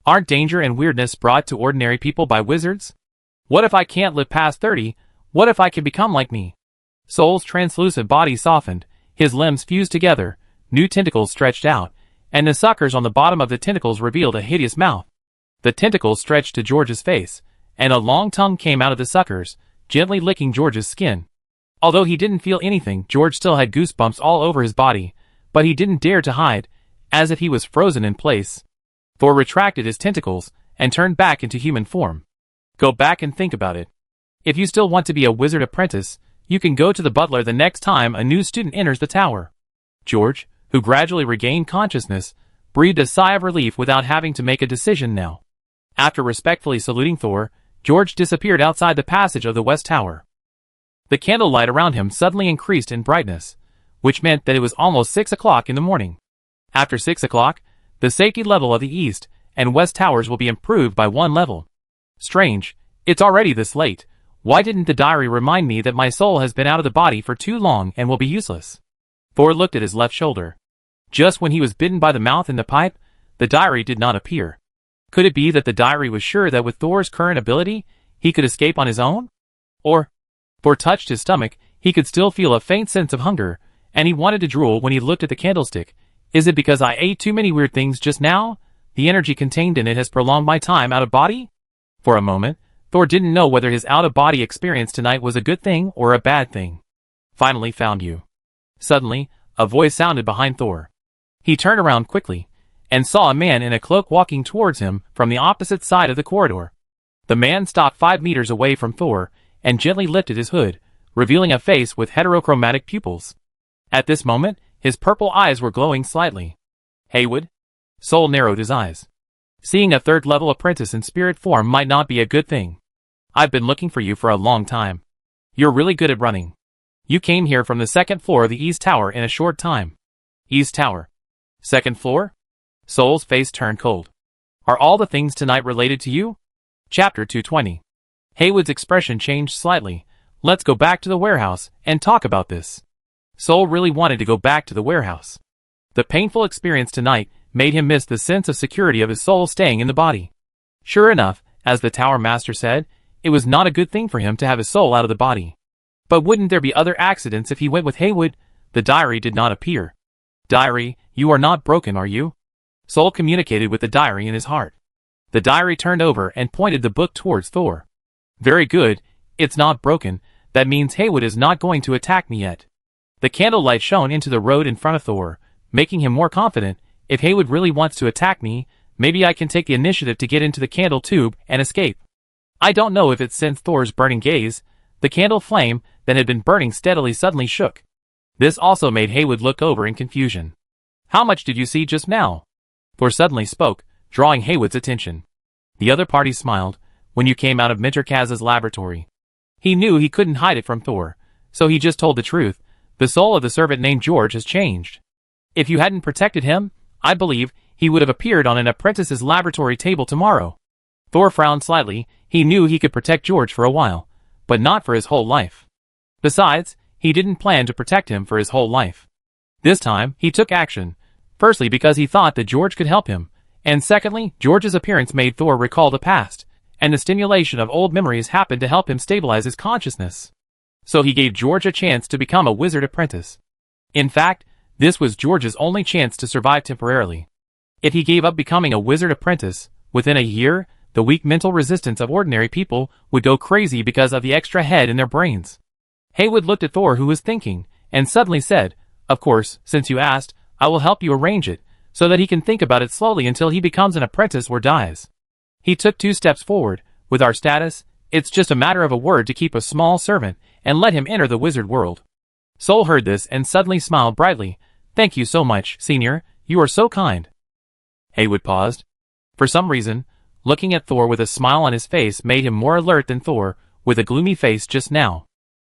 Aren't danger and weirdness brought to ordinary people by wizards? What if I can't live past 30? What if I can become like me? Soul's translucent body softened, his limbs fused together, new tentacles stretched out, and the suckers on the bottom of the tentacles revealed a hideous mouth. The tentacles stretched to George's face, and a long tongue came out of the suckers, gently licking George's skin. Although he didn't feel anything, George still had goosebumps all over his body, but he didn't dare to hide, as if he was frozen in place. Thor retracted his tentacles and turned back into human form. Go back and think about it. If you still want to be a wizard apprentice, you can go to the butler the next time a new student enters the tower. George, who gradually regained consciousness, breathed a sigh of relief without having to make a decision now. After respectfully saluting Thor, George disappeared outside the passage of the West Tower. The candlelight around him suddenly increased in brightness, which meant that it was almost 6 o'clock in the morning. After 6 o'clock, the safety level of the East and West Towers will be improved by 1 level. Strange, it's already this late. Why didn't the diary remind me that my soul has been out of the body for too long and will be useless? Thor looked at his left shoulder. Just when he was bitten by the mouth in the pipe, the diary did not appear. Could it be that the diary was sure that with Thor's current ability, he could escape on his own? Or, Thor touched his stomach, he could still feel a faint sense of hunger, and he wanted to drool when he looked at the candlestick. Is it because I ate too many weird things just now? The energy contained in it has prolonged my time out of body? For a moment, Thor didn't know whether his out-of-body experience tonight was a good thing or a bad thing. Finally found you. Suddenly, a voice sounded behind Thor. He turned around quickly, and saw a man in a cloak walking towards him from the opposite side of the corridor. The man stopped 5 meters away from Thor, and gently lifted his hood, revealing a face with heterochromatic pupils. At this moment, his purple eyes were glowing slightly. Haywood? Soul narrowed his eyes. Seeing a third-level apprentice in spirit form might not be a good thing. I've been looking for you for a long time. You're really good at running. You came here from the 2nd floor of the East Tower in a short time. East Tower. 2nd floor? Soul's face turned cold. Are all the things tonight related to you? Chapter 220. Haywood's expression changed slightly. Let's go back to the warehouse and talk about this. Soul really wanted to go back to the warehouse. The painful experience tonight made him miss the sense of security of his soul staying in the body. Sure enough, as the Tower Master said, it was not a good thing for him to have his soul out of the body. But wouldn't there be other accidents if he went with Haywood? The diary did not appear. Diary, you are not broken, are you? Soul communicated with the diary in his heart. The diary turned over and pointed the book towards Thor. Very good, it's not broken. That means Haywood is not going to attack me yet. The candlelight shone into the road in front of Thor, making him more confident. If Haywood really wants to attack me, maybe I can take the initiative to get into the candle tube and escape. I don't know if it's sensed Thor's burning gaze. The candle flame that had been burning steadily suddenly shook. This also made Haywood look over in confusion. How much did you see just now? Thor suddenly spoke, drawing Haywood's attention. The other party smiled. When you came out of Minter Kaz's laboratory. He knew he couldn't hide it from Thor, so he just told the truth. The soul of the servant named George has changed. If you hadn't protected him, I believe he would have appeared on an apprentice's laboratory table tomorrow. Thor frowned slightly. He knew he could protect George for a while, but not for his whole life. Besides, he didn't plan to protect him for his whole life. This time, he took action. Firstly, because he thought that George could help him, and secondly, George's appearance made Thor recall the past, and the stimulation of old memories happened to help him stabilize his consciousness. So he gave George a chance to become a wizard apprentice. In fact, this was George's only chance to survive temporarily. If he gave up becoming a wizard apprentice, within a year, the weak mental resistance of ordinary people would go crazy because of the extra head in their brains. Haywood looked at Thor, who was thinking, and suddenly said, "Of course, since you asked, I will help you arrange it, so that he can think about it slowly until he becomes an apprentice or dies." He took 2 steps forward. With our status, it's just a matter of a word to keep a small servant and let him enter the wizard world. Soul heard this and suddenly smiled brightly. Thank you so much, Senior. You are so kind. Haywood paused. For some reason, looking at Thor with a smile on his face made him more alert than Thor, with a gloomy face just now.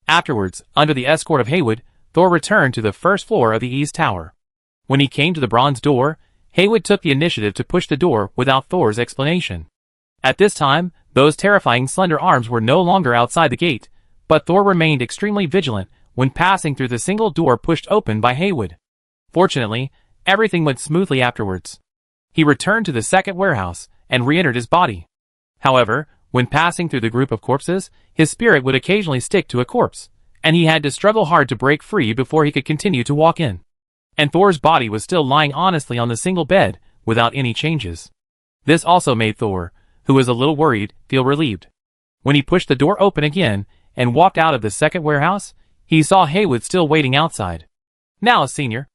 Afterwards, under the escort of Haywood, Thor returned to the 1st floor of the East Tower. When he came to the bronze door, Haywood took the initiative to push the door without Thor's explanation. At this time, those terrifying slender arms were no longer outside the gate, but Thor remained extremely vigilant when passing through the single door pushed open by Haywood. Fortunately, everything went smoothly afterwards. He returned to the 2nd warehouse and re-entered his body. However, when passing through the group of corpses, his spirit would occasionally stick to a corpse, and he had to struggle hard to break free before he could continue to walk in. And Thor's body was still lying honestly on the single bed, without any changes. This also made Thor, who was a little worried, feel relieved. When he pushed the door open again and walked out of the 2nd warehouse, he saw Haywood still waiting outside. Now, Senior.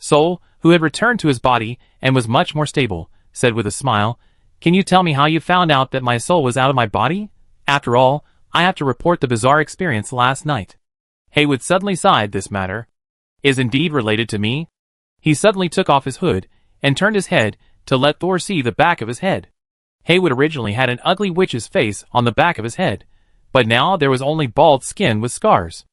Soul, who had returned to his body and was much more stable, said with a smile, "Can you tell me how you found out that my soul was out of my body? After all, I have to report the bizarre experience last night." Haywood suddenly sighed. This matter is indeed related to me. He suddenly took off his hood and turned his head to let Thor see the back of his head. Haywood originally had an ugly witch's face on the back of his head, but now there was only bald skin with scars.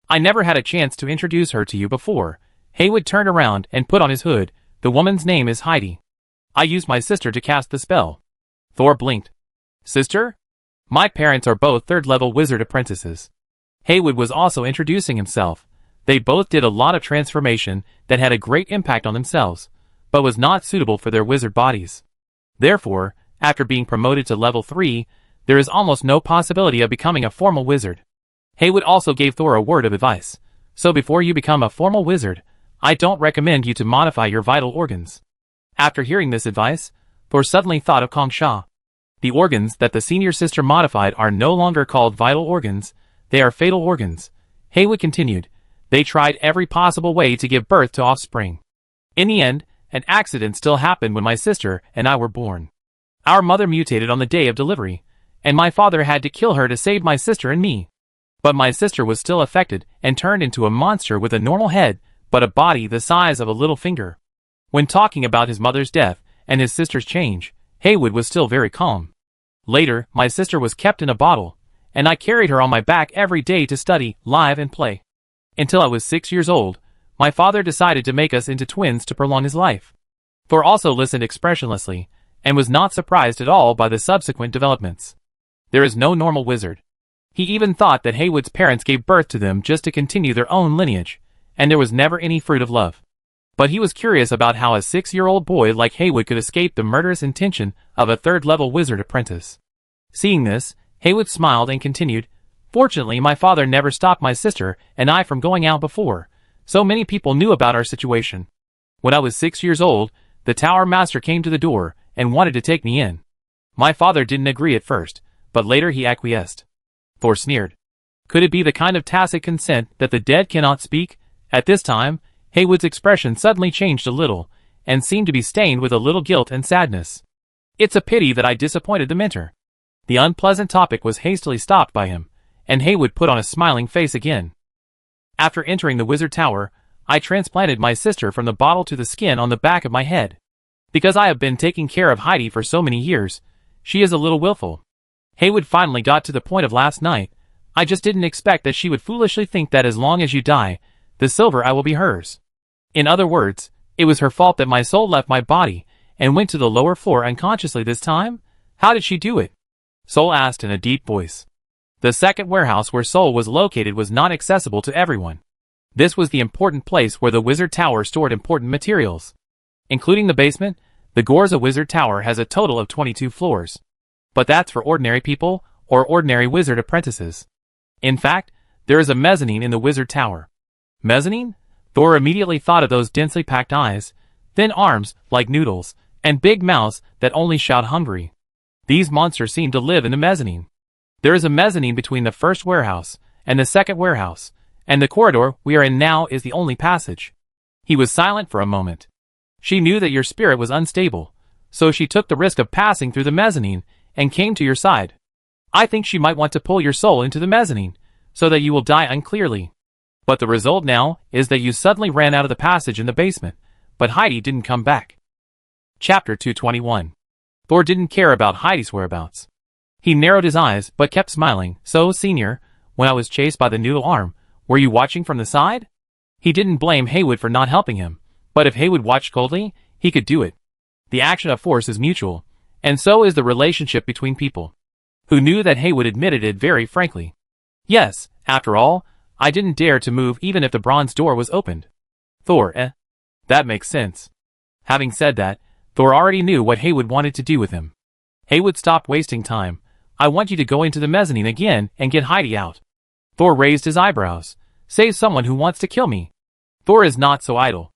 "I never had a chance to introduce her to you before." Haywood turned around and put on his hood. "The woman's name is Heidi. I used my sister to cast the spell." Thor blinked. "Sister? My parents are both third-level wizard apprentices." Haywood was also introducing himself. They both did a lot of transformation that had a great impact on themselves, but was not suitable for their wizard bodies. Therefore, after being promoted to level 3, there is almost no possibility of becoming a formal wizard. Haywood also gave Thor a word of advice. "So before you become a formal wizard, I don't recommend you to modify your vital organs." After hearing this advice, Thor suddenly thought of Kongsha. The organs that the senior sister modified are no longer called vital organs, they are fatal organs. Haywood continued, "They tried every possible way to give birth to offspring. In the end, an accident still happened when my sister and I were born. Our mother mutated on the day of delivery, and my father had to kill her to save my sister and me. But my sister was still affected and turned into a monster with a normal head, but a body the size of a little finger." When talking about his mother's death and his sister's change, Haywood was still very calm. "Later, my sister was kept in a bottle, and I carried her on my back every day to study, live and play. Until I was 6 years old, my father decided to make us into twins to prolong his life." Thor also listened expressionlessly, and was not surprised at all by the subsequent developments. There is no normal wizard. He even thought that Haywood's parents gave birth to them just to continue their own lineage, and there was never any fruit of love. But he was curious about how a 6-year-old boy like Haywood could escape the murderous intention of a third-level wizard apprentice. Seeing this, Haywood smiled and continued, "Fortunately, my father never stopped my sister and I from going out before, so many people knew about our situation. When I was 6 years old, the Tower Master came to the door and wanted to take me in. My father didn't agree at first, but later he acquiesced." Thor sneered. Could it be the kind of tacit consent that the dead cannot speak? At this time, Haywood's expression suddenly changed a little, and seemed to be stained with a little guilt and sadness. "It's a pity that I disappointed the mentor." The unpleasant topic was hastily stopped by him, and Haywood put on a smiling face again. "After entering the wizard tower, I transplanted my sister from the bottle to the skin on the back of my head. Because I have been taking care of Heidi for so many years, she is a little willful." Haywood finally got to the point of last night. "I just didn't expect that she would foolishly think that as long as you die, the silver eye will be hers. In other words, it was her fault that my soul left my body and went to the lower floor unconsciously this time? How did she do it?" Soul asked in a deep voice. The second warehouse where Soul was located was not accessible to everyone. This was the important place where the wizard tower stored important materials. Including the basement, the Gorza Wizard Tower has a total of 22 floors. But that's for ordinary people, or ordinary wizard apprentices. In fact, there is a mezzanine in the wizard tower. Mezzanine? Thor immediately thought of those densely packed eyes, thin arms like noodles, and big mouths that only shout hungry. These monsters seem to live in the mezzanine. There is a mezzanine between the first warehouse and the second warehouse, and the corridor we are in now is the only passage. He was silent for a moment. She knew that your spirit was unstable, so she took the risk of passing through the mezzanine and came to your side. I think she might want to pull your soul into the mezzanine, so that you will die unclearly. But the result now is that you suddenly ran out of the passage in the basement, but Heidi didn't come back." Chapter 221. Thor didn't care about Heidi's whereabouts. He narrowed his eyes but kept smiling. "So, senior, when I was chased by the noodle arm, were you watching from the side?" He didn't blame Haywood for not helping him, but if Haywood watched coldly, he could do it. The action of force is mutual, and so is the relationship between people. Who knew that Haywood admitted it very frankly. "Yes, after all, I didn't dare to move even if the bronze door was opened." Thor, That makes sense. Having said that, Thor already knew what Haywood wanted to do with him. Haywood stopped wasting time. "I want you to go into the mezzanine again and get Heidi out." Thor raised his eyebrows. "Save someone who wants to kill me." Thor is not so idle.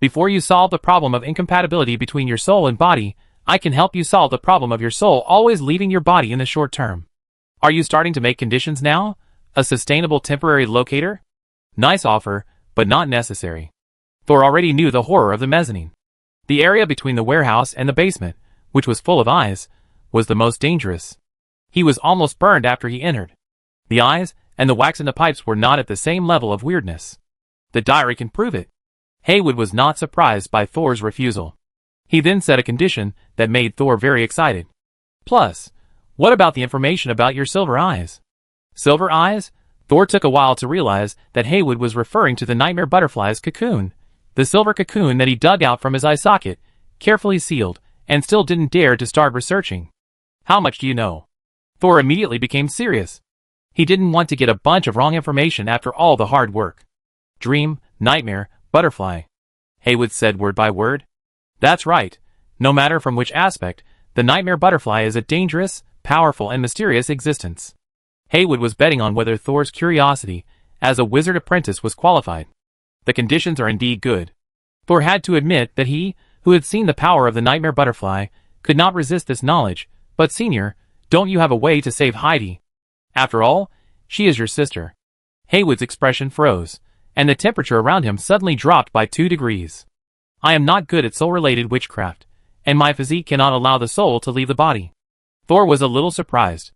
"Before you solve the problem of incompatibility between your soul and body, I can help you solve the problem of your soul always leaving your body in the short term. Are you starting to make conditions now? A sustainable temporary locator? Nice offer, but not necessary." Thor already knew the horror of the mezzanine. The area between the warehouse and the basement, which was full of eyes, was the most dangerous. He was almost burned after he entered. The eyes and the wax in the pipes were not at the same level of weirdness. The diary can prove it. Haywood was not surprised by Thor's refusal. He then set a condition that made Thor very excited. Plus, what about the information about your silver eyes? Silver eyes? Thor took a while to realize that Haywood was referring to the nightmare butterfly's cocoon. The silver cocoon that he dug out from his eye socket, carefully sealed, and still didn't dare to start researching. How much do you know? Thor immediately became serious. He didn't want to get a bunch of wrong information after all the hard work. Dream, nightmare, butterfly. Haywood said word by word. That's right. No matter from which aspect, the nightmare butterfly is a dangerous, powerful, and mysterious existence. Haywood was betting on whether Thor's curiosity as a wizard apprentice was qualified. The conditions are indeed good. Thor had to admit that he, who had seen the power of the nightmare butterfly, could not resist this knowledge. But senior, don't you have a way to save Heidi? After all, she is your sister. Haywood's expression froze, and the temperature around him suddenly dropped by 2 degrees. I am not good at soul-related witchcraft, and my physique cannot allow the soul to leave the body. Thor was a little surprised.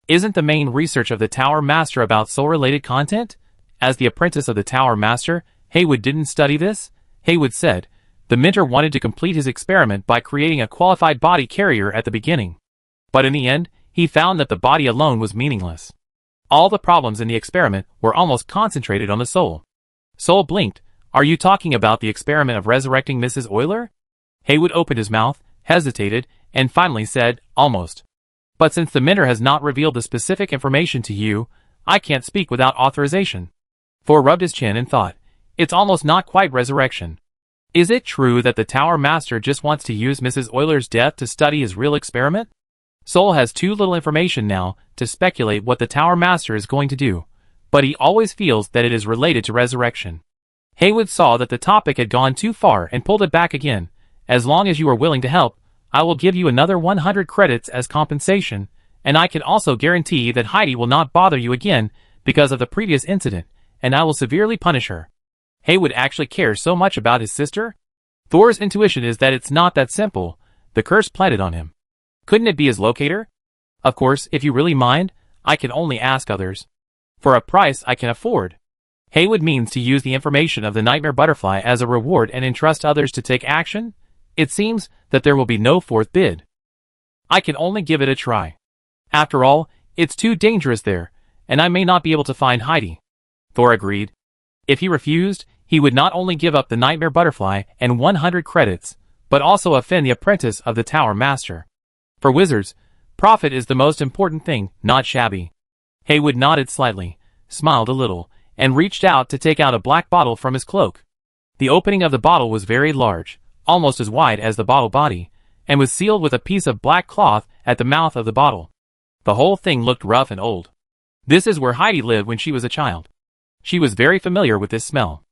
Isn't the main research of the Tower Master about soul-related content? As the apprentice of the Tower Master, Haywood didn't study this? Haywood said, the mentor wanted to complete his experiment by creating a qualified body carrier at the beginning. But in the end, he found that the body alone was meaningless. All the problems in the experiment were almost concentrated on the soul. Soul blinked. Are you talking about the experiment of resurrecting Mrs. Euler? Haywood opened his mouth, hesitated, and finally said, almost. But since the mentor has not revealed the specific information to you, I can't speak without authorization. Thor rubbed his chin and thought, it's almost not quite resurrection. Is it true that the Tower Master just wants to use Mrs. Euler's death to study his real experiment? Soul has too little information now to speculate what the Tower Master is going to do, but he always feels that it is related to resurrection. Haywood saw that the topic had gone too far and pulled it back again. As long as you are willing to help, I will give you another 100 credits as compensation, and I can also guarantee that Heidi will not bother you again because of the previous incident, and I will severely punish her. Haywood actually cares so much about his sister? Thor's intuition is that it's not that simple. The curse planted on him. Couldn't it be his locator? Of course, if you really mind, I can only ask others. For a price I can afford. Haywood means to use the information of the nightmare butterfly as a reward and entrust others to take action? It seems that there will be no fourth bid. I can only give it a try. After all, it's too dangerous there, and I may not be able to find Heidi. Thor agreed. If he refused, he would not only give up the nightmare butterfly and 100 credits, but also offend the apprentice of the Tower Master. For wizards, profit is the most important thing, not shabby. Haywood nodded slightly, smiled a little, and reached out to take out a black bottle from his cloak. The opening of the bottle was very large, almost as wide as the bottle body, and was sealed with a piece of black cloth at the mouth of the bottle. The whole thing looked rough and old. This is where Heidi lived when she was a child. She was very familiar with this smell.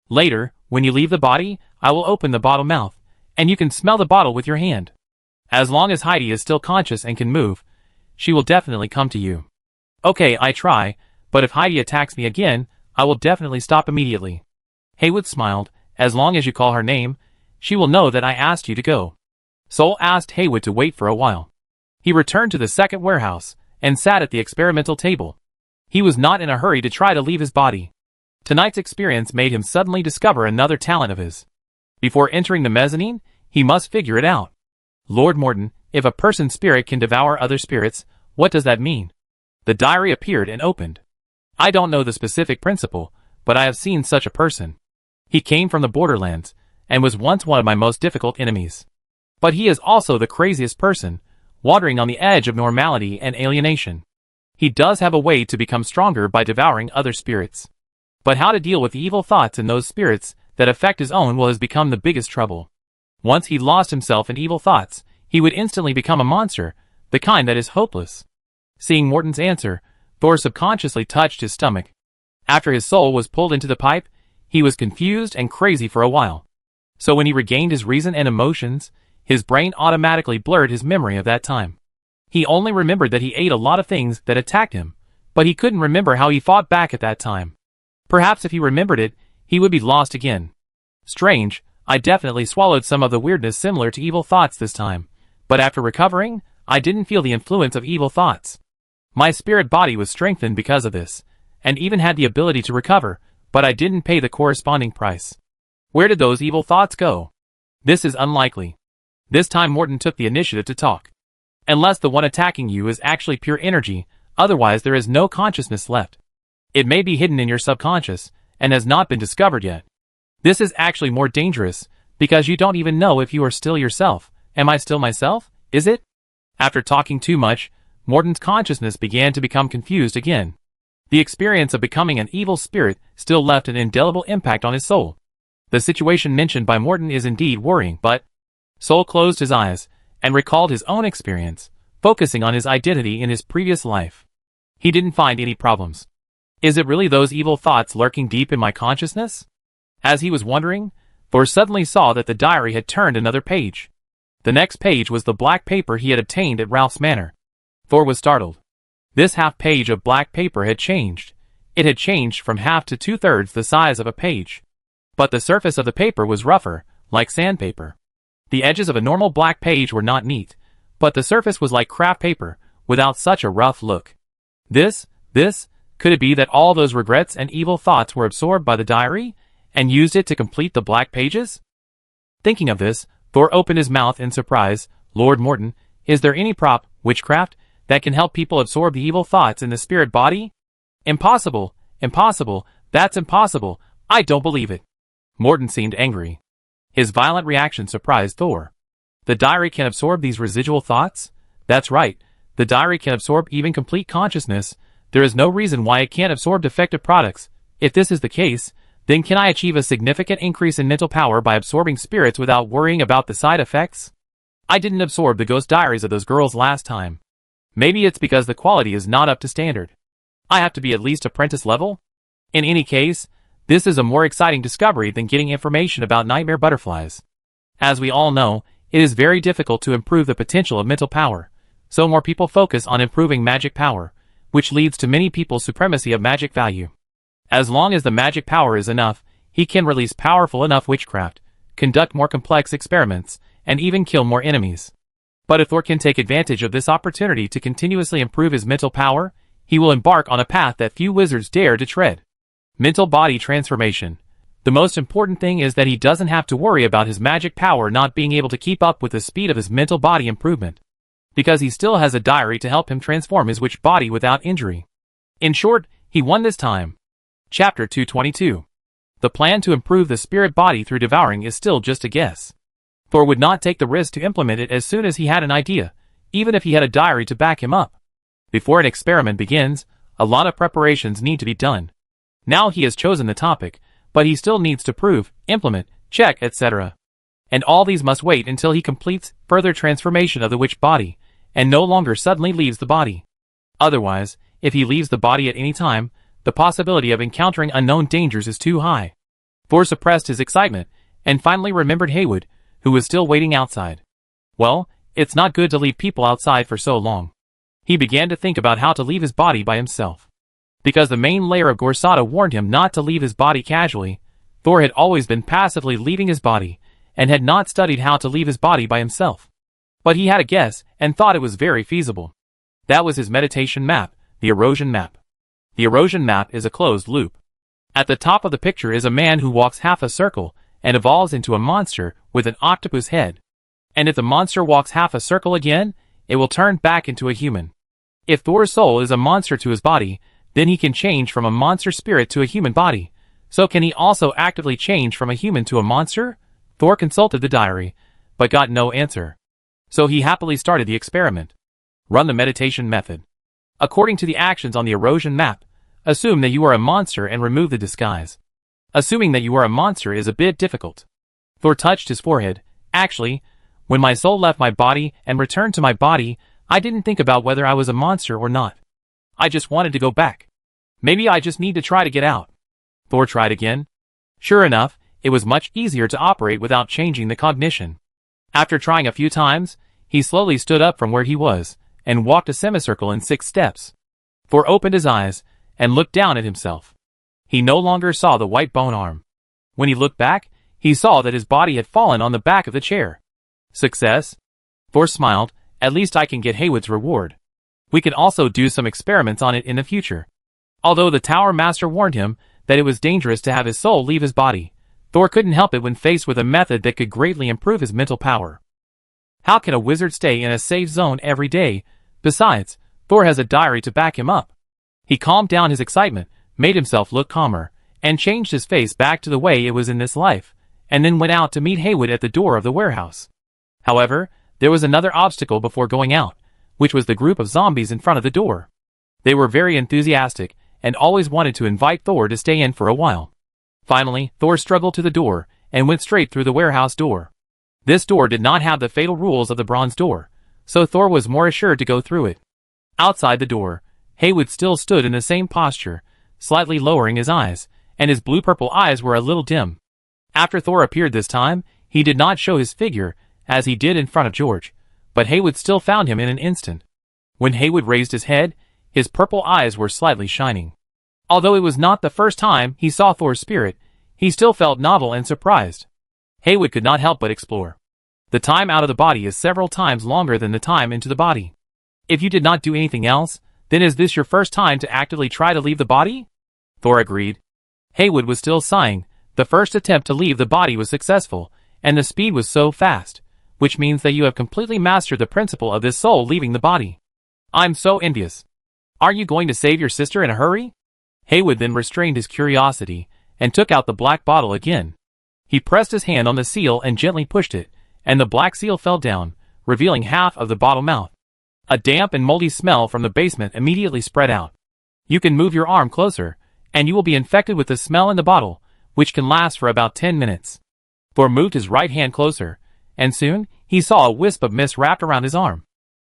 Later, when you leave the body, I will open the bottle mouth, and you can smell the bottle with your hand. As long as Heidi is still conscious and can move, she will definitely come to you. Okay, I try, but if Heidi attacks me again, I will definitely stop immediately. Haywood smiled. As long as you call her name, she will know that I asked you to go. Soul asked Haywood to wait for a while. He returned to the second warehouse, and sat at the experimental table. He was not in a hurry to try to leave his body. Tonight's experience made him suddenly discover another talent of his. Before entering the mezzanine, he must figure it out. Lord Morton, if a person's spirit can devour other spirits, what does that mean? The diary appeared and opened. I don't know the specific principle, but I have seen such a person. He came from the borderlands, and was once one of my most difficult enemies. But he is also the craziest person, wandering on the edge of normality and alienation. He does have a way to become stronger by devouring other spirits. But how to deal with the evil thoughts in those spirits that affect his own will has become the biggest trouble. Once he lost himself in evil thoughts, he would instantly become a monster, the kind that is hopeless. Seeing Morton's answer, Thor subconsciously touched his stomach. After his soul was pulled into the pipe, he was confused and crazy for a while. So when he regained his reason and emotions, his brain automatically blurred his memory of that time. He only remembered that he ate a lot of things that attacked him, but he couldn't remember how he fought back at that time. Perhaps if he remembered it, he would be lost again. Strange, I definitely swallowed some of the weirdness similar to evil thoughts this time, but after recovering, I didn't feel the influence of evil thoughts. My spirit body was strengthened because of this, and even had the ability to recover, but I didn't pay the corresponding price. Where did those evil thoughts go? This is unlikely. This time Morton took the initiative to talk. Unless the one attacking you is actually pure energy, otherwise there is no consciousness left. It may be hidden in your subconscious, and has not been discovered yet. This is actually more dangerous, because you don't even know if you are still yourself. Am I still myself? Is it? After talking too much, Morton's consciousness began to become confused again. The experience of becoming an evil spirit still left an indelible impact on his soul. The situation mentioned by Morton is indeed worrying, but Soul closed his eyes and recalled his own experience, focusing on his identity in his previous life. He didn't find any problems. Is it really those evil thoughts lurking deep in my consciousness? As he was wondering, Thor suddenly saw that the diary had turned another page. The next page was the black paper he had obtained at Ralph's manor. Thor was startled. This half page of black paper had changed. It had changed from half to 2/3 the size of a page. But the surface of the paper was rougher, like sandpaper. The edges of a normal black page were not neat, but the surface was like craft paper, without such a rough look. Could it be that all those regrets and evil thoughts were absorbed by the diary, and used it to complete the black pages? Thinking of this, Thor opened his mouth in surprise. Lord Morton, is there any witchcraft, that can help people absorb the evil thoughts in the spirit body? Impossible, impossible, that's impossible, I don't believe it. Morton seemed angry. His violent reaction surprised Thor. The diary can absorb these residual thoughts? That's right, the diary can absorb even complete consciousness. There is no reason why it can't absorb defective products. If this is the case, then can I achieve a significant increase in mental power by absorbing spirits without worrying about the side effects? I didn't absorb the ghost diaries of those girls last time. Maybe it's because the quality is not up to standard. I have to be at least apprentice level? In any case, this is a more exciting discovery than getting information about nightmare butterflies. As we all know, it is very difficult to improve the potential of mental power, so more people focus on improving magic power, which leads to many people's supremacy of magic value. As long as the magic power is enough, he can release powerful enough witchcraft, conduct more complex experiments, and even kill more enemies. But if Thor can take advantage of this opportunity to continuously improve his mental power, he will embark on a path that few wizards dare to tread. Mental body transformation. The most important thing is that he doesn't have to worry about his magic power not being able to keep up with the speed of his mental body improvement, because he still has a diary to help him transform his witch body without injury. In short, he won this time. Chapter 222. The plan to improve the spirit body through devouring is still just a guess. Thor would not take the risk to implement it as soon as he had an idea, even if he had a diary to back him up. Before an experiment begins, a lot of preparations need to be done. Now he has chosen the topic, but he still needs to prove, implement, check, etc. And all these must wait until he completes further transformation of the witch body, and no longer suddenly leaves the body. Otherwise, if he leaves the body at any time, the possibility of encountering unknown dangers is too high. Thor suppressed his excitement, and finally remembered Haywood, who was still waiting outside. Well, it's not good to leave people outside for so long. He began to think about how to leave his body by himself. Because the main layer of Gorsada warned him not to leave his body casually, Thor had always been passively leaving his body, and had not studied how to leave his body by himself. But he had a guess, and thought it was very feasible. That was his meditation map, the erosion map. The erosion map is a closed loop. At the top of the picture is a man who walks half a circle, and evolves into a monster with an octopus head. And if the monster walks half a circle again, it will turn back into a human. If Thor's soul is a monster to his body, then he can change from a monster spirit to a human body. So can he also actively change from a human to a monster? Thor consulted the diary, but got no answer. So he happily started the experiment. Run the meditation method. According to the actions on the erosion map, assume that you are a monster and remove the disguise. Assuming that you are a monster is a bit difficult. Thor touched his forehead. Actually, when my soul left my body and returned to my body, I didn't think about whether I was a monster or not. I just wanted to go back. Maybe I just need to try to get out. Thor tried again. Sure enough, it was much easier to operate without changing the cognition. After trying a few times, he slowly stood up from where he was, and walked a semicircle in 6 steps. Thor opened his eyes, and looked down at himself. He no longer saw the white bone arm. When he looked back, he saw that his body had fallen on the back of the chair. Success? Thor smiled. At least I can get Haywood's reward. We can also do some experiments on it in the future. Although the Tower Master warned him that it was dangerous to have his soul leave his body, Thor couldn't help it when faced with a method that could greatly improve his mental power. How can a wizard stay in a safe zone every day? Besides, Thor has a diary to back him up. He calmed down his excitement, made himself look calmer, and changed his face back to the way it was in this life, and then went out to meet Haywood at the door of the warehouse. However, there was another obstacle before going out, which was the group of zombies in front of the door. They were very enthusiastic, and always wanted to invite Thor to stay in for a while. Finally, Thor struggled to the door, and went straight through the warehouse door. This door did not have the fatal rules of the bronze door, so Thor was more assured to go through it. Outside the door, Haywood still stood in the same posture, slightly lowering his eyes, and his blue-purple eyes were a little dim. After Thor appeared this time, he did not show his figure, as he did in front of George, but Haywood still found him in an instant. When Haywood raised his head, his purple eyes were slightly shining. Although it was not the first time he saw Thor's spirit, he still felt novel and surprised. Haywood could not help but explore. The time out of the body is several times longer than the time into the body. If you did not do anything else, then is this your first time to actively try to leave the body? Thor agreed. Haywood was still sighing. The first attempt to leave the body was successful, and the speed was so fast, which means that you have completely mastered the principle of this soul leaving the body. I'm so envious. Are you going to save your sister in a hurry? Haywood then restrained his curiosity, and took out the black bottle again. He pressed his hand on the seal and gently pushed it, and the black seal fell down, revealing half of the bottle mouth. A damp and moldy smell from the basement immediately spread out. You can move your arm closer, and you will be infected with the smell in the bottle, which can last for about 10 minutes. Thor moved his right hand closer, and soon, he saw a wisp of mist wrapped around his arm.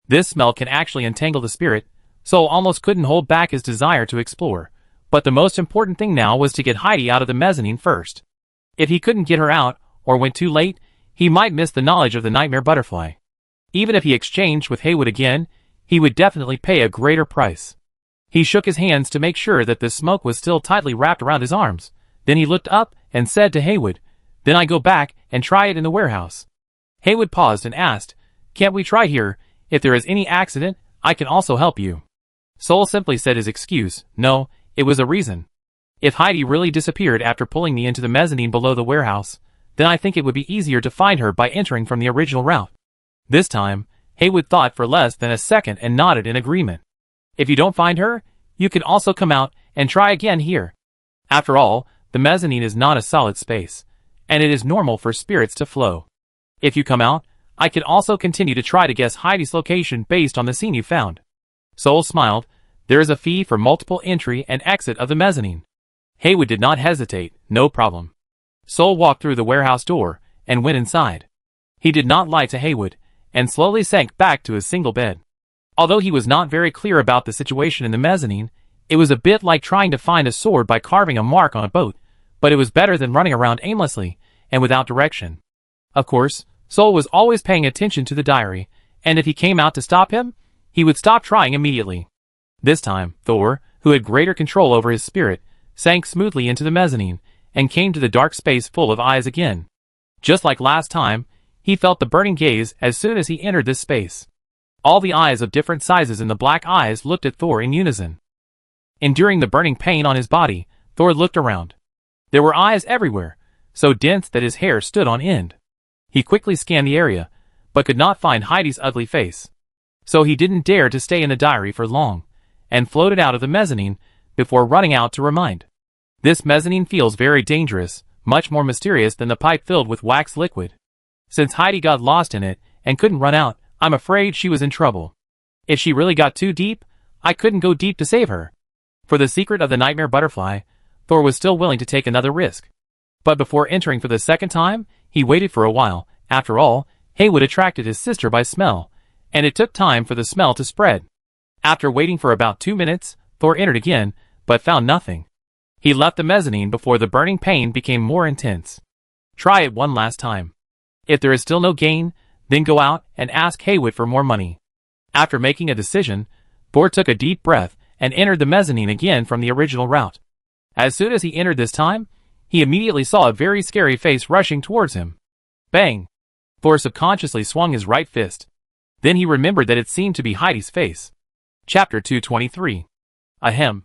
This smell can actually entangle the spirit, so almost couldn't hold back his desire to explore. But the most important thing now was to get Heidi out of the mezzanine first. If he couldn't get her out, or went too late, he might miss the knowledge of the nightmare butterfly. Even if he exchanged with Haywood again, he would definitely pay a greater price. He shook his hands to make sure that the smoke was still tightly wrapped around his arms. Then he looked up and said to Haywood, "Then I go back and try it in the warehouse." Haywood paused and asked, "Can't we try here? If there is any accident, I can also help you." Soul simply said his excuse. No, it was a reason. If Heidi really disappeared after pulling me into the mezzanine below the warehouse, then I think it would be easier to find her by entering from the original route. This time, Haywood thought for less than a second and nodded in agreement. If you don't find her, you can also come out and try again here. After all, the mezzanine is not a solid space, and it is normal for spirits to flow. If you come out, I can also continue to try to guess Heidi's location based on the scene you found. Soul smiled. There is a fee for multiple entry and exit of the mezzanine. Haywood did not hesitate. No problem. Soul walked through the warehouse door and went inside. He did not lie to Haywood, and slowly sank back to his single bed. Although he was not very clear about the situation in the mezzanine, it was a bit like trying to find a sword by carving a mark on a boat, but it was better than running around aimlessly and without direction. Of course, Soul was always paying attention to the diary, and if he came out to stop him, he would stop trying immediately. This time, Thor, who had greater control over his spirit, sank smoothly into the mezzanine, and came to the dark space full of eyes again. Just like last time, he felt the burning gaze as soon as he entered this space. All the eyes of different sizes in the black eyes looked at Thor in unison. Enduring the burning pain on his body, Thor looked around. There were eyes everywhere, so dense that his hair stood on end. He quickly scanned the area, but could not find Heidi's ugly face. So he didn't dare to stay in the diary for long, and floated out of the mezzanine before running out to remind. This mezzanine feels very dangerous, much more mysterious than the pipe filled with wax liquid. Since Heidi got lost in it and couldn't run out, I'm afraid she was in trouble. If she really got too deep, I couldn't go deep to save her. For the secret of the nightmare butterfly, Thor was still willing to take another risk. But before entering for the second time, he waited for a while. After all, Haywood attracted his sister by smell, and it took time for the smell to spread. After waiting for about 2 minutes, Thor entered again, but found nothing. He left the mezzanine before the burning pain became more intense. Try it one last time. If there is still no gain, then go out and ask Haywood for more money. After making a decision, Thor took a deep breath and entered the mezzanine again from the original route. As soon as he entered this time, he immediately saw a very scary face rushing towards him. Bang! Thor subconsciously swung his right fist. Then he remembered that it seemed to be Heidi's face. Chapter 223. Ahem.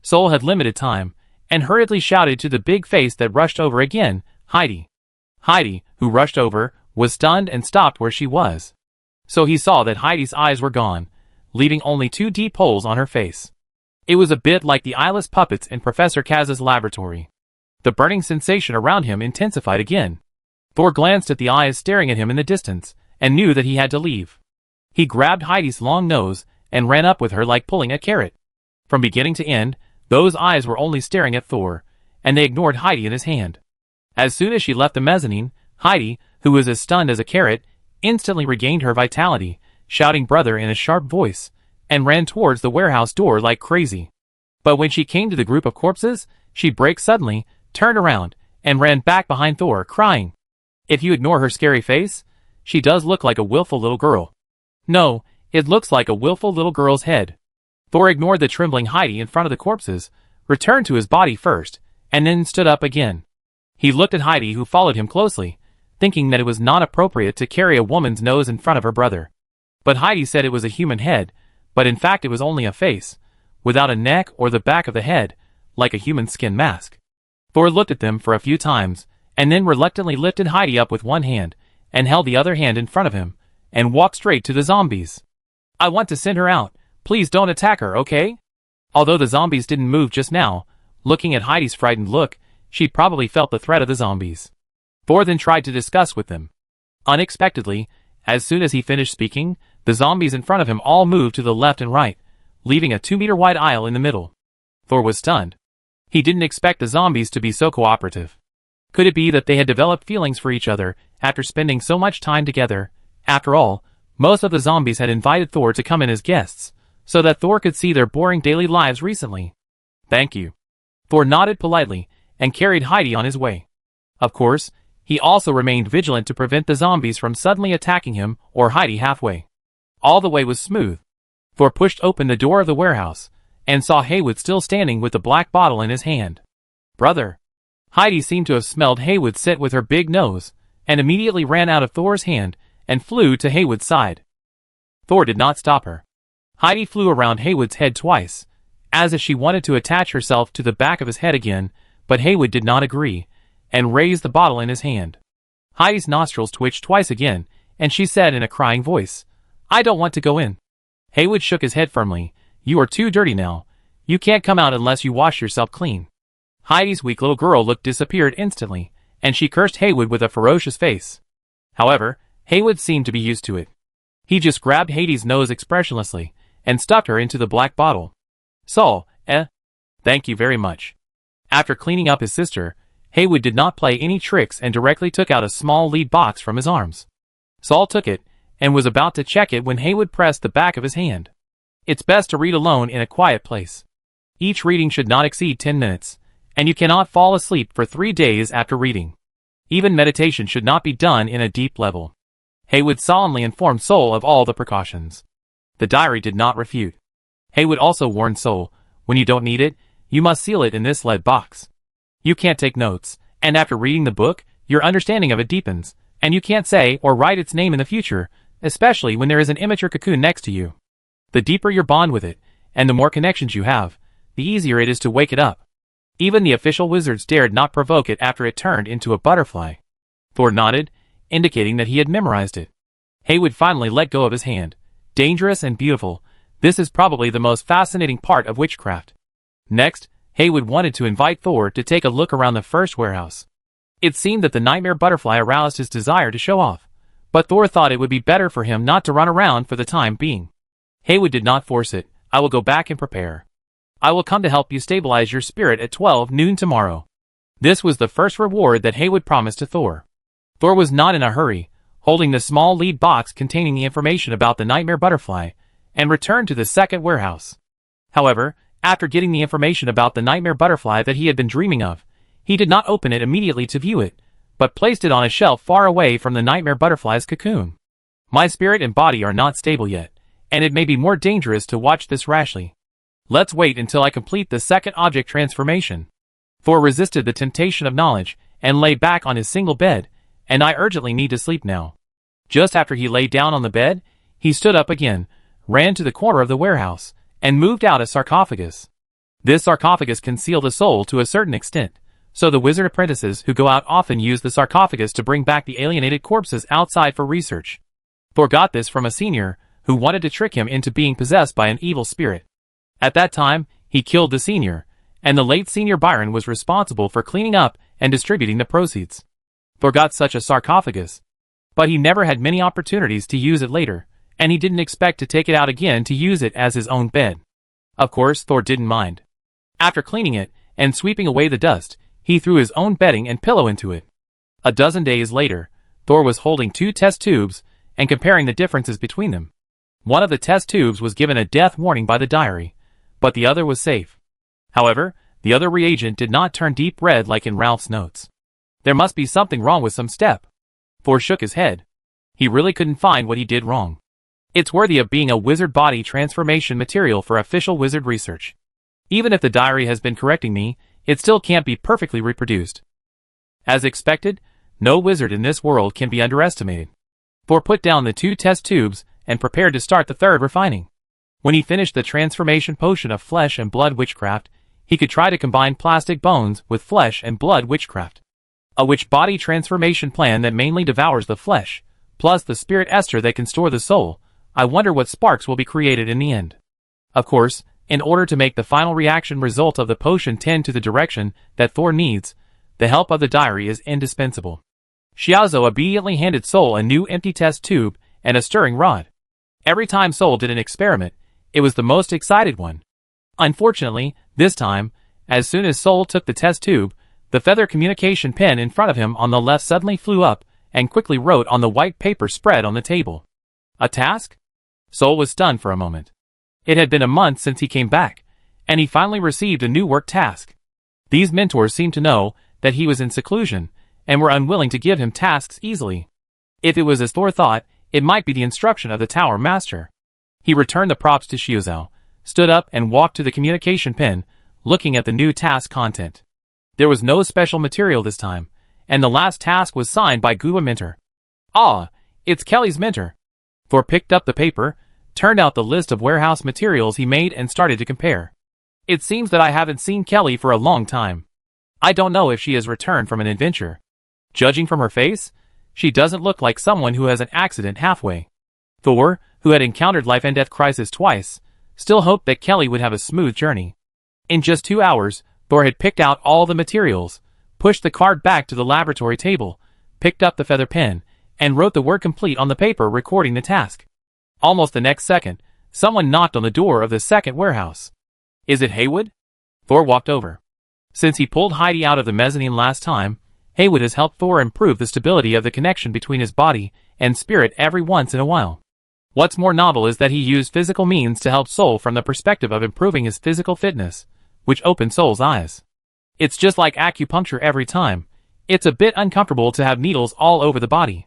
Sol had limited time, and hurriedly shouted to the big face that rushed over again, Heidi. Heidi, who rushed over, was stunned and stopped where she was. So he saw that Heidi's eyes were gone, leaving only 2 deep holes on her face. It was a bit like the eyeless puppets in Professor Kaz's laboratory. The burning sensation around him intensified again. Thor glanced at the eyes staring at him in the distance, and knew that he had to leave. He grabbed Heidi's long nose, and ran up with her like pulling a carrot. From beginning to end, those eyes were only staring at Thor, and they ignored Heidi in his hand. As soon as she left the mezzanine, Heidi, who was as stunned as a carrot, instantly regained her vitality, shouting brother in a sharp voice, and ran towards the warehouse door like crazy. But when she came to the group of corpses, she braked suddenly, turned around, and ran back behind Thor, crying. If you ignore her scary face, she does look like a willful little girl. No, it looks like a willful little girl's head. Thor ignored the trembling Heidi in front of the corpses, returned to his body first, and then stood up again. He looked at Heidi, who followed him closely, thinking that it was not appropriate to carry a woman's nose in front of her brother. But Heidi said it was a human head, but in fact it was only a face, without a neck or the back of the head, like a human skin mask. Thor looked at them for a few times, and then reluctantly lifted Heidi up with one hand, and held the other hand in front of him, and walked straight to the zombies. I want to send her out. Please don't attack her, okay? Although the zombies didn't move just now, looking at Heidi's frightened look, she probably felt the threat of the zombies. Thor then tried to discuss with them. Unexpectedly, as soon as he finished speaking, the zombies in front of him all moved to the left and right, leaving a 2-meter wide aisle in the middle. Thor was stunned. He didn't expect the zombies to be so cooperative. Could it be that they had developed feelings for each other after spending so much time together? After all, most of the zombies had invited Thor to come in as guests, so that Thor could see their boring daily lives recently. Thank you. Thor nodded politely, and carried Heidi on his way. Of course, he also remained vigilant to prevent the zombies from suddenly attacking him or Heidi halfway. All the way was smooth. Thor pushed open the door of the warehouse, and saw Haywood still standing with the black bottle in his hand. Brother. Heidi seemed to have smelled Haywood sit with her big nose, and immediately ran out of Thor's hand, and flew to Haywood's side. Thor did not stop her. Heidi flew around Haywood's head twice, as if she wanted to attach herself to the back of his head again, but Haywood did not agree, and raised the bottle in his hand. Heidi's nostrils twitched twice again, and she said in a crying voice, I don't want to go in. Haywood shook his head firmly. You are too dirty now. You can't come out unless you wash yourself clean. Heidi's weak little girl look disappeared instantly, and she cursed Haywood with a ferocious face. However, Haywood seemed to be used to it. He just grabbed Heidi's nose expressionlessly, and stuffed her into the black bottle. So, thank you very much. After cleaning up his sister, Haywood did not play any tricks and directly took out a small lead box from his arms. Saul took it, and was about to check it when Haywood pressed the back of his hand. It's best to read alone in a quiet place. Each reading should not exceed 10 minutes, and you cannot fall asleep for 3 days after reading. Even meditation should not be done in a deep level. Haywood solemnly informed Sol of all the precautions. The diary did not refute. Haywood also warned Sol, when you don't need it, you must seal it in this lead box. You can't take notes, and after reading the book, your understanding of it deepens, and you can't say or write its name in the future, especially when there is an immature cocoon next to you. The deeper your bond with it, and the more connections you have, the easier it is to wake it up. Even the official wizards dared not provoke it after it turned into a butterfly. Thor nodded, indicating that he had memorized it. Haywood finally let go of his hand. Dangerous and beautiful, this is probably the most fascinating part of witchcraft. Next, Haywood wanted to invite Thor to take a look around the first warehouse. It seemed that the nightmare butterfly aroused his desire to show off, but Thor thought it would be better for him not to run around for the time being. Haywood did not force it. I will go back and prepare. I will come to help you stabilize your spirit at 12 noon tomorrow. This was the first reward that Haywood promised to Thor. Thor was not in a hurry, holding the small lead box containing the information about the nightmare butterfly, and returned to the second warehouse. However, after getting the information about the nightmare butterfly that he had been dreaming of, he did not open it immediately to view it, but placed it on a shelf far away from the nightmare butterfly's cocoon. My spirit and body are not stable yet, and it may be more dangerous to watch this rashly. Let's wait until I complete the second object transformation. Thor resisted the temptation of knowledge, and lay back on his single bed, and I urgently need to sleep now. Just after he lay down on the bed, he stood up again, ran to the corner of the warehouse, and moved out a sarcophagus. This sarcophagus concealed the soul to a certain extent, so the wizard apprentices who go out often use the sarcophagus to bring back the alienated corpses outside for research. Thor got this from a senior, who wanted to trick him into being possessed by an evil spirit. At that time, he killed the senior, and the late senior Byron was responsible for cleaning up and distributing the proceeds. Thor got such a sarcophagus, but he never had many opportunities to use it later, and he didn't expect to take it out again to use it as his own bed. Of course, Thor didn't mind. After cleaning it and sweeping away the dust, he threw his own bedding and pillow into it. A dozen days later, Thor was holding 2 test tubes and comparing the differences between them. One of the test tubes was given a death warning by the diary, but the other was safe. However, the other reagent did not turn deep red like in Ralph's notes. There must be something wrong with some step. Thor shook his head. He really couldn't find what he did wrong. It's worthy of being a wizard body transformation material for official wizard research. Even if the diary has been correcting me, it still can't be perfectly reproduced. As expected, no wizard in this world can be underestimated. Thor put down the 2 test tubes and prepared to start the 3rd refining. When he finished the transformation potion of flesh and blood witchcraft, he could try to combine plastic bones with flesh and blood witchcraft. A witch body transformation plan that mainly devours the flesh, plus the spirit ester that can store the soul. I wonder what sparks will be created in the end. Of course, in order to make the final reaction result of the potion tend to the direction that Thor needs, the help of the diary is indispensable. Xiaozo obediently handed Sol a new empty test tube and a stirring rod. Every time Sol did an experiment, it was the most excited one. Unfortunately, this time, as soon as Sol took the test tube, the feather communication pen in front of him on the left suddenly flew up and quickly wrote on the white paper spread on the table. A task? Sol was stunned for a moment. It had been a month since he came back, and he finally received a new work task. These mentors seemed to know that he was in seclusion, and were unwilling to give him tasks easily. If it was as Thor thought, it might be the instruction of the Tower Master. He returned the props to Xiaozo, stood up and walked to the communication pen, looking at the new task content. There was no special material this time, and the last task was signed by Guba Mentor. Ah, it's Kelly's mentor. Thor picked up the paper, turned out the list of warehouse materials he made and started to compare. It seems that I haven't seen Kelly for a long time. I don't know if she has returned from an adventure. Judging from her face, she doesn't look like someone who has an accident halfway. Thor, who had encountered life and death crisis twice, still hoped that Kelly would have a smooth journey. In just 2 hours, Thor had picked out all the materials, pushed the card back to the laboratory table, picked up the feather pen, and wrote the word complete on the paper recording the task. Almost the next second, someone knocked on the door of the second warehouse. Is it Haywood? Thor walked over. Since he pulled Heidi out of the mezzanine last time, Haywood has helped Thor improve the stability of the connection between his body and spirit every once in a while. What's more novel is that he used physical means to help Sol from the perspective of improving his physical fitness, which opened Sol's eyes. It's just like acupuncture every time. It's a bit uncomfortable to have needles all over the body.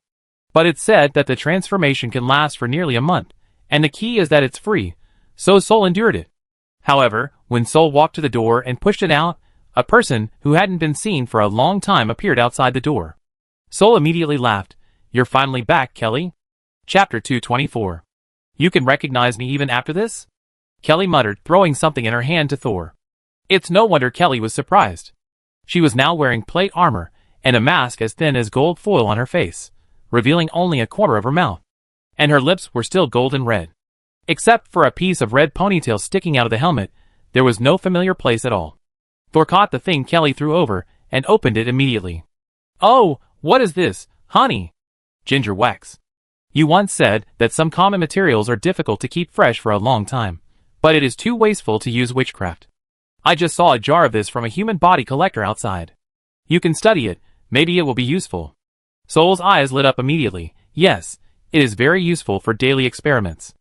But it's said that the transformation can last for nearly a month, and the key is that it's free, so Sol endured it. However, when Sol walked to the door and pushed it out, a person who hadn't been seen for a long time appeared outside the door. Sol immediately laughed. You're finally back, Kelly? Chapter 224. You can recognize me even after this? Kelly muttered, throwing something in her hand to Thor. It's no wonder Kelly was surprised. She was now wearing plate armor and a mask as thin as gold foil on her face, revealing only a corner of her mouth. And her lips were still golden red. Except for a piece of red ponytail sticking out of the helmet, there was no familiar place at all. Thor caught the thing Kelly threw over and opened it immediately. Oh, what is this, honey? Ginger wax. You once said that some common materials are difficult to keep fresh for a long time, but it is too wasteful to use witchcraft. I just saw a jar of this from a human body collector outside. You can study it, maybe it will be useful. Sol's eyes lit up immediately. Yes, it is very useful for daily experiments.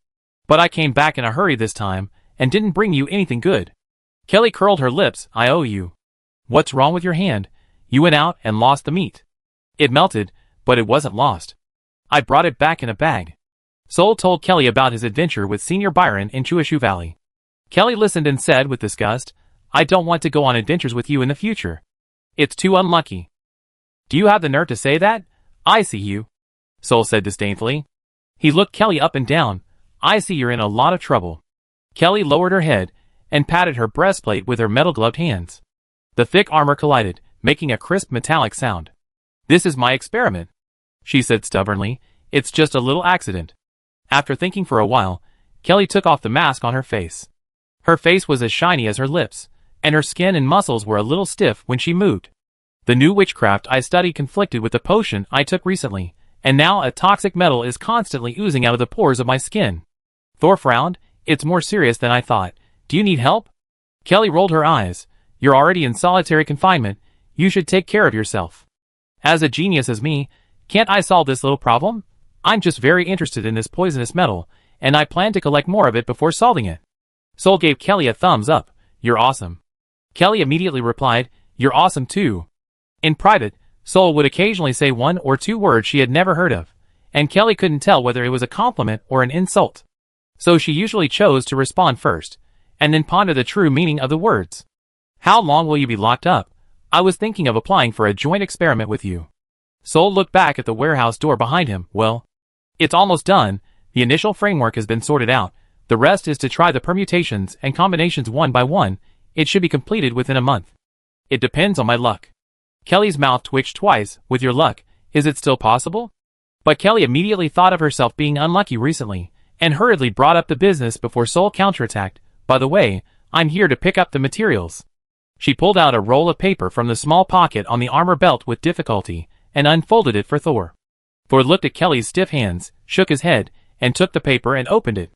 But I came back in a hurry this time, and didn't bring you anything good. Kelly curled her lips. I owe you. What's wrong with your hand? You went out and lost the meat. It melted, but it wasn't lost. I brought it back in a bag. Sol told Kelly about his adventure with Senior Byron in Chuishu Valley. Kelly listened and said with disgust, I don't want to go on adventures with you in the future. It's too unlucky. Do you have the nerve to say that? I see you, Sol said disdainfully. He looked Kelly up and down. I see you're in a lot of trouble. Kelly lowered her head and patted her breastplate with her metal-gloved hands. The thick armor collided, making a crisp metallic sound. This is my experiment, she said stubbornly. It's just a little accident. After thinking for a while, Kelly took off the mask on her face. Her face was as shiny as her lips, and her skin and muscles were a little stiff when she moved. The new witchcraft I studied conflicted with the potion I took recently, and now a toxic metal is constantly oozing out of the pores of my skin. Thor frowned. It's more serious than I thought. Do you need help? Kelly rolled her eyes. You're already in solitary confinement. You should take care of yourself. As a genius as me, can't I solve this little problem? I'm just very interested in this poisonous metal, and I plan to collect more of it before solving it. Sol gave Kelly a thumbs up. You're awesome. Kelly immediately replied, You're awesome too. In private, Sol would occasionally say one or two words she had never heard of, and Kelly couldn't tell whether it was a compliment or an insult. So she usually chose to respond first, and then ponder the true meaning of the words. How long will you be locked up? I was thinking of applying for a joint experiment with you. Sol looked back at the warehouse door behind him. Well, it's almost done. The initial framework has been sorted out. The rest is to try the permutations and combinations one by one. It should be completed within a month. It depends on my luck. Kelly's mouth twitched twice. With your luck, is it still possible? But Kelly immediately thought of herself being unlucky recently, and hurriedly brought up the business before Sol counterattacked. By the way, I'm here to pick up the materials. She pulled out a roll of paper from the small pocket on the armor belt with difficulty, and unfolded it for Thor. Thor looked at Kelly's stiff hands, shook his head, and took the paper and opened it.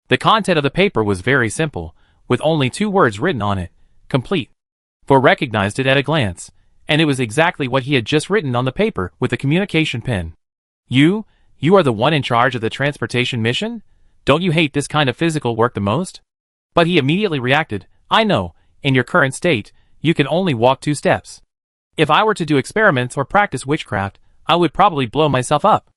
The content of the paper was very simple, with only 2 words written on it, complete. Thor recognized it at a glance, and it was exactly what he had just written on the paper with the communication pen. You are the one in charge of the transportation mission? Don't you hate this kind of physical work the most? But he immediately reacted, I know, in your current state, you can only walk 2 steps. If I were to do experiments or practice witchcraft, I would probably blow myself up.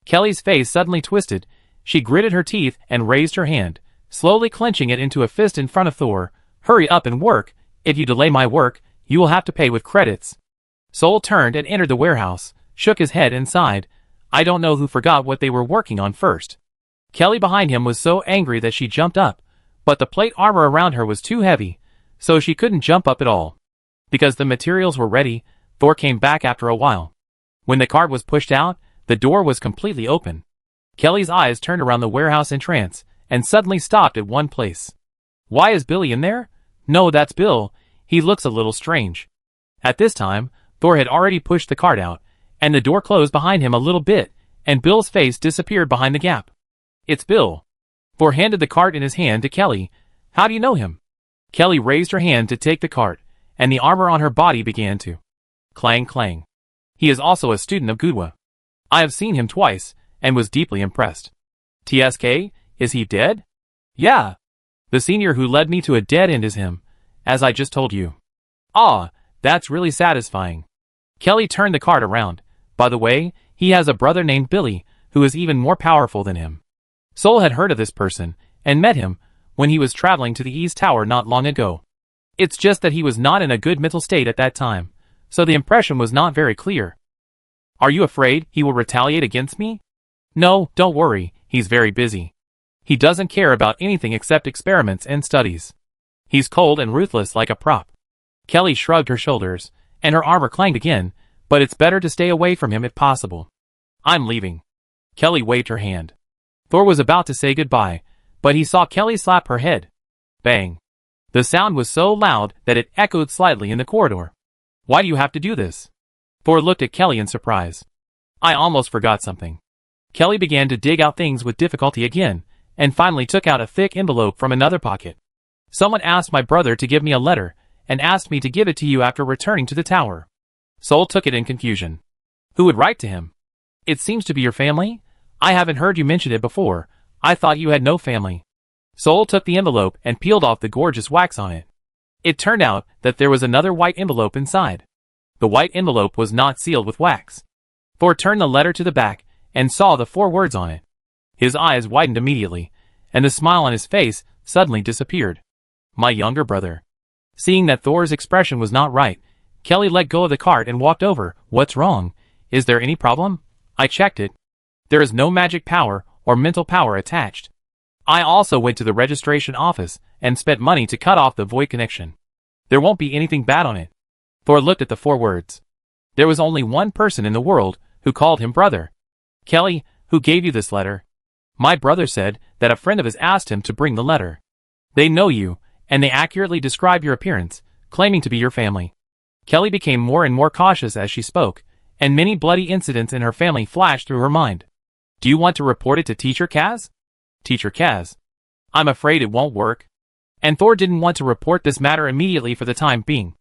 Kelly's face suddenly twisted. She gritted her teeth and raised her hand, slowly clenching it into a fist in front of Thor. Hurry up and work. If you delay my work, you will have to pay with credits. Sol turned and entered the warehouse, shook his head and sighed. I don't know who forgot what they were working on first. Kelly behind him was so angry that she jumped up, but the plate armor around her was too heavy, so she couldn't jump up at all. Because the materials were ready, Thor came back after a while. When the cart was pushed out, the door was completely open. Kelly's eyes turned around the warehouse in trance, and suddenly stopped at one place. Why is Billy in there? No, that's Bill. He looks a little strange. At this time, Thor had already pushed the cart out, and the door closed behind him a little bit, and Bill's face disappeared behind the gap. It's Bill. Thor handed the cart in his hand to Kelly. How do you know him? Kelly raised her hand to take the cart, and the armor on her body began to clang clang. He is also a student of Gudwa. I have seen him twice, and was deeply impressed. TSK, is he dead? Yeah. The senior who led me to a dead end is him, as I just told you. Ah, that's really satisfying. Kelly turned the cart around. By the way, he has a brother named Billy, who is even more powerful than him. Sol had heard of this person, and met him, when he was traveling to the East Tower not long ago. It's just that he was not in a good mental state at that time, so the impression was not very clear. Are you afraid he will retaliate against me? No, don't worry, he's very busy. He doesn't care about anything except experiments and studies. He's cold and ruthless like a prop. Kelly shrugged her shoulders, and her armor clanged again, but it's better to stay away from him if possible. I'm leaving. Kelly waved her hand. Thor was about to say goodbye, but he saw Kelly slap her head. Bang. The sound was so loud that it echoed slightly in the corridor. Why do you have to do this? Thor looked at Kelly in surprise. I almost forgot something. Kelly began to dig out things with difficulty again, and finally took out a thick envelope from another pocket. Someone asked my brother to give me a letter, and asked me to give it to you after returning to the tower. Sol took it in confusion. Who would write to him? It seems to be your family? I haven't heard you mention it before. I thought you had no family. Sol took the envelope and peeled off the gorgeous wax on it. It turned out that there was another white envelope inside. The white envelope was not sealed with wax. Thor turned the letter to the back, and saw the 4 words on it. His eyes widened immediately, and the smile on his face suddenly disappeared. My younger brother. Seeing that Thor's expression was not right, Kelly let go of the cart and walked over. What's wrong? Is there any problem? I checked it. There is no magic power or mental power attached. I also went to the registration office and spent money to cut off the void connection. There won't be anything bad on it. Thor looked at the 4 words. There was only one person in the world who called him brother. Kelly, who gave you this letter? My brother said that a friend of his asked him to bring the letter. They know you, and they accurately describe your appearance, claiming to be your family. Kelly became more and more cautious as she spoke, and many bloody incidents in her family flashed through her mind. Do you want to report it to Teacher Kaz? Teacher Kaz. I'm afraid it won't work. And Thor didn't want to report this matter immediately for the time being.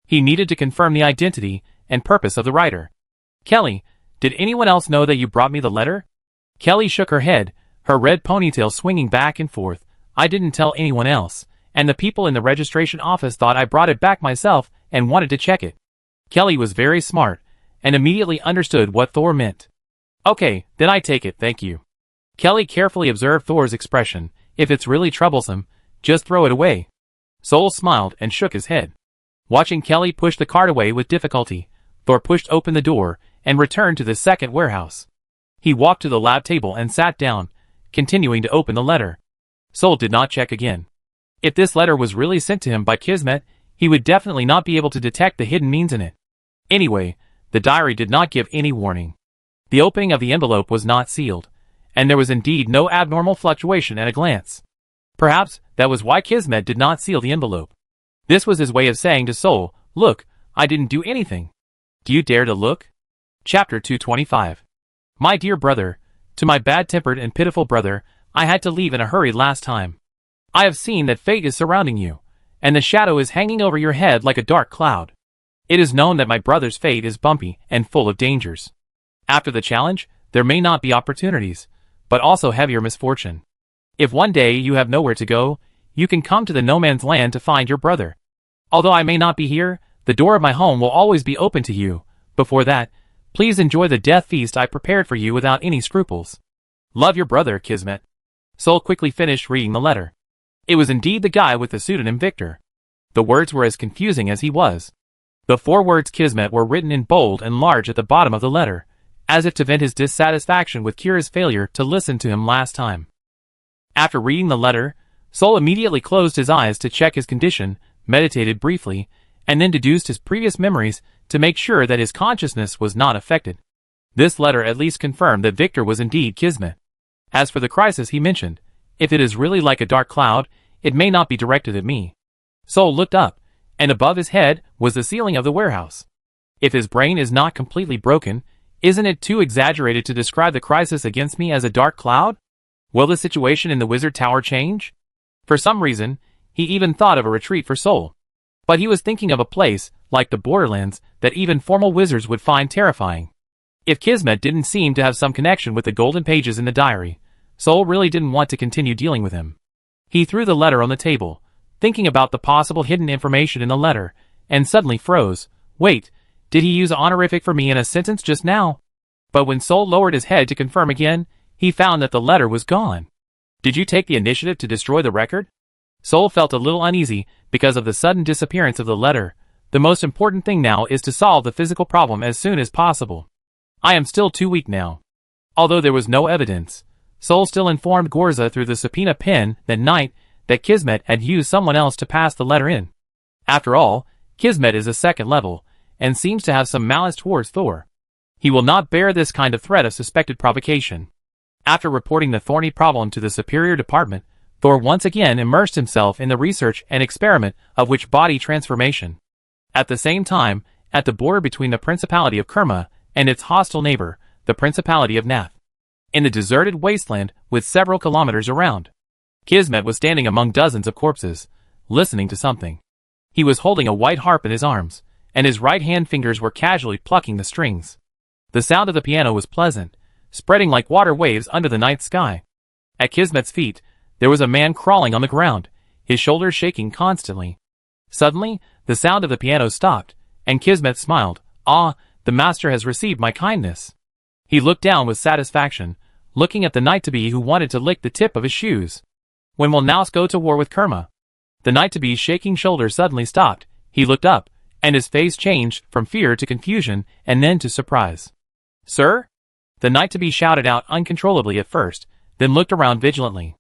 He needed to confirm the identity and purpose of the writer. Kelly, did anyone else know that you brought me the letter? Kelly shook her head, her red ponytail swinging back and forth. I didn't tell anyone else, and the people in the registration office thought I brought it back myself and wanted to check it. Kelly was very smart, and immediately understood what Thor meant. Okay, then I take it, thank you. Kelly carefully observed Thor's expression. If it's really troublesome, just throw it away. Sol smiled and shook his head. Watching Kelly push the cart away with difficulty, Thor pushed open the door and returned to the second warehouse. He walked to the lab table and sat down, continuing to open the letter. Sol did not check again. If this letter was really sent to him by Kismet, he would definitely not be able to detect the hidden means in it. Anyway, the diary did not give any warning. The opening of the envelope was not sealed, and there was indeed no abnormal fluctuation at a glance. Perhaps that was why Kismet did not seal the envelope. This was his way of saying to Sol, look, I didn't do anything. Do you dare to look? Chapter 225. My dear brother, to my bad-tempered and pitiful brother, I had to leave in a hurry last time. I have seen that fate is surrounding you, and the shadow is hanging over your head like a dark cloud. It is known that my brother's fate is bumpy and full of dangers. After the challenge, there may not be opportunities, but also heavier misfortune. If one day you have nowhere to go, you can come to the no man's land to find your brother. Although I may not be here, the door of my home will always be open to you. Before that, please enjoy the death feast I prepared for you without any scruples. Love your brother, Kismet. Sol quickly finished reading the letter. It was indeed the guy with the pseudonym Victor. The words were as confusing as he was. The 4 words Kismet were written in bold and large at the bottom of the letter, as if to vent his dissatisfaction with Kira's failure to listen to him last time. After reading the letter, Sol immediately closed his eyes to check his condition, meditated briefly, and then deduced his previous memories to make sure that his consciousness was not affected. This letter at least confirmed that Victor was indeed Kismet. As for the crisis he mentioned, if it is really like a dark cloud, it may not be directed at me. Sol looked up, and above his head was the ceiling of the warehouse. If his brain is not completely broken, isn't it too exaggerated to describe the crisis against me as a dark cloud? Will the situation in the wizard tower change? For some reason, he even thought of a retreat for Sol. But he was thinking of a place, like the Borderlands, that even formal wizards would find terrifying. If Kismet didn't seem to have some connection with the golden pages in the diary, Sol really didn't want to continue dealing with him. He threw the letter on the table, thinking about the possible hidden information in the letter, and suddenly froze. Wait, did he use honorific for me in a sentence just now? But when Sol lowered his head to confirm again, he found that the letter was gone. Did you take the initiative to destroy the record? Sol felt a little uneasy because of the sudden disappearance of the letter. The most important thing now is to solve the physical problem as soon as possible. I am still too weak now. Although there was no evidence, Sol still informed Gorza through the subpoena pen that night that Kismet had used someone else to pass the letter in. After all, Kismet is a second level, and seems to have some malice towards Thor. He will not bear this kind of threat of suspected provocation. After reporting the thorny problem to the superior department, Thor once again immersed himself in the research and experiment of witch-body transformation. At the same time, at the border between the Principality of Kerma and its hostile neighbor, the Principality of Nath. In the deserted wasteland with several kilometers around, Kismet was standing among dozens of corpses, listening to something. He was holding a white harp in his arms, and his right-hand fingers were casually plucking the strings. The sound of the piano was pleasant, spreading like water waves under the night sky. At Kismet's feet, there was a man crawling on the ground, his shoulders shaking constantly. Suddenly, the sound of the piano stopped, and Kismet smiled. Ah, the master has received my kindness. He looked down with satisfaction, looking at the knight-to-be who wanted to lick the tip of his shoes. When will Naus go to war with Kerma? The knight-to-be's shaking shoulders suddenly stopped. He looked up, and his face changed from fear to confusion and then to surprise. "Sir?" The knight-to-be shouted out uncontrollably at first, then looked around vigilantly.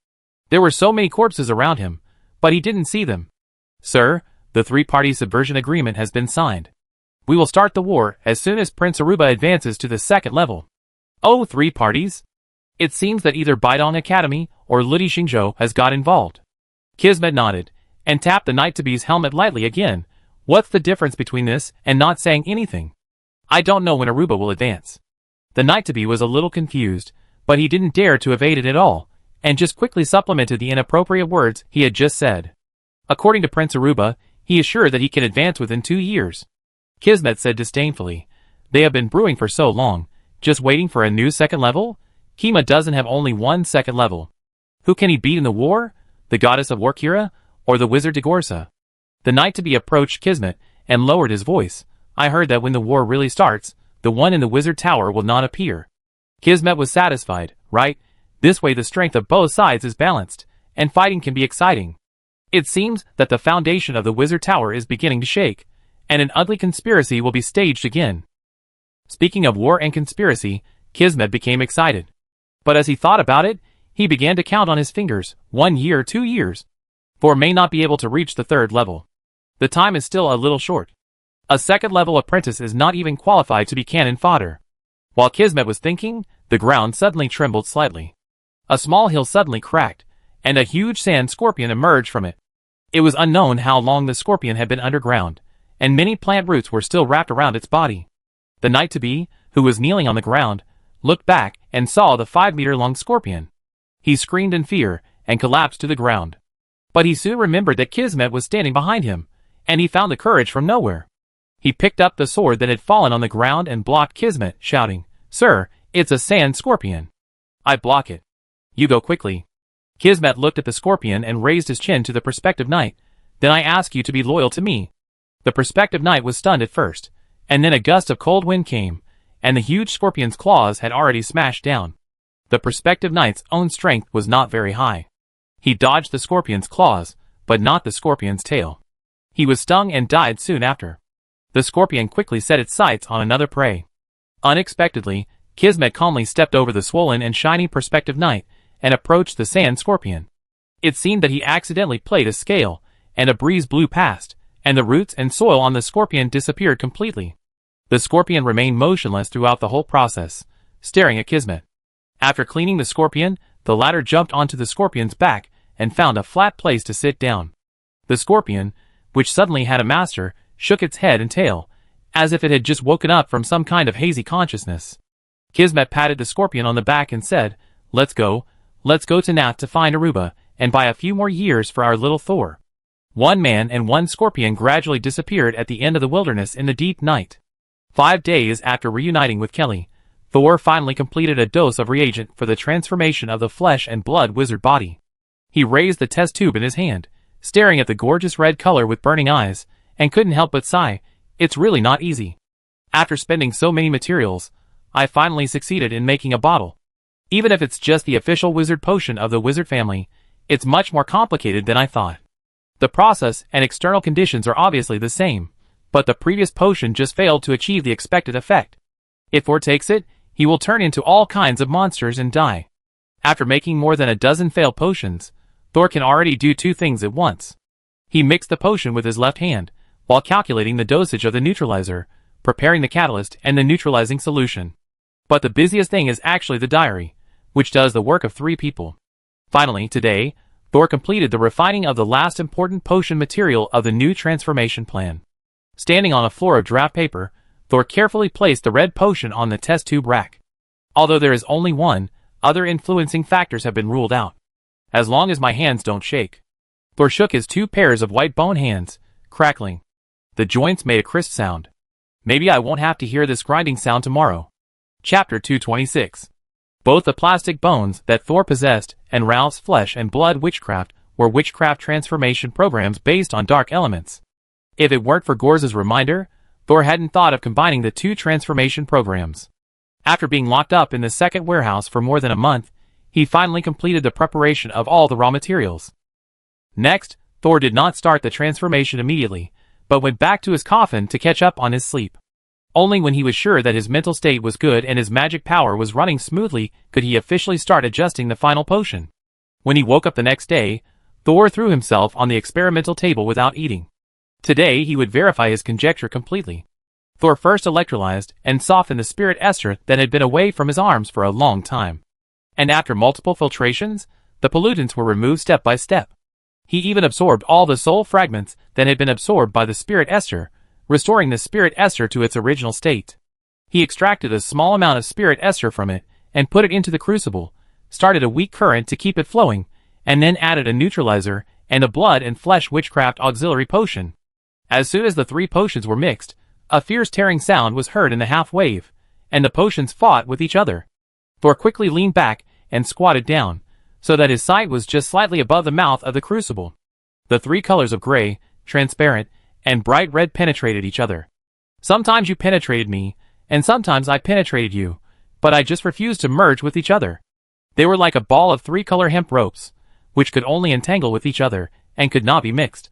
There were so many corpses around him, but he didn't see them. "Sir, the three-party subversion agreement has been signed. We will start the war as soon as Prince Aruba advances to the second level." "Oh, 3 parties? It seems that either Baidong Academy or Ludi Xingzhou has got involved." Kismet nodded, and tapped the knight-to-be's helmet lightly again. "What's the difference between this and not saying anything?" "I don't know when Aruba will advance." The knight-to-be was a little confused, but he didn't dare to evade it at all, and just quickly supplemented the inappropriate words he had just said. "According to Prince Aruba, he is sure that he can advance within 2 years. Kismet said disdainfully. "They have been brewing for so long, just waiting for a new second level? Kima doesn't have only 1 second level. Who can he beat in the war? The goddess of Warkira? Or the wizard Degorsa?" The knight-to-be approached Kismet and lowered his voice. "I heard that when the war really starts, the one in the wizard tower will not appear." Kismet was satisfied. "Right, this way the strength of both sides is balanced, and fighting can be exciting. It seems that the foundation of the wizard tower is beginning to shake, and an ugly conspiracy will be staged again." Speaking of war and conspiracy, Kismet became excited. But as he thought about it, he began to count on his fingers. 1 year, 2 years. Thor may not be able to reach the 3rd level. The time is still a little short. A 2nd level apprentice is not even qualified to be cannon fodder. While Kismet was thinking, the ground suddenly trembled slightly. A small hill suddenly cracked, and a huge sand scorpion emerged from it. It was unknown how long the scorpion had been underground, and many plant roots were still wrapped around its body. The knight-to-be, who was kneeling on the ground, looked back and saw the 5-meter-long scorpion. He screamed in fear and collapsed to the ground. But he soon remembered that Kismet was standing behind him, and he found the courage from nowhere. He picked up the sword that had fallen on the ground and blocked Kismet, shouting, "Sir, it's a sand scorpion. I block it. You go quickly." Kismet looked at the scorpion and raised his chin to the prospective knight. "Then I ask you to be loyal to me." The prospective knight was stunned at first, and then a gust of cold wind came, and the huge scorpion's claws had already smashed down. The prospective knight's own strength was not very high. He dodged the scorpion's claws, but not the scorpion's tail. He was stung and died soon after. The scorpion quickly set its sights on another prey. Unexpectedly, Kismet calmly stepped over the swollen and shiny prospective knight and approached the sand scorpion. It seemed that he accidentally played a scale, and a breeze blew past, and the roots and soil on the scorpion disappeared completely. The scorpion remained motionless throughout the whole process, staring at Kismet. After cleaning the scorpion, the latter jumped onto the scorpion's back and found a flat place to sit down. The scorpion, which suddenly had a master, shook its head and tail, as if it had just woken up from some kind of hazy consciousness. Kismet patted the scorpion on the back and said, let's go to Nat to find Aruba, and buy a few more years for our little Thor." 1 man and 1 scorpion gradually disappeared at the end of the wilderness in the deep night. 5 days after reuniting with Kelly, Thor finally completed a dose of reagent for the transformation of the flesh and blood wizard body. He raised the test tube in his hand, staring at the gorgeous red color with burning eyes, and couldn't help but sigh, "It's really not easy. After spending so many materials, I finally succeeded in making a bottle. Even if it's just the official wizard potion of the wizard family, it's much more complicated than I thought. The process and external conditions are obviously the same, but the previous potion just failed to achieve the expected effect. If Thor takes it, he will turn into all kinds of monsters and die. After making more than a dozen failed potions, Thor can already do 2 things at once. He mixed the potion with his left hand, while calculating the dosage of the neutralizer, preparing the catalyst and the neutralizing solution. But the busiest thing is actually the diary, which does the work of 3 people. Finally, today, Thor completed the refining of the last important potion material of the new transformation plan. Standing on a floor of draft paper, Thor carefully placed the red potion on the test tube rack. Although there is only 1, other influencing factors have been ruled out. As long as my hands don't shake. Thor shook his 2 pairs of white bone hands, crackling. The joints made a crisp sound. Maybe I won't have to hear this grinding sound tomorrow. Chapter 226. Both the plastic bones that Thor possessed and Ralph's flesh and blood witchcraft were witchcraft transformation programs based on dark elements. If it weren't for Gorza's reminder, Thor hadn't thought of combining the 2 transformation programs. After being locked up in the second warehouse for more than a month, he finally completed the preparation of all the raw materials. Next, Thor did not start the transformation immediately, but went back to his coffin to catch up on his sleep. Only when he was sure that his mental state was good and his magic power was running smoothly could he officially start adjusting the final potion. When he woke up the next day, Thor threw himself on the experimental table without eating. Today he would verify his conjecture completely. Thor first electrolyzed and softened the spirit Esther that had been away from his arms for a long time. And after multiple filtrations, the pollutants were removed step by step. He even absorbed all the soul fragments that had been absorbed by the spirit Esther, restoring the spirit Esther to its original state. He extracted a small amount of spirit Esther from it and put it into the crucible, started a weak current to keep it flowing, and then added a neutralizer and a blood and flesh witchcraft auxiliary potion. As soon as the three potions were mixed, a fierce tearing sound was heard in the half-wave, and the potions fought with each other. Thor quickly leaned back and squatted down, so that his sight was just slightly above the mouth of the crucible. The three colors of gray, transparent, and bright red penetrated each other. Sometimes you penetrated me, and sometimes I penetrated you, but I just refused to merge with each other. They were like a ball of three-color hemp ropes, which could only entangle with each other, and could not be mixed.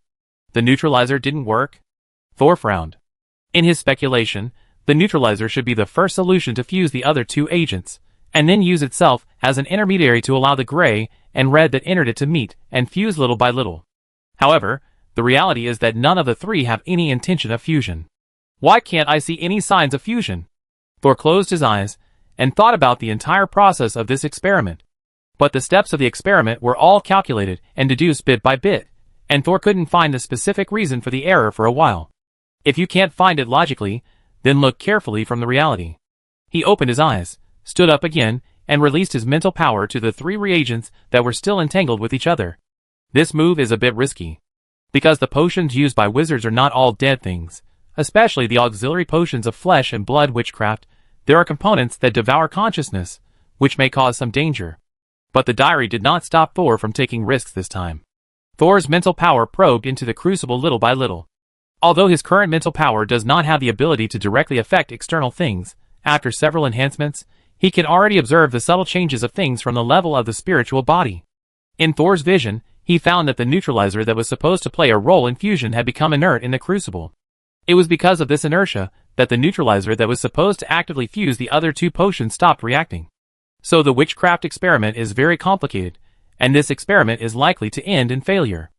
The neutralizer didn't work? Thor frowned. In his speculation, the neutralizer should be the first solution to fuse the other two agents, and then use itself as an intermediary to allow the gray and red that entered it to meet and fuse little by little. However, the reality is that none of the three have any intention of fusion. Why can't I see any signs of fusion? Thor closed his eyes and thought about the entire process of this experiment. But the steps of the experiment were all calculated and deduced bit by bit, and Thor couldn't find the specific reason for the error for a while. If you can't find it logically, then look carefully from the reality. He opened his eyes, stood up again, and released his mental power to the three reagents that were still entangled with each other. This move is a bit risky, because the potions used by wizards are not all dead things, especially the auxiliary potions of flesh and blood witchcraft. There are components that devour consciousness, which may cause some danger. But the diary did not stop Thor from taking risks this time. Thor's mental power probed into the crucible little by little. Although his current mental power does not have the ability to directly affect external things, after several enhancements, he can already observe the subtle changes of things from the level of the spiritual body. In Thor's vision, he found that the neutralizer that was supposed to play a role in fusion had become inert in the crucible. It was because of this inertia that the neutralizer that was supposed to actively fuse the other two potions stopped reacting. So the witchcraft experiment is very complicated, and this experiment is likely to end in failure.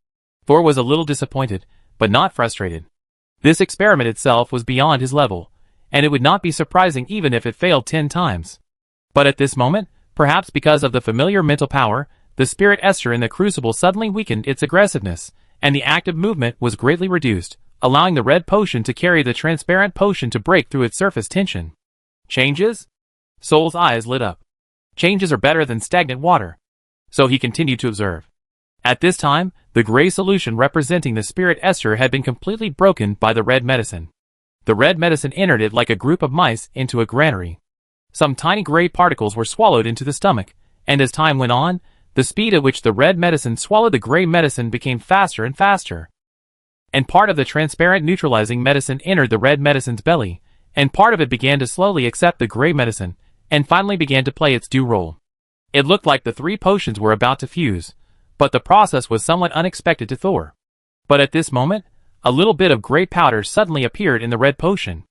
Thor was a little disappointed, but not frustrated. This experiment itself was beyond his level, and it would not be surprising even if it failed 10 times. But at this moment, perhaps because of the familiar mental power, the spirit Esther in the crucible suddenly weakened its aggressiveness, and the active movement was greatly reduced, allowing the red potion to carry the transparent potion to break through its surface tension. Changes? Soul's eyes lit up. Changes are better than stagnant water. So he continued to observe. At this time, the gray solution representing the spirit Esther had been completely broken by the red medicine. The red medicine entered it like a group of mice into a granary. Some tiny gray particles were swallowed into the stomach, and as time went on, the speed at which the red medicine swallowed the gray medicine became faster and faster. And part of the transparent neutralizing medicine entered the red medicine's belly, and part of it began to slowly accept the gray medicine, and finally began to play its due role. It looked like the three potions were about to fuse, but the process was somewhat unexpected to Thor. But at this moment, a little bit of gray powder suddenly appeared in the red potion.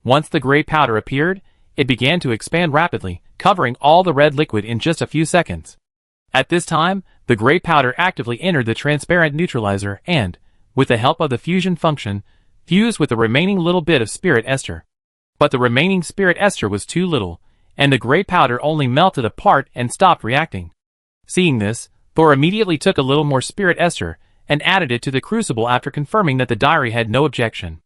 Once the gray powder appeared, it began to expand rapidly, covering all the red liquid in just a few seconds. At this time, the gray powder actively entered the transparent neutralizer and, with the help of the fusion function, fused with the remaining little bit of spirit Esther. But the remaining spirit Esther was too little, and the gray powder only melted apart and stopped reacting. Seeing this, Thor immediately took a little more spirit Esther and added it to the crucible after confirming that the diary had no objection.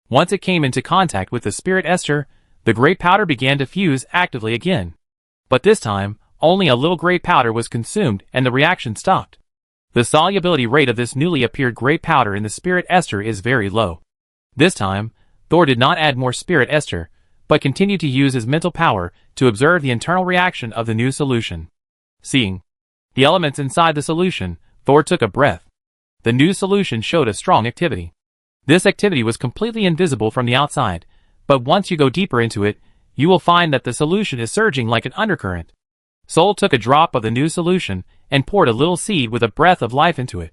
Once it came into contact with the spirit Esther, the gray powder began to fuse actively again. But this time, only a little gray powder was consumed and the reaction stopped. The solubility rate of this newly appeared gray powder in the spirit Esther is very low. This time, Thor did not add more spirit Esther, but continued to use his mental power to observe the internal reaction of the new solution. Seeing the elements inside the solution, Thor took a breath. The new solution showed a strong activity. This activity was completely invisible from the outside, but once you go deeper into it, you will find that the solution is surging like an undercurrent. Soul took a drop of the new solution and poured a little seed with a breath of life into it.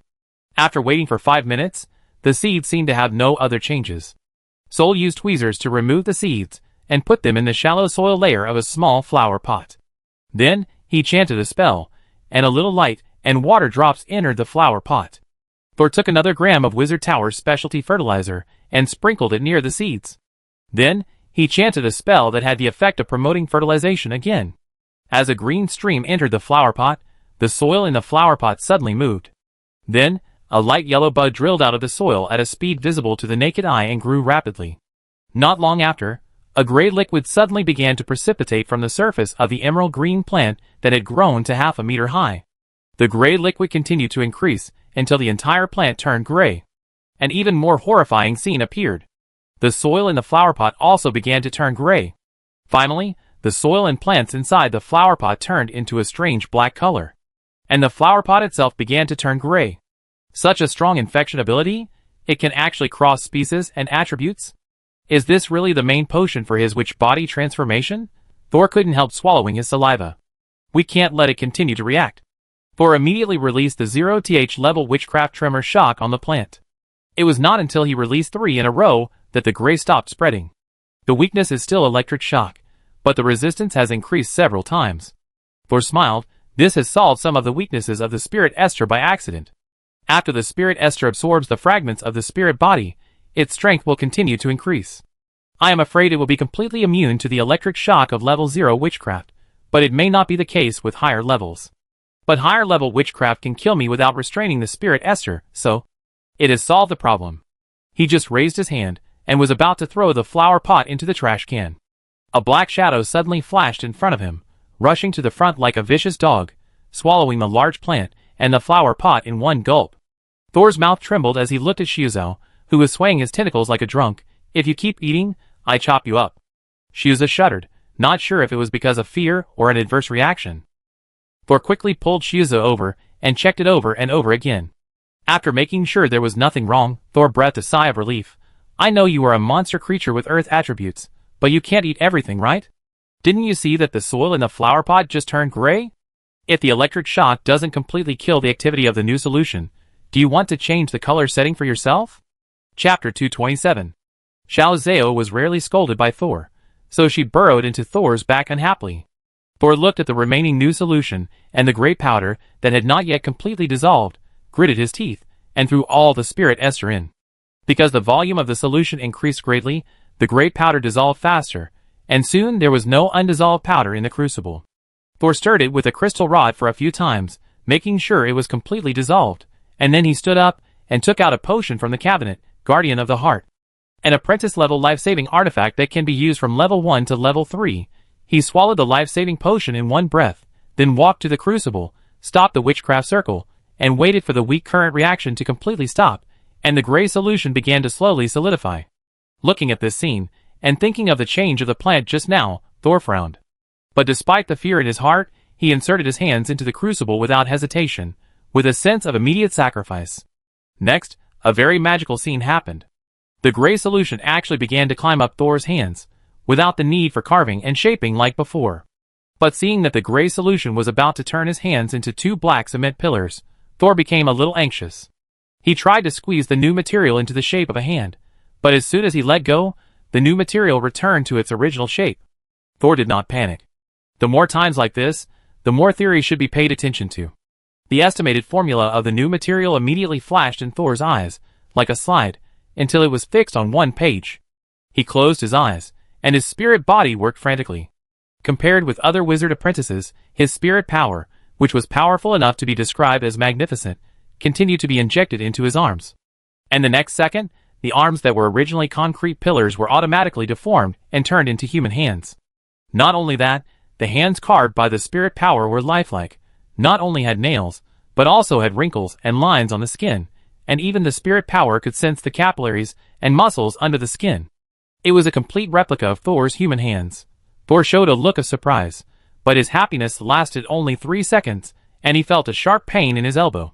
After waiting for 5 minutes, the seeds seemed to have no other changes. Sol used tweezers to remove the seeds and put them in the shallow soil layer of a small flower pot. Then, he chanted a spell, and a little light and water drops entered the flower pot. Thor took another gram of Wizard Tower's specialty fertilizer and sprinkled it near the seeds. Then, he chanted a spell that had the effect of promoting fertilization again. As a green stream entered the flower pot, the soil in the flower pot suddenly moved. Then, a light yellow bud drilled out of the soil at a speed visible to the naked eye and grew rapidly. Not long after, a gray liquid suddenly began to precipitate from the surface of the emerald green plant that had grown to 1/2 meter high. The gray liquid continued to increase until the entire plant turned gray. An even more horrifying scene appeared. The soil in the flower pot also began to turn gray. Finally, the soil and plants inside the flower pot turned into a strange black color. And the flower pot itself began to turn gray. Such a strong infection ability? It can actually cross species and attributes? Is this really the main potion for his witch body transformation? Thor couldn't help swallowing his saliva. We can't let it continue to react. Thor immediately released the 0th level witchcraft tremor shock on the plant. It was not until he released 3 in a row that the gray stopped spreading. The weakness is still electric shock, but the resistance has increased several times. Thor smiled. This has solved some of the weaknesses of the spirit Esther by accident. After the spirit Esther absorbs the fragments of the spirit body, its strength will continue to increase. I am afraid it will be completely immune to the electric shock of level 0 witchcraft, but it may not be the case with higher levels. But higher level witchcraft can kill me without restraining the spirit Esther, so it has solved the problem. He just raised his hand and was about to throw the flower pot into the trash can. A black shadow suddenly flashed in front of him, rushing to the front like a vicious dog, swallowing the large plant and the flower pot in one gulp. Thor's mouth trembled as he looked at Shuzo, who was swaying his tentacles like a drunk. If you keep eating, I chop you up. Shuzo shuddered, not sure if it was because of fear or an adverse reaction. Thor quickly pulled Shuzo over and checked it over and over again. After making sure there was nothing wrong, Thor breathed a sigh of relief. I know you are a monster creature with earth attributes, but you can't eat everything, right? Didn't you see that the soil in the flower pot just turned gray? If the electric shock doesn't completely kill the activity of the new solution, do you want to change the color setting for yourself? Chapter 227. Xiao Zhao was rarely scolded by Thor, so she burrowed into Thor's back unhappily. Thor looked at the remaining new solution and the gray powder that had not yet completely dissolved, gritted his teeth, and threw all the spirit Esther in. Because the volume of the solution increased greatly, the gray powder dissolved faster, and soon there was no undissolved powder in the crucible. Thor stirred it with a crystal rod for a few times, making sure it was completely dissolved, and then he stood up and took out a potion from the cabinet, Guardian of the Heart. An apprentice-level life-saving artifact that can be used from level 1 to level 3. He swallowed the life-saving potion in one breath, then walked to the crucible, stopped the witchcraft circle, and waited for the weak current reaction to completely stop, and the gray solution began to slowly solidify. Looking at this scene, and thinking of the change of the plant just now, Thor frowned. But despite the fear in his heart, he inserted his hands into the crucible without hesitation, with a sense of immediate sacrifice. Next, a very magical scene happened. The gray solution actually began to climb up Thor's hands, without the need for carving and shaping like before. But seeing that the gray solution was about to turn his hands into 2 black cement pillars, Thor became a little anxious. He tried to squeeze the new material into the shape of a hand, but as soon as he let go, the new material returned to its original shape. Thor did not panic. The more times like this, the more theories should be paid attention to. The estimated formula of the new material immediately flashed in Thor's eyes, like a slide, until it was fixed on one page. He closed his eyes, and his spirit body worked frantically. Compared with other wizard apprentices, his spirit power, which was powerful enough to be described as magnificent, continued to be injected into his arms. And the next second, the arms that were originally concrete pillars were automatically deformed and turned into human hands. Not only that, the hands carved by the spirit power were lifelike, not only had nails, but also had wrinkles and lines on the skin, and even the spirit power could sense the capillaries and muscles under the skin. It was a complete replica of Thor's human hands. Thor showed a look of surprise, but his happiness lasted only 3 seconds, and he felt a sharp pain in his elbow.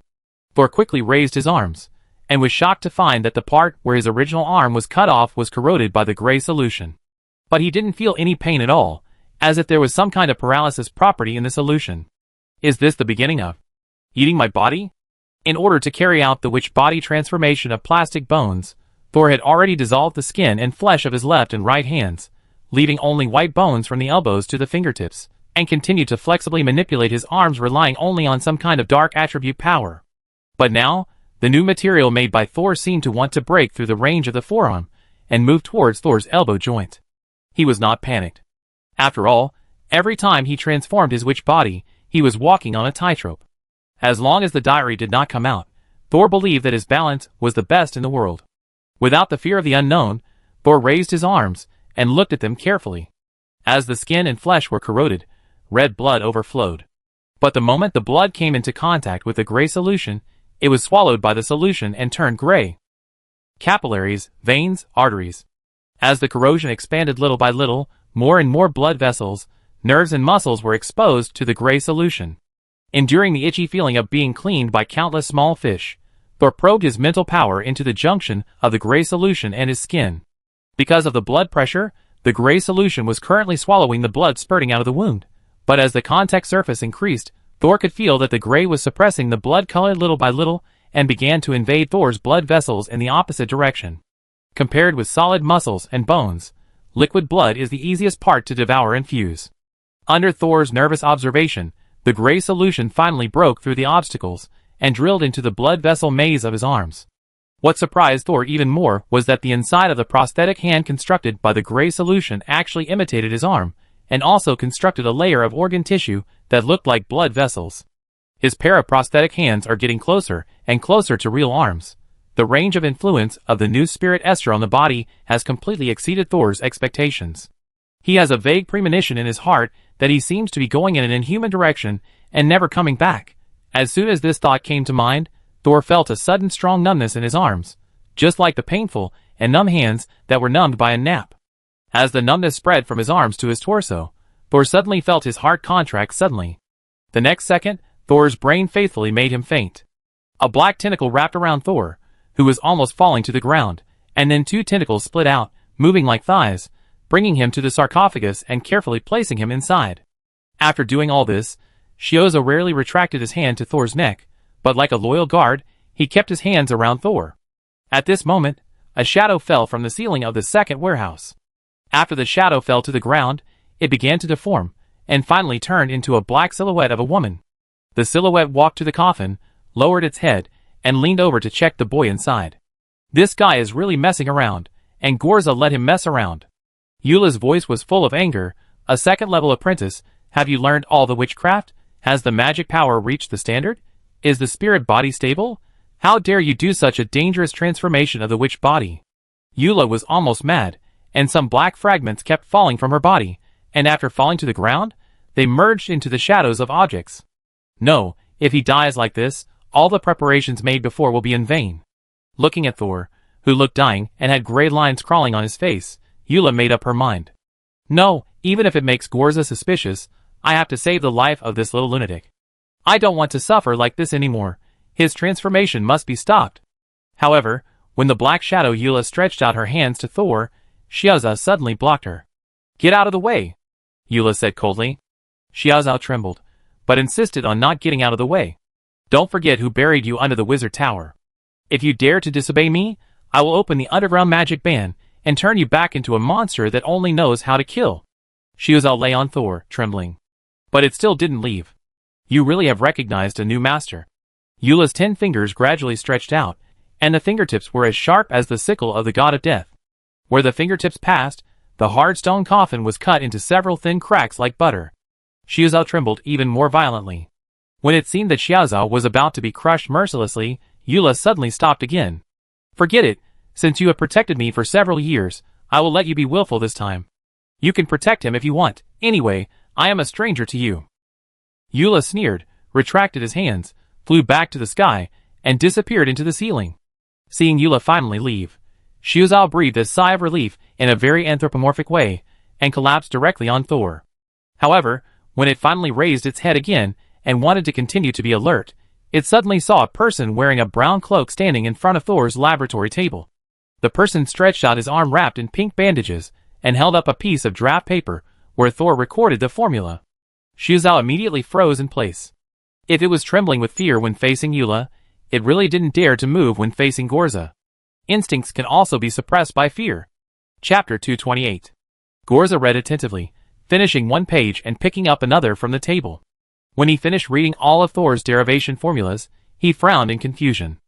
Thor quickly raised his arms, and was shocked to find that the part where his original arm was cut off was corroded by the gray solution. But he didn't feel any pain at all, as if there was some kind of paralysis property in the solution. Is this the beginning of eating my body? In order to carry out the witch body transformation of plastic bones, Thor had already dissolved the skin and flesh of his left and right hands, leaving only white bones from the elbows to the fingertips, and continued to flexibly manipulate his arms, relying only on some kind of dark attribute power. But now, the new material made by Thor seemed to want to break through the range of the forearm, and move towards Thor's elbow joint. He was not panicked. After all, every time he transformed his witch body, he was walking on a tightrope. As long as the diary did not come out, Thor believed that his balance was the best in the world. Without the fear of the unknown, Thor raised his arms and looked at them carefully. As the skin and flesh were corroded, red blood overflowed. But the moment the blood came into contact with the gray solution, it was swallowed by the solution and turned gray. Capillaries, veins, arteries. As the corrosion expanded little by little, more and more blood vessels, nerves and muscles were exposed to the gray solution. Enduring the itchy feeling of being cleaned by countless small fish, Thor probed his mental power into the junction of the gray solution and his skin. Because of the blood pressure, the gray solution was currently swallowing the blood spurting out of the wound. But as the contact surface increased, Thor could feel that the gray was suppressing the blood color little by little and began to invade Thor's blood vessels in the opposite direction. Compared with solid muscles and bones, liquid blood is the easiest part to devour and fuse. Under Thor's nervous observation, the gray solution finally broke through the obstacles and drilled into the blood vessel maze of his arms. What surprised Thor even more was that the inside of the prosthetic hand constructed by the gray solution actually imitated his arm, and also constructed a layer of organ tissue that looked like blood vessels. His pair of prosthetic hands are getting closer and closer to real arms. The range of influence of the new spirit Esther on the body has completely exceeded Thor's expectations. He has a vague premonition in his heart that he seems to be going in an inhuman direction and never coming back. As soon as this thought came to mind, Thor felt a sudden strong numbness in his arms, just like the painful and numb hands that were numbed by a nap. As the numbness spread from his arms to his torso, Thor suddenly felt his heart contract suddenly. The next second, Thor's brain faithfully made him faint. A black tentacle wrapped around Thor, who was almost falling to the ground, and then two tentacles split out, moving like thighs, bringing him to the sarcophagus and carefully placing him inside. After doing all this, Shioza rarely retracted his hand to Thor's neck, but like a loyal guard, he kept his hands around Thor. At this moment, a shadow fell from the ceiling of the second warehouse. After the shadow fell to the ground, it began to deform, and finally turned into a black silhouette of a woman. The silhouette walked to the coffin, lowered its head, and leaned over to check the boy inside. This guy is really messing around, and Gorza let him mess around. Eula's voice was full of anger. A second-level apprentice, have you learned all the witchcraft? Has the magic power reached the standard? Is the spirit body stable? How dare you do such a dangerous transformation of the witch body? Eula was almost mad, and some black fragments kept falling from her body, and after falling to the ground, they merged into the shadows of objects. No, if he dies like this, all the preparations made before will be in vain. Looking at Thor, who looked dying and had gray lines crawling on his face, Eula made up her mind. No, even if it makes Gorza suspicious, I have to save the life of this little lunatic. I don't want to suffer like this anymore. His transformation must be stopped. However, when the black shadow Eula stretched out her hands to Thor, Xiaozao suddenly blocked her. Get out of the way, Eula said coldly. Xiaozao trembled, but insisted on not getting out of the way. Don't forget who buried you under the wizard tower. If you dare to disobey me, I will open the underground magic ban and turn you back into a monster that only knows how to kill. Xiaozao lay on Thor, trembling. But it still didn't leave. You really have recognized a new master. Eula's 10 fingers gradually stretched out, and the fingertips were as sharp as the sickle of the god of death. Where the fingertips passed, the hard stone coffin was cut into several thin cracks like butter. Xiaozao trembled even more violently. When it seemed that Xiaozao was about to be crushed mercilessly, Eula suddenly stopped again. Forget it. Since you have protected me for several years, I will let you be willful this time. You can protect him if you want. Anyway, I am a stranger to you. Eula sneered, retracted his hands, flew back to the sky, and disappeared into the ceiling. Seeing Eula finally leave, Xiaozao breathed a sigh of relief in a very anthropomorphic way, and collapsed directly on Thor. However, when it finally raised its head again and wanted to continue to be alert, it suddenly saw a person wearing a brown cloak standing in front of Thor's laboratory table. The person stretched out his arm wrapped in pink bandages and held up a piece of draft paper where Thor recorded the formula. Xiaozao immediately froze in place. If it was trembling with fear when facing Eula, It really didn't dare to move when facing Gorza. Instincts can also be suppressed by fear. Chapter 228. Gorza read attentively, finishing one page and picking up another from the table. When he finished reading all of Thor's derivation formulas, he frowned in confusion.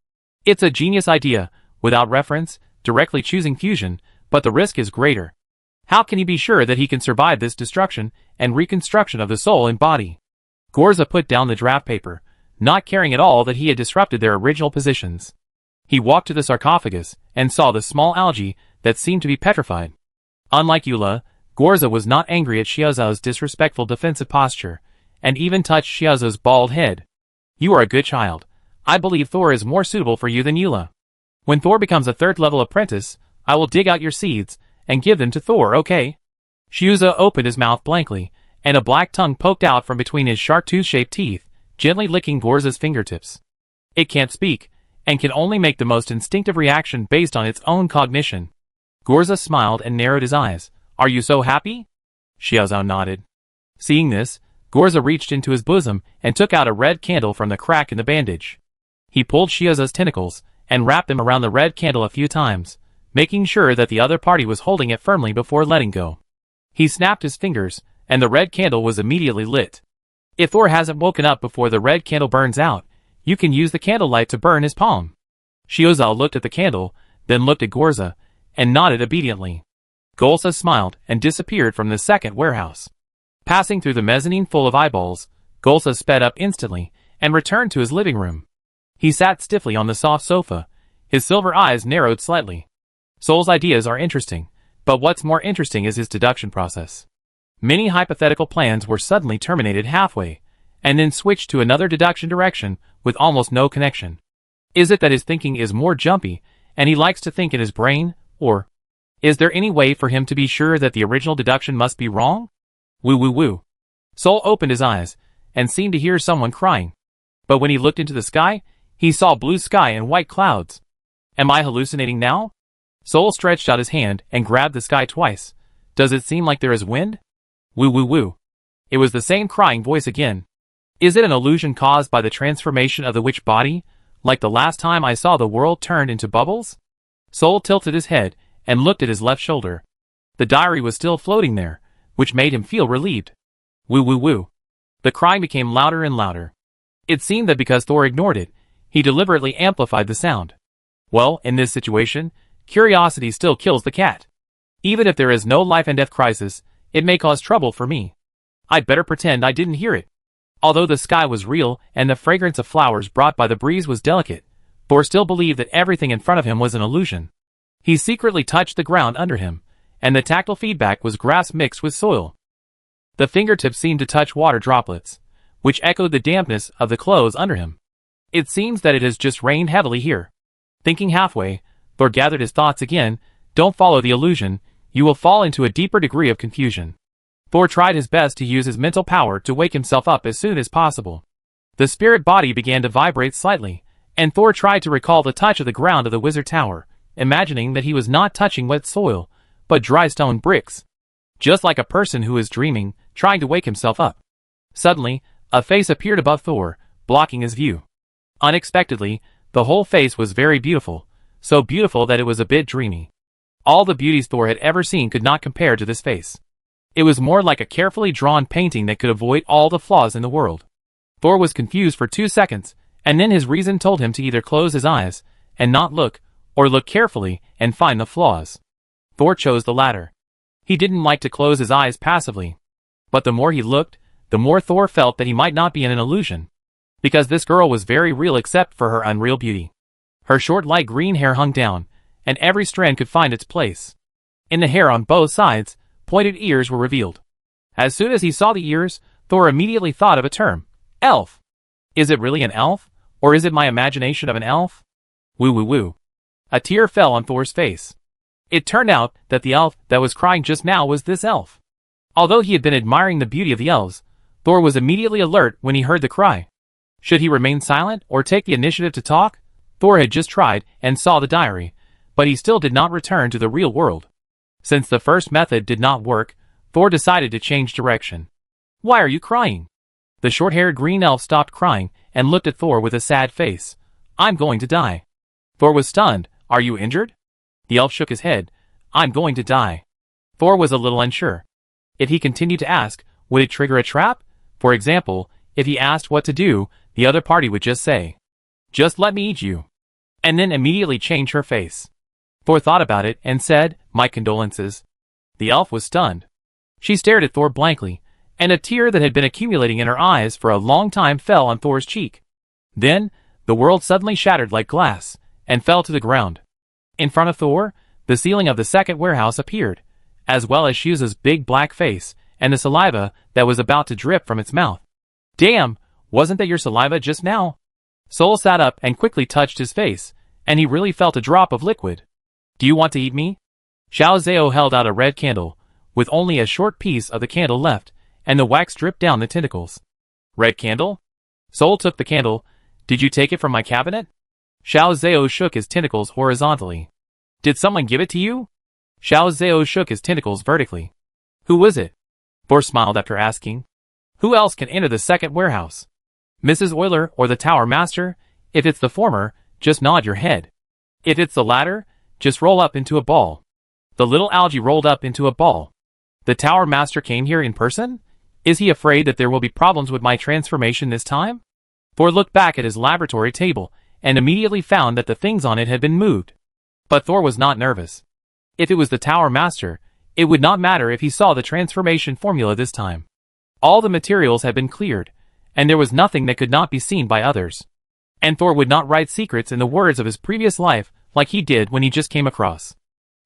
It's a genius idea, without reference, directly choosing fusion, but the risk is greater. How can he be sure that he can survive this destruction and reconstruction of the soul and body? Gorza put down the draft paper, not caring at all that he had disrupted their original positions. He walked to the sarcophagus and saw the small algae that seemed to be petrified. Unlike Eula, Gorza was not angry at Xiaozuo's disrespectful defensive posture, and even touched Xiaozuo's bald head. You are a good child. I believe Thor is more suitable for you than Eula. When Thor becomes a third-level apprentice, I will dig out your seeds and give them to Thor, okay? Xiaozuo opened his mouth blankly, and a black tongue poked out from between his sharp tooth-shaped teeth, gently licking Gorza's fingertips. It can't speak, and can only make the most instinctive reaction based on its own cognition. Gorza smiled and narrowed his eyes. Are you so happy? Xiaozuo nodded. Seeing this, Gorza reached into his bosom and took out a red candle from the crack in the bandage. He pulled Xiaozuo's tentacles and wrapped them around the red candle a few times, making sure that the other party was holding it firmly before letting go. He snapped his fingers, and the red candle was immediately lit. If Thor hasn't woken up before the red candle burns out, you can use the candlelight to burn his palm. Xiaozuo looked at the candle, then looked at Gorza, and nodded obediently. Gorza smiled and disappeared from the second warehouse. Passing through the mezzanine full of eyeballs, Gorza sped up instantly and returned to his living room. He sat stiffly on the soft sofa, his silver eyes narrowed slightly. Soul's ideas are interesting, but what's more interesting is his deduction process. Many hypothetical plans were suddenly terminated halfway, and then switched to another deduction direction with almost no connection. Is it that his thinking is more jumpy, and he likes to think in his brain, or is there any way for him to be sure that the original deduction must be wrong? Woo woo woo. Soul opened his eyes, and seemed to hear someone crying. But when he looked into the sky, he saw blue sky and white clouds. Am I hallucinating now? Soul stretched out his hand and grabbed the sky twice. Does it seem like there is wind? Woo woo woo. It was the same crying voice again. Is it an illusion caused by the transformation of the witch body, like the last time I saw the world turned into bubbles? Soul tilted his head and looked at his left shoulder. The diary was still floating there, which made him feel relieved. Woo woo woo. The crying became louder and louder. It seemed that because Thor ignored it, he deliberately amplified the sound. Well, in this situation, curiosity still kills the cat. Even if there is no life and death crisis, it may cause trouble for me. I'd better pretend I didn't hear it. Although the sky was real and the fragrance of flowers brought by the breeze was delicate, Thor still believed that everything in front of him was an illusion. He secretly touched the ground under him, and the tactile feedback was grass mixed with soil. The fingertips seemed to touch water droplets, which echoed the dampness of the clothes under him. It seems that it has just rained heavily here. Thinking halfway, Thor gathered his thoughts again. Don't follow the illusion, you will fall into a deeper degree of confusion. Thor tried his best to use his mental power to wake himself up as soon as possible. The spirit body began to vibrate slightly, and Thor tried to recall the touch of the ground of the wizard tower, imagining that he was not touching wet soil, but dry stone bricks. Just like a person who is dreaming, trying to wake himself up. Suddenly, a face appeared above Thor, blocking his view. Unexpectedly, the whole face was very beautiful, so beautiful that it was a bit dreamy. All the beauties Thor had ever seen could not compare to this face. It was more like a carefully drawn painting that could avoid all the flaws in the world. Thor was confused for 2 seconds, and then his reason told him to either close his eyes and not look, or look carefully and find the flaws. Thor chose the latter. He didn't like to close his eyes passively. But the more he looked, the more Thor felt that he might not be in an illusion. Because this girl was very real except for her unreal beauty. Her short light green hair hung down, and every strand could find its place. In the hair on both sides, pointed ears were revealed. As soon as he saw the ears, Thor immediately thought of a term. Elf. Is it really an elf? Or is it my imagination of an elf? Woo woo woo. A tear fell on Thor's face. It turned out that the elf that was crying just now was this elf. Although he had been admiring the beauty of the elves, Thor was immediately alert when he heard the cry. Should he remain silent or take the initiative to talk? Thor had just tried and saw the diary, but he still did not return to the real world. Since the first method did not work, Thor decided to change direction. Why are you crying? The short-haired green elf stopped crying and looked at Thor with a sad face. I'm going to die. Thor was stunned. Are you injured? The elf shook his head. I'm going to die. Thor was a little unsure. If he continued to ask, would it trigger a trap? For example, if he asked what to do, the other party would just say, "Just let me eat you," and then immediately change her face. Thor thought about it and said, "My condolences." The elf was stunned. She stared at Thor blankly, and a tear that had been accumulating in her eyes for a long time fell on Thor's cheek. Then, the world suddenly shattered like glass, and fell to the ground. In front of Thor, the ceiling of the second warehouse appeared, as well as Shuza's big black face, and the saliva that was about to drip from its mouth. Damn, wasn't that your saliva just now? Sol sat up and quickly touched his face, and he really felt a drop of liquid. Do you want to eat me? Xiao Zhao held out a red candle, with only a short piece of the candle left, and the wax dripped down the tentacles. Red candle? Sol took the candle. Did you take it from my cabinet? Xiao Zhao shook his tentacles horizontally. Did someone give it to you? Xiao Zhao shook his tentacles vertically. Who was it? Thor smiled after asking. Who else can enter the second warehouse? Mrs. Euler or the Tower Master? If it's the former, just nod your head. If it's the latter, just roll up into a ball. The little algae rolled up into a ball. The Tower Master came here in person? Is he afraid that there will be problems with my transformation this time? Thor looked back at his laboratory table, and immediately found that the things on it had been moved. But Thor was not nervous. If it was the Tower Master, it would not matter if he saw the transformation formula this time. All the materials had been cleared, and there was nothing that could not be seen by others. And Thor would not write secrets in the words of his previous life like he did when he just came across.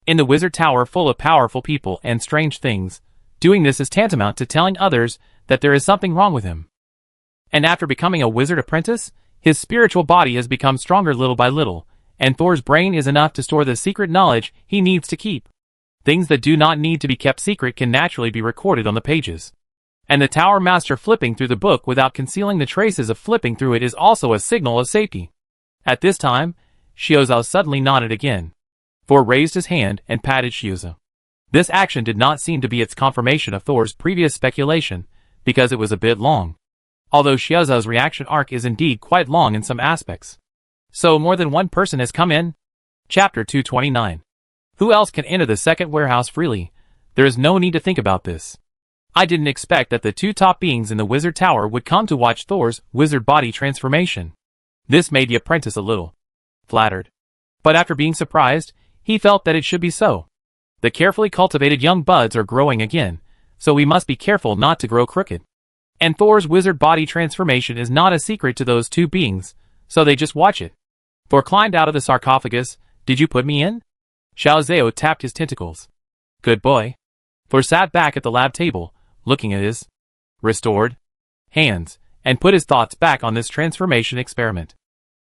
In the wizard tower full of powerful people and strange things, doing this is tantamount to telling others that there is something wrong with him. And after becoming a wizard apprentice, his spiritual body has become stronger little by little, and Thor's brain is enough to store the secret knowledge he needs to keep. Things that do not need to be kept secret can naturally be recorded on the pages. And the Tower Master flipping through the book without concealing the traces of flipping through it is also a signal of safety. At this time, Xiuzhou suddenly nodded again. Thor raised his hand and patted Xiuzhou. This action did not seem to be its confirmation of Thor's previous speculation, because it was a bit long. Although Xiuzhou's reaction arc is indeed quite long in some aspects. So more than one person has come in? Chapter 229. Who else can enter the second warehouse freely? There is no need to think about this. I didn't expect that the two top beings in the wizard tower would come to watch Thor's wizard body transformation. This made the apprentice a little flattered. But after being surprised, he felt that it should be so. The carefully cultivated young buds are growing again, so we must be careful not to grow crooked. And Thor's wizard body transformation is not a secret to those two beings, so they just watch it. Thor climbed out of the sarcophagus. Did you put me in? Xiao Zhao tapped his tentacles. Good boy. Thor sat back at the lab table, looking at his restored hands, and put his thoughts back on this transformation experiment.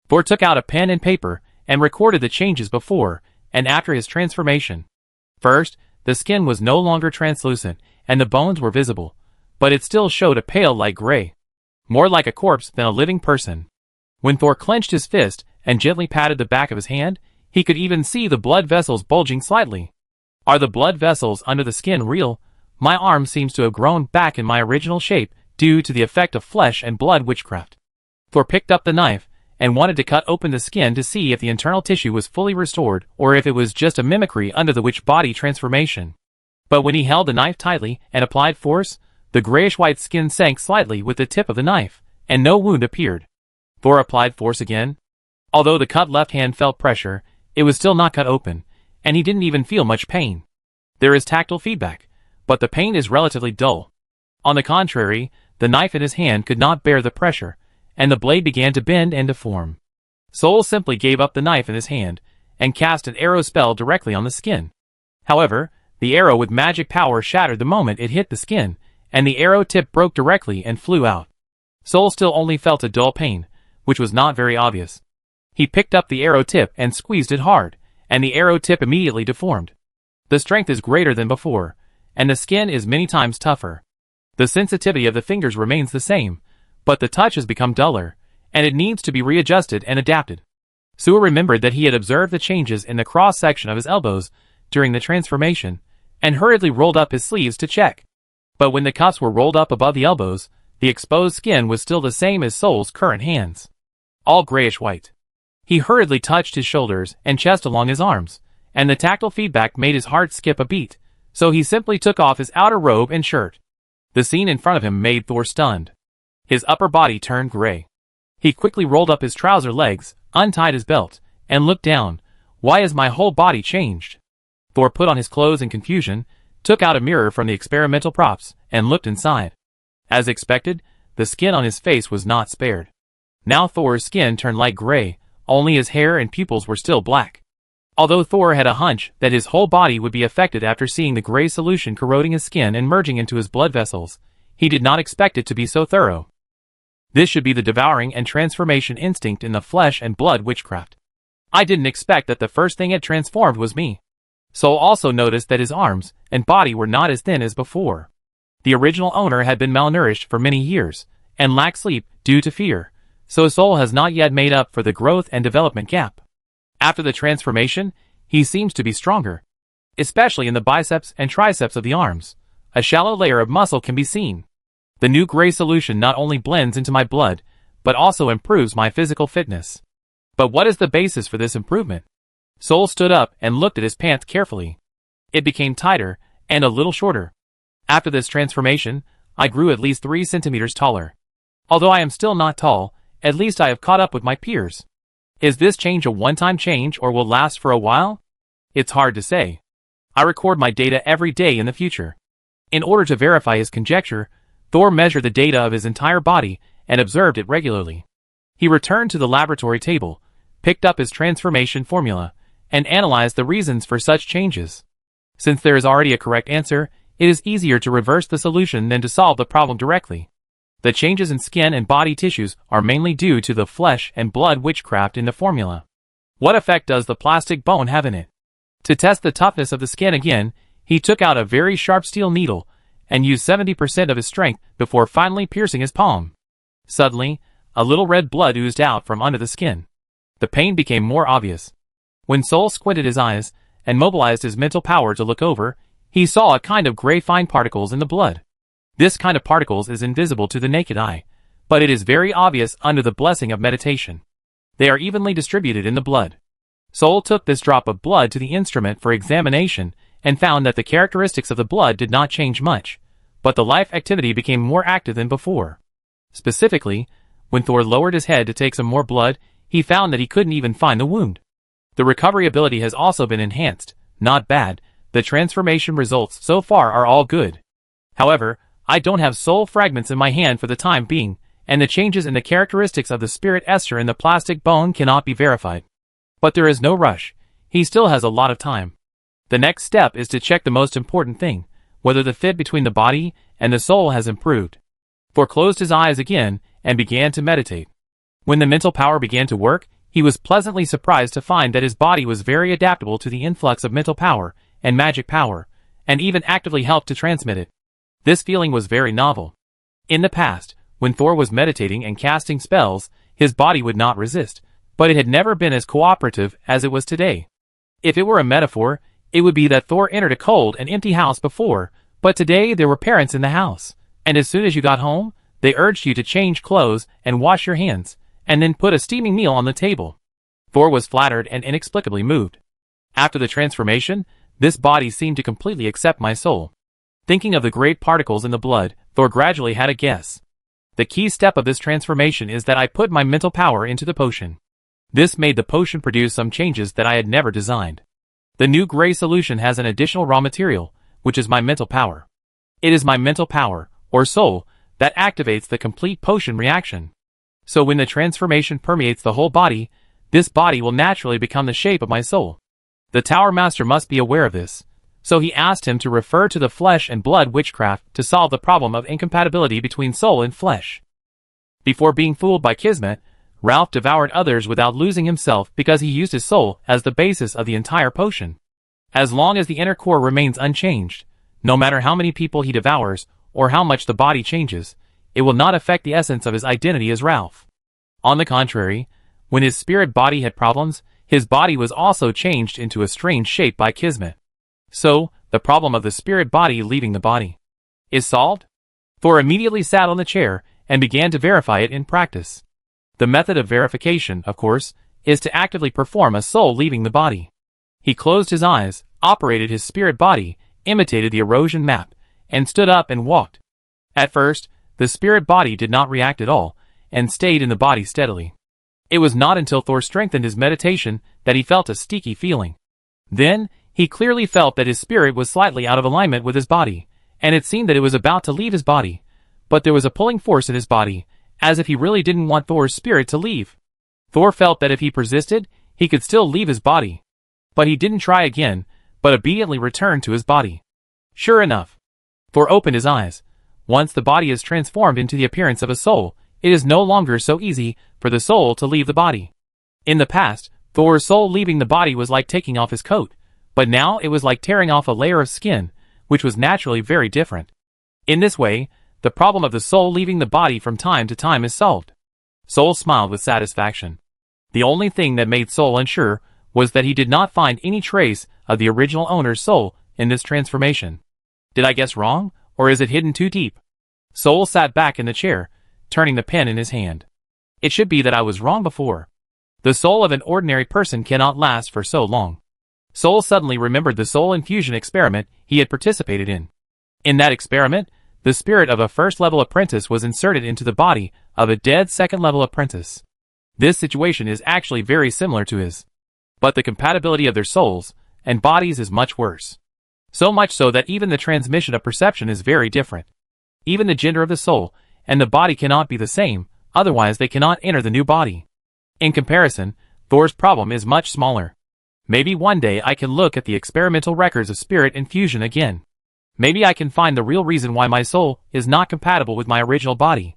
Thor took out a pen and paper, and recorded the changes before and after his transformation. First, the skin was no longer translucent, and the bones were visible, but it still showed a pale light gray. More like a corpse than a living person. When Thor clenched his fist and gently patted the back of his hand, he could even see the blood vessels bulging slightly. Are the blood vessels under the skin real? My arm seems to have grown back in my original shape due to the effect of flesh and blood witchcraft. Thor picked up the knife and wanted to cut open the skin to see if the internal tissue was fully restored or if it was just a mimicry under the witch body transformation. But when he held the knife tightly and applied force, the grayish-white skin sank slightly with the tip of the knife, and no wound appeared. Thor applied force again. Although the cut left hand felt pressure, it was still not cut open, and he didn't even feel much pain. There is tactile feedback, but the pain is relatively dull. On the contrary, the knife in his hand could not bear the pressure, and the blade began to bend and deform. Sol simply gave up the knife in his hand, and cast an arrow spell directly on the skin. However, the arrow with magic power shattered the moment it hit the skin, and the arrow tip broke directly and flew out. Sol still only felt a dull pain, which was not very obvious. He picked up the arrow tip and squeezed it hard, and the arrow tip immediately deformed. The strength is greater than before, and the skin is many times tougher. The sensitivity of the fingers remains the same, but the touch has become duller, and it needs to be readjusted and adapted. Sue remembered that he had observed the changes in the cross-section of his elbows during the transformation, and hurriedly rolled up his sleeves to check. But when the cuffs were rolled up above the elbows, the exposed skin was still the same as Sol's current hands. All grayish-white. He hurriedly touched his shoulders and chest along his arms, and the tactile feedback made his heart skip a beat, so he simply took off his outer robe and shirt. The scene in front of him made Thor stunned. His upper body turned gray. He quickly rolled up his trouser legs, untied his belt, and looked down. Why is my whole body changed? Thor put on his clothes in confusion, took out a mirror from the experimental props, and looked inside. As expected, the skin on his face was not spared. Now Thor's skin turned light gray, only his hair and pupils were still black. Although Thor had a hunch that his whole body would be affected after seeing the gray solution corroding his skin and merging into his blood vessels, he did not expect it to be so thorough. This should be the devouring and transformation instinct in the flesh and blood witchcraft. I didn't expect that the first thing it transformed was me. Soul also noticed that his arms and body were not as thin as before. The original owner had been malnourished for many years, and lacked sleep due to fear, so Soul has not yet made up for the growth and development gap. After the transformation, he seems to be stronger, especially in the biceps and triceps of the arms. A shallow layer of muscle can be seen. The new gray solution not only blends into my blood, but also improves my physical fitness. But what is the basis for this improvement? Soul stood up and looked at his pants carefully. It became tighter and a little shorter. After this transformation, I grew at least 3 centimeters taller. Although I am still not tall, at least I have caught up with my peers. Is this change a one-time change or will last for a while? It's hard to say. I record my data every day in the future. In order to verify his conjecture, Thor measured the data of his entire body and observed it regularly. He returned to the laboratory table, picked up his transformation formula, and analyzed the reasons for such changes. Since there is already a correct answer, it is easier to reverse the solution than to solve the problem directly. The changes in skin and body tissues are mainly due to the flesh and blood witchcraft in the formula. What effect does the plastic bone have in it? To test the toughness of the skin again, he took out a very sharp steel needle and used 70% of his strength before finally piercing his palm. Suddenly, a little red blood oozed out from under the skin. The pain became more obvious. When Soul squinted his eyes and mobilized his mental power to look over, he saw a kind of gray fine particles in the blood. This kind of particles is invisible to the naked eye, but it is very obvious under the blessing of meditation. They are evenly distributed in the blood. Soul took this drop of blood to the instrument for examination and found that the characteristics of the blood did not change much, but the life activity became more active than before. Specifically, when Thor lowered his head to take some more blood, he found that he couldn't even find the wound. The recovery ability has also been enhanced. Not bad. The transformation results so far are all good. However, I don't have soul fragments in my hand for the time being, and the changes in the characteristics of the spirit Esther in the plastic bone cannot be verified. But there is no rush. He still has a lot of time. The next step is to check the most important thing, whether the fit between the body and the soul has improved. Thor closed his eyes again and began to meditate. When the mental power began to work, he was pleasantly surprised to find that his body was very adaptable to the influx of mental power and magic power, and even actively helped to transmit it. This feeling was very novel. In the past, when Thor was meditating and casting spells, his body would not resist, but it had never been as cooperative as it was today. If it were a metaphor, it would be that Thor entered a cold and empty house before, but today there were parents in the house, and as soon as you got home, they urged you to change clothes and wash your hands, and then put a steaming meal on the table. Thor was flattered and inexplicably moved. After the transformation, this body seemed to completely accept my soul. Thinking of the great particles in the blood, Thor gradually had a guess. The key step of this transformation is that I put my mental power into the potion. This made the potion produce some changes that I had never designed. The new gray solution has an additional raw material, which is my mental power. It is my mental power, or soul, that activates the complete potion reaction. So when the transformation permeates the whole body, this body will naturally become the shape of my soul. The Tower Master must be aware of this, so he asked him to refer to the flesh and blood witchcraft to solve the problem of incompatibility between soul and flesh. Before being fooled by Kismet, Ralph devoured others without losing himself because he used his soul as the basis of the entire potion. As long as the inner core remains unchanged, no matter how many people he devours or how much the body changes, it will not affect the essence of his identity as Ralph. On the contrary, when his spirit body had problems, his body was also changed into a strange shape by Kismet. So, the problem of the spirit body leaving the body is solved? Thor immediately sat on the chair and began to verify it in practice. The method of verification, of course, is to actively perform a soul leaving the body. He closed his eyes, operated his spirit body, imitated the erosion map, and stood up and walked. At first, the spirit body did not react at all, and stayed in the body steadily. It was not until Thor strengthened his meditation that he felt a sticky feeling. Then, he clearly felt that his spirit was slightly out of alignment with his body, and it seemed that it was about to leave his body. But there was a pulling force in his body, as if he really didn't want Thor's spirit to leave. Thor felt that if he persisted, he could still leave his body. But he didn't try again, but obediently returned to his body. Sure enough, Thor opened his eyes. Once the body is transformed into the appearance of a soul, it is no longer so easy for the soul to leave the body. In the past, Thor's soul leaving the body was like taking off his coat, but now it was like tearing off a layer of skin, which was naturally very different. In this way, the problem of the soul leaving the body from time to time is solved. Soul smiled with satisfaction. The only thing that made Soul unsure was that he did not find any trace of the original owner's soul in this transformation. Did I guess wrong, or is it hidden too deep? Soul sat back in the chair, turning the pen in his hand. It should be that I was wrong before. The soul of an ordinary person cannot last for so long. Soul suddenly remembered the soul infusion experiment he had participated in. In that experiment, the spirit of a first-level apprentice was inserted into the body of a dead second-level apprentice. This situation is actually very similar to his. But the compatibility of their souls and bodies is much worse. So much so that even the transmission of perception is very different. Even the gender of the soul and the body cannot be the same, otherwise they cannot enter the new body. In comparison, Thor's problem is much smaller. Maybe one day I can look at the experimental records of spirit infusion again. Maybe I can find the real reason why my soul is not compatible with my original body.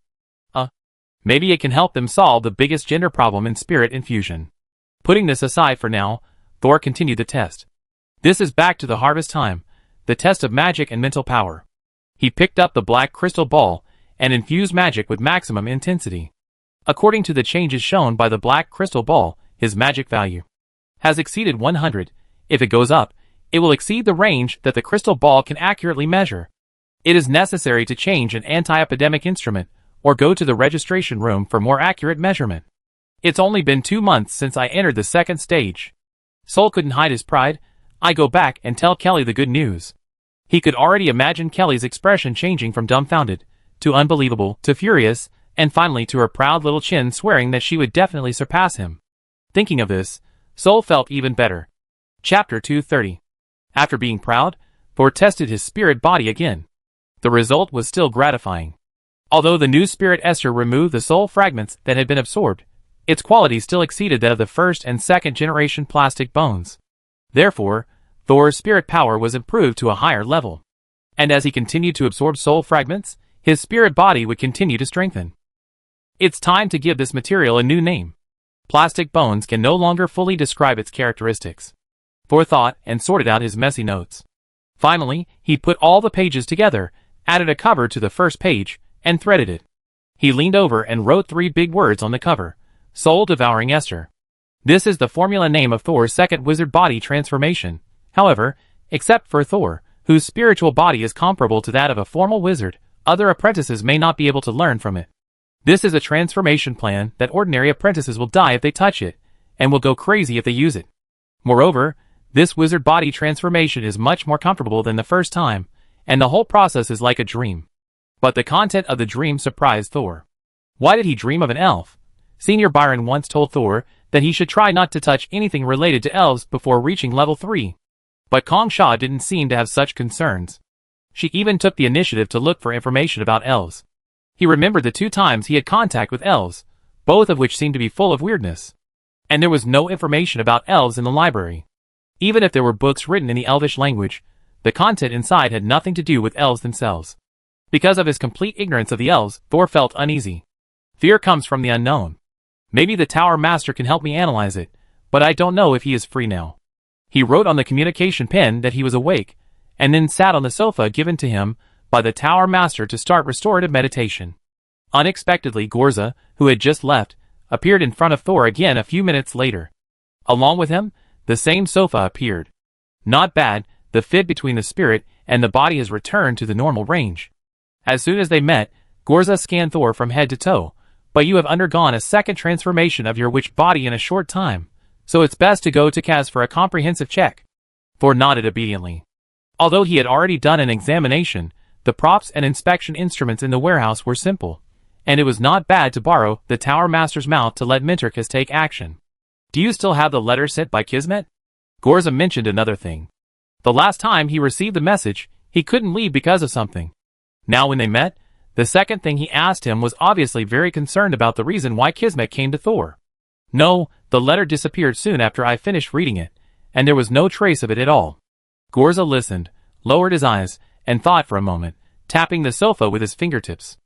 Maybe it can help them solve the biggest gender problem in spirit infusion. Putting this aside for now, Thor continued the test. This is back to the harvest time, the test of magic and mental power. He picked up the black crystal ball and infused magic with maximum intensity. According to the changes shown by the black crystal ball, his magic value has exceeded 100. If it goes up, it will exceed the range that the crystal ball can accurately measure. It is necessary to change an anti-epidemic instrument or go to the registration room for more accurate measurement. It's only been 2 months since I entered the second stage. Soul couldn't hide his pride. I go back and tell Kelly the good news. He could already imagine Kelly's expression changing from dumbfounded to unbelievable to furious, and finally to her proud little chin swearing that she would definitely surpass him. Thinking of this, Soul felt even better. Chapter 230. After being proud, Thor tested his spirit body again. The result was still gratifying. Although the new spirit Esther removed the soul fragments that had been absorbed, its quality still exceeded that of the first and second generation plastic bones. Therefore, Thor's spirit power was improved to a higher level. And as he continued to absorb soul fragments, his spirit body would continue to strengthen. It's time to give this material a new name. Plastic bones can no longer fully describe its characteristics. Thor thought and sorted out his messy notes. Finally, he put all the pages together, added a cover to the first page, and threaded it. He leaned over and wrote 3 big words on the cover: Soul Devouring Esther. This is the formula name of Thor's second wizard body transformation. However, except for Thor, whose spiritual body is comparable to that of a formal wizard, other apprentices may not be able to learn from it. This is a transformation plan that ordinary apprentices will die if they touch it, and will go crazy if they use it. Moreover, this wizard body transformation is much more comfortable than the first time, and the whole process is like a dream. But the content of the dream surprised Thor. Why did he dream of an elf? Senior Byron once told Thor that he should try not to touch anything related to elves before reaching level 3. But Kong Sha didn't seem to have such concerns. She even took the initiative to look for information about elves. He remembered the 2 times he had contact with elves, both of which seemed to be full of weirdness. And there was no information about elves in the library. Even if there were books written in the elvish language, the content inside had nothing to do with elves themselves. Because of his complete ignorance of the elves, Thor felt uneasy. Fear comes from the unknown. Maybe the Tower Master can help me analyze it, but I don't know if he is free now. He wrote on the communication pen that he was awake, and then sat on the sofa given to him by the Tower Master to start restorative meditation. Unexpectedly, Gorza, who had just left, appeared in front of Thor again a few minutes later. Along with him, the same sofa appeared. Not bad, the fit between the spirit and the body has returned to the normal range. As soon as they met, Gorza scanned Thor from head to toe, but you have undergone a second transformation of your witch body in a short time, so it's best to go to Kaz for a comprehensive check. Thor nodded obediently. Although he had already done an examination, the props and inspection instruments in the warehouse were simple, and it was not bad to borrow the Tower Master's mouth to let Minterkas take action. Do you still have the letter sent by Kismet? Gorza mentioned another thing. The last time he received the message, he couldn't leave because of something. Now when they met, the second thing he asked him was obviously very concerned about the reason why Kismet came to Thor. No, the letter disappeared soon after I finished reading it, and there was no trace of it at all. Gorza listened, lowered his eyes, and thought for a moment, tapping the sofa with his fingertips.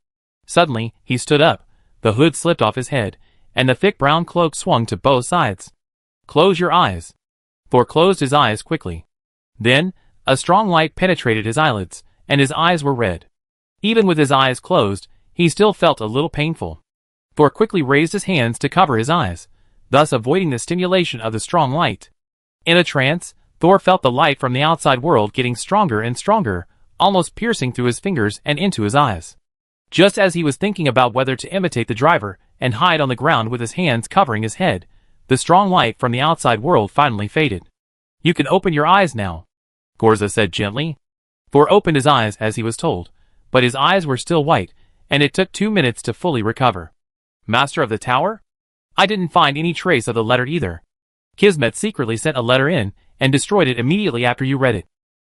Suddenly, he stood up, the hood slipped off his head, and the thick brown cloak swung to both sides. Close your eyes. Thor closed his eyes quickly. Then, a strong light penetrated his eyelids, and his eyes were red. Even with his eyes closed, he still felt a little painful. Thor quickly raised his hands to cover his eyes, thus avoiding the stimulation of the strong light. In a trance, Thor felt the light from the outside world getting stronger and stronger, almost piercing through his fingers and into his eyes. Just as he was thinking about whether to imitate the driver and hide on the ground with his hands covering his head, the strong light from the outside world finally faded. You can open your eyes now, Gorza said gently. Thor opened his eyes as he was told, but his eyes were still white, and it took 2 minutes to fully recover. Master of the Tower? I didn't find any trace of the letter either. Kismet secretly sent a letter in, and destroyed it immediately after you read it.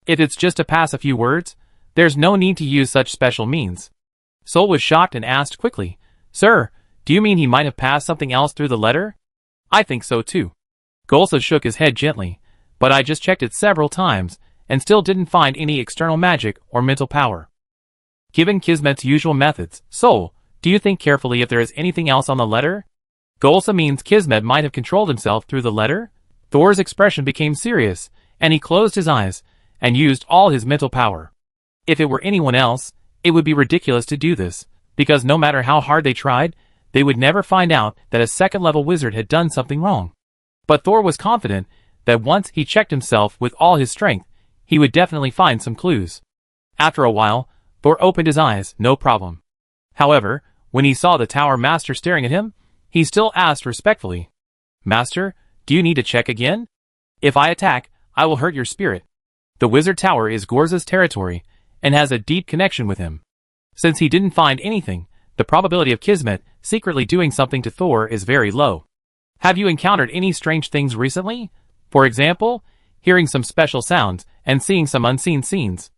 If it's just to pass a few words, there's no need to use such special means. Sol was shocked and asked quickly, Sir, do you mean he might have passed something else through the letter? I think so too. Golsa shook his head gently, but I just checked it several times, and still didn't find any external magic or mental power. Given Kismet's usual methods, Sol, do you think carefully if there is anything else on the letter? Golsa means Kismet might have controlled himself through the letter? Thor's expression became serious, and he closed his eyes, and used all his mental power. If it were anyone else, it would be ridiculous to do this, because no matter how hard they tried, they would never find out that a second-level wizard had done something wrong. But Thor was confident that once he checked himself with all his strength, he would definitely find some clues. After a while, Thor opened his eyes, no problem. However, when he saw the Tower Master staring at him, he still asked respectfully, Master, do you need to check again? If I attack, I will hurt your spirit. The Wizard Tower is Gorza's territory, and has a deep connection with him. Since he didn't find anything, the probability of Kismet secretly doing something to Thor is very low. Have you encountered any strange things recently? For example, hearing some special sounds and seeing some unseen scenes?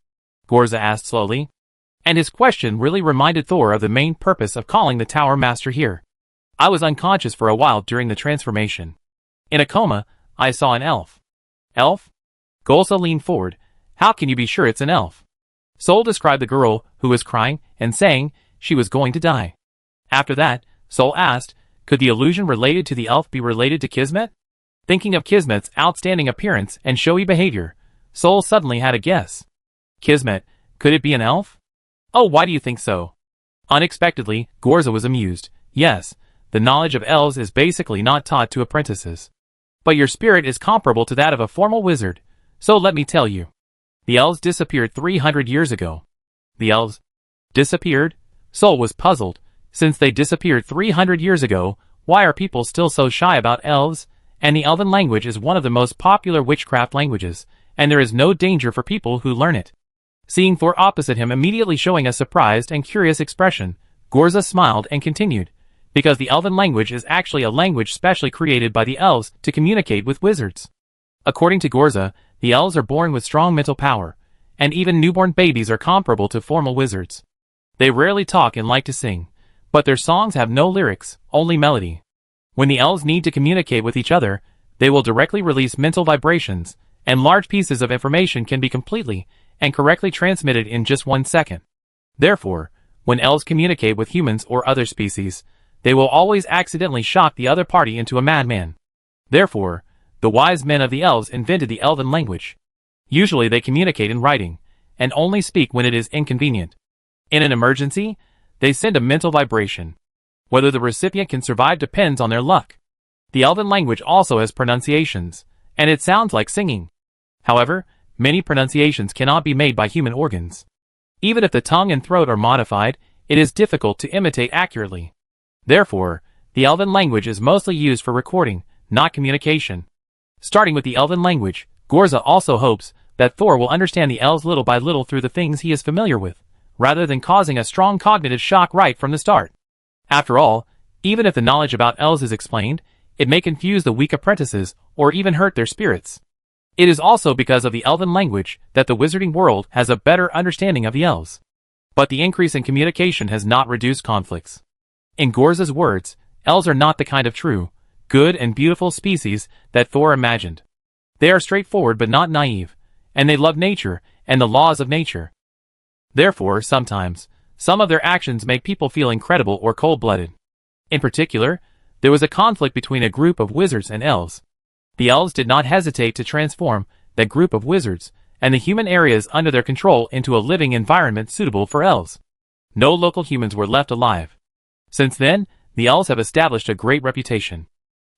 Gorza asked slowly. And his question really reminded Thor of the main purpose of calling the Tower Master here. I was unconscious for a while during the transformation. In a coma, I saw an elf. Elf? Golsa leaned forward. How can you be sure it's an elf? Sol described the girl who was crying and saying she was going to die. After that, Sol asked, could the illusion related to the elf be related to Kismet? Thinking of Kismet's outstanding appearance and showy behavior, Sol suddenly had a guess. Kismet, could it be an elf? Oh, why do you think so? Unexpectedly, Gorza was amused. Yes, the knowledge of elves is basically not taught to apprentices. But your spirit is comparable to that of a formal wizard, so let me tell you. The elves disappeared 300 years ago. The elves disappeared? Sol was puzzled. Since they disappeared 300 years ago, why are people still so shy about elves? And the elven language is one of the most popular witchcraft languages, and there is no danger for people who learn it. Seeing Thor opposite him immediately showing a surprised and curious expression, Gorza smiled and continued, because the elven language is actually a language specially created by the elves to communicate with wizards. According to Gorza, the elves are born with strong mental power, and even newborn babies are comparable to formal wizards. They rarely talk and like to sing, but their songs have no lyrics, only melody. When the elves need to communicate with each other, they will directly release mental vibrations, and large pieces of information can be completely and correctly transmitted in just 1 second. Therefore, when elves communicate with humans or other species, they will always accidentally shock the other party into a madman. Therefore, the wise men of the elves invented the elven language. Usually they communicate in writing, and only speak when it is inconvenient. In an emergency, they send a mental vibration. Whether the recipient can survive depends on their luck. The elven language also has pronunciations, and it sounds like singing. However, many pronunciations cannot be made by human organs. Even if the tongue and throat are modified, it is difficult to imitate accurately. Therefore, the Elven language is mostly used for recording, not communication. Starting with the Elven language, Gorza also hopes that Thor will understand the elves little by little through the things he is familiar with, rather than causing a strong cognitive shock right from the start. After all, even if the knowledge about elves is explained, it may confuse the weak apprentices or even hurt their spirits. It is also because of the Elven language that the wizarding world has a better understanding of the elves. But the increase in communication has not reduced conflicts. In Gorza's words, elves are not the kind of true, good and beautiful species that Thor imagined. They are straightforward but not naive, and they love nature and the laws of nature. Therefore, sometimes, some of their actions make people feel incredible or cold-blooded. In particular, there was a conflict between a group of wizards and elves. The elves did not hesitate to transform that group of wizards and the human areas under their control into a living environment suitable for elves. No local humans were left alive. Since then, the elves have established a great reputation.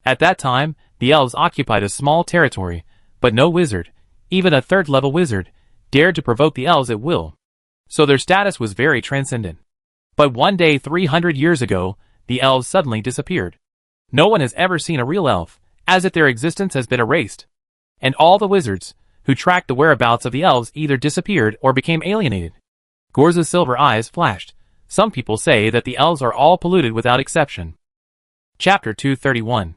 At that time, the elves occupied a small territory, but no wizard, even a third-level wizard, dared to provoke the elves at will. So their status was very transcendent. But one day 300 years ago, the elves suddenly disappeared. No one has ever seen a real elf, as if their existence has been erased. And all the wizards, who tracked the whereabouts of the elves either disappeared or became alienated. Gorza's silver eyes flashed. Some people say that the elves are all polluted without exception. Chapter 231.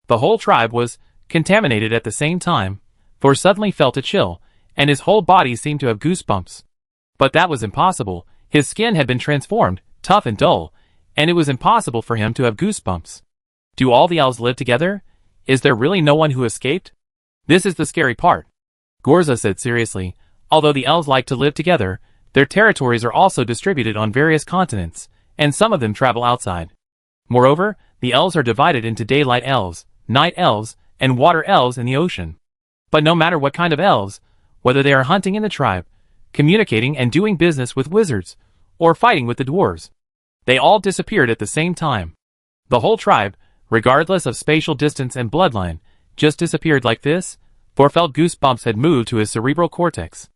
The whole tribe was contaminated at the same time. Thor suddenly felt a chill, and his whole body seemed to have goosebumps. But that was impossible. His skin had been transformed, tough and dull, and it was impossible for him to have goosebumps. Do all the elves live together? Is there really no one who escaped? This is the scary part. Gorza said seriously, although the elves like to live together, their territories are also distributed on various continents, and some of them travel outside. Moreover, the elves are divided into daylight elves, night elves, and water elves in the ocean. But no matter what kind of elves, whether they are hunting in the tribe, communicating and doing business with wizards, or fighting with the dwarves, they all disappeared at the same time. The whole tribe, regardless of spatial distance and bloodline, just disappeared like this. Thor felt goosebumps had moved to his cerebral cortex.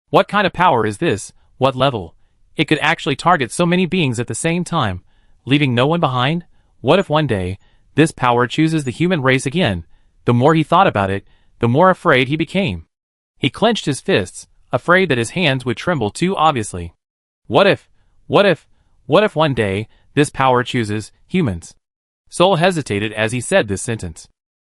What kind of power is this? What level? It could actually target so many beings at the same time, leaving no one behind? What if one day, this power chooses the human race again? The more he thought about it, the more afraid he became. He clenched his fists, afraid that his hands would tremble too obviously. What if one day, this power chooses humans? Sol hesitated as he said this sentence.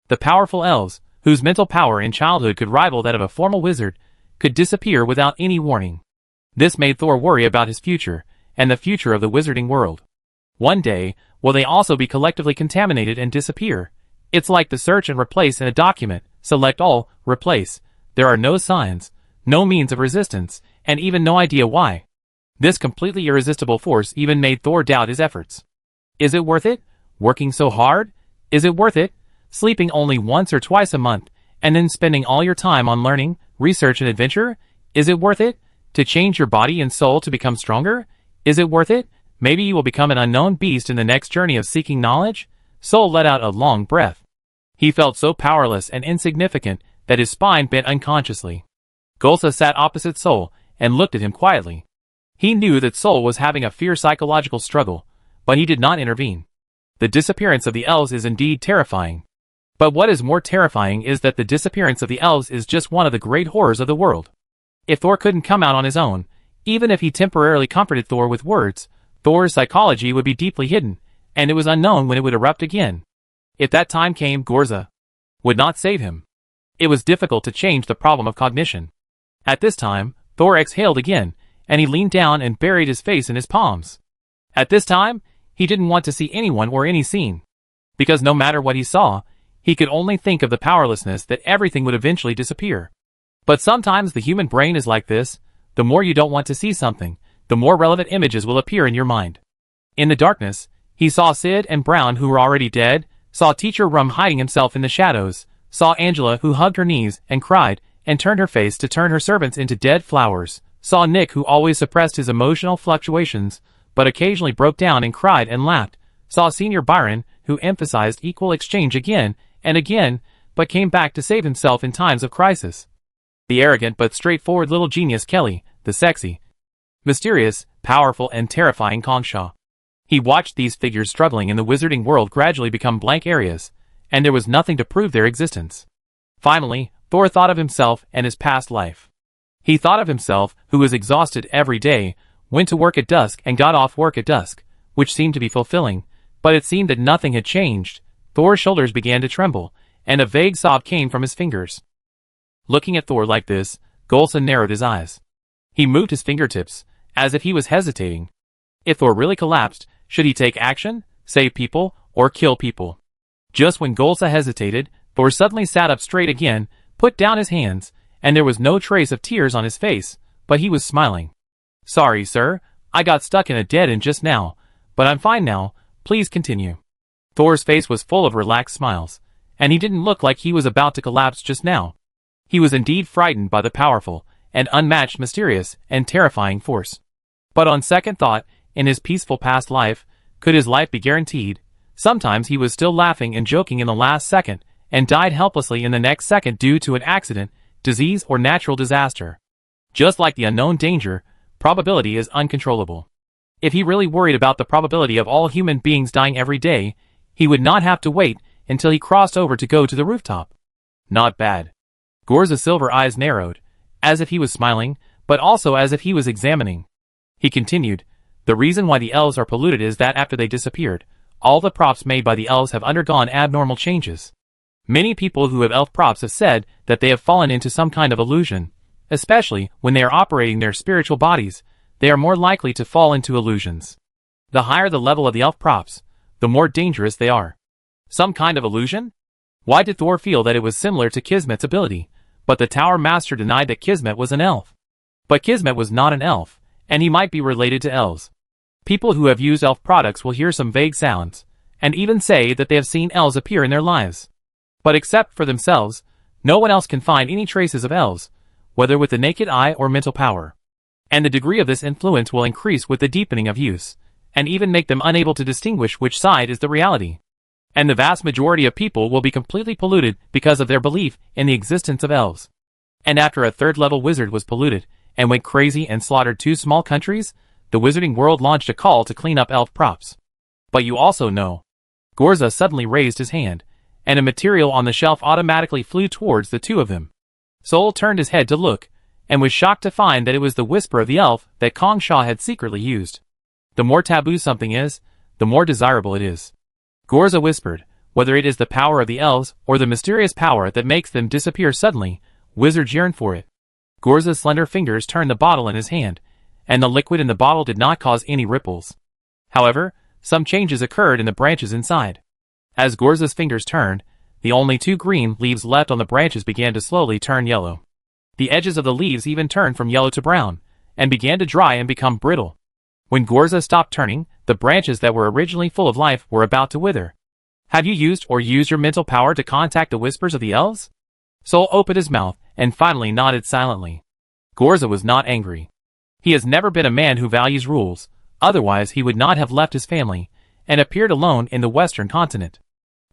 The powerful elves, whose mental power in childhood could rival that of a formal wizard, could disappear without any warning. This made Thor worry about his future, and the future of the wizarding world. One day, will they also be collectively contaminated and disappear? It's like the search and replace in a document. Select all, replace. There are no signs, no means of resistance, and even no idea why. This completely irresistible force even made Thor doubt his efforts. Is it worth it? Working so hard? Is it worth it? Sleeping only once or twice a month, and then spending all your time on learning, research and adventure? Is it worth it? To change your body and soul to become stronger? Is it worth it? Maybe you will become an unknown beast in the next journey of seeking knowledge? Sol let out a long breath. He felt so powerless and insignificant that his spine bent unconsciously. Golsa sat opposite Sol and looked at him quietly. He knew that Sol was having a fierce psychological struggle, but he did not intervene. The disappearance of the elves is indeed terrifying. But what is more terrifying is that the disappearance of the elves is just one of the great horrors of the world. If Thor couldn't come out on his own, even if he temporarily comforted Thor with words, Thor's psychology would be deeply hidden, and it was unknown when it would erupt again. If that time came, Gorza would not save him. It was difficult to change the problem of cognition. At this time, Thor exhaled again, and he leaned down and buried his face in his palms. At this time, he didn't want to see anyone or any scene. Because no matter what he saw, he could only think of the powerlessness that everything would eventually disappear. But sometimes the human brain is like this. The more you don't want to see something, the more relevant images will appear in your mind. In the darkness, he saw Sid and Brown who were already dead, saw Teacher Rum hiding himself in the shadows, saw Angela who hugged her knees and cried and turned her face to turn her servants into dead flowers, saw Nick who always suppressed his emotional fluctuations, but occasionally broke down and cried and laughed, saw Senior Byron who emphasized equal exchange again and again, but came back to save himself in times of crisis. The arrogant but straightforward little genius Kelly, the sexy, mysterious, powerful and terrifying Kongshaw. He watched these figures struggling in the wizarding world gradually become blank areas, and there was nothing to prove their existence. Finally, Thor thought of himself and his past life. He thought of himself, who was exhausted every day, went to work at dusk and got off work at dusk, which seemed to be fulfilling, but it seemed that nothing had changed. Thor's shoulders began to tremble, and a vague sob came from his fingers. Looking at Thor like this, Golsa narrowed his eyes. He moved his fingertips, as if he was hesitating. If Thor really collapsed, should he take action, save people, or kill people? Just when Golsa hesitated, Thor suddenly sat up straight again, put down his hands, and there was no trace of tears on his face, but he was smiling. Sorry, sir, I got stuck in a dead end just now, but I'm fine now, please continue. Thor's face was full of relaxed smiles, and he didn't look like he was about to collapse just now. He was indeed frightened by the powerful, and unmatched mysterious, and terrifying force. But on second thought, in his peaceful past life, could his life be guaranteed? Sometimes he was still laughing and joking in the last second, and died helplessly in the next second due to an accident, disease or natural disaster. Just like the unknown danger, probability is uncontrollable. If he really worried about the probability of all human beings dying every day, he would not have to wait until he crossed over to go to the rooftop. Not bad. Gorza's silver eyes narrowed, as if he was smiling, but also as if he was examining. He continued, the reason why the elves are polluted is that after they disappeared, all the props made by the elves have undergone abnormal changes. Many people who have elf props have said that they have fallen into some kind of illusion, especially when they are operating their spiritual bodies, they are more likely to fall into illusions. The higher the level of the elf props, the more dangerous they are. Some kind of illusion? Why did Thor feel that it was similar to Kismet's ability? But the Tower Master denied that Kismet was an elf. But Kismet was not an elf, and he might be related to elves. People who have used elf products will hear some vague sounds, and even say that they have seen elves appear in their lives. But except for themselves, no one else can find any traces of elves, whether with the naked eye or mental power. And the degree of this influence will increase with the deepening of use, and even make them unable to distinguish which side is the reality. And the vast majority of people will be completely polluted because of their belief in the existence of elves. And after a third-level wizard was polluted, and went crazy and slaughtered 2 small countries, the wizarding world launched a call to clean up elf props. But you also know. Gorza suddenly raised his hand, and a material on the shelf automatically flew towards the two of them. Sol turned his head to look, and was shocked to find that it was the whisper of the elf that Kong Sha had secretly used. The more taboo something is, the more desirable it is. Gorza whispered, whether it is the power of the elves or the mysterious power that makes them disappear suddenly, wizards yearn for it. Gorza's slender fingers turned the bottle in his hand, and the liquid in the bottle did not cause any ripples. However, some changes occurred in the branches inside. As Gorza's fingers turned, the only 2 green leaves left on the branches began to slowly turn yellow. The edges of the leaves even turned from yellow to brown, and began to dry and become brittle. When Gorza stopped turning, the branches that were originally full of life were about to wither. Have you used your mental power to contact the whispers of the elves? Sol opened his mouth, and finally nodded silently. Gorza was not angry. He has never been a man who values rules, otherwise he would not have left his family, and appeared alone in the western continent.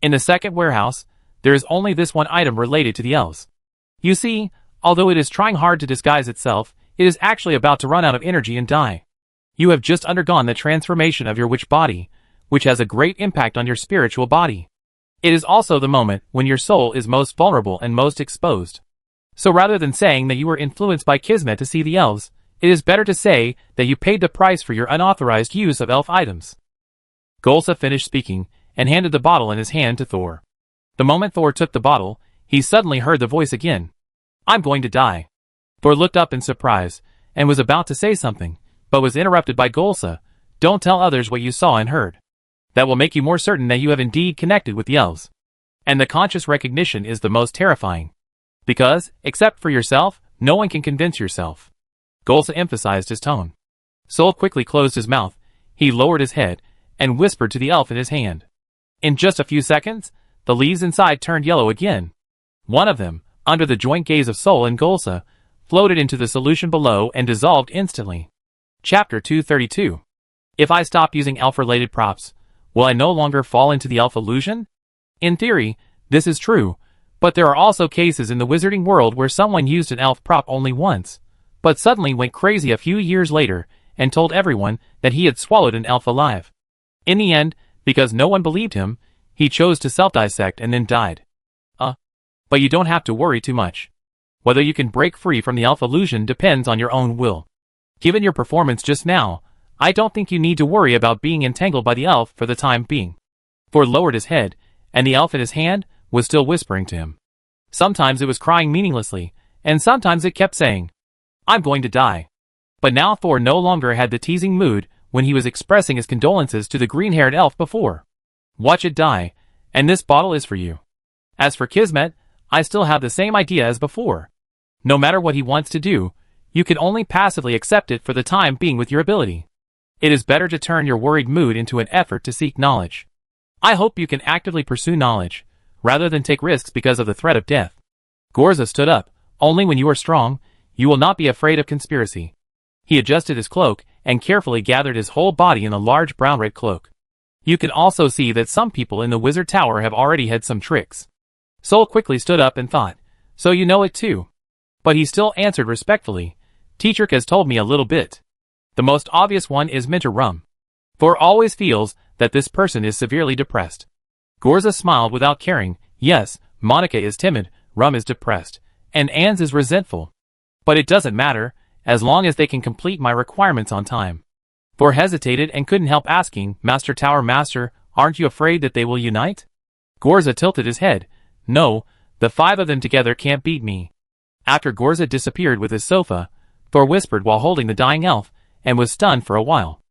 In the second warehouse, there is only this one item related to the elves. You see, although it is trying hard to disguise itself, it is actually about to run out of energy and die. You have just undergone the transformation of your witch body, which has a great impact on your spiritual body. It is also the moment when your soul is most vulnerable and most exposed. So rather than saying that you were influenced by Kismet to see the elves, it is better to say that you paid the price for your unauthorized use of elf items. Golsa finished speaking, and handed the bottle in his hand to Thor. The moment Thor took the bottle, he suddenly heard the voice again. I'm going to die. Thor looked up in surprise, and was about to say something, but was interrupted by Golsa. Don't tell others what you saw and heard. That will make you more certain that you have indeed connected with the elves. And the conscious recognition is the most terrifying. Because, except for yourself, no one can convince yourself. Golsa emphasized his tone. Sol quickly closed his mouth, he lowered his head, and whispered to the elf in his hand. In just a few seconds, the leaves inside turned yellow again. One of them, under the joint gaze of Sol and Golsa, floated into the solution below and dissolved instantly. Chapter 232. If I stop using elf-related props, will I no longer fall into the elf illusion? In theory, this is true, but there are also cases in the wizarding world where someone used an elf prop only once, but suddenly went crazy a few years later and told everyone that he had swallowed an elf alive. In the end, because no one believed him, he chose to self-dissect and then died. But you don't have to worry too much. Whether you can break free from the elf illusion depends on your own will. Given your performance just now, I don't think you need to worry about being entangled by the elf for the time being. Thor lowered his head, and the elf in his hand was still whispering to him. Sometimes it was crying meaninglessly, and sometimes it kept saying, "I'm going to die." But now Thor no longer had the teasing mood when he was expressing his condolences to the green-haired elf before. "Watch it die, and this bottle is for you. As for Kismet, I still have the same idea as before. No matter what he wants to do, you can only passively accept it for the time being with your ability. It is better to turn your worried mood into an effort to seek knowledge. I hope you can actively pursue knowledge, rather than take risks because of the threat of death." Gorza stood up. "Only when you are strong, you will not be afraid of conspiracy." He adjusted his cloak and carefully gathered his whole body in a large brown-red cloak. You can also see that some people in the wizard tower have already had some tricks. Sol quickly stood up and thought, "So you know it too." But he still answered respectfully, "Teacher has told me a little bit. The most obvious one is Minter Rum. Thor always feels that this person is severely depressed." Gorza smiled without caring. "Yes, Monica is timid, Rum is depressed, and Ans is resentful. But it doesn't matter, as long as they can complete my requirements on time." Thor hesitated and couldn't help asking, "Master Tower Master, aren't you afraid that they will unite?" Gorza tilted his head. "No, the 5 of them together can't beat me." After Gorza disappeared with his sofa, Thor whispered while holding the dying elf, and was stunned for a while.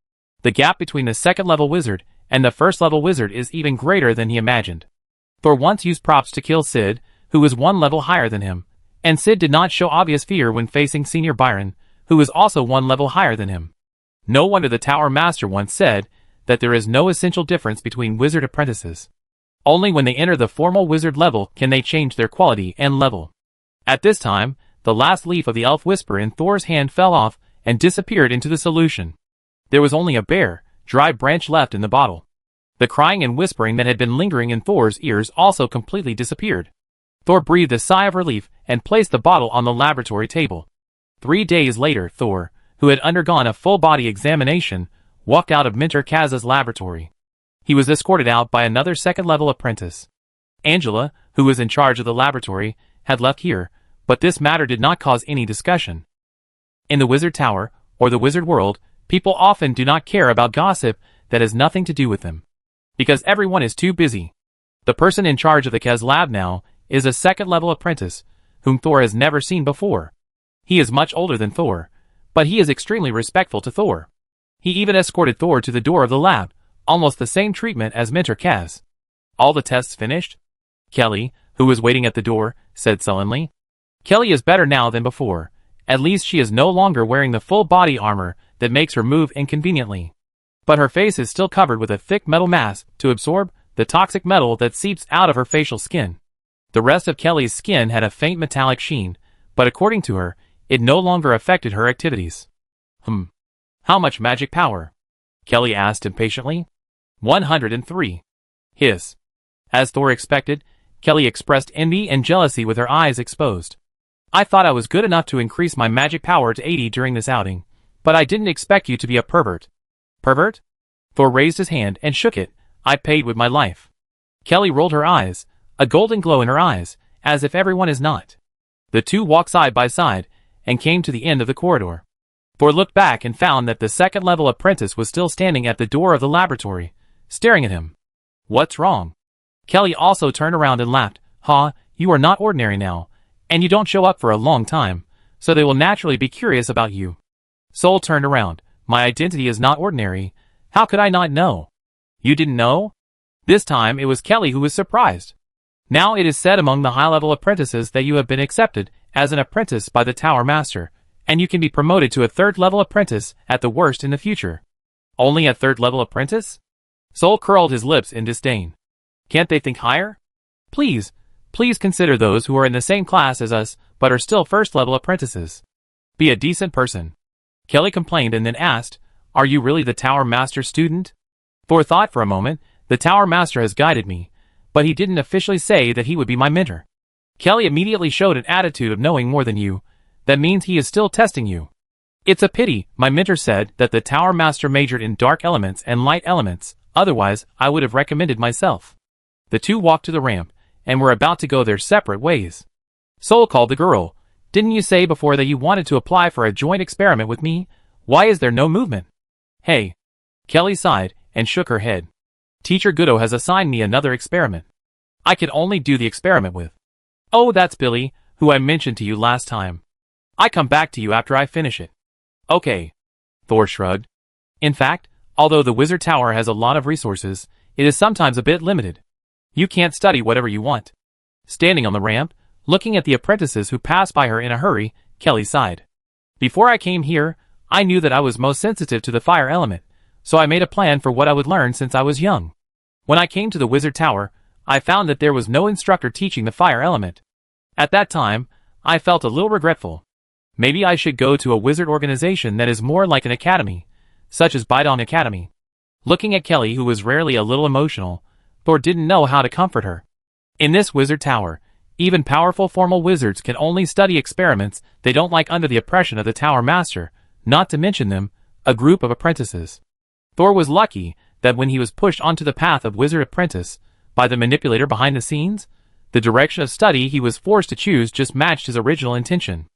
The gap between the second-level wizard and the first-level wizard is even greater than he imagined. Thor once used props to kill Sid, who was 1 level higher than him, and Sid did not show obvious fear when facing Senior Byron, who was also 1 level higher than him. No wonder the Tower Master once said that there is no essential difference between wizard apprentices. Only when they enter the formal wizard level can they change their quality and level. At this time, the last leaf of the elf whisper in Thor's hand fell off and disappeared into the solution. There was only a bare, dry branch left in the bottle. The crying and whispering that had been lingering in Thor's ears also completely disappeared. Thor breathed a sigh of relief and placed the bottle on the laboratory table. 3 days later, Thor, who had undergone a full-body examination, walked out of Minter Kaz's laboratory. He was escorted out by another second-level apprentice. Angela, who was in charge of the laboratory, had left here, but this matter did not cause any discussion. In the Wizard Tower, or the Wizard World, people often do not care about gossip that has nothing to do with them, because everyone is too busy. The person in charge of the Kaz lab now is a second-level apprentice, whom Thor has never seen before. He is much older than Thor, but he is extremely respectful to Thor. He even escorted Thor to the door of the lab, almost the same treatment as Minter Kaz. "All the tests finished?" Kelly, who was waiting at the door, said sullenly. Kelly is better now than before. At least she is no longer wearing the full body armor that makes her move inconveniently. But her face is still covered with a thick metal mask to absorb the toxic metal that seeps out of her facial skin. The rest of Kelly's skin had a faint metallic sheen, but according to her, it no longer affected her activities. How much magic power?" Kelly asked impatiently. 103. Hiss. As Thor expected, Kelly expressed envy and jealousy with her eyes exposed. "I thought I was good enough to increase my magic power to 80 during this outing, but I didn't expect you to be a pervert." "Pervert?" Thor raised his hand and shook it. "I paid with my life." Kelly rolled her eyes, a golden glow in her eyes, as if everyone is not. The two walked side by side, and came to the end of the corridor. Thor looked back and found that the second-level apprentice was still standing at the door of the laboratory, staring at him. "What's wrong?" Kelly also turned around and laughed. "Ha, you are not ordinary now, and you don't show up for a long time, so they will naturally be curious about you." Sol turned around. "My identity is not ordinary. How could I not know?" "You didn't know?" This time it was Kelly who was surprised. "Now it is said among the high-level apprentices that you have been accepted as an apprentice by the Tower Master, and you can be promoted to a third-level apprentice at the worst in the future." "Only a third-level apprentice?" Sol curled his lips in disdain. "Can't they think higher? Please consider those who are in the same class as us but are still first-level apprentices. Be a decent person." Kelly complained and then asked, "Are you really the Tower Master's student?" Thor thought for a moment. "The Tower Master has guided me, but he didn't officially say that he would be my mentor." Kelly immediately showed an attitude of knowing more than you. "That means he is still testing you." "It's a pity. My mentor said that the Tower Master majored in dark elements and light elements. Otherwise, I would have recommended myself. The two walked to the ramp, and were about to go their separate ways. Soul called the girl. Didn't you say before that you wanted to apply for a joint experiment with me? Why is there no movement? Hey. Kelly sighed, and shook her head. Teacher Goodo has assigned me another experiment. I can only do the experiment with. Oh, that's Billy, who I mentioned to you last time. I come back to you after I finish it. Okay. Thor shrugged. In fact, although the Wizard Tower has a lot of resources, it is sometimes a bit limited. You can't study whatever you want. Standing on the ramp, looking at the apprentices who passed by her in a hurry, Kelly sighed. Before I came here, I knew that I was most sensitive to the fire element, so I made a plan for what I would learn since I was young. When I came to the Wizard Tower, I found that there was no instructor teaching the fire element. At that time, I felt a little regretful. Maybe I should go to a wizard organization that is more like an academy, such as Bidon Academy. Looking at Kelly, who was rarely a little emotional, Thor didn't know how to comfort her. In this Wizard Tower, even powerful formal wizards can only study experiments they don't like under the oppression of the Tower Master, not to mention them, a group of apprentices. Thor was lucky that when he was pushed onto the path of Wizard Apprentice by the manipulator behind the scenes, the direction of study he was forced to choose just matched his original intention.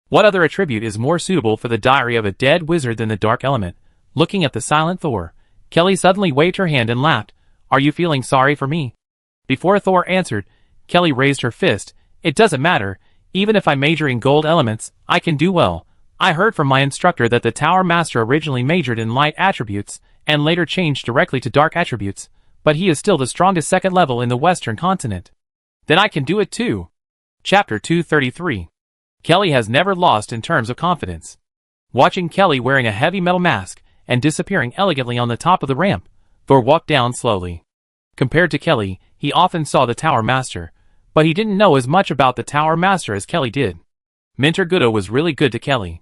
What other attribute is more suitable for the diary of a dead wizard than the dark element? Looking at the silent Thor, Kelly suddenly waved her hand and laughed. Are you feeling sorry for me? Before Thor answered, Kelly raised her fist. It doesn't matter. Even if I major in gold elements, I can do well. I heard from my instructor that the Tower Master originally majored in light attributes and later changed directly to dark attributes, but he is still the strongest second level in the Western continent. Then I can do it too. Chapter 233. Kelly has never lost in terms of confidence. Watching Kelly wearing a heavy metal mask and disappearing elegantly on the top of the ramp, Thor walked down slowly. Compared to Kelly, he often saw the Tower Master, but he didn't know as much about the Tower Master as Kelly did. Mentor Goodo was really good to Kelly.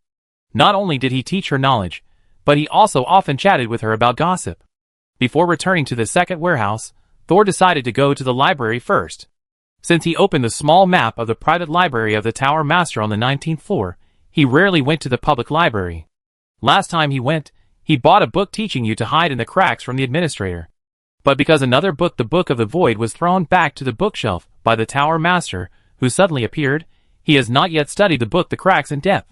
Not only did he teach her knowledge, but he also often chatted with her about gossip. Before returning to the second warehouse, Thor decided to go to the library first. Since he opened the small map of the private library of the Tower Master on the 19th floor, he rarely went to the public library. Last time he went, he bought a book teaching you to hide in the cracks from the administrator. But because another book, the Book of the Void, was thrown back to the bookshelf by the Tower Master, who suddenly appeared, he has not yet studied the book The Cracks in depth.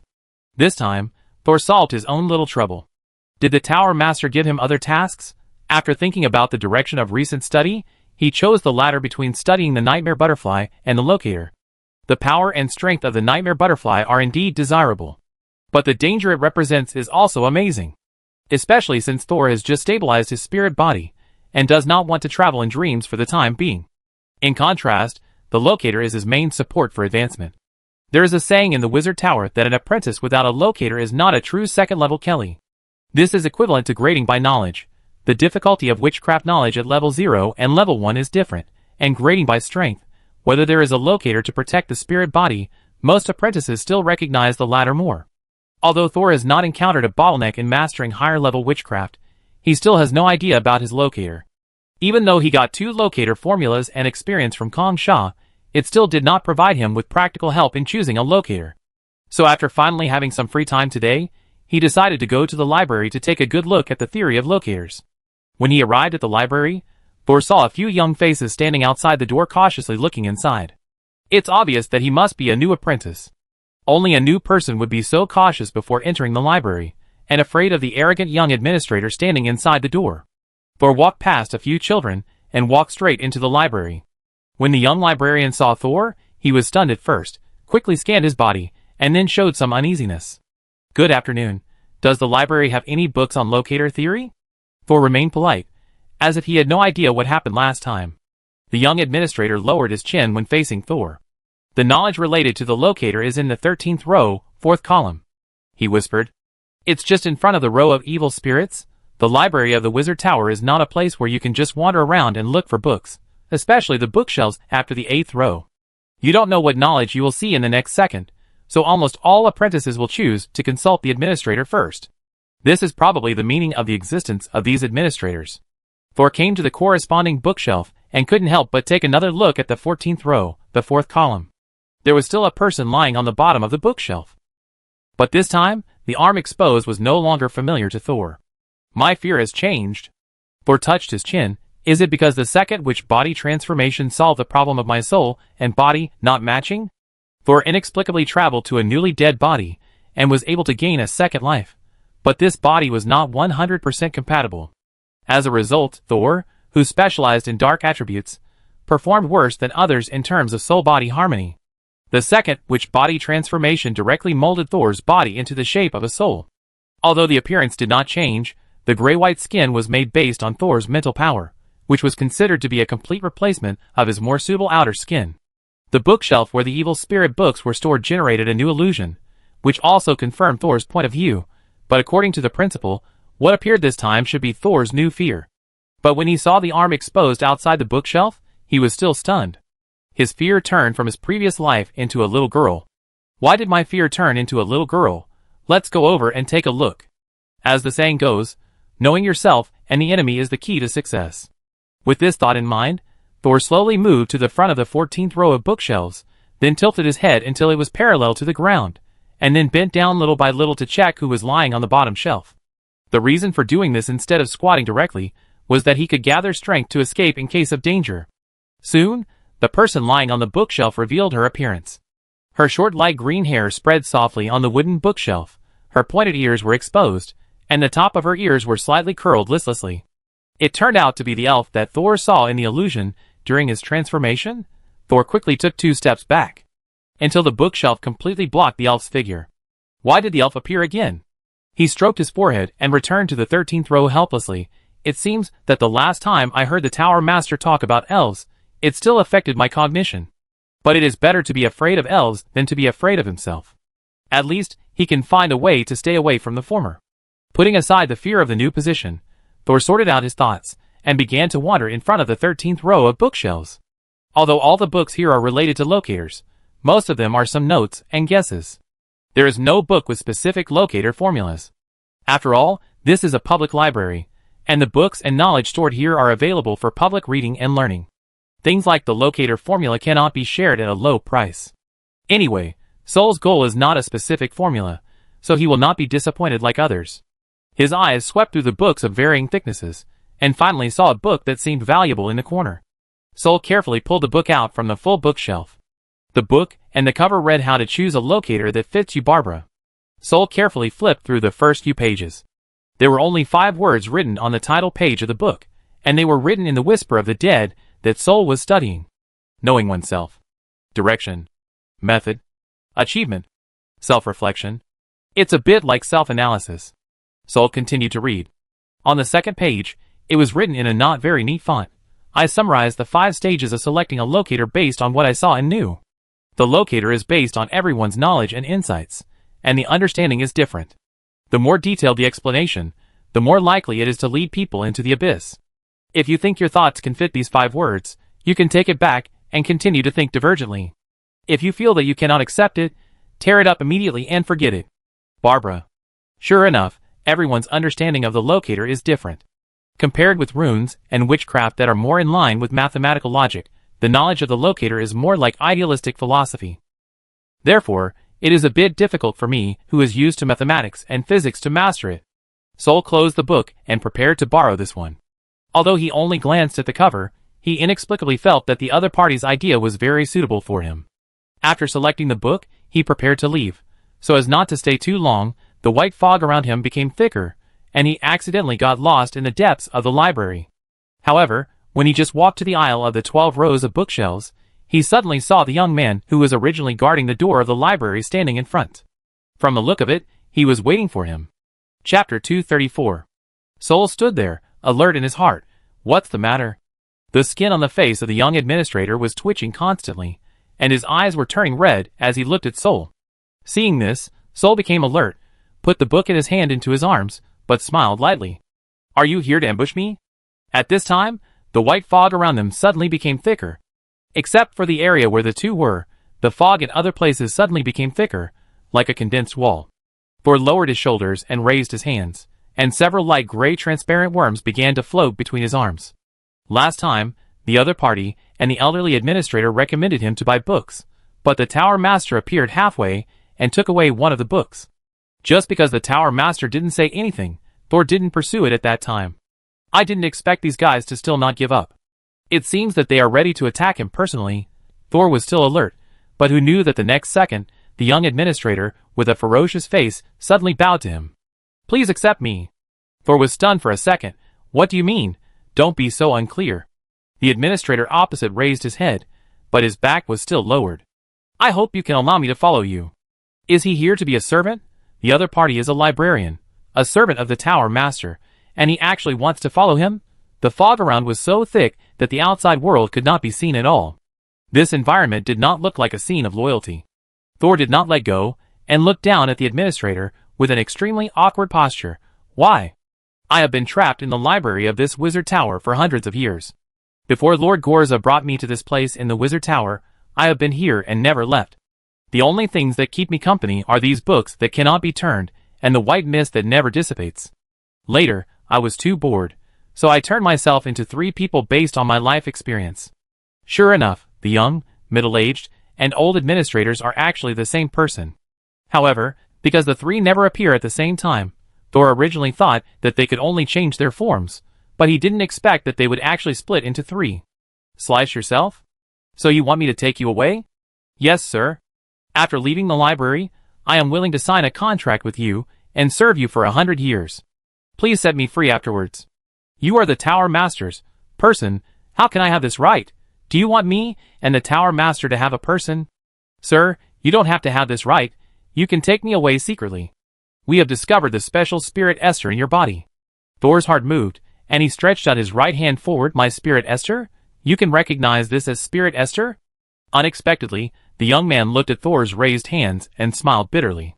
This time, Thor solved his own little trouble. Did the Tower Master give him other tasks? After thinking about the direction of recent study, he chose the latter between studying the Nightmare Butterfly and the Locator. The power and strength of the Nightmare Butterfly are indeed desirable. But the danger it represents is also amazing. Especially since Thor has just stabilized his spirit body, and does not want to travel in dreams for the time being. In contrast, the Locator is his main support for advancement. There is a saying in the Wizard Tower that an apprentice without a Locator is not a true second-level Kelly. This is equivalent to grading by knowledge. The difficulty of witchcraft knowledge at level 0 and level 1 is different, and grading by strength, whether there is a Locator to protect the spirit body, most apprentices still recognize the latter more. Although Thor has not encountered a bottleneck in mastering higher-level witchcraft, he still has no idea about his Locator. Even though he got 2 Locator formulas and experience from Kong Sha, it still did not provide him with practical help in choosing a Locator. So after finally having some free time today, he decided to go to the library to take a good look at the theory of Locators. When he arrived at the library, Thor saw a few young faces standing outside the door cautiously looking inside. It's obvious that he must be a new apprentice. Only a new person would be so cautious before entering the library, and afraid of the arrogant young administrator standing inside the door. Thor walked past a few children, and walked straight into the library. When the young librarian saw Thor, he was stunned at first, quickly scanned his body, and then showed some uneasiness. Good afternoon. Does the library have any books on Locator theory? Thor remained polite, as if he had no idea what happened last time. The young administrator lowered his chin when facing Thor. The knowledge related to the Locator is in the 13th row, 4th column, he whispered. It's just in front of the row of evil spirits. The library of the Wizard Tower is not a place where you can just wander around and look for books, especially the bookshelves after the 8th row. You don't know what knowledge you will see in the next second, so almost all apprentices will choose to consult the administrator first. This is probably the meaning of the existence of these administrators. Thor came to the corresponding bookshelf and couldn't help but take another look at the 14th row, the 4th column. There was still a person lying on the bottom of the bookshelf. But this time, the arm exposed was no longer familiar to Thor. My fear has changed. Thor touched his chin. Is it because the second witch body transformation solved the problem of my soul and body not matching? Thor inexplicably traveled to a newly dead body and was able to gain a second life. But this body was not 100% compatible. As a result, Thor, who specialized in dark attributes, performed worse than others in terms of soul-body harmony. The second witch body transformation directly molded Thor's body into the shape of a soul. Although the appearance did not change, the gray-white skin was made based on Thor's mental power, which was considered to be a complete replacement of his more suitable outer skin. The bookshelf where the evil spirit books were stored generated a new illusion, which also confirmed Thor's point of view, but according to the principal, what appeared this time should be Thor's new fear. But when he saw the arm exposed outside the bookshelf, he was still stunned. His fear turned from his previous life into a little girl. Why did my fear turn into a little girl? Let's go over and take a look. As the saying goes, knowing yourself and the enemy is the key to success. With this thought in mind, Thor slowly moved to the front of the 14th row of bookshelves, then tilted his head until it was parallel to the ground, and then bent down little by little to check who was lying on the bottom shelf. The reason for doing this instead of squatting directly was that he could gather strength to escape in case of danger. Soon, the person lying on the bookshelf revealed her appearance. Her short light green hair spread softly on the wooden bookshelf, her pointed ears were exposed, and the top of her ears were slightly curled listlessly. It turned out to be the elf that Thor saw in the illusion during his transformation. Thor quickly took 2 steps back, until the bookshelf completely blocked the elf's figure. Why did the elf appear again? He stroked his forehead and returned to the 13th row helplessly. It seems that the last time I heard the Tower Master talk about elves, it still affected my cognition. But it is better to be afraid of elves than to be afraid of himself. At least, he can find a way to stay away from the former. Putting aside the fear of the new position, Thor sorted out his thoughts, and began to wander in front of the 13th row of bookshelves. Although all the books here are related to locators, most of them are some notes and guesses. There is no book with specific locator formulas. After all, this is a public library, and the books and knowledge stored here are available for public reading and learning. Things like the locator formula cannot be shared at a low price. Anyway, Soul's goal is not a specific formula, so he will not be disappointed like others. His eyes swept through the books of varying thicknesses, and finally saw a book that seemed valuable in the corner. Soul carefully pulled the book out from the full bookshelf. The book and the cover read how to choose a locator that fits you, Barbara. Soul carefully flipped through the first few pages. There were only 5 words written on the title page of the book, and they were written in the whisper of the dead that Soul was studying. Knowing oneself. Direction. Method. Achievement. Self-reflection. It's a bit like self-analysis. Soul continued to read. On the second page, it was written in a not very neat font. I summarized the 5 stages of selecting a locator based on what I saw and knew. The locator is based on everyone's knowledge and insights, and the understanding is different. The more detailed the explanation, the more likely it is to lead people into the abyss. If you think your thoughts can fit these 5 words, you can take it back and continue to think divergently. If you feel that you cannot accept it, tear it up immediately and forget it. Barbara. Sure enough, everyone's understanding of the locator is different. Compared with runes and witchcraft that are more in line with mathematical logic, the knowledge of the locator is more like idealistic philosophy. Therefore, it is a bit difficult for me, who is used to mathematics and physics, to master it. Soul closed the book and prepared to borrow this one. Although he only glanced at the cover, he inexplicably felt that the other party's idea was very suitable for him. After selecting the book, he prepared to leave. So as not to stay too long, the white fog around him became thicker, and he accidentally got lost in the depths of the library. However, when he just walked to the aisle of the 12 rows of bookshelves, he suddenly saw the young man who was originally guarding the door of the library standing in front. From the look of it, he was waiting for him. Chapter 234. Soul stood there, alert in his heart. What's the matter? The skin on the face of the young administrator was twitching constantly, and his eyes were turning red as he looked at Soul. Seeing this, Soul became alert, put the book in his hand into his arms, but smiled lightly. Are you here to ambush me? At this time, the white fog around them suddenly became thicker. Except for the area where the two were, the fog in other places suddenly became thicker, like a condensed wall. Thor lowered his shoulders and raised his hands, and several light gray transparent worms began to float between his arms. Last time, the other party and the elderly administrator recommended him to buy books, but the Tower Master appeared halfway and took away one of the books. Just because the Tower Master didn't say anything, Thor didn't pursue it at that time. I didn't expect these guys to still not give up. It seems that they are ready to attack him personally. Thor was still alert, but who knew that the next second, the young administrator, with a ferocious face, suddenly bowed to him. Please accept me. Thor was stunned for a second. What do you mean? Don't be so unclear. The administrator opposite raised his head, but his back was still lowered. I hope you can allow me to follow you. Is he here to be a servant? The other party is a librarian, a servant of the Tower Master, and he actually wants to follow him? The fog around was so thick that the outside world could not be seen at all. This environment did not look like a scene of loyalty. Thor did not let go, and looked down at the administrator with an extremely awkward posture. Why? I have been trapped in the library of this wizard tower for hundreds of years. Before Lord Gorza brought me to this place in the wizard tower, I have been here and never left. The only things that keep me company are these books that cannot be turned, and the white mist that never dissipates. Later, I was too bored, so I turned myself into 3 people based on my life experience. Sure enough, the young, middle-aged, and old administrators are actually the same person. However, because the 3 never appear at the same time, Thor originally thought that they could only change their forms, but he didn't expect that they would actually split into 3. Slice yourself? So you want me to take you away? Yes, sir. After leaving the library, I am willing to sign a contract with you and serve you for 100 years. Please set me free afterwards. You are the Tower Master's person. How can I have this right? Do you want me and the Tower Master to have a person? Sir, you don't have to have this right. You can take me away secretly. We have discovered the special spirit Esther in your body. Thor's heart moved, and he stretched out his right hand forward. My spirit Esther? You can recognize this as spirit Esther? Unexpectedly, the young man looked at Thor's raised hands and smiled bitterly.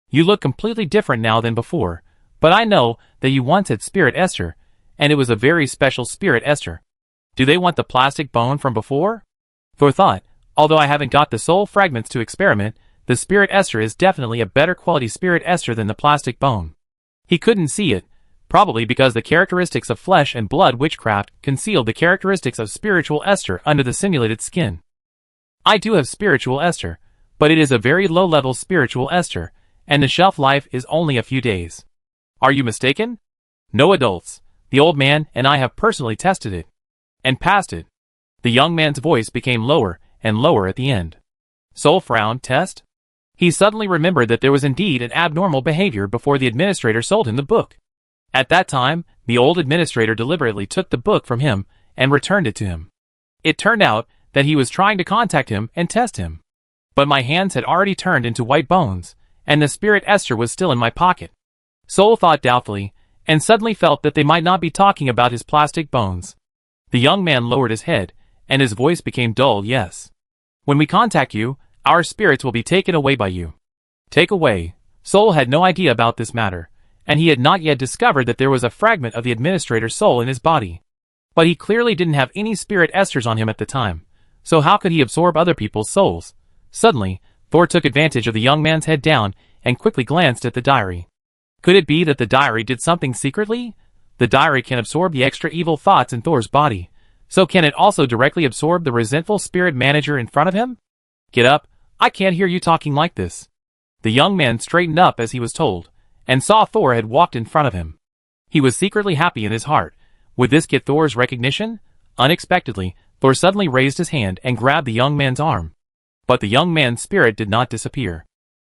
You look completely different now than before, but I know that you once had spirit Esther, and it was a very special spirit Esther. Do they want the plastic bone from before? Thor thought, although I haven't got the soul fragments to experiment, the spirit Esther is definitely a better quality spirit Esther than the plastic bone. He couldn't see it, probably because the characteristics of flesh and blood witchcraft concealed the characteristics of spiritual Esther under the simulated skin. I do have spiritual Esther, but it is a very low-level spiritual Esther, and the shelf life is only a few days. Are you mistaken? No adults. The old man and I have personally tested it. And passed it. The young man's voice became lower and lower at the end. Soul frown test? He suddenly remembered that there was indeed an abnormal behavior before the administrator sold him the book. At that time, the old administrator deliberately took the book from him and returned it to him. It turned out that he was trying to contact him and test him. But my hands had already turned into white bones, and the spirit Esther was still in my pocket. Soul thought doubtfully, and suddenly felt that they might not be talking about his plastic bones. The young man lowered his head, and his voice became dull. Yes. When we contact you, our spirits will be taken away by you. Take away. Soul had no idea about this matter, and he had not yet discovered that there was a fragment of the administrator's soul in his body. But he clearly didn't have any spirit Esters on him at the time, so how could he absorb other people's souls? Suddenly, Thor took advantage of the young man's head down and quickly glanced at the diary. Could it be that the diary did something secretly? The diary can absorb the extra evil thoughts in Thor's body, so can it also directly absorb the resentful spirit manager in front of him? Get up, I can't hear you talking like this. The young man straightened up as he was told, and saw Thor had walked in front of him. He was secretly happy in his heart. Would this get Thor's recognition? Unexpectedly, Thor suddenly raised his hand and grabbed the young man's arm. But the young man's spirit did not disappear.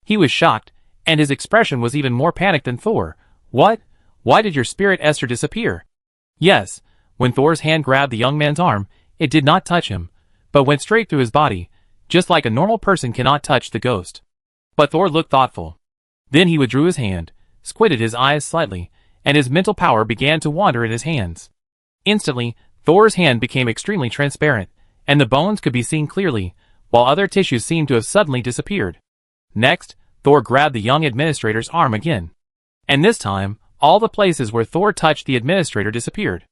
He was shocked, and his expression was even more panicked than Thor. What? Why did your spirit Esther disappear? Yes, when Thor's hand grabbed the young man's arm, it did not touch him, but went straight through his body, just like a normal person cannot touch the ghost. But Thor looked thoughtful. Then he withdrew his hand, squinted his eyes slightly, and his mental power began to wander in his hands. Instantly, Thor's hand became extremely transparent, and the bones could be seen clearly, while other tissues seemed to have suddenly disappeared. Next, Thor grabbed the young administrator's arm again. And this time, all the places where Thor touched the administrator disappeared.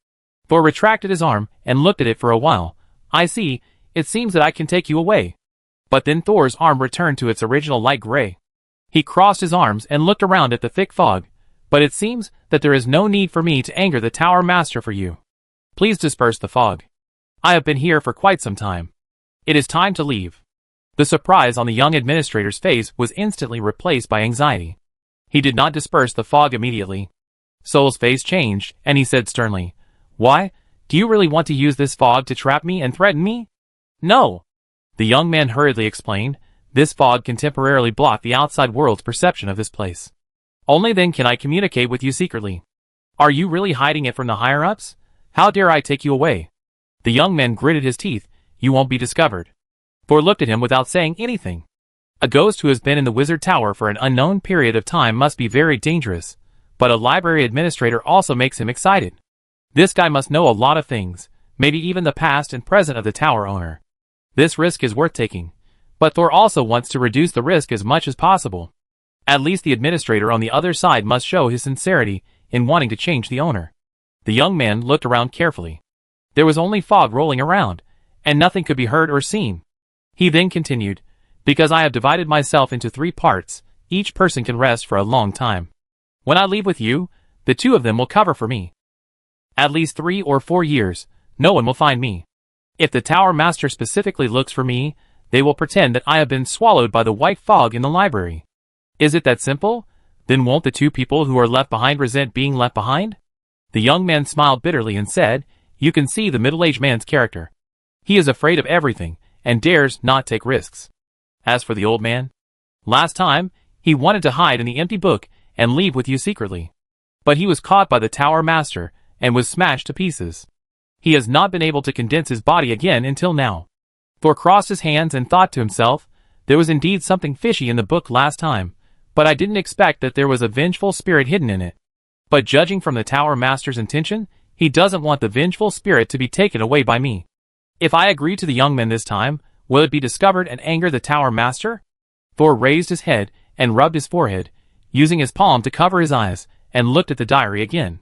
Thor retracted his arm and looked at it for a while. I see, it seems that I can take you away. But then Thor's arm returned to its original light gray. He crossed his arms and looked around at the thick fog, but it seems that there is no need for me to anger the Tower Master for you. Please disperse the fog. I have been here for quite some time. It is time to leave. The surprise on the young administrator's face was instantly replaced by anxiety. He did not disperse the fog immediately. Soul's face changed, and he said sternly, Why? Do you really want to use this fog to trap me and threaten me? No. The young man hurriedly explained, this fog can temporarily block the outside world's perception of this place. Only then can I communicate with you secretly. Are you really hiding it from the higher-ups? How dare I take you away? The young man gritted his teeth. You won't be discovered. Thor looked at him without saying anything. A ghost who has been in the wizard tower for an unknown period of time must be very dangerous, but a library administrator also makes him excited. This guy must know a lot of things, maybe even the past and present of the tower owner. This risk is worth taking, but Thor also wants to reduce the risk as much as possible. At least the administrator on the other side must show his sincerity in wanting to change the owner. The young man looked around carefully. There was only fog rolling around, and nothing could be heard or seen. He then continued, because I have divided myself into 3 parts, each person can rest for a long time. When I leave with you, the 2 of them will cover for me. At least 3 or 4 years, no one will find me. If the tower master specifically looks for me, they will pretend that I have been swallowed by the white fog in the library. Is it that simple? Then won't the 2 people who are left behind resent being left behind? The young man smiled bitterly and said, you can see the middle-aged man's character. He is afraid of everything, and dares not take risks. As for the old man, last time, he wanted to hide in the empty book and leave with you secretly. But he was caught by the tower master and was smashed to pieces. He has not been able to condense his body again until now. Thor crossed his hands and thought to himself, there was indeed something fishy in the book last time, but I didn't expect that there was a vengeful spirit hidden in it. But judging from the tower master's intention, he doesn't want the vengeful spirit to be taken away by me. If I agree to the young man this time, will it be discovered and anger the tower master? Thor raised his head and rubbed his forehead, using his palm to cover his eyes, and looked at the diary again.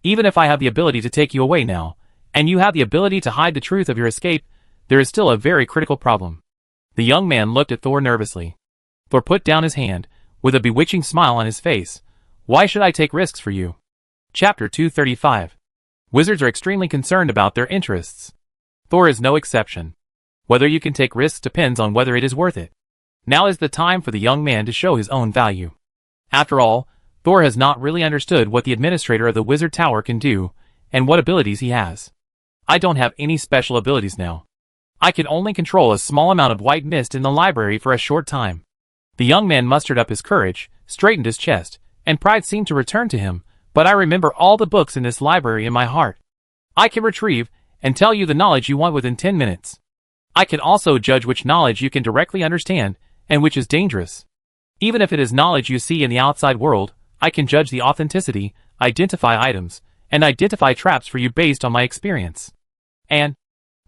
Even if I have the ability to take you away now, and you have the ability to hide the truth of your escape, there is still a very critical problem. The young man looked at Thor nervously. Thor put down his hand, with a bewitching smile on his face. Why should I take risks for you? Chapter 235. Wizards are extremely concerned about their interests. Thor is no exception. Whether you can take risks depends on whether it is worth it. Now is the time for the young man to show his own value. After all, Thor has not really understood what the administrator of the wizard tower can do, and what abilities he has. I don't have any special abilities now. I can only control a small amount of white mist in the library for a short time. The young man mustered up his courage, straightened his chest, and pride seemed to return to him, but I remember all the books in this library in my heart. I can retrieve and tell you the knowledge you want within 10 minutes. I can also judge which knowledge you can directly understand, and which is dangerous. Even if it is knowledge you see in the outside world, I can judge the authenticity, identify items, and identify traps for you based on my experience. And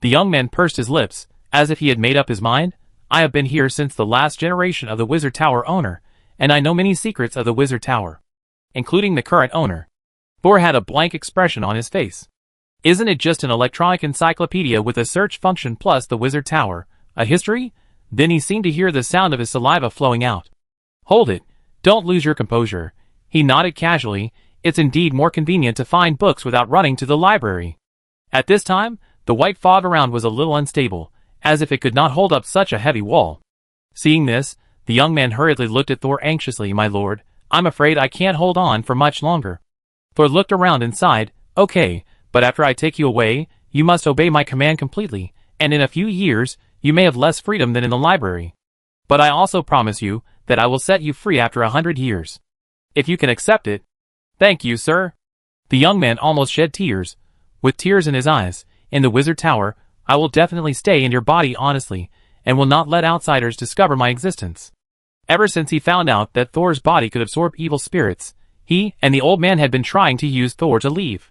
the young man pursed his lips, as if he had made up his mind. I have been here since the last generation of the wizard tower owner, and I know many secrets of the wizard tower, including the current owner. Thor had a blank expression on his face. Isn't it just an electronic encyclopedia with a search function plus the wizard tower, a history? Then he seemed to hear the sound of his saliva flowing out. Hold it, don't lose your composure. He nodded casually. It's indeed more convenient to find books without running to the library. At this time, the white fog around was a little unstable, as if it could not hold up such a heavy wall. Seeing this, the young man hurriedly looked at Thor anxiously. My lord, I'm afraid I can't hold on for much longer. Thor looked around and sighed. Okay, but after I take you away, you must obey my command completely, and in a few years, you may have less freedom than in the library. But I also promise you that I will set you free after 100 years. If you can accept it. Thank you, sir. The young man almost shed tears. With tears in his eyes, in the wizard tower, I will definitely stay in your body honestly, and will not let outsiders discover my existence. Ever since he found out that Thor's body could absorb evil spirits, he and the old man had been trying to use Thor to leave.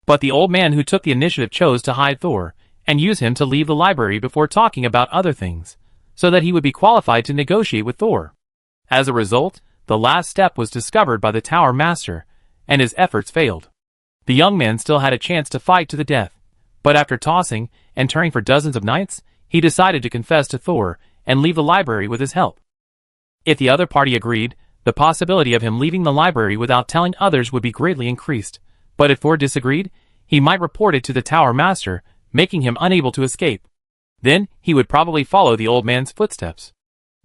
But the old man who took the initiative chose to hide Thor, and use him to leave the library before talking about other things, so that he would be qualified to negotiate with Thor. As a result, the last step was discovered by the tower master, and his efforts failed. The young man still had a chance to fight to the death, but after tossing and turning for dozens of nights, he decided to confess to Thor and leave the library with his help. If the other party agreed, the possibility of him leaving the library without telling others would be greatly increased, but if Thor disagreed, he might report it to the tower master, making him unable to escape. Then, he would probably follow the old man's footsteps.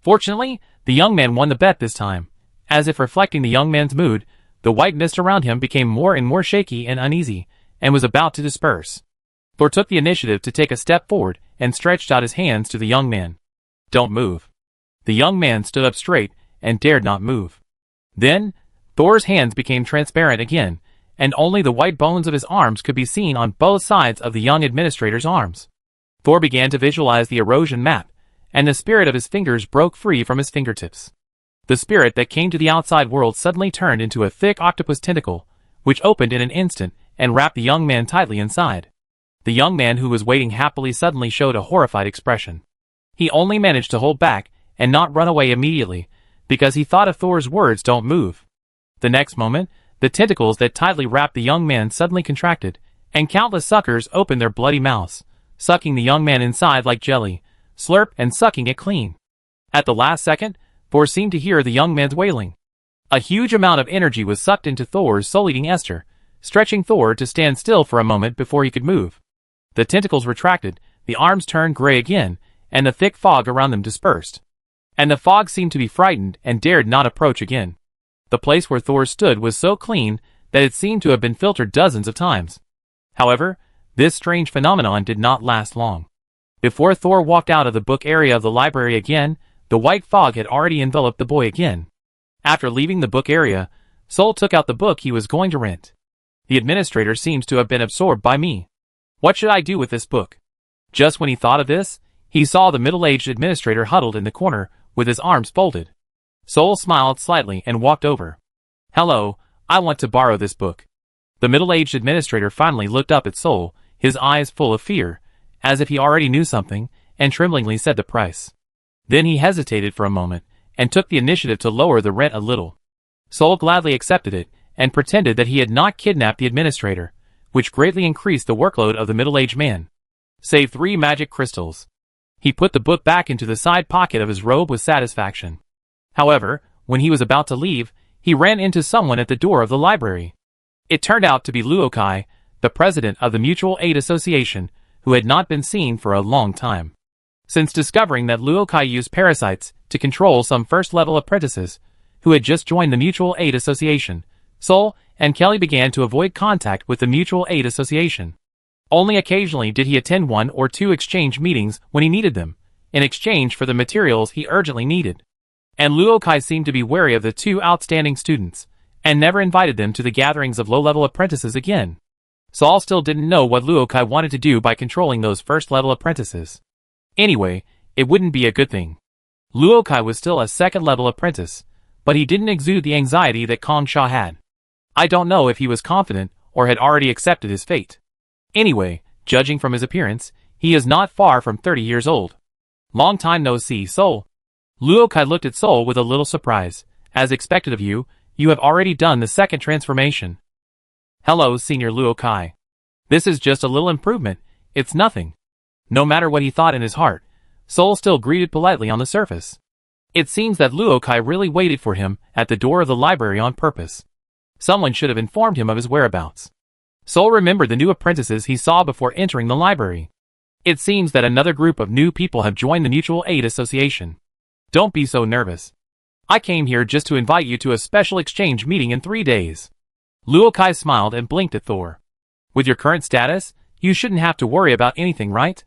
Fortunately, the young man won the bet this time. As if reflecting the young man's mood, the white mist around him became more and more shaky and uneasy, and was about to disperse. Thor took the initiative to take a step forward and stretched out his hands to the young man. "Don't move." The young man stood up straight and dared not move. Then, Thor's hands became transparent again, and only the white bones of his arms could be seen on both sides of the young administrator's arms. Thor began to visualize the erosion map, and the spirit of his fingers broke free from his fingertips. The spirit that came to the outside world suddenly turned into a thick octopus tentacle, which opened in an instant and wrapped the young man tightly inside. The young man who was waiting happily suddenly showed a horrified expression. He only managed to hold back and not run away immediately, because he thought of Thor's words, "Don't move." The next moment, the tentacles that tightly wrapped the young man suddenly contracted, and countless suckers opened their bloody mouths, sucking the young man inside like jelly, slurp and sucking it clean. At the last second, Thor seemed to hear the young man's wailing. A huge amount of energy was sucked into Thor's soul-eating Esther, stretching Thor to stand still for a moment before he could move. The tentacles retracted, the arms turned gray again, and the thick fog around them dispersed. And the fog seemed to be frightened and dared not approach again. The place where Thor stood was so clean that it seemed to have been filtered dozens of times. However, this strange phenomenon did not last long. Before Thor walked out of the book area of the library again, the white fog had already enveloped the boy again. After leaving the book area, Sol took out the book he was going to rent. "The administrator seems to have been absorbed by me. What should I do with this book?" Just when he thought of this, he saw the middle-aged administrator huddled in the corner, with his arms folded. Sol smiled slightly and walked over. "Hello, I want to borrow this book." The middle-aged administrator finally looked up at Sol, his eyes full of fear, as if he already knew something, and tremblingly said the price. Then he hesitated for a moment, and took the initiative to lower the rent a little. Sol gladly accepted it, and pretended that he had not kidnapped the administrator, which greatly increased the workload of the middle-aged man. "Save 3 magic crystals." He put the book back into the side pocket of his robe with satisfaction. However, when he was about to leave, he ran into someone at the door of the library. It turned out to be Luokai, the president of the Mutual Aid Association, who had not been seen for a long time. Since discovering that Luokai used parasites to control some first-level apprentices who had just joined the Mutual Aid Association, Sol and Kelly began to avoid contact with the Mutual Aid Association. Only occasionally did he attend 1 or 2 exchange meetings when he needed them, in exchange for the materials he urgently needed. And Luokai seemed to be wary of the 2 outstanding students, and never invited them to the gatherings of low-level apprentices again. Sol still didn't know what Luokai wanted to do by controlling those first-level apprentices. Anyway, it wouldn't be a good thing. Luokai was still a second-level apprentice, but he didn't exude the anxiety that Kong Sha had. I don't know if he was confident or had already accepted his fate. Anyway, judging from his appearance, he is not far from 30 years old. "Long time no see, Sol." Luokai looked at Sol with a little surprise. "As expected of you, you have already done the second transformation." "Hello, Senior Luokai. This is just a little improvement, it's nothing." No matter what he thought in his heart, Sol still greeted politely on the surface. It seems that Luokai really waited for him at the door of the library on purpose. Someone should have informed him of his whereabouts. Sol remembered the new apprentices he saw before entering the library. It seems that another group of new people have joined the Mutual Aid Association. "Don't be so nervous. I came here just to invite you to a special exchange meeting in 3 days." Luokai smiled and blinked at Thor. "With your current status, you shouldn't have to worry about anything, right?"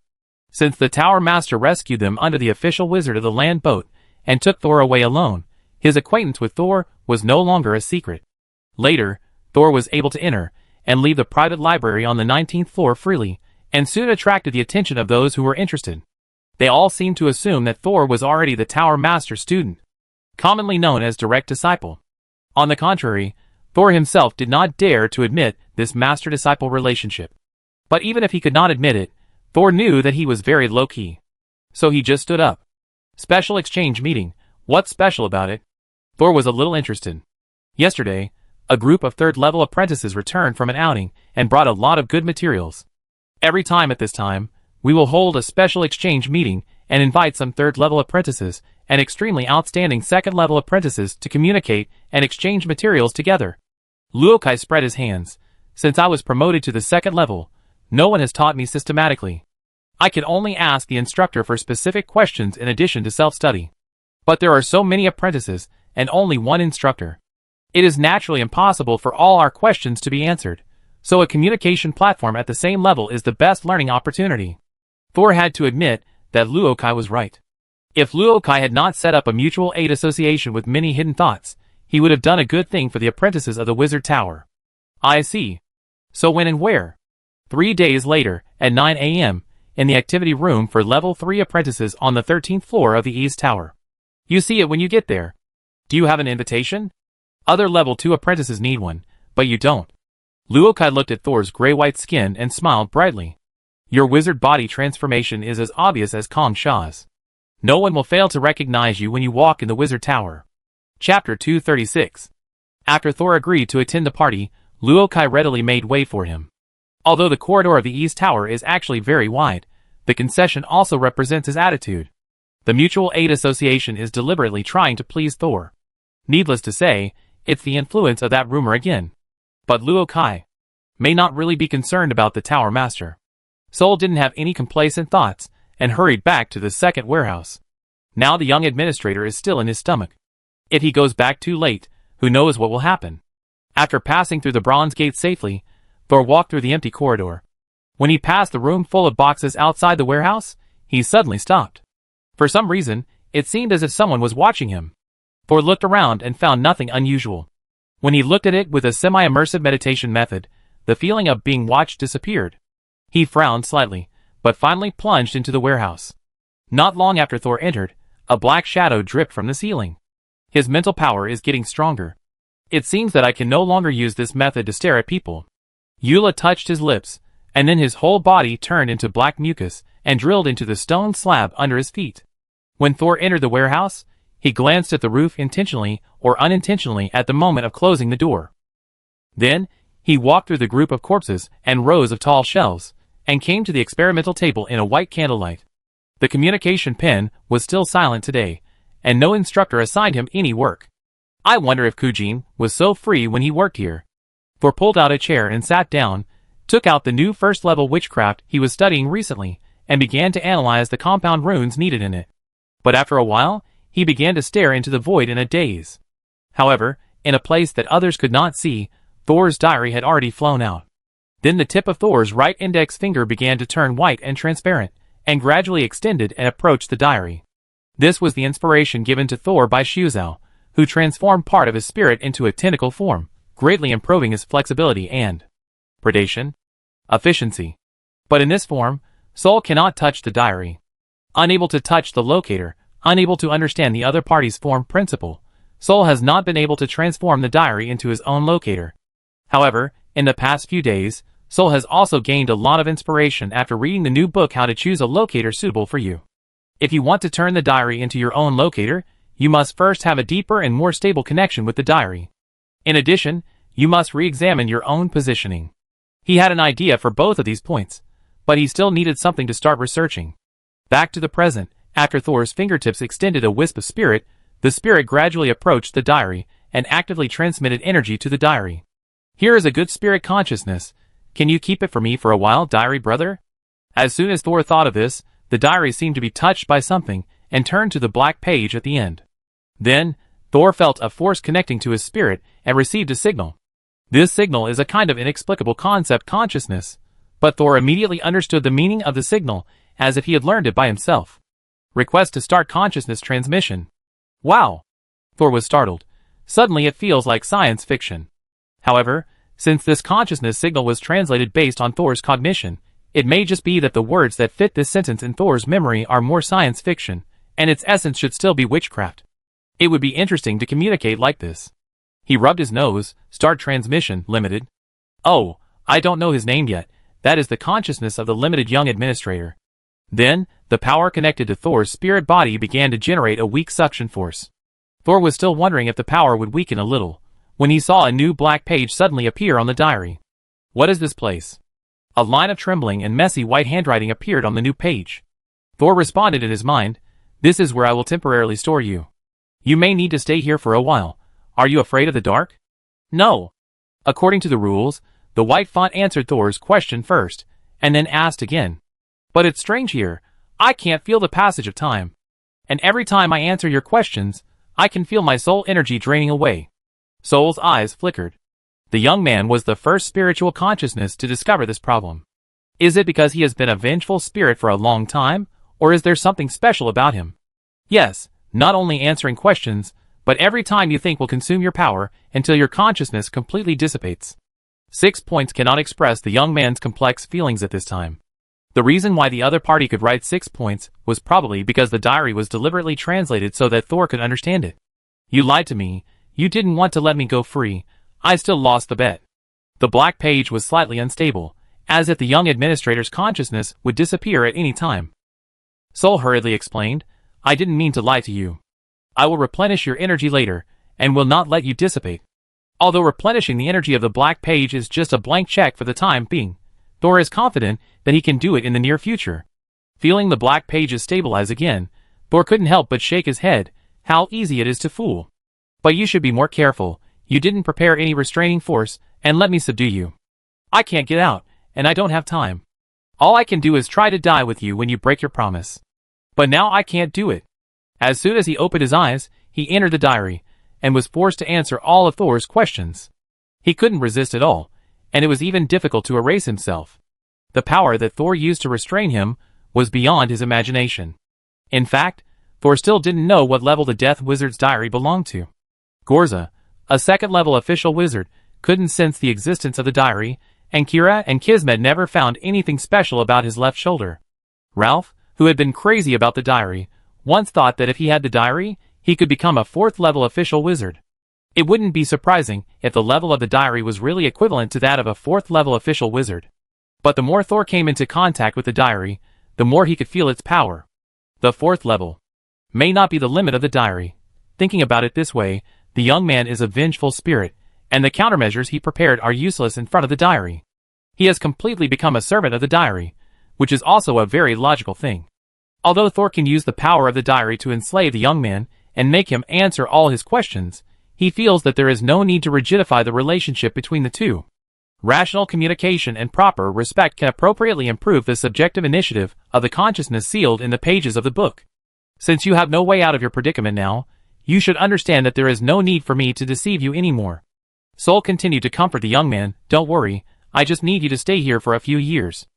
Since the Tower Master rescued them under the official wizard of the land boat and took Thor away alone, his acquaintance with Thor was no longer a secret. Later, Thor was able to enter and leave the private library on the 19th floor freely, and soon attracted the attention of those who were interested. They all seemed to assume that Thor was already the Tower Master's student, commonly known as direct disciple. On the contrary, Thor himself did not dare to admit this master-disciple relationship. But even if he could not admit it, Thor knew that he was very low-key. So he just stood up. Special exchange meeting, what's special about it? Thor was a little interested. Yesterday, a group of third-level apprentices returned from an outing and brought a lot of good materials. Every time at this time, we will hold a special exchange meeting and invite some third-level apprentices and extremely outstanding second-level apprentices to communicate and exchange materials together. Luokai spread his hands. "Since I was promoted to the second level, no one has taught me systematically. I can only ask the instructor for specific questions in addition to self-study. But there are so many apprentices and only one instructor. It is naturally impossible for all our questions to be answered. so a communication platform at the same level is the best learning opportunity. Thor had to admit that Luokai was right. If Luokai had not set up a mutual aid association with many hidden thoughts, he would have done a good thing for the apprentices of the Wizard Tower. I see. So when and where? 3 days later, at 9 a.m., in the activity room for level 3 apprentices on the 13th floor of the East Tower. You see it when you get there. Do you have an invitation? Other level 2 apprentices need one, but you don't. Luokai looked at Thor's gray-white skin and smiled brightly. Your wizard body transformation is as obvious as Kong Sha's. No one will fail to recognize you when you walk in the Wizard Tower. Chapter 236. After Thor agreed to attend the party, Luokai readily made way for him. Although the corridor of the East Tower is actually very wide, the concession also represents his attitude. The Mutual Aid Association is deliberately trying to please Thor. Needless to say, it's the influence of that rumor again. But Luokai may not really be concerned about the Tower Master. Sol didn't have any complacent thoughts, and hurried back to the second warehouse. Now the young administrator is still in his stomach. If he goes back too late, who knows what will happen. After passing through the bronze gate safely, Thor walked through the empty corridor. When he passed the room full of boxes outside the warehouse, he suddenly stopped. For some reason, it seemed as if someone was watching him. Thor looked around and found nothing unusual. When he looked at it with a semi-immersive meditation method, the feeling of being watched disappeared. He frowned slightly, but finally plunged into the warehouse. Not long after Thor entered, a black shadow dripped from the ceiling. His mental power is getting stronger. It seems that I can no longer use this method to stare at people. Eula touched his lips, and then his whole body turned into black mucus and drilled into the stone slab under his feet. When Thor entered the warehouse, he glanced at the roof intentionally or unintentionally at the moment of closing the door. Then, he walked through the group of corpses and rows of tall shelves, and came to the experimental table in a white candlelight. The communication pen was still silent today, and no instructor assigned him any work. I wonder if Kujin was so free when he worked here. Thor pulled out a chair and sat down, took out the new first-level witchcraft he was studying recently, and began to analyze the compound runes needed in it. But after a while, he began to stare into the void in a daze. However, in a place that others could not see, Thor's diary had already flown out. Then the tip of Thor's right index finger began to turn white and transparent, and gradually extended and approached the diary. This was the inspiration given to Thor by Shuzhou, who transformed part of his spirit into a tentacle form, greatly improving his flexibility and predation efficiency. But in this form, Sol cannot touch the diary. Unable to touch the locator, unable to understand the other party's form principle, Sol has not been able to transform the diary into his own locator. However, in the past few days, Sol has also gained a lot of inspiration after reading the new book How to Choose a Locator Suitable for You. If you want to turn the diary into your own locator, you must first have a deeper and more stable connection with the diary. In addition, you must re-examine your own positioning. He had an idea for both of these points, but he still needed something to start researching. Back to the present, after Thor's fingertips extended a wisp of spirit, the spirit gradually approached the diary and actively transmitted energy to the diary. Here is a good spirit consciousness. Can you keep it for me for a while, diary brother? As soon as Thor thought of this, the diary seemed to be touched by something, and turned to the black page at the end. Then, Thor felt a force connecting to his spirit, and received a signal. This signal is a kind of inexplicable concept consciousness, but Thor immediately understood the meaning of the signal, as if he had learned it by himself. Request to start consciousness transmission. Wow! Thor was startled. Suddenly it feels like science fiction. However, since this consciousness signal was translated based on Thor's cognition, it may just be that the words that fit this sentence in Thor's memory are more science fiction, and its essence should still be witchcraft. It would be interesting to communicate like this. He rubbed his nose. Start transmission, limited. Oh, I don't know his name yet. That is the consciousness of the limited young administrator. Then, the power connected to Thor's spirit body began to generate a weak suction force. Thor was still wondering if the power would weaken a little, when he saw a new black page suddenly appear on the diary. What is this place? A line of trembling and messy white handwriting appeared on the new page. Thor responded in his mind, "This is where I will temporarily store you. You may need to stay here for a while. Are you afraid of the dark?" "No." According to the rules, the white font answered Thor's question first, and then asked again. "But it's strange here. I can't feel the passage of time. And every time I answer your questions, I can feel my soul energy draining away." Soul's eyes flickered. The young man was the first spiritual consciousness to discover this problem. Is it because he has been a vengeful spirit for a long time, or is there something special about him? Yes, not only answering questions, but every time you think will consume your power until your consciousness completely dissipates. 6 points cannot express the young man's complex feelings at this time. The reason why the other party could write 6 points was probably because the diary was deliberately translated so that Thor could understand it. You lied to me, you didn't want to let me go free, I still lost the bet. The black page was slightly unstable, as if the young administrator's consciousness would disappear at any time. Soul hurriedly explained, I didn't mean to lie to you. I will replenish your energy later, and will not let you dissipate. Although replenishing the energy of the black page is just a blank check for the time being, Thor is confident that he can do it in the near future. Feeling the black pages stabilize again, Thor couldn't help but shake his head. How easy it is to fool. But you should be more careful. You didn't prepare any restraining force, and let me subdue you. I can't get out, and I don't have time. All I can do is try to die with you when you break your promise. But now I can't do it. As soon as he opened his eyes, he entered the diary, and was forced to answer all of Thor's questions. He couldn't resist at all, and it was even difficult to erase himself. The power that Thor used to restrain him was beyond his imagination. In fact, Thor still didn't know what level the Death Wizard's diary belonged to. Gorza, a second-level official wizard, couldn't sense the existence of the diary, and Kira and Kismet never found anything special about his left shoulder. Ralph, who had been crazy about the diary, once thought that if he had the diary, he could become a 4th-level official wizard. It wouldn't be surprising if the level of the diary was really equivalent to that of a 4th-level official wizard. But the more Thor came into contact with the diary, the more he could feel its power. The 4th level may not be the limit of the diary. Thinking about it this way, the young man is a vengeful spirit, and the countermeasures he prepared are useless in front of the diary. He has completely become a servant of the diary, which is also a very logical thing. Although Thor can use the power of the diary to enslave the young man and make him answer all his questions, he feels that there is no need to rigidify the relationship between the two. Rational communication and proper respect can appropriately improve the subjective initiative of the consciousness sealed in the pages of the book. Since you have no way out of your predicament now, you should understand that there is no need for me to deceive you anymore. Soul continued to comfort the young man, don't worry, I just need you to stay here for a few years.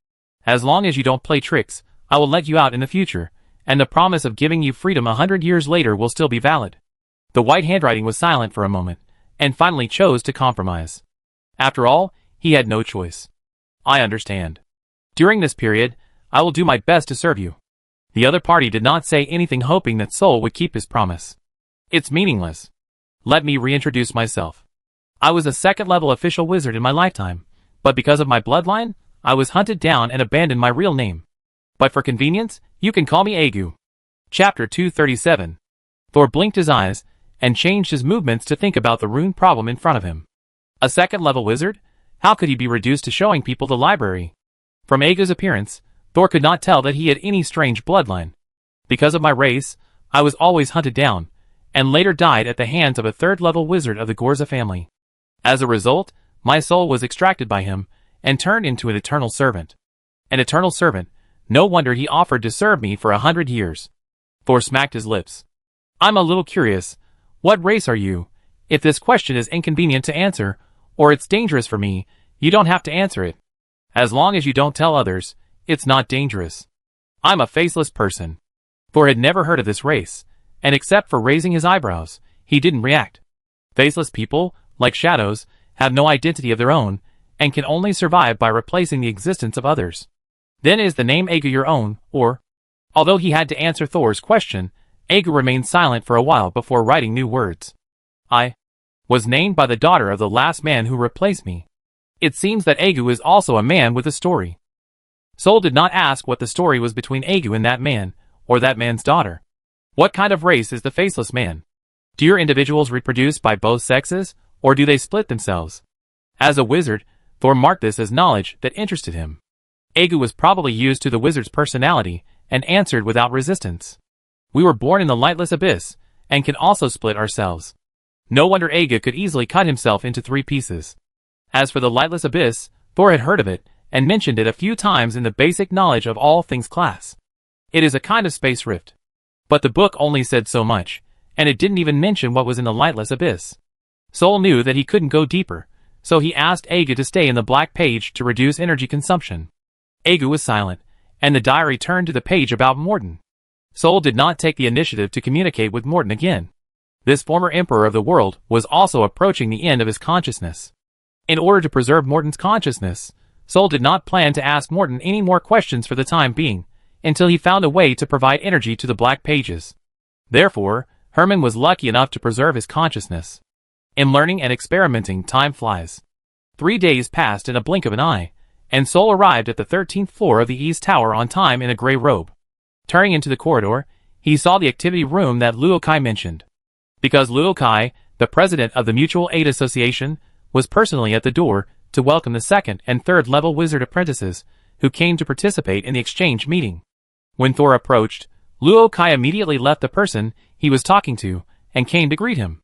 As long as you don't play tricks, I will let you out in the future, and the promise of giving you freedom 100 years later will still be valid. The white handwriting was silent for a moment, and finally chose to compromise. After all, he had no choice. I understand. During this period, I will do my best to serve you. The other party did not say anything, hoping that Soul would keep his promise. It's meaningless. Let me reintroduce myself. I was a 2nd-level official wizard in my lifetime, but because of my bloodline, I was hunted down and abandoned my real name. But for convenience, you can call me Agu. Chapter 237. Thor blinked his eyes, and changed his movements to think about the rune problem in front of him. A 2nd-level wizard? How could he be reduced to showing people the library? From Agu's appearance, Thor could not tell that he had any strange bloodline. Because of my race, I was always hunted down, and later died at the hands of a 3rd-level wizard of the Gorza family. As a result, my soul was extracted by him, and turned into an eternal servant. An eternal servant, no wonder he offered to serve me for 100 years. Thor smacked his lips. I'm a little curious. What race are you? If this question is inconvenient to answer, or it's dangerous for me, you don't have to answer it. As long as you don't tell others, it's not dangerous. I'm a faceless person. Thor had never heard of this race, and except for raising his eyebrows, he didn't react. Faceless people, like shadows, have no identity of their own, and can only survive by replacing the existence of others. Then is the name Agu your own, or? Although he had to answer Thor's question, Agu remained silent for a while before writing new words. I was named by the daughter of the last man who replaced me. It seems that Agu is also a man with a story. Soul did not ask what the story was between Agu and that man, or that man's daughter. What kind of race is the faceless man? Do your individuals reproduce by both sexes, or do they split themselves? As a wizard, Thor marked this as knowledge that interested him. Agu was probably used to the wizard's personality, and answered without resistance. We were born in the lightless abyss, and can also split ourselves. No wonder Agu could easily cut himself into 3 pieces. As for the lightless abyss, Thor had heard of it, and mentioned it a few times in the basic knowledge of all things class. It is a kind of space rift. But the book only said so much, and it didn't even mention what was in the lightless abyss. Soul knew that he couldn't go deeper, so he asked Aga to stay in the black page to reduce energy consumption. Aga was silent, and the diary turned to the page about Morton. Sol did not take the initiative to communicate with Morton again. This former emperor of the world was also approaching the end of his consciousness. In order to preserve Morton's consciousness, Sol did not plan to ask Morton any more questions for the time being, until he found a way to provide energy to the black pages. Therefore, Herman was lucky enough to preserve his consciousness. In learning and experimenting, time flies. 3 days passed in a blink of an eye, and Sol arrived at the 13th floor of the East Tower on time in a gray robe. Turning into the corridor, he saw the activity room that Luo Kai mentioned. Because Luo Kai, the president of the Mutual Aid Association, was personally at the door to welcome the second and third level wizard apprentices who came to participate in the exchange meeting. When Thor approached, Luo Kai immediately left the person he was talking to and came to greet him.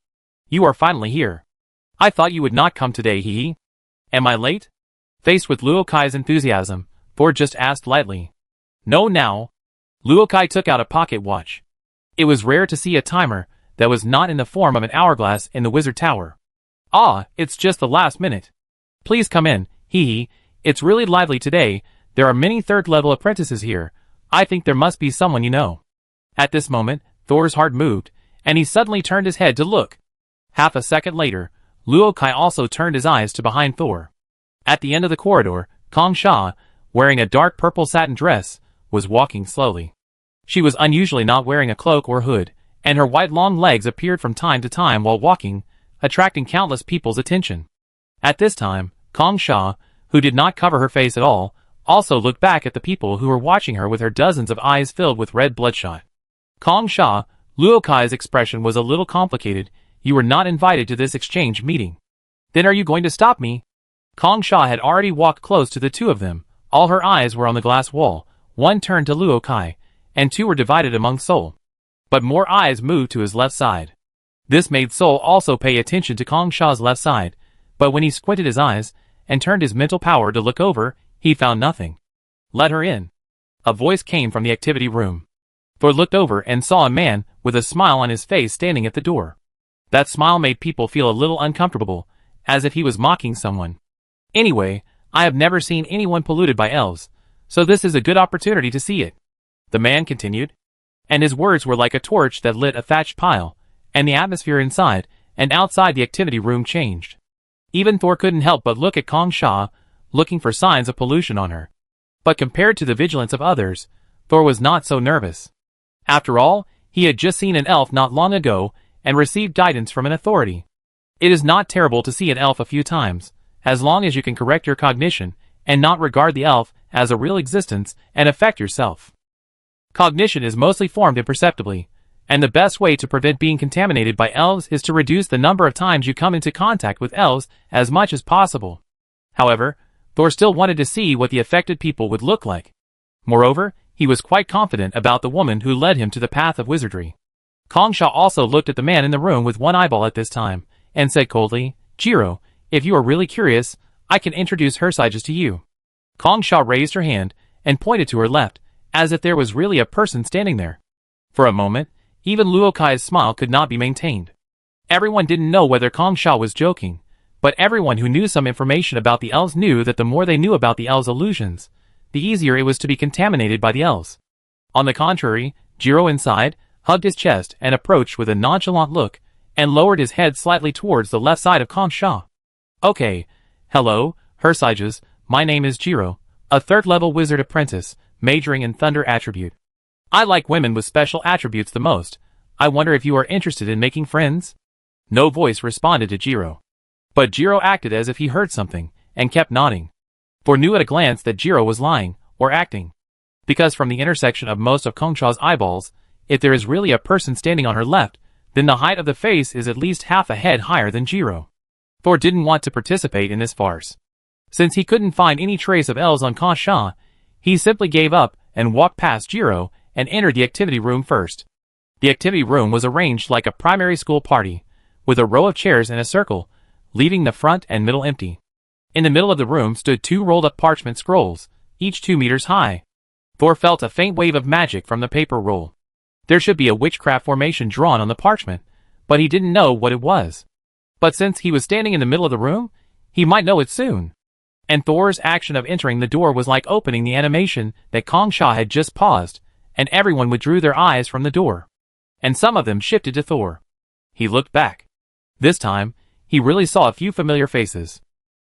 "You are finally here. I thought you would not come today, hee. Am I late?" Faced with Luo Kai's enthusiasm, Thor just asked lightly. "No now." Luo Kai took out a pocket watch. It was rare to see a timer that was not in the form of an hourglass in the wizard tower. "Ah, it's just the last minute. Please come in, hee. It's really lively today. There are many third-level apprentices here. I think there must be someone you know." At this moment, Thor's heart moved, and he suddenly turned his head to look. Half a second later, Luo Kai also turned his eyes to behind Thor. At the end of the corridor, Kong Sha, wearing a dark purple satin dress, was walking slowly. She was unusually not wearing a cloak or hood, and her white long legs appeared from time to time while walking, attracting countless people's attention. At this time, Kong Sha, who did not cover her face at all, also looked back at the people who were watching her with her dozens of eyes filled with red bloodshot. "Kong Sha," Luo Kai's expression was a little complicated. "You were not invited to this exchange meeting. Then are you going to stop me?" Kong Sha had already walked close to the two of them. All her eyes were on the glass wall. One turned to Luo Kai, and two were divided among Sol. But more eyes moved to his left side. This made Sol also pay attention to Kong Sha's left side, but when he squinted his eyes and turned his mental power to look over, he found nothing. "Let her in." A voice came from the activity room. Thor looked over and saw a man with a smile on his face standing at the door. That smile made people feel a little uncomfortable, as if he was mocking someone. "Anyway, I have never seen anyone polluted by elves, so this is a good opportunity to see it," the man continued. And his words were like a torch that lit a thatched pile, and the atmosphere inside and outside the activity room changed. Even Thor couldn't help but look at Kong Sha, looking for signs of pollution on her. But compared to the vigilance of others, Thor was not so nervous. After all, he had just seen an elf not long ago and received guidance from an authority. It is not terrible to see an elf a few times, as long as you can correct your cognition and not regard the elf as a real existence and affect yourself. Cognition is mostly formed imperceptibly, and the best way to prevent being contaminated by elves is to reduce the number of times you come into contact with elves as much as possible. However, Thor still wanted to see what the affected people would look like. Moreover, he was quite confident about the woman who led him to the path of wizardry. Kong Sha also looked at the man in the room with one eyeball at this time, and said coldly, "Jiro, if you are really curious, I can introduce Hersages to you." Kong Sha raised her hand and pointed to her left, as if there was really a person standing there. For a moment, even Luo Kai's smile could not be maintained. Everyone didn't know whether Kong Sha was joking, but everyone who knew some information about the elves knew that the more they knew about the elves' illusions, the easier it was to be contaminated by the elves. On the contrary, Jiro inside hugged his chest and approached with a nonchalant look, and lowered his head slightly towards the left side of Kong Sha. "Okay, hello, Hersages, my name is Jiro, a third-level wizard apprentice, majoring in thunder attribute. I like women with special attributes the most. I wonder if you are interested in making friends?" No voice responded to Jiro. But Jiro acted as if he heard something, and kept nodding. Thor knew at a glance that Jiro was lying, or acting. Because from the intersection of most of Kong Sha's eyeballs, if there is really a person standing on her left, then the height of the face is at least half a head higher than Jiro. Thor didn't want to participate in this farce. Since he couldn't find any trace of elves on Kong Sha, he simply gave up and walked past Jiro and entered the activity room first. The activity room was arranged like a primary school party, with a row of chairs in a circle, leaving the front and middle empty. In the middle of the room stood 2 rolled-up parchment scrolls, each 2 meters high. Thor felt a faint wave of magic from the paper roll. There should be a witchcraft formation drawn on the parchment, but he didn't know what it was. But since he was standing in the middle of the room, He might know it soon. And Thor's action of entering the door was like opening the animation that Kong Sha had just paused, and everyone withdrew their eyes from the door. And some of them shifted to Thor. He looked back. This time, he really saw a few familiar faces.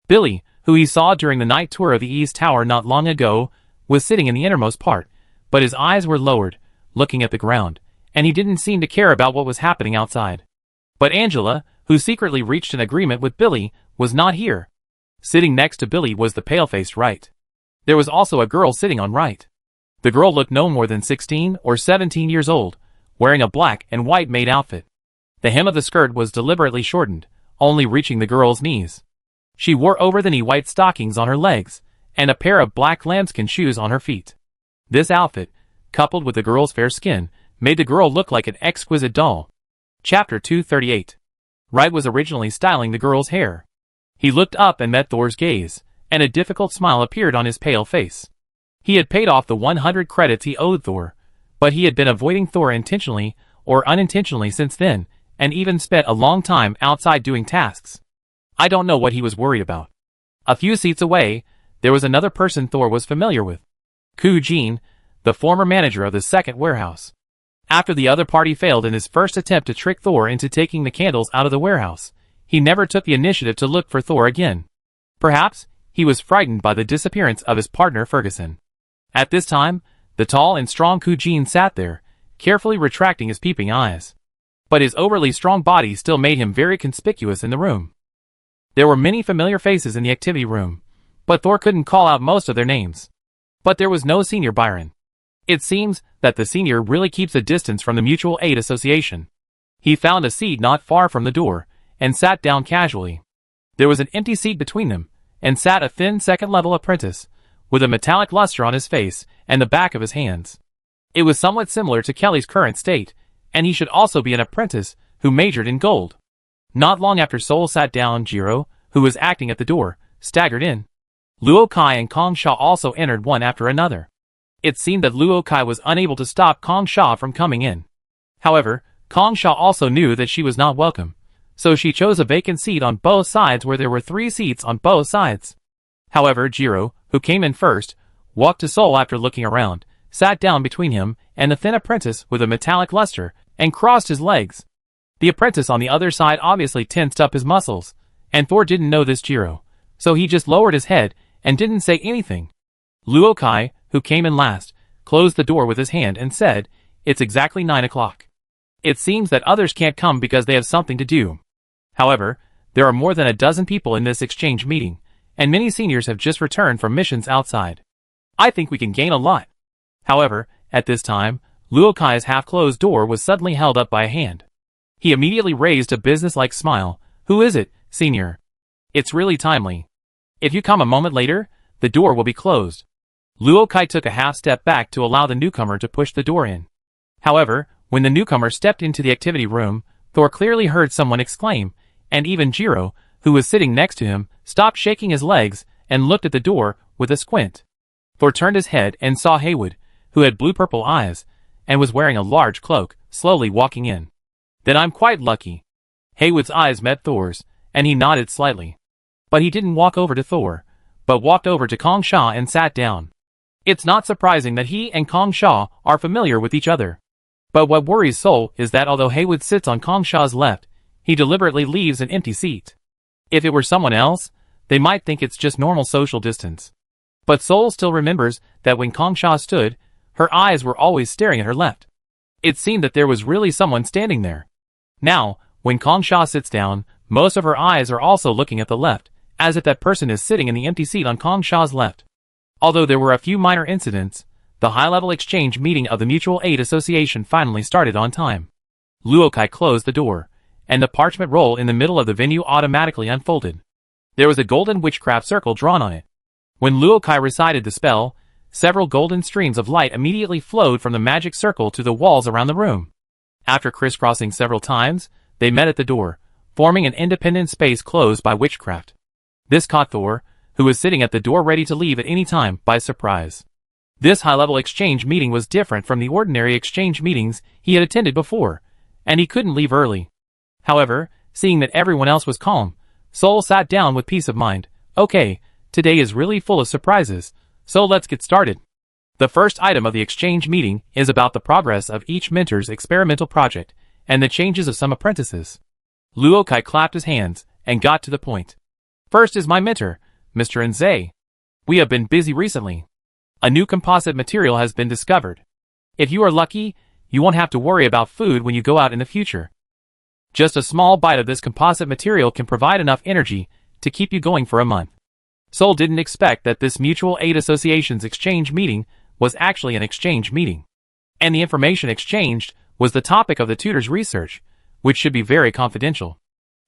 Billy, who he saw during the night tour of the East Tower not long ago, was sitting in the innermost part, but his eyes were lowered, looking at the ground, and he didn't seem to care about what was happening outside. But Angela, who secretly reached an agreement with Billy, was not here. Sitting next to Billy was the pale-faced Right. There was also a girl sitting on Right. The girl looked no more than 16 or 17 years old, wearing a black and white maid outfit. The hem of the skirt was deliberately shortened, only reaching the girl's knees. She wore over-the-knee white stockings on her legs, and a pair of black lambskin shoes on her feet. This outfit, coupled with the girl's fair skin, made the girl look like an exquisite doll. Chapter 238. Right was originally styling the girl's hair. He looked up and met Thor's gaze, and a difficult smile appeared on his pale face. He had paid off the 100 credits he owed Thor, but he had been avoiding Thor intentionally or unintentionally since then, and even spent a long time outside doing tasks. I don't know what he was worried about. A few seats away, there was another person Thor was familiar with. Ku Jin, the former manager of the second warehouse. After the other party failed in his first attempt to trick Thor into taking the candles out of the warehouse, he never took the initiative to look for Thor again. Perhaps, he was frightened by the disappearance of his partner Ferguson. At this time, the tall and strong Ku Jin sat there, carefully retracting his peeping eyes. But his overly strong body still made him very conspicuous in the room. There were many familiar faces in the activity room, but Thor couldn't call out most of their names. But there was no Senior Byron. It seems that the senior really keeps a distance from the Mutual Aid Association. He found a seat not far from the door, and sat down casually. There was an empty seat between them, and sat a thin second-level apprentice, with a metallic luster on his face and the back of his hands. It was somewhat similar to Kelly's current state, and he should also be an apprentice who majored in gold. Not long after Sol sat down, Jiro, who was acting at the door, staggered in. Luo Kai and Kong Sha also entered one after another. It seemed that Luo Kai was unable to stop Kong Sha from coming in. However, Kong Sha also knew that she was not welcome, so she chose a vacant seat on both sides where there were 3 seats on both sides. However, Jiro, who came in first, walked to Sol after looking around, sat down between him and the thin apprentice with a metallic luster, and crossed his legs. The apprentice on the other side obviously tensed up his muscles, and Thor didn't know this Jiro, so he just lowered his head and didn't say anything. Luo Kai, who came in last, closed the door with his hand and said, "It's exactly 9 o'clock. It seems that others can't come because they have something to do. However, there are more than a dozen people in this exchange meeting, and many seniors have just returned from missions outside. I think we can gain a lot." However, at this time, Luo Kai's half-closed door was suddenly held up by a hand. He immediately raised a business-like smile. "Who is it, senior? It's really timely. If you come a moment later, the door will be closed." Luo Kai took a half-step back to allow the newcomer to push the door in. However, when the newcomer stepped into the activity room, Thor clearly heard someone exclaim, and even Jiro, who was sitting next to him, stopped shaking his legs and looked at the door with a squint. Thor turned his head and saw Haywood, who had blue-purple eyes, and was wearing a large cloak, slowly walking in. "Then I'm quite lucky." Haywood's eyes met Thor's, and he nodded slightly. But he didn't walk over to Thor, but walked over to Kong Sha and sat down. It's not surprising that he and Kong Sha are familiar with each other. But what worries Sol is that although Haywood sits on Kong Sha's left, he deliberately leaves an empty seat. If it were someone else, they might think it's just normal social distance. But Sol still remembers that when Kong Sha stood, her eyes were always staring at her left. It seemed that there was really someone standing there. Now, when Kong Sha sits down, most of her eyes are also looking at the left, as if that person is sitting in the empty seat on Kong Sha's left. Although there were a few minor incidents, the high-level exchange meeting of the Mutual Aid Association finally started on time. Luo Kai closed the door, and the parchment roll in the middle of the venue automatically unfolded. There was a golden witchcraft circle drawn on it. When Luo Kai recited the spell, several golden streams of light immediately flowed from the magic circle to the walls around the room. After crisscrossing several times, they met at the door, forming an independent space closed by witchcraft. This caught Thor, who was sitting at the door ready to leave at any time, by surprise. This high-level exchange meeting was different from the ordinary exchange meetings he had attended before, and he couldn't leave early. However, seeing that everyone else was calm, Soul sat down with peace of mind. Okay, today is really full of surprises, so let's get started. The first item of the exchange meeting is about the progress of each mentor's experimental project and the changes of some apprentices. Luokai clapped his hands and got to the point. First is my mentor, Mr. Nze. We have been busy recently. A new composite material has been discovered. If you are lucky, you won't have to worry about food when you go out in the future. Just a small bite of this composite material can provide enough energy to keep you going for a month. Soul didn't expect that this Mutual Aid Association's exchange meeting was actually an exchange meeting. And the information exchanged was the topic of the tutor's research, which should be very confidential.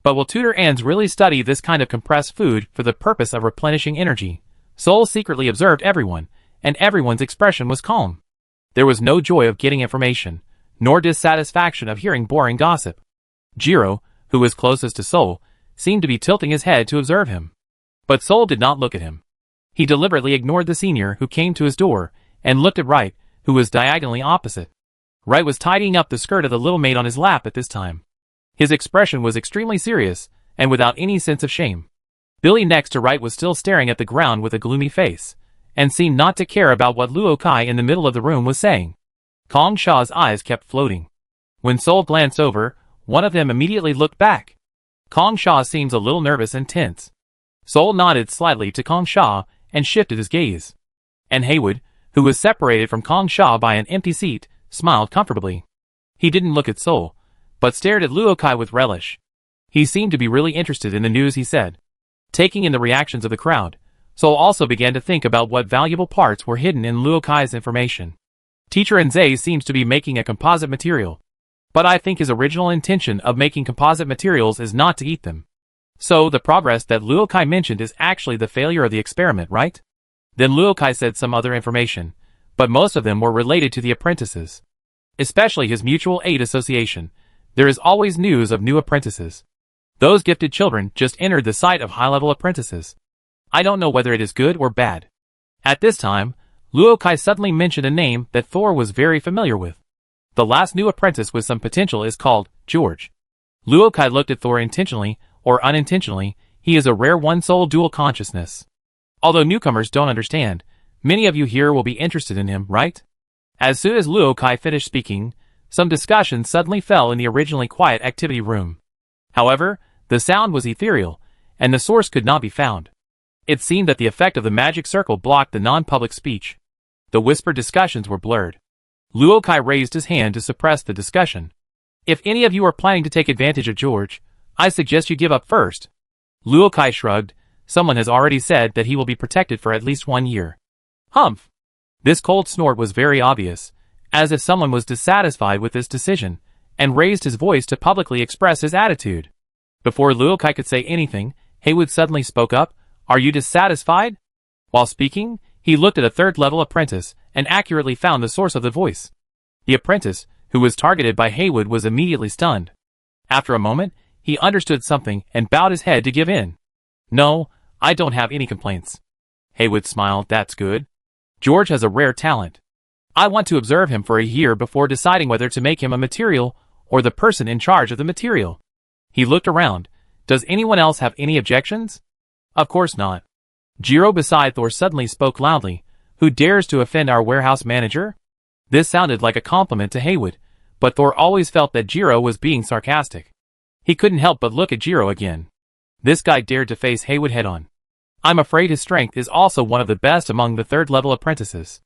But will tutor Ans really study this kind of compressed food for the purpose of replenishing energy? Soul secretly observed everyone, and everyone's expression was calm. There was no joy of getting information, nor dissatisfaction of hearing boring gossip. Jiro, who was closest to Soul, seemed to be tilting his head to observe him. But Soul did not look at him. He deliberately ignored the senior who came to his door, and looked at Wright, who was diagonally opposite. Wright was tidying up the skirt of the little maid on his lap at this time. His expression was extremely serious, and without any sense of shame. Billy next to Wright was still staring at the ground with a gloomy face, and seemed not to care about what Luokai in the middle of the room was saying. Kong Sha's eyes kept floating. When Soul glanced over, one of them immediately looked back. Kong Sha seems a little nervous and tense. Soul nodded slightly to Kong Sha and shifted his gaze. And Haywood, who was separated from Kong Sha by an empty seat, smiled comfortably. He didn't look at Soul, but stared at Luokai with relish. He seemed to be really interested in the news he said. Taking in the reactions of the crowd, Soul also began to think about what valuable parts were hidden in Luokai's information. Teacher Nze seems to be making a composite material, but I think his original intention of making composite materials is not to eat them. So the progress that Luokai mentioned is actually the failure of the experiment, right? Then Luokai said some other information, but most of them were related to the apprentices. Especially his Mutual Aid Association. There is always news of new apprentices. Those gifted children just entered the site of high-level apprentices. I don't know whether it is good or bad. At this time, Luokai suddenly mentioned a name that Thor was very familiar with. The last new apprentice with some potential is called George. Luokai looked at Thor intentionally, or unintentionally. He is a rare one-soul dual consciousness. Although newcomers don't understand, many of you here will be interested in him, right? As soon as Luokai finished speaking, some discussion suddenly fell in the originally quiet activity room. However, the sound was ethereal, and the source could not be found. It seemed that the effect of the magic circle blocked the non-public speech. The whispered discussions were blurred. Luokai raised his hand to suppress the discussion. If any of you are planning to take advantage of George, I suggest you give up first. Luokai shrugged. Someone has already said that he will be protected for at least 1 year. Humph! This cold snort was very obvious, as if someone was dissatisfied with this decision, and raised his voice to publicly express his attitude. Before Luokai could say anything, Haywood suddenly spoke up. Are you dissatisfied? While speaking, he looked at a third-level apprentice and accurately found the source of the voice. The apprentice, who was targeted by Haywood, was immediately stunned. After a moment, he understood something and bowed his head to give in. No, I don't have any complaints. Haywood smiled. That's good. George has a rare talent. I want to observe him for a year before deciding whether to make him a material or the person in charge of the material. He looked around. Does anyone else have any objections? Of course not. Jiro beside Thor suddenly spoke loudly. Who dares to offend our warehouse manager? This sounded like a compliment to Haywood, but Thor always felt that Jiro was being sarcastic. He couldn't help but look at Jiro again. This guy dared to face Haywood head-on. I'm afraid his strength is also one of the best among the third-level apprentices.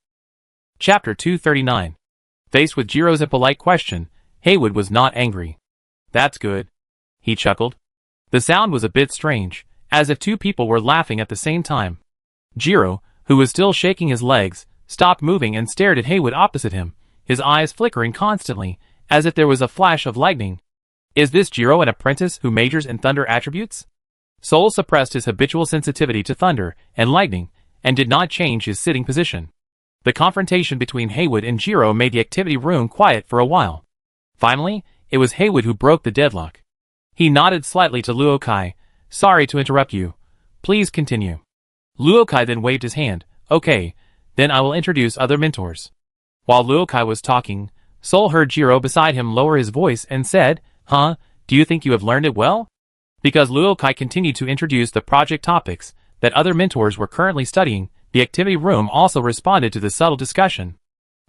Chapter 239. Faced with Jiro's impolite question, Haywood was not angry. That's good. He chuckled. The sound was a bit strange, as if two people were laughing at the same time. Jiro, who was still shaking his legs, stopped moving and stared at Haywood opposite him, his eyes flickering constantly, as if there was a flash of lightning. Is this Jiro an apprentice who majors in thunder attributes? Soul suppressed his habitual sensitivity to thunder and lightning, and did not change his sitting position. The confrontation between Haywood and Jiro made the activity room quiet for a while. Finally, it was Haywood who broke the deadlock. He nodded slightly to Luokai. Sorry to interrupt you. Please continue. Luokai then waved his hand. Okay, then I will introduce other mentors. While Luokai was talking, Soul heard Jiro beside him lower his voice and said, Huh, do you think you have learned it well? Because Luo Kai continued to introduce the project topics that other mentors were currently studying, the activity room also responded to the subtle discussion.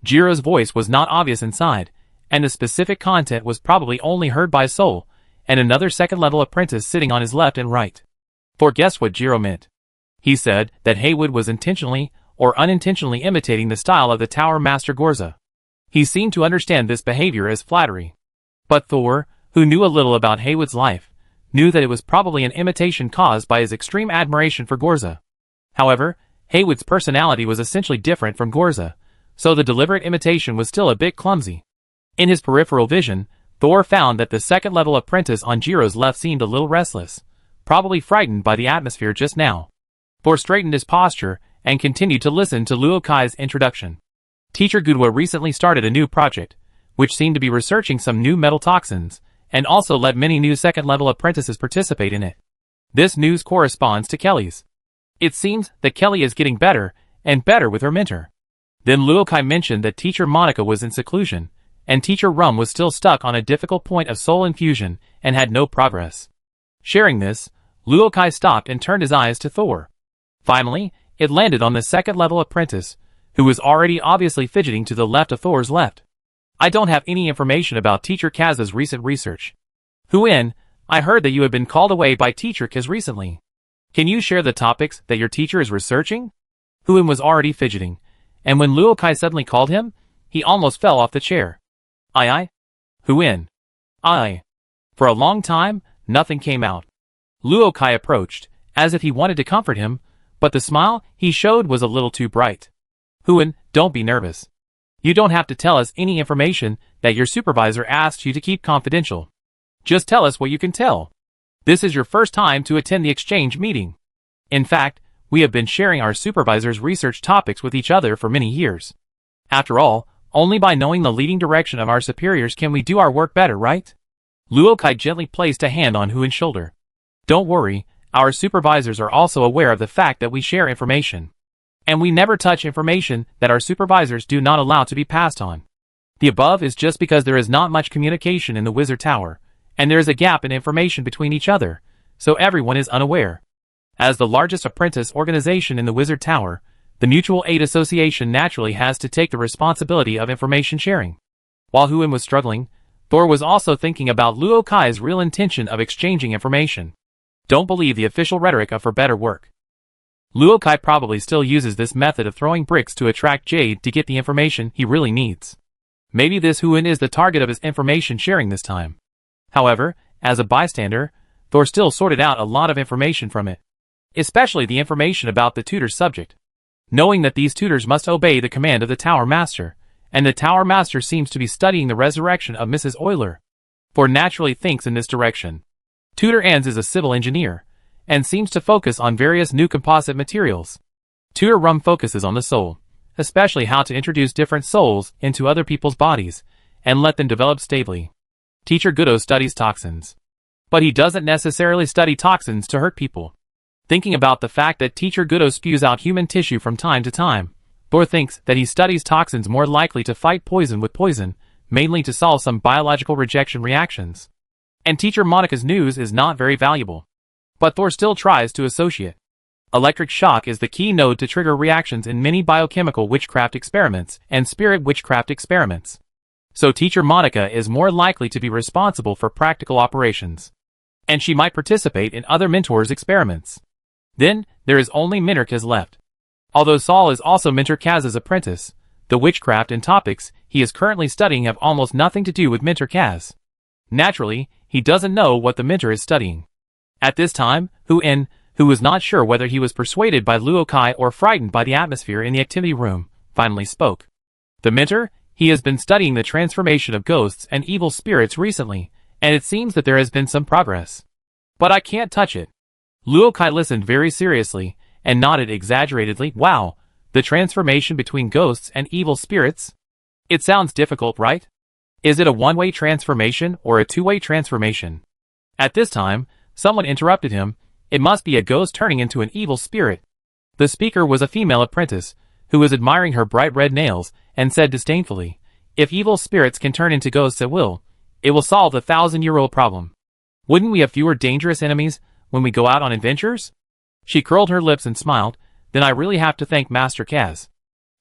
Jiro's voice was not obvious inside, and the specific content was probably only heard by Soul, and another second-level apprentice sitting on his left and right. For guess what Jiro meant? He said that Haywood was intentionally or unintentionally imitating the style of the Tower Master Gorza. He seemed to understand this behavior as flattery. But Thor, who knew a little about Haywood's life, knew that it was probably an imitation caused by his extreme admiration for Gorza. However, Haywood's personality was essentially different from Gorza, so the deliberate imitation was still a bit clumsy. In his peripheral vision, Thor found that the second-level apprentice on Jiro's left seemed a little restless, probably frightened by the atmosphere just now. Thor straightened his posture and continued to listen to Luo Kai's introduction. Teacher Gudwa recently started a new project, which seemed to be researching some new metal toxins, and also let many new second-level apprentices participate in it. This news corresponds to Kelly's. It seems that Kelly is getting better and better with her mentor. Then Luo Kai mentioned that Teacher Monica was in seclusion, and Teacher Rum was still stuck on a difficult point of soul infusion and had no progress. Sharing this, Luo Kai stopped and turned his eyes to Thor. Finally, it landed on the second-level apprentice, who was already obviously fidgeting to the left of Thor's left. I don't have any information about Teacher Kaz's recent research. Huin, I heard that you have been called away by Teacher Kaz recently. Can you share the topics that your teacher is researching? Huin was already fidgeting, and when Luo Kai suddenly called him, he almost fell off the chair. Aye? Huin. Aye. For a long time, nothing came out. Luo Kai approached, as if he wanted to comfort him, but the smile he showed was a little too bright. Huin, don't be nervous. You don't have to tell us any information that your supervisor asked you to keep confidential. Just tell us what you can tell. This is your first time to attend the exchange meeting. In fact, we have been sharing our supervisor's research topics with each other for many years. After all, only by knowing the leading direction of our superiors can we do our work better, right? Luo Kai gently placed a hand on Huin's shoulder. Don't worry, our supervisors are also aware of the fact that we share information. And we never touch information that our supervisors do not allow to be passed on. The above is just because there is not much communication in the Wizard Tower, and there is a gap in information between each other, so everyone is unaware. As the largest apprentice organization in the Wizard Tower, the Mutual Aid Association naturally has to take the responsibility of information sharing. While Huin was struggling, Thor was also thinking about Luo Kai's real intention of exchanging information. Don't believe the official rhetoric of for better work. Luo Kai probably still uses this method of throwing bricks to attract Jade to get the information he really needs. Maybe this Huin is the target of his information sharing this time. However, as a bystander, Thor still sorted out a lot of information from it. Especially the information about the tutor's subject. Knowing that these tutors must obey the command of the Tower Master, and the Tower Master seems to be studying the resurrection of Mrs. Euler. Thor naturally thinks in this direction. Tutor Ans is a civil engineer, and seems to focus on various new composite materials. Tutor Rum focuses on the soul, especially how to introduce different souls into other people's bodies, and let them develop stably. Teacher Gudo studies toxins. But he doesn't necessarily study toxins to hurt people. Thinking about the fact that Teacher Gudo spews out human tissue from time to time, Thor thinks that he studies toxins more likely to fight poison with poison, mainly to solve some biological rejection reactions. And Teacher Monica's news is not very valuable. But Thor still tries to associate. Electric shock is the key node to trigger reactions in many biochemical witchcraft experiments and spirit witchcraft experiments. So Teacher Monica is more likely to be responsible for practical operations. And she might participate in other mentors' experiments. Then, there is only Mentor Kaz left. Although Saul is also Mentor Kaz's apprentice, the witchcraft and topics he is currently studying have almost nothing to do with Mentor Kaz. Naturally, he doesn't know what the mentor is studying. At this time, Huin, who was not sure whether he was persuaded by Luo Kai or frightened by the atmosphere in the activity room, finally spoke. The mentor, he has been studying the transformation of ghosts and evil spirits recently, and it seems that there has been some progress. But I can't touch it. Luo Kai listened very seriously, and nodded exaggeratedly. Wow, the transformation between ghosts and evil spirits? It sounds difficult, right? Is it a one-way transformation or a two-way transformation? At this time, someone interrupted him. It must be a ghost turning into an evil spirit. The speaker was a female apprentice, who was admiring her bright red nails, and said disdainfully, if evil spirits can turn into ghosts at will, it will solve the 1,000-year-old problem. Wouldn't we have fewer dangerous enemies when we go out on adventures? She curled her lips and smiled. Then I really have to thank Master Kaz.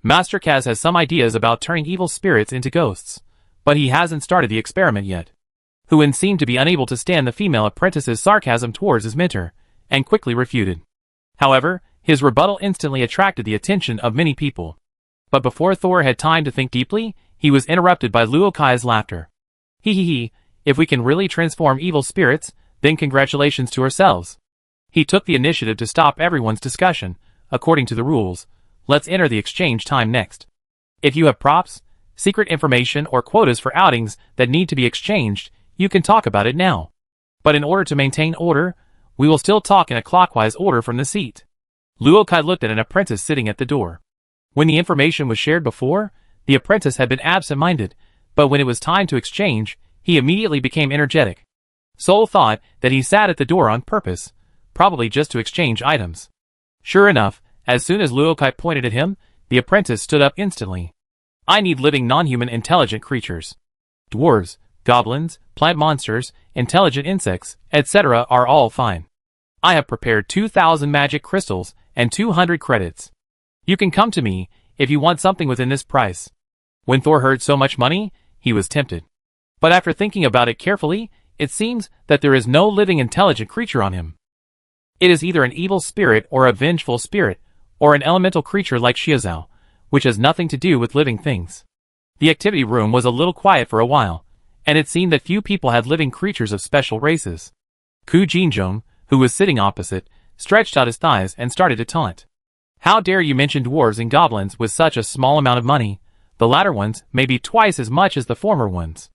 Master Kaz has some ideas about turning evil spirits into ghosts, but he hasn't started the experiment yet. Huan seemed to be unable to stand the female apprentice's sarcasm towards his mentor, and quickly refuted. However, his rebuttal instantly attracted the attention of many people. But before Thor had time to think deeply, he was interrupted by Luo Kai's laughter. He, if we can really transform evil spirits, then congratulations to ourselves. He took the initiative to stop everyone's discussion. According to the rules, let's enter the exchange time next. If you have props, secret information or quotas for outings that need to be exchanged, you can talk about it now. But in order to maintain order, we will still talk in a clockwise order from the seat. Luo Kai looked at an apprentice sitting at the door. When the information was shared before, the apprentice had been absent-minded, but when it was time to exchange, he immediately became energetic. Soul thought that he sat at the door on purpose, probably just to exchange items. Sure enough, as soon as Luo Kai pointed at him, the apprentice stood up instantly. I need living non-human intelligent creatures. Dwarves, goblins, plant monsters, intelligent insects, etc. are all fine. I have prepared 2,000 magic crystals and 200 credits. You can come to me if you want something within this price. When Thor heard so much money, he was tempted. But after thinking about it carefully, it seems that there is no living intelligent creature on him. It is either an evil spirit or a vengeful spirit, or an elemental creature like Xiaozhao, which has nothing to do with living things. The activity room was a little quiet for a while, and it seemed that few people had living creatures of special races. Ku Jinzhong, who was sitting opposite, stretched out his thighs and started to taunt. How dare you mention dwarves and goblins with such a small amount of money? The latter ones may be twice as much as the former ones.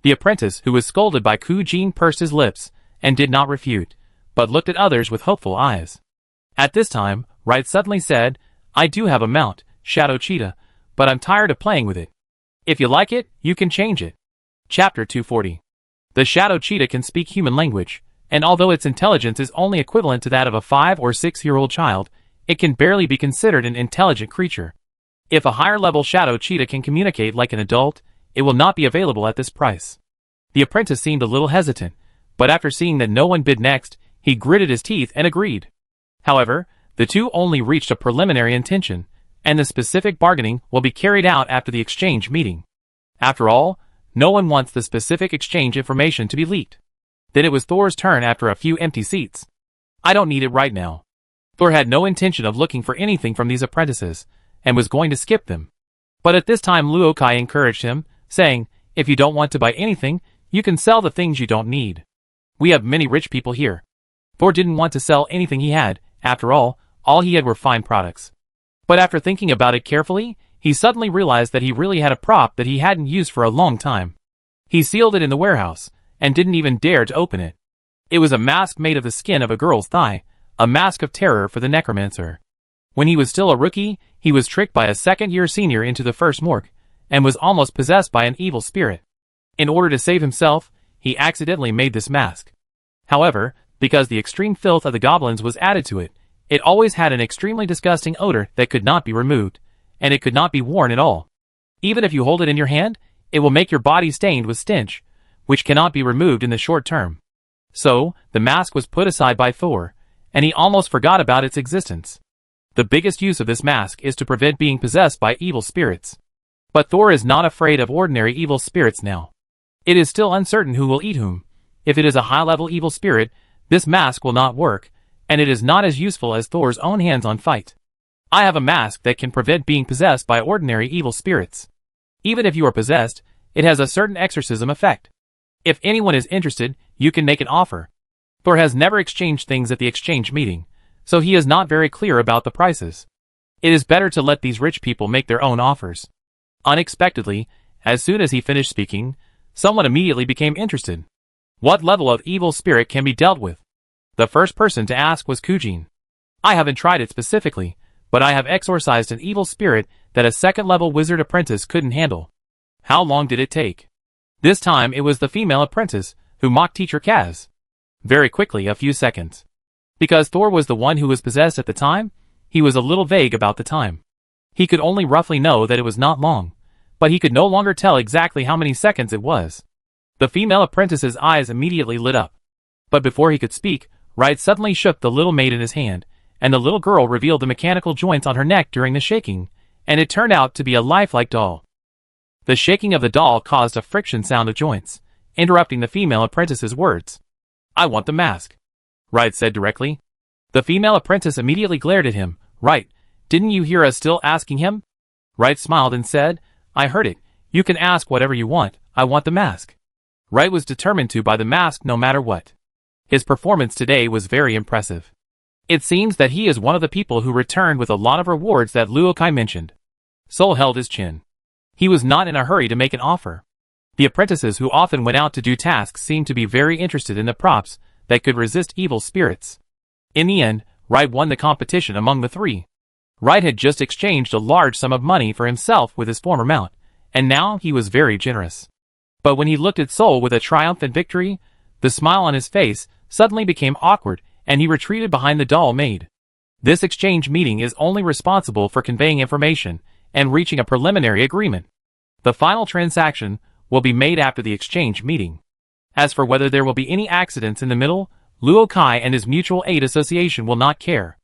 The apprentice who was scolded by Ku Jin pursed his lips and did not refute, but looked at others with hopeful eyes. At this time, Wright suddenly said, I do have a mount, Shadow Cheetah, but I'm tired of playing with it. If you like it, you can change it. Chapter 240. The Shadow Cheetah can speak human language, and although its intelligence is only equivalent to that of a 5 or 6-year-old child, it can barely be considered an intelligent creature. If a higher-level Shadow Cheetah can communicate like an adult, it will not be available at this price. The apprentice seemed a little hesitant, but after seeing that no one bid next, he gritted his teeth and agreed. However, the two only reached a preliminary intention, and the specific bargaining will be carried out after the exchange meeting. After all, no one wants the specific exchange information to be leaked. Then it was Thor's turn after a few empty seats. I don't need it right now. Thor had no intention of looking for anything from these apprentices, and was going to skip them. But at this time Luo Kai encouraged him, saying, if you don't want to buy anything, you can sell the things you don't need. We have many rich people here. Thor didn't want to sell anything he had. After all he had were fine products. But after thinking about it carefully, he suddenly realized that he really had a prop that he hadn't used for a long time. He sealed it in the warehouse, and didn't even dare to open it. It was a mask made of the skin of a girl's thigh, a mask of terror for the necromancer. When he was still a rookie, he was tricked by a second-year senior into the first morgue, and was almost possessed by an evil spirit. In order to save himself, he accidentally made this mask. However, because the extreme filth of the goblins was added to it, it always had an extremely disgusting odor that could not be removed, and it could not be worn at all. Even if you hold it in your hand, it will make your body stained with stench, which cannot be removed in the short term. So, the mask was put aside by Thor, and he almost forgot about its existence. The biggest use of this mask is to prevent being possessed by evil spirits. But Thor is not afraid of ordinary evil spirits now. It is still uncertain who will eat whom. If it is a high-level evil spirit, this mask will not work, and it is not as useful as Thor's own hands-on fight. I have a mask that can prevent being possessed by ordinary evil spirits. Even if you are possessed, it has a certain exorcism effect. If anyone is interested, you can make an offer. Thor has never exchanged things at the exchange meeting, so he is not very clear about the prices. It is better to let these rich people make their own offers. Unexpectedly, as soon as he finished speaking, someone immediately became interested. What level of evil spirit can be dealt with? The first person to ask was Kujin. I haven't tried it specifically, but I have exorcised an evil spirit that a second-level wizard apprentice couldn't handle. How long did it take? This time it was the female apprentice, who mocked teacher Kaz. Very quickly, a few seconds. Because Thor was the one who was possessed at the time, he was a little vague about the time. He could only roughly know that it was not long, but he could no longer tell exactly how many seconds it was. The female apprentice's eyes immediately lit up. But before he could speak, Wright suddenly shook the little maid in his hand, and the little girl revealed the mechanical joints on her neck during the shaking, and it turned out to be a lifelike doll. The shaking of the doll caused a friction sound of joints, interrupting the female apprentice's words. "I want the mask," Wright said directly. The female apprentice immediately glared at him. "Wright, didn't you hear us still asking him?" Wright smiled and said, "I heard it. You can ask whatever you want. I want the mask." Wright was determined to buy the mask no matter what. His performance today was very impressive. It seems that he is one of the people who returned with a lot of rewards that Luo Kai mentioned. Sol held his chin. He was not in a hurry to make an offer. The apprentices who often went out to do tasks seemed to be very interested in the props that could resist evil spirits. In the end, Wright won the competition among the three. Wright had just exchanged a large sum of money for himself with his former mount, and now he was very generous. But when he looked at Sol with a triumphant victory, the smile on his face suddenly became awkward, and he retreated behind the doll maid. This exchange meeting is only responsible for conveying information and reaching a preliminary agreement. The final transaction will be made after the exchange meeting. As for whether there will be any accidents in the middle, Luo Kai and his mutual aid association will not care.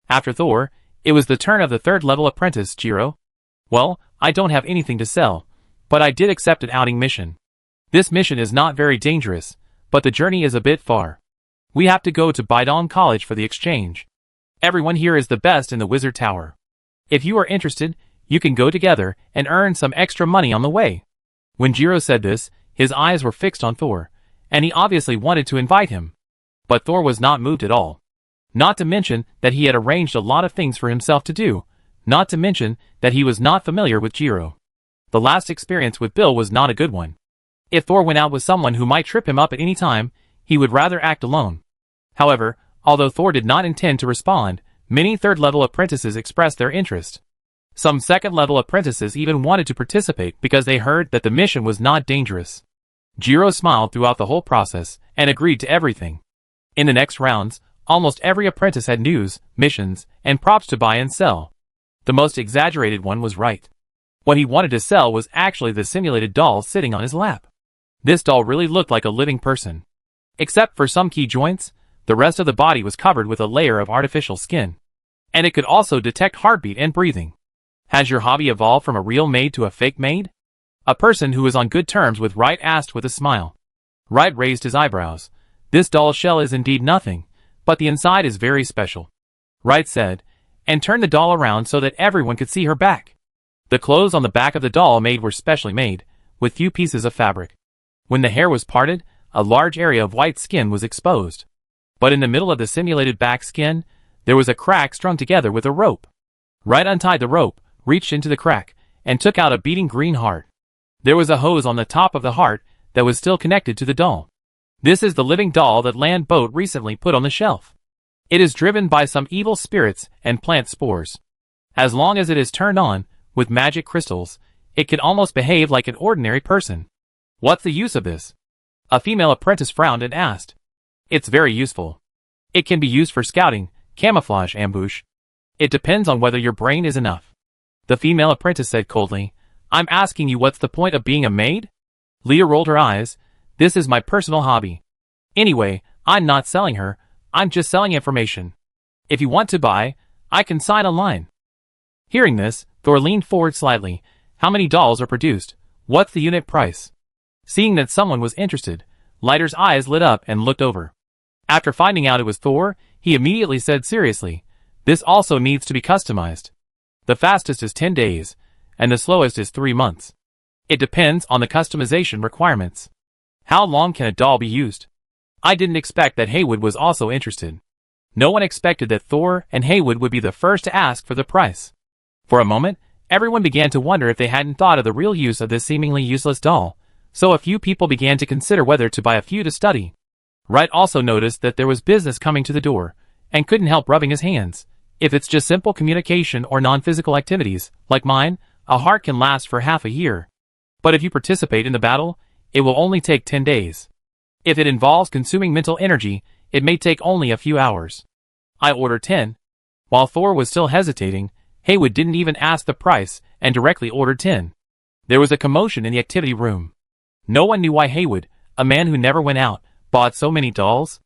After Thor, it was the turn of the third-level apprentice, Jiro. "Well, I don't have anything to sell, but I did accept an outing mission. This mission is not very dangerous, but the journey is a bit far. We have to go to Baidong College for the exchange. Everyone here is the best in the Wizard Tower. If you are interested, you can go together and earn some extra money on the way." When Jiro said this, his eyes were fixed on Thor, and he obviously wanted to invite him. But Thor was not moved at all. Not to mention that he had arranged a lot of things for himself to do, not to mention that he was not familiar with Jiro. The last experience with Bill was not a good one. If Thor went out with someone who might trip him up at any time, he would rather act alone. However, although Thor did not intend to respond, many third-level apprentices expressed their interest. Some second-level apprentices even wanted to participate because they heard that the mission was not dangerous. Jiro smiled throughout the whole process and agreed to everything. In the next rounds, almost every apprentice had news, missions, and props to buy and sell. The most exaggerated one was Wright. What he wanted to sell was actually the simulated doll sitting on his lap. This doll really looked like a living person. Except for some key joints, the rest of the body was covered with a layer of artificial skin. And it could also detect heartbeat and breathing. Has your hobby evolved from a real maid to a fake maid? A person who is on good terms with Wright asked with a smile. Wright raised his eyebrows. This doll shell is indeed nothing, but the inside is very special. Wright said, and turned the doll around so that everyone could see her back. The clothes on the back of the doll maid were specially made, with few pieces of fabric. When the hair was parted, a large area of white skin was exposed. But in the middle of the simulated back skin, there was a crack strung together with a rope. Wright untied the rope, reached into the crack, and took out a beating green heart. There was a hose on the top of the heart that was still connected to the doll. This is the living doll that Land Boat recently put on the shelf. It is driven by some evil spirits and plant spores. As long as it is turned on, with magic crystals, it can almost behave like an ordinary person. What's the use of this? A female apprentice frowned and asked. It's very useful. It can be used for scouting, camouflage, ambush. It depends on whether your brain is enough. The female apprentice said coldly, I'm asking you what's the point of being a maid? Leah rolled her eyes. This is my personal hobby. Anyway, I'm not selling her, I'm just selling information. If you want to buy, I can sign a line. Hearing this, Thor leaned forward slightly. How many dolls are produced? What's the unit price? Seeing that someone was interested, Lighter's eyes lit up and looked over. After finding out it was Thor, he immediately said seriously, this also needs to be customized. The fastest is 10 days, and the slowest is 3 months. It depends on the customization requirements. How long can a doll be used? I didn't expect that Haywood was also interested. No one expected that Thor and Haywood would be the first to ask for the price. For a moment, everyone began to wonder if they hadn't thought of the real use of this seemingly useless doll, so a few people began to consider whether to buy a few to study. Wright also noticed that there was business coming to the door, and couldn't help rubbing his hands. If it's just simple communication or non-physical activities, like mine, a heart can last for half a year. But if you participate in the battle, it will only take 10 days. If it involves consuming mental energy, it may take only a few hours. I ordered 10. While Thor was still hesitating, Haywood didn't even ask the price and directly ordered 10. There was a commotion in the activity room. No one knew why Haywood, a man who never went out, bought so many dolls.